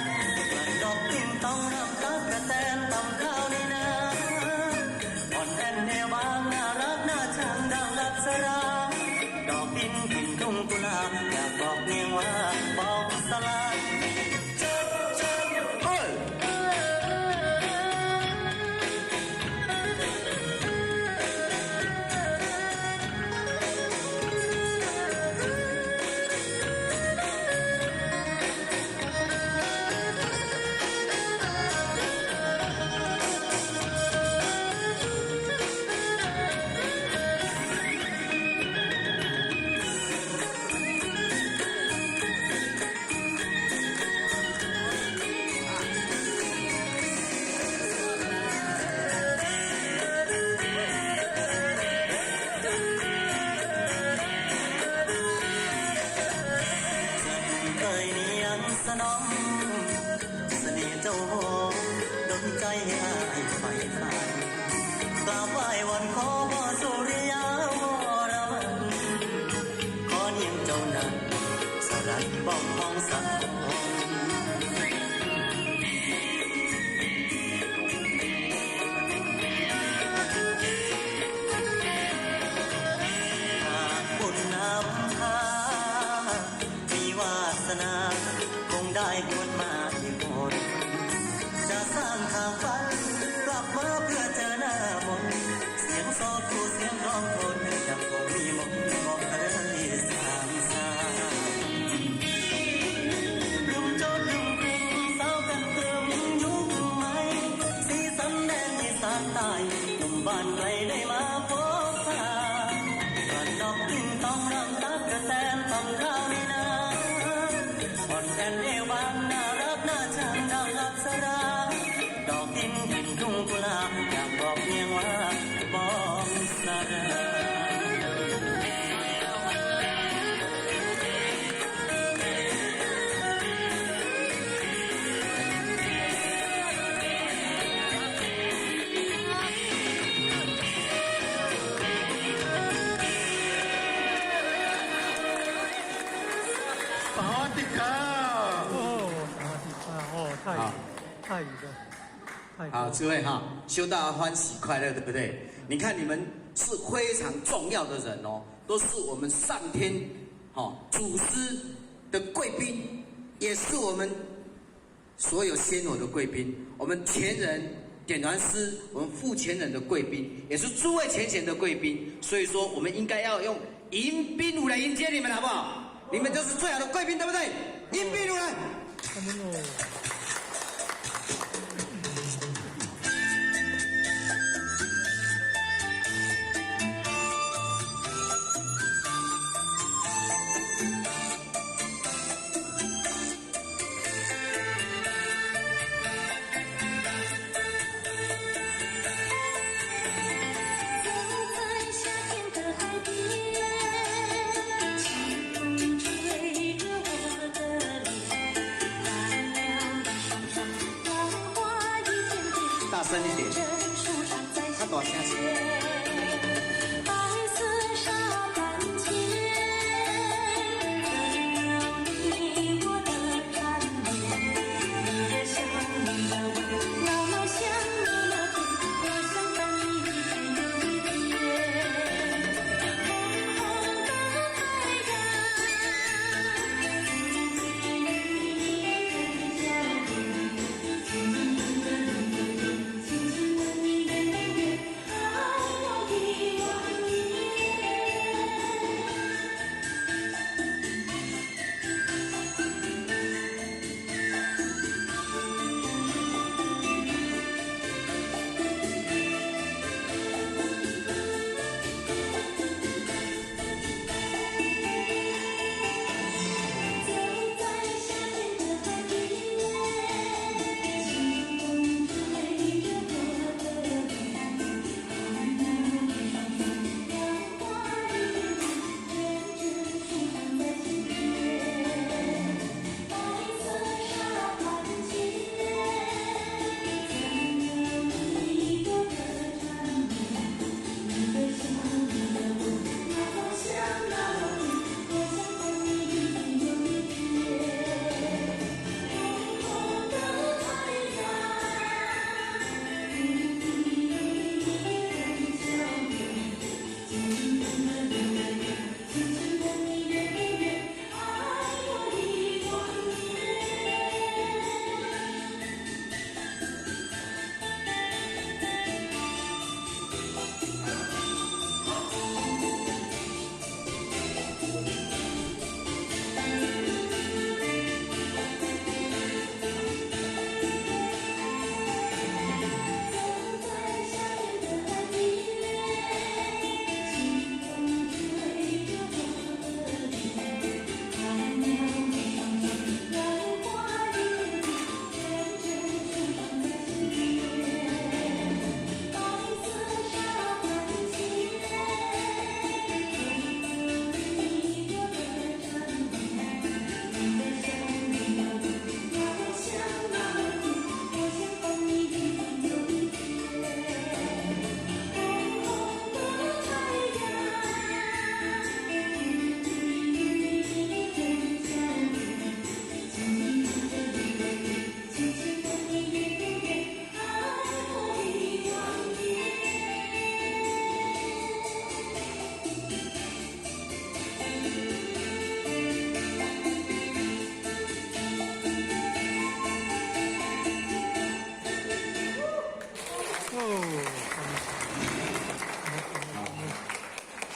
กลั่นดอกติ้งต้องน้ำตากระแตนตำข้าวในนาอ่อนแอนแนวบางน่ารักน่าชังดังลับสราดอกดินถิ่นทุ่งกุลาอยากบอกเพียงว่าบอกสลาย ไฟฝันกราบไหว้วอนขอพ่อสุริยาวรมันขอเนียงเจ้านั้นสลัดป้องมองสังคมคงได้บวชมาที่โบสถ์จะสร้างทางฝันกลับมาเพื่อเจอหน้ามนต์เสียงซอผู้เสียงร้องโทนยังคงมีมนต์บอกเคยสามสาลุ่มโจดลุ่มกริ่งสาวกันเติมยุคใหม่สีสันแดนอีสานใต้หนุ่มบ้านไกลได้มาพบปะกระดอกติ้งต้องรำตักกระแตนทำข้าวในนาอ่อนแอนเอวบางน่ารักน่าชังดังอัปสราดอกดินกินทุ่งกุหลาบอยากบอกเพียงว่าบอกสารา好，诸位哈，修道欢喜快乐，对不对？你看你们是非常重要的人哦，都是我们上天祖师的贵宾，也是我们所有仙偶的贵宾，我们前人点传师，我们副前人的贵宾，也是诸位前贤的贵宾。所以说，我们应该要用迎宾舞来迎接你们，好不好？你们就是最好的贵宾，对不对？迎宾舞来。大声一点，他多声些。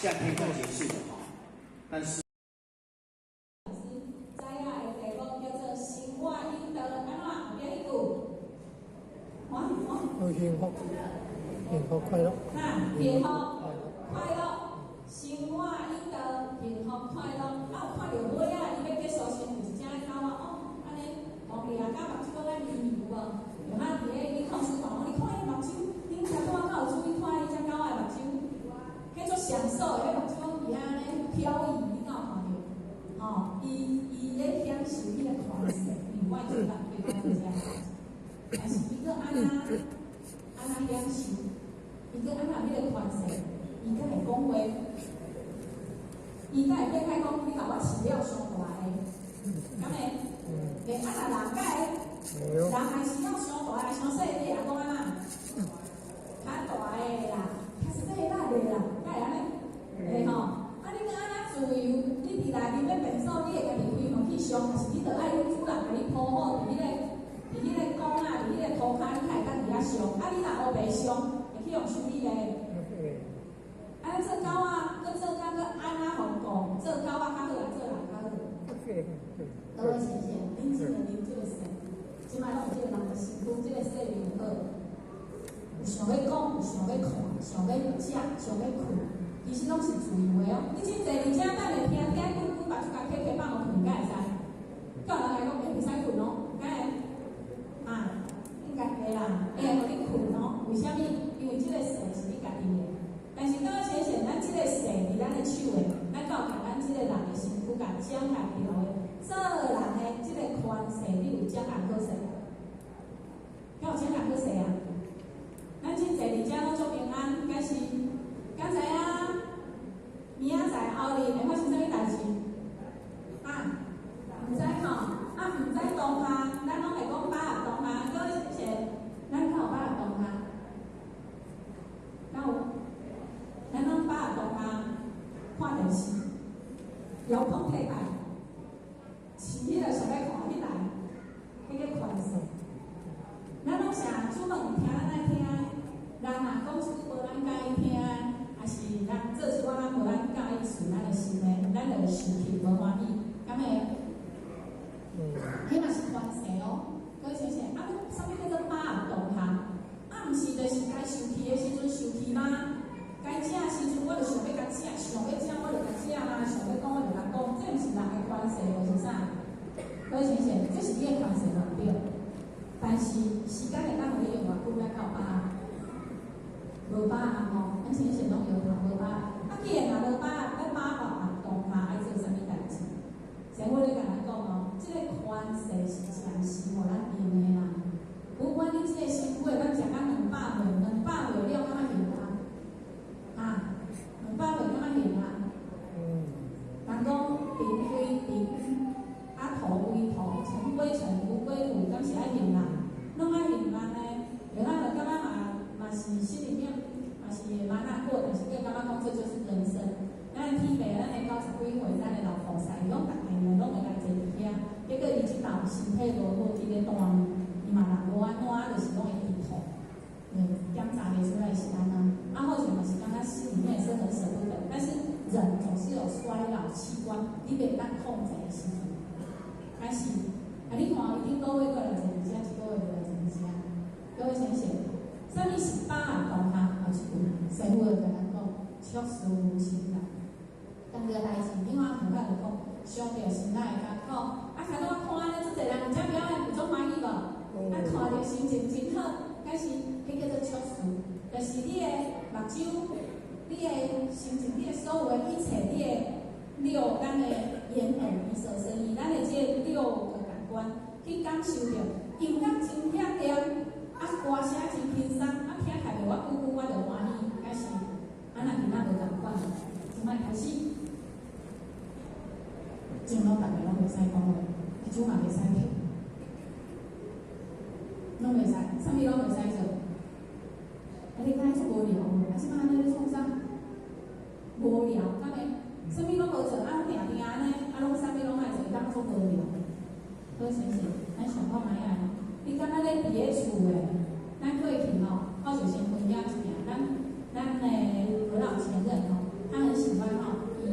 这样可以快结束了哈。但是。幸福，幸福快乐。幸福快乐，生活应得幸福快乐。啊，看到尾啊，伊要结束时，有一只狗啊，哦，安尼，黄鹂啊，甲目睭在咪咪有无？有啊，伫咧伊同事讲，你看伊目睭，恁听我敢有注意看伊只狗仔目睭？迄种享受的，迄目睭伊安尼飘逸，你敢有看到？哦，伊咧享受迄个快乐，另外就当对他们家，但是伊个安那享受，伊个安那迄个款式，伊个会讲话，伊个会变开讲，你甲我饲了上大个，敢会？袂安那人个，人还饲了上大个，上细个也讲安那，较大个啦，较细力个啦，敢会安尼？会吼？啊，你个安那自由，你伫内面要变数，你会家己开门去上，还是你着爱你主人甲你铺好伫迄个？伫迄个讲啊，伫迄个涂骹，你才会当伫遐上。啊，你若学袂上，会去用处理咧。啊，做狗啊，搁做狗搁安那互讲，做狗啊较好，做人较好。各位先生，恁即个啉即个水，即摆拢有即个人的身躯，即个说明好。有想要讲，有想要看，想要食，想要困，其实拢是自由的哦。你真侪而且等下听听，把这个客放互困，敢会使？叫人来讲，袂使困哦，敢会？啊，应该会啦，会互你困哦。为虾米？因为即个势是你家己的。但是各位先生，咱即个势伫咱的手的，咱到甲咱即个人的身躯甲掌握着的，做人的即个权势，你有掌握好势？敢有掌握好势啊？咱真侪伫遮拢足平安，敢是？敢知影？明仔载后日会发生啥物代志？啊，毋知吼？啊，毋知当下，咱拢会讲把握当下。各位先生，咱敢有把握当下？敢有？咱拢把握当下，看电视，遥控器台，饲迄个想要看迄台，迄个款式。咱拢啥主动听咱爱听，人若讲出无咱介意听，还是人做一寡咱无咱介意顺咱的心的，咱就生气无欢喜，敢会？迄嘛是权势哦，各位先生，啊，啥物叫做把握当下？啊，毋是就是该生气的时阵生气吗？该食的时阵我就想要甲食，想要食我就甲食啦，想要讲我就甲讲，这毋是人的权势，就是啥？各位先生，这是你的权势嘛对？但是时间会当互你用偌久，咱到把握？无把握吼，咱先生拢摇头无把握。啊，既然若无把握，咱把握当下爱做啥物代志？像我咧甲咱讲哦，即个权势是暂时互咱用的啦。不管你即个辛苦的，咱食到200岁了，敢若现啊？啊，200岁敢若现啊？人讲病归病，啊土归土，尘归尘，土归土，敢是爱现啦？拢爱现咱呢？有咱就感觉嘛是心里面嘛是蛮难过，但是又感觉讲这就是人生。咱的天父，咱的90几岁，咱的老菩萨，伊讲逐个人拢会来坐伫遐，结果伊即头身体无好，伊咧断，伊嘛人无安怎，就是拢会鼻痛，检查袂出来是安怎。啊，或许嘛是感觉心里面是很舍不得，但是人总是有衰老器官，你袂当控制的时阵。但是，啊，你看，伊顶个月过来坐伫遮，一个月过来坐伫遮，各位先生，啥物是把握当下？后一句，师傅就甲咱讲，触事无心啦。当个代志，另外很快就讲，伤着心内会较苦。啊，看到我看咧，即个人遮表演有种欢喜无？啊，看着心情真好，但是迄叫做触事，就是你的目睭，你的心情，你的所有的一切，你的咱的眼耳鼻舌身意，咱的这6个感官去感受着，音乐真响亮，啊，歌声真轻松，啊，听起来我久久我就欢喜，开始，啊，若今仔无共款，即摆开始。种拢逐个拢袂使讲话，迄种嘛袂使听，拢袂使，啥物拢袂使做。啊，你敢足无聊无？啊，即摆安尼咧创啥？无聊，敢会？啥物拢无做，啊，定定安尼，啊，拢啥物拢爱做，敢足无聊。好先生，咱想看卖啊？你敢若咧伫咧厝诶？咱过去吼，我就先分享一下，咱的何老前任吼，他很喜欢欢吼，伊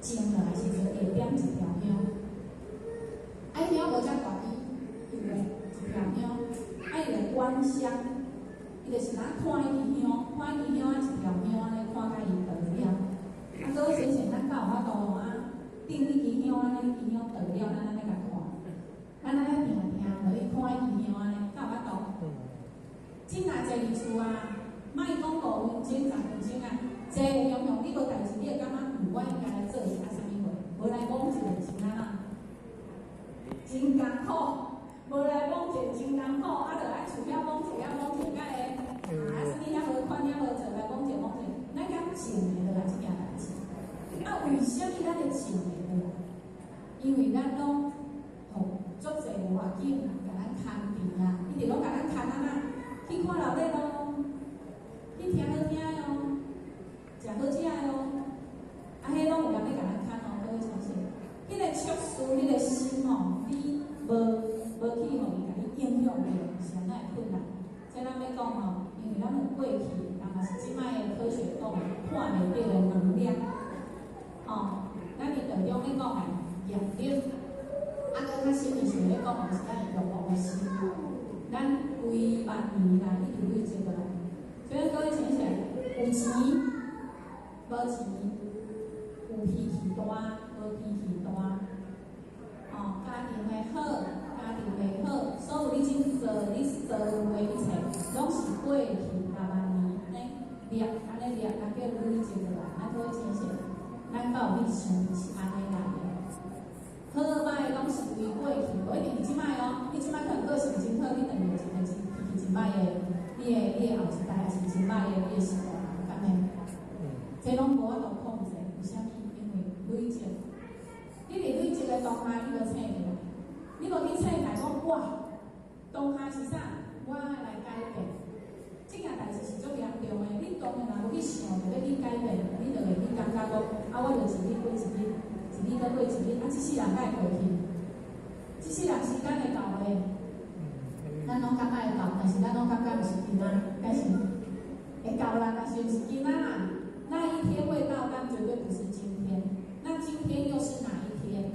种落来时阵会点一条香，啊，伊香无遮大支，伊会一条香，啊，伊会观香，伊就是咱看伊香，看伊香啊一条香安尼看甲伊倒了，啊，各位先生，咱敢有法度啊？顶迄支香安尼，支香倒了，咱安尼甲看，咱安尼定定落去看伊支香安尼，敢有法度？真若坐伫厝啊，莫讲5分钟、10分钟啊，坐用用你无代志，你会感觉我应该来做一下啥物货，无来讲一个是安怎？真艰苦，无来讲一个真艰苦，啊，着爱厝遐讲一下，甲会，啊，什么遐无款遐无做来讲一下，咱敢种的落来即件代志。啊，为什么咱会种的落来？因为咱拢互足侪外景甲咱牵边啊，伊直拢甲咱牵啊呐。去看老热咯，去听好听的哦，食好食的哦，啊，迄拢有人要甲咱牵哦，各位先生，迄个触事，迄个心哦，你无去互伊甲你影响着，是安怎会困难？所以咱要讲吼，因为咱有过去，也嘛是即摆的科学讲看袂到的能量，哦，咱伫道中咧讲的业力，啊，搁较心理学咧讲的是咱欲望的心。咱规万年来一直累积过来，所以各位先生，有钱无钱，有脾气大无脾气大，哦，家庭的好，家庭的好，所有你真做你做的一切，拢是过去6万年安尼累，安尼累，啊叫累积过来。啊，各位先生，咱到底想是安尼来的？好歹拢是为过去，无一定是即摆哦。你即摆可能个性真好，你等于一个脾气真歹的，你的后一代也是真歹的，你的习惯安尼。这拢无法度控制，为虾米？因为累积。你伫累积的当下，你无醒着，你无去醒来讲哇，当下是啥？我来改变。即件代志是足严重的，你当然若无去想着要去改变，你就会去感觉讲啊，我就一日过一日。一日搁过一日，啊！一世人才会过去，一世人时间会到的，咱拢感觉会到，但是咱拢感觉毋是今仔，但是会到啦，但是毋是今仔啦。那一天会到，但绝对不是今天。那今天又是哪一天？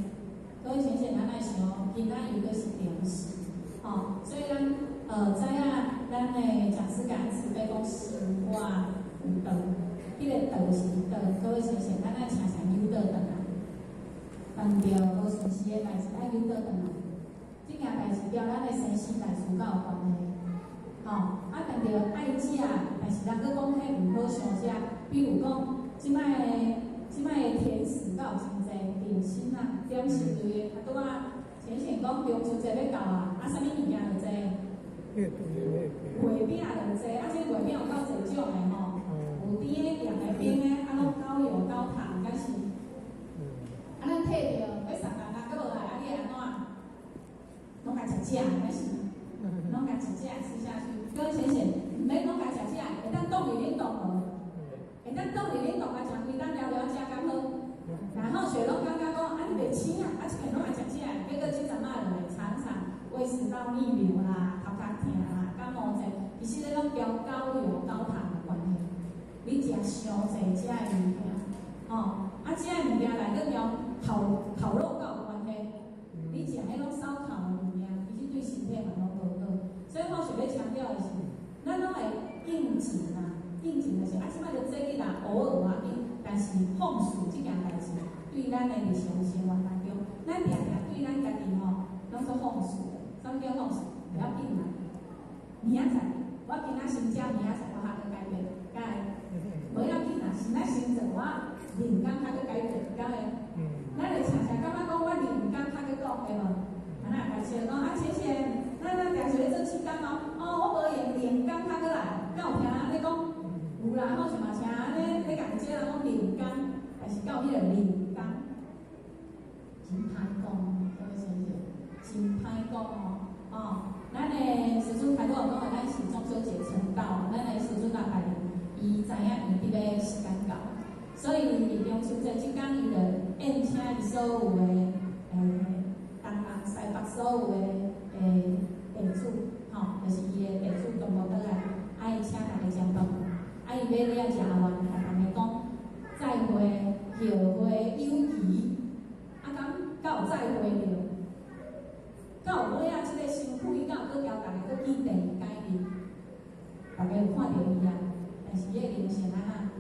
各位先生，咱来想哦，今仔有个是定时，哦，所以咱知影咱的讲师感恩慈悲讲生活有道，迄个道是道。各位先生，咱来常常有道的。碰到无顺时的代志，爱扭倒转来。即件代志跟咱的生死大事较有关系。吼，啊，碰到爱食，但是咱搁讲迄毋好伤食，比如讲，即摆的甜食敢有真济，点心啊，点心类的，啊，拄啊，先生讲中秋节要到啊，啊，啥物物件就济？月饼就济，啊，这月饼有够济种的吼，有甜的、咸的、冰的，啊，拢够油够糖，敢是？啊，咱摕着要送人啊，搁无来，啊，你会安怎？拢甲食食，还是？拢甲食食吃下去。各位先生，毋免拢甲食食，会当冻伫恁冻无？会当冻伫恁冻啊，食规当了了食敢好？然后水拢感觉讲，啊，你袂清啊，啊，一片拢爱食食，结果即阵仔落来常常胃食道逆流啦，头壳痛啦，感冒者，其实咧拢交高油高糖的关系。你食伤济食的物件，吼，啊，食的物件内底交烤肉够有关系，你食迄种烧烤的物件，其实对身体嘛拢无好。所以我想要强调的是，咱拢会应景啊，应景就是啊，即摆就这日啦，偶尔啊应，但是放肆这件代志，对咱的日常生活当中，咱定定对咱家己吼，拢做放肆的，啥叫放肆？不要紧啦，明仔载，我今仔先食，明仔载我还去改变，该，无要紧啦，现在先做我灵感还去改变，该会。咱会常常感觉讲，我灵感较去讲，对无？啊，那开始讲啊，谢谢，咱定时咧做气感哦，我无用灵感较过来，敢有听你讲？有啦，好像嘛听咧讲这人讲灵感，但是到迄个灵感，真歹讲，各位先生，真歹讲哦。哦，咱的师尊开头讲的，咱是中秋节成到，咱的师尊大概伊知影伊伫咧时间到。所以伫中秋节即天，伊就宴请伊所有的东南西北所有的地主，吼，就是伊的地主同无倒来，伊请大家相同，伊要了食完，大家讲再会，希地概念，大家有看到伊啊，但是伊个灵性啊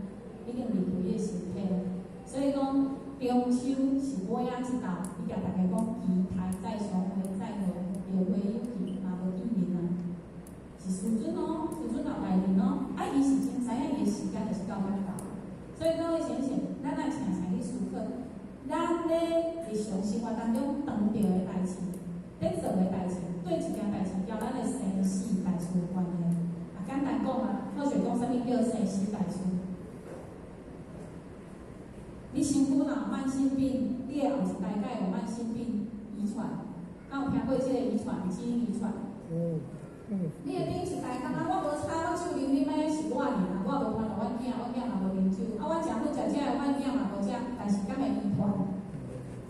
已经离开伊个身体了。所以讲，中秋是尾仔一道，伊甲大家讲期待再相会，再会，有会有期，嘛无见面啊。是师尊哦，师尊老来临哦，啊，伊是真知影伊个时间就是到遐到。所以各位先生，咱来常常去思考，咱咧日常生活当中碰到的代志，咧做的代志，对一件代志交咱的生死代志有关系。啊，简单讲啊，或者讲啥物叫生死代志？你身躯若有慢性病，你的后一代敢有慢性病遗传？敢有听过即个遗传基因遗传？你的顶一代，敢若我无擦酒啉，啉的是我尔，我无传到阮囝，阮囝嘛无啉酒，啊，我食薰食这个，阮囝嘛无食，但是敢会遗传？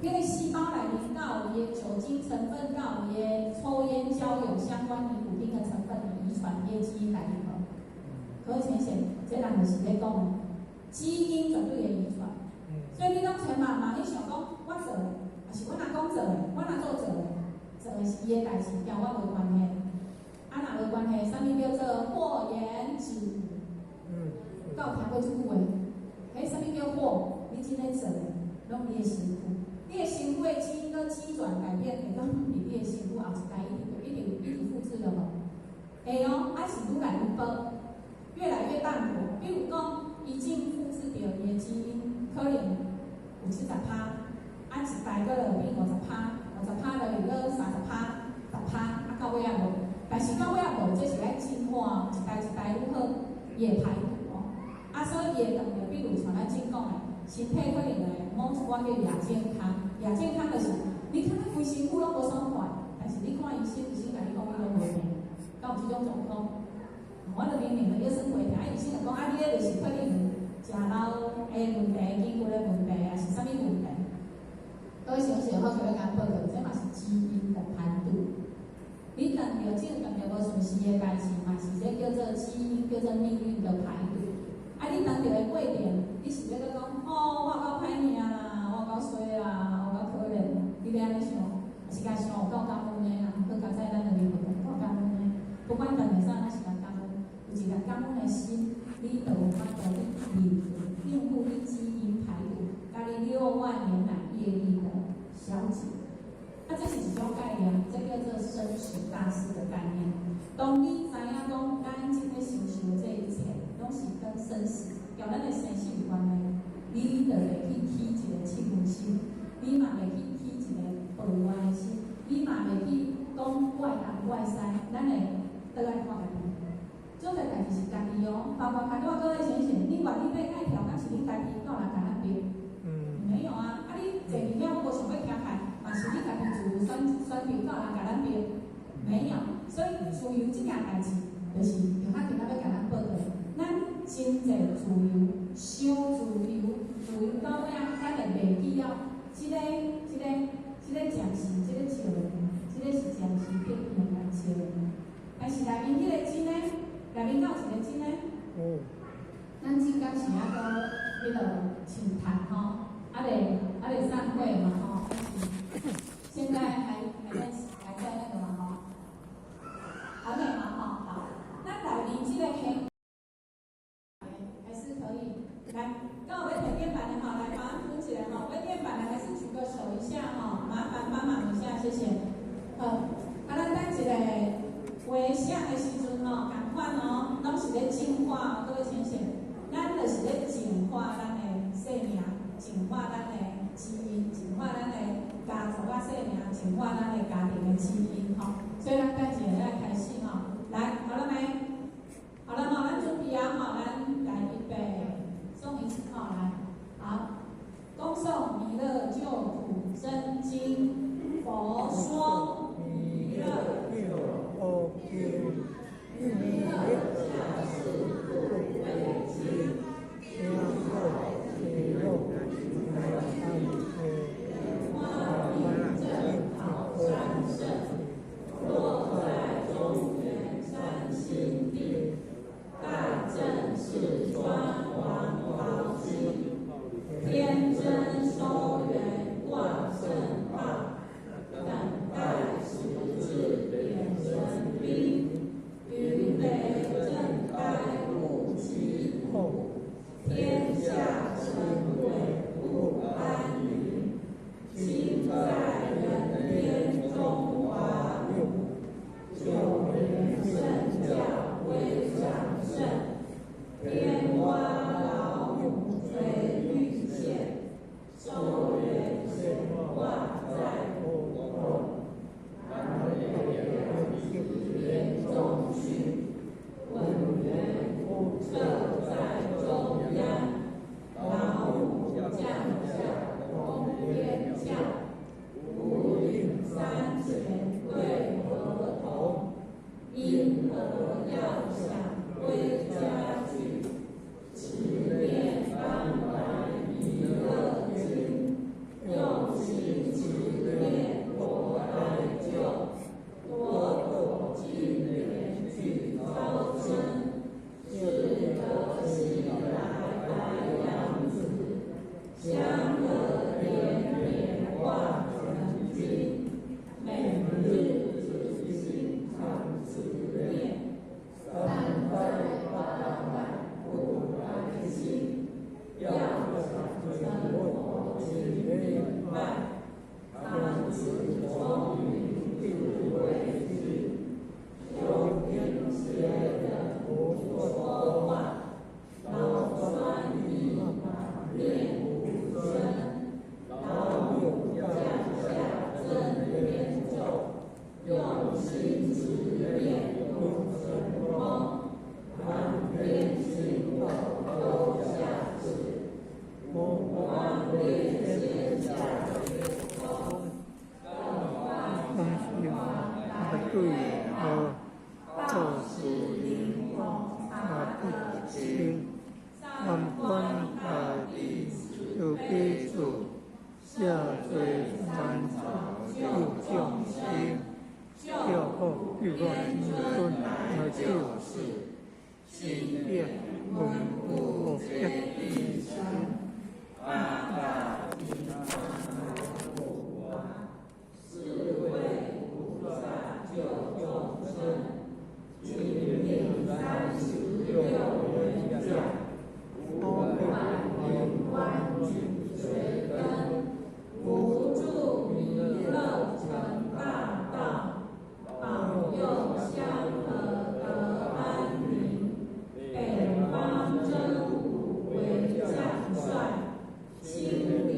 因为细胞内面甲有伊的酒精成分，甲有伊的抽烟、交友相关尼古丁的成分，遗传伊的基因内面无？各位先生，这人就是咧讲，基因绝对会遗传。所以你拢千万嘛，你想讲我做的，也是阮阿公做的，阮阿祖做的，做的是伊的代志，甲我无关系。啊，若无关系，啥物叫做祸延子？敢有听过即句话？迄啥物叫祸？你真咧做的，拢你的身躯，你的身躯的基因跟机转改变，会拢伫你的身躯后一代一直复制了无？会哦，啊是愈来愈薄，越来越淡薄。比如讲，已经复制着伊的基因，可能有70%，啊一代个就变50%，50%就变个30%、10%，啊到尾也无。但是到尾也无，这是来进化，一代一代愈好，伊会排毒哦。啊，所以伊会当着，比如像咱正讲的，身体可能会某一寡叫亚健康，亚健康就是你看咱规身躯拢无爽快，但是你看医生，医生甲你讲你拢无病，敢有即种状况？我就明明就要算袂定，啊医生就讲啊，你咧就是可能食老的问题、筋骨的问题，啊是啥物问题？各位先生，我想要甲报告，这嘛是基因的排毒。你当着这当着无顺时的代志，嘛是这叫做基因，叫做命运的排毒。啊，你当着的过程，你是要讲哦，我够歹命啦，我够衰啦，我够可怜，你要安尼想，是甲想有够感恩的啦，搁加在咱的面前够感恩的。不管干会啥，咱是甲感恩，有一个感恩的心，你就有法度去应付你基因排毒，甲你6万年来业力的消解。啊，这是一种概念，这叫做生死大事的概念。当你知影讲，咱今日承受的这一切，拢是跟生死，交咱的生死有关系。你就会去起一个七分心，你嘛会去起一个报怨的心，你嘛会去讲怪东怪西，咱会倒来看家己。做个代志是家己哦，包括看我各位先生，你愿意买爱条，敢是你家己到人甲咱编？没有啊，啊你坐二秒我无想要听开。嘛是你家己自由选择，到人甲咱编，没有。所以自由这件代志，就是就较今仔要甲咱报告，咱真侪自由，伤自由到尾啊，咱会袂记了。这个暂时，这个笑的，这个是暂时变平来笑的。但是内面迄个真诶，内面有一个真诶，咱真敢是啊个迄个青苔吼，袂散会嘛吼。现在还在那个嘛哈，还没嘛哈好，那内面这个黑还是可以来，跟我们台电板的哈，来帮扶起来哈，台电板的还是举个手一下哈，麻烦帮忙一下，谢谢。咱等一个回想的时阵哦，赶快哦，拢是咧净化各位先生，咱就是咧净化咱的生命，净化咱的基因，净化咱的家族啊生命，净化咱的家庭的基因吼。所以咱等一下来开始吼，来好了没？好了吼，咱准备啊吼，咱来预备，诵一次吼来，好，恭诵弥勒救苦真经，佛说弥勒救苦经，弥勒下世不为己，天后体肉。化名正好三圣，落在中原因而要想归家去，持念当来弥勒经，用心持念佛来救，多口净莲去招生，是得西来白杨子，香和连绵挂成经，每日只心常持念，三拜八拜不来信，要想成佛经明白，常持聪明智慧智，有听邪人不说话，劳酸一马练无声，劳勇降下真言咒，用心持念入神功，满天星斗都下旨，光烈天下月光，更换对道是灵光察不清，三观大地有基础，下垂三草救众生，教后欲望青春而救世，心变文不变一生，阿达金刚不完，是为菩萨救众生，今年36元奖，500年关紧随根，无助弥勒成大道，保佑香河得安宁，北方真武为将帅，青脸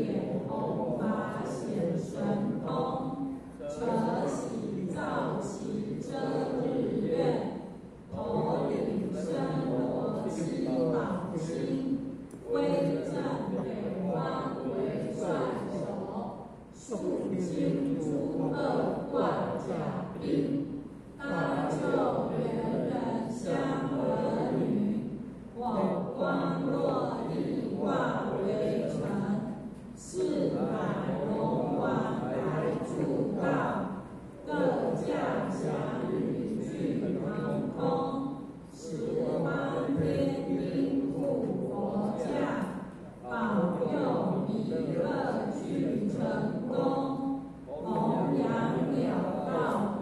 红发显神通，扯喜造起遮日月，头顶生罗七宝星，威震北方为帅手，肃清除恶挂甲兵，搭救猿人香儿女，我光若力化为尘，四海龙王来主道，各驾祥雨去腾空，十方天兵护佛驾，保佑弥勒去成功，弘扬了道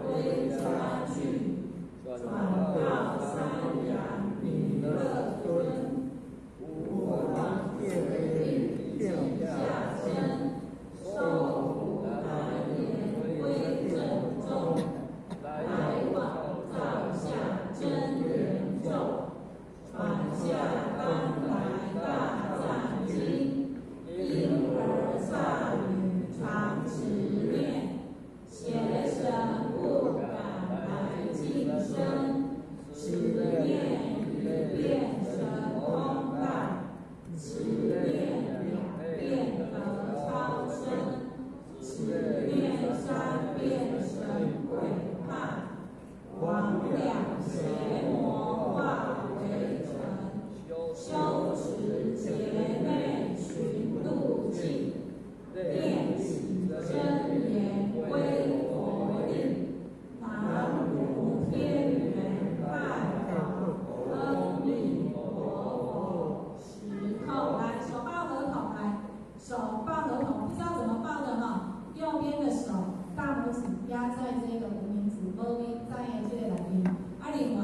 归家去，转到三阳弥勒尊，吾王天定下身，受福来年归正中，来往造下真言咒，传下当来大藏经，婴儿少女常持念，邪神不敢来近身，持念一遍神通大，持念2遍得超生，持念3遍神鬼怕，亡两邪魔化为尘，修持劫内寻路径，练习真言归佛令，南无天元大宝阿弥陀佛。石头来，手抱合同来，手抱合同，不知道怎么抱的哈。右边的手，大拇指压在这个无名指旁边，在这个内面。啊，另外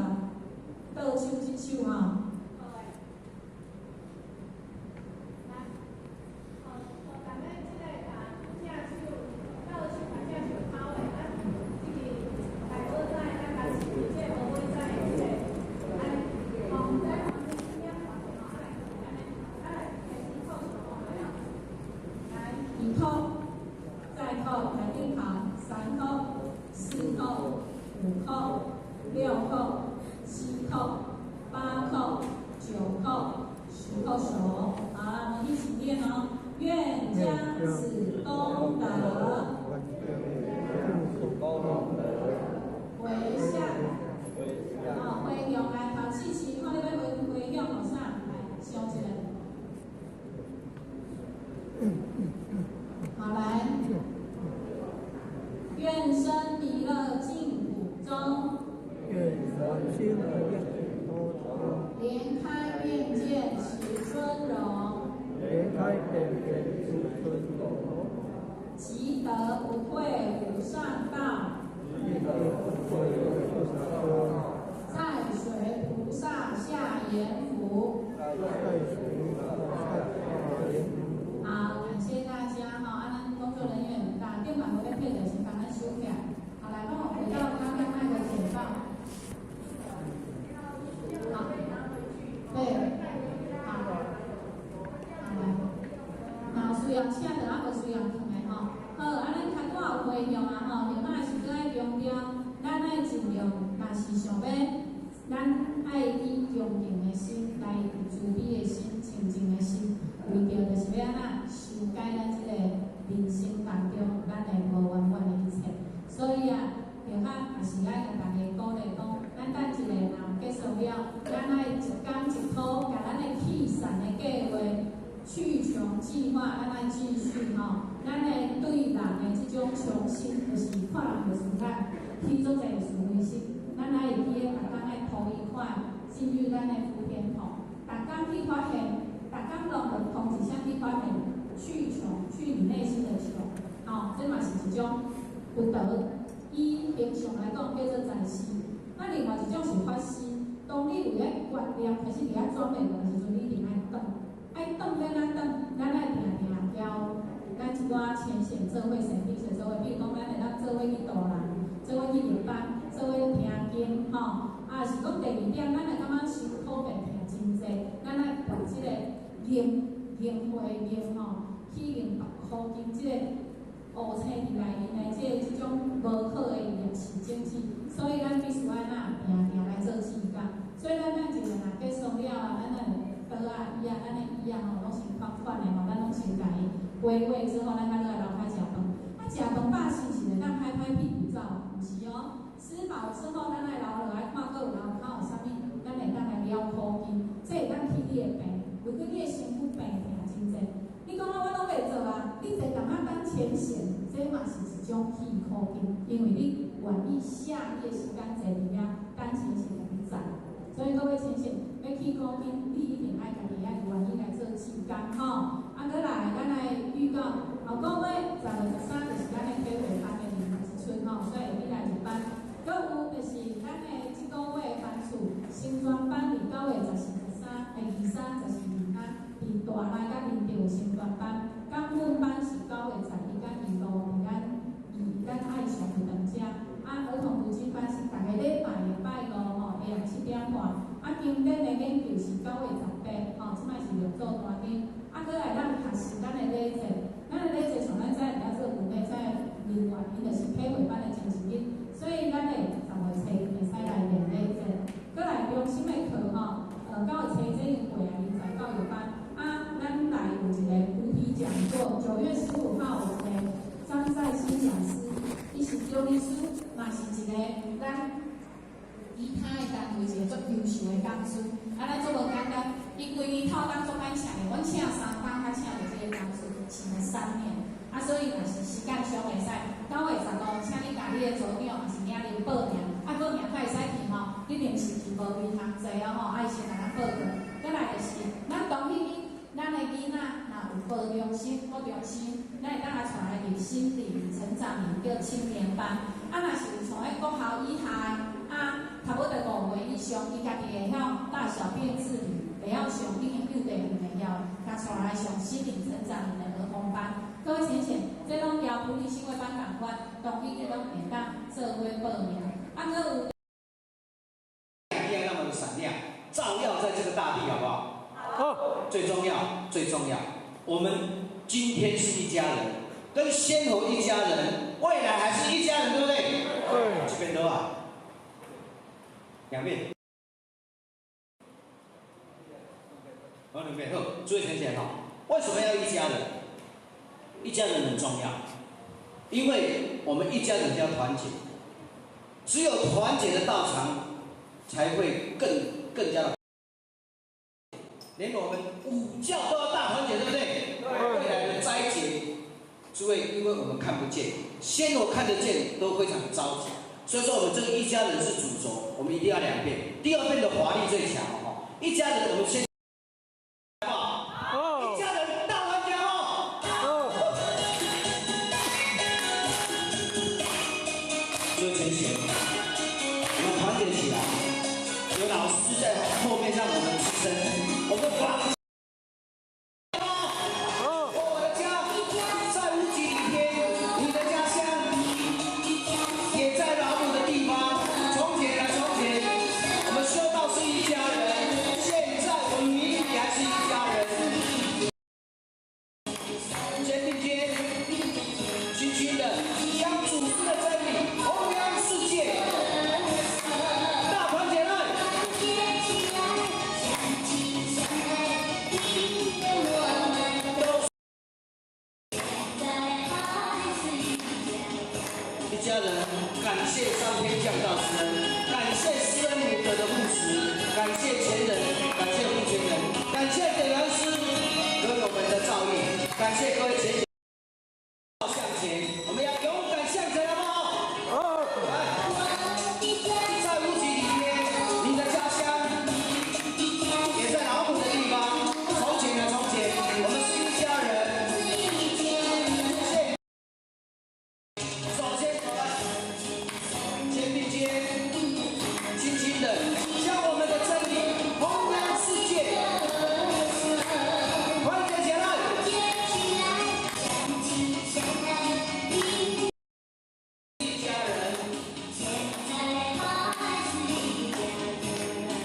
倒手一手哈。一扣，再扣，来定好，3扣、4扣、5扣、6扣、7扣、8扣、9扣、10扣手。好了，我们一起念哦。愿将此功德回向心而愿多长。莲开面见持尊容，莲开面见持尊容。积德不退无上道，积德不退无上道。在水菩萨下言福。在水菩萨下言福。好，感谢大家哈，咱工作人员打电话回来配的先帮咱收起来。好，来帮我回到刚刚那个简报。好，对，好，那需要请的啊，无需要请的吼。好，咱较早有会用啊吼，另外是搁爱强调，咱爱尽量，若是想要，咱爱以恭敬的心来慈悲的心、清净的心，为着就是要安怎修改咱即个人生当中咱的无圆满的一切。所以啊，着较也是爱甲大家鼓励讲，咱等一下若结束了，咱爱一工一土，甲咱的弃善的计划。去穷计划，咱来继续吼。咱的对人的这种穷心，就是看人就是咱去做这个事为实。咱来会记得，逐工爱投一块进入咱的福田桶，逐工去发现，逐工拢有同一项去发现去穷，去你内心的穷。吼，这嘛是一种福德。以平常来讲叫做财施。那另外一种是法施。当你有咧观念开始伫遐转变的时阵，你一定爱动。爱动在咱动，咱爱定定要咱一寡前线做伙、神秘社做伙，比如讲咱会当做伙去导人，做伙去入班，做伙听经，吼。啊，是讲第二点，咱会感觉辛苦变听真济，咱爱把即个灵会吼，去灵福经即个乌青伫内面的即种无好的业是种子，所以咱必须爱定定来做志工。所以咱一个若结束了啊，咱倒啊伊啊，咱的伊啊吼，拢是款款的吼，咱拢先家己归位之后，咱才落来楼下食饭。啊，食饭饱是是会当拍拍屁股走，毋是哦。吃饱之后，咱来留落来看，搁有留口有啥物，咱会当来了苦经，这会当去你的病。如果你的身躯病痛真济，你讲我拢袂做啊，你坐淡仔等前线，这嘛是一种去苦经，因为你愿意下夜时间坐伫遐等前线来去站。所以各位前线要去苦经，你一定爱家己爱愿意来做志工吼。啊，再来，咱来预告，后个月10月13就是咱的体会班的另外一村吼，所以会来入班。搁有就是咱的即个月班次，新专班伫9月14、13、23、12啊，伫大内甲林地有新专班。港fun班是9月11、15伫咱爱上的当家。啊，儿童福祉班是逐个礼拜的拜5吼，下午7点半。啊，经典的研究是9月18吼，即摆是录做大典。啊，搁来咱学习咱的礼节，咱的礼节像咱在了做有咧在另外，伊就是体会班的前一日，所以咱的10月初会使来练礼节。搁来中心的课吼，9月初这已经过啊，人才教育班。啊，咱来有一个主题讲座，9月15号有一个张在新讲师，伊是教理师，嘛是一个咱其他的单位一个足优秀的讲师。啊，咱做无简单，伊规年透当做歹请的，阮请3班，较请着这个讲师，请了3年。啊，所以若是时间上会使，9月15，请你家己的组长也是领领报名，啊，报名较会使去吼，你临时去无位通坐啊吼，爱先甲咱报过。再来就是咱同迄咱的囡仔若有高中生、高中生，咱会当来带来入心理成长营叫青年班。啊，若是有像迄国校以下啊，差不多5岁以上，伊家己会晓大小便自理，会晓上已经幼稚园会晓，甲带来上心理成长营的儿童班。各位先生，这拢交普利新会班同款，同伊个拢会当做伙报名。啊，搁有。一样那么的闪亮，照耀在这个大地，好不好？好。最重要，最重要，我们今天是一家人，跟先侯一家人，未来还是一家人，对不对？对。这边都啊，两边。好，两边好，注意听起来哈。为什么要一家人？一家人很重要，因为我们一家人就要团结，只有团结的道场，才会更加的。连我们5教都要大团结，对不对？未来的灾劫，诸位，因为我们看不见，先我看得见，都非常着急。所以说我们这个一家人是主轴，我们一定要2遍。第2遍的华丽最强哦，一家人我们先。 有老师在后面让我们支撑，我们放。我的家在无极里天，你的家乡也在老母的地方。从前啊从前，我们修道是一家人，现在我们明理还是一家人。肩并肩，轻轻的将祖师的真理弘扬世界。 一家人，感谢上天降道师恩，感谢师恩母德的护持，感谢前人，感谢护前人，感谢点燃师给我们的照应，感谢各位前贤。向前，我们要勇敢向前，好不好？来，在无极里面，你的家乡也在老母的地方。从前啊从前，我们是一家人。 肩并肩，轻轻的将我们的真理弘扬世界，团结起来！一家人，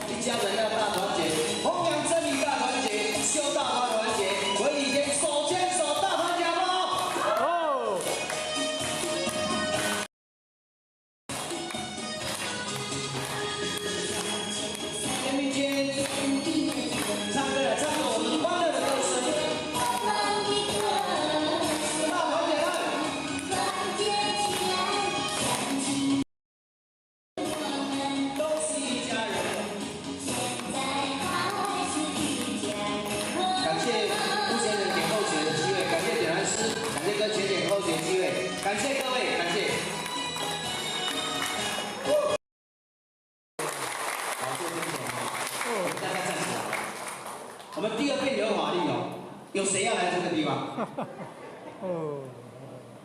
一家人要大团结，弘扬真理大团结，修道大团结，回礼天手牵手大团结，好不好？哦。 肩并肩，唱歌来唱我们欢乐的歌声。大团结来，都是一家人。感谢顾先生给后学的机会，感谢点燃师，感谢跟前点后学机会，感谢各位，感谢。 大家站起来。我们第2遍有法律哦，有谁要来这个地方？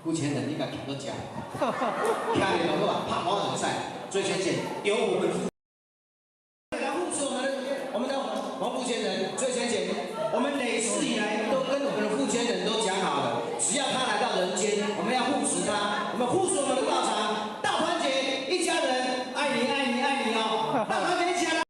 顾前人，你敢听都讲，看你们话，怕跑很赛，最前线有我们来护持我们的黄顾前人最前线，我们累世以来都跟我们的父前人都讲好了，只要他来到人间，我们要护持他，我们护持我们的道场，大团结，一家人，爱你爱你爱你哦，大团结一起来。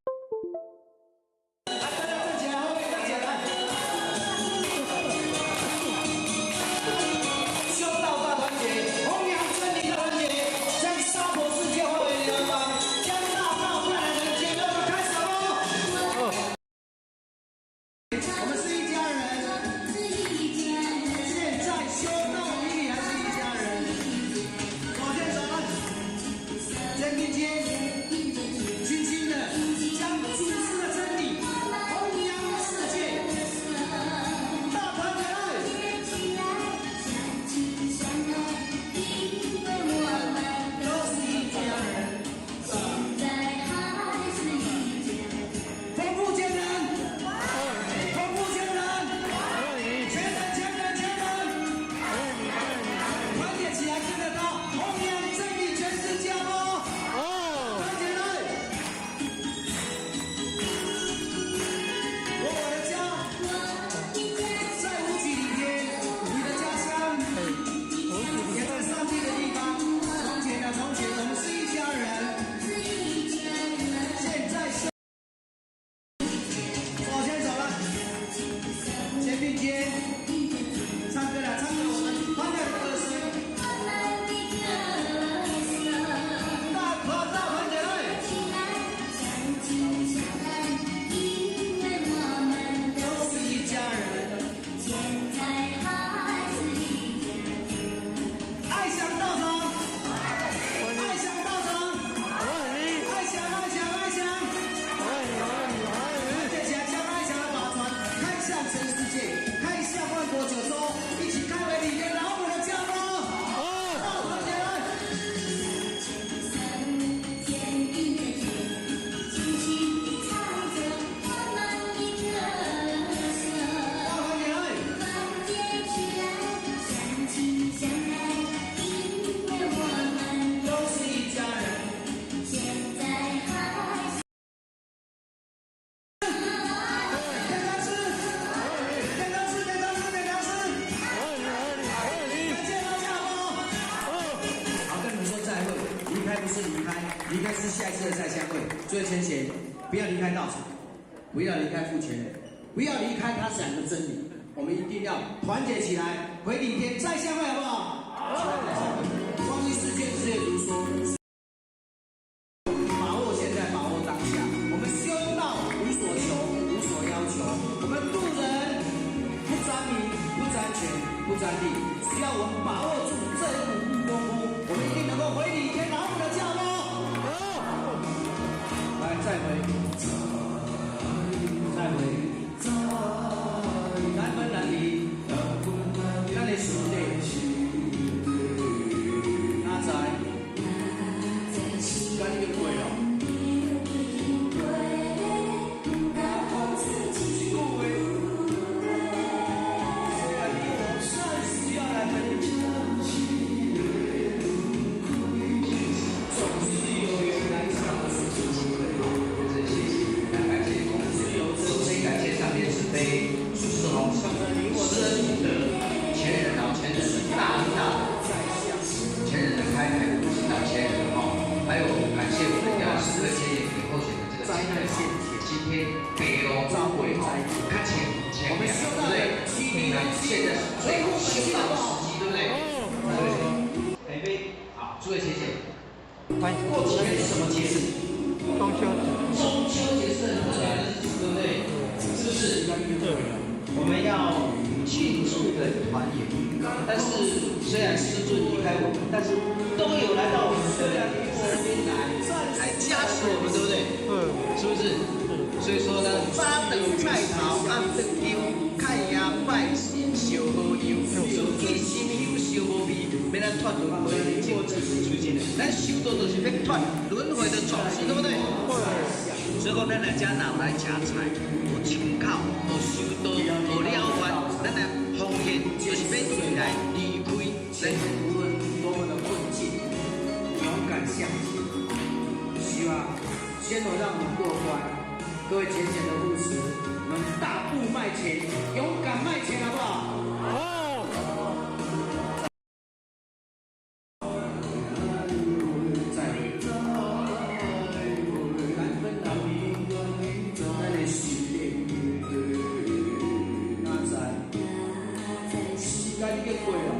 不要离开道场，不要离开父权人，不要离开他讲的真理。我们一定要团结起来，回顶天再相会，好不好？好。光阴似箭，日月如梭。把握现在，把握当下。我们修道无所求，无所要求。我们渡人不沾名，不沾权，不沾利，只要我们把握住这一股功夫，我们一定能够回顶天拿我们的教喽。来，再回。难分难离，咱的兄弟，哪在？赶紧过咯！还有感谢我们家4位前年候选的这个今天北龙召会看前面，对不对？你们现在是最修道的时机，对不对？北北，好，诸位先生，过几天是什么节日？中秋节。中秋节是很重要的日子，对不对？是不是？我们要庆祝的团圆。但是虽然师尊离开我们，但是都有来到我们这样的身边来加持我们，对不对？是不是？所以说呢，早顿菜头，暗顿丢，看呀拜神烧好油，有一心有烧好味，免咱脱轮回的境界是最近的。咱修道就是要脱轮回的种子，对不对？所以讲，咱来遮闹来吃菜，有参考，有修道，有了凡，咱来奉献，就是要来离开人无论多么的困境，勇敢向前。希望先头让我们过关，各位浅浅的护持，我们大步迈前，勇敢迈前，好不好？赶紧过哦。